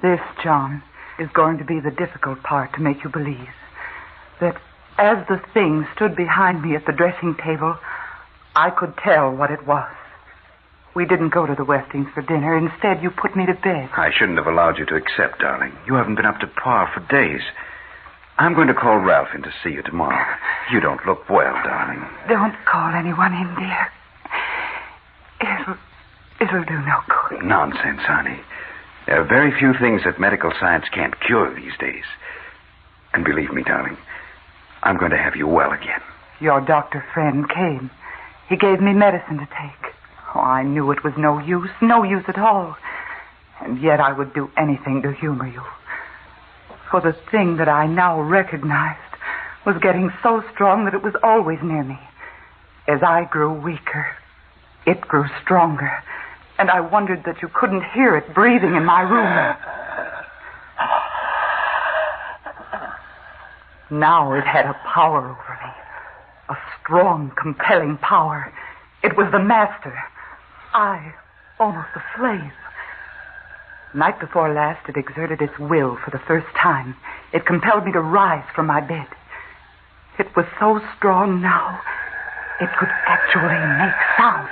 This, John, is going to be the difficult part to make you believe. That as the thing stood behind me at the dressing table, I could tell what it was. We didn't go to the Westings for dinner. Instead, you put me to bed. I shouldn't have allowed you to accept, darling. You haven't been up to par for days. I'm going to call Ralph in to see you tomorrow. You don't look well, darling. Don't call anyone in, dear. It'll do no good. Nonsense, honey. There are very few things that medical science can't cure these days. And believe me, darling, I'm going to have you well again. Your doctor friend came. He gave me medicine to take. Oh, I knew it was no use at all. And yet I would do anything to humor you. For the thing that I now recognized was getting so strong that it was always near me. As I grew weaker, it grew stronger. And I wondered that you couldn't hear it breathing in my room. Now it had a power over me. A strong, compelling power. It was the master. I, almost a slave. Night before last, it exerted its will for the first time. It compelled me to rise from my bed. It was so strong now, it could actually make sound.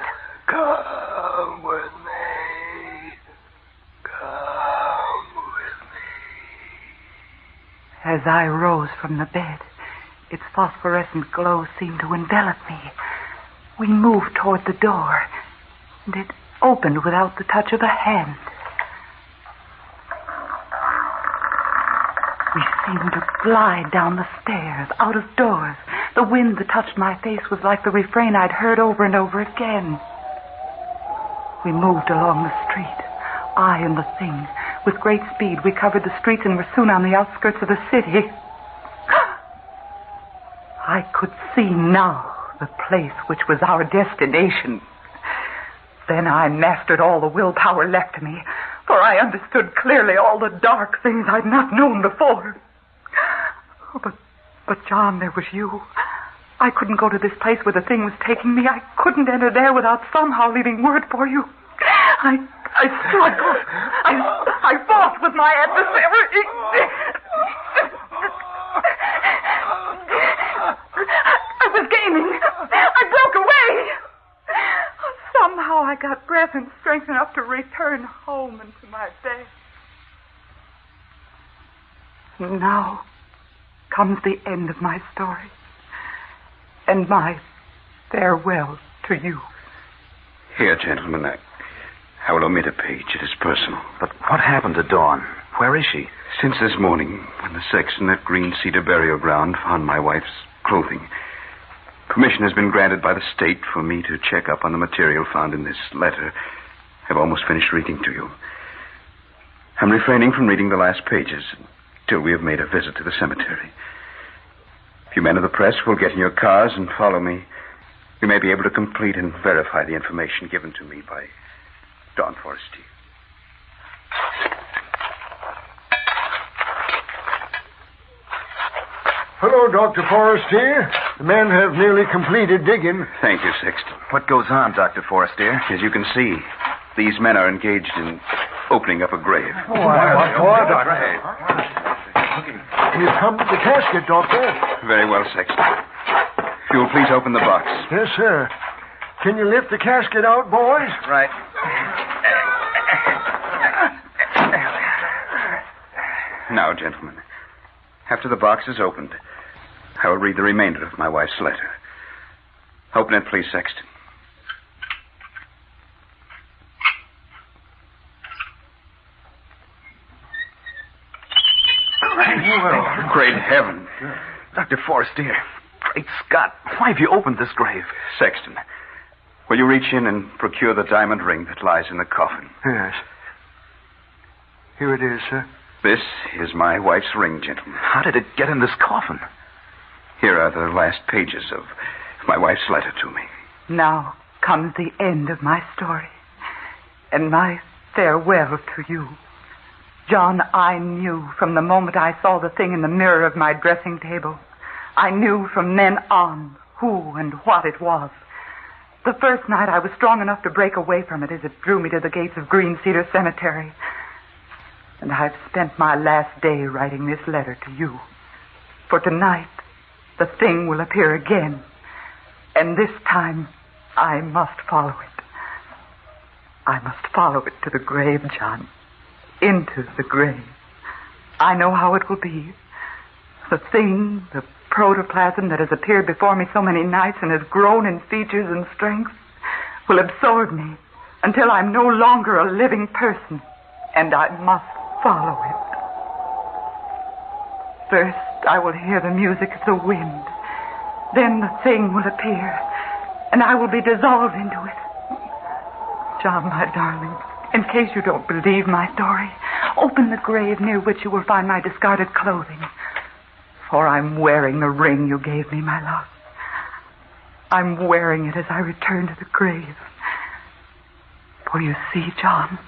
Come with me. Come with me. As I rose from the bed, its phosphorescent glow seemed to envelop me. We moved toward the door, and it opened without the touch of a hand. We seemed to glide down the stairs, out of doors. The wind that touched my face was like the refrain I'd heard over and over again. We moved along the street, I and the thing. With great speed, we covered the streets and were soon on the outskirts of the city. I could see now the place which was our destination. Then I mastered all the willpower left to me, for I understood clearly all the dark things I'd not known before. Oh, but John, there was you. I couldn't go to this place where the thing was taking me. I couldn't enter there without somehow leaving word for you. I struggled. I fought with my adversary. I was gaining. I broke away. Somehow I got breath and strength enough to return home into my bed. Now comes the end of my story. And my farewell to you. Here, gentlemen, I will omit a page. It is personal. But what happened to Dawn? Where is she? Since this morning, when the sexton at Green Cedar Burial Ground found my wife's clothing, permission has been granted by the state for me to check up on the material found in this letter. I've almost finished reading to you. I'm refraining from reading the last pages till we have made a visit to the cemetery. If you men of the press will get in your cars and follow me, we may be able to complete and verify the information given to me by Dawn Forestier. Hello, Dr. Forestier. The men have nearly completed digging. Thank you, Sexton. What goes on, Dr. Forestier? As you can see, these men are engaged in opening up a grave. What for, Doctor? You've come to the casket, Doctor. Very well, Sexton. If you'll please open the box. Yes, sir. Can you lift the casket out, boys? Right. Now, gentlemen, After the box is opened, I will read the remainder of my wife's letter. Open it, please, Sexton. Well, great heaven. Dr. Forrestier, great Scott, why have you opened this grave? Sexton, will you reach in and procure the diamond ring that lies in the coffin? Yes. Here it is, sir. This is my wife's ring, gentlemen. How did it get in this coffin? Here are the last pages of my wife's letter to me. Now comes the end of my story and my farewell to you. John, I knew from the moment I saw the thing in the mirror of my dressing table. I knew from then on who and what it was. The first night I was strong enough to break away from it as it drew me to the gates of Green Cedar Cemetery. And I've spent my last day writing this letter to you. For tonight, the thing will appear again. And this time, I must follow it. I must follow it to the grave, John. Into the grave. I know how it will be. The thing, the protoplasm that has appeared before me so many nights and has grown in features and strength, will absorb me until I'm no longer a living person, and I must follow it. First, I will hear the music of the wind. Then the thing will appear, and I will be dissolved into it. John, my darling, in case you don't believe my story, open the grave near which you will find my discarded clothing. For I'm wearing the ring you gave me, my love. I'm wearing it as I return to the grave. For you see, John,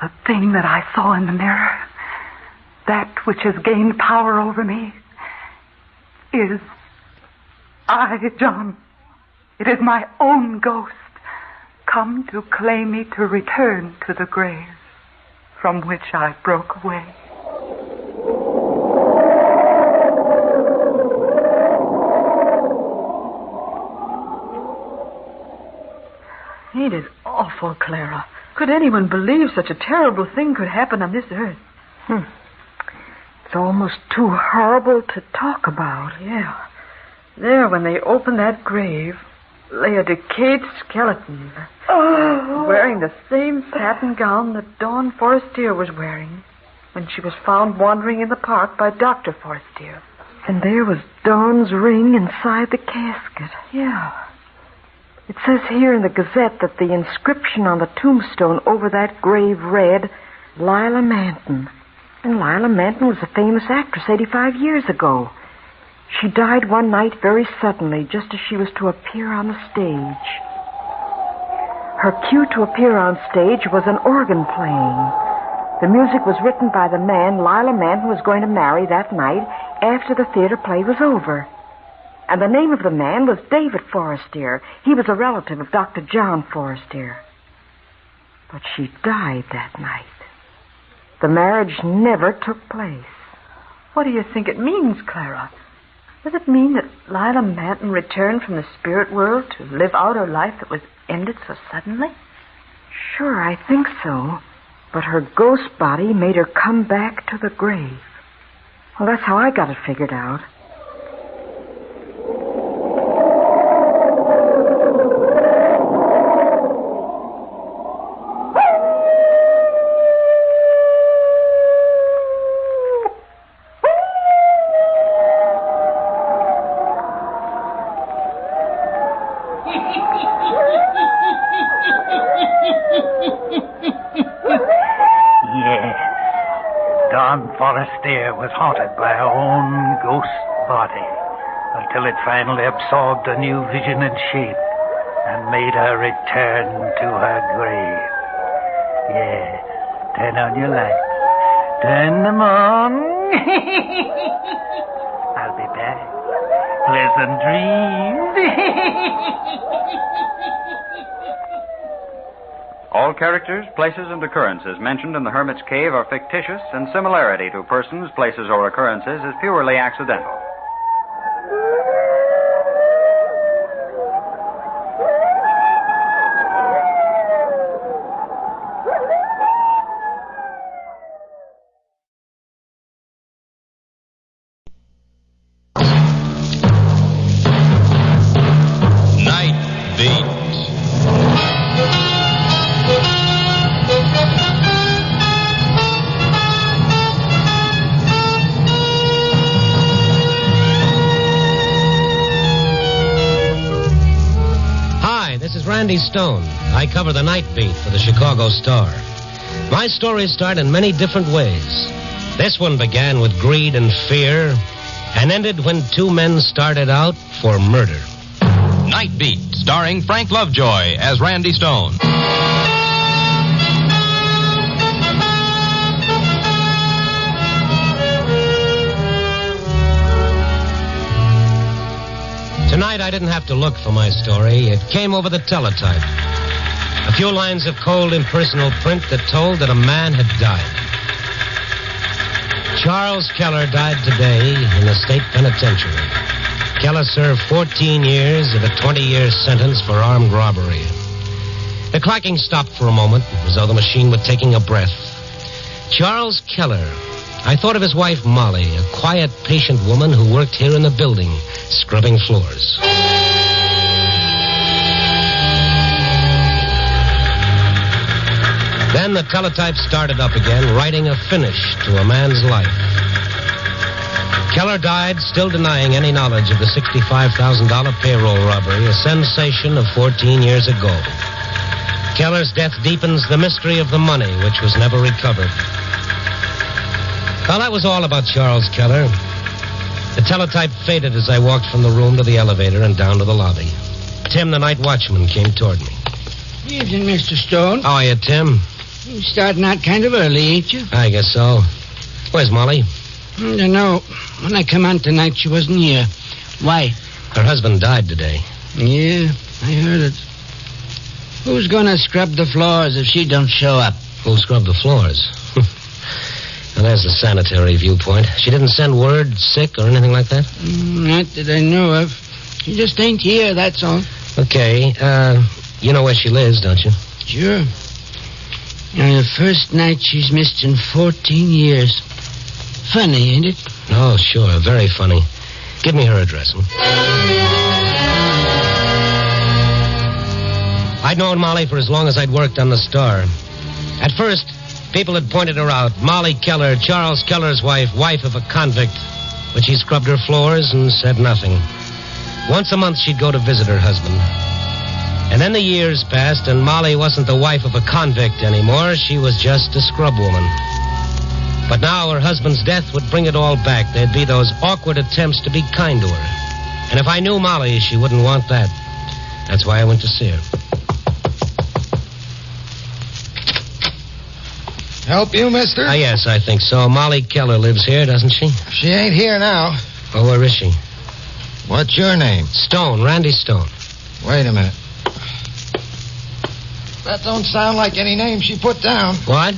the thing that I saw in the mirror, that which has gained power over me, is I, John. It is my own ghost, come to claim me to return to the grave from which I broke away. Ain't it awful, Clara? Could anyone believe such a terrible thing could happen on this earth? It's almost too horrible to talk about. Yeah. There, when they opened that grave, lay a decayed skeleton. Wearing the same satin gown that Dawn Forrestier was wearing when she was found wandering in the park by Dr. Forrestier. And there was Dawn's ring inside the casket. Yeah. It says here in the Gazette that the inscription on the tombstone over that grave read, Lila Manton. And Lila Manton was a famous actress 85 years ago. She died one night very suddenly, just as she was to appear on the stage. Her cue to appear on stage was an organ playing. The music was written by the man Lila Manton was going to marry that night after the theater play was over. And the name of the man was David Forrestier. He was a relative of Dr. John Forrestier. But she died that night. The marriage never took place. What do you think it means, Clara? Does it mean that Lila Manton returned from the spirit world to live out her life that was ended so suddenly? Sure, I think so. But her ghost body made her come back to the grave. Well, that's how I got it figured out. Dawn Forrestier was haunted by her own ghost body until it finally absorbed a new vision and shape and made her return to her grave. Yes, turn on your lights. Turn them on. I'll be back. Pleasant dreams. All characters, places, and occurrences mentioned in the Hermit's Cave are fictitious, and similarity to persons, places, or occurrences is purely accidental. Randy Stone. I cover the night beat for the Chicago Star. My stories start in many different ways. This one began with greed and fear and ended when two men started out for murder. Night Beat, starring Frank Lovejoy as Randy Stone. Tonight, I didn't have to look for my story. It came over the teletype. A few lines of cold, impersonal print that told that a man had died. Charles Keller died today in the state penitentiary. Keller served 14 years of a 20-year sentence for armed robbery. The clacking stopped for a moment, as though the machine were taking a breath. Charles Keller. I thought of his wife, Molly, a quiet, patient woman who worked here in the building, scrubbing floors. Then the teletype started up again, writing a finish to a man's life. Keller died, still denying any knowledge of the $65,000 payroll robbery, a sensation of 14 years ago. Keller's death deepens the mystery of the money, which was never recovered. Well, that was all about Charles Keller. The teletype faded as I walked from the room to the elevator and down to the lobby. Tim, the night watchman, came toward me. Evening, Mr. Stone. How are you, Tim? You're starting out kind of early, ain't you? I guess so. Where's Molly? I don't know. When I come on tonight, she wasn't here. Why? Her husband died today. Yeah, I heard it. Who's gonna scrub the floors if she don't show up? Who'll scrub the floors? Well, there's the sanitary viewpoint. She didn't send word, sick, or anything like that? Not that I know of. She just ain't here, that's all. Okay, you know where she lives, don't you? Sure. The first night she's missed in 14 years. Funny, ain't it? Oh, sure, very funny. Give me her address. I'd known Molly for as long as I'd worked on the Star. At first, people had pointed her out. Molly Keller, Charles Keller's wife of a convict. But she scrubbed her floors and said nothing. Once a month, she'd go to visit her husband. And then the years passed, and Molly wasn't the wife of a convict anymore. She was just a scrub woman. But now her husband's death would bring it all back. There'd be those awkward attempts to be kind to her. And if I knew Molly, she wouldn't want that. That's why I went to see her. Help you, mister? Yes, I think so. Molly Keller lives here, doesn't she? She ain't here now. Oh, where is she? What's your name? Stone, Randy Stone. Wait a minute. That don't sound like any name she put down. What?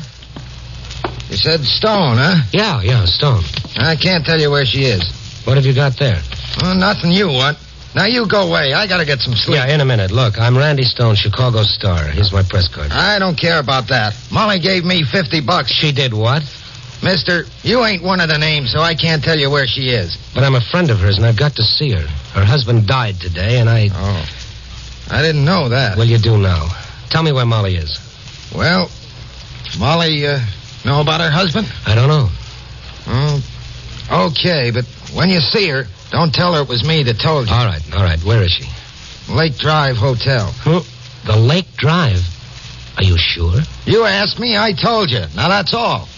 You said Stone, huh? Yeah, Stone. I can't tell you where she is. What have you got there? Oh, nothing you want. Now you go away. I gotta get some sleep. Yeah, in a minute. Look, I'm Randy Stone, Chicago Star. Here's my press card. I don't care about that. Molly gave me $50. She did what? Mister, you ain't one of the names, so I can't tell you where she is. But I'm a friend of hers, and I've got to see her. Her husband died today, and I... Oh. I didn't know that. Well, you do now. Tell me where Molly is. Well, Molly, know about her husband? I don't know. Oh, okay, but when you see her, don't tell her it was me that told you. All right. Where is she? Lake Drive Hotel. Huh? The Lake Drive? Are you sure? You asked me, I told you. Now, that's all.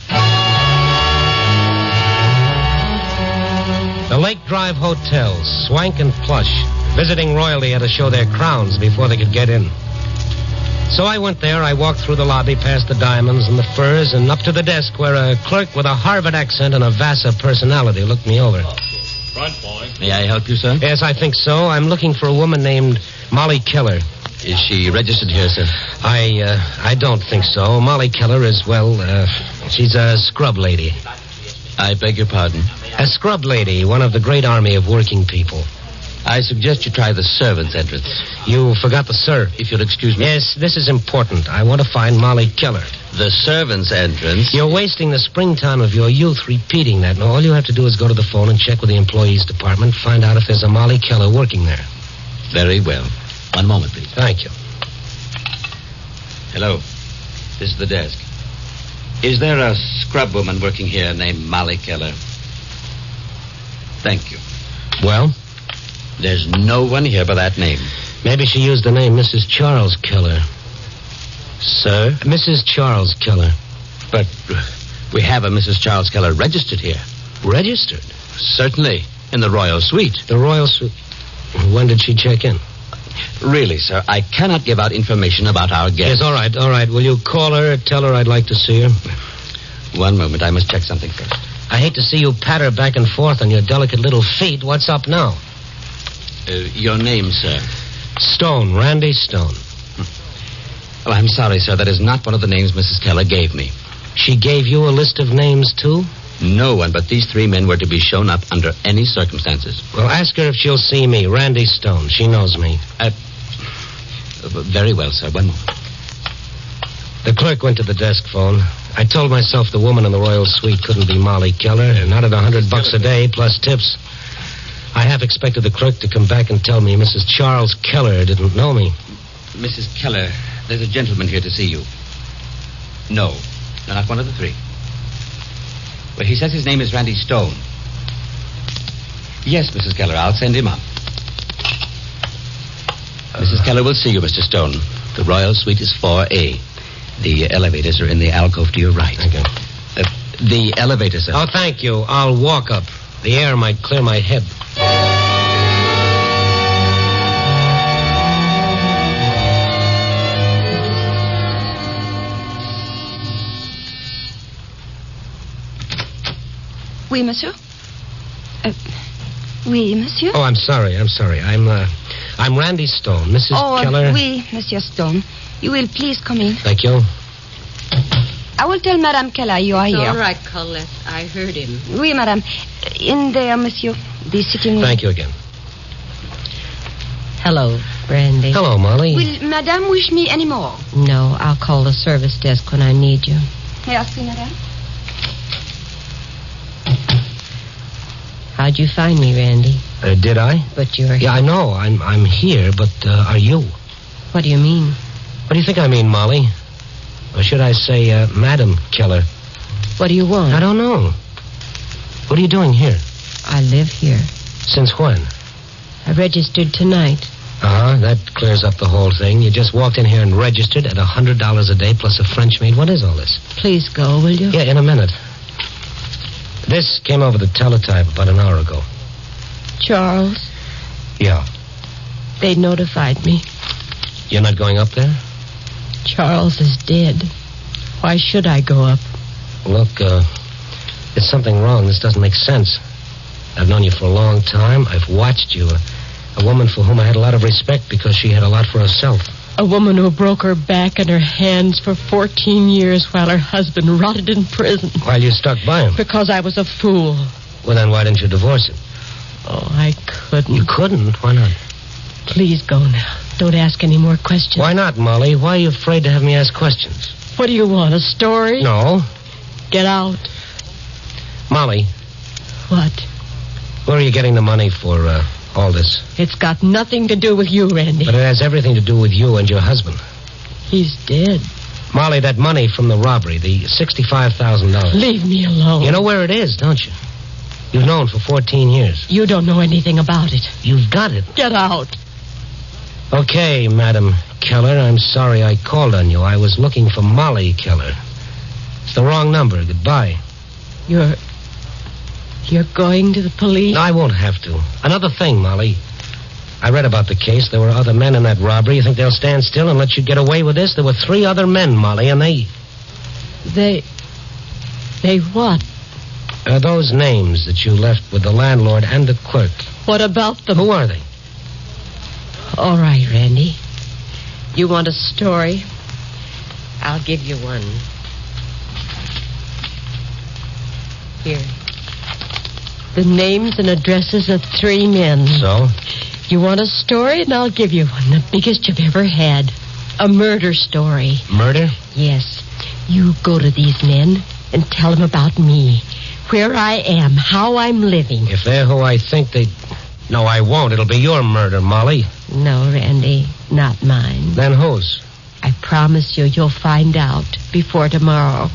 The Lake Drive Hotel, swank and plush. Visiting royalty had to show their crowns before they could get in. So I went there. I walked through the lobby, past the diamonds and the furs, and up to the desk where a clerk with a Harvard accent and a Vassar personality looked me over. Front boy. May I help you, sir? Yes, I think so. I'm looking for a woman named Molly Keller. Is she registered here, sir? I don't think so. Molly Keller is, she's a scrub lady. I beg your pardon? A scrub lady, one of the great army of working people. I suggest you try the servants' entrance. You forgot the sir. If you'll excuse me. Yes, this is important. I want to find Molly Keller. The servants' entrance? You're wasting the springtime of your youth repeating that. Now, all you have to do is go to the phone and check with the employees department, find out if there's a Molly Keller working there. Very well. One moment, please. Thank you. Hello. This is the desk. Is there a scrub woman working here named Molly Keller? Thank you. Well? There's no one here by that name. Maybe she used the name Mrs. Charles Keller. Sir? Mrs. Charles Keller. But we have a Mrs. Charles Keller registered here. Registered? Certainly. In the Royal Suite. The Royal Suite? When did she check in? Really, sir, I cannot give out information about our guest. Yes, all right. Will you call her, tell her I'd like to see her? One moment, I must check something first. I hate to see you patter back and forth on your delicate little feet. What's up now? Your name, sir? Stone, Randy Stone. Oh, I'm sorry, sir. That is not one of the names Mrs. Keller gave me. She gave you a list of names, too? No one but these 3 men were to be shown up under any circumstances. Well, ask her if she'll see me, Randy Stone. She knows me. Very well, sir. One moment. The clerk went to the desk phone. I told myself the woman in the Royal Suite couldn't be Molly Keller, and not at $100 a day plus tips. I half expected the clerk to come back and tell me Mrs. Charles Keller didn't know me. Mrs. Keller, there's a gentleman here to see you. No, not one of the 3. Well, he says his name is Randy Stone. Yes, Mrs. Keller, I'll send him up. Mrs. Keller will see you, Mr. Stone. The Royal Suite is 4A. The elevators are in the alcove to your right. Okay. The elevators are... Oh, thank you. I'll walk up. The air might clear my head. Oui, monsieur? Oui, monsieur? Oh, I'm sorry. I'm Randy Stone. Mrs. Keller? Oui, Monsieur Stone. You will please come in. Thank you. I will tell Madame Keller you are here. All right, Colette. I heard him. Oui, Madame. In there, monsieur. The sitting room. Thank you again. Hello, Brandy. Hello, Molly. Will Madame wish me any more? No, I'll call the service desk when I need you. Merci, Madame. How'd you find me, Randy? Did I? But you're here. Yeah, I know. I'm here, but are you? What do you mean? What do you think I mean, Molly? Or should I say, Madam Keller? What do you want? I don't know. What are you doing here? I live here. Since when? I registered tonight. That clears up the whole thing. You just walked in here and registered at $100 a day plus a French maid. What is all this? Please go, will you? Yeah, in a minute. This came over the teletype about an hour ago. Charles? Yeah. They notified me. You're not going up there? Charles is dead. Why should I go up? Look, there's something wrong. This doesn't make sense. I've known you for a long time. I've watched you. A woman for whom I had a lot of respect because she had a lot for herself. A woman who broke her back and her hands for 14 years while her husband rotted in prison. While you stuck by him? Because I was a fool. Well, then why didn't you divorce him? Oh, I couldn't. You couldn't? Why not? Please go now. Don't ask any more questions. Why not, Molly? Why are you afraid to have me ask questions? What do you want, a story? No. Get out. Molly. What? Where are you getting the money for all this? It's got nothing to do with you, Randy. But it has everything to do with you and your husband. He's dead. Molly, that money from the robbery, the $65,000. Leave me alone. You know where it is, don't you? You've known for 14 years. You don't know anything about it. You've got it. Get out. Okay, Madam Keller, I'm sorry I called on you. I was looking for Molly Keller. It's the wrong number. Goodbye. You're going to the police? No, I won't have to. Another thing, Molly. I read about the case. There were other men in that robbery. You think they'll stand still and let you get away with this? There were 3 other men, Molly, and they... They what? Those names that you left with the landlord and the clerk. What about them? Who are they? All right, Randy. You want a story? I'll give you one. Here. The names and addresses of 3 men. So? You want a story? And I'll give you one. The biggest you've ever had. A murder story. Murder? Yes. You go to these men and tell them about me. Where I am. How I'm living. If they're who I think they... No, I won't. It'll be your murder, Molly. No, Randy. Not mine. Then whose? I promise you'll find out before tomorrow.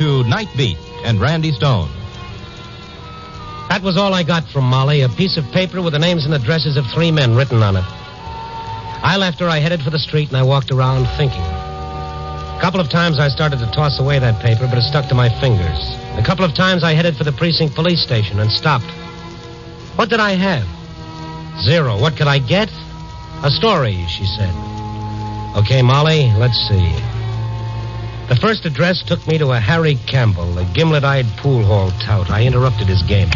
to Night Beat and Randy Stone. That was all I got from Molly, a piece of paper with the names and addresses of 3 men written on it. I left her, I headed for the street, and I walked around thinking. A couple of times I started to toss away that paper, but it stuck to my fingers. A couple of times I headed for the precinct police station and stopped. What did I have? 0. What could I get? A story, she said. Okay, Molly, let's see. The first address took me to a Harry Campbell, a gimlet-eyed pool hall tout. I interrupted his game.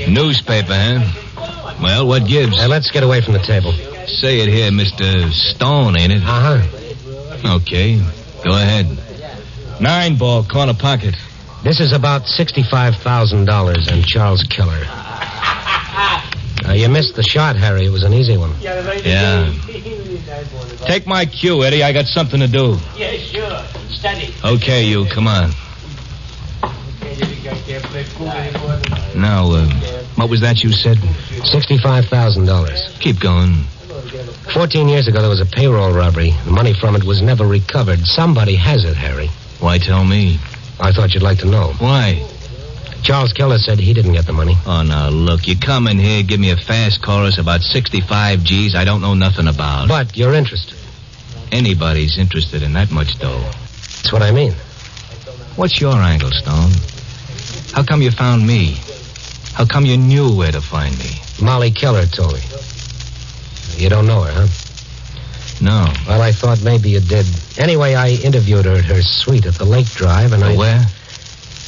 Newspaper, huh? Well, what gives? Let's get away from the table. Say it here, Mr. Stone, ain't it? Uh-huh. Okay, go ahead. 9-ball, corner pocket. This is about $65,000 and Charles Keller. You missed the shot, Harry. It was an easy one. Yeah. Take my cue, Eddie. I got something to do. Yeah, sure. Steady. Okay, you. Come on. Now, what was that you said? $65,000. Keep going. 14 years ago, there was a payroll robbery. The money from it was never recovered. Somebody has it, Harry. Why tell me? I thought you'd like to know. Why? Charles Keller said he didn't get the money. Oh, now, look, you come in here, give me a fast chorus about 65 G's I don't know nothing about. But you're interested. Anybody's interested in that much dough. That's what I mean. What's your angle, Stone? How come you found me? How come you knew where to find me? Molly Keller told me. You don't know her, huh? No. Well, I thought maybe you did. Anyway, I interviewed her at her suite at the Lake Drive, and Where?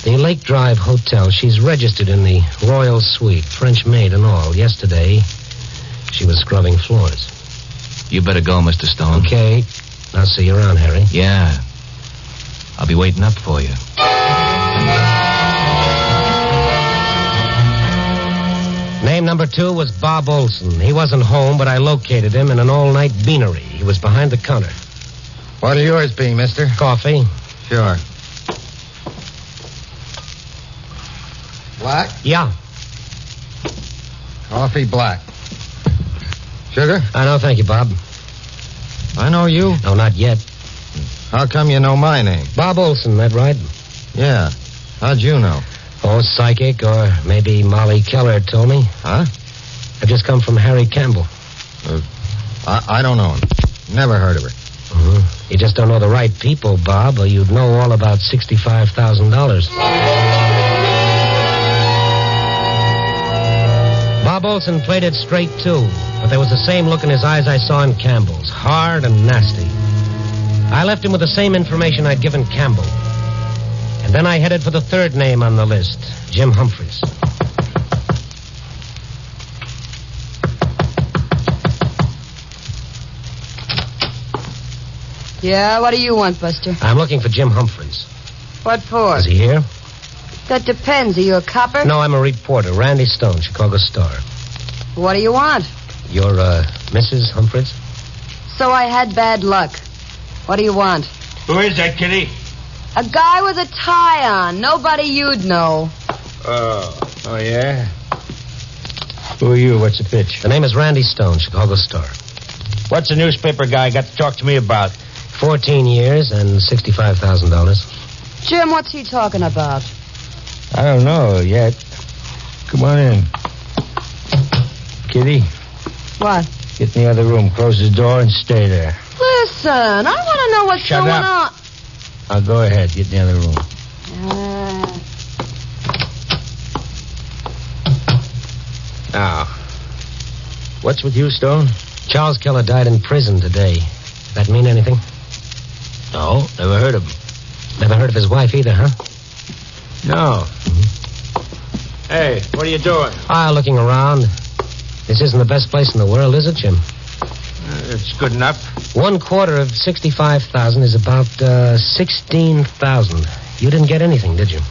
The Lake Drive Hotel. She's registered in the Royal Suite, French maid and all. Yesterday, she was scrubbing floors. You better go, Mr. Stone. Okay. I'll see you around, Harry. Yeah. I'll be waiting up for you. Name number 2 was Bob Olson. He wasn't home, but I located him in an all-night beanery. He was behind the counter. What'll yours be, mister? Coffee. Sure. Black? Yeah. Coffee black. Sugar? No, thank you, Bob. I know you. No, not yet. How come you know my name? Bob Olson, that right? Yeah. How'd you know? Oh, psychic, or maybe Molly Keller told me. Huh? I've just come from Harry Campbell. I don't know him. Never heard of her. Mm-hmm. You just don't know the right people, Bob, or you'd know all about $65,000. Bob Olson played it straight, too, but there was the same look in his eyes I saw in Campbell's, hard and nasty. I left him with the same information I'd given Campbell. And then I headed for the third name on the list, Jim Humphreys. Yeah, what do you want, Buster? I'm looking for Jim Humphreys. What for? Is he here? That depends. Are you a copper? No, I'm a reporter. Randy Stone, Chicago Star. What do you want? You're, Mrs. Humphreys? So I had bad luck. What do you want? Who is that, Kitty? A guy with a tie on. Nobody you'd know. Oh, yeah? Who are you? What's the pitch? The name is Randy Stone, Chicago Star. What's the newspaper guy got to talk to me about? 14 years and $65,000. Jim, what's he talking about? I don't know yet. Come on in. Kitty, What? get in the other room, close the door, and stay there. Listen, I want to know what's Shut going up. on. I'll go ahead. Get in the other room. Now, what's with you, Stone? Charles Keller died in prison today. That mean anything? No, never heard of him. Never heard of his wife either, huh? No. Hey, what are you doing? Looking around. This isn't the best place in the world, is it, Jim? It's good enough. 1/4 of 65,000 is about 16,000. You didn't get anything, did you?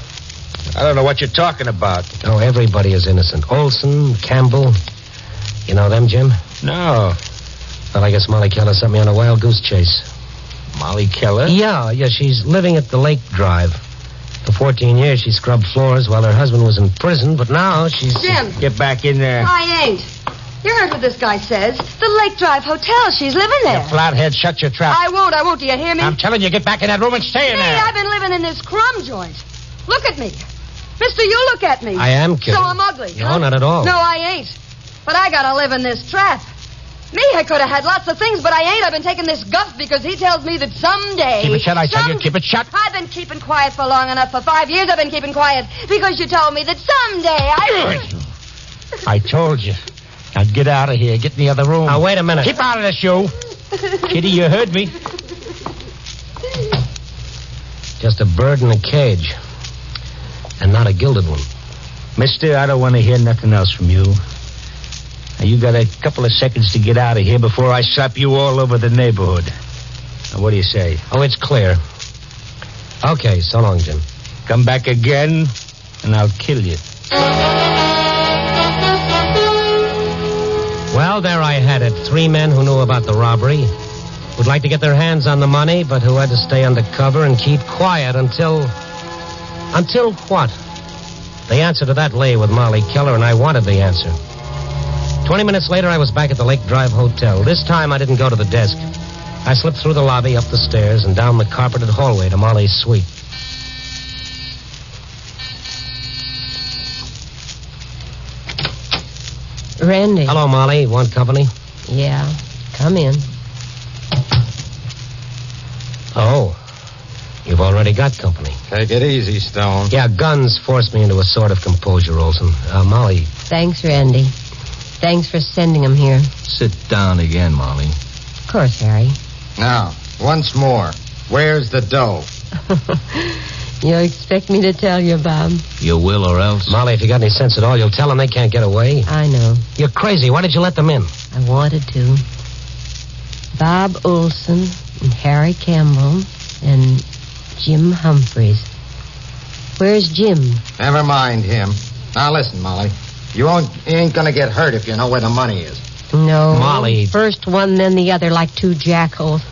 I don't know what you're talking about. Oh, everybody is innocent. Olson, Campbell. You know them, Jim? No. Well, I guess Molly Keller sent me on a wild goose chase. Molly Keller? Yeah, she's living at the Lake Drive. For 14 years, she scrubbed floors while her husband was in prison, but now she's... Jim! Get back in there. I ain't. You heard what this guy says. The Lake Drive Hotel. She's living there. You flathead, shut your trap. I won't. Do you hear me? I'm telling you, get back in that room and stay in there. I've been living in this crumb joint. Look at me. Mister, you look at me. I am kidding. So I'm ugly. No, not at all. No, I ain't. But I gotta live in this trap. Me, I could have had lots of things, but I ain't. I've been taking this guff because he tells me that someday... Keep it shut, I tell you. Keep it shut. I've been keeping quiet for long enough. For 5 years I've been keeping quiet because you told me that someday I told you. Now get out of here. Get in the other room. Now, wait a minute. Keep out of this, you. Kitty, you heard me. Just a bird in a cage. And not a gilded one. Mister, I don't want to hear nothing else from you. Now, you got a couple of seconds to get out of here before I slap you all over the neighborhood. Now, what do you say? Oh, it's clear. Okay, so long, Jim. Come back again, and I'll kill you. Well, there I had it. 3 men who knew about the robbery, who'd like to get their hands on the money, but who had to stay undercover and keep quiet until what? The answer to that lay with Molly Keller, and I wanted the answer. 20 minutes later, I was back at the Lake Drive Hotel. This time, I didn't go to the desk. I slipped through the lobby, up the stairs, and down the carpeted hallway to Molly's suite. Randy. Hello, Molly. Want company? Yeah. Come in. Oh. You've already got company. Take it easy, Stone. Yeah, guns forced me into a sort of composure, Olson. Molly. Thanks, Randy. Thanks for sending him here. Sit down again, Molly. Of course, Harry. Now, once more. Where's the dough? You expect me to tell you, Bob? You will or else? Molly, if you got any sense at all, you'll tell them they can't get away. I know. You're crazy. Why did you let them in? I wanted to. Bob Olson and Harry Campbell and Jim Humphreys. Where's Jim? Never mind him. Now, listen, Molly. You ain't gonna get hurt if you know where the money is. No. Molly. First one, then the other, like 2 jackals.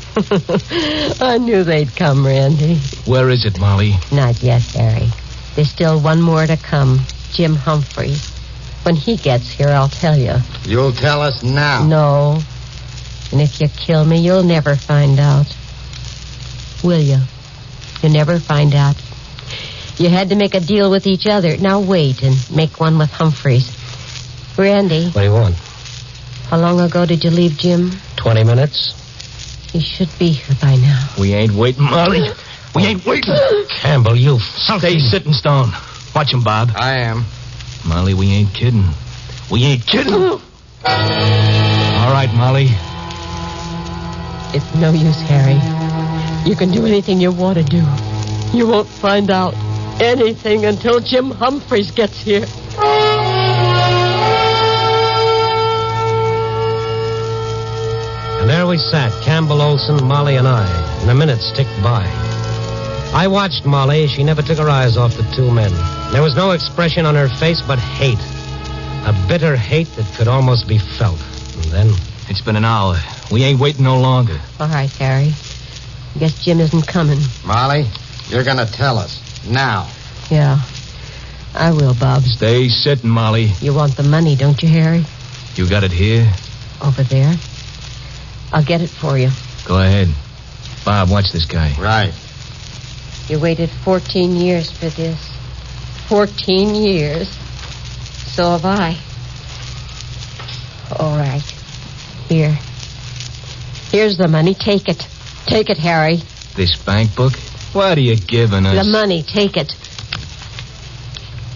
I knew they'd come, Randy. Where is it, Molly? Not yet, Harry. There's still one more to come. Jim Humphreys. When he gets here, I'll tell you. You'll tell us now. No. And if you kill me, you'll never find out. Will you? You'll never find out. You had to make a deal with each other. Now wait and make one with Humphreys. Randy. What do you want? How long ago did you leave Jim? 20 minutes. He should be here by now. We ain't waiting, Molly. We ain't waiting. Campbell, you Stay sitting, Stone. Watch him, Bob. I am. Molly, we ain't kidding. We ain't kidding. All right, Molly. It's no use, Harry. You can do anything you want to do. You won't find out anything until Jim Humphreys gets here. And there we sat, Campbell, Olson, Molly, and I, and the minutes ticked by. I watched Molly. She never took her eyes off the 2 men. There was no expression on her face but hate. A bitter hate that could almost be felt. And then... It's been an hour. We ain't waiting no longer. All right, Harry. I guess Jim isn't coming. Molly, you're gonna tell us. Now. Yeah, I will, Bob. Stay sitting, Molly. You want the money, don't you, Harry? You got it here? Over there. I'll get it for you. Go ahead. Bob, watch this guy. Right. You waited 14 years for this. 14 years. So have I. All right. Here. Here's the money. Take it. Take it, Harry. This bank book? What are you giving us? The money. Take it.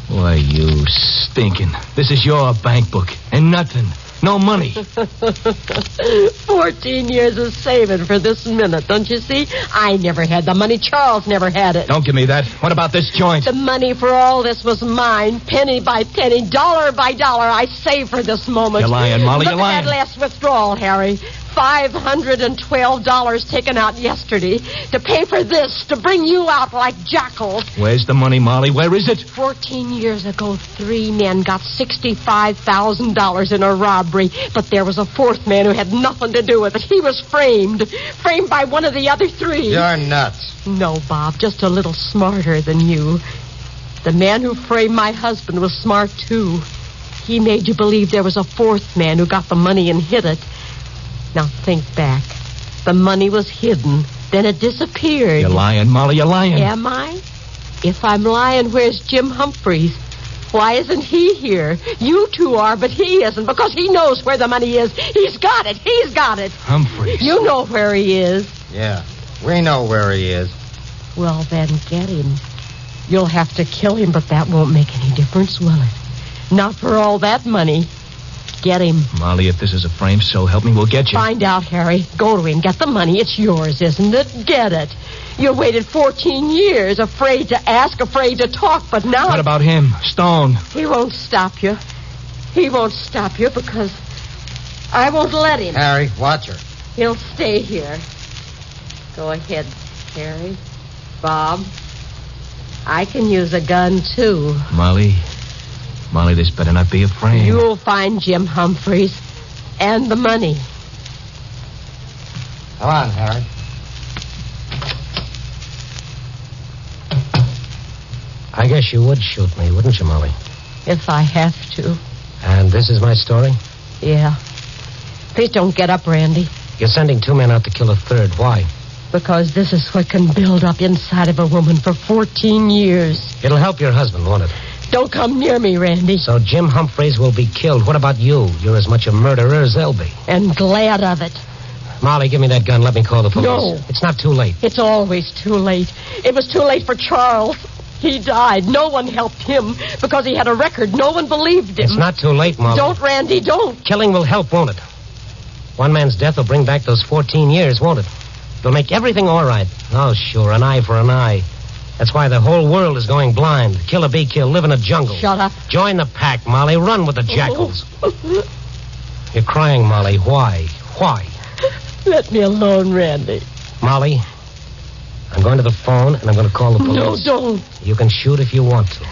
Why, you stinking. This is your bank book. And nothing. No money. 14 years of saving for this minute, don't you see? I never had the money. Charles never had it. Don't give me that. What about this joint? The money for all this was mine, penny by penny, dollar by dollar. I saved for this moment. You're lying, Molly. Look You're lying. at that last withdrawal, Harry. $512 taken out yesterday to pay for this, to bring you out like jackals. Where's the money, Molly? Where is it? 14 years ago, 3 men got $65,000 in a robbery, but there was a 4th man who had nothing to do with it. He was framed by one of the other 3. You're nuts. No, Bob, just a little smarter than you. The man who framed my husband was smart, too. He made you believe there was a fourth man who got the money and hid it. Now think back. The money was hidden. Then it disappeared. You're lying, Molly. You're lying. Am I? If I'm lying, where's Jim Humphreys? Why isn't he here? You two are, but he isn't, because he knows where the money is. He's got it. He's got it. Humphreys. You know where he is. Yeah, we know where he is. Well, then get him. You'll have to kill him, but that won't make any difference, will it? Not for all that money. Get him. Molly, if this is a frame, so help me, we'll get you. Find out, Harry. Go to him. Get the money. It's yours, isn't it? Get it. You waited 14 years, afraid to ask, afraid to talk, but now... What about him? Stone. He won't stop you. He won't stop you because I won't let him. Harry, watch her. He'll stay here. Go ahead, Harry. Bob. I can use a gun, too. Molly, this better not be a frame. You'll find Jim Humphreys and the money. Come on, Harry. I guess you would shoot me, wouldn't you, Molly? If I have to. And this is my story? Yeah. Please don't get up, Randy. You're sending 2 men out to kill a third. Why? Because this is what can build up inside of a woman for 14 years. It'll help your husband, won't it? Don't come near me, Randy. So Jim Humphreys will be killed. What about you? You're as much a murderer as they'll be. And glad of it. Molly, give me that gun. Let me call the police. No. It's not too late. It's always too late. It was too late for Charles. He died. No one helped him because he had a record. No one believed him. It's not too late, Molly. Don't, Randy, don't. Killing will help, won't it? One man's death will bring back those 14 years, won't it? It'll make everything all right. Oh, sure, an eye for an eye. That's why the whole world is going blind. Kill or be killed. Live in a jungle. Shut up. Join the pack, Molly. Run with the jackals. You're crying, Molly. Why? Why? Let me alone, Randy. Molly, I'm going to the phone, and I'm going to call the police. No, don't. You can shoot if you want to.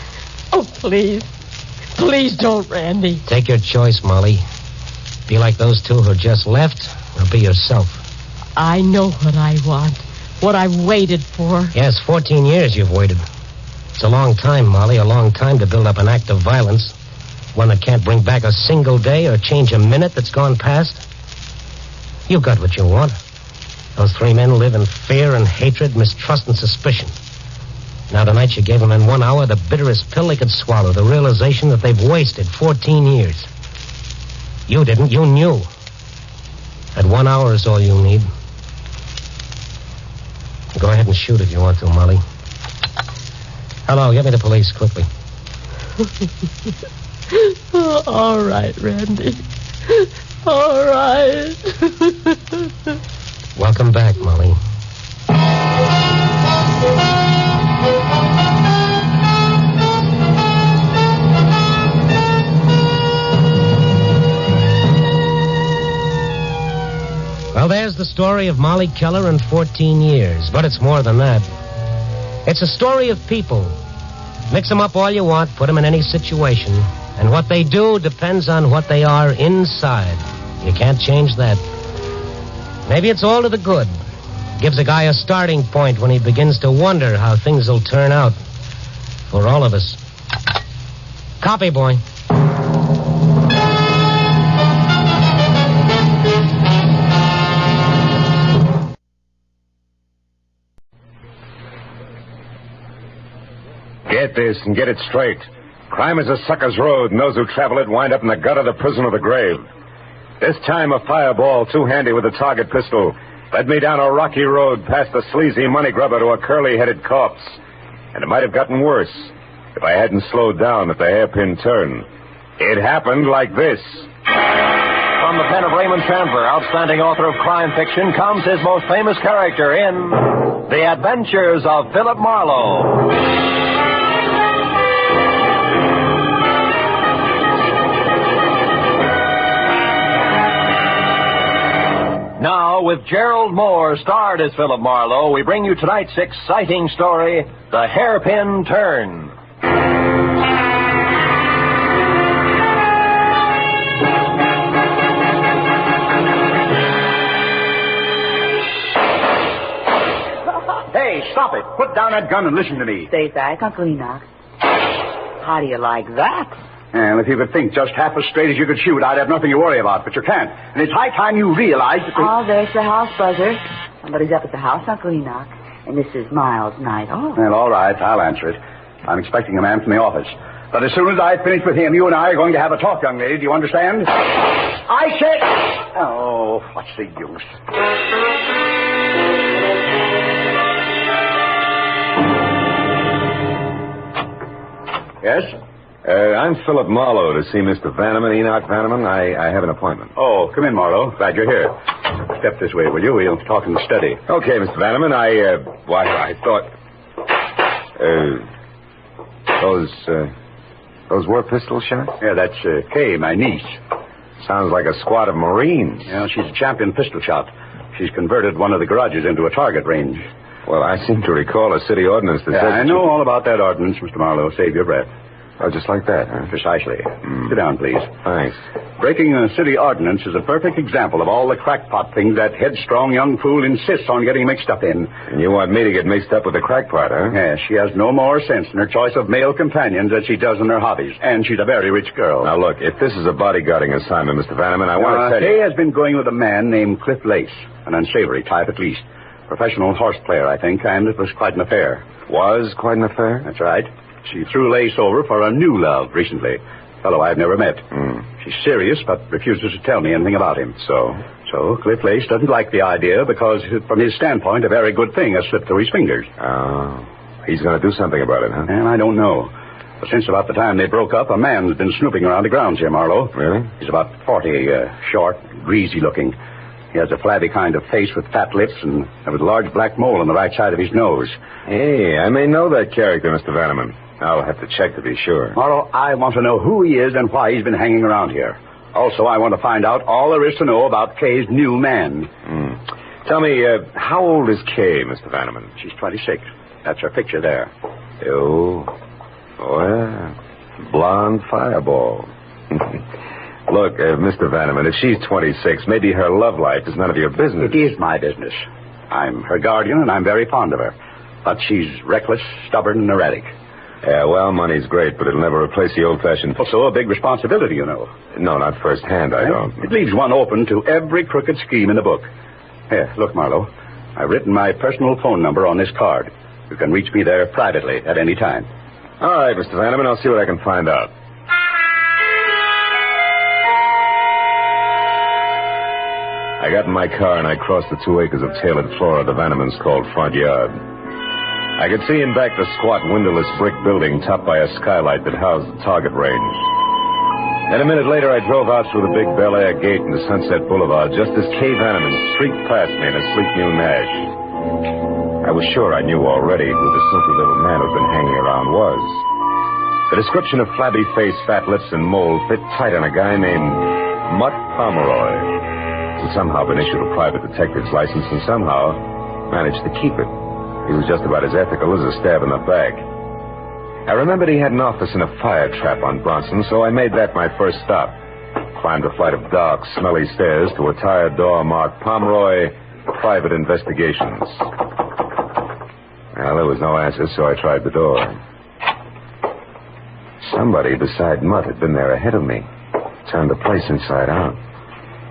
Oh, please. Please don't, Randy. Take your choice, Molly. Be like those two who just left, or be yourself. I know what I want. What I've waited for. Yes, 14 years you've waited. It's a long time, Molly, a long time to build up an act of violence. One that can't bring back a single day or change a minute that's gone past. You got what you want. Those 3 men live in fear and hatred, mistrust and suspicion. Now tonight you gave them in 1 hour the bitterest pill they could swallow, the realization that they've wasted 14 years. You didn't, you knew. That 1 hour is all you need. Go ahead and shoot if you want to, Molly. Hello, get me the police, quickly. All right, Randy. All right. Welcome back, Molly. Well, there's the story of Molly Keller in 14 years. But it's more than that. It's a story of people. Mix them up all you want, put them in any situation. And what they do depends on what they are inside. You can't change that. Maybe it's all to the good. Gives a guy a starting point when he begins to wonder how things will turn out. For all of us. Copy, boy. Get this and get it straight. Crime is a sucker's road, and those who travel it wind up in the gut of the prison or the grave. This time a fireball, two-handy with a target pistol, led me down a rocky road past the sleazy money grubber to a curly-headed corpse. And it might have gotten worse if I hadn't slowed down at the hairpin turn. It happened like this. From the pen of Raymond Chandler, outstanding author of crime fiction, comes his most famous character in The Adventures of Philip Marlowe. Now, with Gerald Moore starred as Philip Marlowe, we bring you tonight's exciting story, The Hairpin Turn. Hey, stop it. Put down that gun and listen to me. Stay back, Uncle Enoch. How do you like that? And if you could think just half as straight as you could shoot, I'd have nothing to worry about, but you can't. And it's high time you realized that... Oh, there's the house buzzer. Somebody's up at the house, Uncle Enoch. And this is Miles' night. Oh. Well, all right, I'll answer it. I'm expecting a man from the office. But as soon as I finish with him, you and I are going to have a talk, young lady. Do you understand? I said... Oh, what's the use? Yes? I'm Philip Marlowe to see Mr. Vanneman, Enoch Vanneman. I have an appointment. Oh, come in, Marlowe. Glad you're here. Step this way, will you? We'll talk in the study. Okay, Mr. Vanneman. I thought... Those were pistol shots? Yeah, that's Kay, my niece. Sounds like a squad of Marines. Yeah, she's a champion pistol shot. She's converted one of the garages into a target range. Well, I seem to recall a city ordinance that says... I know all about that ordinance, Mr. Marlowe. Save your breath. Oh, just like that, huh? Precisely. Sit down, please. Thanks. Breaking a city ordinance is a perfect example of all the crackpot things that headstrong young fool insists on getting mixed up in. And you want me to get mixed up with the crackpot, huh? Yes, she has no more sense in her choice of male companions than she does in her hobbies. And she's a very rich girl. Now, look, if this is a bodyguarding assignment, Mr. Vanneman, I want to tell you... Kay has been going with a man named Cliff Lace, an unsavory type at least. Professional horse player, I think, and it was quite an affair. Was quite an affair? That's right. She threw Lace over for a new love recently. Fellow I've never met. She's serious, but refuses to tell me anything about him. So Cliff Lace doesn't like the idea because, from his standpoint, a very good thing has slipped through his fingers. Oh. He's going to do something about it, huh? And I don't know. But since about the time they broke up, a man's been snooping around the grounds here, Marlowe. Really? He's about 40, short, greasy looking. He has a flabby kind of face with fat lips and with a large black mole on the right side of his nose. Hey, I may know that character, Mr. Vanneman. I'll have to check to be sure. Marlowe, I want to know who he is and why he's been hanging around here. Also, I want to find out all there is to know about Kay's new man. Tell me, how old is Kay, Mr. Vanneman? She's 26. That's her picture there. Oh, well, blonde fireball. Look, Mr. Vanneman, if she's 26, maybe her love life is none of your business. It is my business. I'm her guardian, and I'm very fond of her. But she's reckless, stubborn, and erratic. Yeah, well, money's great, but it'll never replace the old-fashioned... Also, a big responsibility, you know. No, not firsthand, I don't. It leaves one open to every crooked scheme in the book. Here, look, Marlowe. I've written my personal phone number on this card. You can reach me there privately at any time. All right, Mr. Vanneman, I'll see what I can find out. I got in my car and I crossed the 2 acres of tailored flora the Vannemans called front yard. I could see in back the squat, windowless brick building topped by a skylight that housed the target range. Then a minute later, I drove out through the big Bel Air gate into Sunset Boulevard just as Kay Vanneman streaked past me in a sleek new Nash. I was sure I knew already who the silky little man who'd been hanging around was. The description of flabby face, fat lips, and mole fit tight on a guy named Mutt Pomeroy, who somehow been issued a private detective's license and somehow managed to keep it. He was just about as ethical as a stab in the back. I remembered he had an office in a fire trap on Bronson, so I made that my first stop. Climbed a flight of dark, smelly stairs to a tired door marked Pomeroy, Private Investigations. Well, there was no answer, so I tried the door. Somebody beside Mutt had been there ahead of me. Turned the place inside out.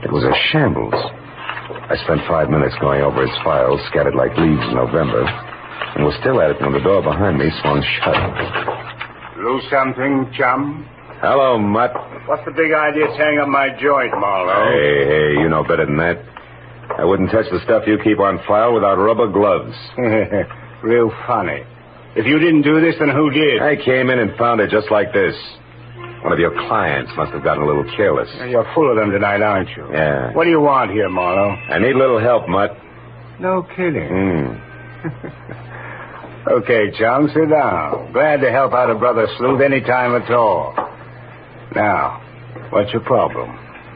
It was a shambles. I spent 5 minutes going over its files, scattered like leaves in November, and was still at it when the door behind me swung shut. Lose something, chum? Hello, Mutt. What's the big idea tearing up my joint, Marlowe? Hey, you know better than that. I wouldn't touch the stuff you keep on file without rubber gloves. Real funny. If you didn't do this, then who did? I came in and found it just like this. One of your clients must have gotten a little careless. You're full of them tonight, aren't you? Yeah. What do you want here, Marlowe? I need a little help, Mutt. No kidding. Okay, chum, sit down. Glad to help out a brother sleuth any time at all. Now, what's your problem?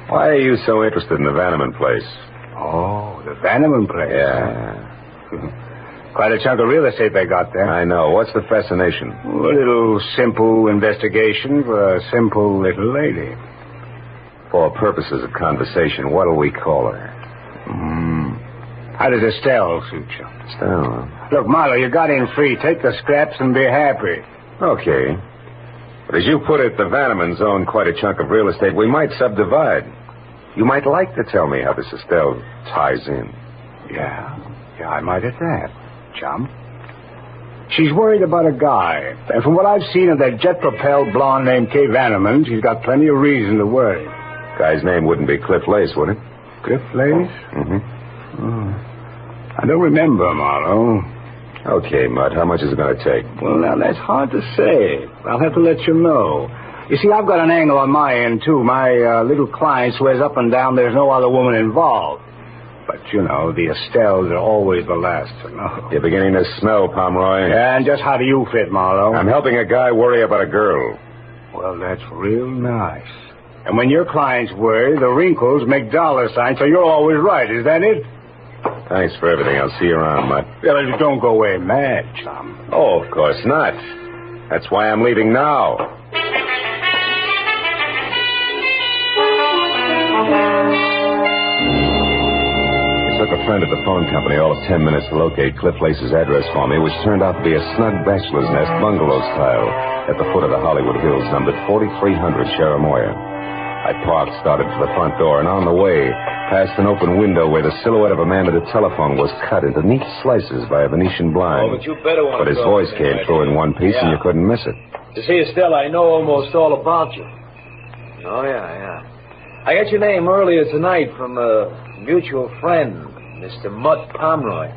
Why are you so interested in the Vanneman place? Oh, the Vanneman place? Yeah. Quite a chunk of real estate they got there. I know. What's the fascination? A little simple investigation for a simple little lady. For purposes of conversation, what'll we call her? How does Estelle suit you? Estelle? Look, Marlowe, you got in free. Take the scraps and be happy. Okay. But as you put it, the Vannemans own quite a chunk of real estate. We might subdivide. You might like to tell me how this Estelle ties in. Yeah, I might at that, chum. She's worried about a guy. And from what I've seen of that jet-propelled blonde named Kay Vanneman, she's got plenty of reason to worry. Guy's name wouldn't be Cliff Lace, would it? Cliff Lace? Mm-hmm. Oh. I don't remember, Marlowe. Okay, Mutt, how much is it going to take? Well, now, that's hard to say. I'll have to let you know. You see, I've got an angle on my end, too. My little client swears up and down there's no other woman involved. But, you know, the Estelles are always the last to know. You're beginning to smell, Pomeroy. Yeah, and just how do you fit, Marlowe? I'm helping a guy worry about a girl. Well, that's real nice. And when your clients worry, the wrinkles make dollar signs, so you're always right. Is that it? Thanks for everything. I'll see you around, Mutt. Yeah, but don't go away mad, chum. Oh, of course not. That's why I'm leaving now. It took a friend at the phone company all of 10 minutes to locate Cliff Lace's address for me, which turned out to be a snug bachelor's nest bungalow style at the foot of the Hollywood Hills, numbered 4300 Cherimoya. I parked, started for the front door, and on the way, past an open window where the silhouette of a man at a telephone was cut into neat slices by a Venetian blind. Oh, but you better want But his voice came through in one piece, and you couldn't miss it. To see Estelle, I know almost all about you. Oh, yeah. I got your name earlier tonight from a mutual friend, Mr. Mutt Pomeroy.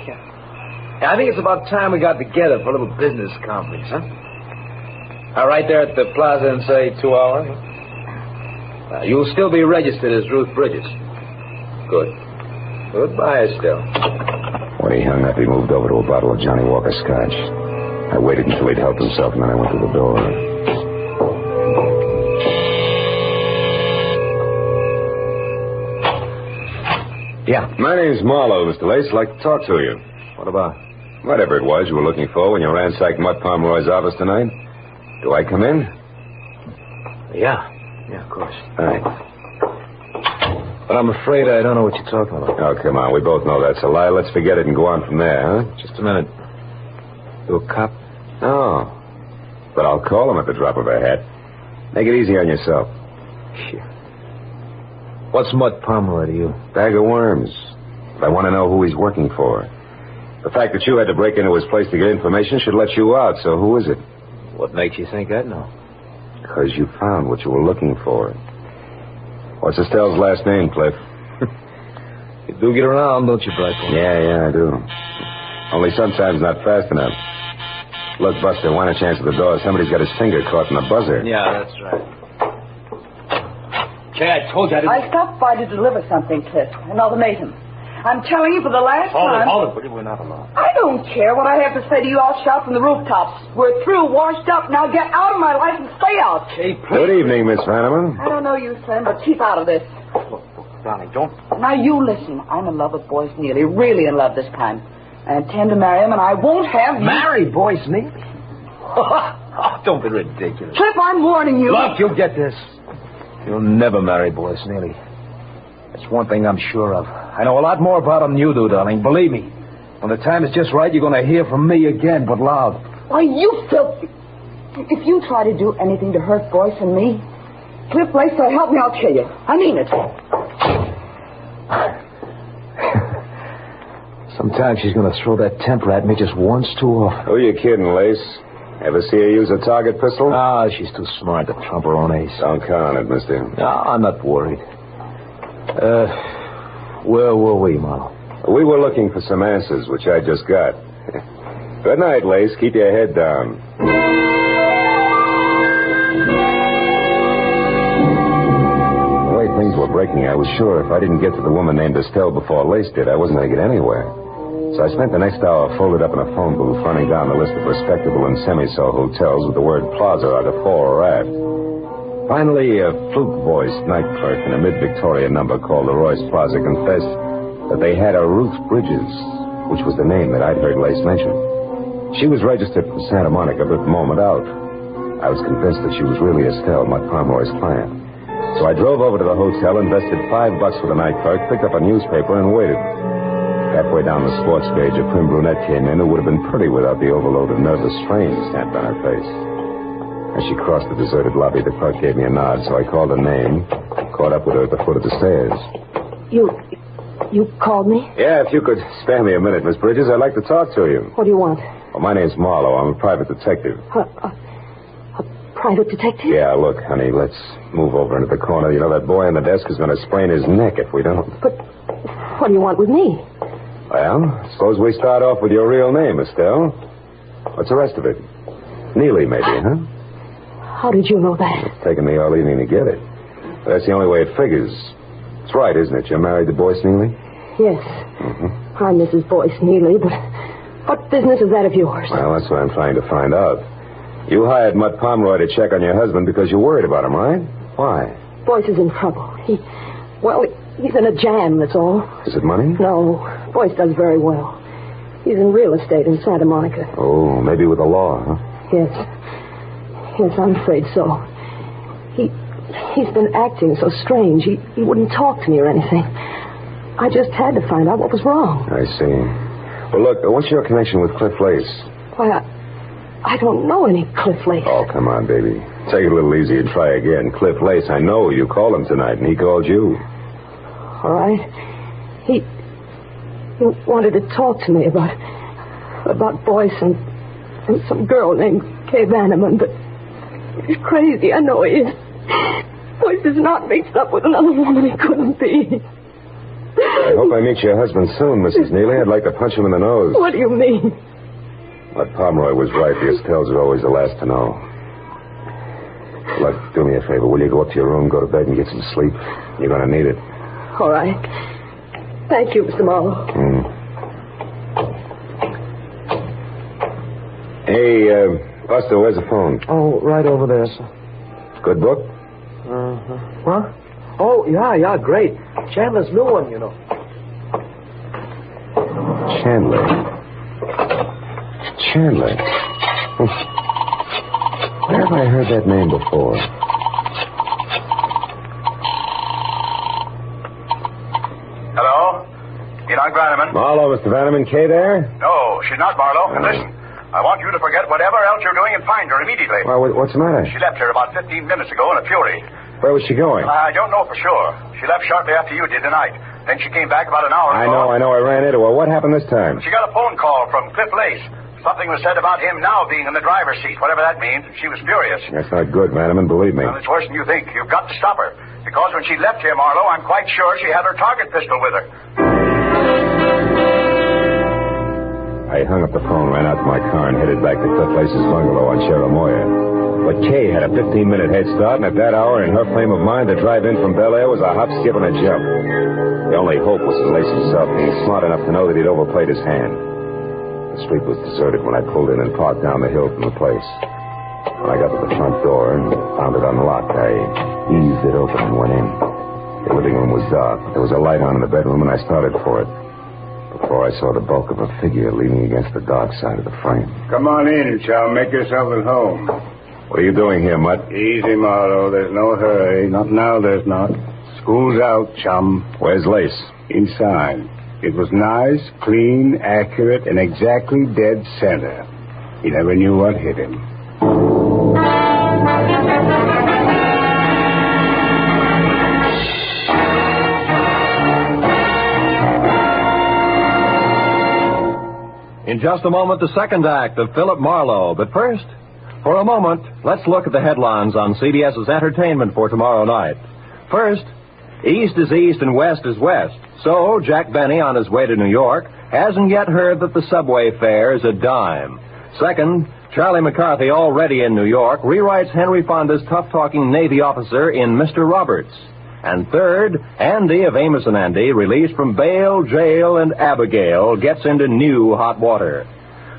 Yeah, I think it's about time we got together for a little business conference, huh? Right there at the plaza in, say, 2 hours. You'll still be registered as Ruth Bridges. Good. Goodbye, Estelle. When he hung up, he moved over to a bottle of Johnny Walker Scotch. I waited until he'd helped himself, and then I went to the door. Yeah. My name's Marlowe, Mr. Lace. I'd like to talk to you. What about? Whatever it was you were looking for when you ransacked Mutt Pomeroy's office tonight. Do I come in? Yeah, of course. All right. But I'm afraid I don't know what you're talking about. Oh, come on. We both know that's a lie. Let's forget it and go on from there, huh? Just a minute. You a cop? No. But I'll call him at the drop of a hat. Make it easy on yourself. What's Mutt Pomeroy to you? Bag of worms. But I want to know who he's working for. The fact that you had to break into his place to get information should let you out, so who is it? What makes you think that now? Because you found what you were looking for. What's Estelle's last name, Cliff? You do get around, don't you, Blackie? Yeah, I do. Only sometimes not fast enough. Look, Buster, why don't you answer the door? Somebody's got his finger caught in the buzzer. Yeah, that's right. Kay, I told you I didn't... I stopped by to deliver something, Cliff. An ultimatum. I'm telling you for the last time... Hold it. We're not alone. I don't care what I have to say to you. I'll shout from the rooftops. We're through, washed up. Now get out of my life and stay out. Kay, please. Good evening, Miss Vanneman. I don't know you, son, but keep out of this. Look, darling, don't... Now, you listen. I'm in love with Boyce Neely. Really in love this time. I intend to marry him, and I won't have you... Marry Boyce Neely? Oh, don't be ridiculous. Cliff, I'm warning you. Look, you'll get this. You'll never marry Boyce Neely. That's one thing I'm sure of. I know a lot more about him than you do, darling. Believe me. When the time is just right, you're going to hear from me again, but loud. Why, you filthy... If you try to do anything to hurt Boyce and me, Cliff Lace, so help me, I'll kill you. I mean it. Sometimes she's going to throw that temper at me just once too often. Who you kidding, Lace? Ever see her use a target pistol? She's too smart to trump her own ace. Don't count on it, mister. No, I'm not worried. Where were we, Marlowe? We were looking for some answers, which I just got. Good night, Lace. Keep your head down. The way things were breaking, I was sure if I didn't get to the woman named Estelle before Lace did, I wasn't going to get anywhere. So I spent the next hour folded up in a phone booth running down the list of respectable and semi-so hotels with the word plaza either for or at. Finally, a flute-voiced night clerk in a mid-Victorian number called the Royce Plaza confessed that they had a Ruth Bridges, which was the name that I'd heard Lace mention. She was registered for Santa Monica, but the moment out. I was convinced that she was really Estelle, Mutt Pomeroy's client. So I drove over to the hotel, invested $5 for the night clerk, picked up a newspaper, and waited. Halfway down the sports page, a prim brunette came in who would have been pretty without the overload of nervous strain stamped on her face. As she crossed the deserted lobby, the clerk gave me a nod, so I called her name, caught up with her at the foot of the stairs. You called me? Yeah, if you could spare me a minute, Miss Bridges, I'd like to talk to you. What do you want? Well, my name's Marlowe. I'm a private detective. A private detective? Yeah, look, honey, let's move over into the corner. You know, that boy on the desk is going to sprain his neck if we don't. But what do you want with me? Well, suppose we start off with your real name, Estelle. What's the rest of it? Neely, maybe, huh? How did you know that? It's taken me all evening to get it. That's the only way it figures. It's right, isn't it? You're married to Boyce Neely? Yes. Mm-hmm. I'm Mrs. Boyce Neely, but what business is that of yours? Well, that's what I'm trying to find out. You hired Mutt Pomeroy to check on your husband because you're worried about him, right? Why? Boyce is in trouble. He's in a jam, that's all. Is it money? No. Boyce does very well. He's in real estate in Santa Monica. Oh, maybe with the law, huh? Yes. Yes, I'm afraid so. He's been acting so strange. He wouldn't talk to me or anything. I just had to find out what was wrong. I see. Well, look, what's your connection with Cliff Lace? Why, I don't know any Cliff Lace. Oh, come on, baby. Take it a little easy and try again. Cliff Lace, I know you called him tonight, and he called you. All right. He wanted to talk to me about Boyce and some girl named Kay Bannerman, but he's crazy. I know he is. Boyce is not mixed up with another woman. He couldn't be. I hope I meet your husband soon, Mrs. Neely. I'd like to punch him in the nose. What do you mean? But Pomeroy was right. The Estelles are always the last to know. Look, do me a favor. Will you go up to your room, go to bed, and get some sleep? You're going to need it. All right. Thank you, Mr. Marlowe. Hey, Buster, where's the phone? Oh, right over there, sir. Good book? What? Oh, yeah, great. Chandler's new one, you know. Chandler. Where have I heard that name before? Hello? Enoch Vanneman? Marlowe, Mr. Vanneman. Kay there? No, she's not, Marlowe. And listen, I want you to forget whatever else you're doing and find her immediately. Well, what's the matter? She left here about 15 minutes ago in a fury. Where was she going? I don't know for sure. She left shortly after you did tonight. Then she came back about an hour ago. I know. I ran into her. What happened this time? She got a phone call from Cliff Lace. Something was said about him now being in the driver's seat, whatever that means. She was furious. That's not good, Vanneman, believe me. Well, it's worse than you think. You've got to stop her. Because when she left here, Marlowe, I'm quite sure she had her target pistol with her. I hung up the phone, ran out to my car, and headed back to Cliff Lace's bungalow on Cherimoya. But Kay had a 15-minute head start, and at that hour, in her frame of mind, the drive in from Bel Air was a hop, skip, and a jump. The only hope was in Lace himself, being smart enough to know that he'd overplayed his hand. The street was deserted when I pulled in and parked down the hill from the place. When I got to the front door and found it unlocked, I eased it open and went in. The living room was dark. There was a light on in the bedroom, and I started for it. Before I saw the bulk of a figure leaning against the dark side of the frame. Come on in, child. Make yourself at home. What are you doing here, Mutt? Easy, Marlowe. There's no hurry. Not now, there's not. School's out, chum. Where's Lace? Inside. It was nice, clean, accurate, and exactly dead center. He never knew what hit him. In just a moment, the second act of Philip Marlowe. But first, for a moment, let's look at the headlines on CBS's entertainment for tomorrow night. First, East is East and West is West. So, Jack Benny, on his way to New York, hasn't yet heard that the subway fare is a dime. Second, Charlie McCarthy, already in New York, rewrites Henry Fonda's tough-talking Navy officer in Mr. Roberts. And third, Andy of Amos and Andy, released from bail, jail, and Abigail, gets into new hot water.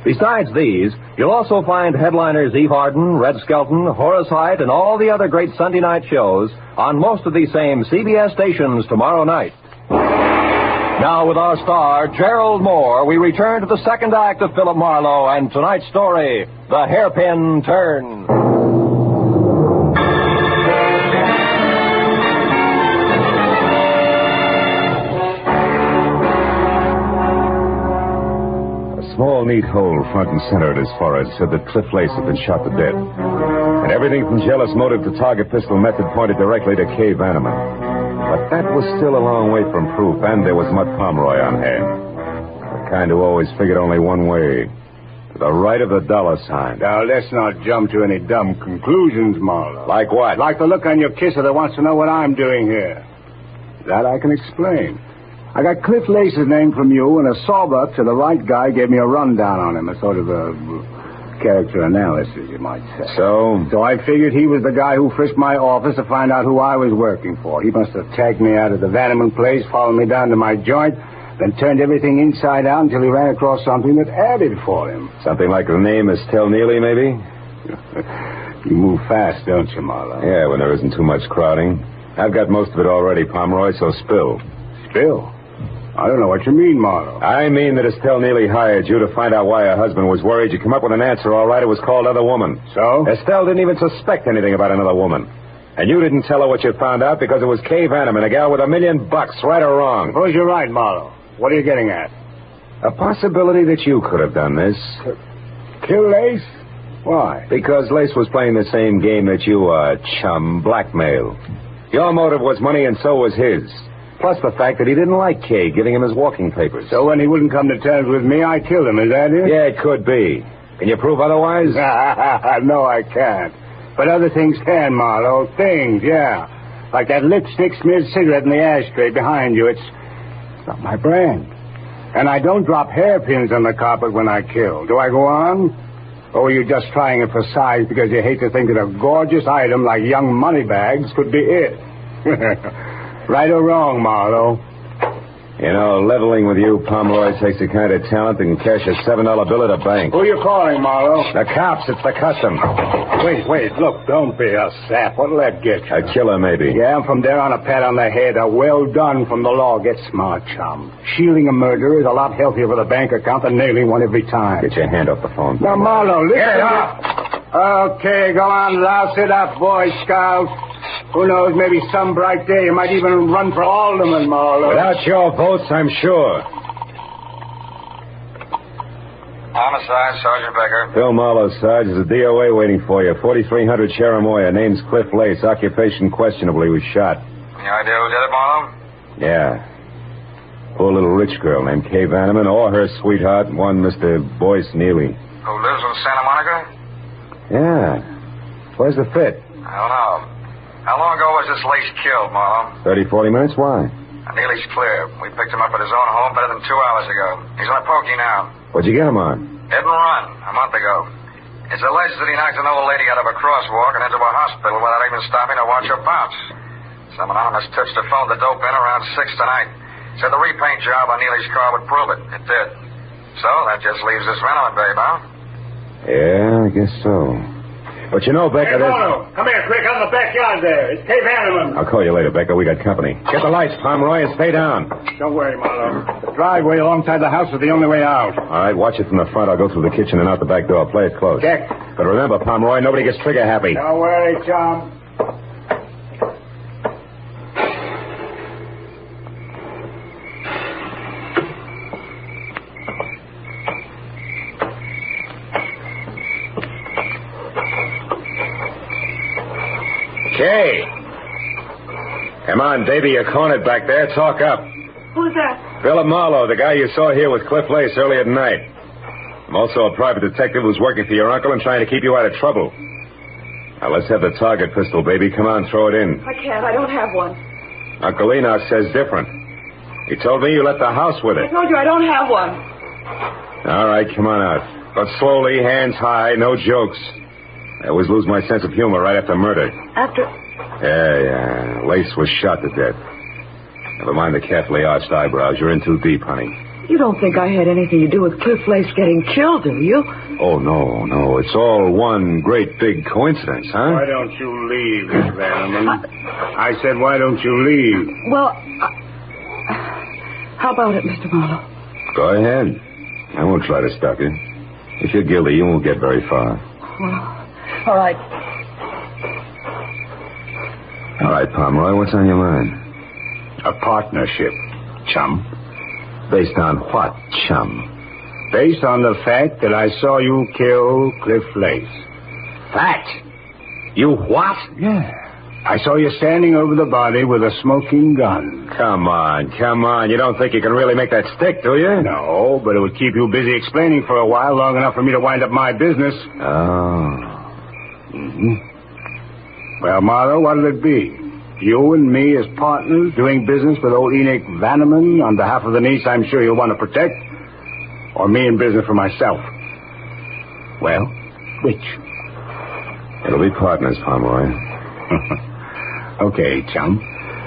Besides these, you'll also find headliners Eve Arden, Red Skelton, Horace Heidt, and all the other great Sunday night shows on most of these same CBS stations tomorrow night. Now, with our star, Gerald Moore, we return to the second act of Philip Marlowe and tonight's story, The Hairpin Turn. A small neat hole front and center at his forehead said that Cliff Lace had been shot to death. And everything from jealous motive to target pistol method pointed directly to Kay Vanneman. But that was still a long way from proof, and there was Mutt Pomeroy on hand. The kind who always figured only one way. To the right of the dollar sign. Now, let's not jump to any dumb conclusions, Marlowe. Like what? Like the look on your kisser that wants to know what I'm doing here. That I can explain. I got Cliff Lace's name from you, and a sawbuck to the right guy gave me a rundown on him, a sort of a character analysis, you might say. So I figured he was the guy who frisked my office to find out who I was working for. He must have tagged me out of the Vanneman place, followed me down to my joint, then turned everything inside out until he ran across something that added for him. Something like the name Estelle Neely, maybe? You move fast, don't you, Marlowe? Yeah, when there isn't too much crowding. I've got most of it already, Pomeroy, so spill. Spill? I don't know what you mean, Marlowe. I mean that Estelle Neely hired you to find out why her husband was worried. You come up with an answer, all right. It was called Other Woman. So? Estelle didn't even suspect anything about another woman. And you didn't tell her what you found out because it was Kay Vanneman, a gal with $1 million, right or wrong. Suppose you're right, Marlowe. What are you getting at? A possibility that you could have done this. Kill Lace? Why? Because Lace was playing the same game that you are, chum, blackmail. Your motive was money and so was his. Plus the fact that he didn't like Kay giving him his walking papers. So when he wouldn't come to terms with me, I killed him, is that it? Yeah, it could be. Can you prove otherwise? No, I can't. But other things can, Marlowe. Things, yeah. Like that lipstick smeared cigarette in the ashtray behind you. It's not my brand. And I don't drop hairpins on the carpet when I kill. Do I go on? Or were you just trying it for size because you hate to think that a gorgeous item like young money bags could be it? Right or wrong, Marlowe? You know, leveling with you, Pomeroy, takes the kind of talent that can cash a $7 bill at a bank. Who are you calling, Marlowe? The cops. It's the custom. Wait. Look, don't be a sap. What'll that get you? A killer, maybe. Yeah, and from there on, a pat on the head. A well done from the law. Get smart, chum. Shielding a murderer is a lot healthier for the bank account than nailing one every time. Get your hand off the phone. Now, Marlowe, listen. Get up. Okay, go on, louse it up, Boy Scout. Who knows, maybe some bright day you might even run for alderman, Marlowe. Without your votes, I'm sure. Homicide, Sergeant Becker. Phil Marlowe, Sarge. There's a DOA waiting for you. 4300 Cherimoya. Name's Cliff Lace. Occupation questionable. He was shot. Any idea who did it, Marlowe? Yeah. Poor little rich girl named Kay Vanneman, or her sweetheart, one Mr. Boyce Neely. Who lives in Santa Monica? Yeah. Where's the fit? I don't know. How long ago was this Lace killed, Marlowe? 30, 40 minutes? Why? Neely's clear. We picked him up at his own home better than 2 hours ago. He's on a pokey now. What'd you get him on? Hit and run, a month ago. It's alleged that he knocked an old lady out of a crosswalk and into a hospital without even stopping to watch her bounce. Some anonymous tips to phone the dope in around 6 tonight. Said the repaint job on Neely's car would prove it. It did. So that just leaves this Vanneman babe, huh? Yeah, I guess so. But you know, Becca, Hey, Marlowe, come here, quick, out in the backyard there. It's Kay Vanneman. I'll call you later, Becca. We got company. Get the lights, Pomeroy, and stay down. Don't worry, Marlowe. The driveway alongside the house is the only way out. All right, watch it from the front. I'll go through the kitchen and out the back door. Play it close. Check. But remember, Pomeroy, nobody gets trigger happy. Don't worry, chum. Kay. Come on, baby, you're cornered back there. Talk up. Who's that? Philip Marlowe, the guy you saw here with Cliff Lace earlier tonight. I'm also a private detective who's working for your uncle and trying to keep you out of trouble. Now, let's have the target pistol, baby. Come on, throw it in. I can't. I don't have one. Uncle Enoch says different. He told me you left the house with I it. told you I don't have one. All right, come on out. But slowly, hands high, no jokes. I always lose my sense of humor right after murder. After... Yeah. Lace was shot to death. Never mind the carefully arched eyebrows. You're in too deep, honey. You don't think I had anything to do with Cliff Lace getting killed, do you? Oh, no. It's all one great big coincidence, huh? Why don't you leave, Miss Vanneman? I said, why don't you leave? Well, how about it, Mr. Marlowe? Go ahead. I won't try to stop you. If you're guilty, you won't get very far. Well, all right. All right, Pomeroy, what's on your mind? A partnership, chum. Based on what, chum? Based on the fact that I saw you kill Cliff Lace. Fact? You what? Yeah. I saw you standing over the body with a smoking gun. Come on. You don't think you can really make that stick, do you? No, but it would keep you busy explaining for a while, long enough for me to wind up my business. Oh. Mm-hmm. Well, Marlowe, what'll it be? You and me as partners doing business with old Enoch Vanneman on behalf of the niece I'm sure you'll want to protect? Or me in business for myself? Well, which? It'll be partners, Pomeroy. Okay, chum.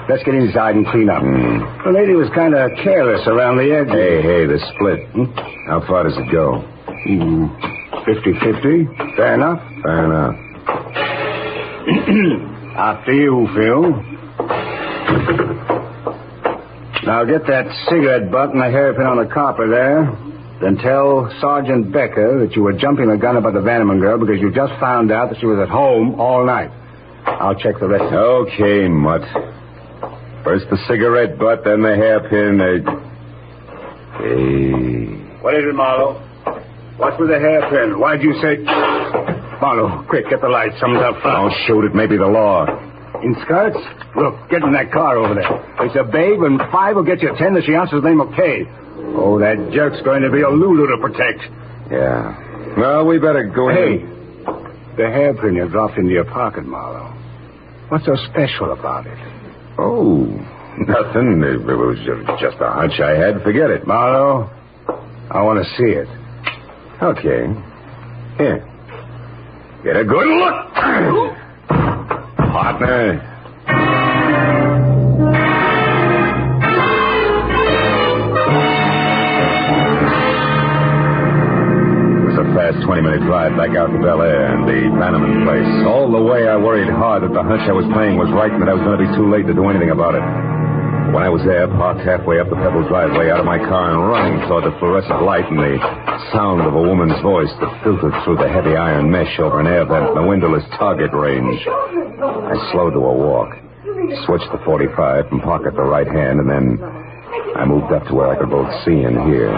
Let's get inside and clean up. The lady was kind of careless around the edges. Hey, the split. How far does it go? 50-50. Fair enough? Fair enough. After you, Phil. Now get that cigarette butt and the hairpin on the copper there. Then tell Sergeant Becker that you were jumping the gun about the Vanneman girl because you just found out that she was at home all night. I'll check the rest of it. Okay, Mutt. First the cigarette butt, then the hairpin. Hey. What is it, Marlowe? What's with the hairpin? Why'd you say... Marlowe, quick, get the light. Someone's out front. Don't shoot it. Maybe the law. In skirts? Look, get in that car over there. It's a babe, and 5 will get you 10 that she answers the name of Kay. Oh, that jerk's going to be a Lulu to protect. Yeah. Well, we better go in. Hey, the hairpin you dropped into your pocket, Marlowe. What's so special about it? Oh, nothing. It was just a hunch I had. Forget it. Marlowe, I want to see it. Okay. Here. Get a good look. Partner. Fast 20-minute drive back out to Bel Air and the Vanneman place. All the way I worried hard that the hunch I was playing was right and that I was going to be too late to do anything about it. When I was there, parked halfway up the pebble driveway out of my car and running toward the fluorescent light and the sound of a woman's voice that filtered through the heavy iron mesh over an air vent in the windowless target range, I slowed to a walk, switched to 45 from pocket to right hand, and then I moved up to where I could both see and hear.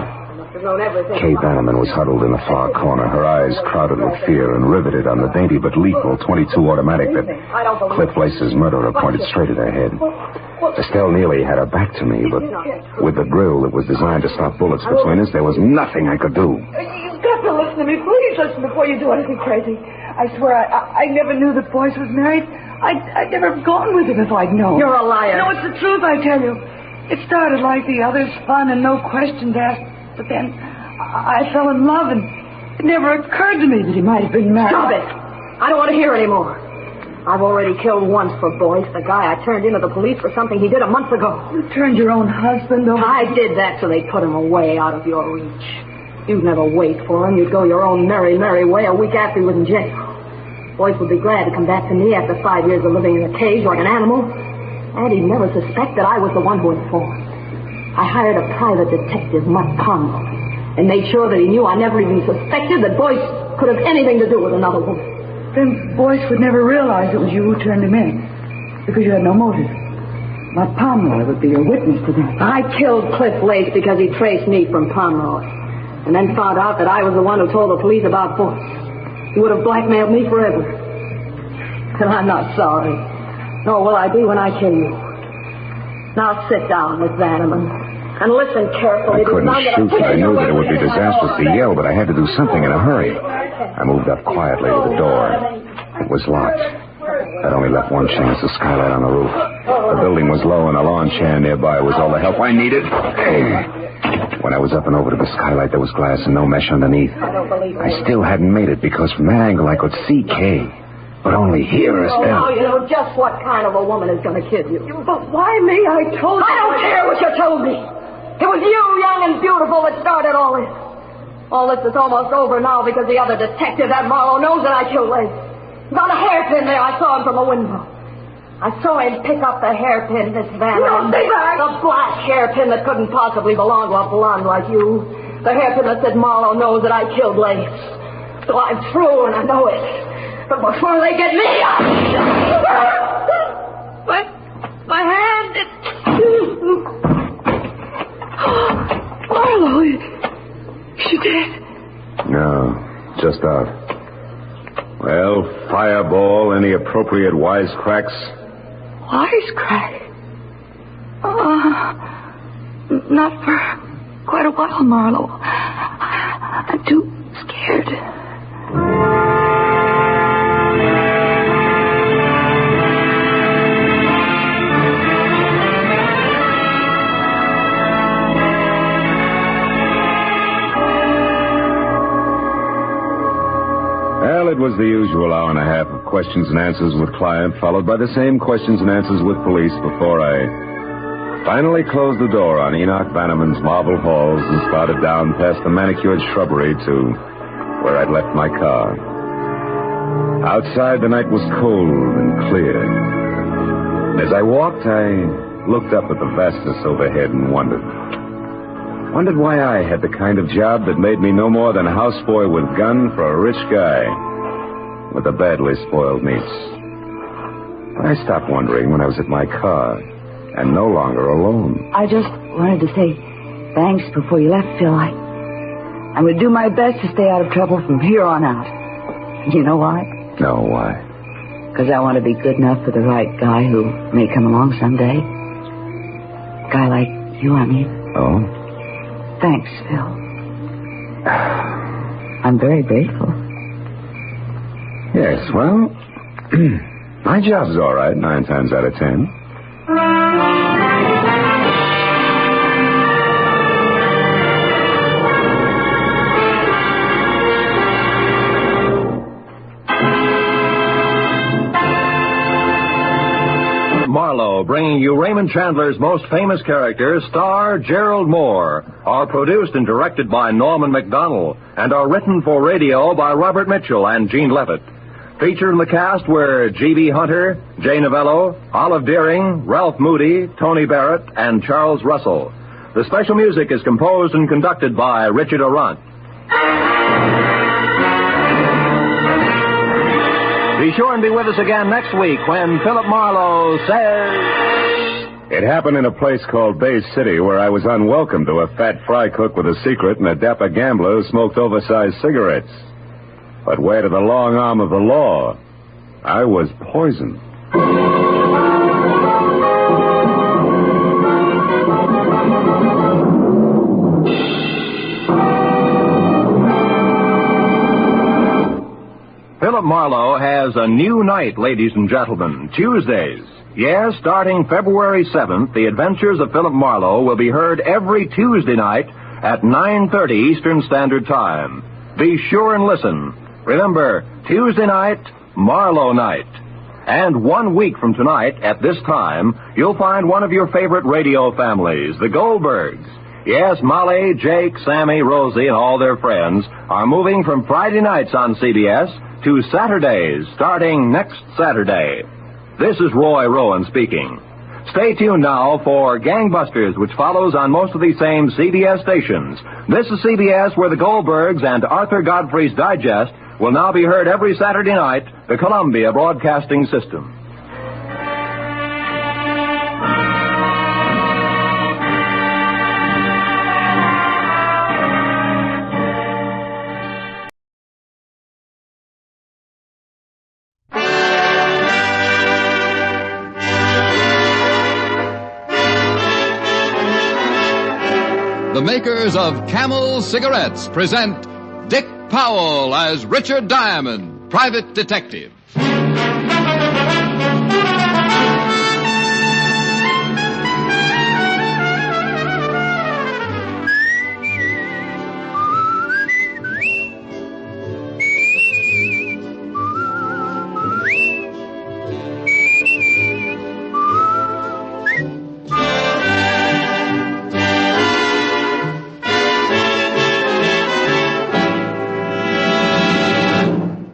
Kay Vanneman was huddled in the far corner, her eyes crowded with fear and riveted on the dainty but lethal .22 automatic that Cliff Lace's murderer pointed straight at her head. Estelle Neely had her back to me, but with the grill that was designed to stop bullets between us, there was nothing I could do. You've got to listen to me. Please listen before you do anything crazy. I swear, I never knew that Boyce was married. I'd never have gone with him if I'd known. You're a liar. No, it's the truth, I tell you. It started like the others, fun and no questions asked. But then I fell in love, and it never occurred to me that he might have been married. Stop it. I don't want to hear any more. I've already killed once for Boyce, the guy I turned into the police for something he did a month ago. You turned your own husband over? I did that so they put him away out of your reach. You'd never wait for him. You'd go your own merry, merry way a week after he was in jail. Boyce would be glad to come back to me after 5 years of living in a cage like an animal. And he'd never suspect that I was the one who informed. I hired a private detective, Mutt Pomeroy, and made sure that he knew I never even suspected that Boyce could have anything to do with another woman. Then Boyce would never realize it was you who turned him in, because you had no motive. Mutt Pomeroy would be a witness to that. I killed Cliff Lace because he traced me from Pomeroy, and then found out that I was the one who told the police about Boyce. He would have blackmailed me forever. And I'm not sorry. Nor will I be when I kill you. Now sit down, Miss Vanneman. And listen carefully. I couldn't shoot. I knew that it would be disastrous to yell, but I had to do something in a hurry. I moved up quietly to the door. It was locked. That only left one chance, the skylight on the roof. The building was low, and a lawn chair nearby was all the help I needed. When I was up and over to the skylight, there was glass and no mesh underneath. I still hadn't made it because from that angle I could see Kay. But only hear Estelle. Oh, you know just what kind of a woman is going to kill you. But why me? I told you. I don't care what you told me. It was you, young and beautiful, that started all this. All this is almost over now because the other detective, that Marlowe, knows that I killed Lace. About a hairpin there, I saw him from a window. I saw him pick up the hairpin, Miss Vanneman. The black hairpin that couldn't possibly belong to a blonde like you. The hairpin that said Marlowe knows that I killed Lace. So I'm through and I know it. But before they get me, my hand is... Marlowe, she dead? No, just out. Well, fireball, any appropriate wisecracks? Wisecrack? Not for quite a while, Marlowe. I'm too scared. Well, it was the usual hour and a half of questions and answers with client, followed by the same questions and answers with police before I finally closed the door on Enoch Bannerman's marble halls and started down past the manicured shrubbery to where I'd left my car. Outside, the night was cold and clear. As I walked, I looked up at the vastness overhead and wondered why I had the kind of job that made me no more than a houseboy with gun for a rich guy with a badly spoiled niece. I stopped wondering when I was at my car and no longer alone. I just wanted to say thanks before you left, Phil. I would do my best to stay out of trouble from here on out. You know why? No, why? Because I want to be good enough for the right guy who may come along someday. A guy like you, I mean. Oh? Thanks, Phil. I'm very grateful. Yes, well, my job's all right 9 times out of 10. Marlowe, bringing you Raymond Chandler's most famous characters, star Gerald Moore, are produced and directed by Norman MacDonald, and are written for radio by Robert Mitchell and Gene Levitt. Featured in the cast were G.B. Hunter, Jay Novello, Olive Deering, Ralph Moody, Tony Barrett, and Charles Russell. The special music is composed and conducted by Richard Arant. Be sure and be with us again next week when Philip Marlowe says... It happened in a place called Bay City where I was unwelcome to a fat fry cook with a secret and a dapper gambler who smoked oversized cigarettes. But where to the long arm of the law, I was poisoned. Philip Marlowe has a new night, ladies and gentlemen, Tuesdays. Yes, starting February 7th, the adventures of Philip Marlowe will be heard every Tuesday night at 9:30 Eastern Standard Time. Be sure and listen. Remember, Tuesday night, Marlowe night. And 1 week from tonight, at this time, you'll find one of your favorite radio families, the Goldbergs. Yes, Molly, Jake, Sammy, Rosie, and all their friends are moving from Friday nights on CBS to Saturdays, starting next Saturday. This is Roy Rowan speaking. Stay tuned now for Gangbusters, which follows on most of these same CBS stations. This is CBS, where the Goldbergs and Arthur Godfrey's Digest will now be heard every Saturday night, the Columbia Broadcasting System. The makers of Camel Cigarettes present Dick Powell as Richard Diamond, private detective.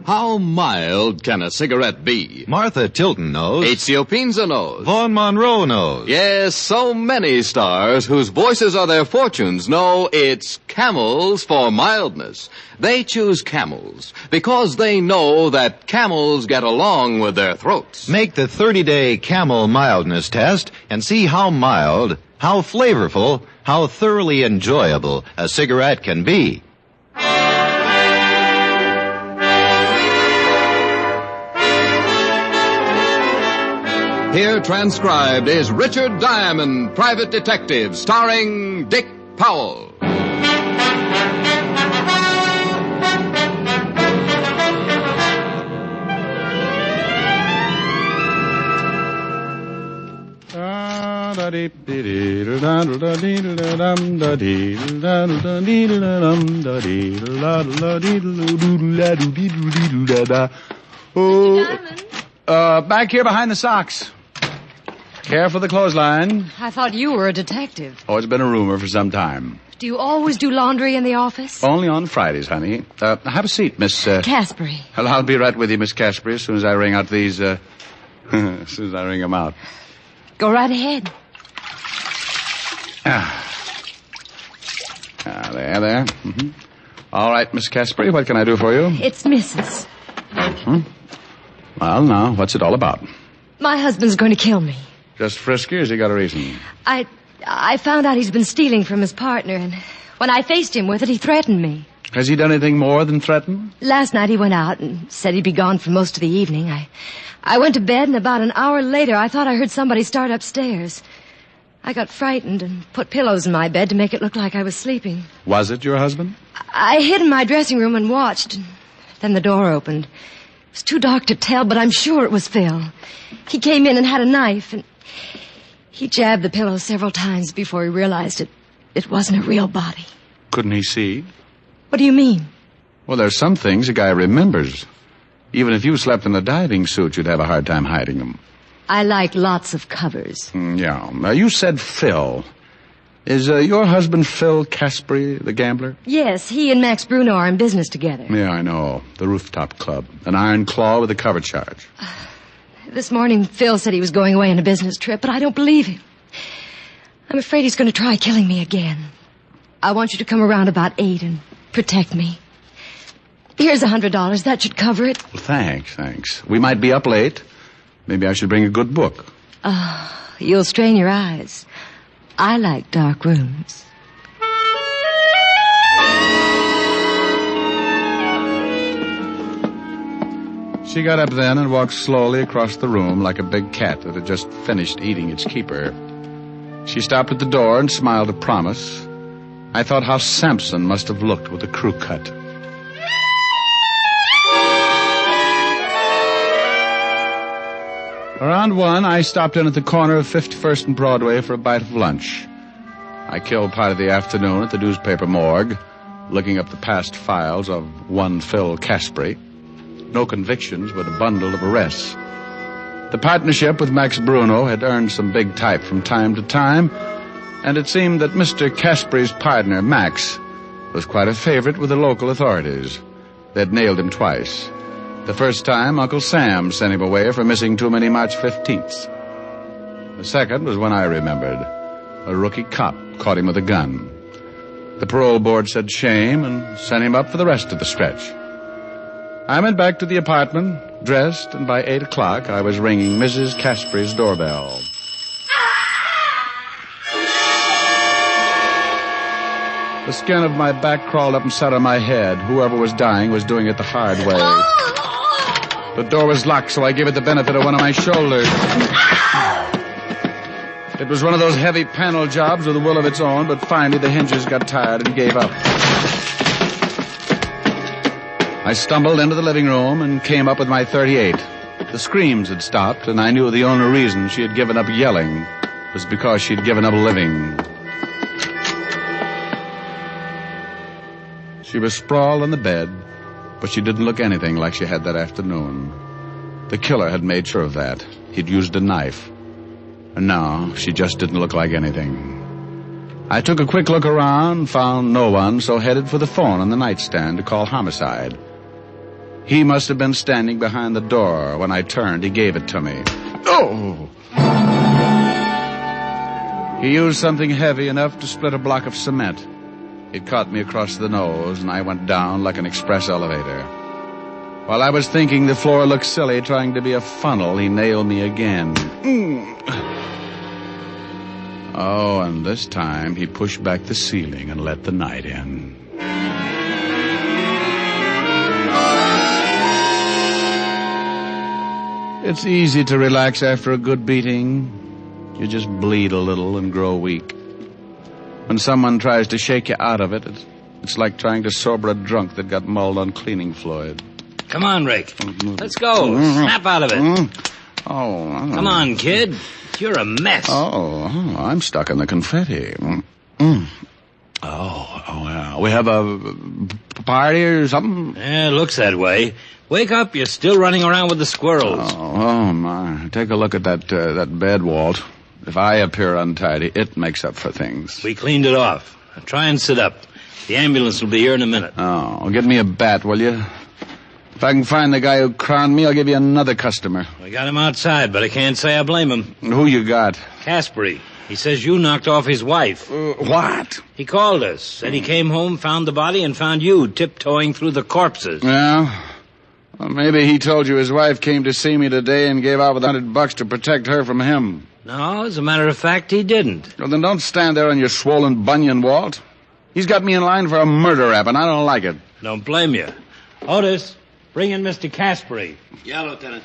How mild can a cigarette be? Martha Tilton knows. Ezio Pinza knows. Vaughn Monroe knows. Yes, so many stars whose voices are their fortunes know it's Camels for mildness. They choose Camels because they know that camels get along with their throats. Make the 30-day Camel mildness test and see how mild, how flavorful, how thoroughly enjoyable a cigarette can be. Here transcribed is Richard Diamond, Private Detective, starring Dick Powell. Back here behind the socks. Care for the clothesline. I thought you were a detective. Oh, it's been a rumor for some time. Do you always do laundry in the office? Only on Fridays, honey. Have a seat, Miss... CASPARY. Well, I'll be right with you, Miss Caspary, as soon as I ring out these, as soon as I ring them out. Go right ahead. There. Mm-hmm. All right, Miss Caspary, what can I do for you? It's Mrs. Well, now, what's it all about? My husband's going to kill me. Just frisky, or has he got a reason? I found out he's been stealing from his partner, and when I faced him with it, he threatened me. Has he done anything more than threaten? Last night he went out and said he'd be gone for most of the evening. I went to bed, and about an hour later, I thought I heard somebody start upstairs. I got frightened and put pillows in my bed to make it look like I was sleeping. Was it your husband? I hid in my dressing room and watched, and then the door opened. It was too dark to tell, but I'm sure it was Phil. He came in and had a knife, and he jabbed the pillow several times before he realized it wasn't a real body. Couldn't he see? What do you mean? Well, there's some things a guy remembers. Even if you slept in a diving suit, you'd have a hard time hiding them. I like lots of covers. Yeah. Now, you said Phil. Is your husband Phil Caspary, the gambler? Yes, he and Max Bruno are in business together. Yeah, I know. The Rooftop Club. An iron claw with a cover charge. This morning, Phil said he was going away on a business trip, but I don't believe him. I'm afraid he's going to try killing me again. I want you to come around about 8 and protect me. Here's $100. That should cover it. Well, thanks. We might be up late. Maybe I should bring a good book. You'll strain your eyes. I like dark rooms. She got up then and walked slowly across the room like a big cat that had just finished eating its keeper. She stopped at the door and smiled a promise. I thought how Samson must have looked with a crew cut. Around 1, I stopped in at the corner of 51st and Broadway for a bite of lunch. I killed part of the afternoon at the newspaper morgue, looking up the past files of one Phil Caspary. No convictions, but a bundle of arrests. The partnership with Max Bruno had earned some big type from time to time, and it seemed that Mr. Caspary's partner, Max, was quite a favorite with the local authorities. They'd nailed him twice. The first time, Uncle Sam sent him away for missing too many March 15ths. The second was when I remembered. A rookie cop caught him with a gun. The parole board said shame and sent him up for the rest of the stretch. I went back to the apartment, dressed, and by 8 o'clock I was ringing Mrs. Caspary's doorbell. The skin of my back crawled up and sat on my head. Whoever was dying was doing it the hard way. The door was locked, so I gave it the benefit of one of my shoulders. It was one of those heavy panel jobs with a will of its own, but finally the hinges got tired and gave up. I stumbled into the living room and came up with my .38. The screams had stopped, and I knew the only reason she had given up yelling was because she'd given up living. She was sprawled on the bed, but she didn't look anything like she had that afternoon. The killer had made sure of that. He'd used a knife. And now she just didn't look like anything. I took a quick look around, found no one, so headed for the phone on the nightstand to call homicide. He must have been standing behind the door. When I turned, he gave it to me. Oh! He used something heavy enough to split a block of cement. It caught me across the nose, and I went down like an express elevator. While I was thinking the floor looked silly trying to be a funnel, he nailed me again. Oh, and this time he pushed back the ceiling and let the night in. It's easy to relax after a good beating. You just bleed a little and grow weak. When someone tries to shake you out of it, it's like trying to sober a drunk that got mauled on cleaning fluid. Come on, Rick. Let's go. Snap out of it. Come on, kid. You're a mess. Oh, I'm stuck in the confetti. Yeah. We have a party or something? Yeah, it looks that way. Wake up, you're still running around with the squirrels. Oh, my. Take a look at that bed, Walt. If I appear untidy, it makes up for things. We cleaned it off. Now try and sit up. The ambulance will be here in a minute. Oh, get me a bat, will you? If I can find the guy who crowned me, I'll give you another customer. We got him outside, but I can't say I blame him. Who you got? CASPARY. He says you knocked off his wife. What? He called us. Said he came home, found the body, and found you tiptoeing through the corpses. Yeah? Well, maybe he told you his wife came to see me today and gave out with $100 to protect her from him. No, as a matter of fact, he didn't. Well, then don't stand there on your swollen bunion, Walt. He's got me in line for a murder rap, and I don't like it. Don't blame you. Otis, bring in Mr. CASPARY. Yeah, Lieutenant.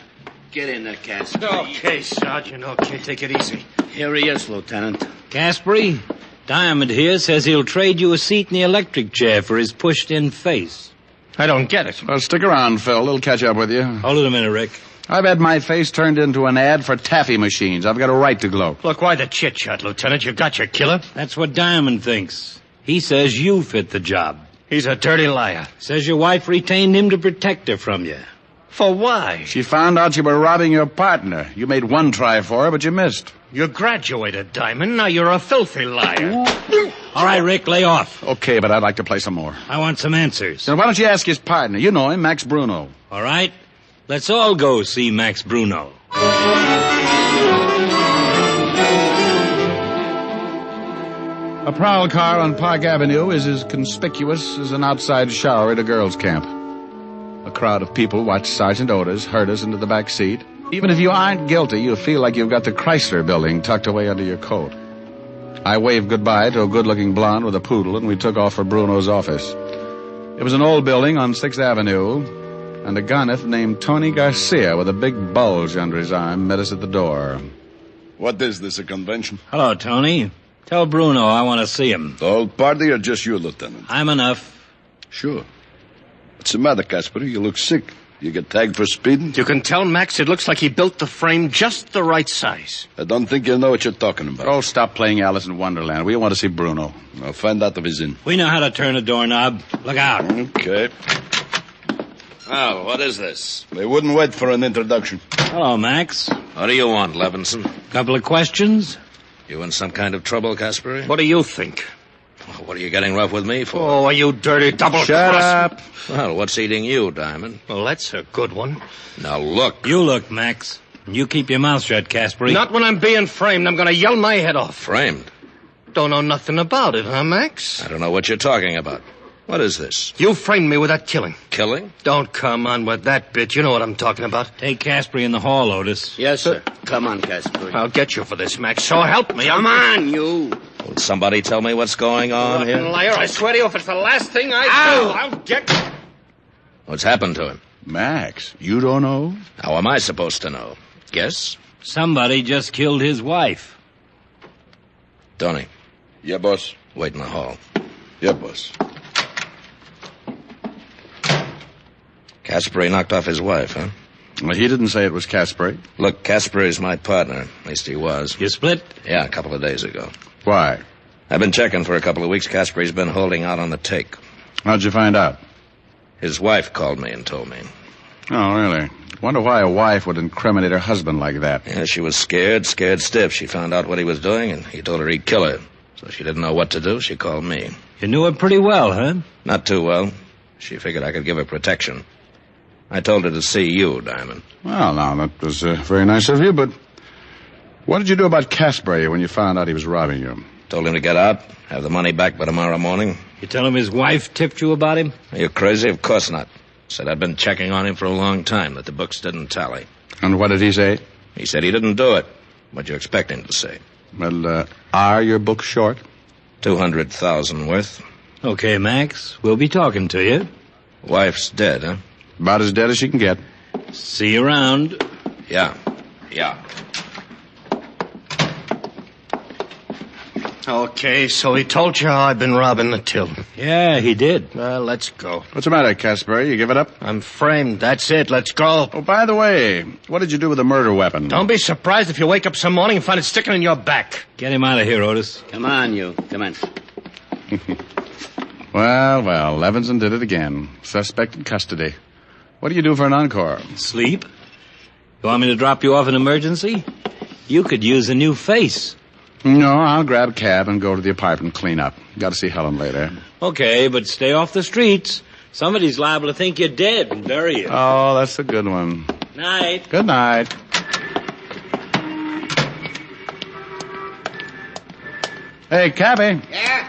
Get in there, CASPARY. Okay, Sergeant. Okay, take it easy. Here he is, Lieutenant. CASPARY, Diamond here says he'll trade you a seat in the electric chair for his pushed-in face. I don't get it. Well, stick around, Phil. They'll catch up with you. Hold it a minute, Rick. I've had my face turned into an ad for taffy machines. I've got a right to gloat. Look, why the chit-chat, Lieutenant? You got your killer. That's what Diamond thinks. He says you fit the job. He's a dirty liar. Says your wife retained him to protect her from you. For why? She found out you were robbing your partner. You made one try for her, but you missed. You graduated, Diamond. Now you're a filthy liar. All right, Rick, lay off. Okay, but I'd like to play some more. I want some answers. Then why don't you ask his partner? You know him, Max Bruno. All right. Let's all go see Max Bruno. A prowl car on Park Avenue is as conspicuous as an outside shower at a girls' camp. A crowd of people watch Sergeant Otis herd us into the back seat. Even if you aren't guilty, you feel like you've got the Chrysler building tucked away under your coat. I waved goodbye to a good-looking blonde with a poodle, and we took off for Bruno's office. It was an old building on 6th Avenue, and a gunner named Tony Garcia with a big bulge under his arm met us at the door. What is this, a convention? Hello, Tony. Tell Bruno I want to see him. The whole party or just you, Lieutenant? I'm enough. Sure. What's the matter, CASPARY? You look sick. You get tagged for speeding? You can tell, Max, it looks like he built the frame just the right size. I don't think you know what you're talking about. Oh, stop playing Alice in Wonderland. We want to see Bruno. I'll find out if he's in. We know how to turn a doorknob. Look out. Okay. Oh, what is this? They wouldn't wait for an introduction. Hello, Max. What do you want, Levinson? Couple of questions? You in some kind of trouble, CASPARY? What do you think? What are you getting rough with me for? Oh, you dirty double-cross... Shut up. Well, what's eating you, Diamond? Well, that's a good one. Now, look. You look, Max. You keep your mouth shut, CASPARY. Not when I'm being framed. I'm going to yell my head off. Framed? Don't know nothing about it, huh, Max? I don't know what you're talking about. What is this? You framed me with that killing. Killing? Don't come on with that bit. You know what I'm talking about. Take CASPARY in the hall, Otis. Yes, sir. Come on, CASPARY. I'll get you for this, Max. So help me. Come on, you. Will somebody tell me what's going on here? Liar, I swear to you, if it's the last thing I do, I'll get... What's happened to him? Max, you don't know? How am I supposed to know? Guess? Somebody just killed his wife. Tony. Yeah, boss. Wait in the hall. Yeah, boss. CASPARY knocked off his wife, huh? Well, he didn't say it was CASPARY. Look, CASPARY's my partner. At least he was. You split? Yeah, a couple of days ago. Why? I've been checking for a couple of weeks. CASPARY's been holding out on the take. How'd you find out? His wife called me and told me. Oh, really? Wonder why a wife would incriminate her husband like that. Yeah, she was scared stiff. She found out what he was doing, and he told her he'd kill her. So she didn't know what to do. She called me. You knew her pretty well, huh? Not too well. She figured I could give her protection. I told her to see you, Diamond. Well, now, that was very nice of you, but what did you do about CASPARY when you found out he was robbing you? Told him to get out, have the money back by tomorrow morning. You tell him his wife tipped you about him? Are you crazy? Of course not. Said I'd been checking on him for a long time, that the books didn't tally. And what did he say? He said he didn't do it. What'd you expect him to say? Well, are your books short? 200,000 worth. Okay, Max. We'll be talking to you. Wife's dead, huh? About as dead as she can get. See you around. Yeah. Okay, so he told you how I've been robbing the till. Yeah, he did. Well, let's go. What's the matter, Caspary? You give it up? I'm framed. That's it. Let's go. Oh, by the way, what did you do with the murder weapon? Don't be surprised if you wake up some morning and find it sticking in your back. Get him out of here, Otis. Come on, you. Come on. Well, Levinson did it again. Suspect in custody. What do you do for an encore? Sleep? You want me to drop you off in emergency? You could use a new face. No, I'll grab a cab and go to the apartment and clean up. Got to see Helen later. Okay, but stay off the streets. Somebody's liable to think you're dead and bury you. Oh, that's a good one. Night. Good night. Hey, cabby. Yeah?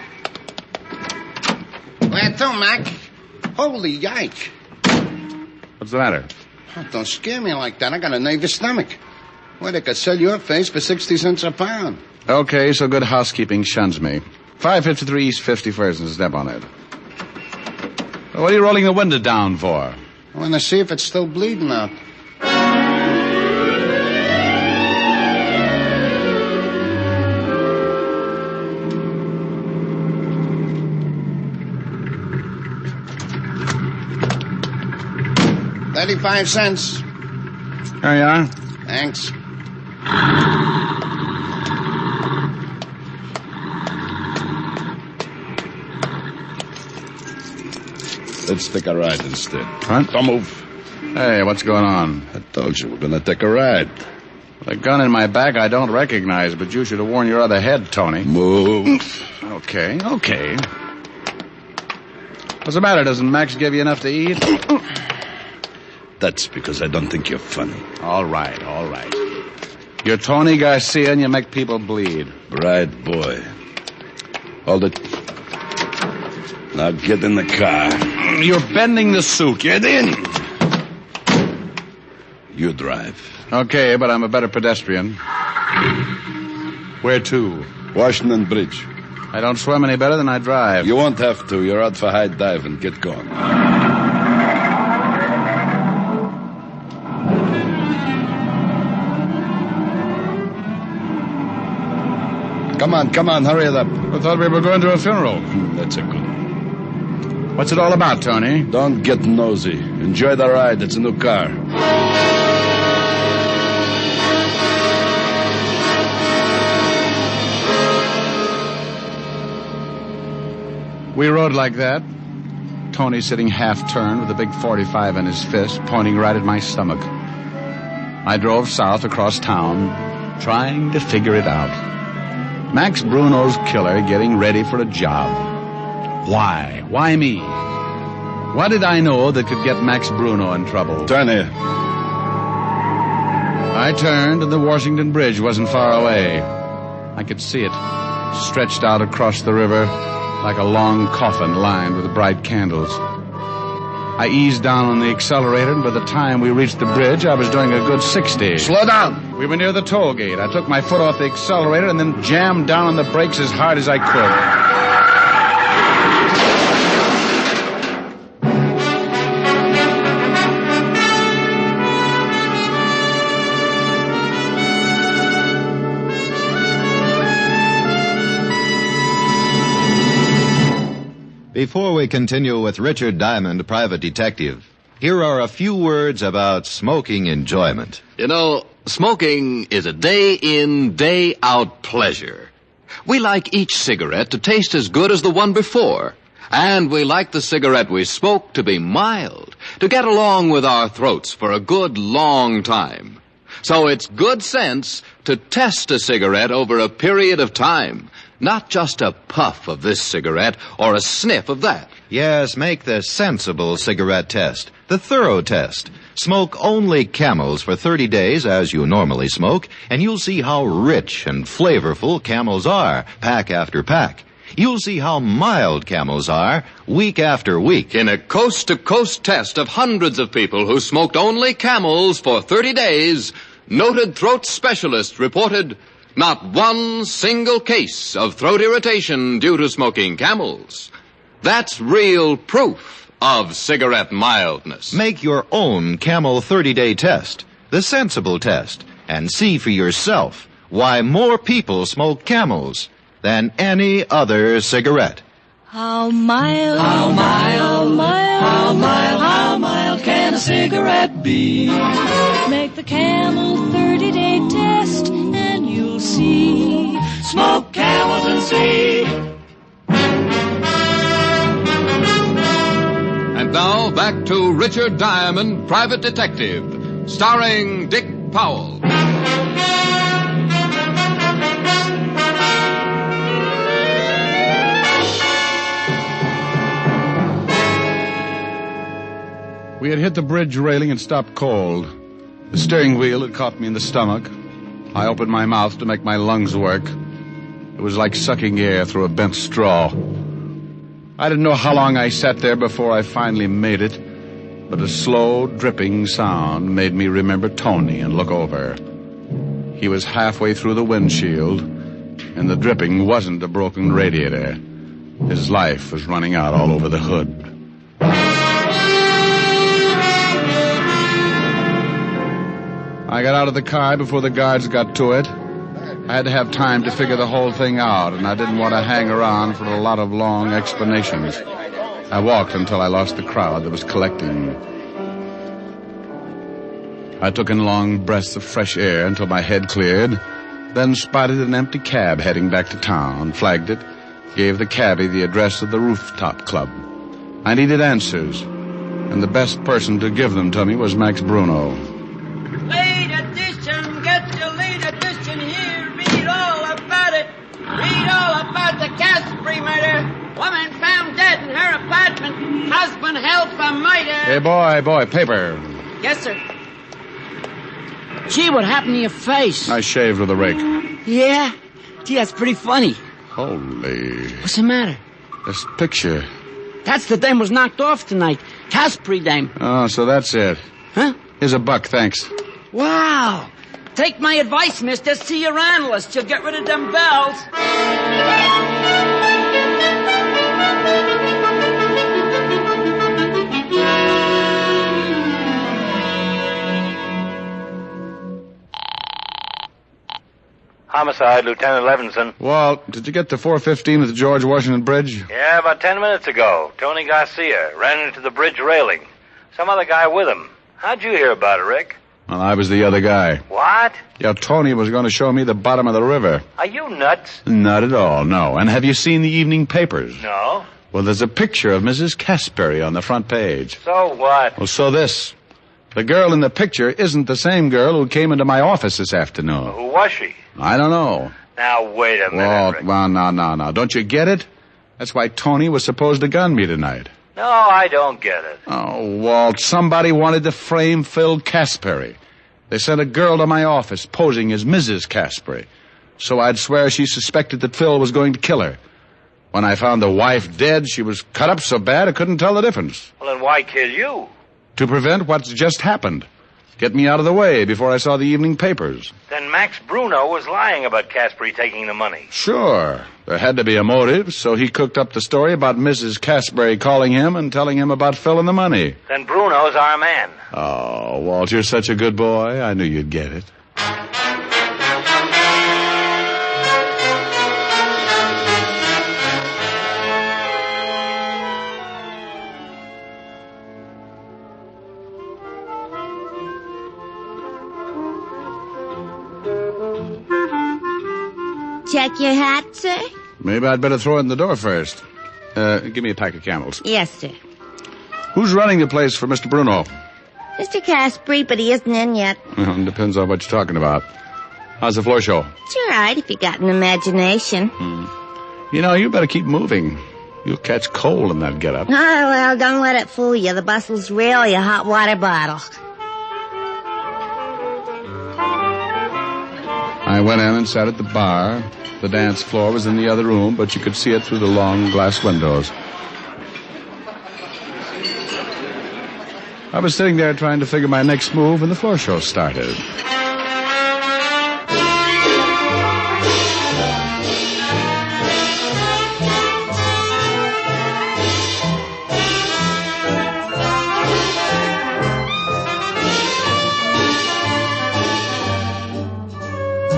Where to, Mac? Holy yike. What's the matter? Oh, don't scare me like that. I got a nervous stomach. Well, they could sell your face for 60 cents a pound. Okay, so good housekeeping shuns me. 553 East 51st and step on it. What are you rolling the window down for? I want to see if it's still bleeding out. $0.35. There you are. Thanks. Let's take a ride instead. Huh? Don't move. Hey, what's going on? I told you we're going to take a ride. The gun in my back I don't recognize, but you should have worn your other head, Tony. Move. Okay. What's the matter? Doesn't Max give you enough to eat? That's because I don't think you're funny. All right. You're Tony Garcia and you make people bleed. Right, boy. Hold it. Now get in the car. You're bending the suit. Get in. You drive. Okay, but I'm a better pedestrian. Where to? Washington Bridge. I don't swim any better than I drive. You won't have to. You're out for high diving. Get going. Come on, hurry it up. I thought we were going to a funeral. That's a good one. What's it all about, Tony? Don't get nosy. Enjoy the ride. It's a new car. We rode like that. Tony sitting half-turned with a big .45 in his fist, pointing right at my stomach. I drove south across town, trying to figure it out. Max Bruno's killer getting ready for a job. Why? Why me? What did I know that could get Max Bruno in trouble? Turn here. I turned, and the Washington Bridge wasn't far away. I could see it, stretched out across the river like a long coffin lined with bright candles. I eased down on the accelerator, and by the time we reached the bridge, I was doing a good 60. Slow down. We were near the toll gate. I took my foot off the accelerator and then jammed down on the brakes as hard as I could. Before we continue with Richard Diamond, Private Detective, here are a few words about smoking enjoyment. You know, smoking is a day-in, day-out pleasure. We like each cigarette to taste as good as the one before. And we like the cigarette we smoke to be mild, to get along with our throats for a good long time. So it's good sense to test a cigarette over a period of time. Not just a puff of this cigarette or a sniff of that. Yes, make the sensible cigarette test, the thorough test. Smoke only Camels for 30 days as you normally smoke, and you'll see how rich and flavorful Camels are, pack after pack. You'll see how mild Camels are, week after week. In a coast-to-coast test of hundreds of people who smoked only Camels for 30 days, noted throat specialists reported not one single case of throat irritation due to smoking Camels. That's real proof of cigarette mildness. Make your own Camel 30-day test. the sensible test, and see for yourself why more people smoke Camels than any other cigarette. How mild, how mild, how mild, how mild can a cigarette be? Make the Camel 30-day test and you'll see. Smoke Camels and see. And now back to Richard Diamond, Private Detective, starring Dick Powell. We had hit the bridge railing and stopped cold. The steering wheel had caught me in the stomach. I opened my mouth to make my lungs work. It was like sucking air through a bent straw. I didn't know how long I sat there before I finally made it, but a slow, dripping sound made me remember Tony and look over. He was halfway through the windshield, and the dripping wasn't a broken radiator. His life was running out all over the hood. I got out of the car before the guards got to it. I had to have time to figure the whole thing out, and I didn't want to hang around for a lot of long explanations. I walked until I lost the crowd that was collecting. I took in long breaths of fresh air until my head cleared, then spotted an empty cab heading back to town, flagged it, gave the cabbie the address of the rooftop club. I needed answers, and the best person to give them to me was Max Bruno. Late edition, get your late edition here. Read all about it. Read all about the CASPARY murder. Woman found dead in her apartment. Husband held for murder. Hey, boy, paper. Yes, sir. Gee, what happened to your face? I shaved with a rake. Yeah? Gee, that's pretty funny. Holy. What's the matter? This picture. That's the dame was knocked off tonight. CASPARY dame. Oh, so that's it. Huh? Here's $1, thanks. Wow. Take my advice, mister. See your analyst. You'll get rid of them bells. Homicide, Lieutenant Levinson. Walt, did you get to 415 at the George Washington Bridge? Yeah, about 10 minutes ago. Tony Garcia ran into the bridge railing. Some other guy with him. How'd you hear about it, Rick? Well, I was the other guy. What? Yeah, Tony was going to show me the bottom of the river. Are you nuts? Not at all, no. And have you seen the evening papers? No. Well, there's a picture of Mrs. CASPARY on the front page. So what? Well, so this. The girl in the picture isn't the same girl who came into my office this afternoon. Who was she? I don't know. Now, wait a minute, Rick. Well, no. Don't you get it? That's why Tony was supposed to gun me tonight. No, I don't get it. Oh, Walt, somebody wanted to frame Phil CASPARY. They sent a girl to my office posing as Mrs. CASPARY, so I'd swear she suspected that Phil was going to kill her. When I found the wife dead, she was cut up so bad I couldn't tell the difference. Well, then why kill you? To prevent what's just happened. Get me out of the way before I saw the evening papers. Then Max Bruno was lying about CASPARY taking the money. Sure. There had to be a motive, so he cooked up the story about Mrs. CASPARY calling him and telling him about Phil and the money. Then Bruno's our man. Oh, Walt, you're such a good boy. I knew you'd get it. Check your hat, sir? Maybe I'd better throw it in the door first. Give me a pack of Camels. Yes, sir. Who's running the place for Mr. Bruno? Mr. CASPARY, but he isn't in yet. Well, depends on what you're talking about. How's the floor show? It's all right if you got an imagination. You know, you better keep moving. You'll catch cold in that getup. Oh, well, don't let it fool you. The bustle's really a hot water bottle. I went in and sat at the bar. The dance floor was in the other room, but you could see it through the long glass windows. I was sitting there trying to figure my next move when the floor show started.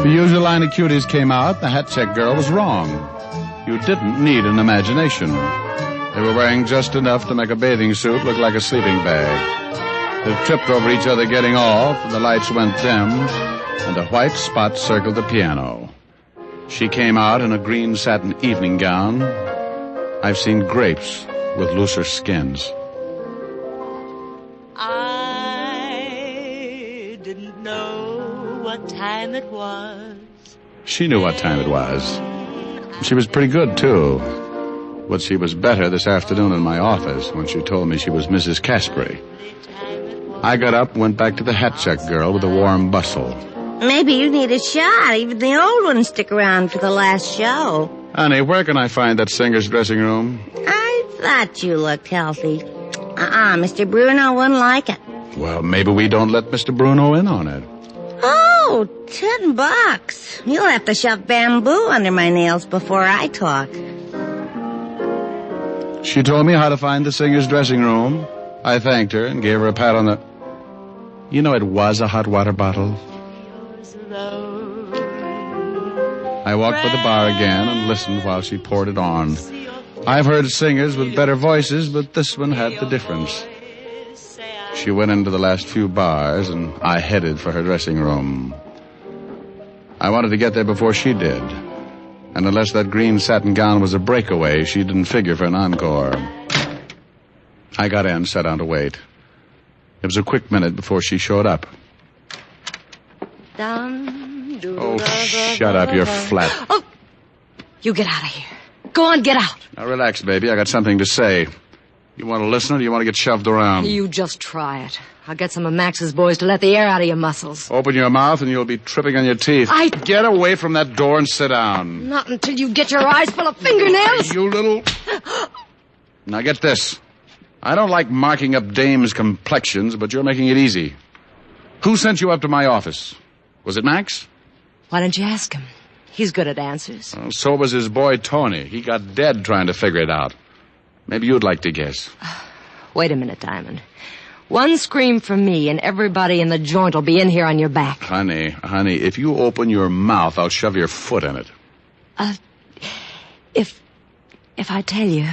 The usual line of cuties came out. The hat check girl was wrong. You didn't need an imagination. They were wearing just enough to make a bathing suit look like a sleeping bag. They tripped over each other getting off, and the lights went dim, and a white spot circled the piano. She came out in a green satin evening gown. I've seen grapes with looser skins. I didn't know what time it was. She knew what time it was. She was pretty good, too. But she was better this afternoon in my office when she told me she was Mrs. Caspary. I got up and went back to the hat check girl with a warm bustle. Maybe you need a shot. Even the old ones stick around for the last show. Honey, where can I find that singer's dressing room? I thought you looked healthy. Mr. Bruno wouldn't like it. Well, maybe we don't let Mr. Bruno in on it. Oh, $10. You'll have to shove bamboo under my nails before I talk. She told me how to find the singer's dressing room. I thanked her and gave her a pat on the... You know, it was a hot water bottle. I walked by the bar again and listened while she poured it on. I've heard singers with better voices, but this one had the difference. She went into the last few bars, and I headed for her dressing room. I wanted to get there before she did. And unless that green satin gown was a breakaway, she didn't figure for an encore. I got in, sat down to wait. It was a quick minute before she showed up. Oh, shut up, you're flat. Oh, you get out of here. Go on, get out. Now, relax, baby. I got something to say. You want to listen or do you want to get shoved around? You just try it. I'll get some of Max's boys to let the air out of your muscles. Open your mouth and you'll be tripping on your teeth. Get away from that door and sit down. Not until you get your eyes full of fingernails. You little... Now, get this. I don't like marking up dames' complexions, but you're making it easy. Who sent you up to my office? Was it Max? Why don't you ask him? He's good at answers. Well, so was his boy, Tony. He got dead trying to figure it out. Maybe you'd like to guess. Wait a minute, Diamond. One scream from me and everybody in the joint will be in here on your back. Honey, if you open your mouth, I'll shove your foot in it. If I tell you,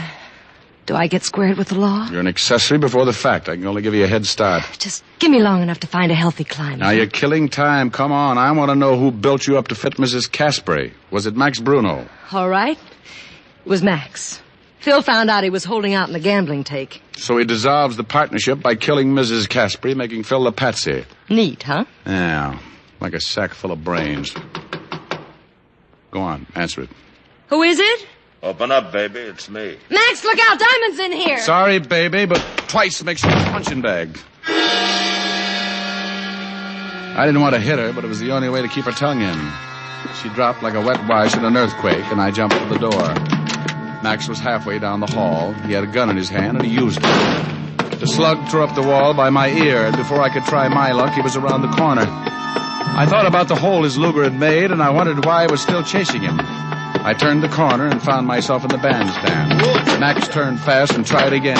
do I get squared with the law? You're an accessory before the fact. I can only give you a head start. Just give me long enough to find a healthy climate. Now, you're killing time. Come on. I want to know who built you up to fit Mrs. Caspary. Was it Max Bruno? All right. It was Max. Phil found out he was holding out in the gambling take. So he dissolves the partnership by killing Mrs. Caspary, making Phil the patsy. Neat, huh? Yeah, like a sack full of brains. Go on, answer it. Who is it? Open up, baby. It's me. Max, look out. Diamond's in here. Sorry, baby, but twice makes you a punching bag. I didn't want to hit her, but it was the only way to keep her tongue in. She dropped like a wet wash in an earthquake, and I jumped for the door. Max was halfway down the hall. He had a gun in his hand, and he used it. The slug tore up the wall by my ear, and before I could try my luck, he was around the corner. I thought about the hole his Luger had made, and I wondered why I was still chasing him. I turned the corner and found myself in the bandstand. Max turned fast and tried again.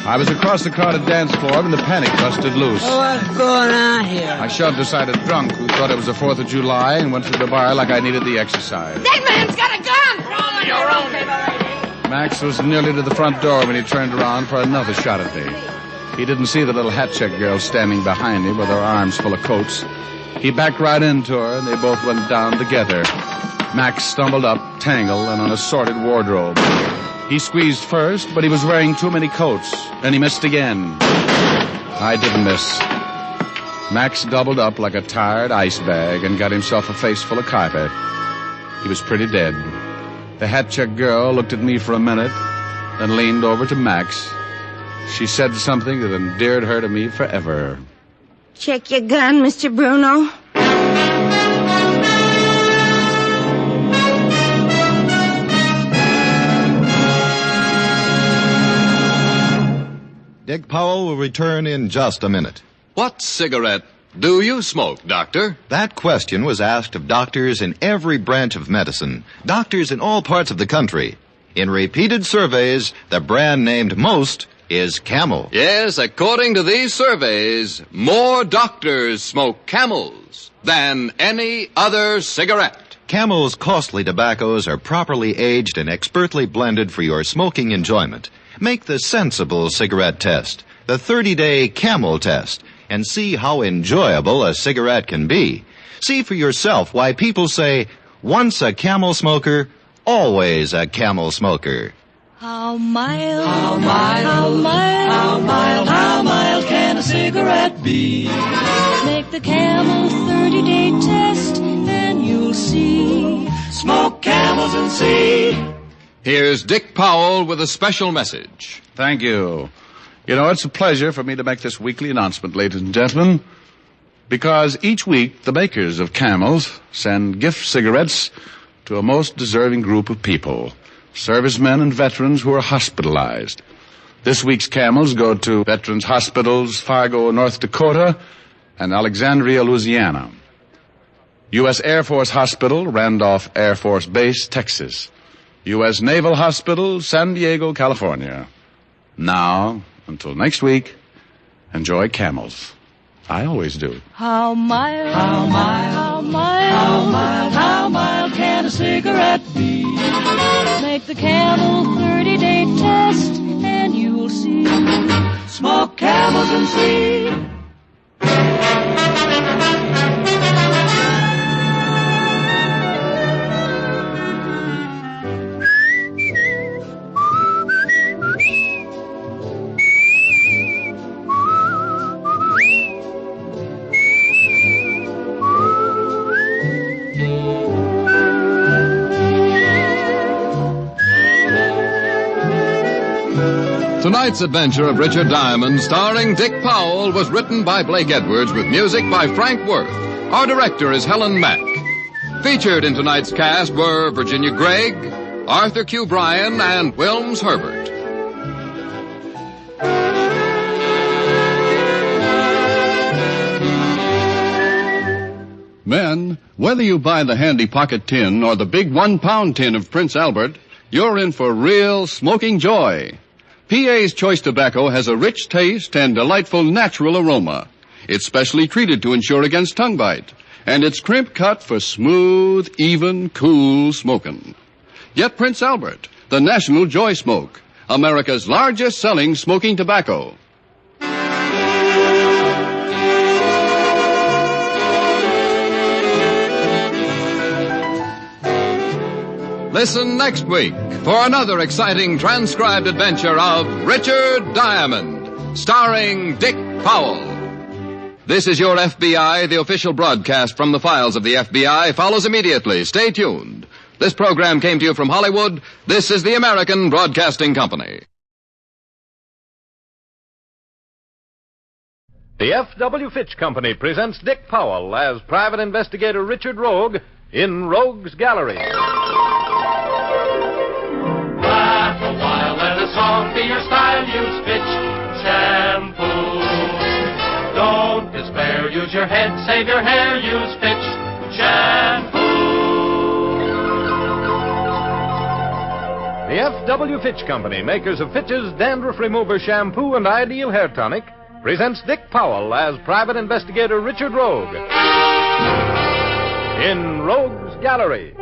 I was across the crowded dance floor when the panic busted loose. What's going on here? I shoved aside a drunk who thought it was the 4th of July and went through the bar like I needed the exercise. That man's got a gun! You're on me. Max was nearly to the front door when he turned around for another shot at me. He didn't see the little hat check girl standing behind me with her arms full of coats. He backed right into her, and they both went down together. Max stumbled up, tangled, and an assorted wardrobe. He squeezed first, but he was wearing too many coats, and he missed again. I didn't miss. Max doubled up like a tired ice bag and got himself a face full of carpet. He was pretty dead. The hat check girl looked at me for a minute, then leaned over to Max. She said something that endeared her to me forever. Check your gun, Mr. Bruno. Dick Powell will return in just a minute. What cigarette do you smoke, Doctor? That question was asked of doctors in every branch of medicine, doctors in all parts of the country. In repeated surveys, the brand named most is Camel. Yes, according to these surveys, more doctors smoke Camels than any other cigarette. Camel's costly tobaccos are properly aged and expertly blended for your smoking enjoyment. Make the sensible cigarette test, the 30-day Camel test, and see how enjoyable a cigarette can be. See for yourself why people say, once a Camel smoker, always a Camel smoker. How mild, how mild, how mild, how mild, how mild can a cigarette be? Make the Camel 30-day test and you'll see. Smoke Camels and see. Here's Dick Powell with a special message. Thank you. You know, it's a pleasure for me to make this weekly announcement, ladies and gentlemen, because each week the makers of Camels send gift cigarettes to a most deserving group of people, servicemen and veterans who are hospitalized. This week's Camels go to Veterans Hospitals, Fargo, North Dakota, and Alexandria, Louisiana. U.S. Air Force Hospital, Randolph Air Force Base, Texas. U.S. Naval Hospital, San Diego, California. Now, until next week, enjoy Camels. I always do. How mild, how mild, how mild, how mild, how mild can a cigarette be? Make the Camel 30-day test and you'll see. Smoke Camels and see. Tonight's adventure of Richard Diamond, starring Dick Powell, was written by Blake Edwards with music by Frank Worth. Our director is Helen Mack. Featured in tonight's cast were Virginia Gregg, Arthur Q. Bryan, and Wilms Herbert. Men, whether you buy the handy pocket tin or the big 1-pound tin of Prince Albert, you're in for real smoking joy. PA's Choice Tobacco has a rich taste and delightful natural aroma. It's specially treated to ensure against tongue bite, and it's crimp cut for smooth, even, cool smoking. Get Prince Albert, the National Joy Smoke, America's largest selling smoking tobacco. Listen next week for another exciting transcribed adventure of Richard Diamond, starring Dick Powell. This is your FBI. The official broadcast from the files of the FBI follows immediately. Stay tuned. This program came to you from Hollywood. This is the American Broadcasting Company. The F.W. Fitch Company presents Dick Powell as Private Investigator Richard Rogue in Rogue's Gallery. Laugh a while, let a song be your style. Use Fitch shampoo. Don't despair, use your head, save your hair. Use Fitch shampoo. The F.W. Fitch Company, makers of Fitch's Dandruff Remover Shampoo and Ideal Hair Tonic, presents Dick Powell as Private Investigator Richard Rogue in Rogue's Gallery.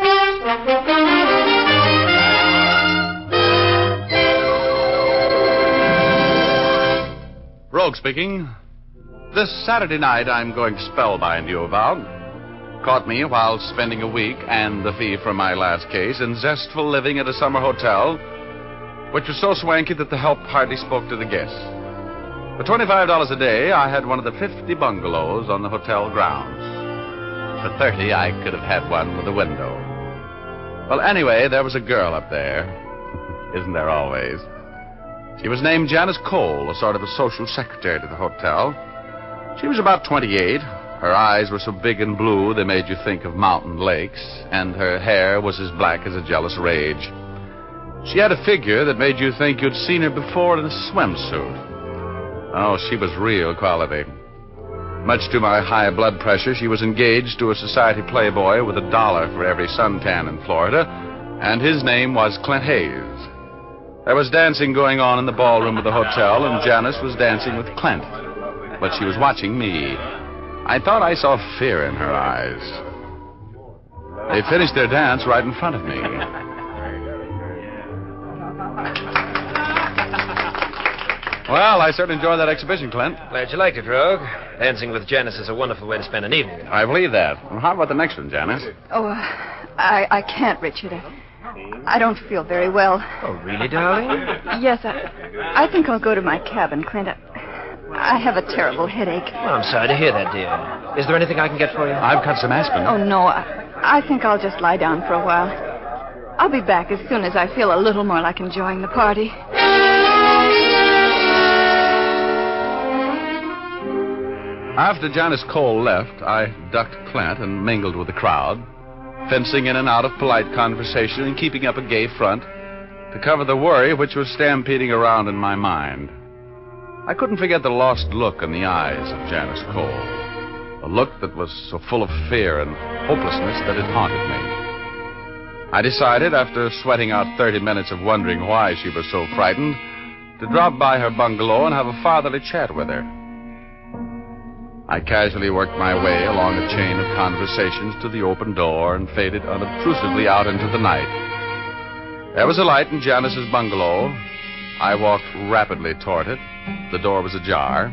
Rogue speaking. This Saturday night I'm going spellbind, you avowed. Caught me while spending a week and the fee from my last case in zestful living at a summer hotel, which was so swanky that the help hardly spoke to the guests. For $25 a day, I had one of the 50 bungalows on the hotel grounds. For $30, I could have had one with a window. Well, anyway, there was a girl up there. Isn't there always? She was named Janice Cole, a sort of a social secretary to the hotel. She was about 28. Her eyes were so big and blue they made you think of mountain lakes, and her hair was as black as a jealous rage. She had a figure that made you think you'd seen her before in a swimsuit. Oh, she was real quality. Much to my high blood pressure, she was engaged to a society playboy with $1 for every suntan in Florida, and his name was Clint Hayes. There was dancing going on in the ballroom of the hotel, and Janice was dancing with Clint. But she was watching me. I thought I saw fear in her eyes. They finished their dance right in front of me. Well, I certainly enjoyed that exhibition, Clint. Glad you liked it, Rogue. Dancing with Janice is a wonderful way to spend an evening. I believe that. Well, how about the next one, Janice? Oh, I can't, Richard. I don't feel very well. Oh, really, darling? Yes, I think I'll go to my cabin, Clint. I have a terrible headache. Well, I'm sorry to hear that, dear. Is there anything I can get for you? I've got some aspirin. Oh, no. I think I'll just lie down for a while. I'll be back as soon as I feel a little more like enjoying the party. After Janice Cole left, I ducked Clint and mingled with the crowd, fencing in and out of polite conversation and keeping up a gay front to cover the worry which was stampeding around in my mind. I couldn't forget the lost look in the eyes of Janice Cole, a look that was so full of fear and hopelessness that it haunted me. I decided, after sweating out 30 minutes of wondering why she was so frightened, to drop by her bungalow and have a fatherly chat with her. I casually worked my way along a chain of conversations to the open door and faded unobtrusively out into the night. There was a light in Janice's bungalow. I walked rapidly toward it. The door was ajar.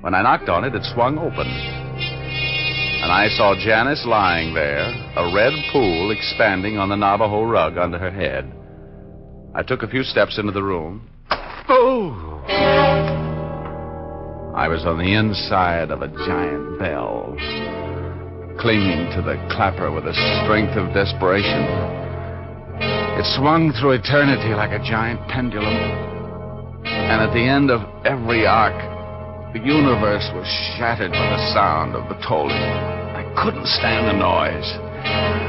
When I knocked on it, it swung open. And I saw Janice lying there, a red pool expanding on the Navajo rug under her head. I took a few steps into the room. Oh! I was on the inside of a giant bell, clinging to the clapper with the strength of desperation. It swung through eternity like a giant pendulum, and at the end of every arc, the universe was shattered by the sound of the tolling. I couldn't stand the noise.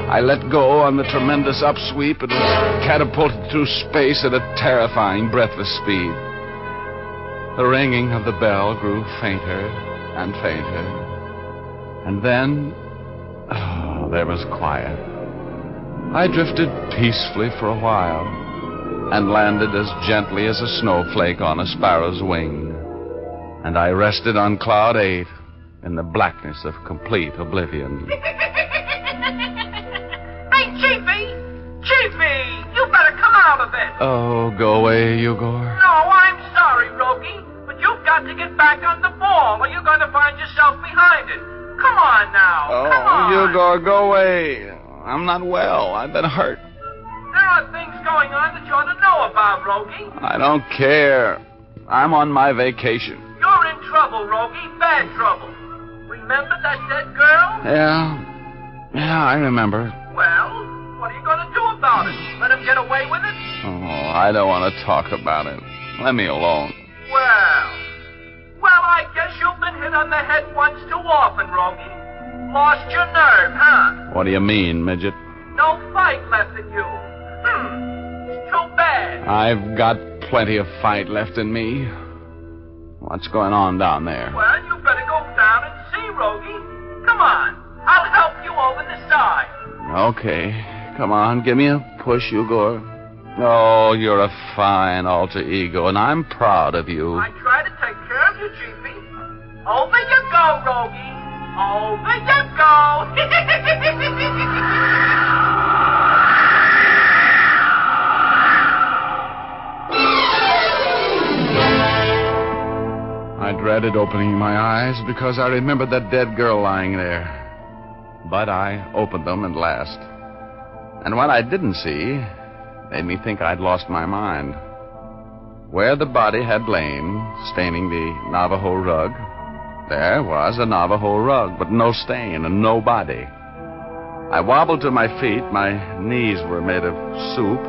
I let go on the tremendous upsweep and was catapulted through space at a terrifying, breathless speed. The ringing of the bell grew fainter and fainter. And then, there was quiet. I drifted peacefully for a while and landed as gently as a snowflake on a sparrow's wing. And I rested on cloud 8 in the blackness of complete oblivion. Hey, Chiefy! Chiefy! You better come out of it! Oh, go away, Yugor. No, I'm sorry, Rogie, but you've got to get back on the ball or you're going to find yourself behind it. Come on now. Come on. Yugor, go away. I'm not well. I've been hurt. There are things going on that you ought to know about, Rogie. I don't care. I'm on my vacation. You're in trouble, Rogie. Bad trouble. Remember that dead girl? Yeah, I remember. Well, what are you going to do about it? Let him get away with it? Oh, I don't want to talk about it. Let me alone. Well, I guess you've been hit on the head once too often, Rogie. Lost your nerve, huh? What do you mean, midget? No fight left in you. It's too bad. I've got plenty of fight left in me. What's going on down there? Well, you better go down and see, Rogie. Come on. I'll help you over the side. Okay. Come on, give me a push, Yugor. Oh, you're a fine alter ego, and I'm proud of you. I try to take care of you, Chiefy. Over you go, Rogie. Over you go. I dreaded opening my eyes because I remembered that dead girl lying there. But I opened them at last. And what I didn't see made me think I'd lost my mind. Where the body had lain, staining the Navajo rug, there was a Navajo rug, but no stain and no body. I wobbled to my feet. My knees were made of soup.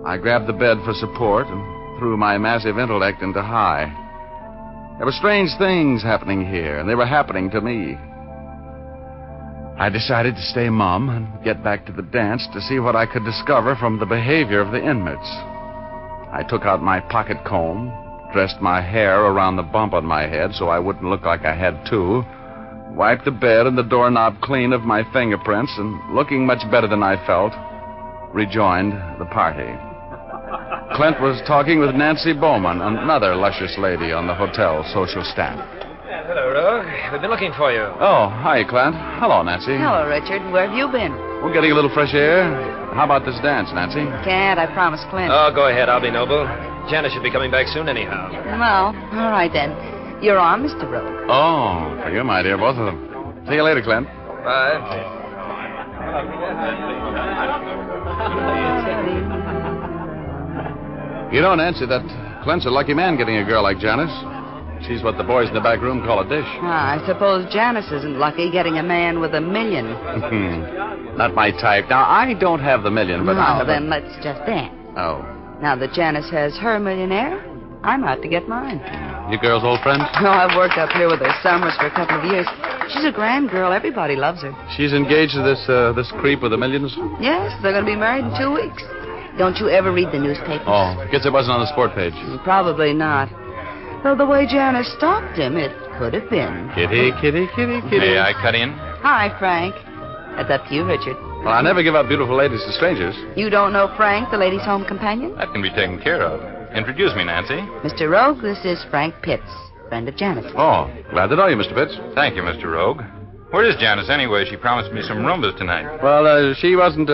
I grabbed the bed for support and threw my massive intellect into high. There were strange things happening here, and they were happening to me. I decided to stay mum and get back to the dance to see what I could discover from the behavior of the inmates. I took out my pocket comb, dressed my hair around the bump on my head so I wouldn't look like I had two, wiped the bed and the doorknob clean of my fingerprints, and looking much better than I felt, rejoined the party. Clint was talking with Nancy Bowman, another luscious lady on the hotel social staff. Hello, Rogue. We've been looking for you. Oh, hi, Clint. Hello, Nancy. Hello, Richard. Where have you been? We're getting a little fresh air. How about this dance, Nancy? Can't. I promised Clint. Oh, go ahead. I'll be noble. Janice should be coming back soon anyhow. Well, all right then. You're on, Mr. Rogue. Oh, for you, my dear, both of them. See you later, Clint. Bye. You know, Nancy, that Clint's a lucky man getting a girl like Janice. She's what the boys in the back room call a dish. I suppose Janice isn't lucky getting a man with $1 million. Not my type. Now, I don't have the million, but I have then let's just dance. Oh. Now that Janice has her millionaire, I'm out to get mine. You girls old friends? No, I've worked up here with her summers for a couple of years. She's a grand girl. Everybody loves her. She's engaged to this creep with the millions? Yes, they're going to be married in 2 weeks. Don't you ever read the newspapers? Oh, guess it wasn't on the sport page. Probably not. Though the way Janice stopped him, it could have been. Kitty, kitty, kitty, kitty. May I cut in? Hi, Frank. That's up to you, Richard. Well, I never give up beautiful ladies to strangers. You don't know Frank, the ladies' home companion? That can be taken care of. Introduce me, Nancy. Mr. Rogue, this is Frank Pitts, friend of Janice. Oh, glad to know you, Mr. Pitts. Thank you, Mr. Rogue. Where is Janice anyway? She promised me some Roombas tonight. Well, she wasn't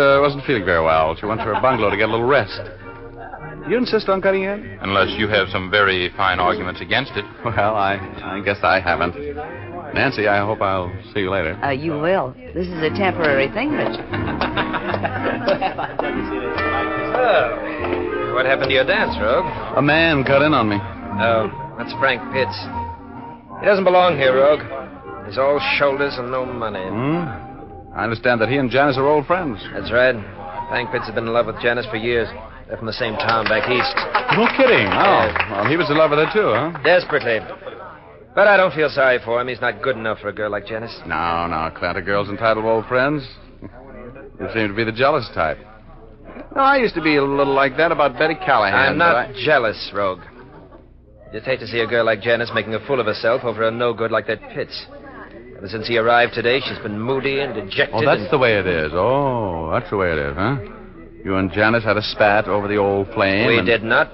feeling very well. She went to her bungalow to get a little rest. You insist on cutting in? Unless you have some very fine arguments against it. Well, I guess I haven't. Nancy, I hope I'll see you later. You will. This is a temporary thing, Richard. Oh, what happened to your dance, Rogue? A man cut in on me. Oh, that's Frank Pitts. He doesn't belong here, Rogue. He's all shoulders and no money. I understand that he and Janice are old friends. That's right. Frank Pitts has been in love with Janice for years. They're from the same town back east. No kidding. Oh, well, he was in love with her, too, huh? Desperately. But I don't feel sorry for him. He's not good enough for a girl like Janice. No, Clint, a girl's entitled to old friends. You seem to be the jealous type. No, I used to be a little like that about Betty Callahan. I'm not jealous, Rogue. You'd hate to see a girl like Janice making a fool of herself over a no-good like that Pitts. Ever since he arrived today, she's been moody and dejected. Oh, that's the way it is. Oh, that's the way it is, huh? You and Janice had a spat over the old flame. We did not.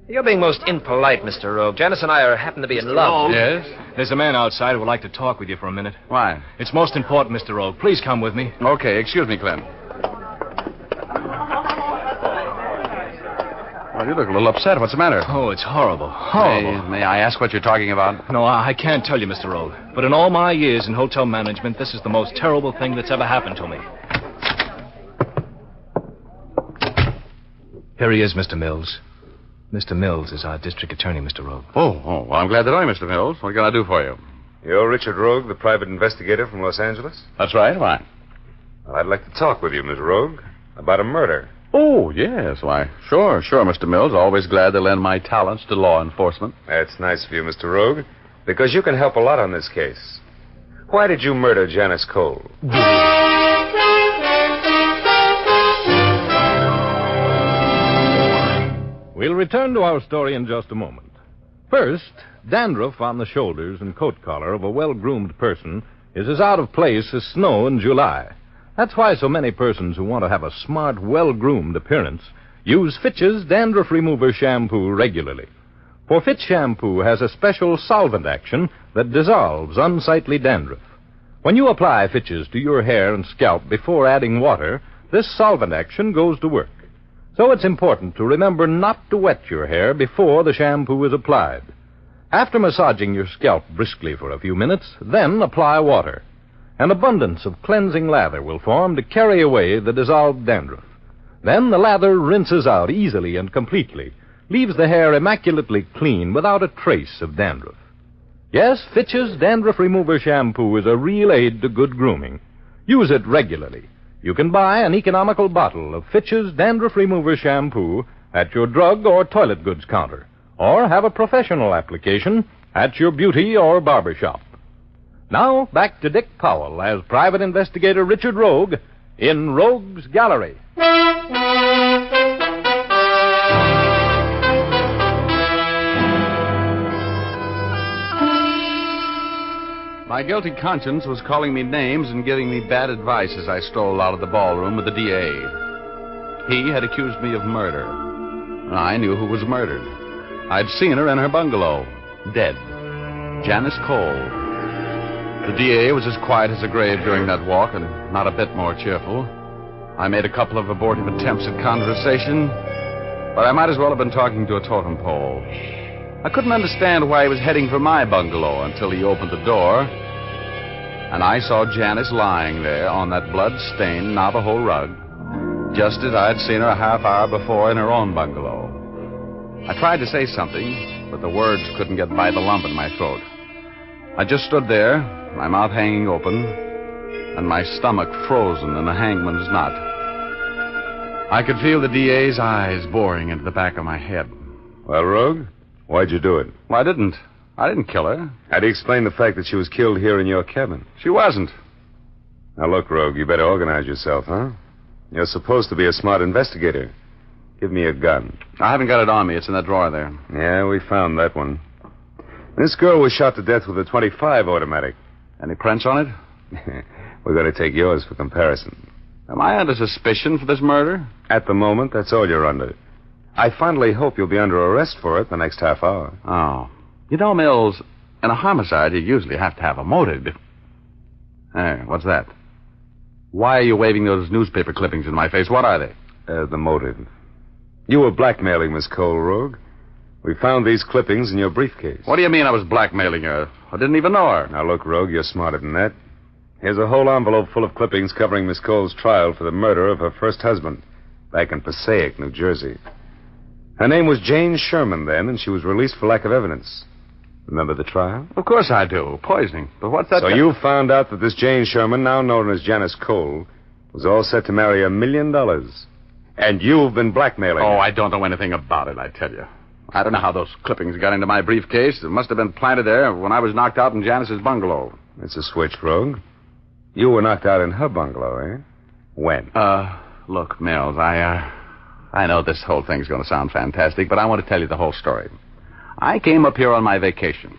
You're being most impolite, Mr. Rogue. Janice and I happen to be in love. Yes? There's a man outside who would like to talk with you for a minute. Why? It's most important, Mr. Rogue. Please come with me. Okay, excuse me, Clint. Well, you look a little upset. What's the matter? Oh, it's horrible. Horrible. May I ask what you're talking about? No, I can't tell you, Mr. Rogue. But in all my years in hotel management, this is the most terrible thing that's ever happened to me. Here he is, Mr. Mills. Mr. Mills is our district attorney, Mr. Rogue. Oh, well, I'm glad to know you, Mr. Mills. What can I do for you? You're Richard Rogue, the private investigator from Los Angeles? That's right. Why? Well, I'd like to talk with you, Miss Rogue, about a murder. Oh, yes. Why, sure, Mr. Mills. Always glad to lend my talents to law enforcement. That's nice of you, Mr. Rogue, because you can help a lot on this case. Why did you murder Janice Cole? We'll return to our story in just a moment. First, dandruff on the shoulders and coat collar of a well-groomed person is as out of place as snow in July. That's why so many persons who want to have a smart, well-groomed appearance use Fitch's Dandruff Remover Shampoo regularly. For Fitch Shampoo has a special solvent action that dissolves unsightly dandruff. When you apply Fitch's to your hair and scalp before adding water, this solvent action goes to work. So it's important to remember not to wet your hair before the shampoo is applied. After massaging your scalp briskly for a few minutes, then apply water. An abundance of cleansing lather will form to carry away the dissolved dandruff. Then the lather rinses out easily and completely, leaves the hair immaculately clean without a trace of dandruff. Yes, Fitch's Dandruff Remover Shampoo is a real aid to good grooming. Use it regularly. You can buy an economical bottle of Fitch's Dandruff Remover Shampoo at your drug or toilet goods counter, or have a professional application at your beauty or barber shop. Now, back to Dick Powell as Private Investigator Richard Rogue in Rogue's Gallery. My guilty conscience was calling me names and giving me bad advice as I strolled out of the ballroom with the DA. He had accused me of murder. I knew who was murdered. I'd seen her in her bungalow, dead. Janice Cole. The DA was as quiet as a grave during that walk and not a bit more cheerful. I made a couple of abortive attempts at conversation, but I might as well have been talking to a totem pole. I couldn't understand why he was heading for my bungalow until he opened the door, and I saw Janice lying there on that blood-stained Navajo rug, just as I'd seen her a half hour before in her own bungalow. I tried to say something, but the words couldn't get by the lump in my throat. I just stood there, my mouth hanging open, and my stomach frozen in a hangman's knot. I could feel the DA's eyes boring into the back of my head. Well, Rogue, why'd you do it? Well, I didn't kill her. How do you explain the fact that she was killed here in your cabin? She wasn't. Now, look, Rogue, you better organize yourself, huh? You're supposed to be a smart investigator. Give me a gun. I haven't got it on me. It's in that drawer there. Yeah, we found that one. This girl was shot to death with a .25 automatic. Any prints on it? We're going to take yours for comparison. Am I under suspicion for this murder? At the moment, that's all you're under. I fondly hope you'll be under arrest for it the next half hour. Oh. You know, Mills, in a homicide, you usually have to have a motive. Hey, what's that? Why are you waving those newspaper clippings in my face? What are they? The motive. You were blackmailing Miss Cole, Rogue. We found these clippings in your briefcase. What do you mean I was blackmailing her? I didn't even know her. Now, look, Rogue, you're smarter than that. Here's a whole envelope full of clippings covering Miss Cole's trial for the murder of her first husband back in Passaic, New Jersey. Her name was Jane Sherman then, and she was released for lack of evidence. Remember the trial? Of course I do. Poisoning. But what's that? So you found out that this Jane Sherman, now known as Janice Cole, was all set to marry $1 million. And you've been blackmailing her. Oh, I don't know anything about it, I tell you. I don't know how those clippings got into my briefcase. It must have been planted there when I was knocked out in Janice's bungalow. It's a switch, Rogue. You were knocked out in her bungalow, eh? When? Look, Mills, I know this whole thing's going to sound fantastic, but I want to tell you the whole story. I came up here on my vacation.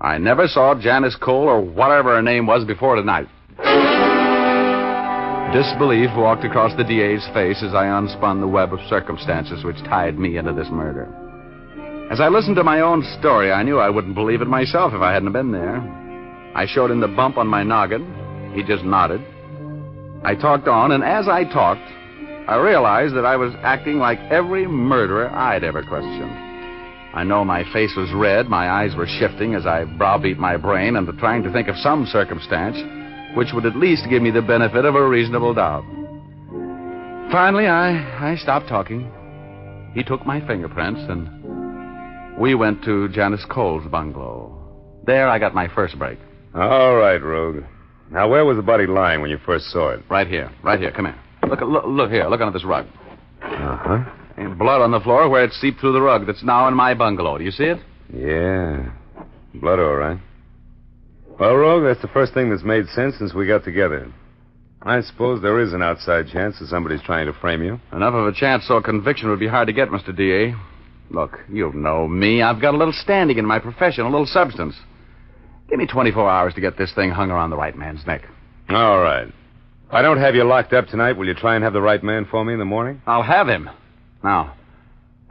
I never saw Janice Cole or whatever her name was before tonight. Disbelief walked across the DA's face as I unspun the web of circumstances which tied me into this murder. As I listened to my own story, I knew I wouldn't believe it myself if I hadn't been there. I showed him the bump on my noggin. He just nodded. I talked on, and as I talked, I realized that I was acting like every murderer I'd ever questioned. I know my face was red, my eyes were shifting as I browbeat my brain into trying to think of some circumstance which would at least give me the benefit of a reasonable doubt. Finally, I stopped talking. He took my fingerprints, and we went to Janice Cole's bungalow. There I got my first break. All right, Rogue. Now, where was the body lying when you first saw it? Right here. Come here. Look here. Look under this rug. Uh-huh. And blood on the floor where it seeped through the rug that's now in my bungalow. Do you see it? Yeah. Blood, all right. Well, Rogue, that's the first thing that's made sense since we got together. I suppose there is an outside chance that somebody's trying to frame you. Enough of a chance so a conviction would be hard to get, Mr. D.A. Look, you know me. I've got a little standing in my profession, a little substance. Give me 24 hours to get this thing hung around the right man's neck. All right. If I don't have you locked up tonight, will you try and have the right man for me in the morning? I'll have him. Now,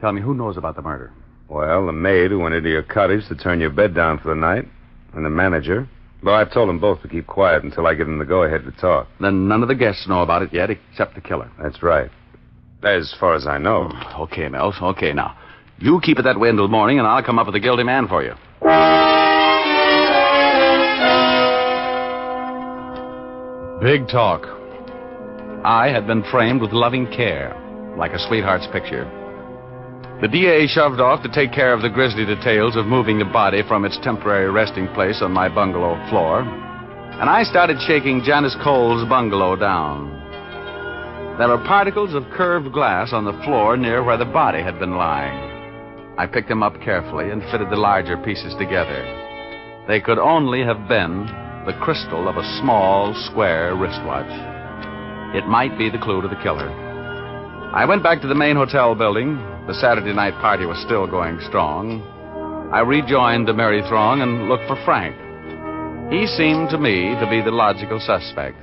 tell me, who knows about the murder? Well, the maid who went into your cottage to turn your bed down for the night, and the manager. Though I've told them both to keep quiet until I give them the go-ahead to talk. Then none of the guests know about it yet, except the killer. That's right. As far as I know. Okay, Mills. Okay, now. You keep it that way until morning, and I'll come up with a guilty man for you. Big talk. I had been framed with loving care, like a sweetheart's picture. The DA shoved off to take care of the grisly details of moving the body from its temporary resting place on my bungalow floor, and I started shaking Janice Cole's bungalow down. There were particles of curved glass on the floor near where the body had been lying. I picked them up carefully and fitted the larger pieces together. They could only have been the crystal of a small, square wristwatch. It might be the clue to the killer. I went back to the main hotel building. The Saturday night party was still going strong. I rejoined the merry throng and looked for Frank. He seemed to me to be the logical suspect.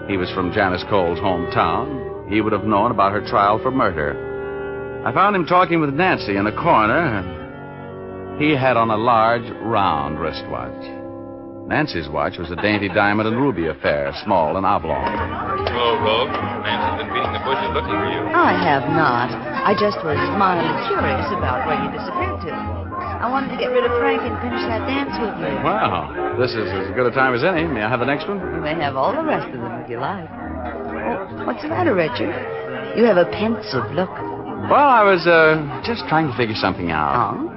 He was from Janice Cole's hometown. He would have known about her trial for murder. I found him talking with Nancy in a corner, and he had on a large, round wristwatch. Nancy's watch was a dainty diamond and ruby affair, small and oblong. Hello, Rogue. Nancy's been beating the bushes looking for you. I have not. I just was mildly curious about where you disappeared to. I wanted to get rid of Frank and finish that dance with you. Wow, this is as good a time as any. May I have the next one? You may have all the rest of them if you like. Oh, what's the matter, Richard? You have a pensive look. Well, I was just trying to figure something out. Oh?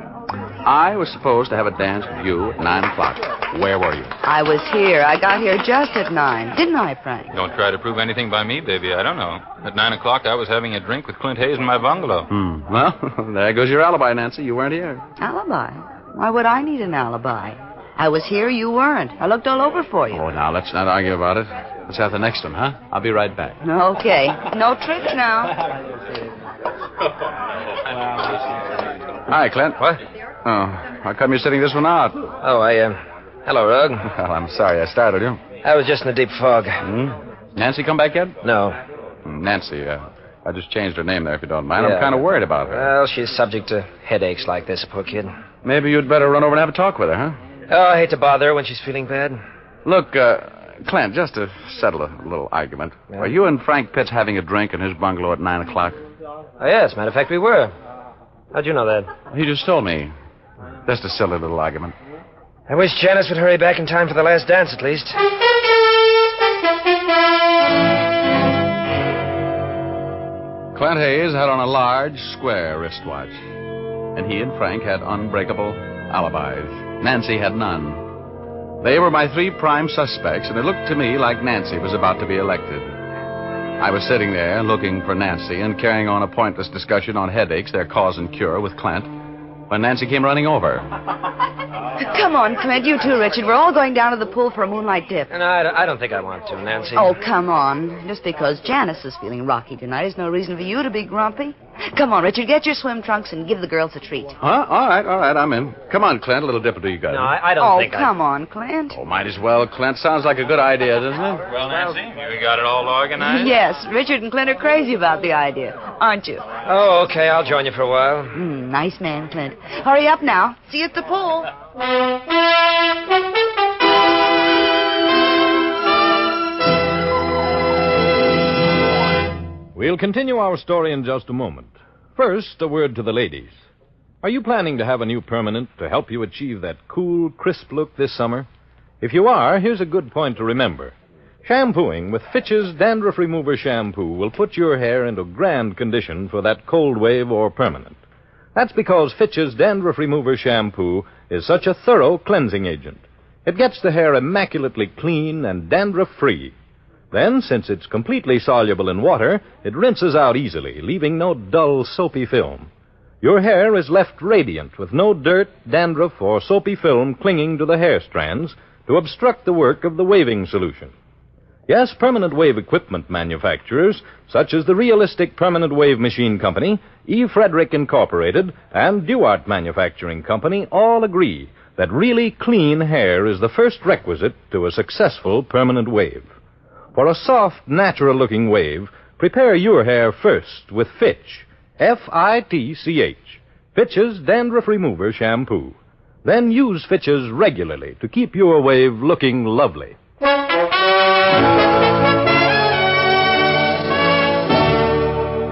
I was supposed to have a dance with you at 9 o'clock. Where were you? I was here. I got here just at 9. Didn't I, Frank? Don't try to prove anything by me, baby. I don't know. At 9 o'clock, I was having a drink with Clint Hayes in my bungalow. Well, there goes your alibi, Nancy. You weren't here. Alibi? Why would I need an alibi? I was here, you weren't. I looked all over for you. Oh, now, let's not argue about it. Let's have the next one, huh? I'll be right back. Okay. No tricks now. Hi, Clint. What? Oh, how come you're sitting this one out? Oh, hello, Rogue. Well, I'm sorry I startled you. I was just in a deep fog. Nancy come back yet? No. Nancy, I just changed her name there, if you don't mind. Yeah. I'm kind of worried about her. Well, she's subject to headaches like this, poor kid. Maybe you'd better run over and have a talk with her, huh? Oh, I hate to bother her when she's feeling bad. Look, Clint, just to settle a little argument. Yeah. Are you and Frank Pitts having a drink in his bungalow at 9 o'clock? Oh, yes, matter of fact, we were. How'd you know that? He just told me. Just a silly little argument. I wish Janice would hurry back in time for the last dance, at least. Clint Hayes had on a large, square wristwatch. And he and Frank had unbreakable alibis. Nancy had none. They were my 3 prime suspects, and it looked to me like Nancy was about to be elected. I was sitting there looking for Nancy and carrying on a pointless discussion on headaches, their cause and cure, with Clint, when Nancy came running over. Come on, Clint. You too, Richard. We're all going down to the pool for a moonlight dip. And I don't think I want to, Nancy. Oh, come on. Just because Janice is feeling rocky tonight is no reason for you to be grumpy. Come on, Richard. Get your swim trunks and give the girls a treat. Huh? All right, I'm in. Come on, Clint. A little dip or two you got. No, I don't think come on, Clint. Oh, might as well, Clint. Sounds like a good idea, doesn't it? Well, Nancy, you got it all organized? Yes, Richard and Clint are crazy about the idea, aren't you? Oh, okay. I'll join you for a while. Nice man, Clint. Hurry up now. See you at the pool. We'll continue our story in just a moment. First, a word to the ladies. Are you planning to have a new permanent to help you achieve that cool, crisp look this summer? If you are, here's a good point to remember. Shampooing with Fitch's Dandruff Remover Shampoo will put your hair into grand condition for that cold wave or permanent. That's because Fitch's Dandruff Remover Shampoo is such a thorough cleansing agent. It gets the hair immaculately clean and dandruff-free. Then, since it's completely soluble in water, it rinses out easily, leaving no dull, soapy film. Your hair is left radiant with no dirt, dandruff, or soapy film clinging to the hair strands to obstruct the work of the waving solution. Yes, permanent wave equipment manufacturers, such as the Realistic Permanent Wave Machine Company, E. Frederick Incorporated, and Duart Manufacturing Company, all agree that really clean hair is the first requisite to a successful permanent wave. For a soft, natural-looking wave, prepare your hair first with Fitch, F-I-T-C-H, Fitch's Dandruff Remover Shampoo. Then use Fitch's regularly to keep your wave looking lovely.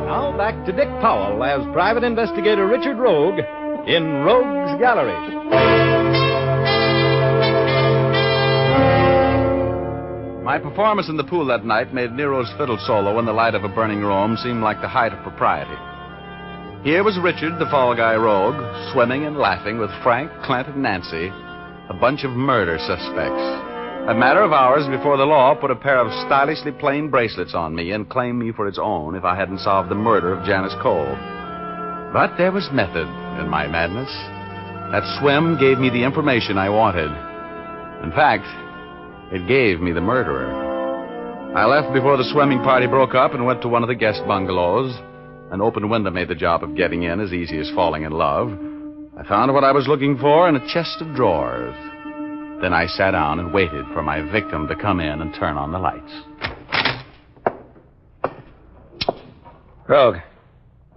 Now back to Dick Powell as Private Investigator Richard Rogue in Rogue's Gallery. My performance in the pool that night made Nero's fiddle solo in the light of a burning Rome seem like the height of propriety. Here was Richard, the fall guy rogue, swimming and laughing with Frank, Clint, and Nancy, a bunch of murder suspects. A matter of hours before the law put a pair of stylishly plain bracelets on me and claimed me for its own if I hadn't solved the murder of Janice Cole. But there was method in my madness. That swim gave me the information I wanted. In fact, it gave me the murderer. I left before the swimming party broke up and went to one of the guest bungalows. An open window made the job of getting in as easy as falling in love. I found what I was looking for in a chest of drawers. Then I sat down and waited for my victim to come in and turn on the lights. Rogue,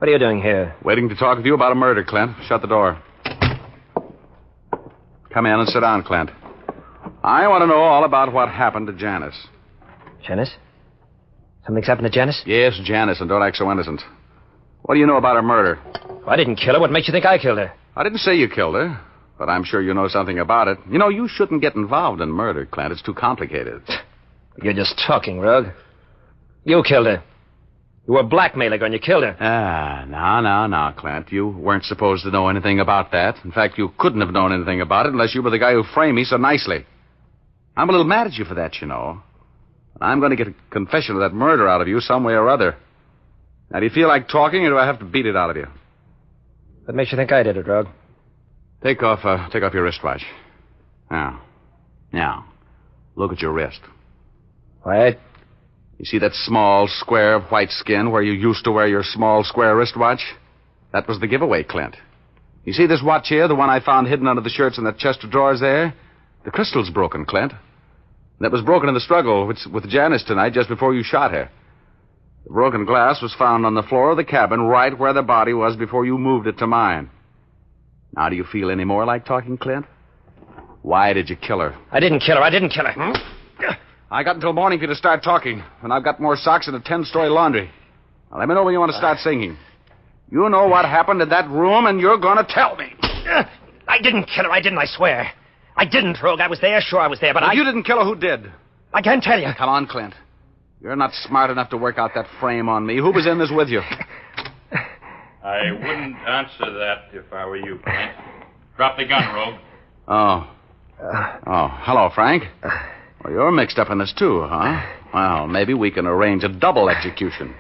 What are you doing here? Waiting to talk with you about a murder, Clint. Shut the door. Come in and sit down, Clint. I want to know all about what happened to Janice. Janice? Something's happened to Janice? Yes, Janice, and don't act so innocent. What do you know about her murder? I didn't kill her. What makes you think I killed her? I didn't say you killed her, but I'm sure you know something about it. You know, you shouldn't get involved in murder, Clint. It's too complicated. You're just talking, Rogue. You killed her. You were a blackmailer and you killed her. No, Clint. You weren't supposed to know anything about that. In fact, you couldn't have known anything about it unless you were the guy who framed me so nicely. I'm a little mad at you for that, you know. I'm going to get a confession of that murder out of you some way or other. Now, do you feel like talking, or do I have to beat it out of you? What makes you think I did it, Rogue? Take off your wristwatch. Now, look at your wrist. What? You see that small square of white skin where you used to wear your small square wristwatch? That was the giveaway, Clint. You see this watch here, the one I found hidden under the shirts in that chest of drawers there? The crystal's broken, Clint. That was broken in the struggle with Janice tonight just before you shot her. The broken glass was found on the floor of the cabin right where the body was before you moved it to mine. Now, do you feel any more like talking, Clint? Why did you kill her? I didn't kill her. I got until morning for you to start talking, and I've got more socks in a 10-story laundry. Now, let me know when you want to start singing. You know what happened in that room, and you're going to tell me. I didn't kill her. I swear. I didn't, Rogue. I was there. Sure, I was there, but if you didn't kill her, who did? I can't tell you. Come on, Clint. You're not smart enough to work out that frame on me. Who was in this with you? I wouldn't answer that if I were you, Clint. Drop the gun, Rogue. Hello, Frank. Well, you're mixed up in this, too, huh? Well, maybe we can arrange a double execution.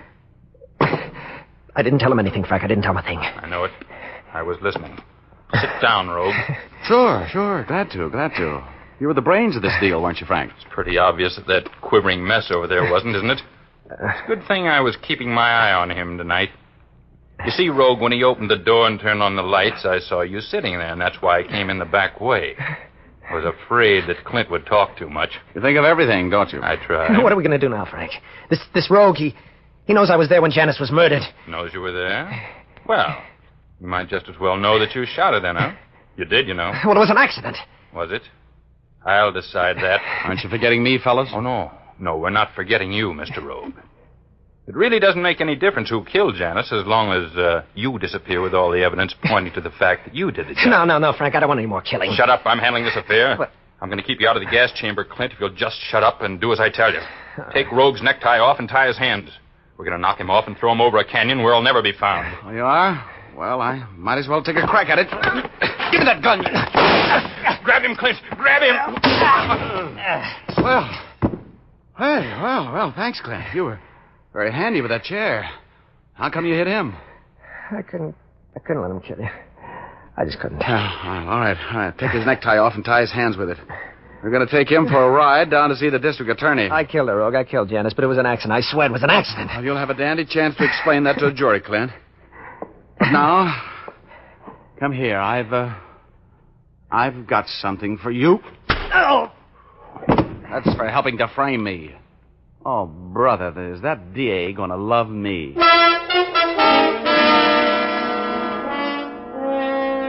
I didn't tell him anything, Frank. I didn't tell him a thing. I know it. I was listening. Sit down, Rogue. Sure. Glad to. You were the brains of this deal, weren't you, Frank? It's pretty obvious that quivering mess over there wasn't, isn't it? It's a good thing I was keeping my eye on him tonight. You see, Rogue, when he opened the door and turned on the lights, I saw you sitting there, and that's why I came in the back way. I was afraid that Clint would talk too much. You think of everything, don't you? I try. What are we going to do now, Frank? This Rogue, he knows I was there when Janice was murdered. Knows you were there? Well, you might just as well know that you shot her then, huh? You did, you know. Well, it was an accident. Was it? I'll decide that. Aren't you forgetting me, fellas? Oh, no. No, we're not forgetting you, Mr. Rogue. It really doesn't make any difference who killed Janice as long as you disappear with all the evidence pointing to the fact that you did the job. No, Frank. I don't want any more killing. Shut up. I'm handling this affair. What? I'm going to keep you out of the gas chamber, Clint, if you'll just shut up and do as I tell you. Take Rogue's necktie off and tie his hands. We're going to knock him off and throw him over a canyon where he'll never be found. Oh, you are? Well, I might as well take a crack at it. Give me that gun. Grab him, Clint. Grab him. Well, thanks, Clint. You were very handy with that chair. How come you hit him? I couldn't let him kill you. I just couldn't. All right. Take his necktie off and tie his hands with it. We're going to take him for a ride down to see the district attorney. I killed her, Rogue. I killed Janice, but it was an accident. I swear it was an accident. Well, you'll have a dandy chance to explain that to a jury, Clint. But now, come here. I've got something for you. Oh! That's for helping to frame me. Oh, brother, is that DA going to love me?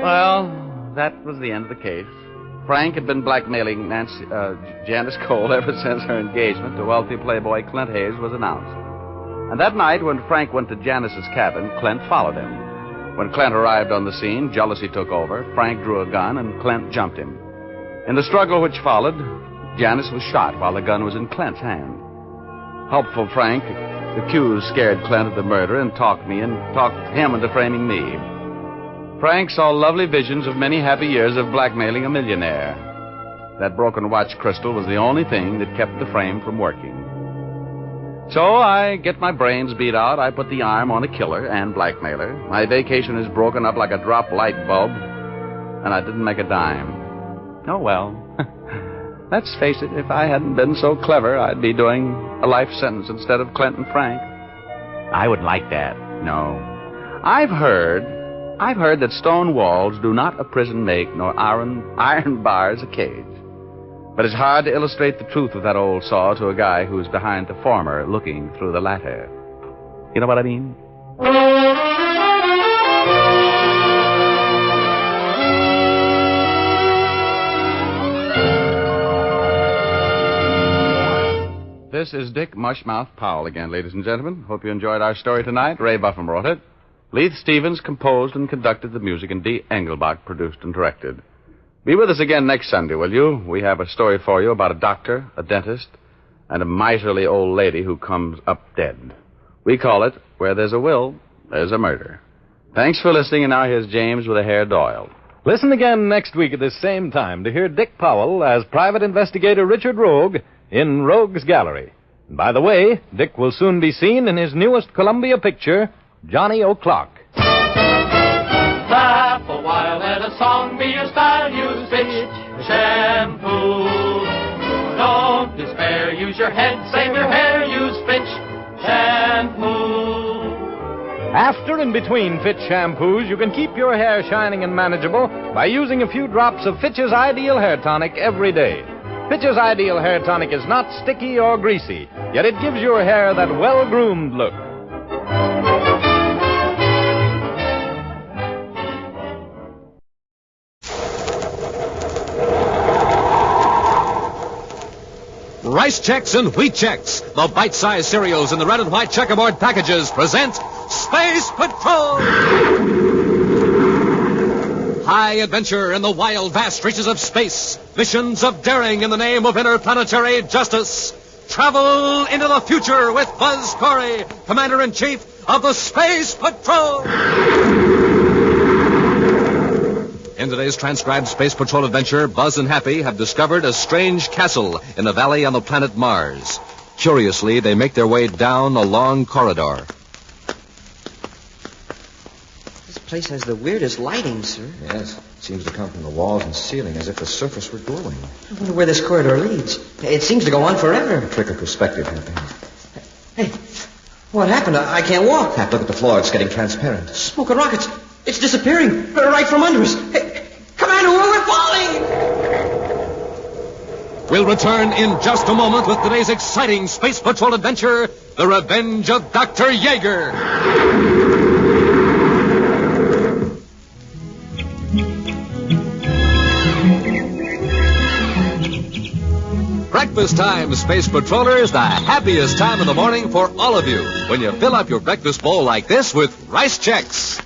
Well, that was the end of the case. Frank had been blackmailing Janice Cole ever since her engagement to wealthy playboy Clint Hayes was announced. And that night, when Frank went to Janice's cabin, Clint followed him. When Clint arrived on the scene, jealousy took over. Frank drew a gun, and Clint jumped him. In the struggle which followed, Janice was shot while the gun was in Clint's hand. Helpful Frank accused scared Clint of the murder and talked him into framing me. Frank saw lovely visions of many happy years of blackmailing a millionaire. That broken watch crystal was the only thing that kept the frame from working. So I get my brains beat out. I put the arm on a killer and blackmailer. My vacation is broken up like a drop light bulb, and I didn't make a dime. Oh, well. Let's face it, if I hadn't been so clever, I'd be doing a life sentence instead of Clint and Frank. I wouldn't like that. No. I've heard that stone walls do not a prison make, nor iron bars a cage. But it's hard to illustrate the truth of that old saw to a guy who's behind the former looking through the latter. You know what I mean? This is Dick Mushmouth Powell again, ladies and gentlemen. Hope you enjoyed our story tonight. Ray Buffum wrote it. Leith Stevens composed and conducted the music, and Dee Engelbach produced and directed. Be with us again next Sunday, will you? We have a story for you about a doctor, a dentist, and a miserly old lady who comes up dead. We call it, Where There's a Will, There's a Murder. Thanks for listening, and now here's James with a hair doyle. Listen again next week at this same time to hear Dick Powell as Private Investigator Richard Rogue in Rogue's Gallery. And by the way, Dick will soon be seen in his newest Columbia picture, Johnny O'Clock. Laugh a while, let a song be your style. Use Fitch shampoo. Don't despair, use your head, save your hair. Use Fitch shampoo. After and between Fitch shampoos, you can keep your hair shining and manageable by using a few drops of Fitch's Ideal Hair Tonic every day. Fitch's Ideal Hair Tonic is not sticky or greasy, yet it gives your hair that well-groomed look. Rice Chex and Wheat Chex, the bite-sized cereals in the red and white checkerboard packages, present Space Patrol! High adventure in the wild, vast reaches of space. Missions of daring in the name of interplanetary justice. Travel into the future with Buzz Corey, Commander-in-Chief of the Space Patrol! In today's transcribed Space Patrol adventure, Buzz and Happy have discovered a strange castle in a valley on the planet Mars. Curiously, they make their way down a long corridor. This place has the weirdest lighting, sir. Yes, it seems to come from the walls and ceiling as if the surface were glowing. I wonder where this corridor leads. It seems to go on forever. A trick of perspective, Happy. Hey, what happened? I can't walk. Hap, look at the floor. It's getting transparent. Smoke and rockets. It's disappearing right from under us. Hey, Commander, we're falling! We'll return in just a moment with today's exciting Space Patrol adventure, The Revenge of Dr. Yeager. Breakfast time, Space Patrollers, the happiest time of the morning for all of you when you fill up your breakfast bowl like this with Rice Chex.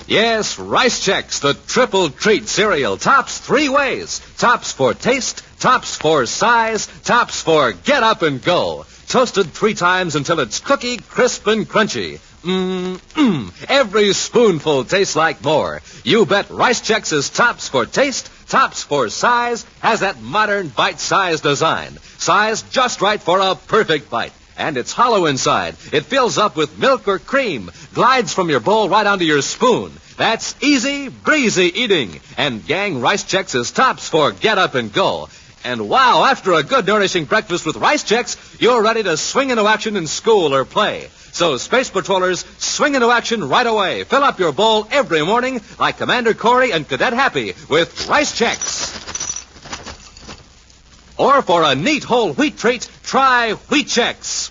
Yes, Rice Chex, the triple treat cereal, tops three ways. Tops for taste, tops for size, tops for get up and go. Toasted 3 times until it's cookie, crisp, and crunchy. Every spoonful tastes like more. You bet Rice Chex is tops for taste, tops for size, has that modern bite-sized design. Size just right for a perfect bite. And it's hollow inside. It fills up with milk or cream, glides from your bowl right onto your spoon. That's easy, breezy eating. And gang, Rice Chex is tops for get up and go. And wow, after a good nourishing breakfast with Rice Chex, you're ready to swing into action in school or play. So, Space Patrollers, swing into action right away. Fill up your bowl every morning like Commander Corey and Cadet Happy with Rice Chex. Or for a neat whole wheat treat, try Wheat Chex.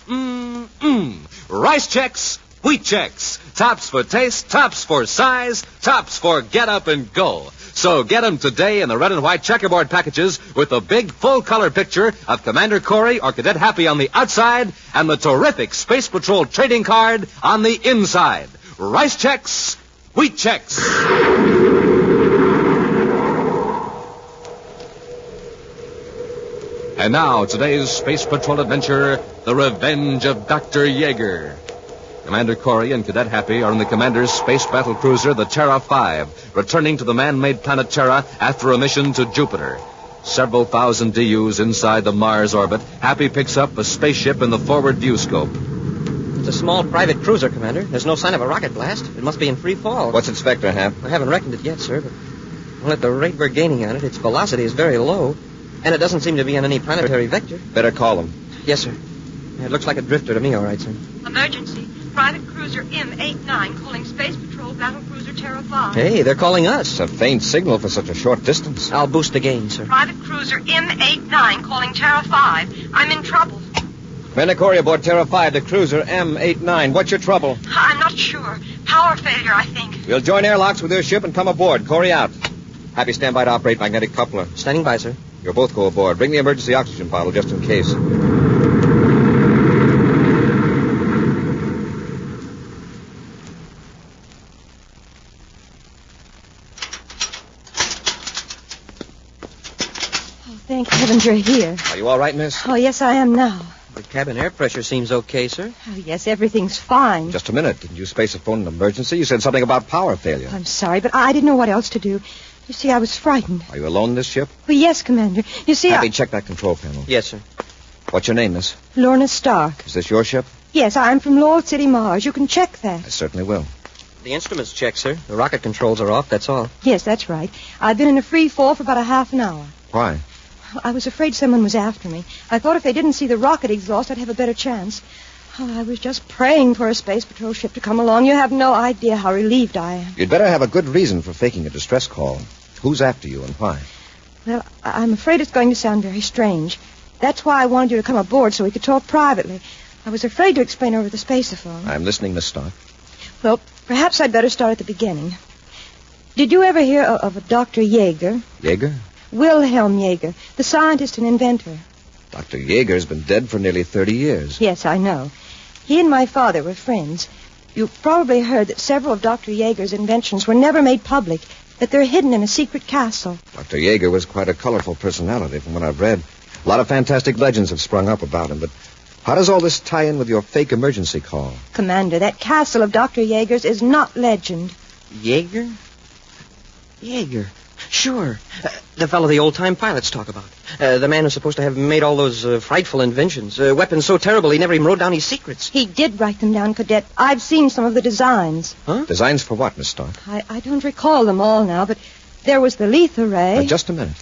Rice Chex, Wheat Chex. Tops for taste, tops for size, tops for get up and go. So get them today in the red and white checkerboard packages with the big full-color picture of Commander Corey or Cadet Happy on the outside and the terrific Space Patrol trading card on the inside. Rice Chex, Wheat Chex. And now, today's Space Patrol adventure, The Revenge of Dr. Yeager. Commander Corey and Cadet Happy are in the Commander's space battle cruiser, the Terra 5, returning to the man-made planet Terra after a mission to Jupiter. Several thousand DUs inside the Mars orbit, Happy picks up a spaceship in the forward view scope. It's a small private cruiser, Commander. There's no sign of a rocket blast. It must be in free fall. What's its vector, Hap? I haven't reckoned it yet, sir, but well, at the rate we're gaining on it, its velocity is very low. And it doesn't seem to be on any planetary vector. Better call him. Yes, sir. It looks like a drifter to me, all right, sir. Emergency. Private cruiser M89 calling Space Patrol Battle Cruiser Terra 5. Hey, they're calling us. It's a faint signal for such a short distance. I'll boost the gain, sir. Private cruiser M89 calling Terra 5. I'm in trouble. Commander Corey aboard Terra 5, the cruiser M89. What's your trouble? I'm not sure. Power failure, I think. We'll join airlocks with your ship and come aboard. Corey out. Happy, stand by to operate magnetic coupler. Standing by, sir. You'll both go aboard. Bring the emergency oxygen bottle just in case. Thank heavens you're here. Are you all right, miss? Oh, yes, I am now. The cabin air pressure seems okay, sir. Oh, yes, everything's fine. Just a minute. Didn't you space a phone an emergency? You said something about power failure. I'm sorry, but I didn't know what else to do. You see, I was frightened. Are you alone in this ship? Well, yes, Commander. You see, Happy, check that control panel. Yes, sir. What's your name, miss? Lorna Stark. Is this your ship? Yes, I'm from Lowell City, Mars. You can check that. I certainly will. The instruments check, sir. The rocket controls are off, that's all. Yes, that's right. I've been in a free fall for about a half an hour. Why? I was afraid someone was after me. I thought if they didn't see the rocket exhaust, I'd have a better chance. Oh, I was just praying for a space patrol ship to come along. You have no idea how relieved I am. You'd better have a good reason for faking a distress call. Who's after you and why? Well, I'm afraid it's going to sound very strange. That's why I wanted you to come aboard so we could talk privately. I was afraid to explain over the spaceophone. I'm listening, Miss Stark. Well, perhaps I'd better start at the beginning. Did you ever hear of a Dr. Yeager? Yeager? Wilhelm Yeager, the scientist and inventor. Dr. Yeager's been dead for nearly 30 years. Yes, I know. He and my father were friends. You've probably heard that several of Dr. Yeager's inventions were never made public, that they're hidden in a secret castle. Dr. Yeager was quite a colorful personality from what I've read. A lot of fantastic legends have sprung up about him, but how does all this tie in with your fake emergency call? Commander, that castle of Dr. Yeager's is not legend. Yeager? Yeager. Sure. The fellow the old-time pilots talk about. The man who's supposed to have made all those frightful inventions. Weapons so terrible he never even wrote down his secrets. He did write them down, Cadet. I've seen some of the designs. Huh? Designs for what, Miss Stark? I don't recall them all now, but there was the Letha ray. Now, just a minute.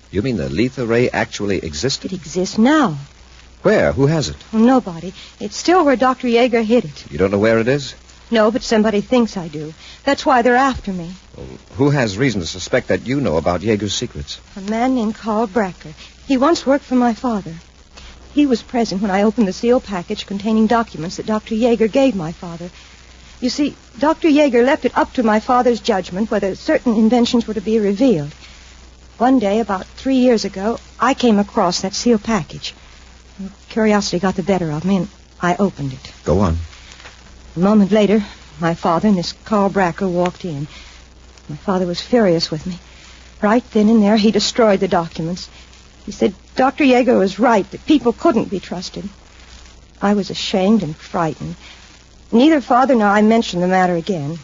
You mean the Letha ray actually existed? It exists now. Where? Who has it? Well, nobody. It's still where Dr. Yeager hid it. You don't know where it is? No, but somebody thinks I do. That's why they're after me. Well, who has reason to suspect that you know about Yeager's secrets? A man named Carl Bracker. He once worked for my father. He was present when I opened the sealed package containing documents that Dr. Yeager gave my father. You see, Dr. Yeager left it up to my father's judgment whether certain inventions were to be revealed. One day, about 3 years ago, I came across that sealed package. Curiosity got the better of me, and I opened it. Go on. A moment later, my father and this Carl Bracker walked in. My father was furious with me. Right then and there, he destroyed the documents. He said Dr. Yeager was right, that people couldn't be trusted. I was ashamed and frightened. Neither Father nor I mentioned the matter again.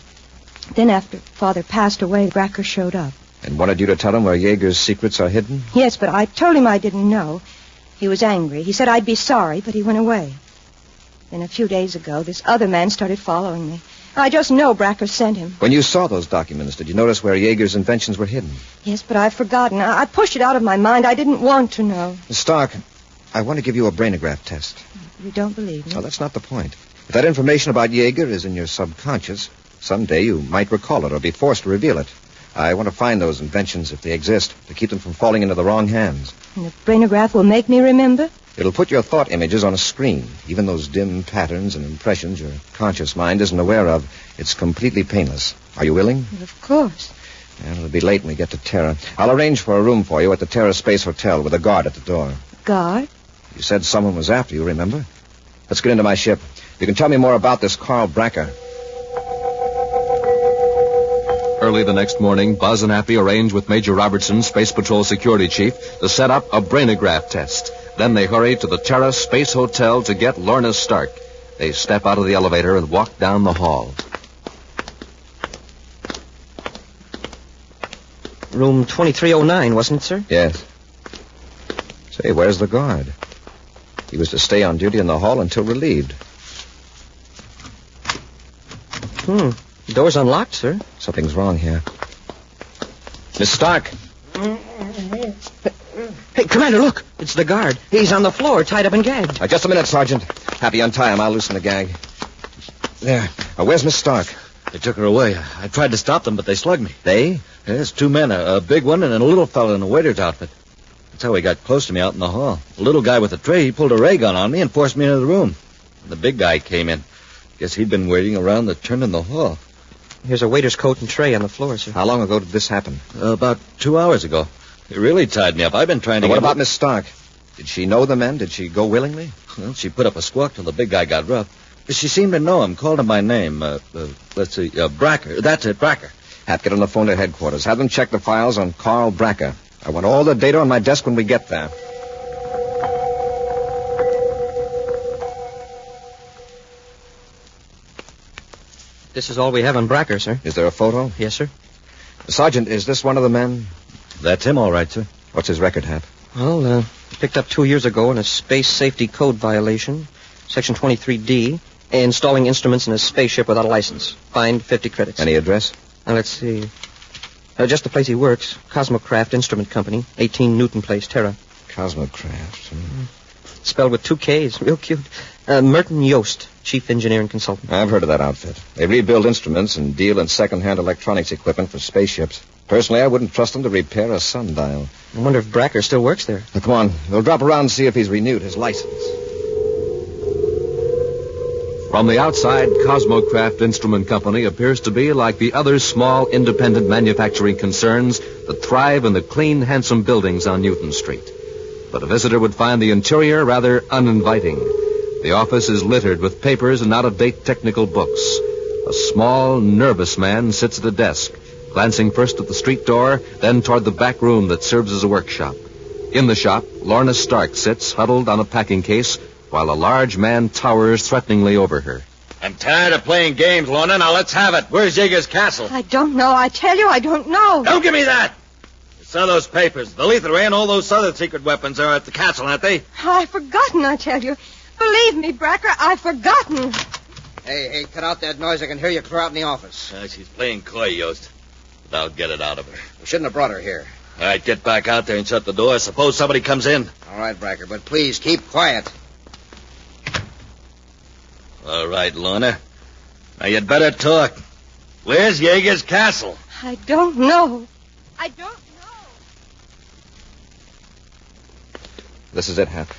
Then after Father passed away, Bracker showed up. And wanted you to tell him where Yeager's secrets are hidden? Yes, but I told him I didn't know. He was angry. He said I'd be sorry, but he went away. Then a few days ago, this other man started following me. I just know Bracker sent him. When you saw those documents, did you notice where Yeager's inventions were hidden? Yes, but I've forgotten. I pushed it out of my mind. I didn't want to know. Miss Stark, I want to give you a brainograph test. You don't believe me? No, that's not the point. If that information about Yeager is in your subconscious, someday you might recall it or be forced to reveal it. I want to find those inventions, if they exist, to keep them from falling into the wrong hands. And the brainograph will make me remember? It'll put your thought images on a screen. Even those dim patterns and impressions your conscious mind isn't aware of. It's completely painless. Are you willing? Well, of course. And it'll be late when we get to Terra. I'll arrange for a room for you at the Terra Space Hotel with a guard at the door. Guard? You said someone was after you, remember? Let's get into my ship. You can tell me more about this Carl Bracker. Early the next morning, Buzz and Appy arranged with Major Robertson, Space Patrol Security Chief, to set up a brainograph test. Then they hurry to the Terra Space Hotel to get Lorna Stark. They step out of the elevator and walk down the hall. Room 2309, wasn't it, sir? Yes. Say, where's the guard? He was to stay on duty in the hall until relieved. The door's unlocked, sir. Something's wrong here. Miss Stark. Hey, Commander, look. It's the guard. He's on the floor, tied up and gagged. Just a minute, Sergeant. Happy, untie him. I'll loosen the gag. There. Where's Miss Stark? They took her away. I tried to stop them, but they slugged me. They? Yes, 2 men, a big one and a little fellow in a waiter's outfit. That's how he got close to me out in the hall. The little guy with the tray, he pulled a ray gun on me and forced me into the room. The big guy came in. Guess he'd been waiting around the turn in the hall. Here's a waiter's coat and tray on the floor, sir. How long ago did this happen? About 2 hours ago. You really tied me up. I've been trying to What get... about Miss Stark? Did she know the men? Did she go willingly? Well, she put up a squawk till the big guy got rough. But she seemed to know him, called him by name. Let's see, Bracker. That's it, Bracker. Hap, get on the phone to headquarters. Have them check the files on Carl Bracker. I want all the data on my desk when we get there. This is all we have on Bracker, sir. Is there a photo? Yes, sir. Sergeant, is this one of the men? That's him, all right, sir. What's his record, Hap? Well, picked up 2 years ago in a space safety code violation, Section 23D, installing instruments in a spaceship without a license. Fined 50 credits. Any address? Let's see. Just the place he works. Cosmocraft Instrument Company, 18 Newton Place, Terra. Cosmocraft. Spelled with 2 Ks. Real cute. Merton Yost, Chief Engineer and Consultant. I've heard of that outfit. They rebuild instruments and deal in second-hand electronics equipment for spaceships. Personally, I wouldn't trust them to repair a sundial. I wonder if Bracker still works there. Now, come on. We'll drop around and see if he's renewed his license. From the outside, Cosmocraft Instrument Company appears to be like the other small, independent manufacturing concerns that thrive in the clean, handsome buildings on Newton Street. But a visitor would find the interior rather uninviting. The office is littered with papers and out-of-date technical books. A small, nervous man sits at a desk, glancing first at the street door, then toward the back room that serves as a workshop. In the shop, Lorna Stark sits huddled on a packing case, while a large man towers threateningly over her. I'm tired of playing games, Lorna. Now let's have it. Where's Yeager's castle? I don't know. I tell you, I don't know. Don't give me that! It's on those papers. The lethal ray and all those other secret weapons are at the castle, aren't they? I've forgotten, I tell you. Believe me, Bracker, I've forgotten. Hey, cut out that noise. I can hear you clear out in the office. She's playing coy, Yost. But I'll get it out of her. We shouldn't have brought her here. All right, get back out there and shut the door. Suppose somebody comes in. All right, Bracker, but please keep quiet. All right, Lorna. Now, you'd better talk. Where's Yeager's castle? I don't know. I don't know. This is it, Hap.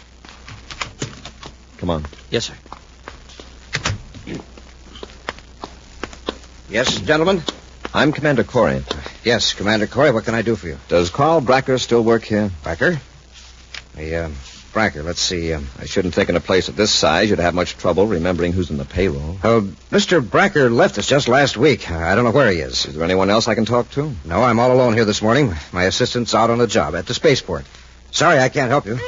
Come on. Yes, sir. Yes, gentlemen? I'm Commander Corey. Yes, Commander Corey, what can I do for you? Does Carl Bracker still work here? Bracker? Bracker, let's see. I shouldn't think in a place of this size you'd have much trouble remembering who's in the payroll. Mr. Bracker left us just last week. I don't know where he is. Is there anyone else I can talk to? No, I'm all alone here this morning. My assistant's out on a job at the spaceport. Sorry, I can't help you.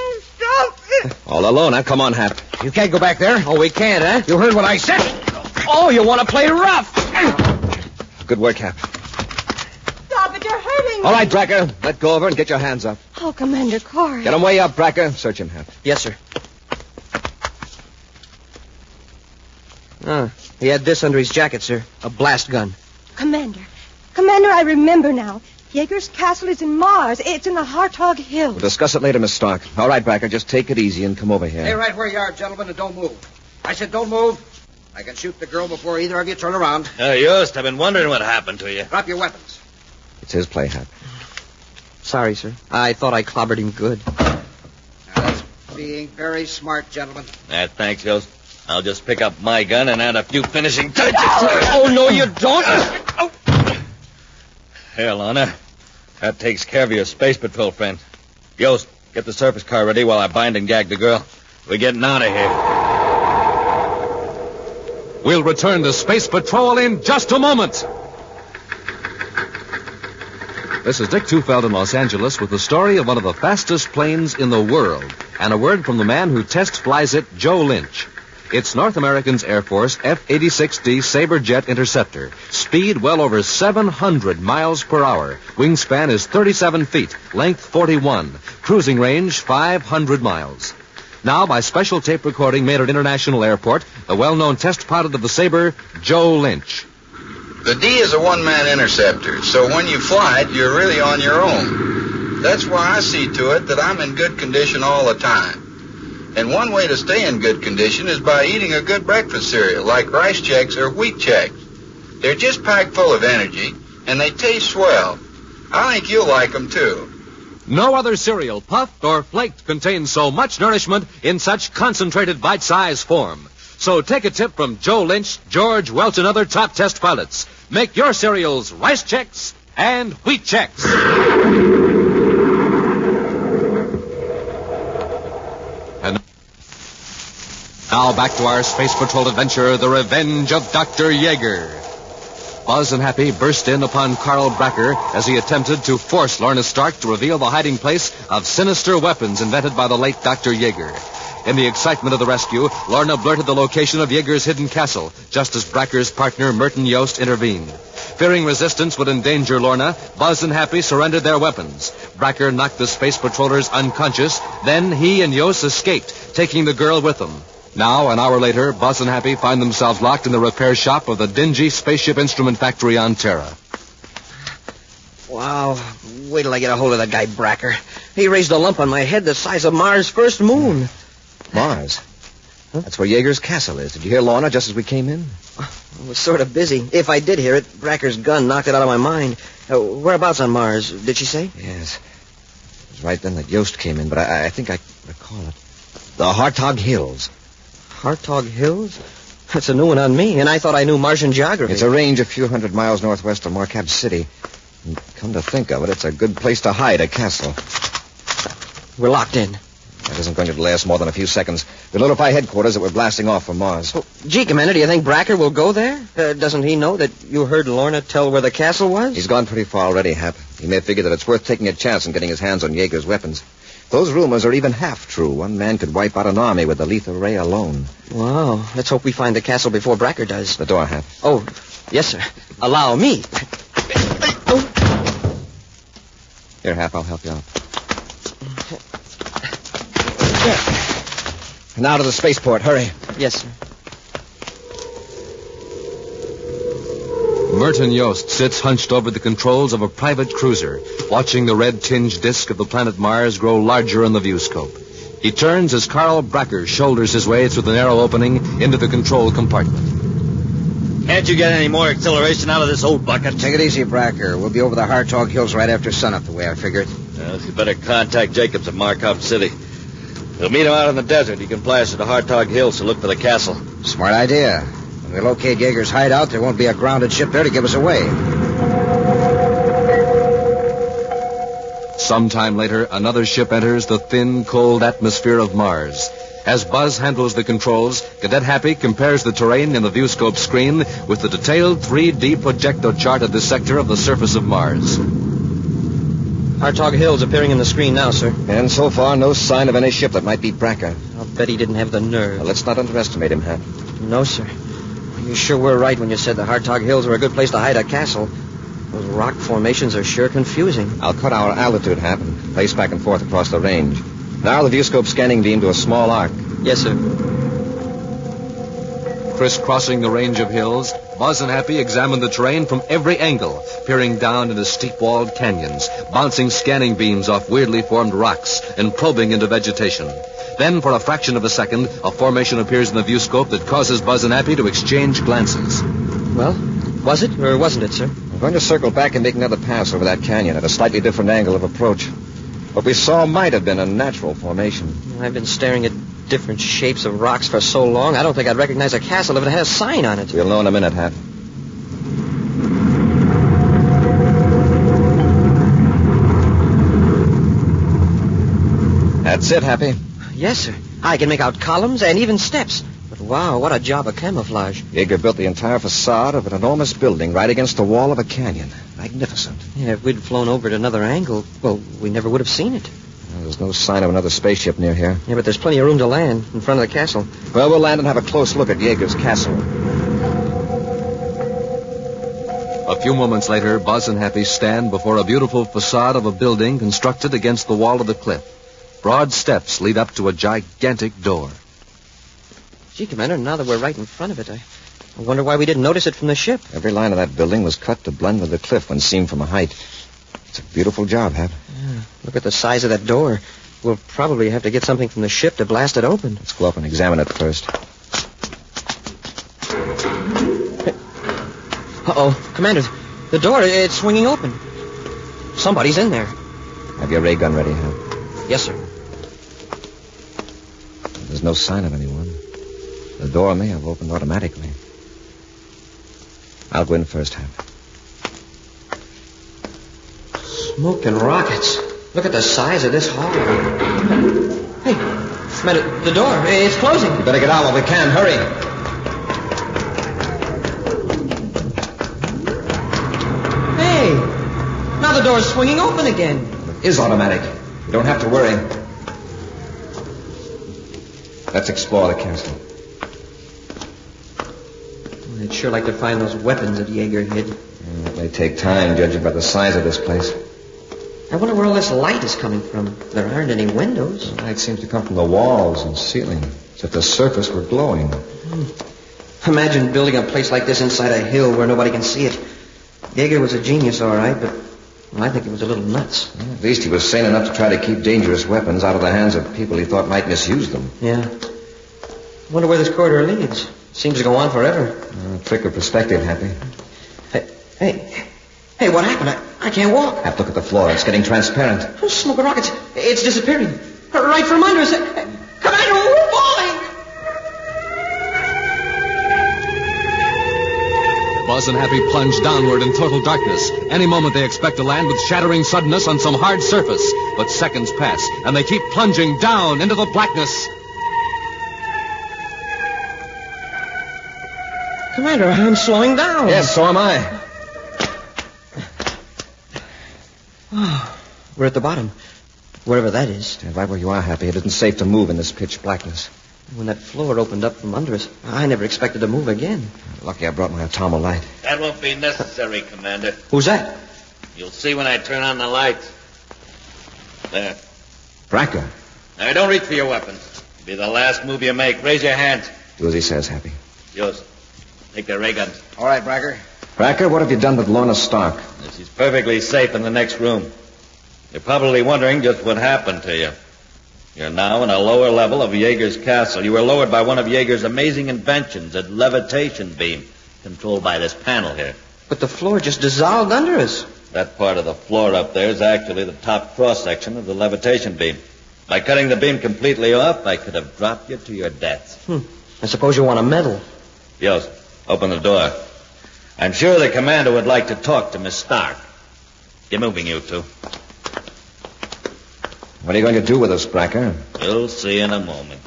All alone, huh? Come on, Hap. You can't go back there? Oh, we can't, huh? You heard what I said? Oh, you want to play rough? Good work, Hap. Stop it, you're hurting me. All right, Bracker. Let go of her and get your hands up. Oh, Commander Corey. Get him way up, Bracker. Search him, Hap. Yes, sir. He had this under his jacket, sir. A blast gun. Commander, I remember now. Yeager's castle is in Mars. It's in the Hartog Hills. We'll discuss it later, Miss Stark. All right, Bracker, just take it easy and come over here. Stay right where you are, gentlemen, and don't move. I said don't move. I can shoot the girl before either of you turn around. Yost, I've been wondering what happened to you. Drop your weapons. It's his play, Hap. Sorry, sir. I thought I clobbered him good. Now, that's being very smart, gentlemen. Thanks, Yost. I'll just pick up my gun and add a few finishing touches. Oh, no, you don't. Here, Lorna. That takes care of your space patrol friend. Yost, get the surface car ready while I bind and gag the girl. We're getting out of here. We'll return to Space Patrol in just a moment. This is Dick Tufeld in Los Angeles with the story of one of the fastest planes in the world, and a word from the man who test flies it, Joe Lynch. It's North American's Air Force F-86D Sabre Jet Interceptor. Speed well over 700 miles per hour. Wingspan is 37 feet. Length 41. Cruising range 500 miles. Now, by special tape recording made at International Airport, the well-known test pilot of the Sabre, Joe Lynch. The D is a one-man interceptor, so when you fly it, you're really on your own. That's why I see to it that I'm in good condition all the time. And one way to stay in good condition is by eating a good breakfast cereal, like Rice Chex or Wheat Chex. They're just packed full of energy, and they taste swell. I think you'll like them, too. No other cereal, puffed or flaked, contains so much nourishment in such concentrated bite-sized form. So take a tip from Joe Lynch, George Welch, and other top test pilots. Make your cereals Rice Chex and Wheat Chex. Now back to our Space Patrol adventure, The Revenge of Dr. YEAGER. Buzz and Happy burst in upon Carl Bracker as he attempted to force Lorna Stark to reveal the hiding place of sinister weapons invented by the late Dr. YEAGER. In the excitement of the rescue, Lorna blurted the location of Yeager's hidden castle, just as Bracker's partner, Merton Yost, intervened. Fearing resistance would endanger Lorna, Buzz and Happy surrendered their weapons. Bracker knocked the space patrollers unconscious, then he and Yost escaped, taking the girl with them. Now, an hour later, Buzz and Happy find themselves locked in the repair shop of the dingy spaceship instrument factory on Terra. Wow. Wait till I get a hold of that guy, Bracker. He raised a lump on my head the size of Mars' first moon. Mars? Huh? That's where Yeager's castle is. Did you hear Lorna just as we came in? I was sort of busy. If I did hear it, Bracker's gun knocked it out of my mind. Whereabouts on Mars, did she say? Yes. It was right then that Yost came in, but I think I recall it. The Hartog Hills. Hartog Hills? That's a new one on me, and I thought I knew Martian geography. It's a range a few hundred miles northwest of Marquette City. And come to think of it, it's a good place to hide a castle. We're locked in. That isn't going to last more than a few seconds. We'll notify headquarters that we're blasting off from Mars. Oh, gee, Commander, do you think Bracker will go there? Doesn't he know that you heard Lorna tell where the castle was? He's gone pretty far already, Hap. He may figure that it's worth taking a chance in getting his hands on Yeager's weapons. Those rumors are even half true. One man could wipe out an army with the lethal ray alone. Wow. Let's hope we find the castle before Bracker does. The door, Hap. Oh, yes, sir. Allow me. Here, Hap, I'll help you out. Now to the spaceport. Hurry. Yes, sir. Merton Yost sits hunched over the controls of a private cruiser, watching the red-tinged disk of the planet Mars grow larger in the viewscope. He turns as Carl Bracker shoulders his way through the narrow opening into the control compartment. Can't you get any more acceleration out of this old bucket? Take it easy, Bracker. We'll be over the Hartog Hills right after sunup, the way I figured. Well, you better contact Jacobs at Markov City. We'll meet him out in the desert. He can fly us to the Hartog Hills to look for the castle. Smart idea. When we locate Yeager's hideout, there won't be a grounded ship there to give us away. Sometime later, another ship enters the thin, cold atmosphere of Mars. As Buzz handles the controls, Cadet Happy compares the terrain in the viewscope screen with the detailed 3D projecto chart of this sector of the surface of Mars. Hartog Hills appearing in the screen now, sir. And so far, no sign of any ship that might be Bracker. I'll bet he didn't have the nerve. Well, let's not underestimate him, Hap. No, sir. You sure were right when you said the Hartog Hills were a good place to hide a castle. Those rock formations are sure confusing. I'll cut our altitude, Hap, and place back and forth across the range. Now the viewscope scanning beam to a small arc. Yes, sir. Crisscrossing the range of hills, Buzz and Happy examined the terrain from every angle, peering down into steep-walled canyons, bouncing scanning beams off weirdly formed rocks, and probing into vegetation. Then, for a fraction of a second, a formation appears in the viewscope that causes Buzz and Happy to exchange glances. Well, was it or wasn't it, sir? I'm going to circle back and make another pass over that canyon at a slightly different angle of approach. What we saw might have been a natural formation. I've been staring at different shapes of rocks for so long, I don't think I'd recognize a castle if it had a sign on it. We'll know in a minute, Hap. That's it, Happy. Yes, sir. I can make out columns and even steps. But wow, what a job of camouflage. Yeager built the entire facade of an enormous building right against the wall of a canyon. Magnificent. Yeah, if we'd flown over at another angle, well, we never would have seen it. Well, there's no sign of another spaceship near here. Yeah, but there's plenty of room to land in front of the castle. Well, we'll land and have a close look at Yeager's castle. A few moments later, Buzz and Happy stand before a beautiful facade of a building constructed against the wall of the cliff. Broad steps lead up to a gigantic door. Gee, Commander, now that we're right in front of it, I wonder why we didn't notice it from the ship. Every line of that building was cut to blend with the cliff when seen from a height. It's a beautiful job, Hap. Yeah, look at the size of that door. We'll probably have to get something from the ship to blast it open. Let's go up and examine it first. Uh-oh. Commander, the door, it's swinging open. Somebody's in there. Have your ray gun ready, Hap? Yes, sir. There's no sign of anyone. The door may have opened automatically. I'll go in first, Hap. Smoke and rockets. Look at the size of this hall. Hey, Commander, the door. It's closing. We better get out while we can. Hurry. Hey, now the door's swinging open again. It is automatic. You don't have to worry. Let's explore the castle. I'd sure like to find those weapons that Yeager hid. It may take time, judging by the size of this place. I wonder where all this light is coming from. There aren't any windows. The light seems to come from the walls and ceiling, as if the surface were glowing. Imagine building a place like this inside a hill where nobody can see it. Yeager was a genius, all right, but I think he was a little nuts. Well, at least he was sane enough to try to keep dangerous weapons out of the hands of people he thought might misuse them. Yeah. I wonder where this corridor leads. Seems to go on forever. Trick of perspective, Happy. Hey, what happened? I can't walk. Have to look at the floor. It's getting transparent. Oh, smoke and rockets. It's disappearing. Right from under us. Commander, we're falling! Buzz and Happy plunge downward in total darkness. Any moment they expect to land with shattering suddenness on some hard surface. But seconds pass, and they keep plunging down into the blackness. Commander, I'm slowing down. Yes, so am I. Oh, we're at the bottom. Wherever that is. Stand right where you are, Happy. It isn't safe to move in this pitch blackness. When that floor opened up from under us, I never expected to move again. Lucky I brought my atomo light. That won't be necessary, Commander. Who's that? You'll see when I turn on the lights. There. Bracker. Now, don't reach for your weapons. It'll be the last move you make. Raise your hands. Do as he says, Happy. Yours. Take the ray guns. All right, Bracker. Bracker, what have you done with Lorna Stark? She's perfectly safe in the next room. You're probably wondering just what happened to you. You're now in a lower level of Yeager's castle. You were lowered by one of Yeager's amazing inventions, a levitation beam, controlled by this panel here. But the floor just dissolved under us. That part of the floor up there is actually the top cross-section of the levitation beam. By cutting the beam completely off, I could have dropped you to your deaths. I suppose you want a medal. Yost, open the door. I'm sure the commander would like to talk to Miss Stark. Get moving, you two. What are you going to do with us, Bracker? You'll see in a moment.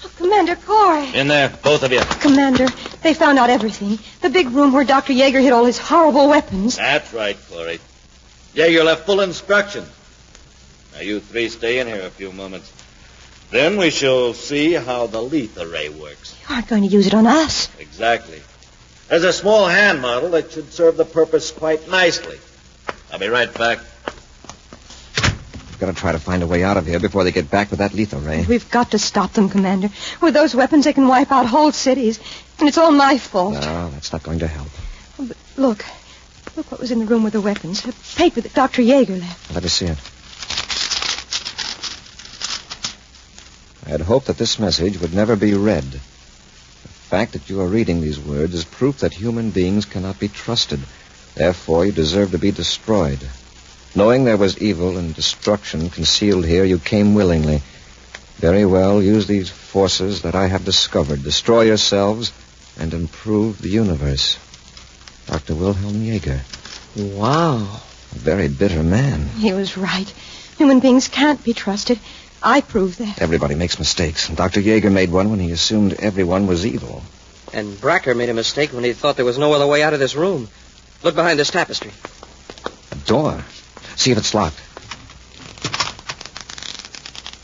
Oh, Commander Corey. In there, both of you. Commander, they found out everything. The big room where Dr. Yeager hid all his horrible weapons. That's right, Corey. Yeager left full instructions. Now, you three stay in here a few moments. Then we shall see how the lethal ray works. You aren't going to use it on us. Exactly. There's a small hand model that should serve the purpose quite nicely. I'll be right back. We've got to try to find a way out of here before they get back with that lethal ray. We've got to stop them, Commander. With those weapons, they can wipe out whole cities. And it's all my fault. No, that's not going to help. Oh, but look what was in the room with the weapons. A paper that Dr. Yeager left. Let us see it. I had hoped that this message would never be read. The fact that you are reading these words is proof that human beings cannot be trusted. Therefore, you deserve to be destroyed. Knowing there was evil and destruction concealed here, you came willingly. Very well, use these forces that I have discovered. Destroy yourselves and improve the universe. Dr. Wilhelm Yeager. Wow. A very bitter man. He was right. Human beings can't be trusted. I proved that. Everybody makes mistakes. And Dr. Yeager made one when he assumed everyone was evil. And Bracker made a mistake when he thought there was no other way out of this room. Look behind this tapestry. A door. See if it's locked.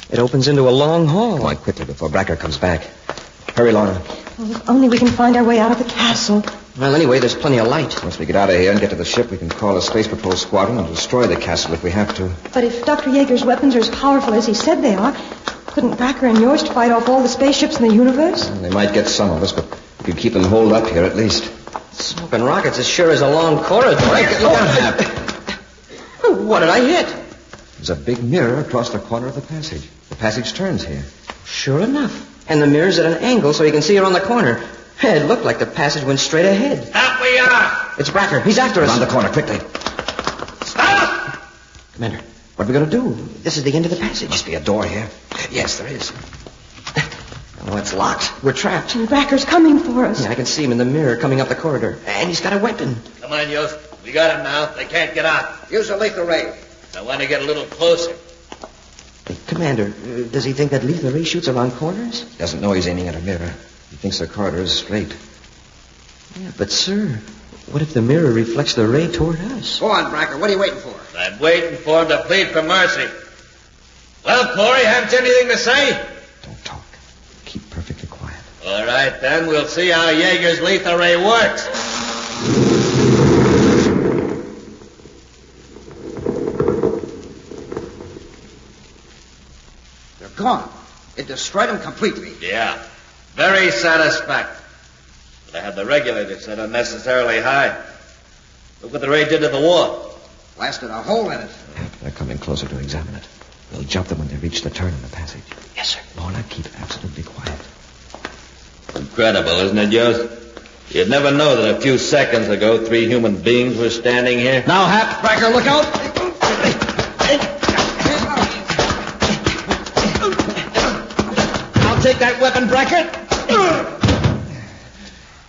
It opens into a long hall. Come on, quickly, before Bracker comes back. Hurry, Lorna. Well, if only we can find our way out of the castle. Well, anyway, there's plenty of light. Once we get out of here and get to the ship, we can call a Space Patrol squadron and destroy the castle if we have to. But if Dr. Yeager's weapons are as powerful as he said they are, couldn't Bracker and yours fight off all the spaceships in the universe? They might get some of us, but we could keep them holed up here at least. Smoking rockets as sure as a long corridor. What did I hit? There's a big mirror across the corner of the passage. The passage turns here. Sure enough. And the mirror's at an angle so you can see around the corner. It looked like the passage went straight ahead. Up we are! It's Bracker. He's after us. Around the corner, quickly. Stop! Commander, what are we going to do? This is the end of the passage. Must be a door here. Yes, there is. Oh, it's locked. We're trapped. And Bracker's coming for us. Yeah, I can see him in the mirror coming up the corridor. And he's got a weapon. Come on, Yost. We got him now. They can't get out. Use the lethal ray. I want to get a little closer. Commander, does he think that lethal ray shoots around corners? Doesn't know he's aiming at a mirror. He thinks the corridor is straight. Yeah, but, sir, what if the mirror reflects the ray toward us? Go on, Bracker. What are you waiting for? I'm waiting for him to plead for mercy. Well, Corey, haven't you anything to say? Don't talk. Keep perfectly quiet. All right, then. We'll see how Yeager's lethal ray works. They're gone. It destroyed them completely. Yeah. Very satisfactory. But I had the regulator set unnecessarily high. Look what the ray did to the wall. Blasted a hole in it. They're coming closer to examine it. We'll jump them when they reach the turn in the passage. Yes, sir. Lorna, keep absolutely quiet. Incredible, isn't it, Yost? You'd never know that a few seconds ago 3 human beings were standing here. Now, Hap, Bracker, look out! I'll take that weapon, Bracker.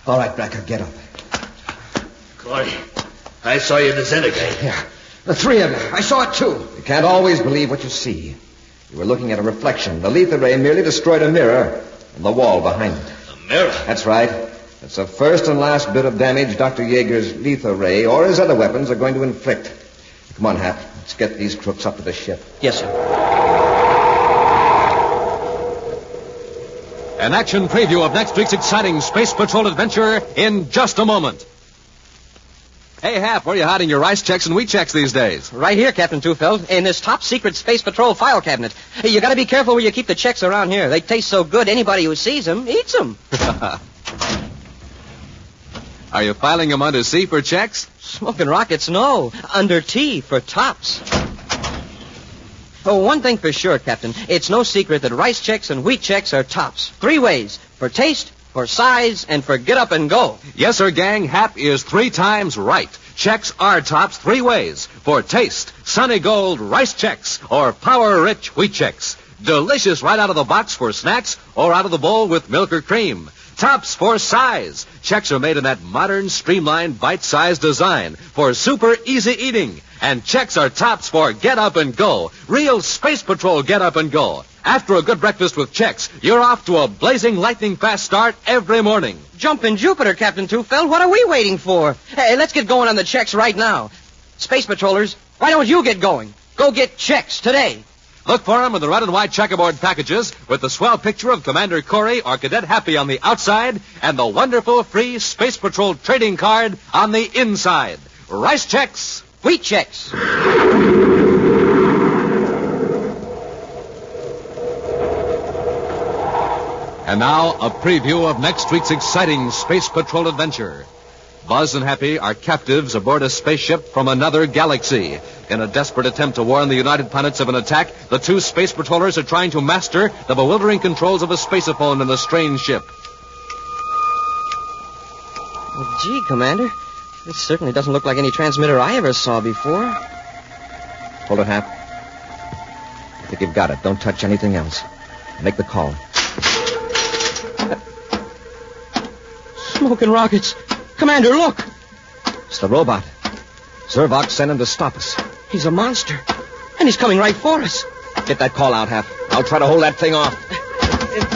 All right, Bracker, get up. Corey, I saw you disintegrate. Yeah. The 3 of them. I saw it, too. You can't always believe what you see. You were looking at a reflection. The lethal ray merely destroyed a mirror on the wall behind it. A mirror? That's right. That's the first and last bit of damage Dr. Yeager's lethal ray or his other weapons are going to inflict. Come on, Hap. Let's get these crooks up to the ship. Yes, sir. An action preview of next week's exciting Space Patrol adventure in just a moment. Hey, Hap, where are you hiding your rice checks and wheat checks these days? Right here, Captain Tufeld, in this top-secret Space Patrol file cabinet. Hey, you gotta be careful where you keep the checks around here. They taste so good, anybody who sees them eats them. Are you filing them under C for checks? Smoking rockets, no. Under T for tops. Oh, one thing for sure, Captain. It's no secret that rice checks and wheat checks are tops. 3 ways. For taste, for size, and for get up and go. Yes, sir, gang. Hap is 3 times right. Checks are tops 3 ways. For taste, sunny gold rice checks or power-rich wheat checks. Delicious right out of the box for snacks or out of the bowl with milk or cream. Tops for size. Checks are made in that modern, streamlined, bite-sized design for super easy eating. And checks are tops for get up and go. Real Space Patrol get up and go. After a good breakfast with checks, you're off to a blazing, lightning-fast start every morning. Jumpin' Jupiter, Captain Tufeld. What are we waiting for? Hey, let's get going on the checks right now. Space Patrollers, why don't you get going? Go get checks today. Look for them in the red and white checkerboard packages with the swell picture of Commander Corey or Cadet Happy on the outside and the wonderful free Space Patrol trading card on the inside. Rice checks, wheat checks. And now, a preview of next week's exciting Space Patrol adventure. Buzz and Happy are captives aboard a spaceship from another galaxy. In a desperate attempt to warn the United Planets of an attack, the 2 space patrollers are trying to master the bewildering controls of a spaceophone in the strange ship. Well, gee, Commander, this certainly doesn't look like any transmitter I ever saw before. Hold it, Hap. I think you've got it. Don't touch anything else. Make the call. Smoking rockets. Commander, look. It's the robot. Zervox sent him to stop us. He's a monster. And he's coming right for us. Get that call out, Hap. I'll try to hold that thing off.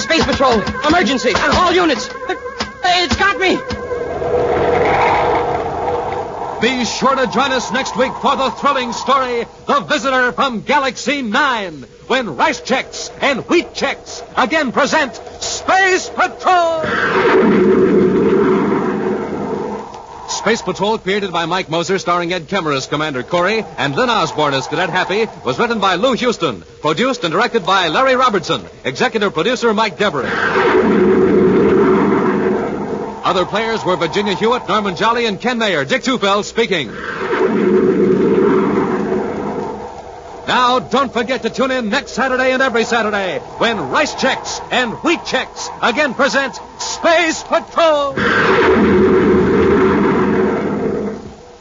Space Patrol, emergency. All units. It's got me. Be sure to join us next week for the thrilling story, The Visitor from Galaxy 9, when Rice Checks and Wheat Checks again present Space Patrol! Space Patrol, created by Mike Moser, starring Ed Kemmer as Commander Corey and Lynn Osborne as Cadet Happy, was written by Lou Houston, produced and directed by Larry Robertson, executive producer Mike Devery. Other players were Virginia Hewitt, Norman Jolly, and Ken Mayer. Dick Tufeld speaking. Now, don't forget to tune in next Saturday and every Saturday when Rice Checks and Wheat Checks again present Space Patrol!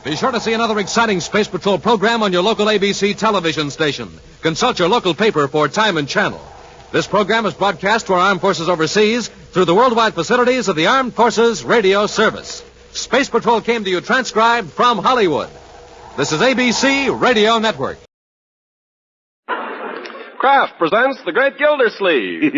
Be sure to see another exciting Space Patrol program on your local ABC television station. Consult your local paper for time and channel. This program is broadcast to our armed forces overseas through the worldwide facilities of the Armed Forces Radio Service. Space Patrol came to you transcribed from Hollywood. This is ABC Radio Network. Kraft presents The Great Gildersleeve.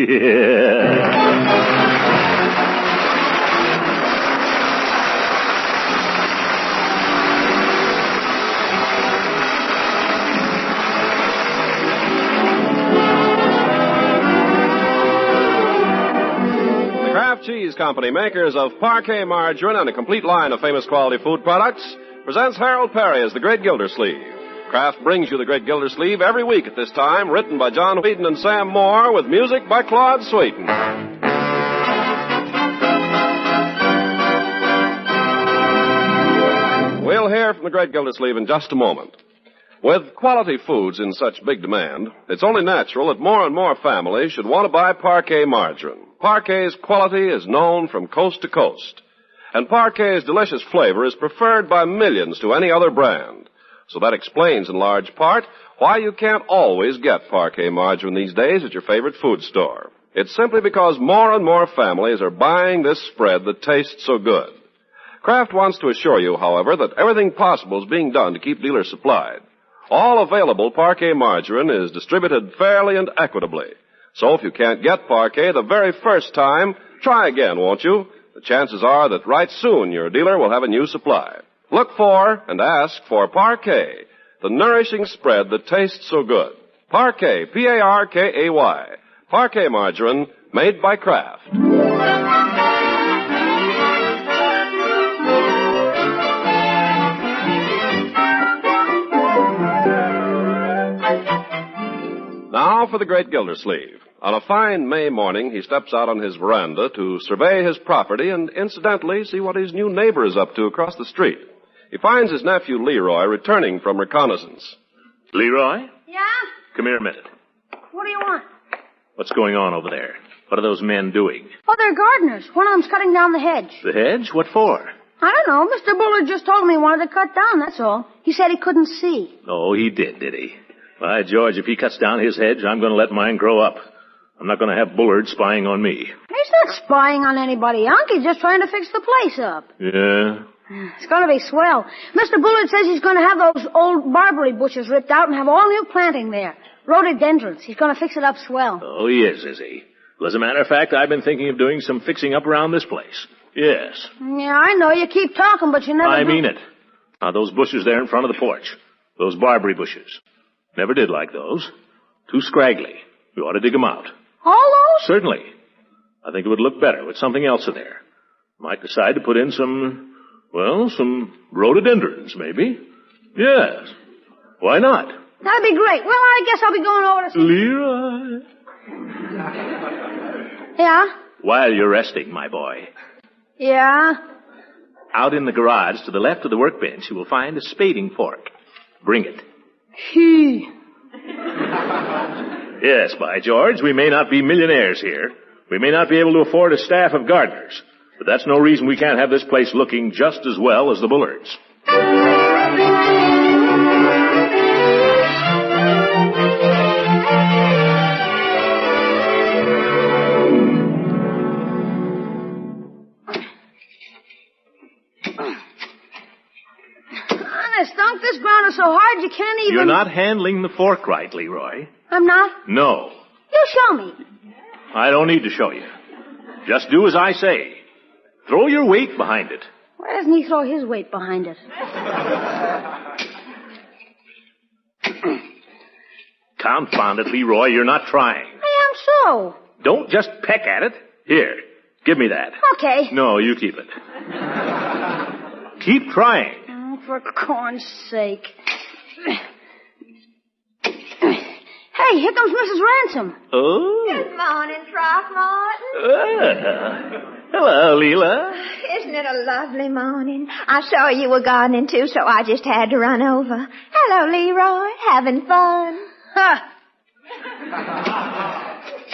The Kraft Cheese Company, makers of Parquet margarine and a complete line of famous quality food products, presents Harold Perry as The Great Gildersleeve. Kraft brings you The Great Gildersleeve every week at this time, written by John Whedon and Sam Moore, with music by Claude Sweeten. We'll hear from The Great Gildersleeve in just a moment. With quality foods in such big demand, it's only natural that more and more families should want to buy Parquet margarine. Parquet's quality is known from coast to coast, and Parquet's delicious flavor is preferred by millions to any other brand. So that explains in large part why you can't always get Parquet margarine these days at your favorite food store. It's simply because more and more families are buying this spread that tastes so good. Kraft wants to assure you, however, that everything possible is being done to keep dealers supplied. All available Parquet margarine is distributed fairly and equitably. So if you can't get Parquet the very first time, try again, won't you? The chances are that right soon your dealer will have a new supply. Look for and ask for Parquet, the nourishing spread that tastes so good. Parquet, P-A-R-K-A-Y. Parquet margarine, made by Kraft. Now for the Great Gildersleeve. On a fine May morning, he steps out on his veranda to survey his property and incidentally see what his new neighbor is up to across the street. He finds his nephew Leroy returning from reconnaissance. Leroy? Yeah? Come here a minute. What do you want? What's going on over there? What are those men doing? Oh, they're gardeners. One of them's cutting down the hedge. The hedge? What for? I don't know. Mr. Bullard just told me he wanted to cut down, that's all. He said he couldn't see. Oh, he did he? By George, if he cuts down his hedge, I'm going to let mine grow up. I'm not going to have Bullard spying on me. He's not spying on anybody, Unc. He's just trying to fix the place up. Yeah? It's going to be swell. Mr. Bullard says he's going to have those old barberry bushes ripped out and have all new planting there. Rhododendrons. He's going to fix it up swell. Oh, he is he? Well, as a matter of fact, I've been thinking of doing some fixing up around this place. Yes. Yeah, I know. You keep talking, but you never I do. mean it. Now, those bushes there in front of the porch. Those barberry bushes. Never did like those. Too scraggly. We ought to dig them out. All those? Certainly. I think it would look better with something else in there. Might decide to put in some rhododendrons, maybe. Yes. Why not? That'd be great. Well, I guess I'll be going over to see... Leroy. Yeah? While you're resting, my boy. Yeah? Out in the garage to the left of the workbench, you will find a spading fork. Bring it. He. Yes, by George, we may not be millionaires here. We may not be able to afford a staff of gardeners. But that's no reason we can't have this place looking just as well as the Bullards. Honest, Unc, this ground is so hard you can't even... You're not handling the fork right, Leroy. I'm not? No. You show me. I don't need to show you. Just do as I say. Throw your weight behind it. Why doesn't he throw his weight behind it? Confound it, Leroy, you're not trying. I am so. Don't just peck at it. Here, give me that. Okay. No, you keep it. Keep trying. Oh, for corn's sake. Hey, here comes Mrs. Ransom. Oh? Good morning, Throckmorton. Hello, Leela. Isn't it a lovely morning? I saw you were gardening, too, so I just had to run over. Hello, Leroy. Having fun? Ha!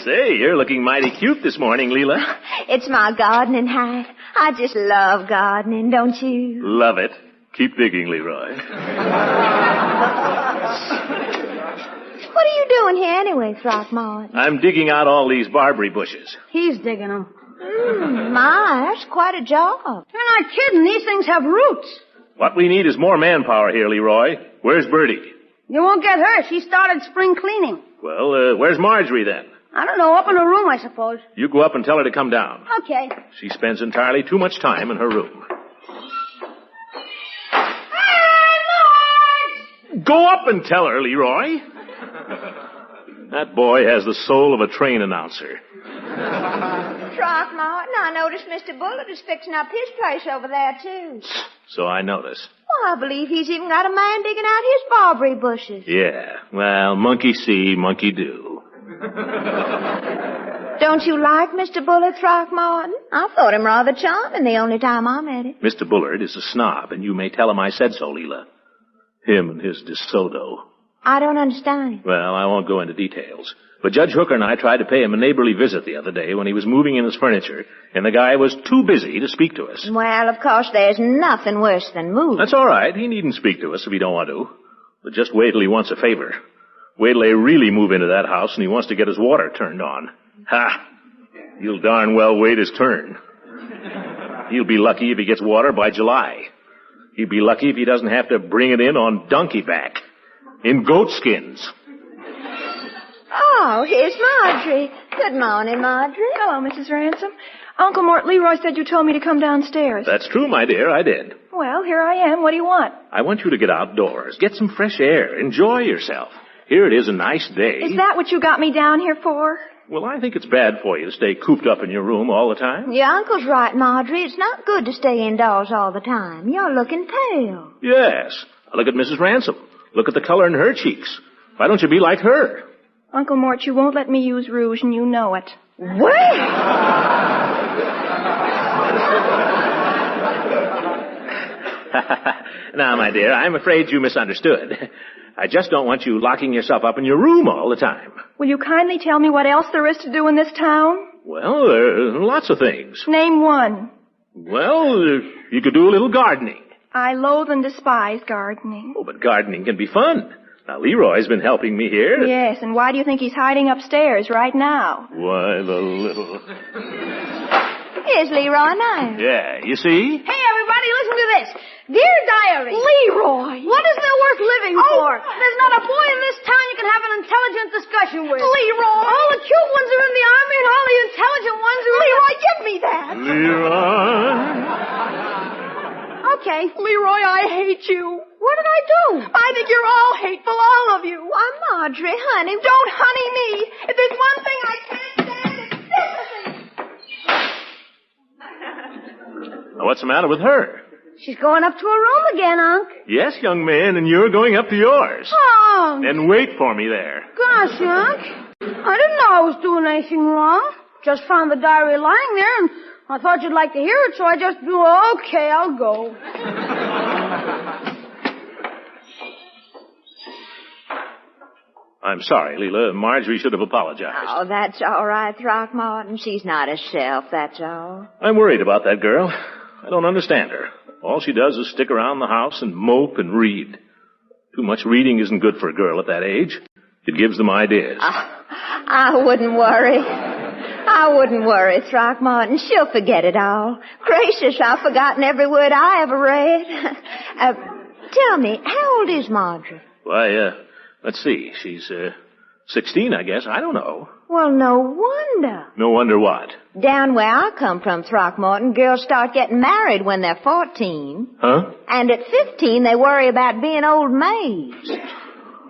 Say, you're looking mighty cute this morning, Leela. It's my gardening hat. I just love gardening, don't you? Love it. Keep digging, Leroy. What are you doing here anyway, Throckmorton? I'm digging out all these barberry bushes. He's digging them. My, that's quite a job. You're not kidding. These things have roots. What we need is more manpower here, Leroy. Where's Bertie? You won't get her. She started spring cleaning. Well, where's Marjorie then? I don't know, up in her room, I suppose. You go up and tell her to come down. Okay. She spends entirely too much time in her room. Go up and tell her, Leroy. That boy has the soul of a train announcer. Throckmorton, I noticed Mr. Bullitt is fixing up his place over there, too. So I notice. Well, I believe he's even got a man digging out his barberry bushes. Yeah, well, monkey see, monkey do. Don't you like Mr. Bullitt, Throckmorton? I thought him rather charming the only time I met him. Mr. Bullard is a snob, and you may tell him I said so, Leela. Him and his DeSoto. I don't understand. Well, I won't go into details. But Judge Hooker and I tried to pay him a neighborly visit the other day when he was moving in his furniture, and the guy was too busy to speak to us. Well, of course, there's nothing worse than moving. That's all right. He needn't speak to us if he don't want to. But just wait till he wants a favor. Wait till they really move into that house and he wants to get his water turned on. Ha! He'll darn well wait his turn. He'll be lucky if he gets water by July. He'll be lucky if he doesn't have to bring it in on donkey back. In goat skins. Oh, here's Marjorie. Good morning, Marjorie. Hello, Mrs. Ransom. Uncle Mort Leroy said you told me to come downstairs. That's true, my dear. I did. Well, here I am. What do you want? I want you to get outdoors. Get some fresh air. Enjoy yourself. Here it is, a nice day. Is that what you got me down here for? Well, I think it's bad for you to stay cooped up in your room all the time. Your uncle's right, Marjorie. It's not good to stay indoors all the time. You're looking pale. Yes. Look at Mrs. Ransom. Look at the color in her cheeks. Why don't you be like her? Uncle Mort, you won't let me use rouge, and you know it. Well! Now, my dear, I'm afraid you misunderstood. I just don't want you locking yourself up in your room all the time. Will you kindly tell me what else there is to do in this town? Well, there are lots of things. Name one. Well, you could do a little gardening. I loathe and despise gardening. Oh, but gardening can be fun. Now, Leroy's been helping me here. Yes, and why do you think he's hiding upstairs right now? Why, the little... Here's Leroy now. Yeah, you see? Hey, everybody, listen to this. Dear Diary. Leroy! What is there worth living for? There's not a boy in this town you can have an intelligent discussion with. Leroy! All the cute ones are in the army and all the intelligent ones are Leroy, give me that! Leroy! Okay. Leroy, I hate you. What did I do? I think you're all hateful, all of you. Why, Marjorie, honey. Don't honey me. If there's one thing I can't stand, it's sympathy. Now, what's the matter with her? She's going up to her room again, Unc. Yes, young man, and you're going up to yours. Oh. And wait for me there. Gosh, Unc. I didn't know I was doing anything wrong. Just found the diary lying there, and I thought you'd like to hear it, so I just do, okay, I'll go. I'm sorry, Leela. Marjorie should have apologized. Oh, that's all right, Throckmorton. She's not herself, that's all. I'm worried about that girl. I don't understand her. All she does is stick around the house and mope and read. Too much reading isn't good for a girl at that age. It gives them ideas. I wouldn't worry. I wouldn't worry, Throckmorton. She'll forget it all. Gracious, I've forgotten every word I ever read. Tell me, how old is Marjorie? Why, let's see. She's 16, I guess. I don't know. Well, no wonder. No wonder what? Down where I come from, Throckmorton, girls start getting married when they're 14. Huh? And at 15, they worry about being old maids.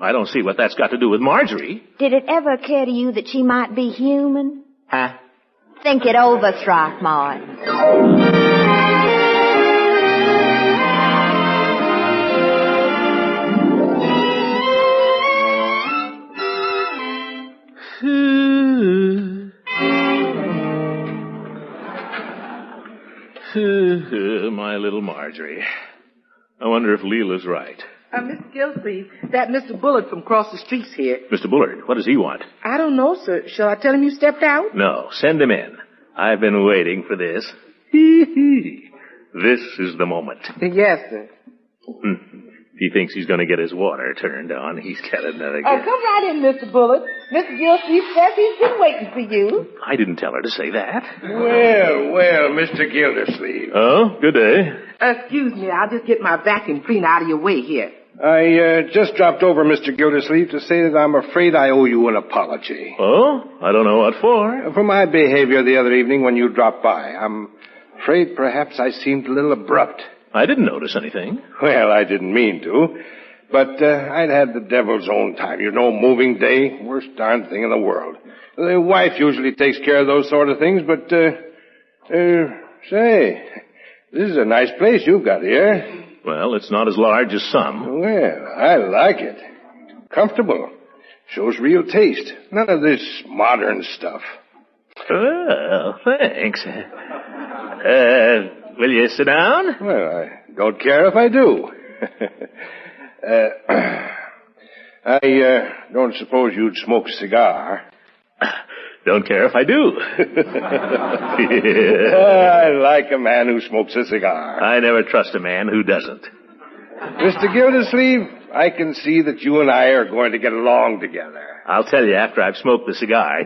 I don't see what that's got to do with Marjorie. Did it ever occur to you that she might be human? Huh? Think it over, Throckmorton. My little Marjorie. I wonder if Leela's right. Mr. Gildersleeve, that Mr. Bullard from across the street's here. Mr. Bullard, what does he want? I don't know, sir. Shall I tell him you stepped out? No, send him in. I've been waiting for this. This is the moment. Yes, sir. He thinks he's going to get his water turned on. He's got another Oh, come right in, Mr. Bullard. Mr. Gildersleeve says he's been waiting for you. I didn't tell her to say that. Well, Mr. Gildersleeve. Oh, good day. Excuse me, I'll just get my vacuum cleaner out of your way here. I just dropped over, Mr. Gildersleeve, to say that I'm afraid I owe you an apology. Oh? I don't know what for. For my behavior the other evening when you dropped by. I'm afraid perhaps I seemed a little abrupt. I didn't notice anything. Well, I didn't mean to. But I'd had the devil's own time. You know, moving day, worst darn thing in the world. The wife usually takes care of those sort of things, but, say, this is a nice place you've got here. Well, it's not as large as some. Well, I like it. Comfortable. Shows real taste. None of this modern stuff. Well, thanks. Will you sit down? Well, I don't care if I do. I don't suppose you'd smoke a cigar. Don't care if I do. I like a man who smokes a cigar. I never trust a man who doesn't. Mr. Gildersleeve, I can see that you and I are going to get along together. I'll tell you after I've smoked the cigar.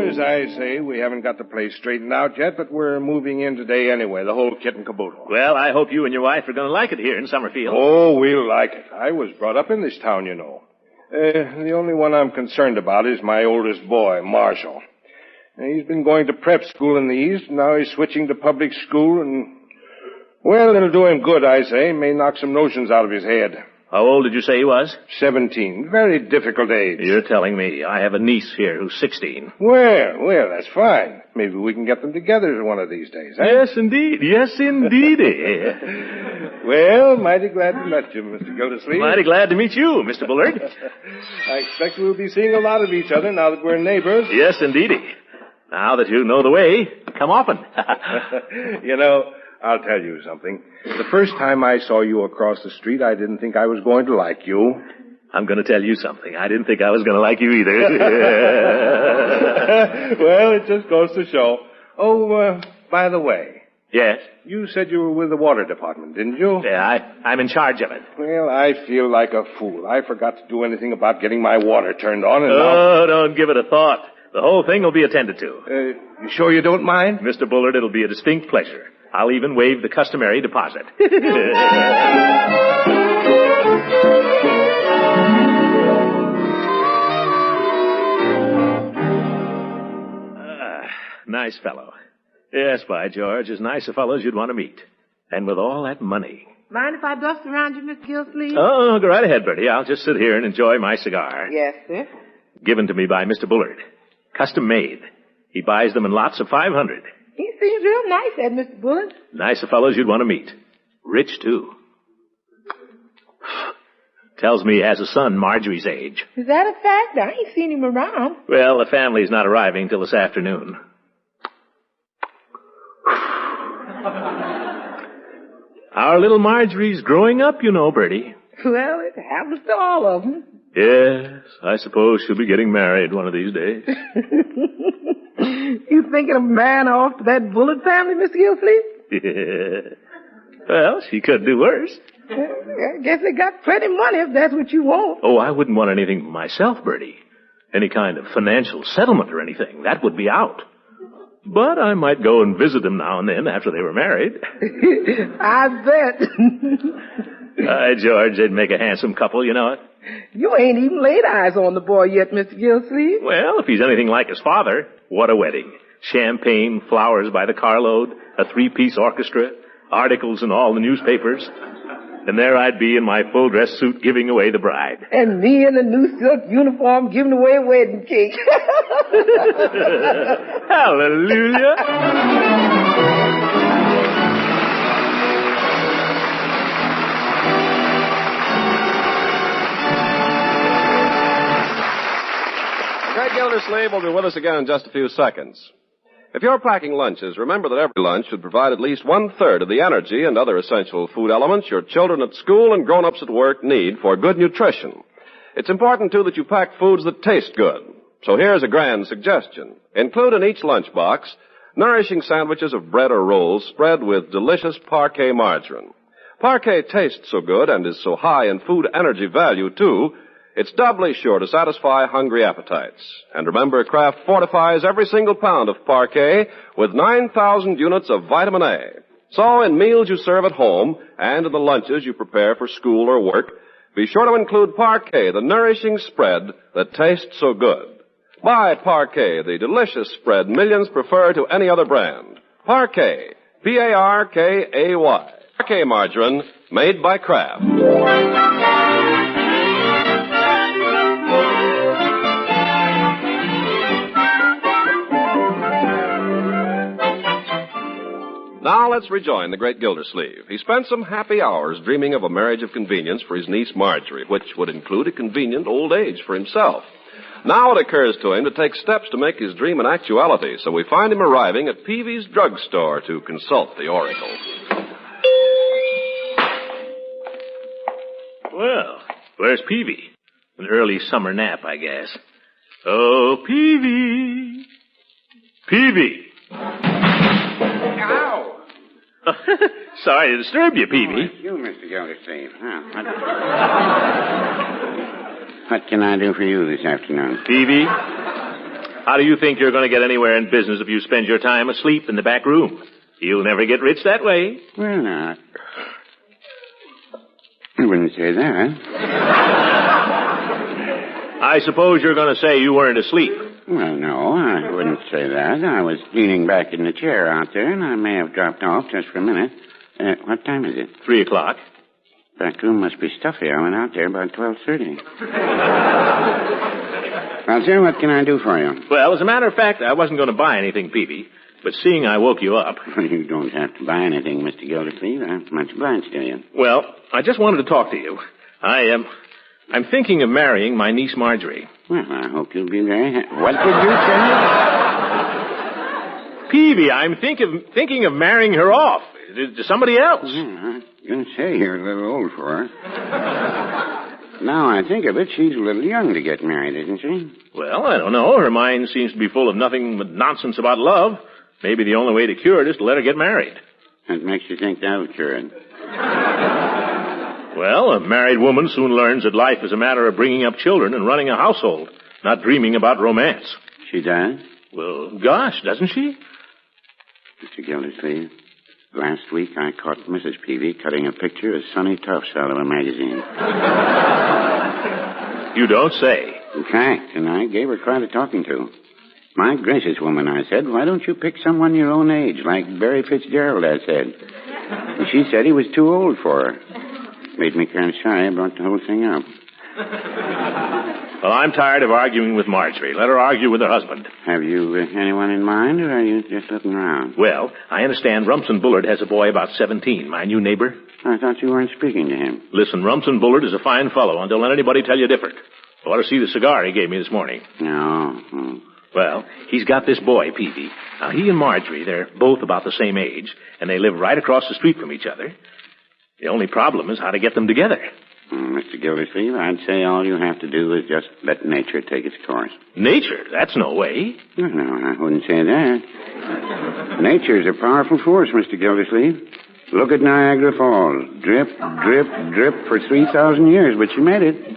As I say, we haven't got the place straightened out yet, but we're moving in today anyway, the whole kit and caboodle. Well, I hope you and your wife are going to like it here in Summerfield. Oh, we'll like it. I was brought up in this town, you know. The only one I'm concerned about is my oldest boy, Marshall. He's been going to prep school in the East, and now he's switching to public school, and, well, it'll do him good, I say. May knock some notions out of his head. How old did you say he was? 17. Very difficult age. You're telling me. I have a niece here who's 16. Well, that's fine. Maybe we can get them together one of these days, eh? Yes, indeed. Yes, indeed. Well, mighty glad to meet you, Mr. Gildersleeve. Mighty glad to meet you, Mr. Bullard. I expect we'll be seeing a lot of each other now that we're neighbors. Yes, indeedy. Now that you know the way, come often. You know, I'll tell you something. The first time I saw you across the street, I didn't think I was going to like you. I'm going to tell you something. I didn't think I was going to like you either. Well, it just goes to show. Oh, by the way. Yes? You said you were with the water department, didn't you? Yeah, I'm in charge of it. Well, I feel like a fool. I forgot to do anything about getting my water turned on, and now... don't give it a thought. The whole thing will be attended to. You sure you don't mind? Mr. Bullard, it'll be a distinct pleasure. I'll even waive the customary deposit. Nice fellow. Yes, by George, as nice a fellow as you'd want to meet. And with all that money. Mind if I dust around you, Miss Gildersleeve? Oh, go right ahead, Bertie. I'll just sit here and enjoy my cigar. Yes, sir. Given to me by Mr. Bullard. Custom made. He buys them in lots of 500. He seems real nice, that Mr. Bullard. Nice a fellows you'd want to meet. Rich, too. Tells me he has a son Marjorie's age. Is that a fact? I ain't seen him around. Well, the family's not arriving till this afternoon. Our little Marjorie's growing up, you know, Bertie. Well, it happens to all of them. Yes, I suppose she'll be getting married one of these days. You thinking of marrying off to that Bullard family, Mr. Gildersleeve? Yeah. Well, she could do worse. I guess they got plenty of money if that's what you want. Oh, I wouldn't want anything for myself, Bertie. Any kind of financial settlement or anything. That would be out. But I might go and visit them now and then after they were married. I bet. By George, they'd make a handsome couple, you know it. You ain't even laid eyes on the boy yet, Mr. Gildersleeve. Well, if he's anything like his father, what a wedding. Champagne, flowers by the carload, a 3-piece orchestra, articles in all the newspapers. And there I'd be in my full dress suit giving away the bride. And me in the new silk uniform giving away a wedding cake. Hallelujah. Greg Gildersleeve will be with us again in just a few seconds. If you're packing lunches, remember that every lunch should provide at least 1/3 of the energy and other essential food elements your children at school and grown-ups at work need for good nutrition. It's important, too, that you pack foods that taste good. So here's a grand suggestion. Include in each lunchbox nourishing sandwiches of bread or rolls spread with delicious Parquet margarine. Parquet tastes so good and is so high in food energy value, too, It's doubly sure to satisfy hungry appetites. And remember, Kraft fortifies every single pound of Parquet with 9,000 units of vitamin A. So in meals you serve at home and in the lunches you prepare for school or work, be sure to include Parquet, the nourishing spread that tastes so good. Buy Parquet, the delicious spread millions prefer to any other brand. Parquet, P-A-R-K-A-Y. Parquet margarine made by Kraft. Now let's rejoin the great Gildersleeve. He spent some happy hours dreaming of a marriage of convenience for his niece Marjorie, which would include a convenient old age for himself. Now it occurs to him to take steps to make his dream an actuality, so we find him arriving at Peavy's drugstore to consult the oracle. Well, where's Peavy? An early summer nap, I guess. Oh, Peavy! Peavy! Ow! Sorry to disturb you, Peavy. Oh, it's you, Mr. Gildersleeve. What can I do for you this afternoon? Peavy, how do you think you're going to get anywhere in business if you spend your time asleep in the back room? You'll never get rich that way. Well, now, I wouldn't say that. I suppose you're going to say you weren't asleep. Well, no, I wouldn't say that. I was leaning back in the chair out there, and I may have dropped off just for a minute. What time is it? 3 o'clock. Back room must be stuffy. I went out there about 12:30. Well, sir, what can I do for you? Well, as a matter of fact, I wasn't going to buy anything, Peavy. But seeing I woke you up... You don't have to buy anything, Mr. Gildersleeve. I'm much obliged to you. Well, I just wanted to talk to you. I'm thinking of marrying my niece Marjorie. Well, I hope you'll be very happy. What did you say? Peavy, I'm thinking of marrying her off to somebody else. I'm going to say you're a little old for her. Now I think of it, she's a little young to get married, isn't she? Well, I don't know. Her mind seems to be full of nothing but nonsense about love. Maybe the only way to cure it is to let her get married. What makes you think that'll cure it? Well, a married woman soon learns that life is a matter of bringing up children and running a household, not dreaming about romance. She does? Well, gosh, doesn't she? Mr. Gildersleeve, last week I caught Mrs. Peavy cutting a picture of Sonny Tufts out of a magazine. You don't say. In fact, and I gave her quite a talking to. My gracious, woman, I said, why don't you pick someone your own age, like Barry Fitzgerald, I said. And she said he was too old for her. Made me kind of shy, brought the whole thing up. Well, I'm tired of arguing with Marjorie. Let her argue with her husband. Have you anyone in mind, or are you just looking around? Well, I understand Rumson Bullard has a boy about 17, my new neighbor. I thought you weren't speaking to him. Listen, Rumson Bullard is a fine fellow, and don't let anybody tell you different. You ought to see the cigar he gave me this morning. No. Well, he's got this boy, Peavy. Now, he and Marjorie, they're both about the same age, and they live right across the street from each other. The only problem is how to get them together. Mr. Gildersleeve, I'd say all you have to do is just let nature take its course. Nature? That's no way. No, I wouldn't say that. Nature's a powerful force, Mr. Gildersleeve. Look at Niagara Falls. Drip, drip, drip for 3,000 years, but she made it.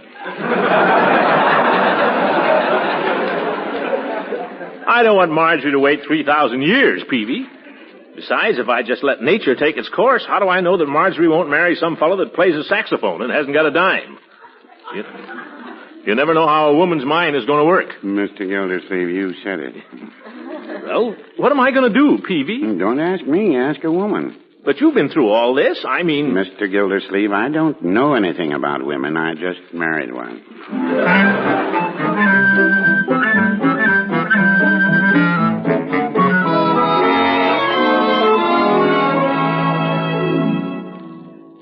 I don't want Marjorie to wait 3,000 years, Peavy. Besides, if I just let nature take its course, how do I know that Marjorie won't marry some fellow that plays a saxophone and hasn't got a dime? You never know how a woman's mind is going to work. Mr. Gildersleeve, you said it. Well, what am I going to do, Peavy? Don't ask me, ask a woman. But you've been through all this. I mean... Mr. Gildersleeve, I don't know anything about women. I just married one.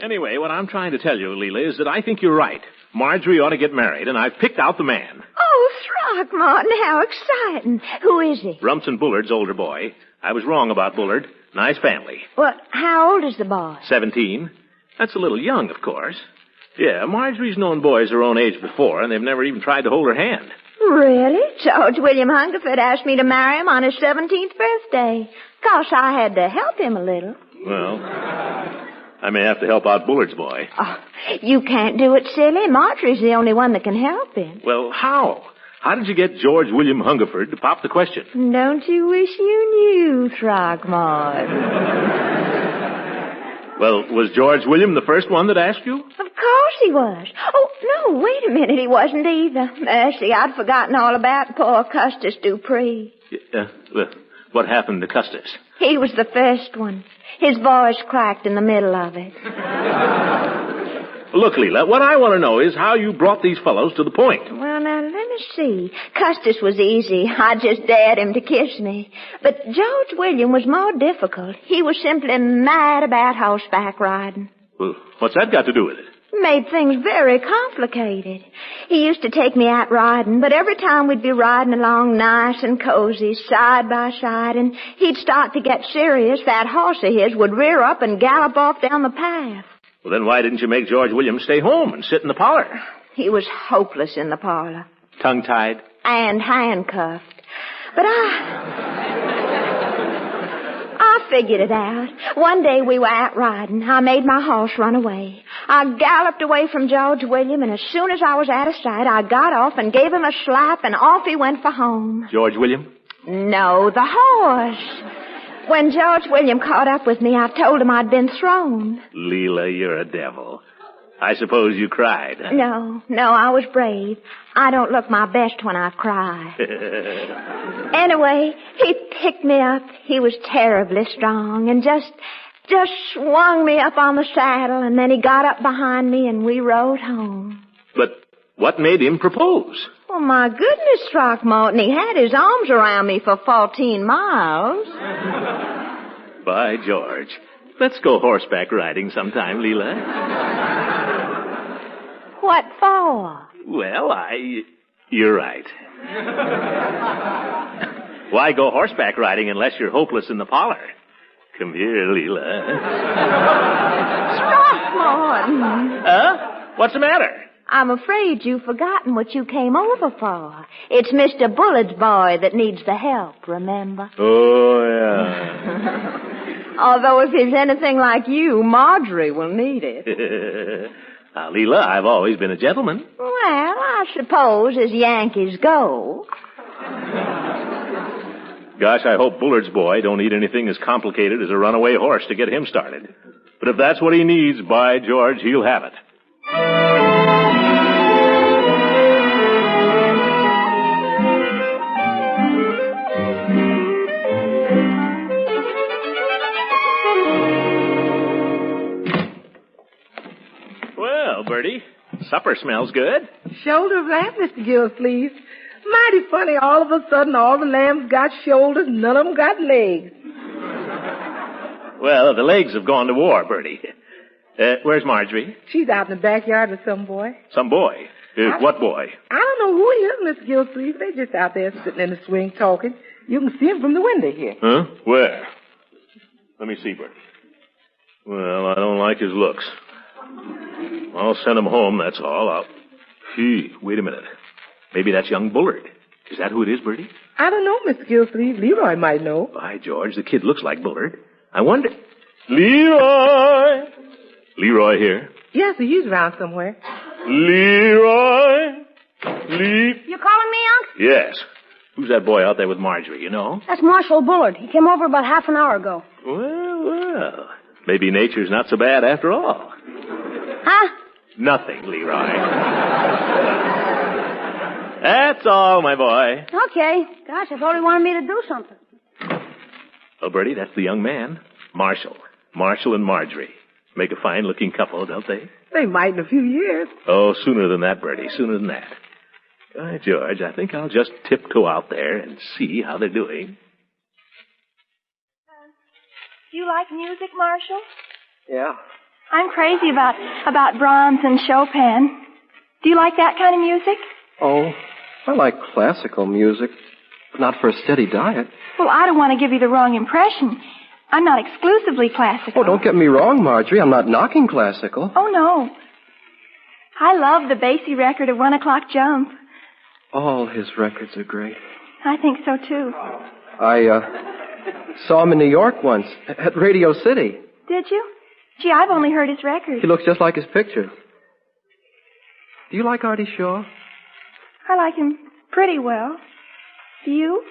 Anyway, what I'm trying to tell you, Leela, is that I think you're right. Marjorie ought to get married, and I've picked out the man. Oh, Throckmorton, how exciting. Who is he? Rumson Bullard's older boy. I was wrong about Bullard. Nice family. Well, how old is the boy? 17. That's a little young, of course. Yeah, Marjorie's known boys her own age before, and they've never even tried to hold her hand. Really? George William Hungerford asked me to marry him on his 17th birthday. Gosh, I had to help him a little. Well, I may have to help out Bullard's boy. Oh, you can't do it, silly. Marjorie's the only one that can help him. Well, how? How did you get George William Hungerford to pop the question? Don't you wish you knew, Throckmorton? Well, was George William the first one that asked you? Of course he was. Oh, no, wait a minute. He wasn't either. See, I'd forgotten all about poor Custis Dupree. Well, what happened to Custis? He was the first one. His voice cracked in the middle of it. Look, Leela, what I want to know is how you brought these fellows to the point. Well, now, let me see. Custis was easy. I just dared him to kiss me. But George William was more difficult. He was simply mad about horseback riding. Well, what's that got to do with it? Made things very complicated. He used to take me out riding, but every time we'd be riding along nice and cozy, side by side, and he'd start to get serious, that horse of his would rear up and gallop off down the path. Well, then why didn't you make George William stay home and sit in the parlor? He was hopeless in the parlor. Tongue-tied? And handcuffed. But I figured it out. One day we were out riding. I made my horse run away. I galloped away from George William, and as soon as I was out of sight, I got off and gave him a slap, and off he went for home. George William? No, the horse. When George William caught up with me, I told him I'd been thrown. Leela, you're a devil. I suppose you cried, huh? No, I was brave. I don't look my best when I cry. Anyway, he picked me up. He was terribly strong and just swung me up on the saddle, and then he got up behind me and we rode home. But what made him propose? Well, my goodness, Throckmorton, he had his arms around me for 14 miles. By George. Let's go horseback riding sometime, Leela. What for? Well, you're right. Why go horseback riding unless you're hopeless in the parlor? Come here, Leela. Throckmorton. Huh? What's the matter? I'm afraid you've forgotten what you came over for. It's Mr. Bullard's boy that needs the help, remember? Oh, yeah. Although if he's anything like you, Marjorie will need it. Now, Leela, I've always been a gentleman. Well, I suppose as Yankees go. Gosh, I hope Bullard's boy don't need anything as complicated as a runaway horse to get him started. But if that's what he needs, by George, he'll have it. Well, Bertie, supper smells good. Shoulder of lamb, Mr. Gildersleeve. Mighty funny, all of a sudden all the lambs got shoulders, none of them got legs. Well, the legs have gone to war, Bertie. Where's Marjorie? She's out in the backyard with some boy. Some boy? What boy? I don't know who he is, Mr. Gildersleeve. They're just out there sitting in the swing talking. You can see him from the window here. Huh? Where? Let me see, Bertie. Well, I don't like his looks. I'll send him home, that's all. Wait a minute. Maybe that's young Bullard. Is that who it is, Bertie? I don't know, Mr. Gildersleeve. Leroy might know. By George, the kid looks like Bullard. I wonder... Leroy! Leroy here? Yes, he's around somewhere. Leroy! You calling me, Unc? Yes. Who's that boy out there with Marjorie, you know? That's Marshal Bullard. He came over about half an hour ago. Well. Maybe nature's not so bad after all. Huh? Nothing, Leroy. That's all, my boy. Okay. Gosh, I thought he wanted me to do something. Well, Bertie, that's the young man. Marshall. Marshall and Marjorie. Make a fine-looking couple, don't they? They might in a few years. Oh, sooner than that, Bertie, sooner than that. By George, I think I'll just tiptoe out there and see how they're doing. Do you like music, Marshall? Yeah. I'm crazy about Brahms and Chopin. Do you like that kind of music? Oh, I like classical music, but not for a steady diet. Well, I don't want to give you the wrong impression. I'm not exclusively classical. Oh, don't get me wrong, Marjorie. I'm not knocking classical. Oh, no. I love the Basie record of 1 O'Clock Jump. All his records are great. I think so, too. I saw him in New York once, at Radio City. Did you? Gee, I've only heard his record. He looks just like his picture. Do you like Artie Shaw? I like him pretty well. Do you?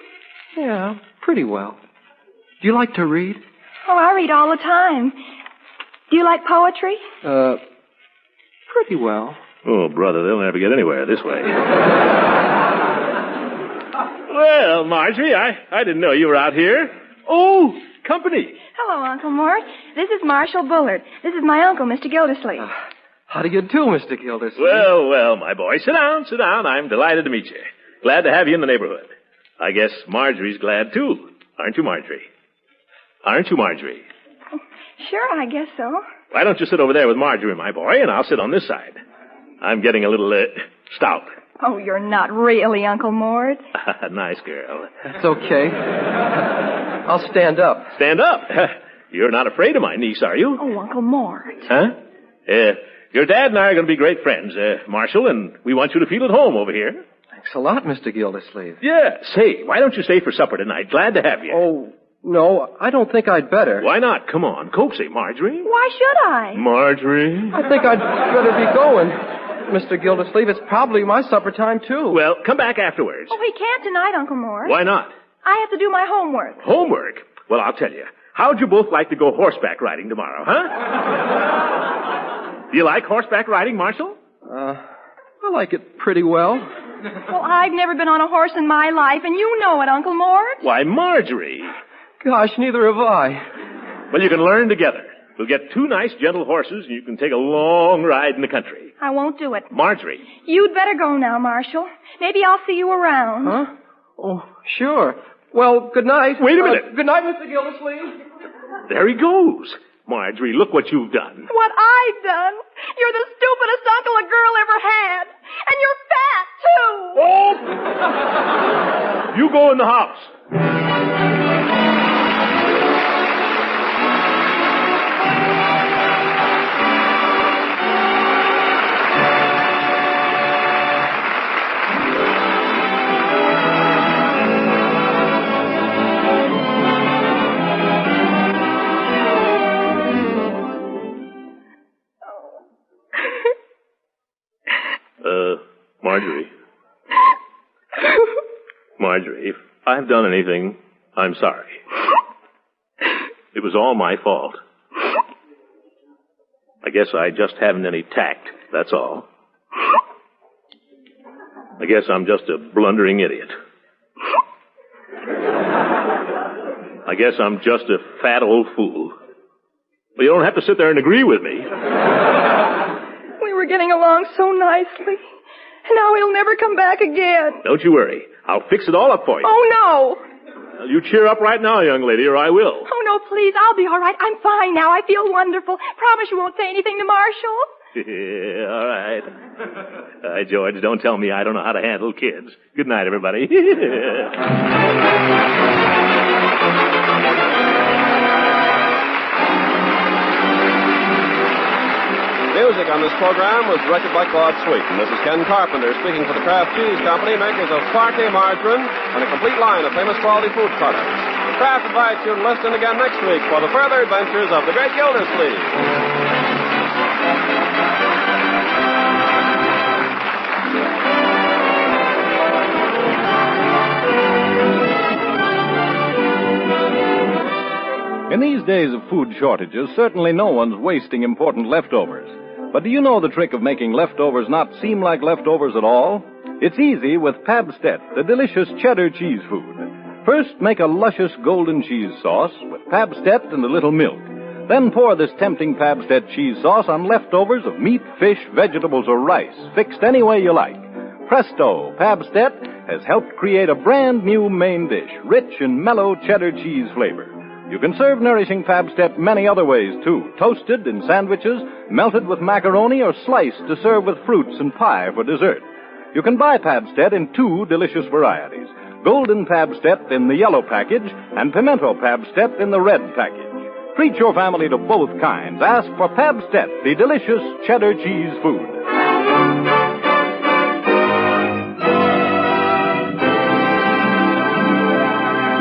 Yeah, pretty well. Do you like to read? Oh, I read all the time. Do you like poetry? Pretty well. Oh, brother, they'll never get anywhere this way. Well, Marjorie, I didn't know you were out here. Oh, company. Hello, Uncle Mort. This is Marshall Bullard. This is my uncle, Mr. Gildersleeve. How do you do, Mr. Gildersleeve? Well, my boy. Sit down. I'm delighted to meet you. Glad to have you in the neighborhood. I guess Marjorie's glad, too. Aren't you, Marjorie? Sure, I guess so. Why don't you sit over there with Marjorie, my boy, and I'll sit on this side. I'm getting a little, stout. Oh, you're not really, Uncle Mort. Nice girl. It's okay. I'll stand up. Stand up? You're not afraid of my niece, are you? Oh, Uncle Mort. Huh? Your dad and I are going to be great friends, Marshall, and we want you to feel at home over here. Thanks a lot, Mr. Gildersleeve. Yeah, say, why don't you stay for supper tonight? Glad to have you. Oh, no, I don't think I'd better. Why not? Come on, coax it, Marjorie. Why should I? Marjorie. I think I'd better be going. Mr. Gildersleeve, it's probably my supper time, too. Well, come back afterwards. Oh, he can't tonight, Uncle Mort. Why not? I have to do my homework. Homework? Well, I'll tell you. How'd you both like to go horseback riding tomorrow, huh? Do you like horseback riding, Marshall? I like it pretty well. Well, I've never been on a horse in my life, and you know it, Uncle Mort. Why, Marjorie. Gosh, neither have I. Well, you can learn together. We'll get 2 nice, gentle horses, and you can take a long ride in the country. I won't do it. Marjorie. You'd better go now, Marshall. Maybe I'll see you around. Huh? Oh, sure. Well, good night. Wait a minute. Good night, Mr. Gildersleeve. There he goes. Marjorie, look what you've done. What I've done? You're the stupidest uncle a girl ever had. And you're fat, too. Oh! You go in the house. Marjorie, if I've done anything, I'm sorry. It was all my fault. I guess I just haven't any tact, that's all. I guess I'm just a blundering idiot. I guess I'm just a fat old fool. But you don't have to sit there and agree with me. We were getting along so nicely. And now he'll never come back again. Don't you worry. I'll fix it all up for you. Oh, no. Well, you cheer up right now, young lady, or I will. Oh, no, please. I'll be all right. I'm fine now. I feel wonderful. Promise you won't say anything to Marshall. All right. Hi, George, don't tell me I don't know how to handle kids. Good night, everybody. Music on this program was directed by Claude Sweeten. This is Ken Carpenter speaking for the Kraft Cheese Company, makers of Sparky margarine and a complete line of famous quality food products. Kraft invites you to listen again next week for the further adventures of the Great Gildersleeve. In these days of food shortages, certainly no one's wasting important leftovers. But do you know the trick of making leftovers not seem like leftovers at all? It's easy with Pabstet, the delicious cheddar cheese food. First, make a luscious golden cheese sauce with Pabstet and a little milk. Then pour this tempting Pabstet cheese sauce on leftovers of meat, fish, vegetables, or rice, fixed any way you like. Presto, Pabstet has helped create a brand new main dish, rich in mellow cheddar cheese flavor. You can serve nourishing Pabstet many other ways, too. Toasted in sandwiches, melted with macaroni, or sliced to serve with fruits and pie for dessert. You can buy Pabstet in 2 delicious varieties. Golden Pabstet in the yellow package and Pimento Pabstet in the red package. Treat your family to both kinds. Ask for Pabstet, the delicious cheddar cheese food.